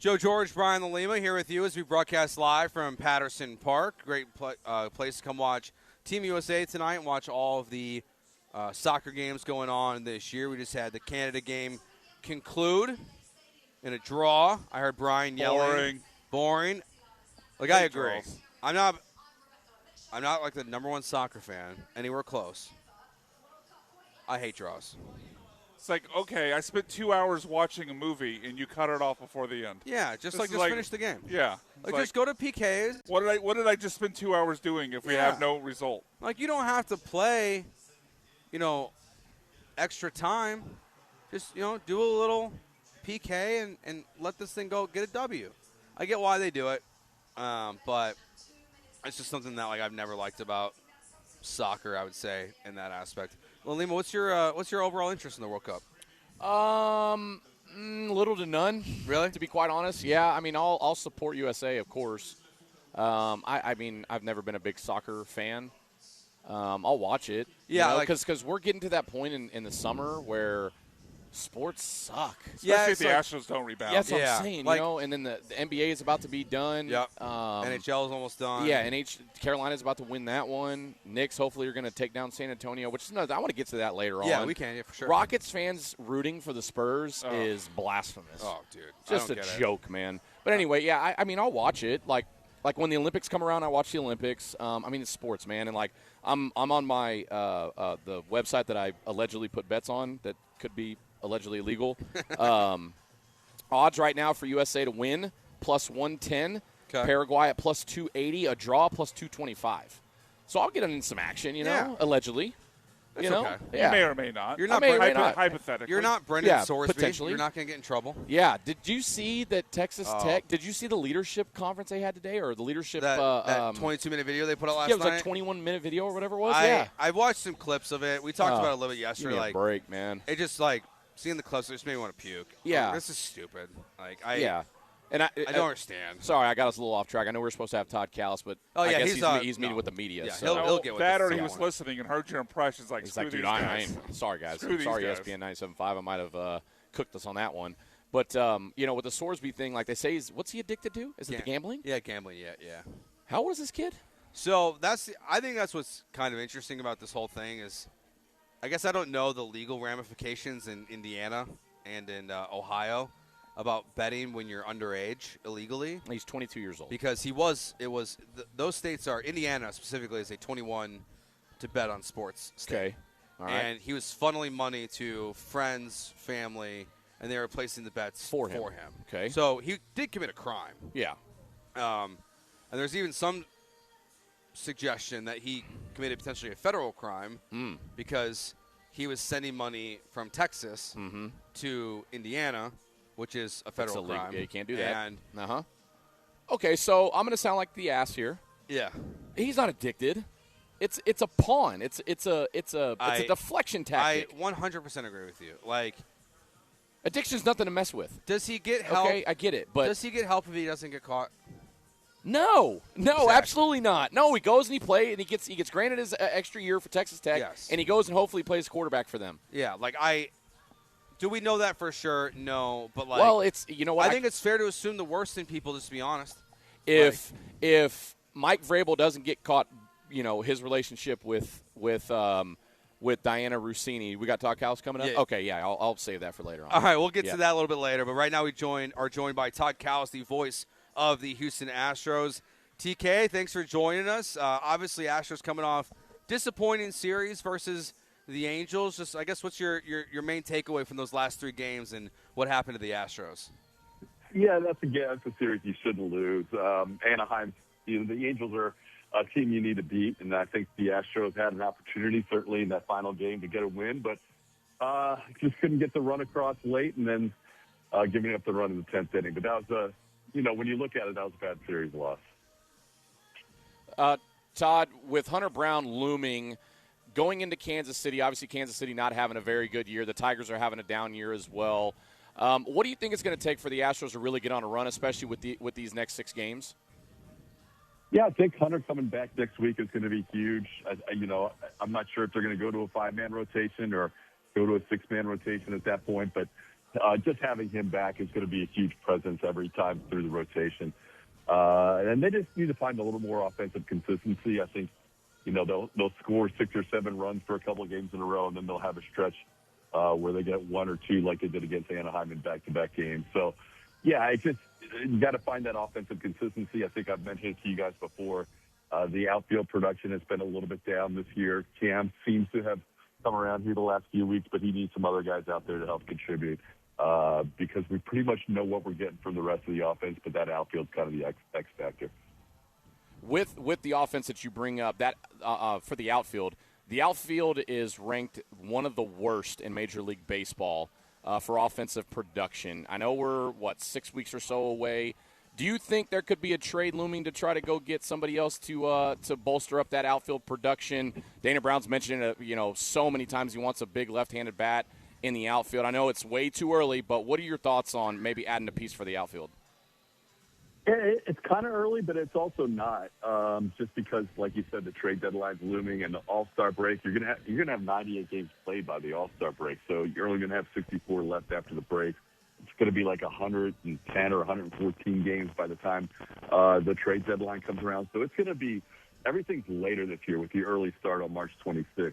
Joe George, Brian Lima here with you as we broadcast live from Patterson Park. Great place to come watch Team USA tonight and watch all of the soccer games going on this year. We just had the Canada game conclude in a draw. I heard Brian yelling. Boring. Like, I agree. Draws. I'm not like the number one soccer fan anywhere close. I hate draws. It's like, okay, I spent 2 hours watching a movie, and you cut it off before the end. Yeah, just finish the game. Yeah. Like, just go to PKs. What did I just spend 2 hours doing if we have no result? Like, you don't have to play, extra time. Just, do a little PK and let this thing go get a W. I get why they do it, but it's just something that, like, I've never liked about soccer, I would say, in that aspect. Well, Lima, what's your overall interest in the World Cup? Little to none. Really? To be quite honest, yeah. I mean, I'll support USA, of course. I mean, I've never been a big soccer fan. I'll watch it. Yeah, because we're getting to that point in the summer where sports suck. Especially if the Astros don't rebound. That's what I'm saying, and then the NBA is about to be done. Yep. NHL is almost done. Yeah, Carolina's about to win that one. Knicks hopefully are going to take down San Antonio, which is I want to get to that later on. Yeah, we can, for sure. Rockets fans rooting for the Spurs is blasphemous. Oh, dude. Just a joke, man. But anyway, yeah, I mean, I'll watch it. Like when the Olympics come around, I watch the Olympics. I mean, it's sports, man. And, I'm on my the website that I allegedly put bets on that could be allegedly illegal. Odds right now for USA to win, plus 110. Okay. Paraguay at plus 280. A draw, plus 225. So I'll get in some action, allegedly. That's okay. Yeah. You may or may not. You're not hypothetically. You're not Brendan Sorsby. Potentially. You're not going to get in trouble. Yeah. Did you see that Texas Tech? Did you see the leadership conference they had today, or the leadership that 22-minute video they put out last night? Yeah, it was like 21-minute video or whatever it was. I watched some clips of it. We talked about it a little bit yesterday. Give me a break, man. It just seeing the clips just made me want to puke. Yeah. This is stupid. And I don't understand. Sorry, I got us a little off track. I know we were supposed to have Todd Callis, but I guess he's meeting with the media. Yeah, so. he'll get with that, or he was listening and heard your impressions. He's like, dude, I ain't. Sorry, guys. Sorry, ESPN 97.5. I might have cooked us on that one. But, with the Sorsby thing, like they say, what's he addicted to? Is it the gambling? Yeah, gambling, yeah. How old is this kid? So I think that's what's kind of interesting about this whole thing is I guess I don't know the legal ramifications in Indiana and in Ohio about betting when you're underage illegally. He's 22 years old. Because those states are, Indiana specifically is a 21 to bet on sports state. Okay. All right. And he was funneling money to friends, family, and they were placing the bets for him. Okay. So he did commit a crime. Yeah. And there's even some suggestion that he committed potentially a federal crime because he was sending money from Texas to Indiana, which is a federal crime. Yeah, you can't do that. And okay, so I'm going to sound like the ass here. Yeah. He's not addicted. It's a pawn. It's a deflection tactic. I 100% agree with you. Addiction's nothing to mess with. Does he get help? Okay, I get it, but does he get help if he doesn't get caught? No, Exactly. Absolutely not. No, he goes and he plays, and he gets granted his extra year for Texas Tech, and he goes and hopefully plays quarterback for them. Yeah, do we know that for sure? No, but well, it's what I think it's fair to assume the worst in people. Just to be honest, if Mike Vrabel doesn't get caught, his relationship with Diana Rossini, we got Todd Callis coming up. Yeah. Okay, yeah, I'll save that for later on. All right, we'll get to that a little bit later. But right now we are joined by Todd Callis, the voice of the Houston Astros. TK, thanks for joining us. Obviously, Astros coming off disappointing series versus the Angels. Just, I guess, what's your main takeaway from those last 3 games and what happened to the Astros? Yeah, that's a series you shouldn't lose. Anaheim, the Angels are a team you need to beat, and I think the Astros had an opportunity, certainly in that final game, to get a win, but just couldn't get the run across late, and then giving up the run in the 10th inning. But that was when you look at it, that was a bad series loss. Todd, with Hunter Brown looming, going into Kansas City, obviously Kansas City not having a very good year. The Tigers are having a down year as well. What do you think it's going to take for the Astros to really get on a run, especially with these next 6 games? Yeah, I think Hunter coming back next week is going to be huge. I'm not sure if they're going to go to a 5-man rotation or go to a 6-man rotation at that point, but just having him back is going to be a huge presence every time through the rotation. And they just need to find a little more offensive consistency. I think, they'll score 6 or 7 runs for a couple of games in a row, and then they'll have a stretch where they get 1 or 2 like they did against Anaheim in back-to-back games. So, yeah, you got to find that offensive consistency. I think I've mentioned it to you guys before. The outfield production has been a little bit down this year. Cam seems to have come around here the last few weeks, but he needs some other guys out there to help contribute because we pretty much know what we're getting from the rest of the offense, but that outfield's kind of the X factor. With the offense that you bring up, that for the outfield is ranked one of the worst in Major League Baseball for offensive production. I know we're 6 weeks or so away. Do you think there could be a trade looming to try to go get somebody else to bolster up that outfield production? Dana Brown's mentioned it, so many times he wants a big left-handed bat in the outfield. I know it's way too early, but what are your thoughts on maybe adding a piece for the outfield? It's kind of early, but it's also not. Just because, like you said, the trade deadline's looming and the All-Star break. You're gonna have 98 games played by the All-Star break, so you're only gonna have 64 left after the break. It's going to be like 110 or 114 games by the time the trade deadline comes around. So it's going to be everything's later this year with the early start on March 26th.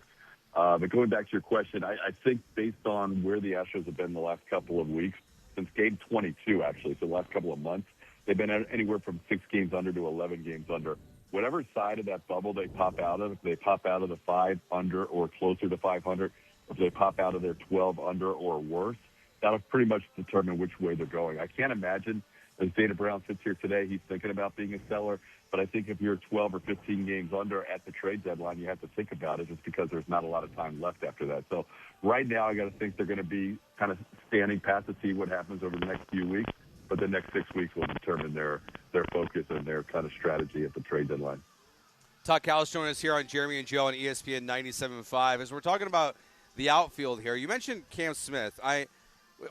But going back to your question, I think based on where the Astros have been the last couple of weeks, since game 22 actually, so the last couple of months, they've been anywhere from 6 games under to 11 games under. Whatever side of that bubble they pop out of, if they pop out of the 5 under or closer to 500, if they pop out of their 12 under or worse, that'll pretty much determine which way they're going. I can't imagine, as Dana Brown sits here today, he's thinking about being a seller. But I think if you're 12 or 15 games under at the trade deadline, you have to think about it just because there's not a lot of time left after that. So right now I got to think they're going to be kind of standing pat to see what happens over the next few weeks. But the next 6 weeks will determine their focus and their kind of strategy at the trade deadline. Todd Callis joining us here on Jeremy and Joe on ESPN 97.5. As we're talking about the outfield here, you mentioned Cam Smith.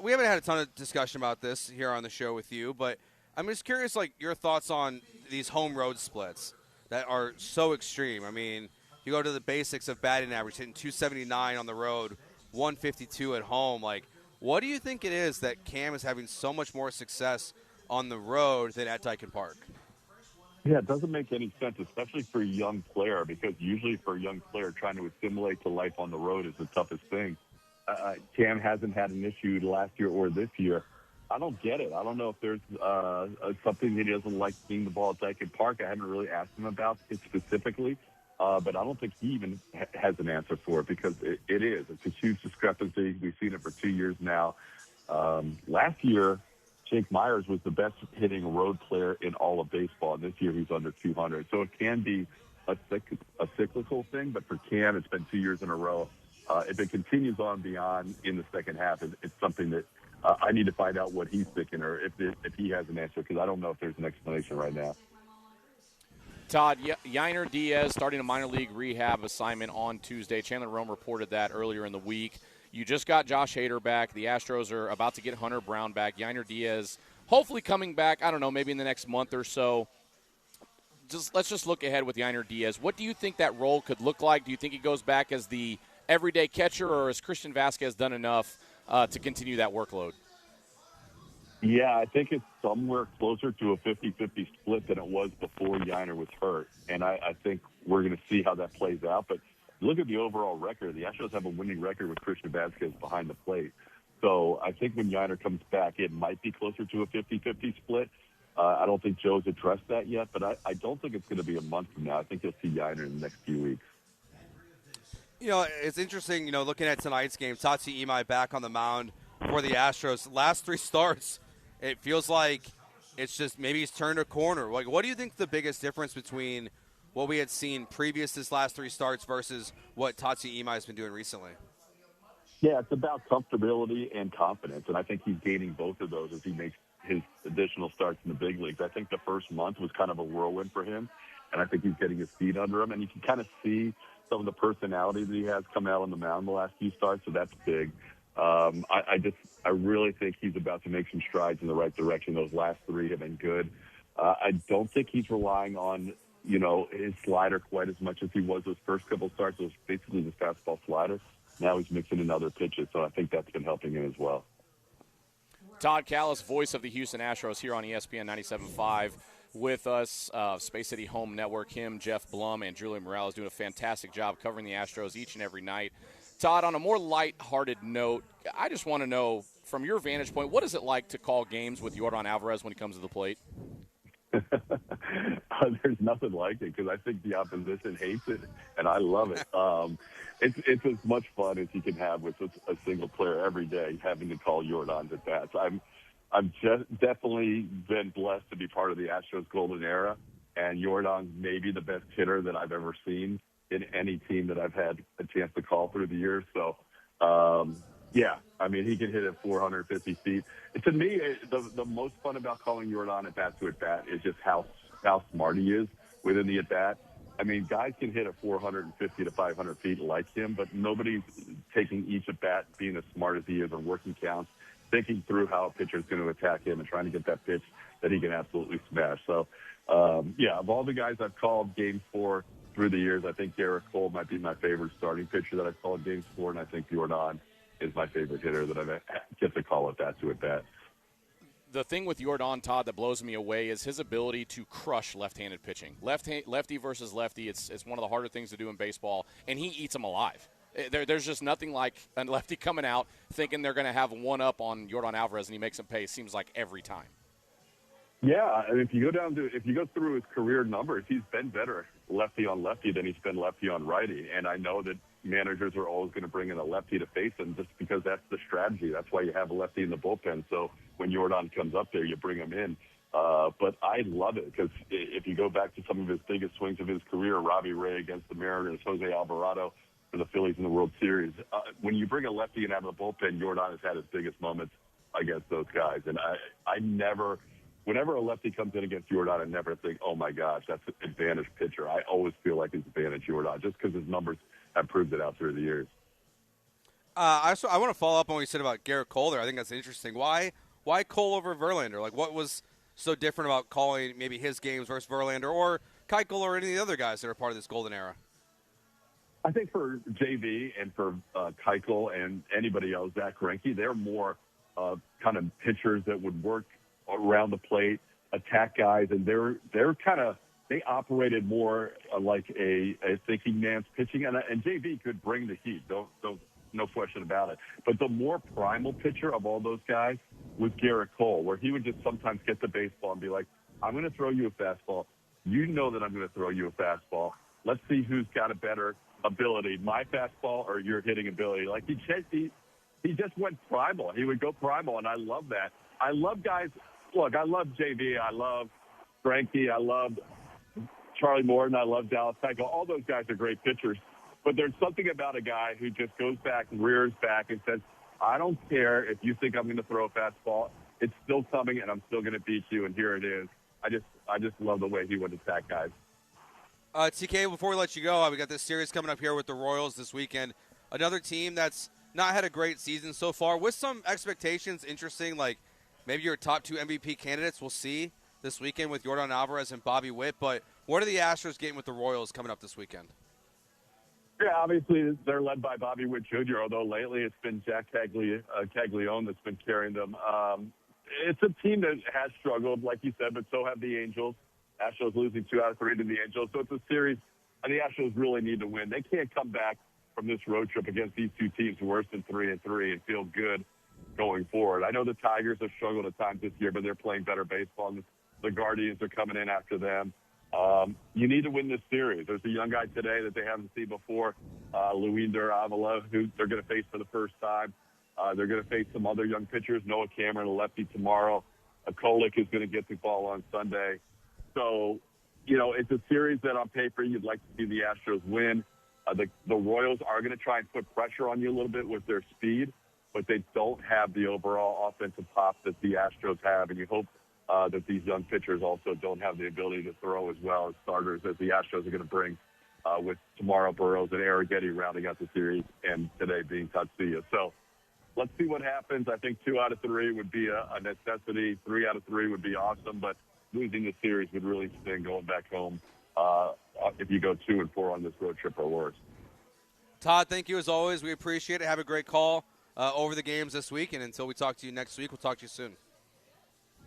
We haven't had a ton of discussion about this here on the show with you, but I'm just curious, your thoughts on these home-road splits that are so extreme. I mean, you go to the basics of batting average, hitting 279 on the road, 152 at home. What do you think it is that Cam is having so much more success on the road than at Dyken Park? Yeah, it doesn't make any sense, especially for a young player, because usually for a young player, trying to assimilate to life on the road is the toughest thing. Cam hasn't had an issue last year or this year. I don't get it. I don't know if there's something that he doesn't like seeing the ball at Dyken Park. I haven't really asked him about it specifically, but I don't think he even has an answer for it because it is. It's a huge discrepancy. We've seen it for 2 years now. Last year, Jake Myers was the best hitting road player in all of baseball, and this year he's under 200. So it can be a cyclical thing, but for Cam, it's been 2 years in a row. If it continues on beyond in the second half, it's something that I need to find out what he's thinking or if he has an answer because I don't know if there's an explanation right now. Todd, Yainer Diaz starting a minor league rehab assignment on Tuesday. Chandler Rome reported that earlier in the week. You just got Josh Hader back. The Astros are about to get Hunter Brown back. Yainer Diaz hopefully coming back, I don't know, maybe in the next month or so. Let's just look ahead with Yainer Diaz. What do you think that role could look like? Do you think he goes back as the everyday catcher, or has Christian Vasquez done enough to continue that workload? Yeah, I think it's somewhere closer to a 50-50 split than it was before Yainer was hurt. And I think we're going to see how that plays out. But look at the overall record. The Astros have a winning record with Christian Vasquez behind the plate. So I think when Yainer comes back, it might be closer to a 50-50 split. I don't think Joe's addressed that yet, but I don't think it's going to be a month from now. I think you'll see Yainer in the next few weeks. It's interesting, looking at tonight's game, Tatsi Imai back on the mound for the Astros. Last 3 starts, it feels like it's just maybe he's turned a corner. What do you think the biggest difference between what we had seen previous this last 3 starts versus what Tatsi Imai has been doing recently? Yeah, it's about comfortability and confidence, and I think he's gaining both of those as he makes his additional starts in the big leagues. I think the first month was kind of a whirlwind for him, and I think he's getting his feet under him, and you can kind of see some of the personality that he has come out on the mound the last few starts, so that's big. I really think he's about to make some strides in the right direction. Those last 3 have been good. I don't think he's relying on, his slider quite as much as he was those first couple starts. It was basically the fastball slider. Now he's mixing in other pitches, so I think that's been helping him as well. Todd Callis, voice of the Houston Astros, here on ESPN 97.5 with us. Space City Home Network, him, Jeff Blum, and Julie Morales doing a fantastic job covering the Astros each and every night. Todd, on a more lighthearted note, I just want to know, from your vantage point, what is it like to call games with Yordan Alvarez when he comes to the plate? There's nothing like it because I think the opposition hates it, and I love it. It's as much fun as you can have with a single player every day, having to call Yordan at bats. I've just definitely been blessed to be part of the Astros golden era, and Yordan's maybe the best hitter that I've ever seen in any team that I've had a chance to call through the years. So, yeah, I mean, he can hit at 450 feet. To me, the most fun about calling Yordan at bat to at bat is just how smart he is within the at bat. I mean, guys can hit at 450 to 500 feet like him, but nobody's taking each at bat being as smart as he is or working counts, thinking through how a pitcher is going to attack him and trying to get that pitch that he can absolutely smash. So, yeah, of all the guys I've called games for through the years, I think Garrett Cole might be my favorite starting pitcher that I've called games for, and I think Yordan is my favorite hitter that I get to call at bat to at bat. The thing with Yordan, Todd, that blows me away is his ability to crush left-handed pitching. Lefty versus lefty, it's one of the harder things to do in baseball, and he eats them alive. There's just nothing like a lefty coming out thinking they're going to have one up on Yordan Alvarez, and he makes them pay, it seems like, every time. Yeah, and if you go through his career numbers, he's been better lefty on lefty than he's been lefty on righty. And I know that managers are always going to bring in a lefty to face him just because that's the strategy. That's why you have a lefty in the bullpen. So when Yordan comes up there, you bring him in. But I love it because if you go back to some of his biggest swings of his career, Robbie Ray against the Mariners, Jose Alvarado for the Phillies in the World Series, when you bring a lefty in out of the bullpen, Yordan has had his biggest moments against those guys. And I never – whenever a lefty comes in against Yordan, I never think, oh, my gosh, that's an advantage pitcher. I always feel like it's advantage Yordan just because his numbers have proved it out through the years. I want to follow up on what you said about Garrett Cole there. I think that's interesting. Why Cole over Verlander? Like, what was so different about calling maybe his games versus Verlander or Keuchel or any of the other guys that are part of this golden era? I think for JV and for Keuchel and anybody else, Zach Greinke, they're more kind of pitchers that would work around the plate, attack guys, and they're kind of they operated more like a thinking man's pitching, and JV could bring the heat. No question about it. But the more primal pitcher of all those guys was Garrett Cole, where he would just sometimes get the baseball and be like, "I'm going to throw you a fastball. You know that I'm going to throw you a fastball. Let's see who's got a better ability, my fastball or your hitting ability." Like he just went primal. He would go primal, and I love that. I love guys. Look, I love JV. I love Greinke. I love Charlie Morton. I love Dallas Keuchel. All those guys are great pitchers. But there's something about a guy who just goes back, rears back, and says, I don't care if you think I'm going to throw a fastball. It's still coming, and I'm still going to beat you, and here it is. I just love the way he would attack guys. TK, before we let you go, we got this series coming up here with the Royals this weekend. Another team that's not had a great season so far, with some expectations interesting, like maybe your top two MVP candidates we'll see this weekend with Yordan Alvarez and Bobby Witt. But what are the Astros getting with the Royals coming up this weekend? Yeah, obviously they're led by Bobby Witt Jr., although lately it's been Jack Caglione that's been carrying them. It's a team that has struggled, like you said, but so have the Angels. Astros losing 2 out of 3 to the Angels. So it's a series and the Astros really need to win. They can't come back from this road trip against these two teams worse than 3-3 and feel good going forward. I know the Tigers have struggled at times this year, but they're playing better baseball. And the Guardians are coming in after them. You need to win this series. There's a young guy today that they haven't seen before, Luinder Avila, who they're going to face for the first time. They're going to face some other young pitchers, Noah Cameron, a lefty tomorrow. Kolik is going to get the ball on Sunday. So, it's a series that on paper you'd like to see the Astros win. The Royals are going to try and put pressure on you a little bit with their speed, but they don't have the overall offensive pop that the Astros have, and you hope that these young pitchers also don't have the ability to throw as well as starters as the Astros are going to bring with tomorrow Burrows and Arrighetti rounding out the series and today being Tatsuya. So let's see what happens. I think 2 out of 3 would be a necessity. 3 out of 3 would be awesome, but losing the series would really sting going back home if you go 2-4 on this road trip or worse. Todd, thank you as always. We appreciate it. Have a great call. over the games this week. And until we talk to you next week, we'll talk to you soon.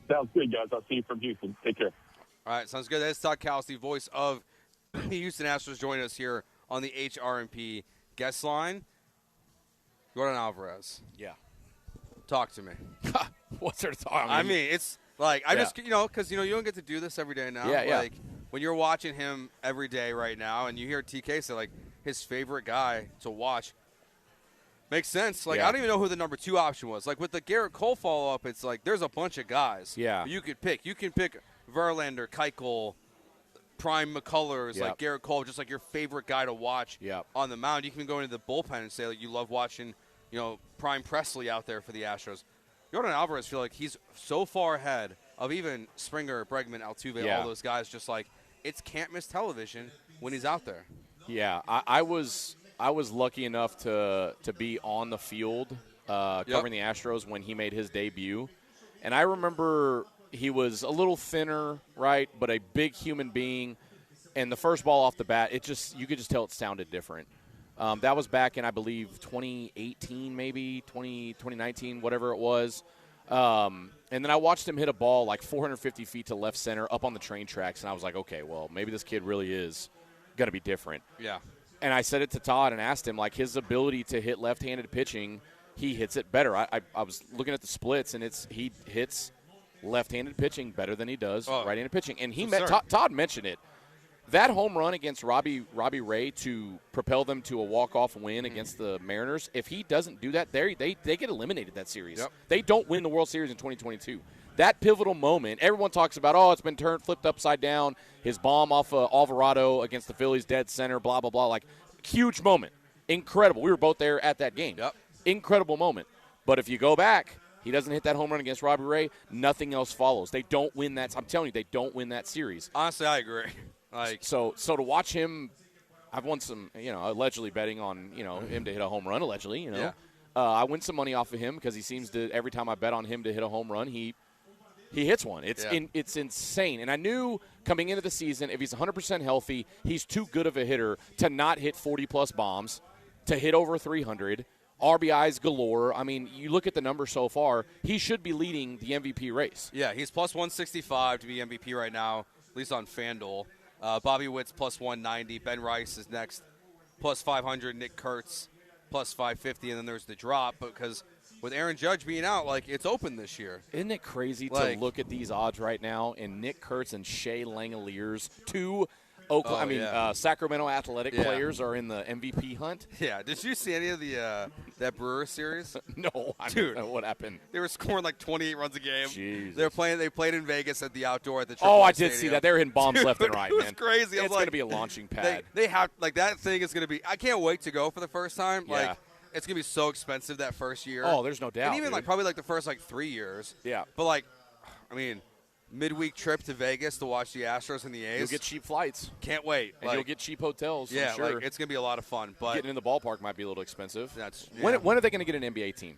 Sounds good, guys. I'll see you from Houston. Take care. All right, sounds good. That's Todd Cowles, voice of the Houston Astros, joining us here on the HRMP guest line. Jordan Alvarez. Yeah. Talk to me. What's there to talk? I mean, it's like, I just, because, you don't get to do this every day now. Yeah. Like, when you're watching him every day right now and you hear TK say, like, his favorite guy to watch, makes sense. Like, I don't even know who the number 2 option was. Like, with the Garrett Cole follow-up, it's like there's a bunch of guys you could pick. You can pick Verlander, Keuchel, Prime McCullers, like Garrett Cole, just like your favorite guy to watch on the mound. You can go into the bullpen and say, like, you love watching, Prime Presley out there for the Astros. Jordan Alvarez, feel like he's so far ahead of even Springer, Bregman, Altuve, all those guys. Just like, it's can't miss television when he's out there. Yeah, I was lucky enough to be on the field covering the Astros when he made his debut, and I remember he was a little thinner, right, but a big human being. And the first ball off the bat, you could just tell it sounded different. That was back in, I believe, 2018, maybe 2019, whatever it was. And then I watched him hit a ball like 450 feet to left center up on the train tracks, and I was like, okay, well, maybe this kid really is going to be different. Yeah. And I said it to Todd and asked him, like, his ability to hit left-handed pitching, he hits it better. I was looking at the splits, and he hits left-handed pitching better than he does right-handed pitching. And Todd mentioned it. That home run against Robbie Ray to propel them to a walk-off win against the Mariners, if he doesn't do that, they get eliminated that series. Yep. They don't win the World Series in 2022. That pivotal moment, everyone talks about, it's been flipped upside down, his bomb off Alvarado against the Phillies, dead center, blah, blah, blah. Like, huge moment. Incredible. We were both there at that game. Yep. Incredible moment. But if you go back, he doesn't hit that home run against Robbie Ray, nothing else follows. They don't win that. I'm telling you, they don't win that series. Honestly, I agree. Like, so to watch him, I've won some, allegedly betting on, him to hit a home run, allegedly, Yeah. I win some money off of him because he seems to, every time I bet on him to hit a home run, he hits one. It's insane. And I knew coming into the season, if he's 100% healthy, he's too good of a hitter to not hit 40-plus bombs, to hit over 300, RBIs galore. I mean, you look at the numbers so far, he should be leading the MVP race. Yeah, he's plus 165 to be MVP right now, at least on FanDuel. Bobby Witt's plus 190. Ben Rice is next, plus 500. Nick Kurtz, plus 550. And then there's the drop because with Aaron Judge being out, like, it's open this year. Isn't it crazy to look at these odds right now? And Nick Kurtz and Shea Langoliers, two Sacramento Athletic players are in the MVP hunt. Yeah. Did you see any of the that Brewer series? No. Dude, what happened? They were scoring like 28 runs a game. Jesus. They played in Vegas at the outdoor at the I AAA did see that. They were hitting bombs left and right, it was man. crazy. It's going to be a launching pad. They have, like, that thing is going to be – I can't wait to go for the first time. Yeah. Like, it's going to be so expensive that first year. Oh, there's no doubt. And even, dude. probably, the first, 3 years. Yeah. But, I mean – midweek trip to Vegas to watch the Astros and the A's. You'll get cheap flights. Can't wait. And you'll get cheap hotels. Yeah, I'm sure. it's going to be a lot of fun. But getting in the ballpark might be a little expensive. When are they going to get an NBA team?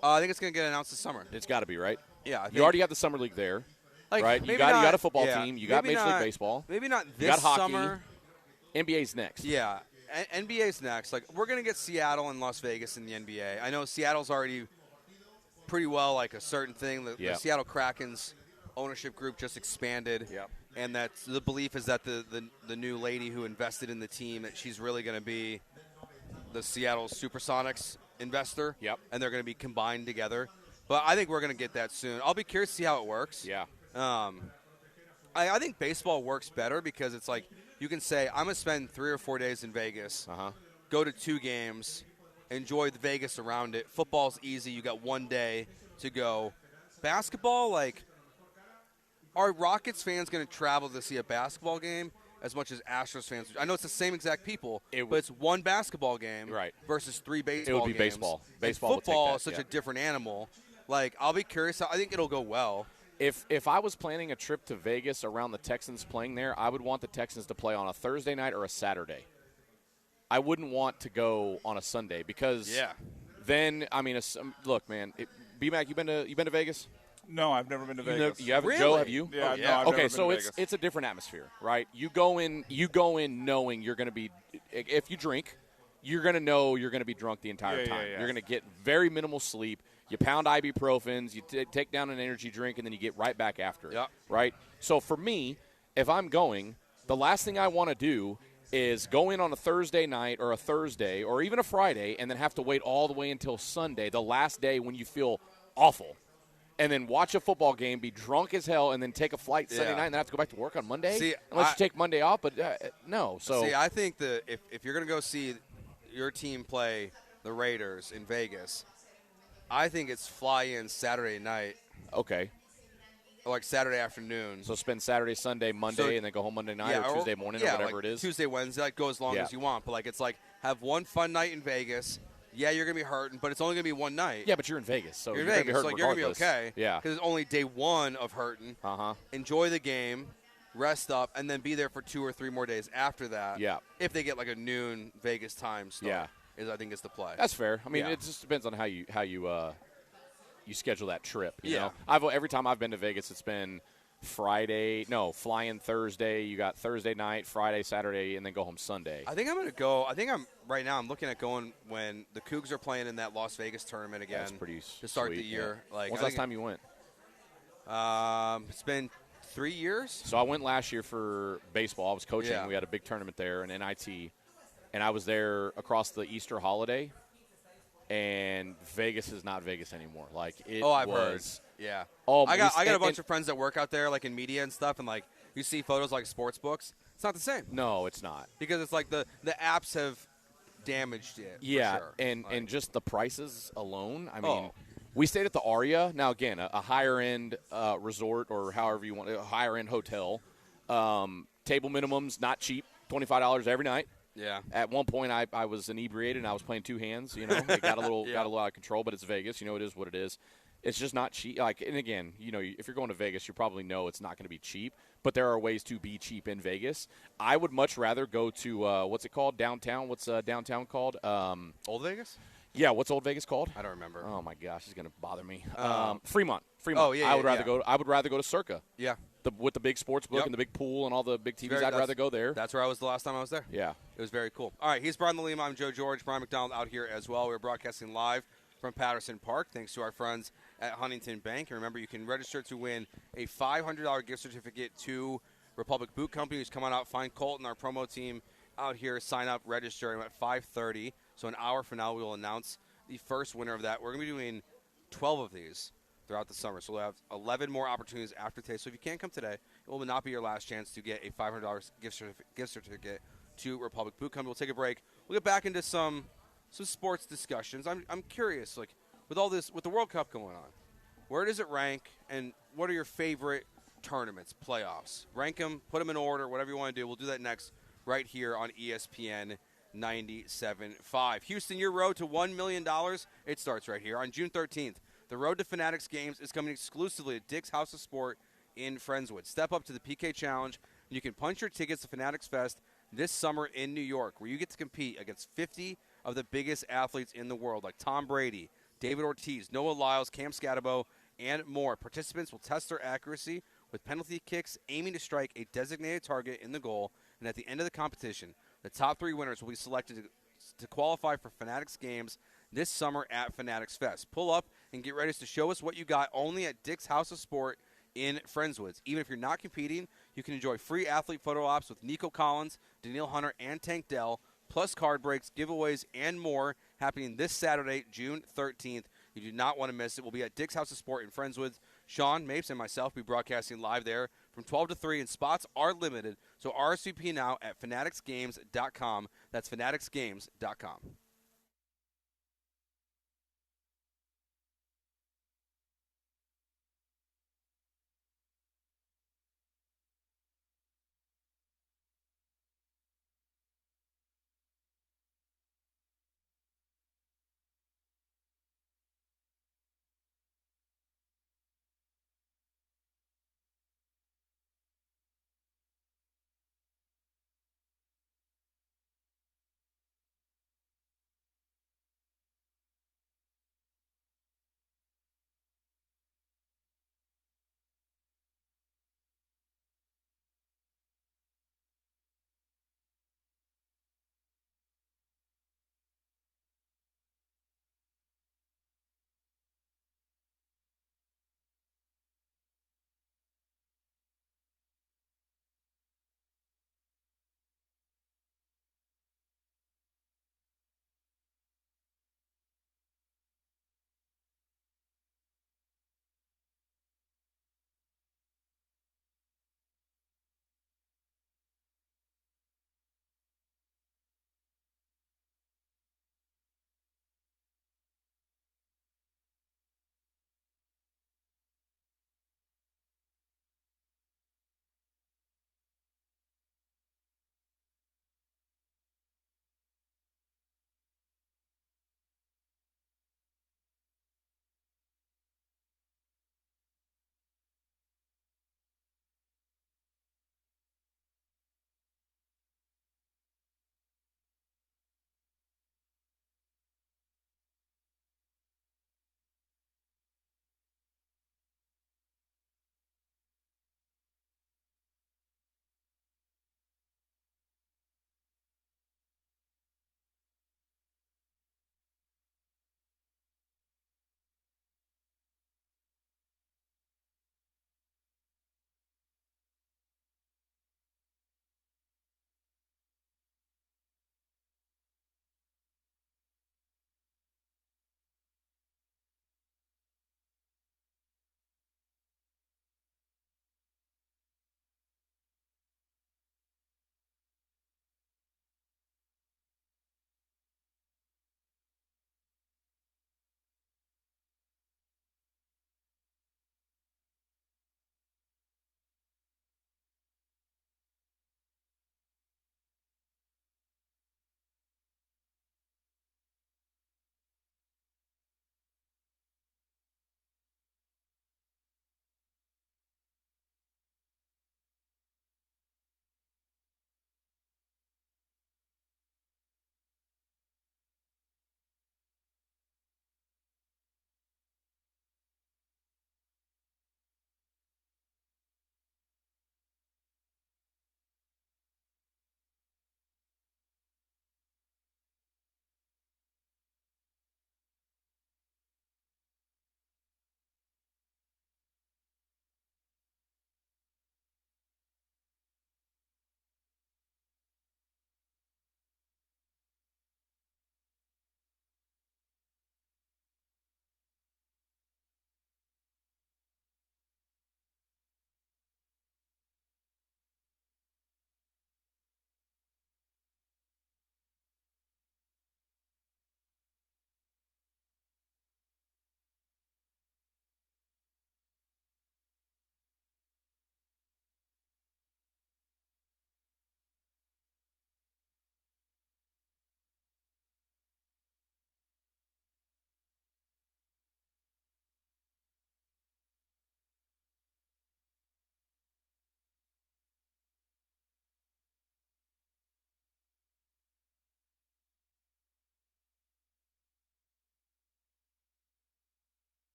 I think it's going to get announced this summer. It's got to be, right? Yeah. You already have the summer league there, right? You got a football team. You got Major League Baseball. Maybe not this you got hockey. summer. NBA's next. Yeah, NBA's next. We're going to get Seattle and Las Vegas in the NBA. I know Seattle's already pretty well a certain thing. The Seattle Kraken's ownership group just expanded, and that's the belief is that the new lady who invested in the team, that she's really going to be the Seattle Supersonics investor, and they're going to be combined together. But I think we're going to get that soon. I'll be curious to see how it works. Yeah. I think baseball works better because it's like you can say, I'm going to spend 3 or 4 days in Vegas, go to 2 games, enjoy the Vegas around it. Football's easy. You got 1 day to go. Basketball, are Rockets fans going to travel to see a basketball game as much as Astros fans? I know it's the same exact people, but it's 1 basketball game versus 3 baseball games. It would be baseball. Baseball and football would is take that, such a different animal. I'll be curious. I think it'll go well. If I was planning a trip to Vegas around the Texans playing there, I would want the Texans to play on a Thursday night or a Saturday. I wouldn't want to go on a Sunday because then, look, man, B-Mac, you been to Vegas? No, I've never been to Vegas. You haven't, really? Joe? Have you? Yeah. yeah. No, I've Okay, never so been to Vegas. it's a different atmosphere, right? You go in knowing you're going to be. If you drink, you're going to know you're going to be drunk the entire time. You're going to get very minimal sleep. You pound ibuprofens, you take down an energy drink, and then you get right back after it, right? So for me, if I'm going, the last thing I want to do is go in on a Thursday night or a Thursday or even a Friday and then have to wait all the way until Sunday, the last day when you feel awful, and then watch a football game, be drunk as hell, and then take a flight Sunday night and then have to go back to work on Monday? See, Unless you take Monday off, but no. So See, I think that if you're going to go see your team play the Raiders in Vegas, I think it's fly in Saturday night. Okay. Or like Saturday afternoon. So spend Saturday, Sunday, Monday, and then go home Monday night or Tuesday morning or whatever like it is? Tuesday, Wednesday, like go as long as you want. But like it's like have one fun night in Vegas. Yeah, you're going to be hurting, but it's only going to be one night. Yeah, but you're in Vegas, so you're in gonna Vegas, be hurting so like, you're going to be regardless. okay. Yeah. Because it's only day one of hurting. Enjoy the game, rest up, and then be there for 2 or 3 more days after that. Yeah. If they get like a noon Vegas time start, I think is the play. That's fair. I mean, it just depends on how you schedule that trip. You know? Every time I've been to Vegas, it's been fly in Thursday. You got Thursday night, Friday, Saturday, and then go home Sunday. I think I'm going to go. Right now I'm looking at going when the Cougs are playing in that Las Vegas tournament again. That's pretty to start sweet, the year. yeah. Like, when's the last time you went? It's been 3 years. So I went last year for baseball. I was coaching. Yeah. We had a big tournament there in NIT, and I was there across the Easter holiday. And Vegas is not Vegas anymore. Like it I've was. heard. Yeah. I got a bunch of friends that work out there, like in media and stuff, and like you see photos like sports books. It's not the same. No, it's not. Because it's like the apps have damaged it. Yeah, for sure. and just the prices alone. I mean, we stayed at the Aria. Now again, a higher end resort or however you want, a higher end hotel. Table minimums not cheap, $25 every night. Yeah. At one point, I was inebriated and I was playing 2 hands. You know, it got a little got a little out of control. But it's Vegas. You know, it is what it is. It's just not cheap. Like, and again, you know, if you're going to Vegas, you probably know it's not going to be cheap. But there are ways to be cheap in Vegas. I would much rather go to what's it called downtown? What's downtown called? Old Vegas. Yeah, what's Old Vegas called? I don't remember. Oh my gosh, it's gonna bother me. Fremont. Oh yeah. I would rather go. I would rather go to Circa. Yeah. With the big sports book and the big pool and all the big TVs. I'd rather go there. That's where I was the last time I was there. Yeah. It was very cool. All right, he's Brian Lima. I'm Joe George. Brian McDonald out here as well. We're broadcasting live from Patterson Park, thanks to our friends at Huntington Bank. And remember, you can register to win a $500 gift certificate to Republic Boot Company. Who's coming out. Find Colton, our promo team, out here. Sign up, register. And at 5:30, so an hour from now, we will announce the first winner of that. We're going to be doing 12 of these throughout the summer. So we'll have 11 more opportunities after today. So if you can't come today, it will not be your last chance to get a $500 gift certificate to Republic Boot Company. We'll take a break. We'll get back into some sports discussions. I'm curious, like with all this, with the World Cup going on, where does it rank, and what are your favorite tournaments, playoffs? Rank them, put them in order, whatever you want to do. We'll do that next right here on ESPN 97.5. Houston, your road to $1 million, it starts right here. On June 13th, the Road to Fanatics Games is coming exclusively to Dick's House of Sport in Friendswood. Step up to the PK Challenge, and you can punch your tickets to Fanatics Fest this summer in New York, where you get to compete against 50 of the biggest athletes in the world, like Tom Brady, David Ortiz, Noah Lyles, Cam Scatabo, and more. Participants will test their accuracy with penalty kicks, aiming to strike a designated target in the goal, and at the end of the competition, the top 3 winners will be selected to qualify for Fanatics Games this summer at Fanatics Fest. Pull up and get ready to show us what you got only at Dick's House of Sport in Friendswoods. Even if you're not competing, you can enjoy free athlete photo ops with Nico Collins, Daniil Hunter, and Tank Dell, plus card breaks, giveaways, and more happening this Saturday, June 13th. You do not want to miss it. We'll be at Dick's House of Sport in Friendswoods. Sean, Mapes, and myself will be broadcasting live there from 12 to 3, and spots are limited. So RSVP now at fanaticsgames.com. That's fanaticsgames.com.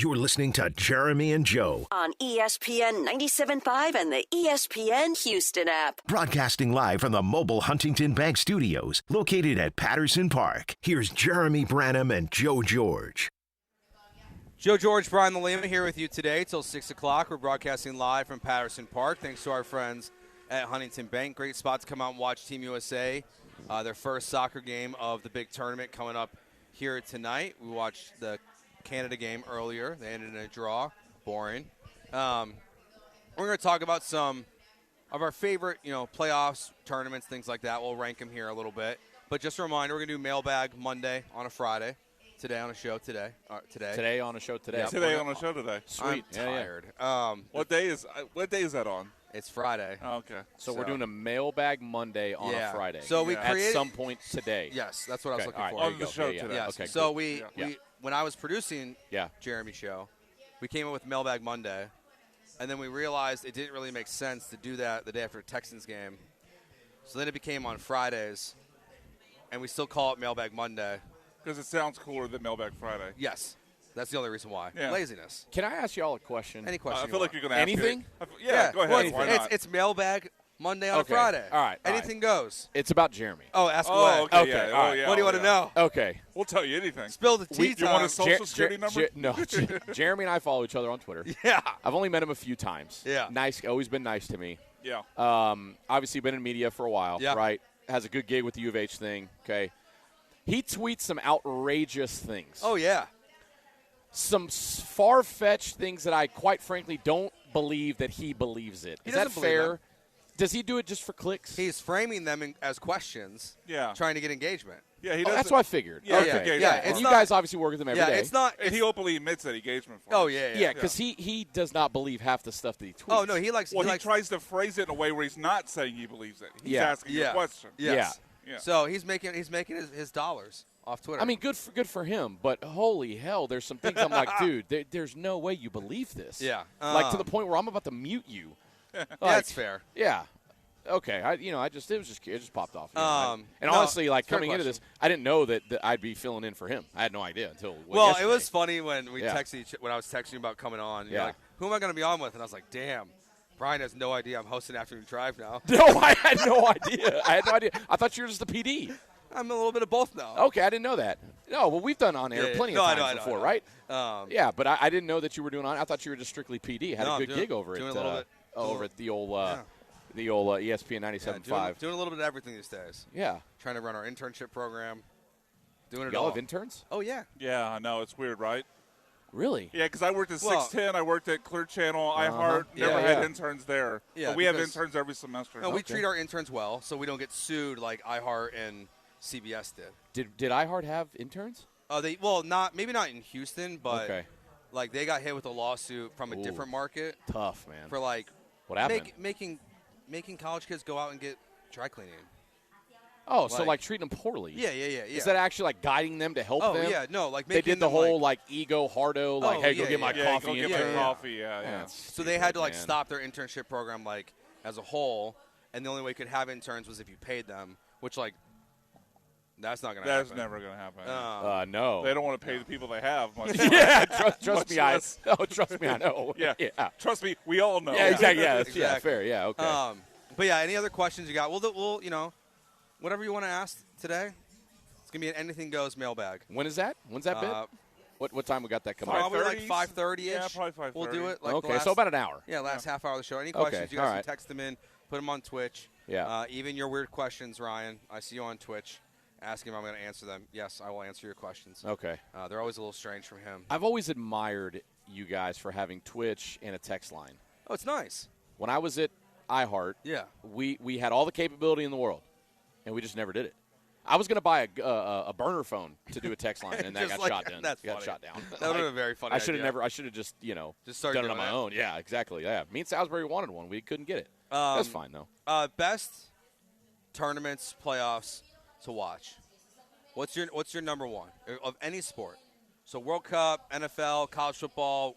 You're listening to Jeremy and Joe, On ESPN 97.5 and the ESPN Houston app. broadcasting live from the mobile Huntington Bank Studios, located at Patterson Park. Here's Jeremy Branham and Joe George. Joe George, Brian the Lima here with you today till 6 o'clock. We're broadcasting live from Patterson Park. Thanks to our friends at Huntington Bank. Great spot to come out and watch Team USA. Their first soccer game of the big tournament coming up here tonight. We watched the Canada game earlier. They ended in a draw. Boring. We're going to talk about some of our favorite, playoffs, tournaments, things like that. We'll rank them here a little bit. But just a reminder, we're going to do Mailbag Monday on a Friday. Today on a show today. Today on a show today. Yep. Today on a show today. Sweet. I'm tired. What day is that on? It's Friday. Oh, okay. So we're doing a Mailbag Monday on a Friday. So we created at some point today. Yes, that's what I was looking for. On the show today. Yes. Okay, so cool. we when I was producing Jeremy's show, we came up with Mailbag Monday, and then we realized it didn't really make sense to do that the day after a Texans game. So then it became on Fridays, and we still call it Mailbag Monday. Because it sounds cooler than Mailbag Friday. Yes. That's the only reason why. Yeah. Laziness. Can I ask y'all a question? Any question? I feel like you're going to ask anything. Yeah, go ahead. Well, Why not? it's Mailbag Monday on a Okay. Friday. All right. Anything goes. It's about Jeremy. Oh, ask away. Okay. Okay, Yeah. all Oh, right. yeah. What do you want to know? Okay. We'll tell you anything. Spill the tea You want time. a social security number? No. Jeremy and I follow each other on Twitter. Yeah. I've only met him a few times. Yeah. Nice. Always been nice to me. Yeah. Obviously been in media for a while. Yeah. Right. Has a good gig with the U of H thing. Okay. He tweets some outrageous things. Oh, yeah. Some far-fetched things that I, quite frankly, don't believe that he believes it. He Is that doesn't believe fair? them. Does he do it just for clicks? He's framing them as questions. Yeah. Trying to get engagement. Yeah, he Oh, does. that's what I figured. Yeah, okay. engagement. Yeah, And it's you not- guys obviously work with him every day. It's not. And he openly admits that engagement for Oh, us. yeah. Yeah, because he does not believe half the stuff that he tweets. Oh, no, he likes. Well, he he likes, tries to phrase it in a way where he's not saying he believes it. He's Yeah. asking a question. Yes. Yeah. So he's making his dollars off Twitter. I mean, good for him, but holy hell, there's some things I'm like, dude, there's no way you believe this. Yeah. Like to the point where I'm about to mute you. That's fair. Yeah. Okay. It just popped off. And no, honestly, like fair coming into question. this, I didn't know that I'd be filling in for him. I had no idea until Well, yesterday. it was funny when we Yeah. texted when I was texting you about coming on. You're Yeah. like, who am I going to be on with? And I was like, damn, Brian has no idea I'm hosting Afternoon Drive now. No, I had no idea. I thought you were just the PD. I'm a little bit of both now. Okay, I didn't know that. No, well, we've done on air Yeah, plenty no, of I times know, before, I know. right? Yeah, but I didn't know that you were doing on. I thought you were just strictly PD. Had No, a I'm good doing- gig over doing at a little bit. over at the old ESPN 97.5. Yeah, doing a little bit of everything these days. Yeah. Trying to run our internship program. Doing it Y'all all. have interns? Oh, yeah. Yeah, I know. It's weird, right? Really? Yeah, because I worked at Well- 610. I worked at Clear Channel, iHeart. Never Yeah, had yeah. interns there. Yeah, but we have because- interns every semester. No, we treat our interns well, so we don't get sued like iHeart and CBS did. Did iHeart have interns? Maybe not in Houston, but Okay. like they got hit with a lawsuit from a Ooh. different market Tough, man. for like What happened? making college kids go out and get dry cleaning. Oh, so like treating them poorly. Yeah. Is that actually like guiding them to help Oh, them? yeah, no, like they making did the them, whole like ego hardo, like, Oh, hey, go yeah, get my yeah. coffee. go get my intern. coffee. Yeah. So they had to like man. stop their internship program like as a whole, and the only way you could have interns was if you paid them, which like that's not gonna That's happen. never going to happen. No. They don't want to pay the people they have. Much Yeah, less- trust much me, less- trust me, I know. Yeah. yeah. Trust me, we all know. Yeah, exactly. Yeah, that's, Exactly. yeah, fair. Yeah, okay. But yeah, any other questions you got? We'll whatever you want to ask today. It's gonna be an anything goes mailbag. When is that? When's that bit? What time we got that coming up? Probably like 5:30ish. Yeah, probably 5:30. We'll do it. Like Okay, the last, so about an hour. Yeah, last half hour of the show. Any Okay, questions? You guys all can right. text them in. Put them on Twitch. Yeah. Even your weird questions, Ryan. I see you on Twitch. Ask him. I'm going to answer them. Yes, I will answer your questions. Okay. They're always a little strange from him. I've always admired you guys for having Twitch and a text line. Oh, it's nice. When I was at iHeart, Yeah. we had all the capability in the world, and we just never did it. I was going to buy a burner phone to do a text line, and that Just got like- shot down. that's got funny. shot down. That would've been a very funny I should have idea. never. I should have just started done it on doing my that. own. Yeah, exactly. Yeah, me and Salisbury wanted one. We couldn't get it. That's fine though. Best tournaments, playoffs to watch. What's your number one of any sport? So World Cup, NFL, college football,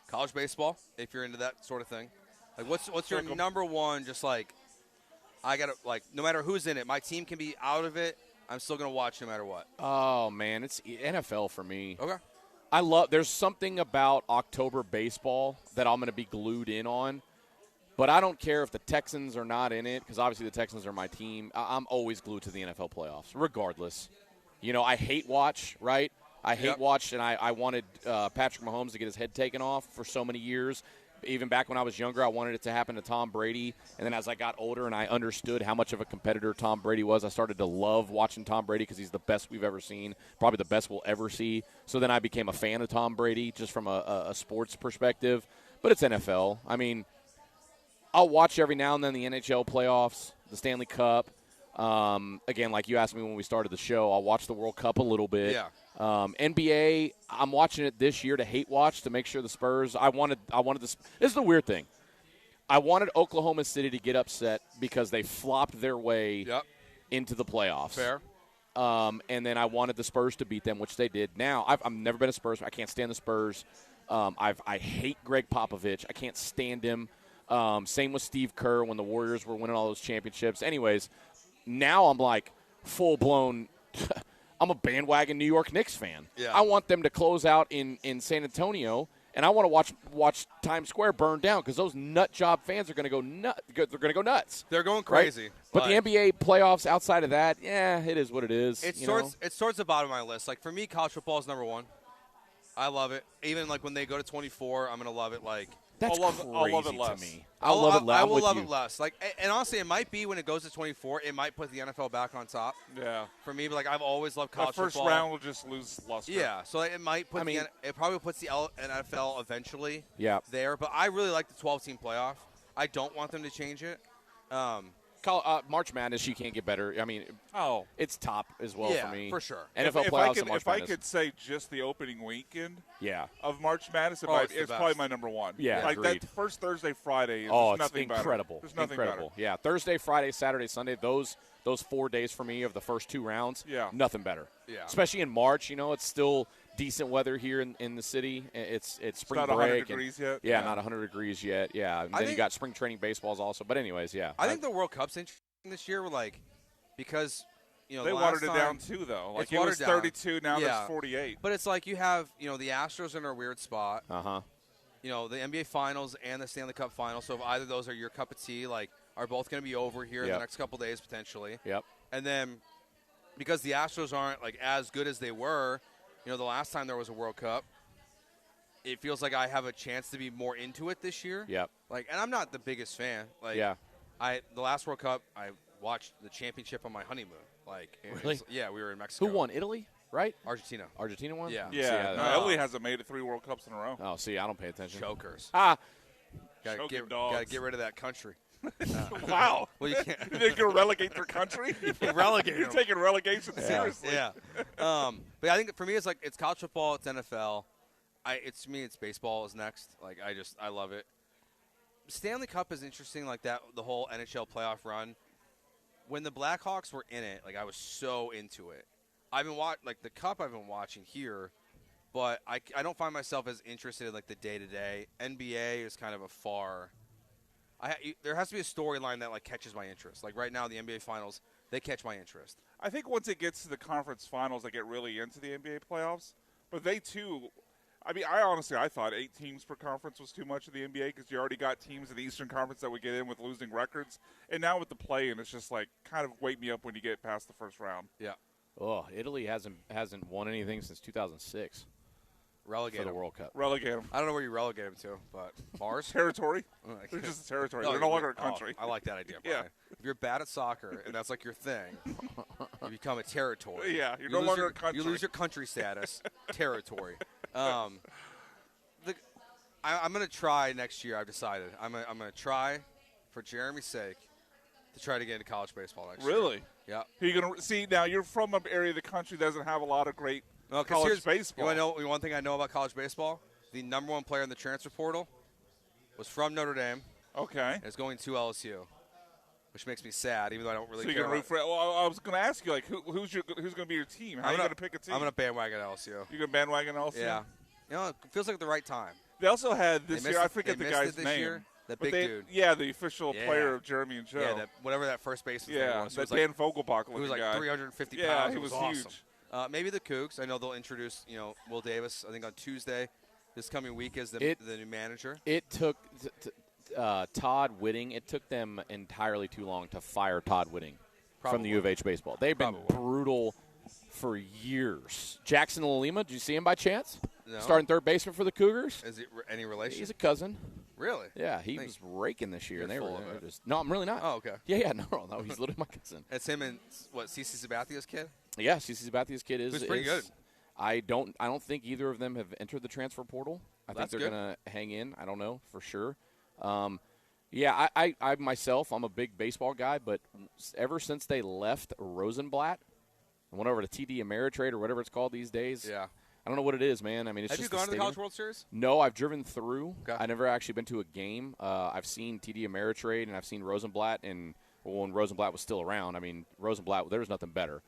college baseball, if you're into that sort of thing. Like what's your number one? Just like I gotta like no matter who's in it, my team can be out of it. I'm still gonna watch no matter what. Oh man, it's NFL for me. Okay. There's something about October baseball that I'm going to be glued in on. But I don't care if the Texans are not in it, because obviously the Texans are my team. I'm always glued to the NFL playoffs, regardless. I hate watch, right? I hate watch, and I wanted Patrick Mahomes to get his head taken off for so many years. Even back when I was younger, I wanted it to happen to Tom Brady. And then as I got older and I understood how much of a competitor Tom Brady was, I started to love watching Tom Brady because he's the best we've ever seen, probably the best we'll ever see. So then I became a fan of Tom Brady just from a sports perspective. But it's NFL. I mean, I'll watch every now and then the NHL playoffs, the Stanley Cup. Again, like you asked me when we started the show, I'll watch the World Cup a little bit. Yeah. NBA, I'm watching it this year to hate watch to make sure the Spurs. I wanted this. This is the weird thing. I wanted Oklahoma City to get upset because they flopped their way into the playoffs. Fair. And then I wanted the Spurs to beat them, which they did. Now I've never been a Spurs. I can't stand the Spurs. I hate Greg Popovich. I can't stand him. Same with Steve Kerr when the Warriors were winning all those championships. Anyways, now I'm like full blown. I'm a bandwagon New York Knicks fan. Yeah. I want them to close out in San Antonio, and I want to watch Times Square burn down because those nut job fans are going to go nuts. They're going to go nuts. They're going crazy. Right? But the NBA playoffs outside of that, it is what it is. It's towards the bottom of my list. Like for me, college football is number one. I love it. Even like when they go to 24, I'm going to love it. Like that's I'll crazy love it less. to me. I will love it less. Like, and honestly, it might be when it goes to 24, it might put the NFL back on top. Yeah. For me, but like I've always loved college football. football. First round will just lose luster. Yeah. So it might put. It probably puts the NFL eventually. Yeah. There, but I really like the 12-team playoff. I don't want them to change it. March Madness, you can't get better. I mean, it's top as well for me. For sure. NFL playoffs and March If Madness. I could say just the opening weekend of March Madness, it's probably my number one. Yeah, like agreed. that first Thursday, Friday is it's nothing incredible. better. There's nothing incredible. better. Yeah, Thursday, Friday, Saturday, Sunday, those 4 days for me of the first two rounds, nothing better. Yeah. Especially in March, it's still decent weather here in the city. It's spring not break. 100 degrees yet. Yeah, not 100 degrees yet. Yeah, and then you got spring training baseballs also. But anyways, I think the World Cup's interesting this year. Because they watered it down too, though. Like it was 32, now there's 48. But it's like you have the Astros in a weird spot. Uh huh. The NBA Finals and the Stanley Cup Finals. So if either of those are your cup of tea, are both going to be over here in the next couple days potentially. Yep. And then because the Astros aren't as good as they were, the last time there was a World Cup, it feels like I have a chance to be more into it this year. Yep. And I'm not the biggest fan. The last World Cup, I watched the championship on my honeymoon. Really? We were in Mexico. Who won? Italy, right? Argentina. Argentina won? Yeah. Yeah. Italy hasn't made it 3 World Cups in a row. Oh, see, I don't pay attention. Chokers. Gotta get rid of that country. Wow. Well, you can't. You think you're relegate their country? Relegate. You're taking relegation seriously. Yeah. But I think for me, it's college football, it's NFL. It's baseball is next. I love it. Stanley Cup is interesting, like that. The whole NHL playoff run. When the Blackhawks were in it, I was so into it. I've been the Cup I've been watching here, but I don't find myself as interested in the day to day. NBA is kind of a far. There has to be a storyline that catches my interest. Right now, the NBA Finals, they catch my interest. I think once it gets to the conference finals, I get really into the NBA playoffs. But they too. I mean, I thought 8 teams per conference was too much of the NBA because you already got teams in the Eastern Conference that would get in with losing records. And now with the play-in, it's just kind of wake me up when you get past the first round. Yeah. Oh, Italy hasn't won anything since 2006. Relegate for the them. World Cup. Relegate them. I don't know where you relegate them to, but Mars? Territory. They're just a territory. They're no longer a country. I like that idea, Brian. If you're bad at soccer and that's your thing, you become a territory. Yeah, you're no longer a country. You lose your country status. Territory. I'm going to try next year, I've decided. I'm going to try, for Jeremy's sake, to try to get into college baseball next year. Really? Yeah. You're gonna see now. You're from an area of the country that doesn't have a lot of great college baseball. You want to know one thing I know about college baseball? The number one player in the transfer portal was from Notre Dame. Okay. And is going to LSU, which makes me sad, even though I don't really care. So you're going to root for? Well, I was going to ask you, who's going to be your team? How are you going to pick a team? I'm going to bandwagon LSU. You're going to bandwagon LSU? Yeah. It feels like the right time. They also had this year. I forget the guy's name. Year. That big dude. Yeah, the official player of Jeremy and Joe. Yeah, whatever that first baseman was. That Dan Vogelbach was like 350 pounds. Yeah, he was awesome. huge. Maybe the Cougs. I know they'll introduce, Will Davis, I think on Tuesday this coming week as the new manager. It took Todd Whitting. It took them entirely too long to fire Todd Whitting from the U of H baseball. They've been brutal for years. Jackson Lima, did you see him by chance? No. Starting third baseman for the Cougars. Is he any relation? He's a cousin. Really? Yeah, he was raking this year, and they were full of it. just. No, I'm really not. Oh, okay. Yeah, no, he's literally my cousin. It's him and CeCe Sabathia's kid. Yeah, CeCe Sabathia's kid is pretty good. I don't think either of them have entered the transfer portal. I think they're good. gonna hang in. I don't know for sure. I myself, I'm a big baseball guy, but ever since they left Rosenblatt and went over to TD Ameritrade or whatever it's called these days, yeah, I don't know what it is, man. I mean, it's have just you gone to the stadium. College World Series? No, I've driven through. Okay. I never actually been to a game. I've seen TD Ameritrade and I've seen Rosenblatt, and when Rosenblatt was still around, I mean, Rosenblatt, there was nothing better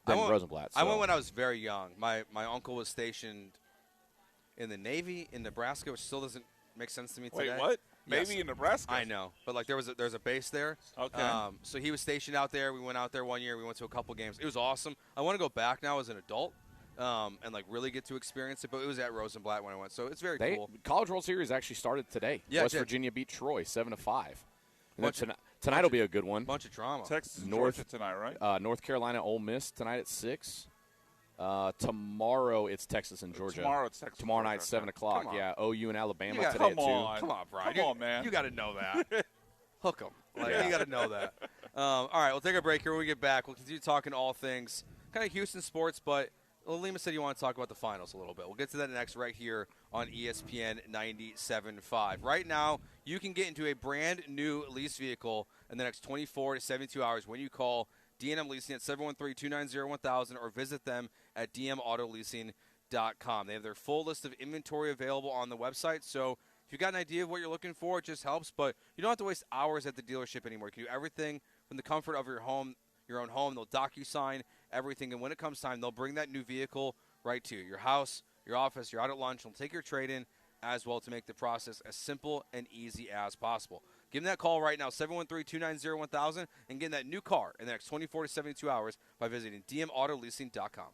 than Rosenblatt. So. I went when I was very young. My uncle was stationed in the Navy in Nebraska, which still doesn't make sense to me today. Wait, what? Yes. Navy in Nebraska? I know, but there's a base there. Okay. So he was stationed out there. We went out there one year. We went to a couple games. It was awesome. I want to go back now as an adult. And really get to experience it, but it was at Rosenblatt when I went, so it's very cool. College World Series actually started today. Yeah, West Virginia beat Troy 7-5. And tonight bunch will be a good one. Bunch of drama. Texas and Georgia tonight, right? North Carolina, Ole Miss tonight at 6. Tomorrow it's Texas and Georgia. Tomorrow it's Texas. Tomorrow night, 7 o'clock. Come on. Yeah, OU and Alabama today come at 2. on. Come on, Brian. Come on, man. You got to know that. Hook 'em. You got to know that. All right, we'll take a break here. When we get back, we'll continue talking all things kind of Houston sports, but Lima said you want to talk about the finals a little bit. We'll get to that next right here on ESPN 97.5. Right now, you can get into a brand new lease vehicle in the next 24 to 72 hours when you call D&M Leasing at 713-290-1000 or visit them at dmautoleasing.com. They have their full list of inventory available on the website, so if you've got an idea of what you're looking for, it just helps, but you don't have to waste hours at the dealership anymore. You can do everything from the comfort of your home, your own home. They'll DocuSign everything, and when it comes time, they'll bring that new vehicle right to you. Your house, your office, you're out at lunch. They'll take your trade-in as well to make the process as simple and easy as possible. Give them that call right now, 713-290-1000, and get that new car in the next 24 to 72 hours by visiting dmautoleasing.com.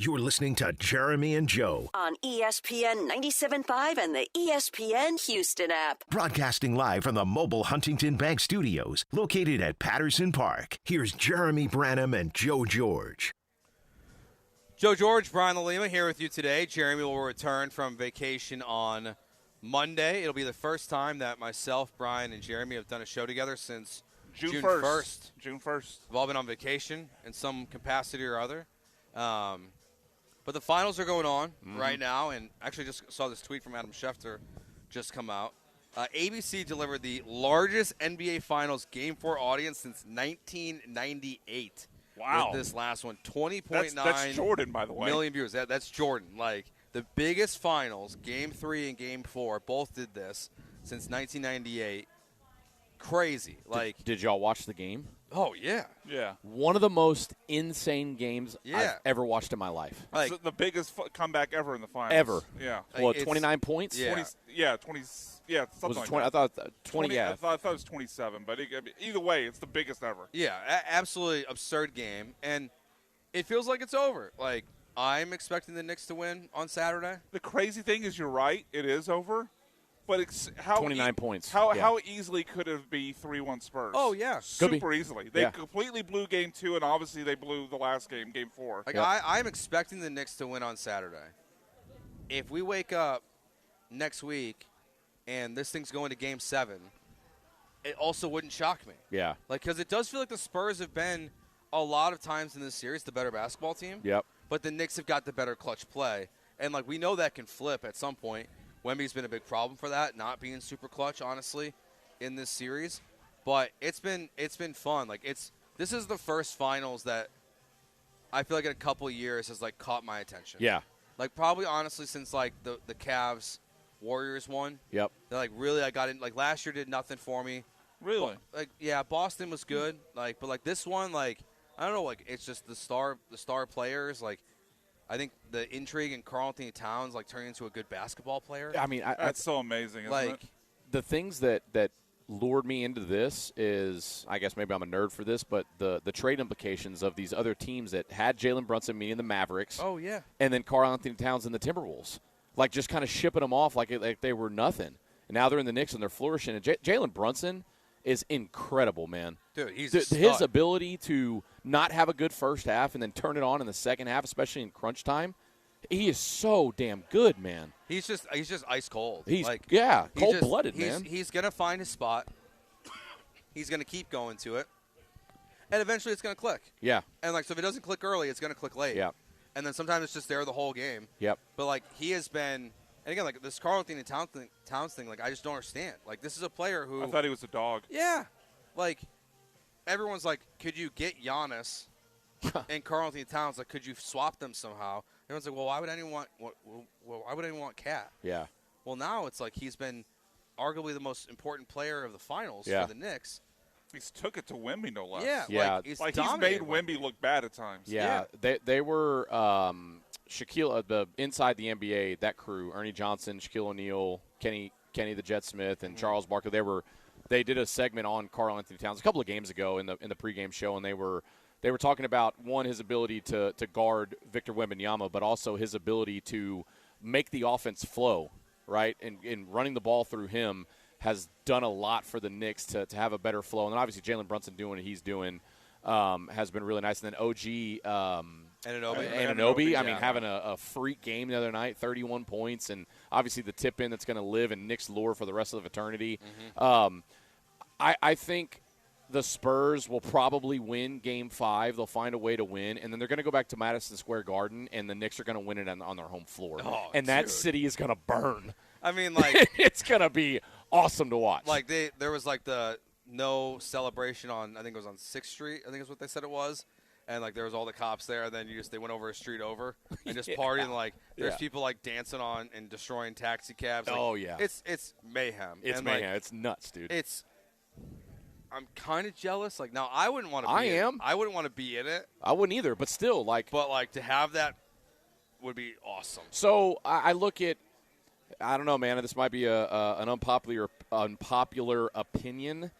You're listening to Jeremy and Joe, On ESPN 97.5 and the ESPN Houston app. broadcasting live from the mobile Huntington Bank Studios, located at Patterson Park. Here's Jeremy Branham and Joe George. Joe George, Brian Lima here with you today. Jeremy will return from vacation on Monday. It'll be the first time that myself, Brian, and Jeremy have done a show together since June 1st. June 1st. We've all been on vacation in some capacity or other. But the finals are going on right now, and actually just saw this tweet from Adam Schefter just come out. ABC delivered the largest NBA Finals Game 4 audience since 1998. Wow. With this last one, 20.9 that's Jordan, by the way. million viewers. That's Jordan. Like, the biggest finals, Game 3 and Game 4, both did this since 1998. Crazy. Like, Did y'all watch the game? oh, yeah. Yeah. One of the most insane games Yeah. I've ever watched in my life. Like, It's the biggest comeback ever in the finals. Ever. Yeah. Like, What, it's- 29 points? Yeah. 20, yeah, 20. Yeah, something Was it like 20? that. I thought 20, yeah. I thought it was 27, but either way, it's the biggest ever. Yeah, absolutely absurd game, and it feels like it's over. Like, I'm expecting the Knicks to win on Saturday. The crazy thing is, you're right, it is over, but it's how 29 points. How Yeah. how easily could it be 3-1 Spurs? Oh, yeah. Could be. super easily. They Yeah. completely blew Game 2, and obviously they blew the last game, Game 4. Like, Yep. I'm expecting the Knicks to win on Saturday. If we wake up next week and this thing's going to Game 7, it also wouldn't shock me. Yeah. Like, because it does feel like the Spurs have been a lot of times in this series the better basketball team. Yep. But the Knicks have got the better clutch play. And, like, we know that can flip at some point. Wemby's been a big problem for that, not being super clutch, honestly, in this series. But it's been fun. Like, this is the first finals that I feel like in a couple of years has, like, caught my attention. Yeah. Like, probably, honestly, since, like, the Cavs Warriors won. Yep. They're like, really, I got in. Like, last year did nothing for me. Really? Like, yeah, Boston was good. Like, but like this one, like, I don't know. Like, it's just the star players. Like, I think the intrigue in Karl Anthony Towns like turning into a good basketball player. I mean, That's so amazing, isn't like, it? the things that lured me into this is, I guess maybe I'm a nerd for this, but the trade implications of these other teams that had Jalen Brunson, meaning the Mavericks. Oh, yeah. And then Karl Anthony Towns and the Timberwolves. Like, just kind of shipping them off like they were nothing. And now they're in the Knicks and they're flourishing. And Jalen Brunson is incredible, man. Dude, he's his ability to not have a good first half and then turn it on in the second half, especially in crunch time. He is so damn good, man. He's just ice cold. He's like, cold-blooded, man. He's gonna find his spot. He's gonna keep going to it, and eventually it's gonna click. Yeah. And like, so if it doesn't click early, it's gonna click late. Yeah. And then sometimes it's just there the whole game. Yep. But like, he has been, and again, like this Karl Anthony Towns thing, like I just don't understand. Like, this is a player who I thought he was a dog. Yeah. Like, everyone's like, could you get Giannis and Karl Anthony Towns? Like, could you swap them somehow? Everyone's like, well, why would anyone want Cat? Yeah. Well, now it's like he's been arguably the most important player of the finals Yeah. for the Knicks. He's took it to Wemby, no less. Yeah. Yeah. Like, He's made dominated Wemby look bad at times. Yeah. They were Shaquille the inside the NBA, that crew, Ernie Johnson, Shaquille O'Neal, Kenny the Jet Smith, and Charles Barkley. They did a segment on Karl Anthony Towns a couple of games ago in the pregame show, and they were talking about, one, his ability to guard Victor Wembanyama, but also his ability to make the offense flow, right? And running the ball through him has done a lot for the Knicks to have a better flow. And then obviously Jalen Brunson doing what he's doing has been really nice. And then OG Anunoby, I mean, having a freak game the other night, 31 points, and obviously the tip-in that's going to live in Knicks lore for the rest of eternity. I think the Spurs will probably win Game 5. They'll find a way to win, and then they're going to go back to Madison Square Garden, and the Knicks are going to win it on their home floor. Oh, and that dude. city is going to burn. I mean, like, it's going to be awesome to watch. like there was like the no celebration on, I think it was on 6th Street, I think is what they said it was. And like there was all the cops there, and then they went over a street over and just partying. Like there's people like dancing on and destroying taxi cabs. Like, oh yeah, it's mayhem. It's and, mayhem. Like, it's nuts, dude. I'm kind of jealous. Like, now I wouldn't want to. I wouldn't want to be in it. I wouldn't either. But still, like. But like to have that would be awesome. So I look at. I don't know, man. This might be an unpopular opinion,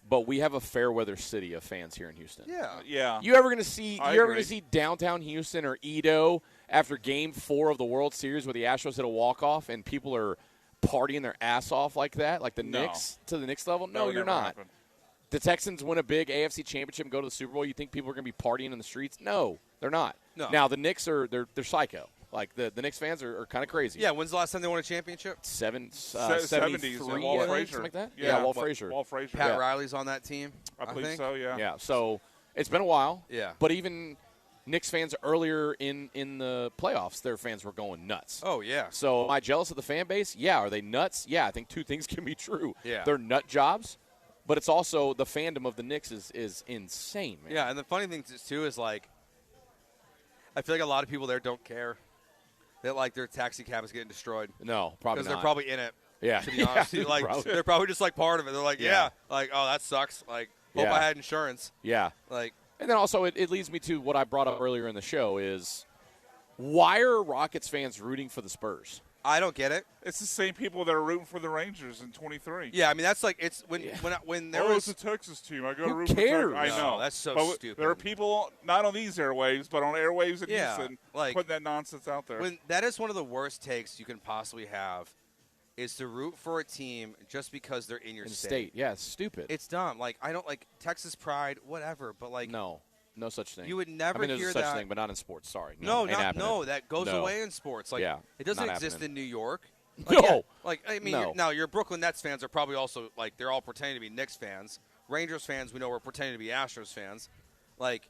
but we have a fair weather city of fans here in Houston. Yeah. You ever gonna see I you ever agree. gonna see downtown Houston or Edo after Game 4 of the World Series where the Astros hit a walk-off and people are partying their ass off like that, like the No. Knicks to the Knicks level? That No, would you're never not. happen. The Texans win a big AFC championship and go to the Super Bowl. You think people are going to be partying in the streets? No, they're not. No. Now the Knicks are they're psycho. Like the Knicks fans are kind of crazy. Yeah, when's the last time they won a championship? 73, 70s, I Walt think, Frazier. something like that. Yeah, Walt Walt- Frazier. Walt Frazier. Pat Yeah. Riley's on that team. I believe think. so, yeah. Yeah, so it's been a while. Yeah. But even Knicks fans earlier in the playoffs, their fans were going nuts. Oh, yeah. So am I jealous of the fan base? Yeah. Are they nuts? Yeah, I think two things can be true. Yeah. They're nut jobs, but it's also the fandom of the Knicks is insane, man. Yeah, and the funny thing too is like, I feel like a lot of people there don't care that like their taxi cab is getting destroyed. No, probably because they're not. probably in it. Yeah. To be honest, Yeah, like probably. they're probably just like part of it. They're like, Yeah. like oh that sucks. Like hope Yeah. I had insurance. Yeah. Like, and then also it leads me to what I brought up earlier in the show is why are Rockets fans rooting for the Spurs? I don't get it. It's the same people that are rooting for the Rangers in 23. Yeah, I mean that's like it's when there oh, was it's a Texas team. I got to Who root cares? for Texas. I No, know. that's so but stupid. There are people not on these airwaves, but on airwaves in Yeah, Houston like- putting that nonsense out there. when that is one of the worst takes you can possibly have, is to root for a team just because they're in your In state. Yeah, it's stupid. It's dumb. Like I don't like Texas pride, whatever. But like no such thing. You would never I mean, there's hear a such that. thing, but not in sports. Sorry. No, ain't not happening. no. That goes No. away in sports. Like Yeah, it doesn't not exist happening. in New York. No. Like, yeah, like I mean, No. now your Brooklyn Nets fans are probably also like they're all pretending to be Knicks fans. Rangers fans, we know, we're pretending to be Astros fans. Like,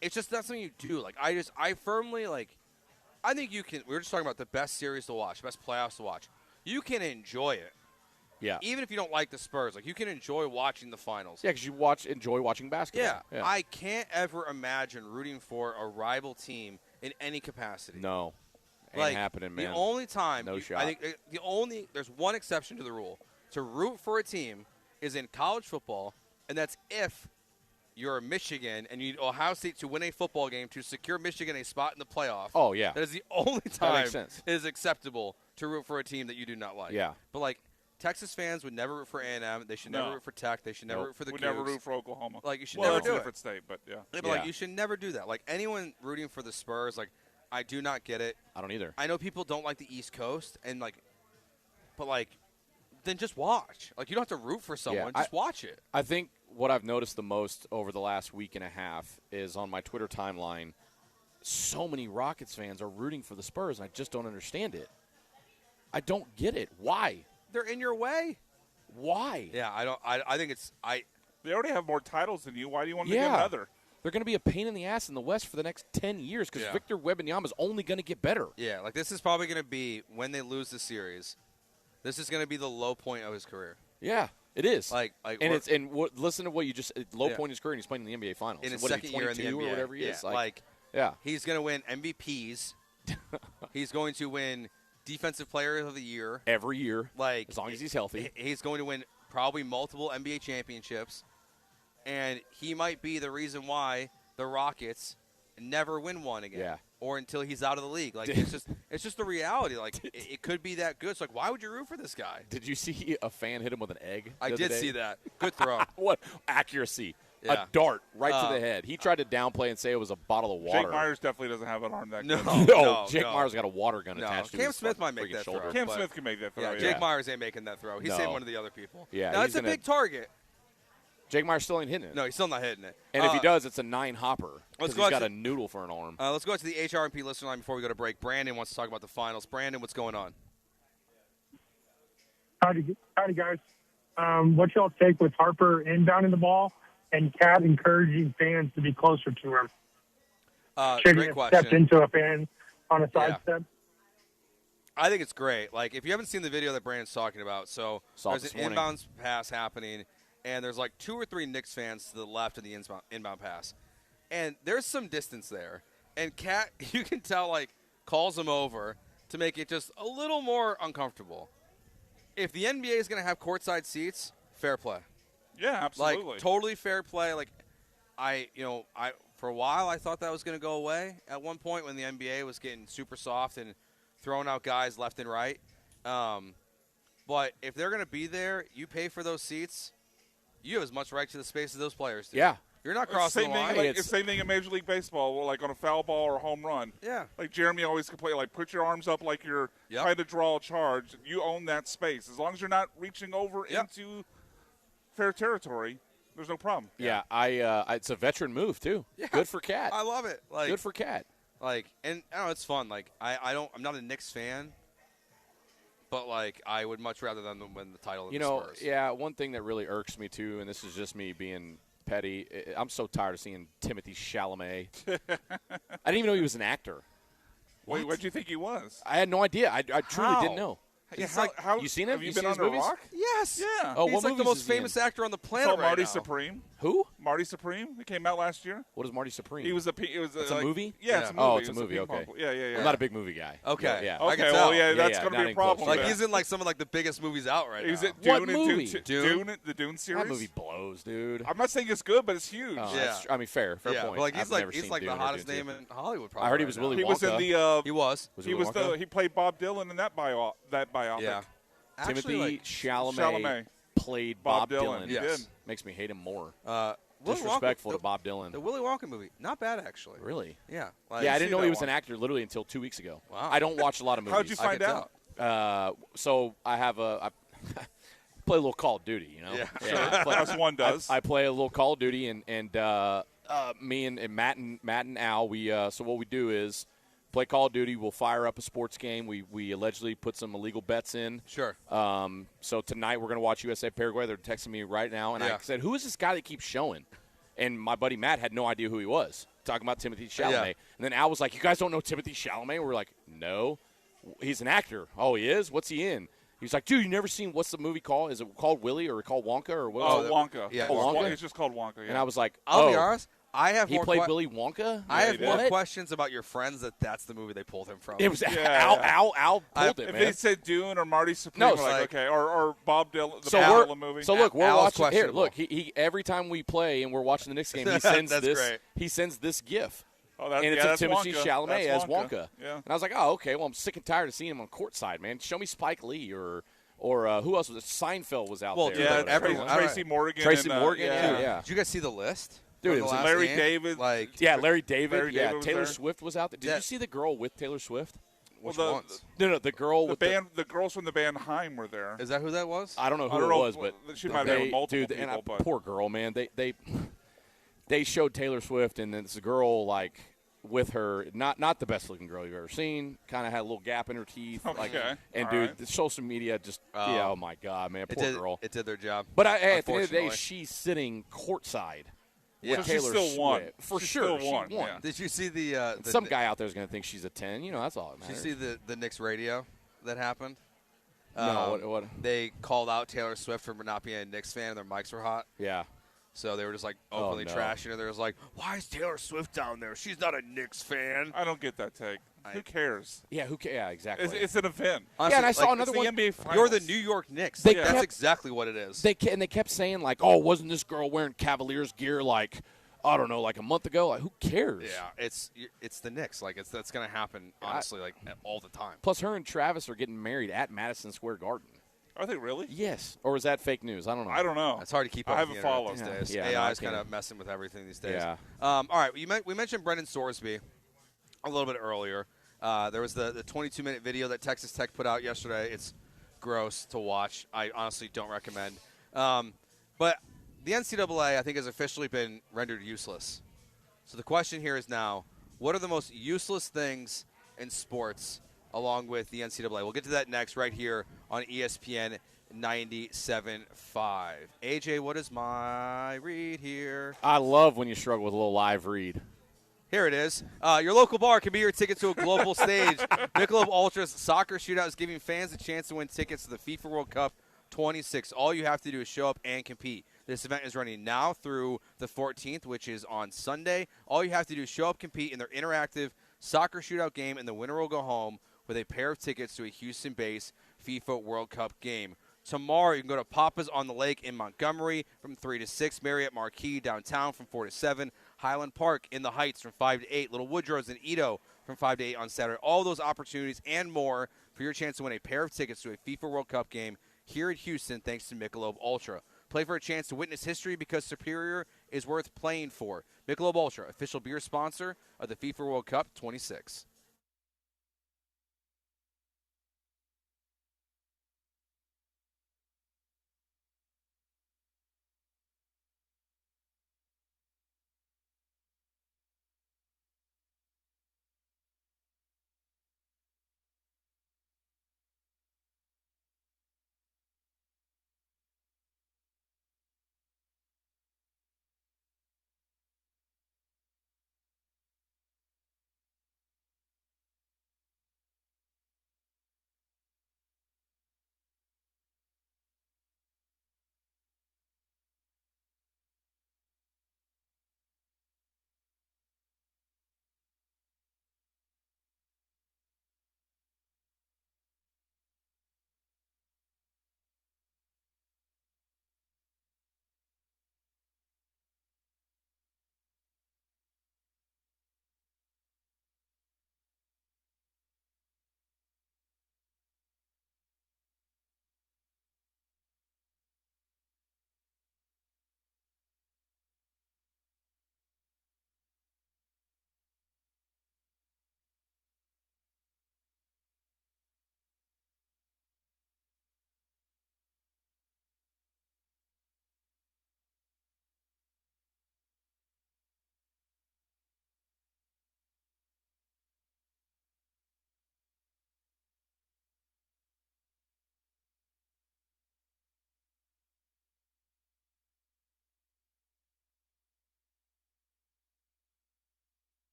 it's just not something you do. Like, I firmly like. I think you can. We were just talking about the best series to watch, best playoffs to watch. You can enjoy it. Yeah. Even if you don't like the Spurs, like you can enjoy watching the finals. Yeah, because you enjoy watching basketball. Yeah. I can't ever imagine rooting for a rival team in any capacity. No. Ain't Like, happening, man. The only time, No shot. I think there's one exception to the rule. To root for a team is in college football, and that's if you're Michigan and you need Ohio State to win a football game to secure Michigan a spot in the playoff. Oh, yeah. That is the only That time makes sense. it is acceptable to root for a team that you do not like. Yeah. But, like, Texas fans would never root for A&M. They should never No. root for Tech. They should never root for the Would never Cougs. root for Oklahoma. Like, you should well, never that's do a it. different state, but yeah. Yeah, but like you should never do that. Like anyone rooting for the Spurs, like I do not get it. I don't either. I know people don't like the East Coast, and like, but like, then just watch. Like you don't have to root for someone. Just watch it. I think what I've noticed the most over the last week and a half is on my Twitter timeline, so many Rockets fans are rooting for the Spurs, and I just don't understand it. I don't get it. Why? They're in your way. Why? Yeah, I don't. I think it's They already have more titles than you. Why do you want to Yeah. get another? They're going to be a pain in the ass in the West for the next 10 years because Yeah. Victor Wembanyama is only going to get better. Yeah, like this is probably going to be when they lose the series. This is going to be the low point of his career. Yeah, it is. Like and it's listen to what you just low Yeah. point in his career, and he's playing in the NBA Finals in his What is he, second year in the 22 NBA or whatever he yeah, is. Like, he's going to win MVPs. He's going to win Defensive Player of the Year every year, like as long as he's healthy. He's going to win probably multiple NBA championships, and he might be the reason why the Rockets never win one again. Yeah. Or until he's out of the league. Like it's just the reality. Like it could be that good. So like, why would you root for this guy? Did you see a fan hit him with an egg? I the other did day? see that. Good throw. What accuracy? Yeah. A dart right to the head. He tried to downplay and say it was a bottle of water. Jake Myers definitely doesn't have an arm that No, good. No, Jake Myers got a water gun No. attached to Cam his Smith might fucking make that shoulder. throw. Cam but- Smith can make that throw. Yeah, Yeah, Jake Myers ain't making that throw. He's No. saving one of the other people. Yeah, now he's it's a gonna- big target. Jake Myers still ain't hitting it. No, he's still not hitting it. And if he does, it's a 9 hopper. Let's Because go he's out got to- a noodle for an arm. Let's go out to the HRMP listener line before we go to break. Brandon wants to talk about the finals. Brandon, what's going on? Howdy guys. What y'all take with Harper inbounding the ball and Cat encouraging fans to be closer to him? Should he Great have stepped question. into a fan on a sidestep? I think it's great. Like, if you haven't seen the video that Brandon's talking about, so Saw it there's an this morning. inbounds pass happening, and there's like 2 or 3 Knicks fans to the left of the inbound pass. And there's some distance there. And Cat, you can tell, like, calls him over to make it just a little more uncomfortable. If the NBA is going to have courtside seats, fair play. Yeah, absolutely. Like, totally fair play. Like, for a while, I thought that was going to go away at one point when the NBA was getting super soft and throwing out guys left and right. But if they're going to be there, you pay for those seats. you have as much right to the space as those players do. Yeah. You're not crossing same the line. thing, like, it's same thing in Major League Baseball, like on a foul ball or a home run. Yeah. Like Jeremy always complained, like put your arms up like you're trying to draw a charge. You own that space. As long as you're not reaching over into fair territory, there's no problem. Yeah, it's a veteran move too. Yeah. Good for Cat. I love it. Like, good for Cat. Like, and I don't know, it's fun. Like, I'm not a Knicks fan, but like, I would much rather them win the title than the Spurs. Yeah, one thing that really irks me too, and this is just me being petty. I'm so tired of seeing Timothée Chalamet. I didn't even know he was an actor. Wait, what did you think he was? I had no idea. I truly didn't know. He's like, you seen him? Have you seen been his on a movies? rock? Yes. Yeah. Oh, he's what like the movies most is he in? famous actor on the It's planet called right Marty now. Supreme. Who? Marty Supreme. It came out last year. What is Marty Supreme? He was It's a movie? Yeah, it's a movie. Oh, it's a It was movie. ping Okay. pong- Yeah. I'm not a big movie guy. Okay. Yeah. I can Okay, tell. well, yeah, that's yeah, going to not be a even close. problem. Like, then. he's in like some of like the biggest movies out right He's now. at Dune What and movie? Dune, the Dune series. That movie blows, dude. I'm not saying it's good, but it's huge. Oh, Yeah. that's- I mean, fair point. But like I've never he's seen like Dune the or hottest Dune name 2. in Hollywood. Probably I heard he right was now. Willy He was in Wonka. the. He was. Was He Willy was Wonka? He played Bob Dylan in that that biopic. Yeah. Actually, Timothy like, Chalamet played Bob Bob Dylan. Dylan. He Yes. did. Makes me hate him more. Willy Disrespectful Wonka, to Bob Dylan. The Willy Wonka movie, not bad actually. Really? Yeah. Yeah, I didn't see know he that was one. an actor literally until 2 weeks ago. Wow. I don't watch a lot of movies. How'd you find could out? So I have I play a little Call of Duty, you know. Yeah. I play, As one does. I play a little Call of Duty, and me and Matt and Al, we so what we do is play Call of Duty. We'll fire up a sports game. We allegedly put some illegal bets in. Sure. So tonight we're gonna watch USA Paraguay. They're texting me right now, and I Yeah. said, "Who is this guy that keeps showing?" And my buddy Matt had no idea who he was. Talking about Timothée Chalamet, Yeah. and then Al was like, "You guys don't know Timothée Chalamet?" We're like, "No, he's an actor." "Oh, he is? What's he in?" He's like, "Dude, you never seen what's the movie called? Is it called Willie or called Wonka or what?" Oh, Wonka. Yeah. Oh, Wonka? It's just called Wonka. Yeah. And I was like, I'll be "Oh, honest. I have he more played Willy Wonka." I have he more did. questions about your friends that's the movie they pulled him from. It was Yeah. Al pulled it, if man. they said Dune or Marty Supreme, No, we're it's like, like- okay, or Bob Dylan, the So Bob we're Dylan movie. so look, we're Al's watching here. questionable. Look, he every time we play and we're watching the Knicks game, he sends That's this. great. He sends this GIF. Oh, that's, And it's yeah, of that's Timothée Wonka. Chalamet That's as Wonka. Yeah. And I was like, oh, okay. Well, I'm sick and tired of seeing him on courtside, man. Show me Spike Lee or who else was it? Seinfeld was out Well, there. dude, or Yeah, whatever. everyone- Tracy Morgan. Tracy and, Morgan, yeah. yeah. Did you guys see the list? Dude, from it the was last Larry game? David. Like, Yeah, Larry David. Larry yeah, David was Taylor there. Swift was out there. Did Yeah. you see the girl with Taylor Swift? which Well, ones? No, the girl The with band, the girls from the band Haim were there. Is that who that was? I don't know I who don't it know was, if- but she might have been with multiple dude, and people, but- poor girl, man. They showed Taylor Swift, and then this girl like with her, not the best looking girl you've ever seen. Kind of had a little gap in her teeth. Like, Okay. and All dude, right. the social media just oh my god, man, poor girl. It did their job. But at the end of the day, unfortunately. she's sitting courtside. Yeah. with So she Taylor still won. Swift. For She sure, still she won, won. yeah. Did you see the Some guy out there is going to think she's a 10. You know, that's all that Did matters. you see the Knicks radio that happened? No, what? They called out Taylor Swift for not being a Knicks fan, and their mics were hot. Yeah. So they were just like Oh, openly no. trashing her. They was like, "Why is Taylor Swift down there? She's not a Knicks fan." I don't get that take. Who cares? Yeah, who cares? Yeah, exactly. It's an event. Honestly, yeah, and I saw like, another it's the one. NBA Finals. You're the New York Knicks. They Like, that's kept- exactly what it is. They kept saying like, "Oh, wasn't this girl wearing Cavaliers gear like, I don't know, like a month ago?" Like, who cares? Yeah, it's the Knicks. Like that's going to happen honestly, like all the time. Plus, her and Travis are getting married at Madison Square Garden. Are they really? Yes. Or is that fake news? I don't know. I don't know. It's hard to keep up I with haven't the internet followed. these days. Yeah, no, AI I is kind can't. of messing with everything these days. Yeah. All right, we mentioned Brendan Sorsby a little bit earlier. There was the 22-minute video that Texas Tech put out yesterday. It's gross to watch. I honestly don't recommend. But the NCAA, I think, has officially been rendered useless. So the question here is now, what are the most useless things in sports along with the NCAA? We'll get to that next right here on ESPN 97.5. AJ, what is my read here? I love when you struggle with a little live read. Here it is. Your local bar can be your ticket to a global stage. Michelob Ultra's Soccer Shootout is giving fans a chance to win tickets to the FIFA World Cup 26. All you have to do is show up and compete. This event is running now through the 14th, which is on Sunday. All you have to do is show up, compete in their interactive soccer shootout game, and the winner will go home with a pair of tickets to a Houston-based FIFA World Cup game. Tomorrow, you can go to Papa's on the Lake in Montgomery from 3 to 6, Marriott Marquis downtown from 4 to 7, Highland Park in the Heights from 5 to 8, Little Woodrow's in Edo from 5 to 8 on Saturday. All those opportunities and more for your chance to win a pair of tickets to a FIFA World Cup game here in Houston thanks to Michelob Ultra. Play for a chance to witness history because Superior is worth playing for. Michelob Ultra, official beer sponsor of the FIFA World Cup 26.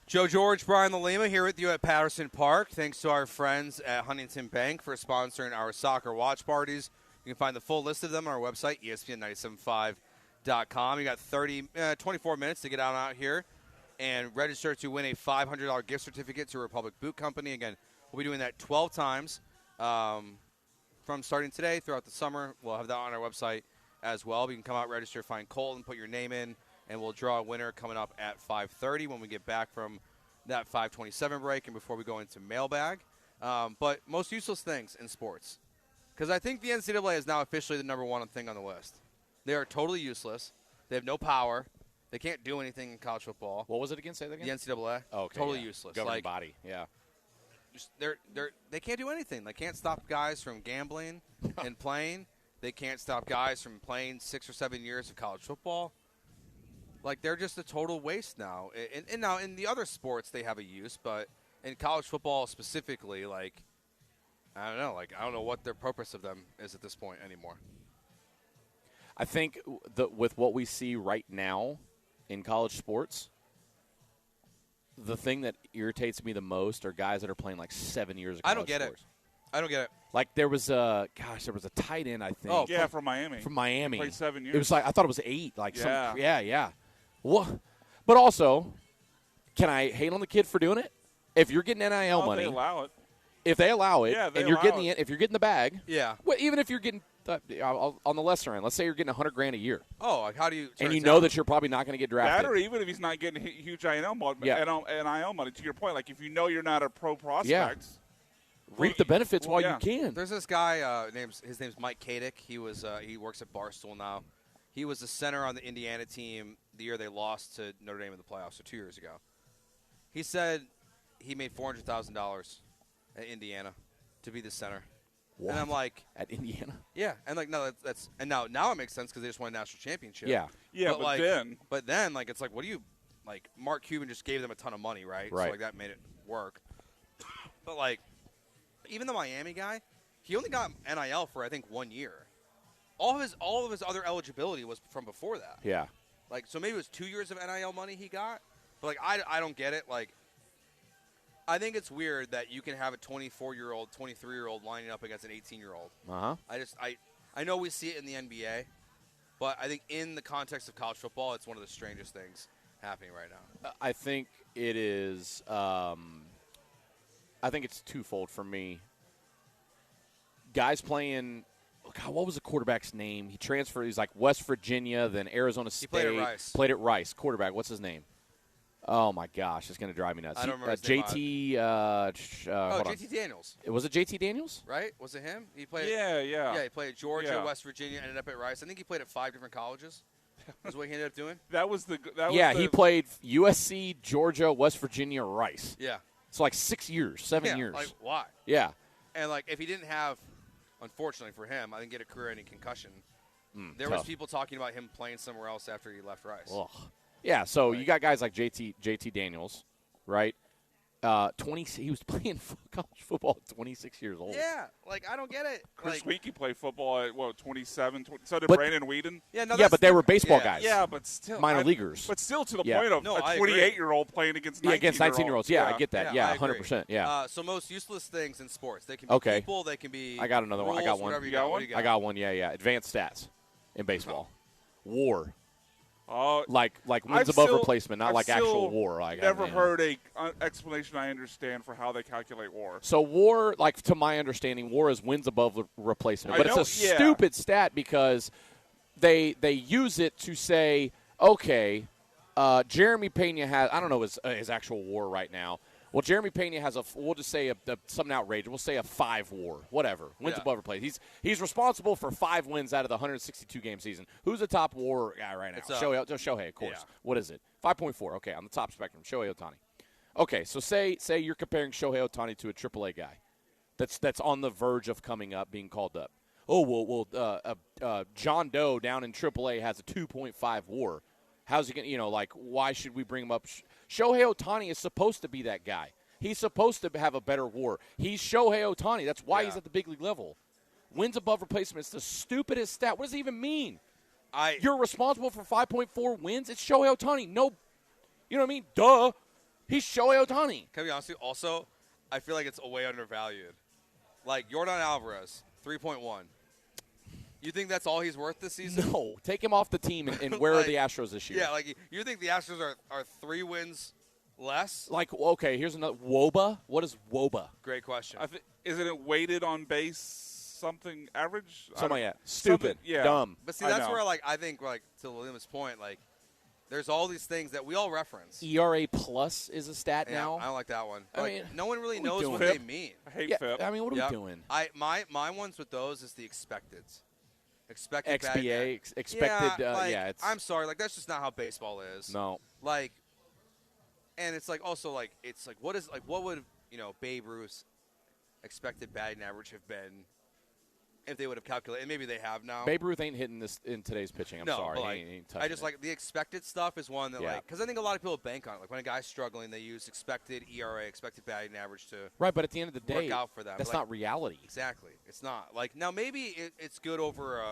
Joe George, Brian LaLima here with you at Patterson Park. Thanks to our friends at Huntington Bank for sponsoring our soccer watch parties. You can find the full list of them on our website, ESPN975.com. You got 24 minutes to get out here and register to win a $500 gift certificate to Republic Boot Company. Again, we'll be doing that 12 times from starting today throughout the summer. We'll have that on our website as well. You can come out, register, find Colton, put your name in, and we'll draw a winner coming up at 5:30 when we get back from that 5:27 break and before we go into mailbag. But most useless things in sports. Because I think the NCAA is now officially the number one thing on the list. They are totally useless. They have no power. They can't do anything in college football. What was it again? Say that again. The NCAA. Oh, okay, totally yeah. useless. Governing body. Yeah. They can't do anything. They can't stop guys from gambling and playing. They can't stop guys from playing 6 or 7 years of college football. Like, they're just a total waste now. And now in the other sports they have a use, but in college football specifically, like, I don't know. Like, I don't know what their purpose of them is at this point anymore. I think with what we see right now in college sports, the thing that irritates me the most are guys that are playing like 7 years of college I don't get sports. it. I don't get it. Like there was a tight end, I think. Oh, yeah, from Miami. From Miami. He played 7 years. It was like, I thought it was 8. Like Yeah. yeah. What? But also, can I hate on the kid for doing it? If you're getting NIL money, they allow it. If they allow it, Yeah, they and you're allow getting it. if you're getting the bag, Yeah. well, even if you're getting on the lesser end, let's say you're getting $100,000 a year, Oh, like how do you? and turn you it know down? that you're probably not going to get drafted. That, or even if he's not getting huge NIL money, Yeah. NIL money, to your point, like if you know you're not a pro prospect, reap the benefits while yeah. you can. There's this guy. His name's Mike Kadick. He works at Barstool now. He was the center on the Indiana team the year they lost to Notre Dame in the playoffs, so 2 years ago. He said he made $400,000 at Indiana to be the center. What? And I'm like, at Indiana? Yeah, and like no, that's and now it makes sense because they just won a national championship. Yeah. Yeah, but then like it's like, what do you like? Mark Cuban just gave them a ton of money, right? Right. So like that made it work. But like, even the Miami guy, he only got NIL for I think 1 year. All of his other eligibility was from before that. Yeah. Like, so maybe it was 2 years of NIL money he got. But like, I don't get it. Like, I think it's weird that you can have a 24-year-old, 23-year-old lining up against an 18-year-old. Uh-huh. I know we see it in the NBA, but I think in the context of college football, it's one of the strangest things happening right now. I think it is. I think it's twofold for me. Guys playing. God, what was the quarterback's name? He transferred. He's like West Virginia, then Arizona State. He played at Rice. Played at Rice. Quarterback. What's his name? Oh my gosh, it's going to drive me nuts. I don't remember his name. JT. Hold on. JT Daniels. Was it JT Daniels? Right? Was it him? He played. Yeah. Yeah, he played at Georgia, Yeah. West Virginia, ended up at Rice. I think he played at 5 different colleges. Is what he ended up doing. He played USC, Georgia, West Virginia, Rice. Yeah. It's like 6 years, 7 years. Like why? Yeah. And like if he didn't have, unfortunately for him, I didn't get a career-ending concussion. There tough. was people talking about him playing somewhere else after he left Rice. Ugh. Yeah, so you got guys like JT Daniels, right? 20. He was playing college football at 26 years old. Yeah, like I don't get it. Chris Like, Weinke played football at 27. So did But- Brandon Whedon. Yeah, no, Yeah, but they were baseball yeah. guys. Yeah, but still minor leaguers. But still, to the Yeah. point of No, a I agree. 28-year-old playing against 19-year-olds. against 19-year-olds. Yeah, I get that. Yeah, I agree. 100%. Yeah. So most useless things in sports. They can be Okay. people. They can be. I got another one. I rules, got one. whatever you got. What do you got? I got one. Yeah. Advanced stats in baseball. War. Oh, Like wins I've above still- replacement, not I've like actual still war. Like never you know. heard a explanation I understand for how they calculate war. So war, like to my understanding, war is wins above replacement, but I know, it's a yeah. stupid stat because they use it to say, okay, Jeremy Pena has, I don't know his actual war right now. Well, Jeremy Pena has we'll just say something outrageous. We'll say a 5 war, whatever. Wins above replacement. He's responsible for 5 wins out of the 162-game season. Who's the top war guy right now? It's, Shohei, of course. yeah. What is it? 5.4. Okay, on the top spectrum, Shohei Ohtani. Okay, so say you're comparing Shohei Ohtani to a AAA guy that's on the verge of coming up, being called up. Oh, well, John Doe down in AAA has a 2.5 WAR. How's he going to, why should we bring him up? Shohei Ohtani is supposed to be that guy. He's supposed to have a better WAR. He's Shohei Ohtani. That's why he's at the big league level. Wins above replacement. It's the stupidest stat. What does it even mean? You're responsible for 5.4 wins? It's Shohei Ohtani. No, you know what I mean? Duh. He's Shohei Ohtani. Can I be honest with you? Also, I feel like it's way undervalued. Like Yordan Alvarez, 3.1. You think that's all he's worth this season? No. Take him off the team, and where are the Astros this year? Yeah, like you think the Astros are 3 wins less? Like, okay, here's another. WOBA? What is WOBA? Great question. Isn't it weighted on base something average? Something like that. Stupid. Yeah. Dumb. But see, that's where I think to William's point, there's all these things that we all reference. ERA plus is a stat Yeah, now. I don't like that one. I mean, no one really what are we knows doing? what FIP? they mean. I hate Yeah, FIP. I mean, what are Yep. we doing? My ones with those is the expecteds. Expected XBA, expected. It's. I'm sorry, that's just not how baseball is. No. And it's also it's what would Babe Ruth's expected batting average have been if they would have calculated. And maybe they have now. Babe Ruth ain't hitting this in today's pitching. I'm no, sorry. But He ain't touching I just it. like the expected stuff is one that Yeah. like because I think a lot of people bank on it. Like when a guy's struggling, they use expected ERA, expected batting average to Right, but at the end of the day, work out for them. that's Like, not reality. Exactly, it's not. Like now, maybe it's good over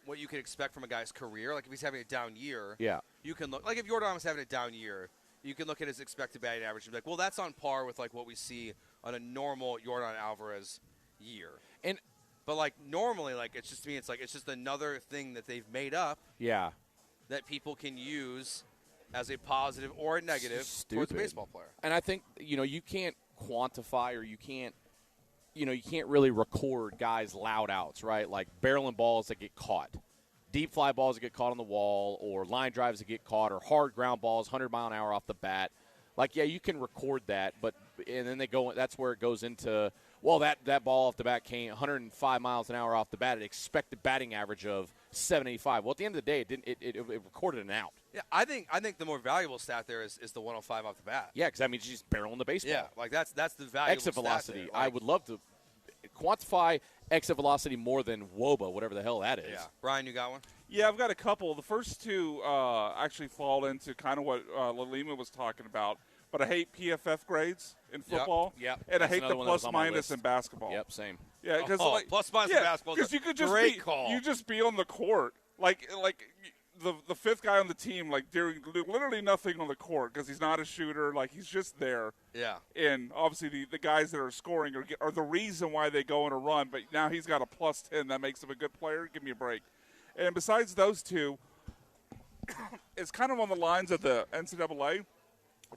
what you could expect from a guy's career. Like if he's having a down year, Yeah. you can look. Like if Jordan was having a down year, you can look at his expected batting average and be like, well, that's on par with like what we see on a normal Jordan Alvarez year. But like normally, like it's just to me, it's like it's just another thing that they've made up. Yeah. That people can use as a positive or a negative towards a baseball player. And I think you can't quantify or you can't really record guys' loud outs, right? Like barreling balls that get caught, deep fly balls that get caught on the wall, or line drives that get caught, or hard ground balls, 100-mile-an-hour off the bat. Like, yeah, you can record that, and then they go. That's where it goes into. Well, that ball off the bat came 105 miles an hour off the bat. It expected batting average of 785. Well, at the end of the day, it recorded an out. Yeah, I think the more valuable stat there is the 105 off the bat. Yeah, because that means she's barreling the baseball. Yeah, like that's the valuable Exit stat velocity. there. I would love to quantify exit velocity more than WOBA, whatever the hell that is. Yeah, Brian, you got one? Yeah, I've got a couple. The first two actually fall into kind of what Lalima was talking about. But I hate PFF grades in football. Yep. And I That's hate the another one that was plus on my minus list. in basketball. Yep, same. Yeah, because plus minus in basketball. Because you could just great be call. you just be on the court like the fifth guy on the team, like doing literally nothing on the court because he's not a shooter. Like he's just there. Yeah. And obviously the guys that are scoring are the reason why they go on a run. But now he's got a plus 10 that makes him a good player. Give me a break. And besides those two, it's kind of on the lines of the NCAA.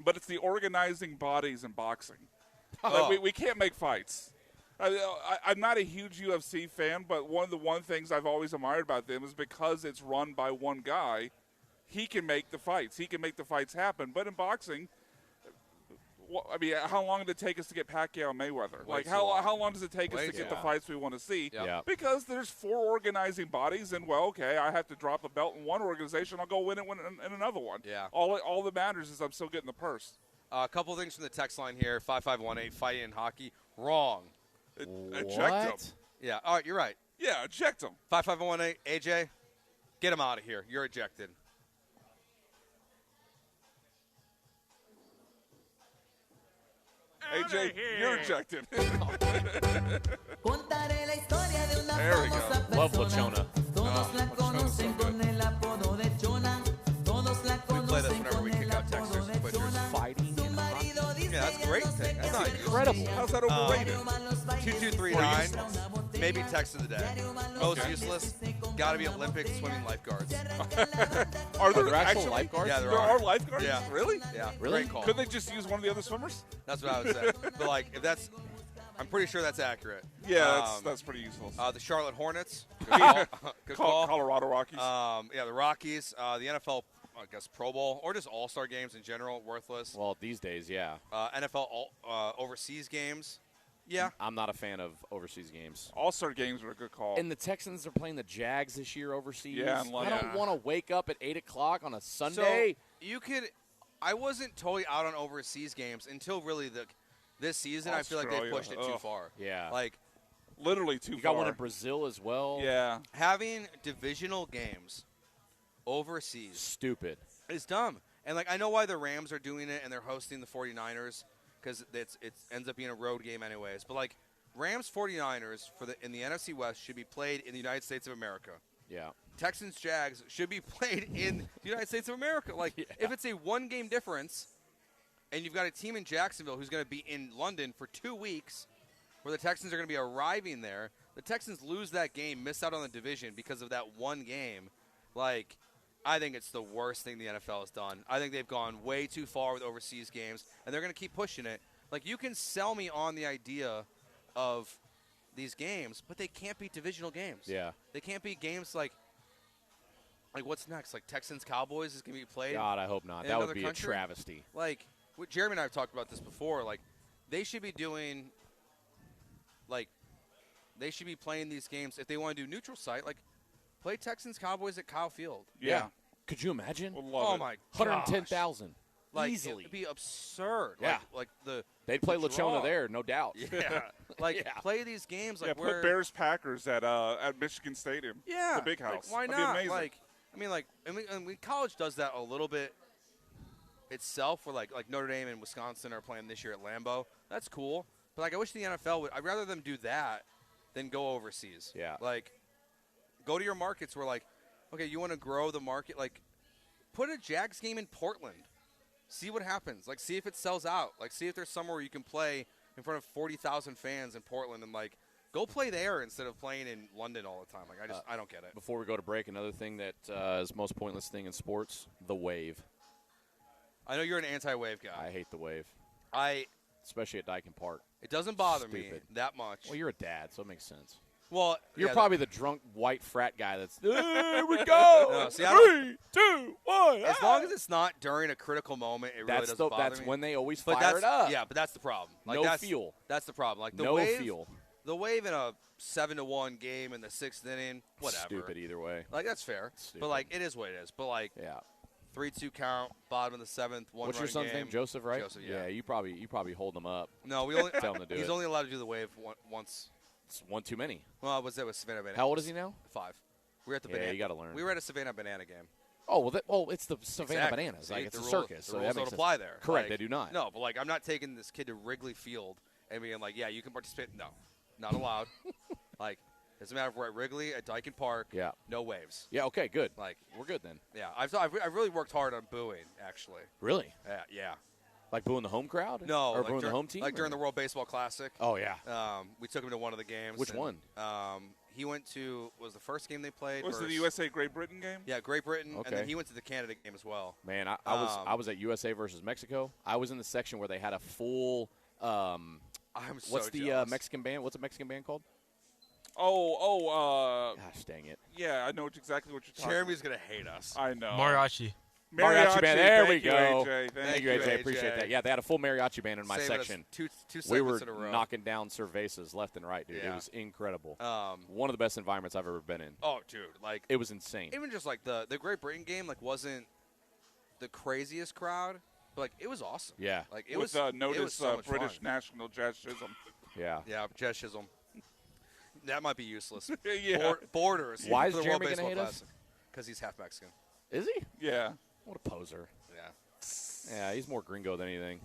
But it's the organizing bodies in boxing. Like we can't make fights. I'm not a huge UFC fan, but one of the things I've always admired about them is because it's run by one guy, he can make the fights. He can make the fights happen. But in boxing, I mean, how long did it take us to get Pacquiao and Mayweather? Like, how long does it take us to get the fights we want to see? Yeah. Because there's 4 organizing bodies, and, well, okay, I have to drop a belt in one organization. I'll go win it in another one. Yeah. All that matters is I'm still getting the purse. A couple things from the text line here. 5518, fighting in hockey. Wrong. Eject him. Yeah. All right, you're right. Yeah, eject him. 5518, AJ, get him out of here. You're ejected. AJ, you're ejected. There we go. Love Lachona. We play this whenever we kick out Texters and Quitters. Fighting in hockey. Yeah, that's a great thing. That's not incredible. How's that overrated? 2239, maybe text of the day. Most useless, got to be Olympic swimming lifeguards. Are there there actual actually lifeguards? Yeah, There are lifeguards? Yeah. Really? Yeah, Really? great call. Could they just use one of the other swimmers? That's what I would say. But like, if that's, I'm pretty sure that's accurate. Yeah, that's pretty useful. The Charlotte Hornets. Good call. Good call. Colorado Rockies. Yeah, the Rockies. The NFL, I guess, Pro Bowl or just All-Star games in general, worthless. Well, these days, yeah. NFL overseas games. Yeah. I'm not a fan of overseas games. All-Star games are a good call. And the Texans are playing the Jags this year overseas. Yeah, in I London. don't want to wake up at 8 o'clock on a Sunday. So you could. I wasn't totally out on overseas games until really this season. I feel like they Australia. pushed it too Ugh. far. Yeah. Like Literally too you far. got one in Brazil as well. Yeah. having divisional games overseas Stupid. is dumb. And like I know why the Rams are doing it and they're hosting the 49ers because it ends up being a road game anyways. But like Rams 49ers in the NFC West should be played in the United States of America. Yeah. Texans Jags should be played in the United States of America. Like if it's a 1-game difference and you've got a team in Jacksonville who's going to be in London for 2 weeks where the Texans are going to be arriving there, the Texans lose that game, miss out on the division because of that one game. Like I think it's the worst thing the NFL has done. I think they've gone way too far with overseas games, and they're going to keep pushing it. Like, you can sell me on the idea of these games, but they can't be divisional games. Yeah. They can't be games like what's next? Like Texans-Cowboys is going to be played God, I hope not. in That would another be country? a travesty. Like, Jeremy and I have talked about this before. Like, they should be doing, like, they should be playing these games. If they want to do neutral site, like, play Texans-Cowboys at Kyle Field. Yeah. Could you imagine? Would love Oh, it. my 110,000. Like, Easily. It'd be absurd. Yeah. Like the They'd play the Lachona draw. there, no doubt. Yeah. Like play these games like put Bears Packers at Michigan Stadium. Yeah, the big house. Like, why That'd not? Be amazing. I mean, college does that a little bit itself, where like Notre Dame and Wisconsin are playing this year at Lambeau. That's cool, but like I wish the NFL would. I'd rather them do that than go overseas. Yeah, like go to your markets where like, okay, you want to grow the market, like put a Jags game in Portland. See what happens. Like, see if it sells out. Like, see if there's somewhere you can play in front of 40,000 fans in Portland and, like, go play there instead of playing in London all the time. Like, I don't get it. Before we go to break, another thing that is the most pointless thing in sports, the wave. I know you're an anti-wave guy. I hate the wave. Especially at Dyken Park. It doesn't bother me Stupid. that much. Well, you're a dad, so it makes sense. Well, you're yeah, probably the drunk white frat guy that's, here we go. No, see, 3, 2, 1. As long as it's not during a critical moment, it really doesn't bother me. That's when they always But fire it up. Yeah, but that's the problem. Like, No that's, fuel. That's the problem. Like the No wave, fuel. The wave in a 7-1 game in the 6th inning, whatever. Stupid either way. Like, that's fair. Stupid. But, like, it is what it is. But, like, 3-2 count, bottom of the 7th, one What's your son's name? Joseph, right? Joseph, yeah. You probably hold him up. No, we only tell him to do he's it. only allowed to do the wave once. It's one too many. Well, was that with Savannah Banana? How old is he now? 5. We were at the Yeah, banana. you gotta learn. We were at a Savannah Banana game. Oh well, it's the Savannah Exactly. Bananas. See, Like it's the a rules- circus. The so rules that don't makes apply sense. there. Correct, Like, they do not. No, but like I'm not taking this kid to Wrigley Field and being like, yeah, you can participate. No, not allowed. Like, doesn't matter if we're at Wrigley, at Dyken Park. Yeah. No waves. Yeah. Okay. Good. Like we're good then. Yeah, I've really worked hard on booing actually. Really? Yeah. Like booing the home crowd? No, Or like booing the home team? Like during or- the World Baseball Classic. Oh yeah. We took him to one of the games. Which and, one? He went to was the first game they played. Was it the versus- USA Great Britain game? Yeah, Great Britain, and Okay. then he went to the Canada game as well. Man, I was at USA versus Mexico. I was in the section where they had a full. I'm so what's the jealous. Mexican band? What's a Mexican band called? Gosh, dang it. Yeah, I know exactly what you're talking Jeremy's gonna hate us. I know. Mariachi. Mariachi band. There we Thank you, go. AJ. Thank you, AJ. Appreciate AJ. that. Yeah, they had a full mariachi band in my Saving us section. two we were segments in a row. knocking down cervezas left and right, dude. It Yeah. was incredible. One of the best environments I've ever been in. Oh, dude, like It was insane. even just like the Great Britain game, like wasn't the craziest crowd, but like it was awesome. Yeah. Like it With was. notice it was so much British fun. national Jazz Chisholm. Yeah. Yeah, Jez Chisholm. That might be useless. Yeah. Borders. Why is for the Jeremy World gonna Baseball hate us? Classic. Because he's half Mexican. Is he? Yeah. What a poser. Yeah. Yeah, he's more gringo than anything.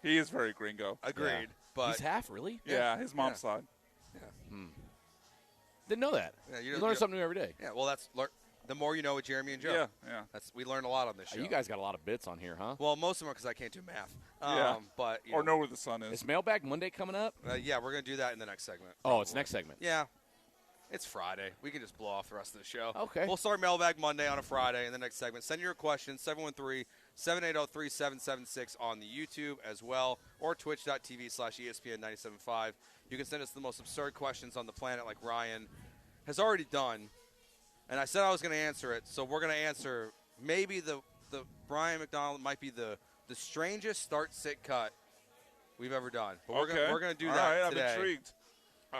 He is very gringo. Agreed. Yeah. But He's half, really? Yeah, his mom's side. Didn't know that. Yeah, you learn something new every day. Yeah, well, the more you know with Jeremy and Joe. Yeah. We learned a lot on this show. You guys got a lot of bits on here, huh? Well, most of them because I can't do math. Yeah. But you Or know where the sun is. Is Mailbag Monday coming up? Yeah, we're gonna do that in the next segment. Oh, it's next segment. Yeah. It's Friday. We can just blow off the rest of the show. Okay. We'll start Mailbag Monday on a Friday in the next segment. Send your questions, 713-780-3776 on the YouTube as well, or twitch.tv/ESPN975. You can send us the most absurd questions on the planet like Ryan has already done. And I said I was going to answer it, so we're going to answer maybe the Brian McDonald might be the strangest start-sit cut we've ever done. But we're going to do All that right, today. I'm intrigued.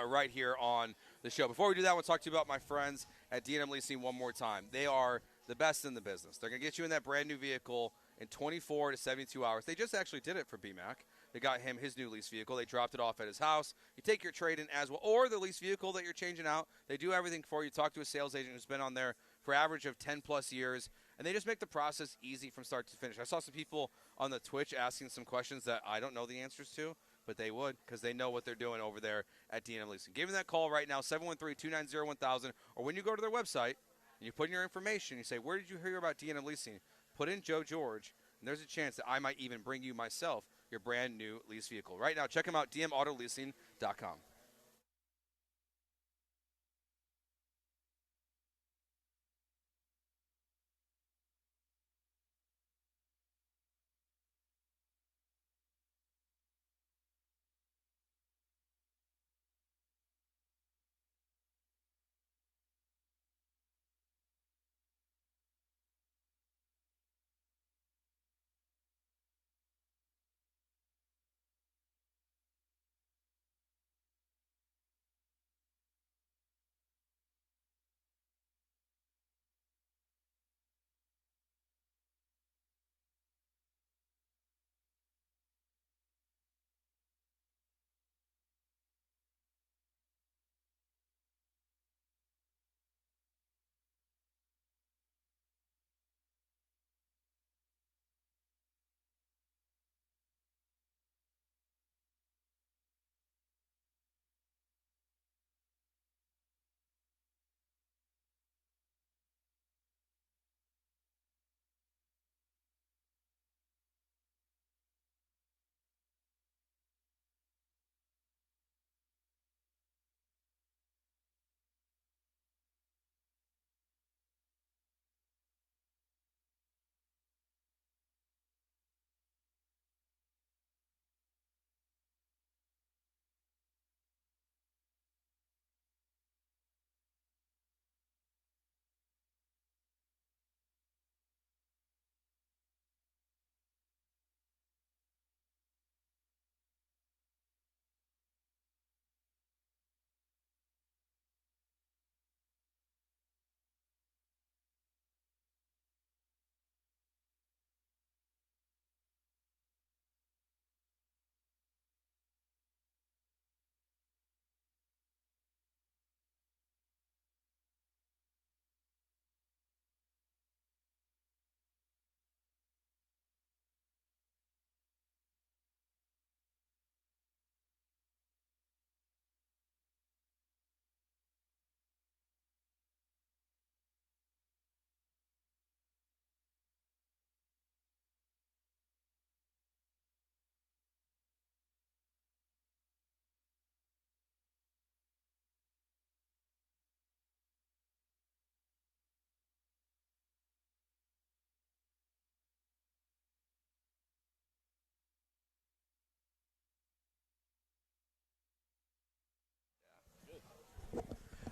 Right here on the show. Before we do that, I want to talk to you about my friends at D&M Leasing one more time. They are the best in the business. They're going to get you in that brand new vehicle in 24 to 72 hours. They just actually did it for BMAC. They got him his new lease vehicle. They dropped it off at his house. You take your trade in as well, or the lease vehicle that you're changing out. They do everything for you. Talk to a sales agent who's been on there for average of 10 plus years, and they just make the process easy from start to finish. I saw some people on the Twitch asking some questions that I don't know the answers to, but they would because they know what they're doing over there at D&M Leasing. Give them that call right now, 713-290-1000, or when you go to their website and you put in your information, you say, where did you hear about D&M Leasing? Put in Joe George, and there's a chance that I might even bring you myself your brand new lease vehicle. Right now, check them out, dmautoleasing.com.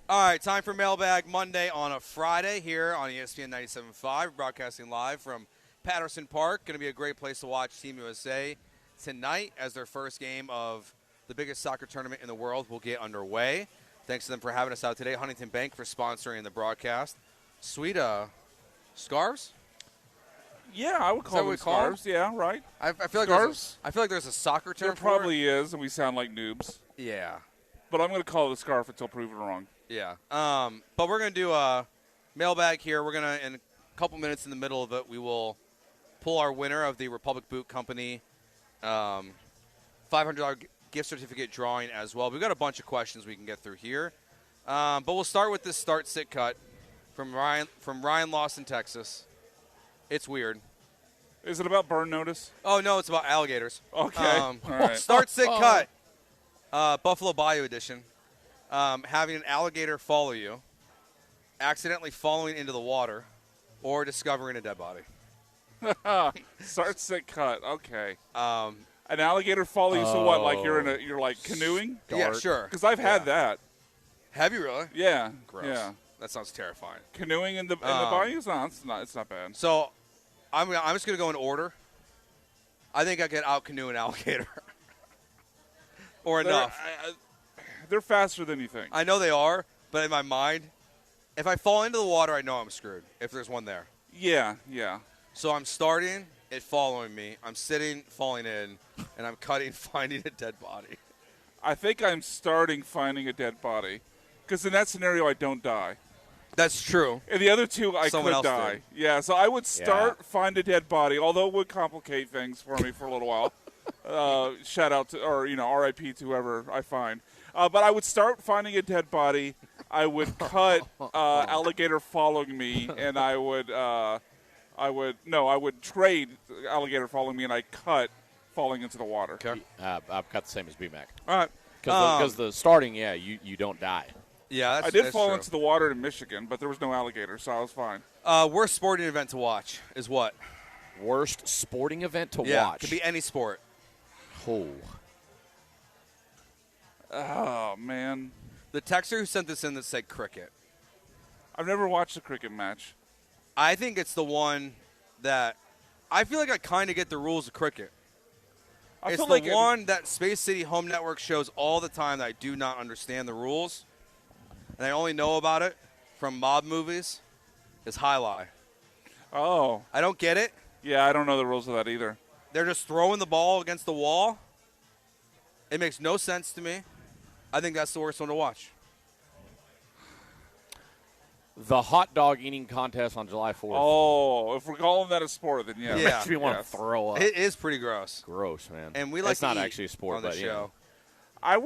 All right, time for Mailbag Monday on a Friday here on ESPN 97.5. Broadcasting live from Patterson Park. Going to be a great place to watch Team USA tonight as their first game of the biggest soccer tournament in the world will get underway. Thanks to them for having us out today. Huntington Bank for sponsoring the broadcast. Sweet scarves? Yeah, I would call them scarves. Yeah, right. I feel like scarves. I feel like there's a soccer term There probably is, and we sound like noobs. Yeah. But I'm going to call it a scarf until proven wrong. Yeah. But we're going to do a mailbag here. We're going to, in a couple minutes in the middle of it, we will pull our winner of the Republic Boot Company $500 gift certificate drawing as well. We've got a bunch of questions we can get through here. But we'll start with this start-sit cut from Ryan Lawson, Texas. It's weird. Is it about burn notice? Oh, no, it's about alligators. Okay. All right. Start-sit cut. Buffalo Bayou edition. Having an alligator follow you, accidentally falling into the water, or discovering a dead body. Start, sit, cut. Okay. An alligator follow you. So what? Like you're like canoeing? Yeah, sure. Because I've had that. Have you really? Yeah. Gross. Yeah. That sounds terrifying. Canoeing in the bayous? No, it's not bad. So, I'm just gonna go in order. I think I could out canoe an alligator. Or enough. They're faster than you think. I know they are, but in my mind, if I fall into the water, I know I'm screwed. If there's one there. Yeah, yeah. So I'm starting, it following me. I'm sitting, falling in, and I'm cutting, finding a dead body. I think I'm starting finding a dead body, because in that scenario, I don't die. That's true. And the other two, I Someone could else die. did. Yeah, so I would start, find a dead body, although it would complicate things for me for a little while. Shout out to, or RIP to whoever I find. But I would start finding a dead body. I would cut alligator following me, and I would trade alligator following me, and I cut falling into the water. Okay. I've got the same as BMAC. All right. Because the starting, you don't die. Yeah, I did fall true. into the water in Michigan, but there was no alligator, so I was fine. Worst sporting event to watch is what? Worst sporting event to Yeah, watch? could be any sport. Oh, man. The texter who sent this in that said cricket. I've never watched a cricket match. I think it's the one that I feel like I kind of get the rules of cricket. It's feel the like one that Space City Home Network shows all the time that I do not understand the rules. And I only know about it from mob movies. Is High Lie. Oh. I don't get it. Yeah, I don't know the rules of that either. They're just throwing the ball against the wall. It makes no sense to me. I think that's the worst one to watch. The hot dog eating contest on July 4th. Oh, if we're calling that a sport, then yeah. Makes me want to throw up. It is pretty gross. Gross, man. And we like It's to not eat actually a sport, on the but show. I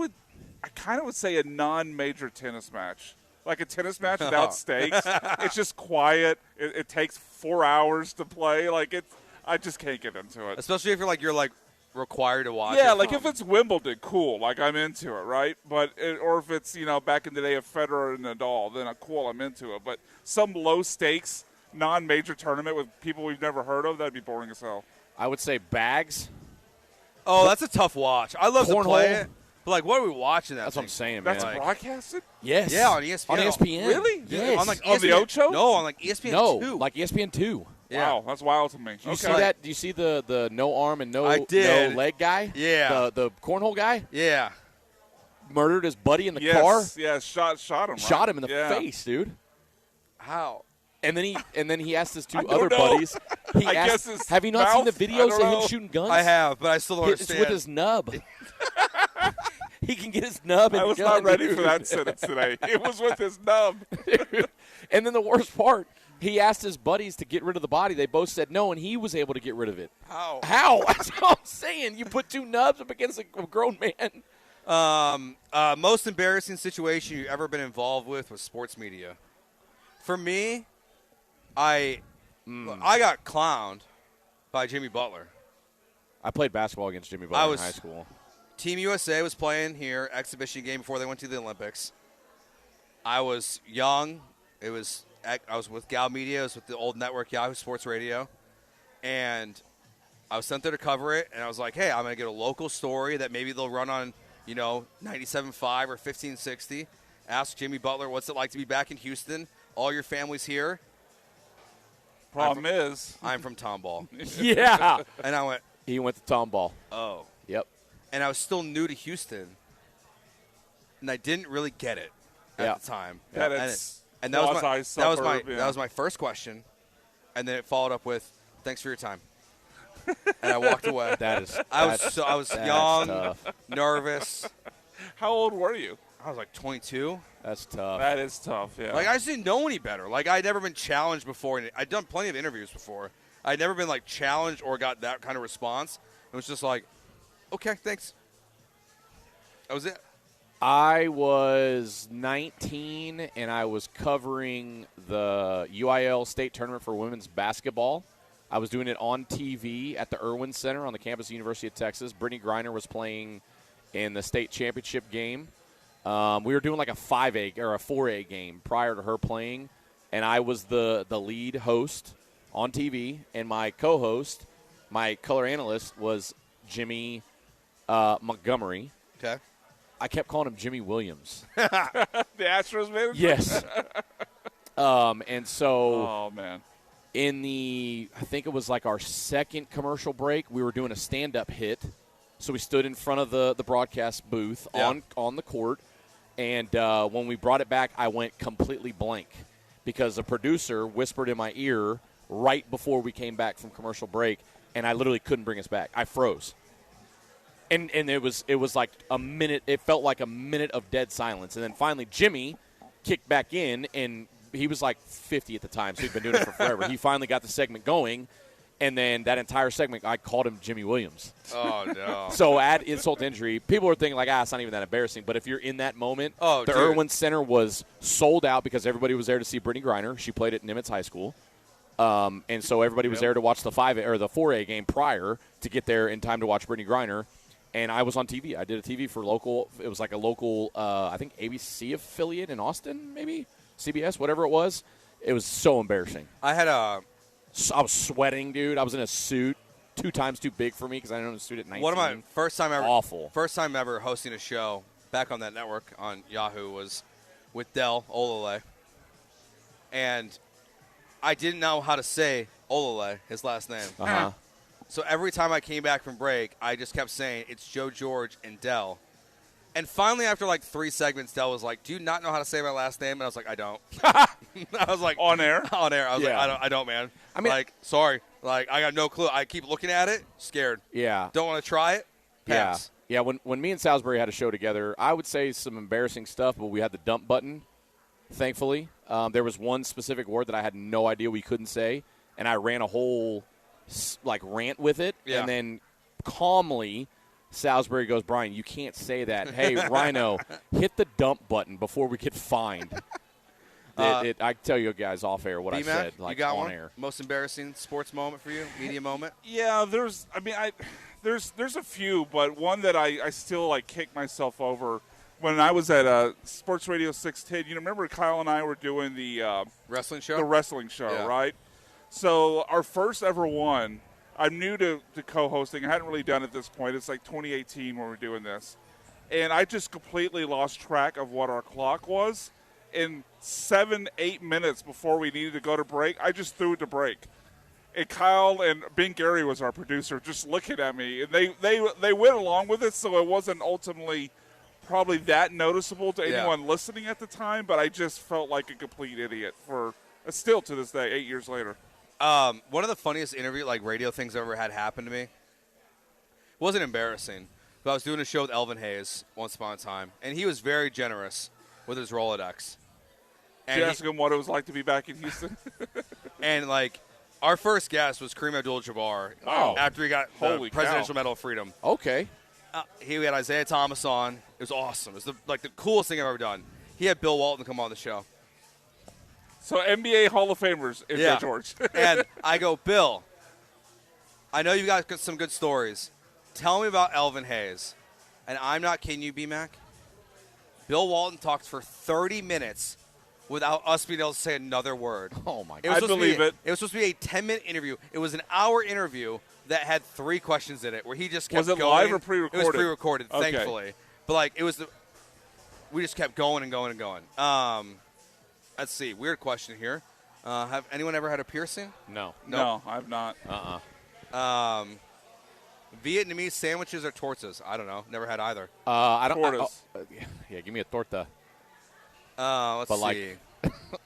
kind of would say a non-major tennis match. Like a tennis match without stakes. It's just quiet. It takes 4 hours to play. I just can't get into it. Especially if you're required to watch. Yeah, it. like if it's Wimbledon, cool. Like I'm into it, right? But or if it's back in the day of Federer and Nadal, then cool, I'm into it. But some low stakes, non-major tournament with people we've never heard of, that'd be boring as hell. I would say bags. Oh, that's a tough watch. I love to play Cornhole. it. But what are we watching? That's what I'm saying, man. That's broadcasted? Yes. Yeah, on ESPN. On ESPN. Really? Yes. On like On the ESPN Ocho? No, on like ESPN No, 2. like ESPN 2. Yeah. Wow, that's wild to me. Do you see that? Do you see the no arm and no I did. leg guy? Yeah. The cornhole guy? Yeah. Murdered his buddy in the car? Yeah, shot him. Right? Shot him in the Yeah. face, dude. How? And then he asked his two I don't other know. buddies. He I asked, guess his have you not seen the mouth? I videos don't of him know. shooting guns? I have, but I still don't It's understand. with his nub. He can get his nub and I was gun, not ready dude. for that sentence today. It was with his nub. And then the worst part, he asked his buddies to get rid of the body. They both said no, and he was able to get rid of it. How? That's what I'm saying. You put two nubs up against a grown man. Most embarrassing situation you've ever been involved with sports media. For me, I got clowned by Jimmy Butler. I played basketball against Jimmy Butler in high school. Team USA was playing here, exhibition game before they went to the Olympics. I was young. I was with Gal Media. I was with the old network, Yahoo Sports Radio. And I was sent there to cover it. And I was like, hey, I'm going to get a local story that maybe they'll run on, 97.5 or 1560. Ask Jimmy Butler, what's it like to be back in Houston? All your family's here. Problem is, I'm from Tomball. Yeah. And I went, He went to Tomball. oh. Yep. And I was still new to Houston, and I didn't really get it at the time. That And it's and that was my quasi-suburb, yeah. that was my first question, and then it followed up with, "Thanks for your time," and I walked away. I was young, tough. nervous. How old were you? I was like 22. That's tough. That is tough, yeah. Like, I just didn't know any better. Like, I'd never been challenged before. And I'd done plenty of interviews before. I'd never been, like, challenged or got that kind of response. It was just like, okay, thanks. That was it. I was 19, and I was covering the UIL state tournament for women's basketball. I was doing it on TV at the Irwin Center on the campus of the University of Texas. Brittany Griner was playing in the state championship game. We were doing like a 5A or a 4A game prior to her playing, and I was the lead host on TV, and my co-host, my color analyst, was Jimmy Montgomery. Okay. I kept calling him Jimmy Williams. The Astros manager? Yes. And so oh, man. I think it was like our second commercial break, we were doing a stand-up hit. So we stood in front of the broadcast booth on the court. And when we brought it back, I went completely blank because a producer whispered in my ear right before we came back from commercial break, and I literally couldn't bring us back. I froze. And it was like a minute. It felt like a minute of dead silence. And then finally Jimmy kicked back in, and he was like 50 at the time, so he'd been doing it for forever. He finally got the segment going. And then that entire segment, I called him Jimmy Williams. Oh, no. So add insult to injury. People are thinking, like, it's not even that embarrassing. But if you're in that moment, the Irwin Center was sold out because everybody was there to see Brittany Griner. She played at Nimitz High School. And so everybody was there to watch the 5A or the 4A game prior to get there in time to watch Brittany Griner. And I was on TV. I did a TV for local. It was like a local, I think, ABC affiliate in Austin, maybe? CBS, whatever it was. It was so embarrassing. I was sweating, dude. I was in a suit 2 times too big for me because I didn't own a suit at 19. One of my first time ever hosting a show back on that network on Yahoo was with Del Olale. And I didn't know how to say Olale, his last name. Uh-huh. So every time I came back from break, I just kept saying, it's Joe George and Del. And finally, after like 3 segments, Del was like, do you not know how to say my last name? And I was like, I don't. I was like, on air? On air. I was like, I don't, man. I mean, like, sorry. Like, I got no clue. I keep looking at it, scared. Yeah. Don't want to try it. Pass. Yeah. When me and Salisbury had a show together, I would say some embarrassing stuff, but we had the dump button, thankfully. There was one specific word that I had no idea we couldn't say, and I ran a whole, like, rant with it. Yeah. And then calmly, Salisbury goes, Brian, you can't say that. Hey, Rhino, hit the dump button before we get fined. I tell you guys off air what B-Mac, I said, like, you got on one? air. Most embarrassing sports moment for you? Media moment? Yeah, there's a few, but one that I still, like, kick myself over. When I was at Sports Radio 610, you remember Kyle and I were doing the wrestling show? The wrestling show, Yeah. right? So our first ever one, I'm new to co-hosting. I hadn't really done it at this point. It's like 2018 when we're doing this. And I just completely lost track of what our clock was. In 7-8 minutes before we needed to go to break, I just threw it to break. And Kyle and Ben Gary was our producer, just looking at me. And they went along with it, so it wasn't ultimately probably that noticeable to anyone listening at the time, but I just felt like a complete idiot for still to this day, 8 years later. One of the funniest radio things I've ever had happen to me. It wasn't embarrassing, but I was doing a show with Elvin Hayes once upon a time, and he was very generous with his Rolodex. Did you ask him what it was like to be back in Houston? And, like, our first guest was Kareem Abdul-Jabbar after he got the Presidential Medal of Freedom. Okay. He had Isaiah Thomas on. It was awesome. It was the coolest thing I've ever done. He had Bill Walton come on the show. So NBA Hall of Famers, if Yeah. George. And I go, Bill, I know you got some good stories. Tell me about Elvin Hayes. And I'm not kidding you, B-Mac. Bill Walton talked for 30 minutes without us being able to say another word. Oh, my God. I believe it. It was supposed to be a 10-minute interview. It was an hour interview that had 3 questions in it where he just kept going. Was it live or pre-recorded? It was pre-recorded, Okay. thankfully. But, like, it was we just kept going and going and going. Let's see. Weird question here. Have anyone ever had a piercing? No. No, I've not. Vietnamese sandwiches or tortas? I don't know. Never had either. I don't. Tortas. Yeah, give me a torta. Let's But see.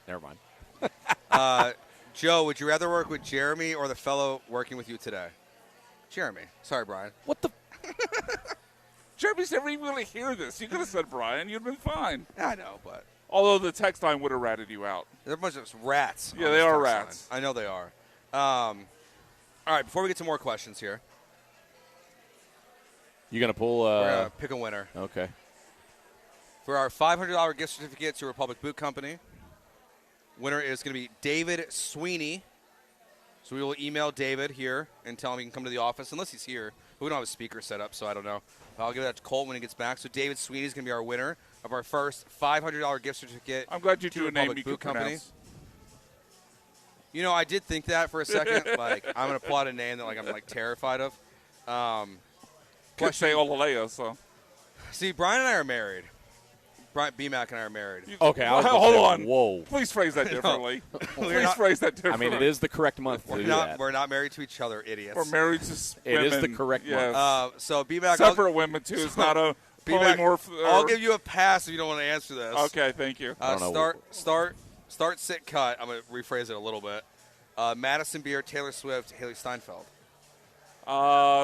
Never mind. Joe, would you rather work with Jeremy or the fellow working with you today? Jeremy. Sorry, Brian. What the? Jeremy's never even going to hear this. You could have said Brian. You'd been fine. Yeah, I know, but. Although the text line would have ratted you out. They're a bunch of rats. Yeah, on they this are text rats. line. I know they are. All right, before we get to more questions here, You gonna pull? we're going to pick a winner. Okay. For our $500 gift certificate to Republic Boot Company, winner is going to be David Sweeney. So we will email David here and tell him he can come to the office, unless he's here. But we don't have a speaker set up, so I don't know. I'll give that to Colt when he gets back. So David Sweeney is going to be our winner of our first $500 gift certificate. I'm glad you to do a name Republic you Boot can Company. pronounce. You know, I did think that for a second. Like, I'm going to pull out a name that I'm terrified of. Could say Olalea, so. See, Brian and I are married. Brian B-Mac and I are married. Okay, I was hold gonna say, on. Whoa. Please phrase that differently. We're not- phrase that I differently. mean, it is the correct month to do that. We're not married to each other, idiots. We're married to It women. is the correct yes. month. So B-Mac, Separate women, too. It's not a B-Mac, polymorph. I'll give you a pass if you don't want to answer this. Okay, thank you. I don't know. Start, sit, cut. I'm going to rephrase it a little bit. Madison Beer, Taylor Swift, Haley Steinfeld.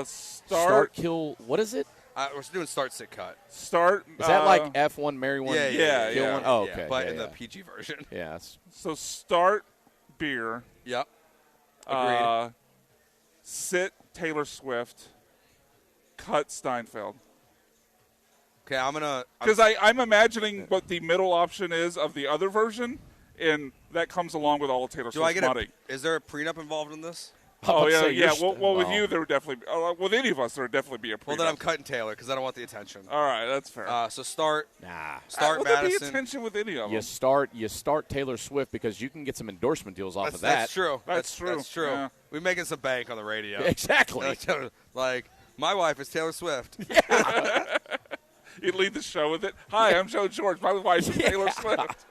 Start, kill. What is it? We're doing start, sit, cut. Start. Is that like F1, marry one, Yeah. kill one? Oh, okay. But yeah, in the yeah. PG version. Yeah. So start beer. Yep. Agreed. Sit Taylor Swift. Cut Steinfeld. Okay, I'm gonna. Because I'm imagining what the middle option is of the other version, and that comes along with all of Taylor Do I Swift's get money. Is there a prenup involved in this? Oh, yeah, say, yeah. you're Well, with oh. you, there would definitely with any of us, there would definitely be a prenup. Well, then I'm cutting Taylor because I don't want the attention. All right, that's fair. So start. Nah. Start Would there be Madison. attention with any of them? You start Taylor Swift because you can get some endorsement deals off of that. That's true. That's true. That's true. Yeah. We're making some bank on the radio. Exactly. Like, my wife is Taylor Swift. You lead the show with it. Hi, I'm Joe George. My wife is Taylor Swift.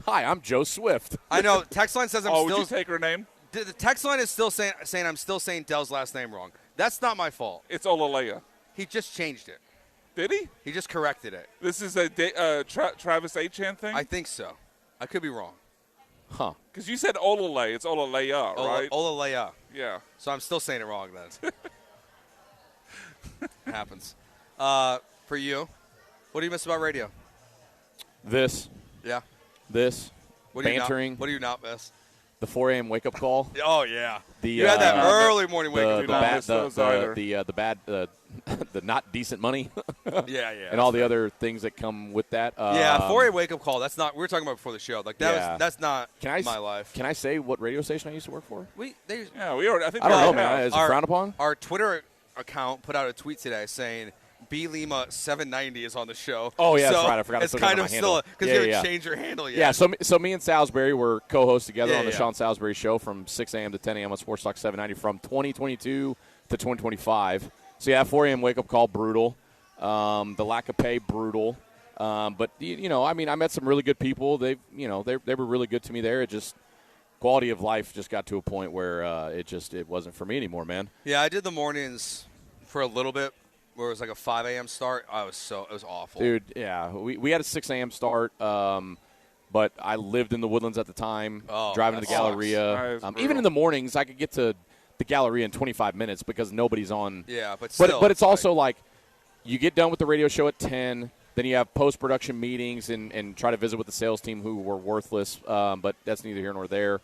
Hi, I'm Joe Swift. I know. Text line says I'm Would still. you take her name? The text line is still saying I'm still saying Dell's last name wrong. That's not my fault. It's Olalea. He just changed it. Did he? He just corrected it. This is a Travis Achan thing? I think so. I could be wrong. Huh. Because you said Olalea. It's Olalea, right? Olalea. Yeah. So I'm still saying it wrong then. Happens. For you, what do you miss about radio? This. Yeah. This. What do bantering. what do you not miss? The 4 a.m. wake up call. Oh yeah. You had that early morning wake up call. The not decent money. Yeah. And all the other things that come with that. Yeah, 4 a.m. wake up call. That's not. We were talking about before the show. Like that's not my life. Can I say what radio station I used to work for? We already. I think I don't we know, already man. have. Is it frowned upon? Our Twitter account put out a tweet today saying B Lima 790 is on the show. Oh yeah, so that's right. I forgot. It's kind of still because you haven't changed your handle yet. Yeah. So me and Salisbury were co-hosts together on the Yeah. Sean Salisbury show from 6 a.m. to 10 a.m. on Sports Talk 790 from 2022 to 2025. So yeah, 4 a.m. wake up call, brutal. The lack of pay, brutal. But I mean, I met some really good people. They were really good to me there. It just quality of life just got to a point where it wasn't for me anymore, man. Yeah, I did the mornings for a little bit, where it was like a 5 a.m. start. It was awful. Dude, yeah. We had a 6 a.m. start, but I lived in the Woodlands at the time, driving to the Galleria. Even in the mornings, I could get to the Galleria in 25 minutes because nobody's on. Yeah, but still. But it's also like you get done with the radio show at 10, then you have post-production meetings and try to visit with the sales team who were worthless, but that's neither here nor there.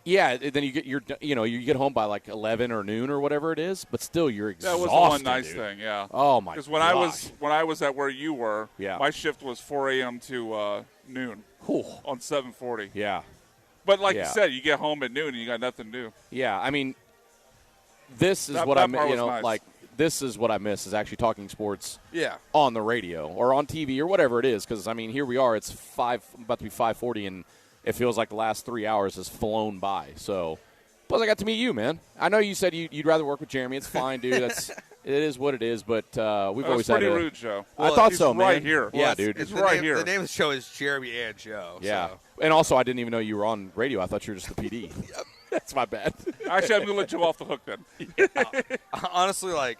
Yeah, then you get home by like 11 or noon or whatever it is, but still you're exhausted. That was the one nice thing, yeah. Oh my! Because when I was at where you were, yeah. my shift was 4 a.m. to noon on 740. Yeah. But like you said, you get home at noon and you got nothing to do. Yeah, I mean, this is what I nice. This is what I miss is actually talking sports. Yeah. On the radio or on TV or whatever it is, because I mean, here we are. It's about to be 5:40 and. It feels like the last 3 hours has flown by. So, Plus, I got to meet you, man. I know you said you'd rather work with Jeremy. It's fine, dude. It is what it is. But we've always had pretty rude, Joe. I thought he's so, man. right here. Yeah, Well, dude. It's right here. The name of the show is Jeremy and Joe. Yeah. So. And also, I didn't even know you were on radio. I thought you were just the PD. That's my bad. Actually, I'm going to let Joe off the hook then. Honestly, like,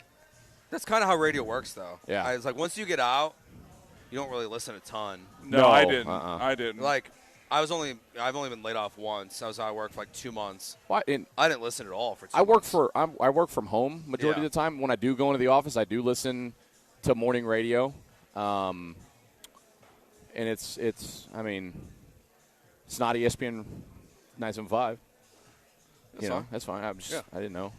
that's kind of how radio works, though. Yeah. It's like once you get out, you don't really listen a ton. No, I didn't. I didn't. Like, I've only been laid off once. I was out of work for like 2 months. Well, I didn't listen at all for 2 I work months. I work from home majority of the time. When I do go into the office, I do listen to morning radio, and it's I mean, it's not ESPN 975. That's fine. That's fine. I didn't know.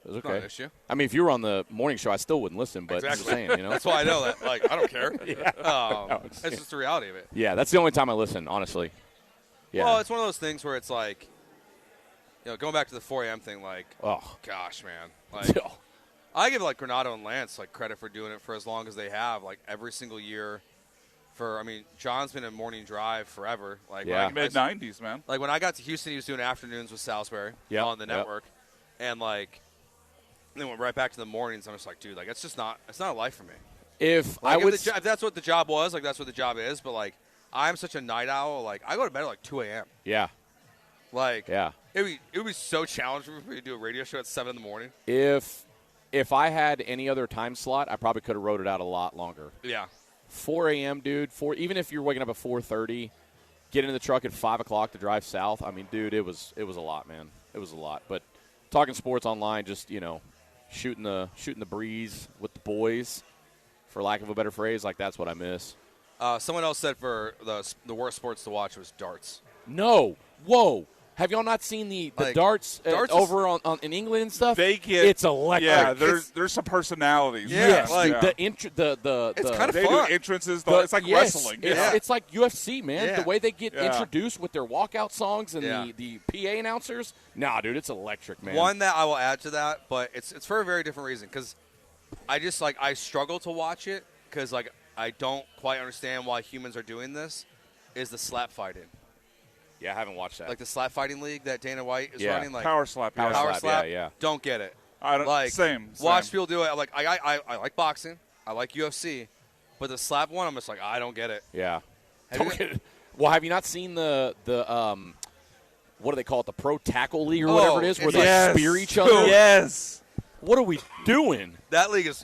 It was It's okay. not an issue. I mean, if you were on the morning show, I still wouldn't listen. But Exactly. just saying, you know, That's why I know that. Like, I don't care. Yeah. That's just the reality of it. Yeah, that's the only time I listen, honestly. Yeah. Well, it's one of those things where it's like, going back to the 4 a.m. thing, like, oh gosh, man. Like, I give, like, Granado and Lance, like, credit for doing it for as long as they have, like, every single year. John's been a morning drive forever. Like, mid-90s, man. Like, when I got to Houston, he was doing afternoons with Salisbury on the network. And, like, then went right back to the mornings. I'm just like, dude, like, it's not a life for me. If that's what the job was, like, that's what the job is. But, like, I'm such a night owl. Like, I go to bed at, like, 2 a.m. Yeah. Like, yeah. It would be so challenging for me to do a radio show at 7 in the morning. If I had any other time slot, I probably could have wrote it out a lot longer. Yeah. 4 a.m., dude. Even if you're waking up at 4:30, get in the truck at 5 o'clock to drive south. I mean, dude, it was a lot, man. It was a lot. But talking sports online, just shooting the breeze with the boys, for lack of a better phrase, like that's what I miss. Someone else said for the worst sports to watch was darts. No. Whoa. Have y'all not seen the darts over in England and stuff? It's electric. Yeah, there's some personalities. Yeah, yes, like, it's kind of fun. They do entrances. It's like wrestling. It's like UFC, man. Yeah. The way they get introduced with their walkout songs and the PA announcers. Nah, dude, it's electric, man. One that I will add to that, but it's for a very different reason. Because I just I struggle to watch it because I don't quite understand why humans are doing this. Is the slap fighting? Yeah, I haven't watched that. Like the slap fighting league that Dana White is running, like power slap. Power slap. Yeah. Don't get it. I don't. Same. Watch people do it. I like boxing. I like UFC, but the slap one, I'm just like, I don't get it. Yeah. Well, have you not seen the what do they call it? The Pro Tackle League or whatever it is, where they spear each other? Yes. What are we doing? That league is.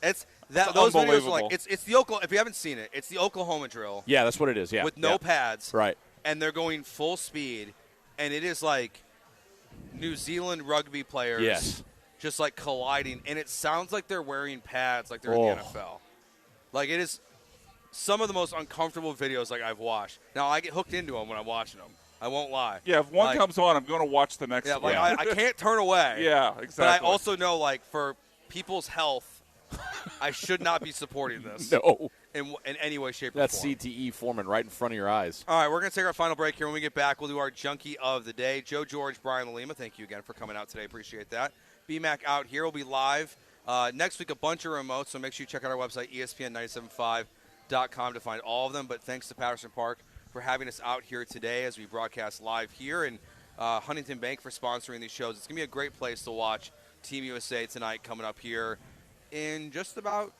Those videos are unbelievable. it's the Oklahoma. If you haven't seen it, it's the Oklahoma drill. Yeah, that's what it is. Yeah. With no pads. Right. And they're going full speed, and it is like New Zealand rugby players just like colliding, and it sounds like they're wearing pads like they're in the NFL. Like, it is some of the most uncomfortable videos I've watched. Now, I get hooked into them when I'm watching them. I won't lie. Yeah, if one comes on, I'm going to watch the next one. I can't turn away. Yeah, exactly. But I also know, for people's health, I should not be supporting this. No. In any way, shape, or That's form. CTE forming right in front of your eyes. All right, we're going to take our final break here. When we get back, we'll do our Junkie of the Day. Joe George, Brian Lima, thank you again for coming out today. Appreciate that. BMAC out here. We'll be live next week, a bunch of remotes, so make sure you check out our website, espn975.com, to find all of them. But thanks to Patterson Park for having us out here today as we broadcast live here, and Huntington Bank for sponsoring these shows. It's going to be a great place to watch Team USA tonight coming up here in just about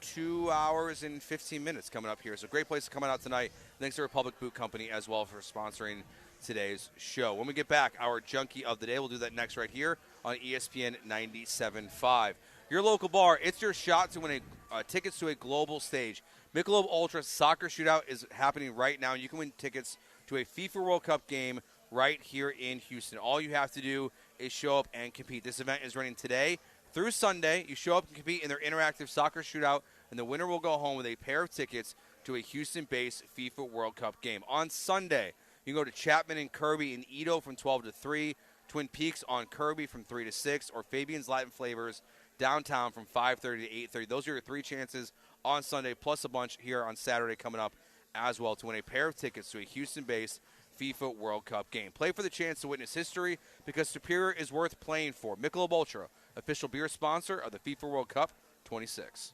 2 hours and 15 minutes coming up here. So great place to come out tonight. Thanks to Republic Boot Company as well for sponsoring today's show. When we get back, our Junkie of the Day, we'll do that next right here on ESPN 97.5. Your local bar, it's your shot to win tickets to a global stage. Michelob Ultra Soccer Shootout is happening right now. You can win tickets to a FIFA World Cup game right here in Houston. All you have to do is show up and compete. This event is running today through Sunday. You show up and compete in their interactive soccer shootout, and the winner will go home with a pair of tickets to a Houston-based FIFA World Cup game. On Sunday, you can go to Chapman and Kirby in Edo from 12 to 3, Twin Peaks on Kirby from 3 to 6, or Fabian's Latin Flavors downtown from 5:30 to 8:30. Those are your three chances on Sunday, plus a bunch here on Saturday coming up as well to win a pair of tickets to a Houston-based FIFA World Cup game. Play for the chance to witness history, because Superior is worth playing for. Michelob Ultra, official beer sponsor of the FIFA World Cup 26.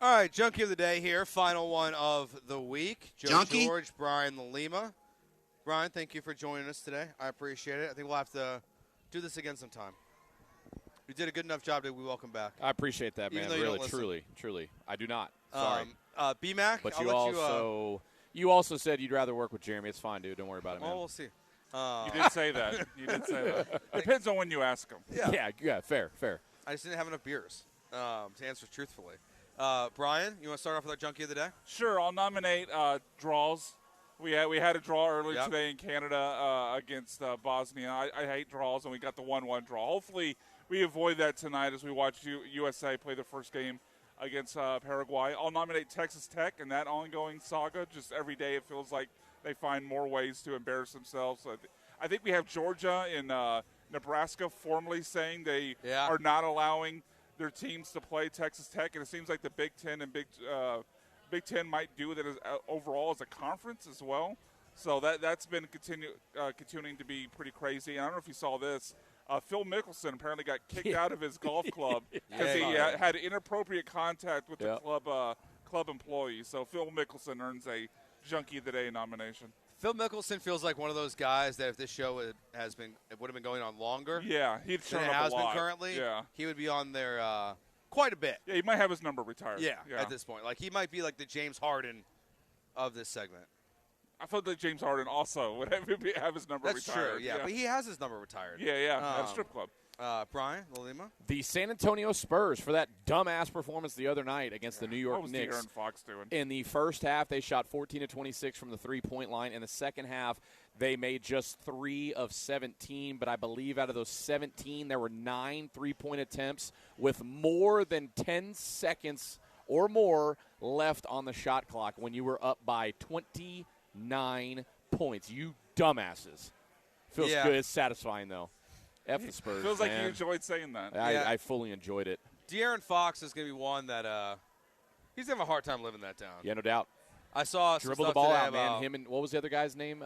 All right, Junkie of the Day here. Final one of the week. Joe Junkie? George, Brian Lima. Brian, thank you for joining us today. I appreciate it. I think we'll have to do this again sometime. You did a good enough job to be welcome back. I appreciate that, Even man. though you Really, don't listen. truly. I do not. Sorry. B-Mac, But I'll you also said you'd rather work with Jeremy. It's fine, dude. Don't worry about it, man. Well, we'll see. You did say that. You did say that. Depends on when you ask him. Yeah, fair. I just didn't have enough beers to answer truthfully. Brian, you want to start off with our Junkie of the Day? Sure, I'll nominate draws. We had a draw earlier Yep. today in Canada against Bosnia. I hate draws, and we got the 1-1 draw. Hopefully, we avoid that tonight as we watch USA play the first game against Paraguay. I'll nominate Texas Tech in that ongoing saga. Just every day it feels like they find more ways to embarrass themselves. So I think we have Georgia and Nebraska formally saying they are not allowing their teams to play Texas Tech, and it seems like the Big Ten and Big Ten might do that overall as a conference as well. So that's been continuing to be pretty crazy. And I don't know if you saw this. Phil Mickelson apparently got kicked out of his golf club because he had inappropriate contact with the club employees. So Phil Mickelson earns a Junkie of the Day nomination. Phil Mickelson feels like one of those guys that if this show would have been going on longer, he'd than turn it up has a been lot. currently, Yeah. he would be on there quite a bit. Yeah, he might have his number retired. Yeah, at this point. Like, he might be like the James Harden of this segment. I felt like James Harden also would have his number That's retired. true, yeah, but he has his number retired. At a strip club. Brian Lima? The San Antonio Spurs for that dumbass performance the other night against the New York What was Knicks. De'Aaron Fox doing? In the first half, they shot 14 of 26 from the three-point line. In the second half, they made just 3 of 17. But I believe out of those 17, there were 9 three-point attempts with more than 10 seconds or more left on the shot clock when you were up by 29 points. You dumbasses. Feels good. It's satisfying, though. F the Spurs, Feels like man. you enjoyed saying that. I fully enjoyed it. De'Aaron Fox is going to be one that he's going to have a hard time living that down. Yeah, no doubt. I saw some dribble the stuff ball today out, about man. Him and what was the other guy's name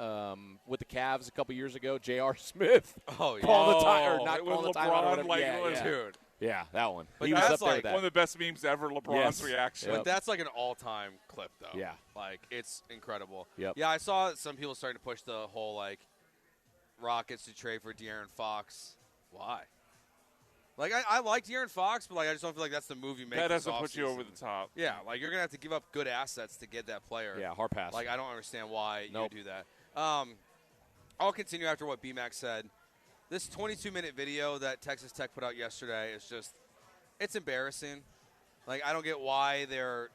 with the Cavs a couple years ago? J.R. Smith. Oh, yeah. Calling the time or not with calling the time. LeBron, Or whatever. like, dude. Yeah, that one. But He was that's up there like with that. One of the best memes ever, LeBron's reaction. But that's like an all-time clip, though. Yeah. Like, it's incredible. Yep. Yeah, I saw some people starting to push the whole, like, Rockets to trade for De'Aaron Fox. Why? Like, I like De'Aaron Fox, but, like, I just don't feel like that's the move you make. That this doesn't put you offseason. over the top. Yeah, like, you're going to have to give up good assets to get that player. Yeah, hard pass. Like, I don't understand why Nope. you do that. I'll continue after what B-Max said. This 22-minute video that Texas Tech put out yesterday is just – it's embarrassing. Like, I don't get why they're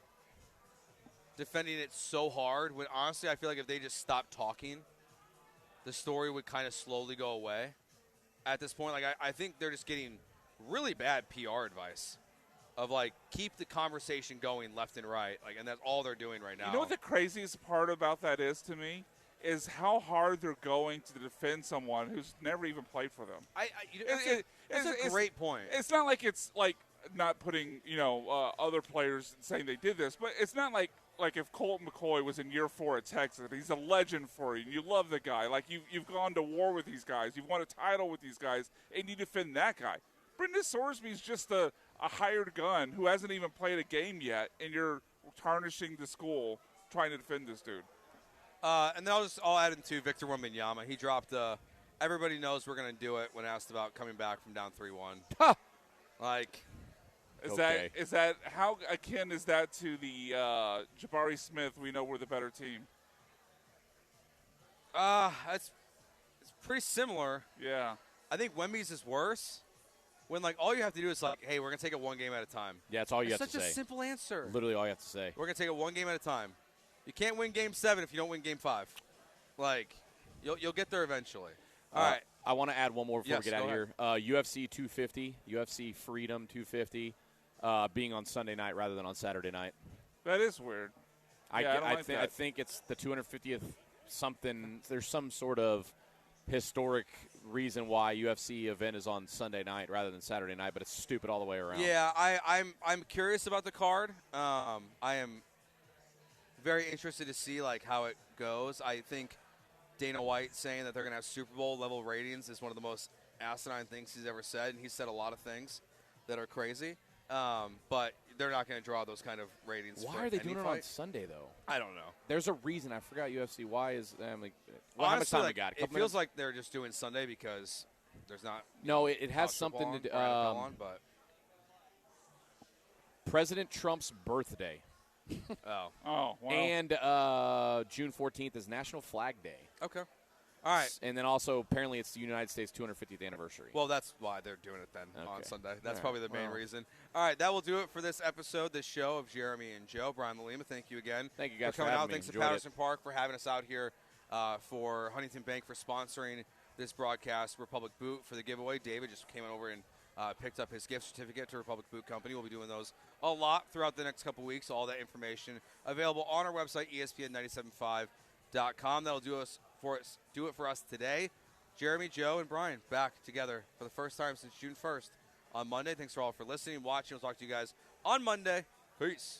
defending it so hard when, honestly, I feel like if they just stopped talking, the story would kind of slowly go away at this point. Like, I think they're just getting really bad PR advice of, like, keep the conversation going left and right. Like, and that's all they're doing right now. You know what the craziest part about that is to me? Is how hard they're going to defend someone who's never even played for them. That's a great point. It's not like it's like not putting other players saying they did this, but it's not like if Colt McCoy was in year 4 at Texas, he's a legend for you. You love the guy. Like you've gone to war with these guys, you've won a title with these guys, and you defend that guy. Brendan Sorsby's just a hired gun who hasn't even played a game yet, and you're tarnishing the school trying to defend this dude. And then I'll add into Victor Wembanyama. He dropped everybody knows we're going to do it when asked about coming back from down 3-1. Like, is that how akin is that to the Jabari Smith? We know we're the better team. It's pretty similar. Yeah. I think Wemby's is worse. When, like, all you have to do is, like, hey, we're going to take it one game at a time. Yeah, that's all you have to say. It's such a simple answer. Literally all you have to say. We're going to take it one game at a time. You can't win Game 7 if you don't win Game 5. Like, you'll get there eventually. All right. I want to add one more before we get out of go here. UFC 250, UFC Freedom 250, being on Sunday night rather than on Saturday night. That is weird. I think it's the 250th something. There's some sort of historic reason why UFC event is on Sunday night rather than Saturday night, but it's stupid all the way around. Yeah, I'm curious about the card. I am very interested to see, like, how it goes. I think Dana White saying that they're going to have Super Bowl level ratings is one of the most asinine things he's ever said, and he's said a lot of things that are crazy. But they're not going to draw those kind of ratings. Why for are they any doing it fight. on Sunday, though? I don't know. There's a reason. I forgot UFC. Why is how much Honestly, time we got? A it couple feels minutes? like they're just doing Sunday because there's not. No, it has college something football to do. or NFL on, but President Trump's birthday. Oh, wow. And June 14th is National Flag Day. Okay. All right. And then also, apparently, it's the United States 250th anniversary. Well, that's why they're doing it then on Okay. Sunday. That's All probably right. the main Well. reason. All right, that will do it for this episode, this show of Jeremy and Joe. Brian Malima, thank you again. Thank you guys for coming for having out. me. Thanks to Enjoyed it. Patterson Park for having us out here, for Huntington Bank for sponsoring this broadcast, Republic Boot for the giveaway. David just came on over and picked up his gift certificate to Republic Boot Company. We'll be doing those a lot throughout the next couple weeks. All that information available on our website, ESPN975.com. That'll do it for us today. Jeremy, Joe, and Brian back together for the first time since June 1st on Monday. Thanks for all for listening and watching. We'll talk to you guys on Monday. Peace.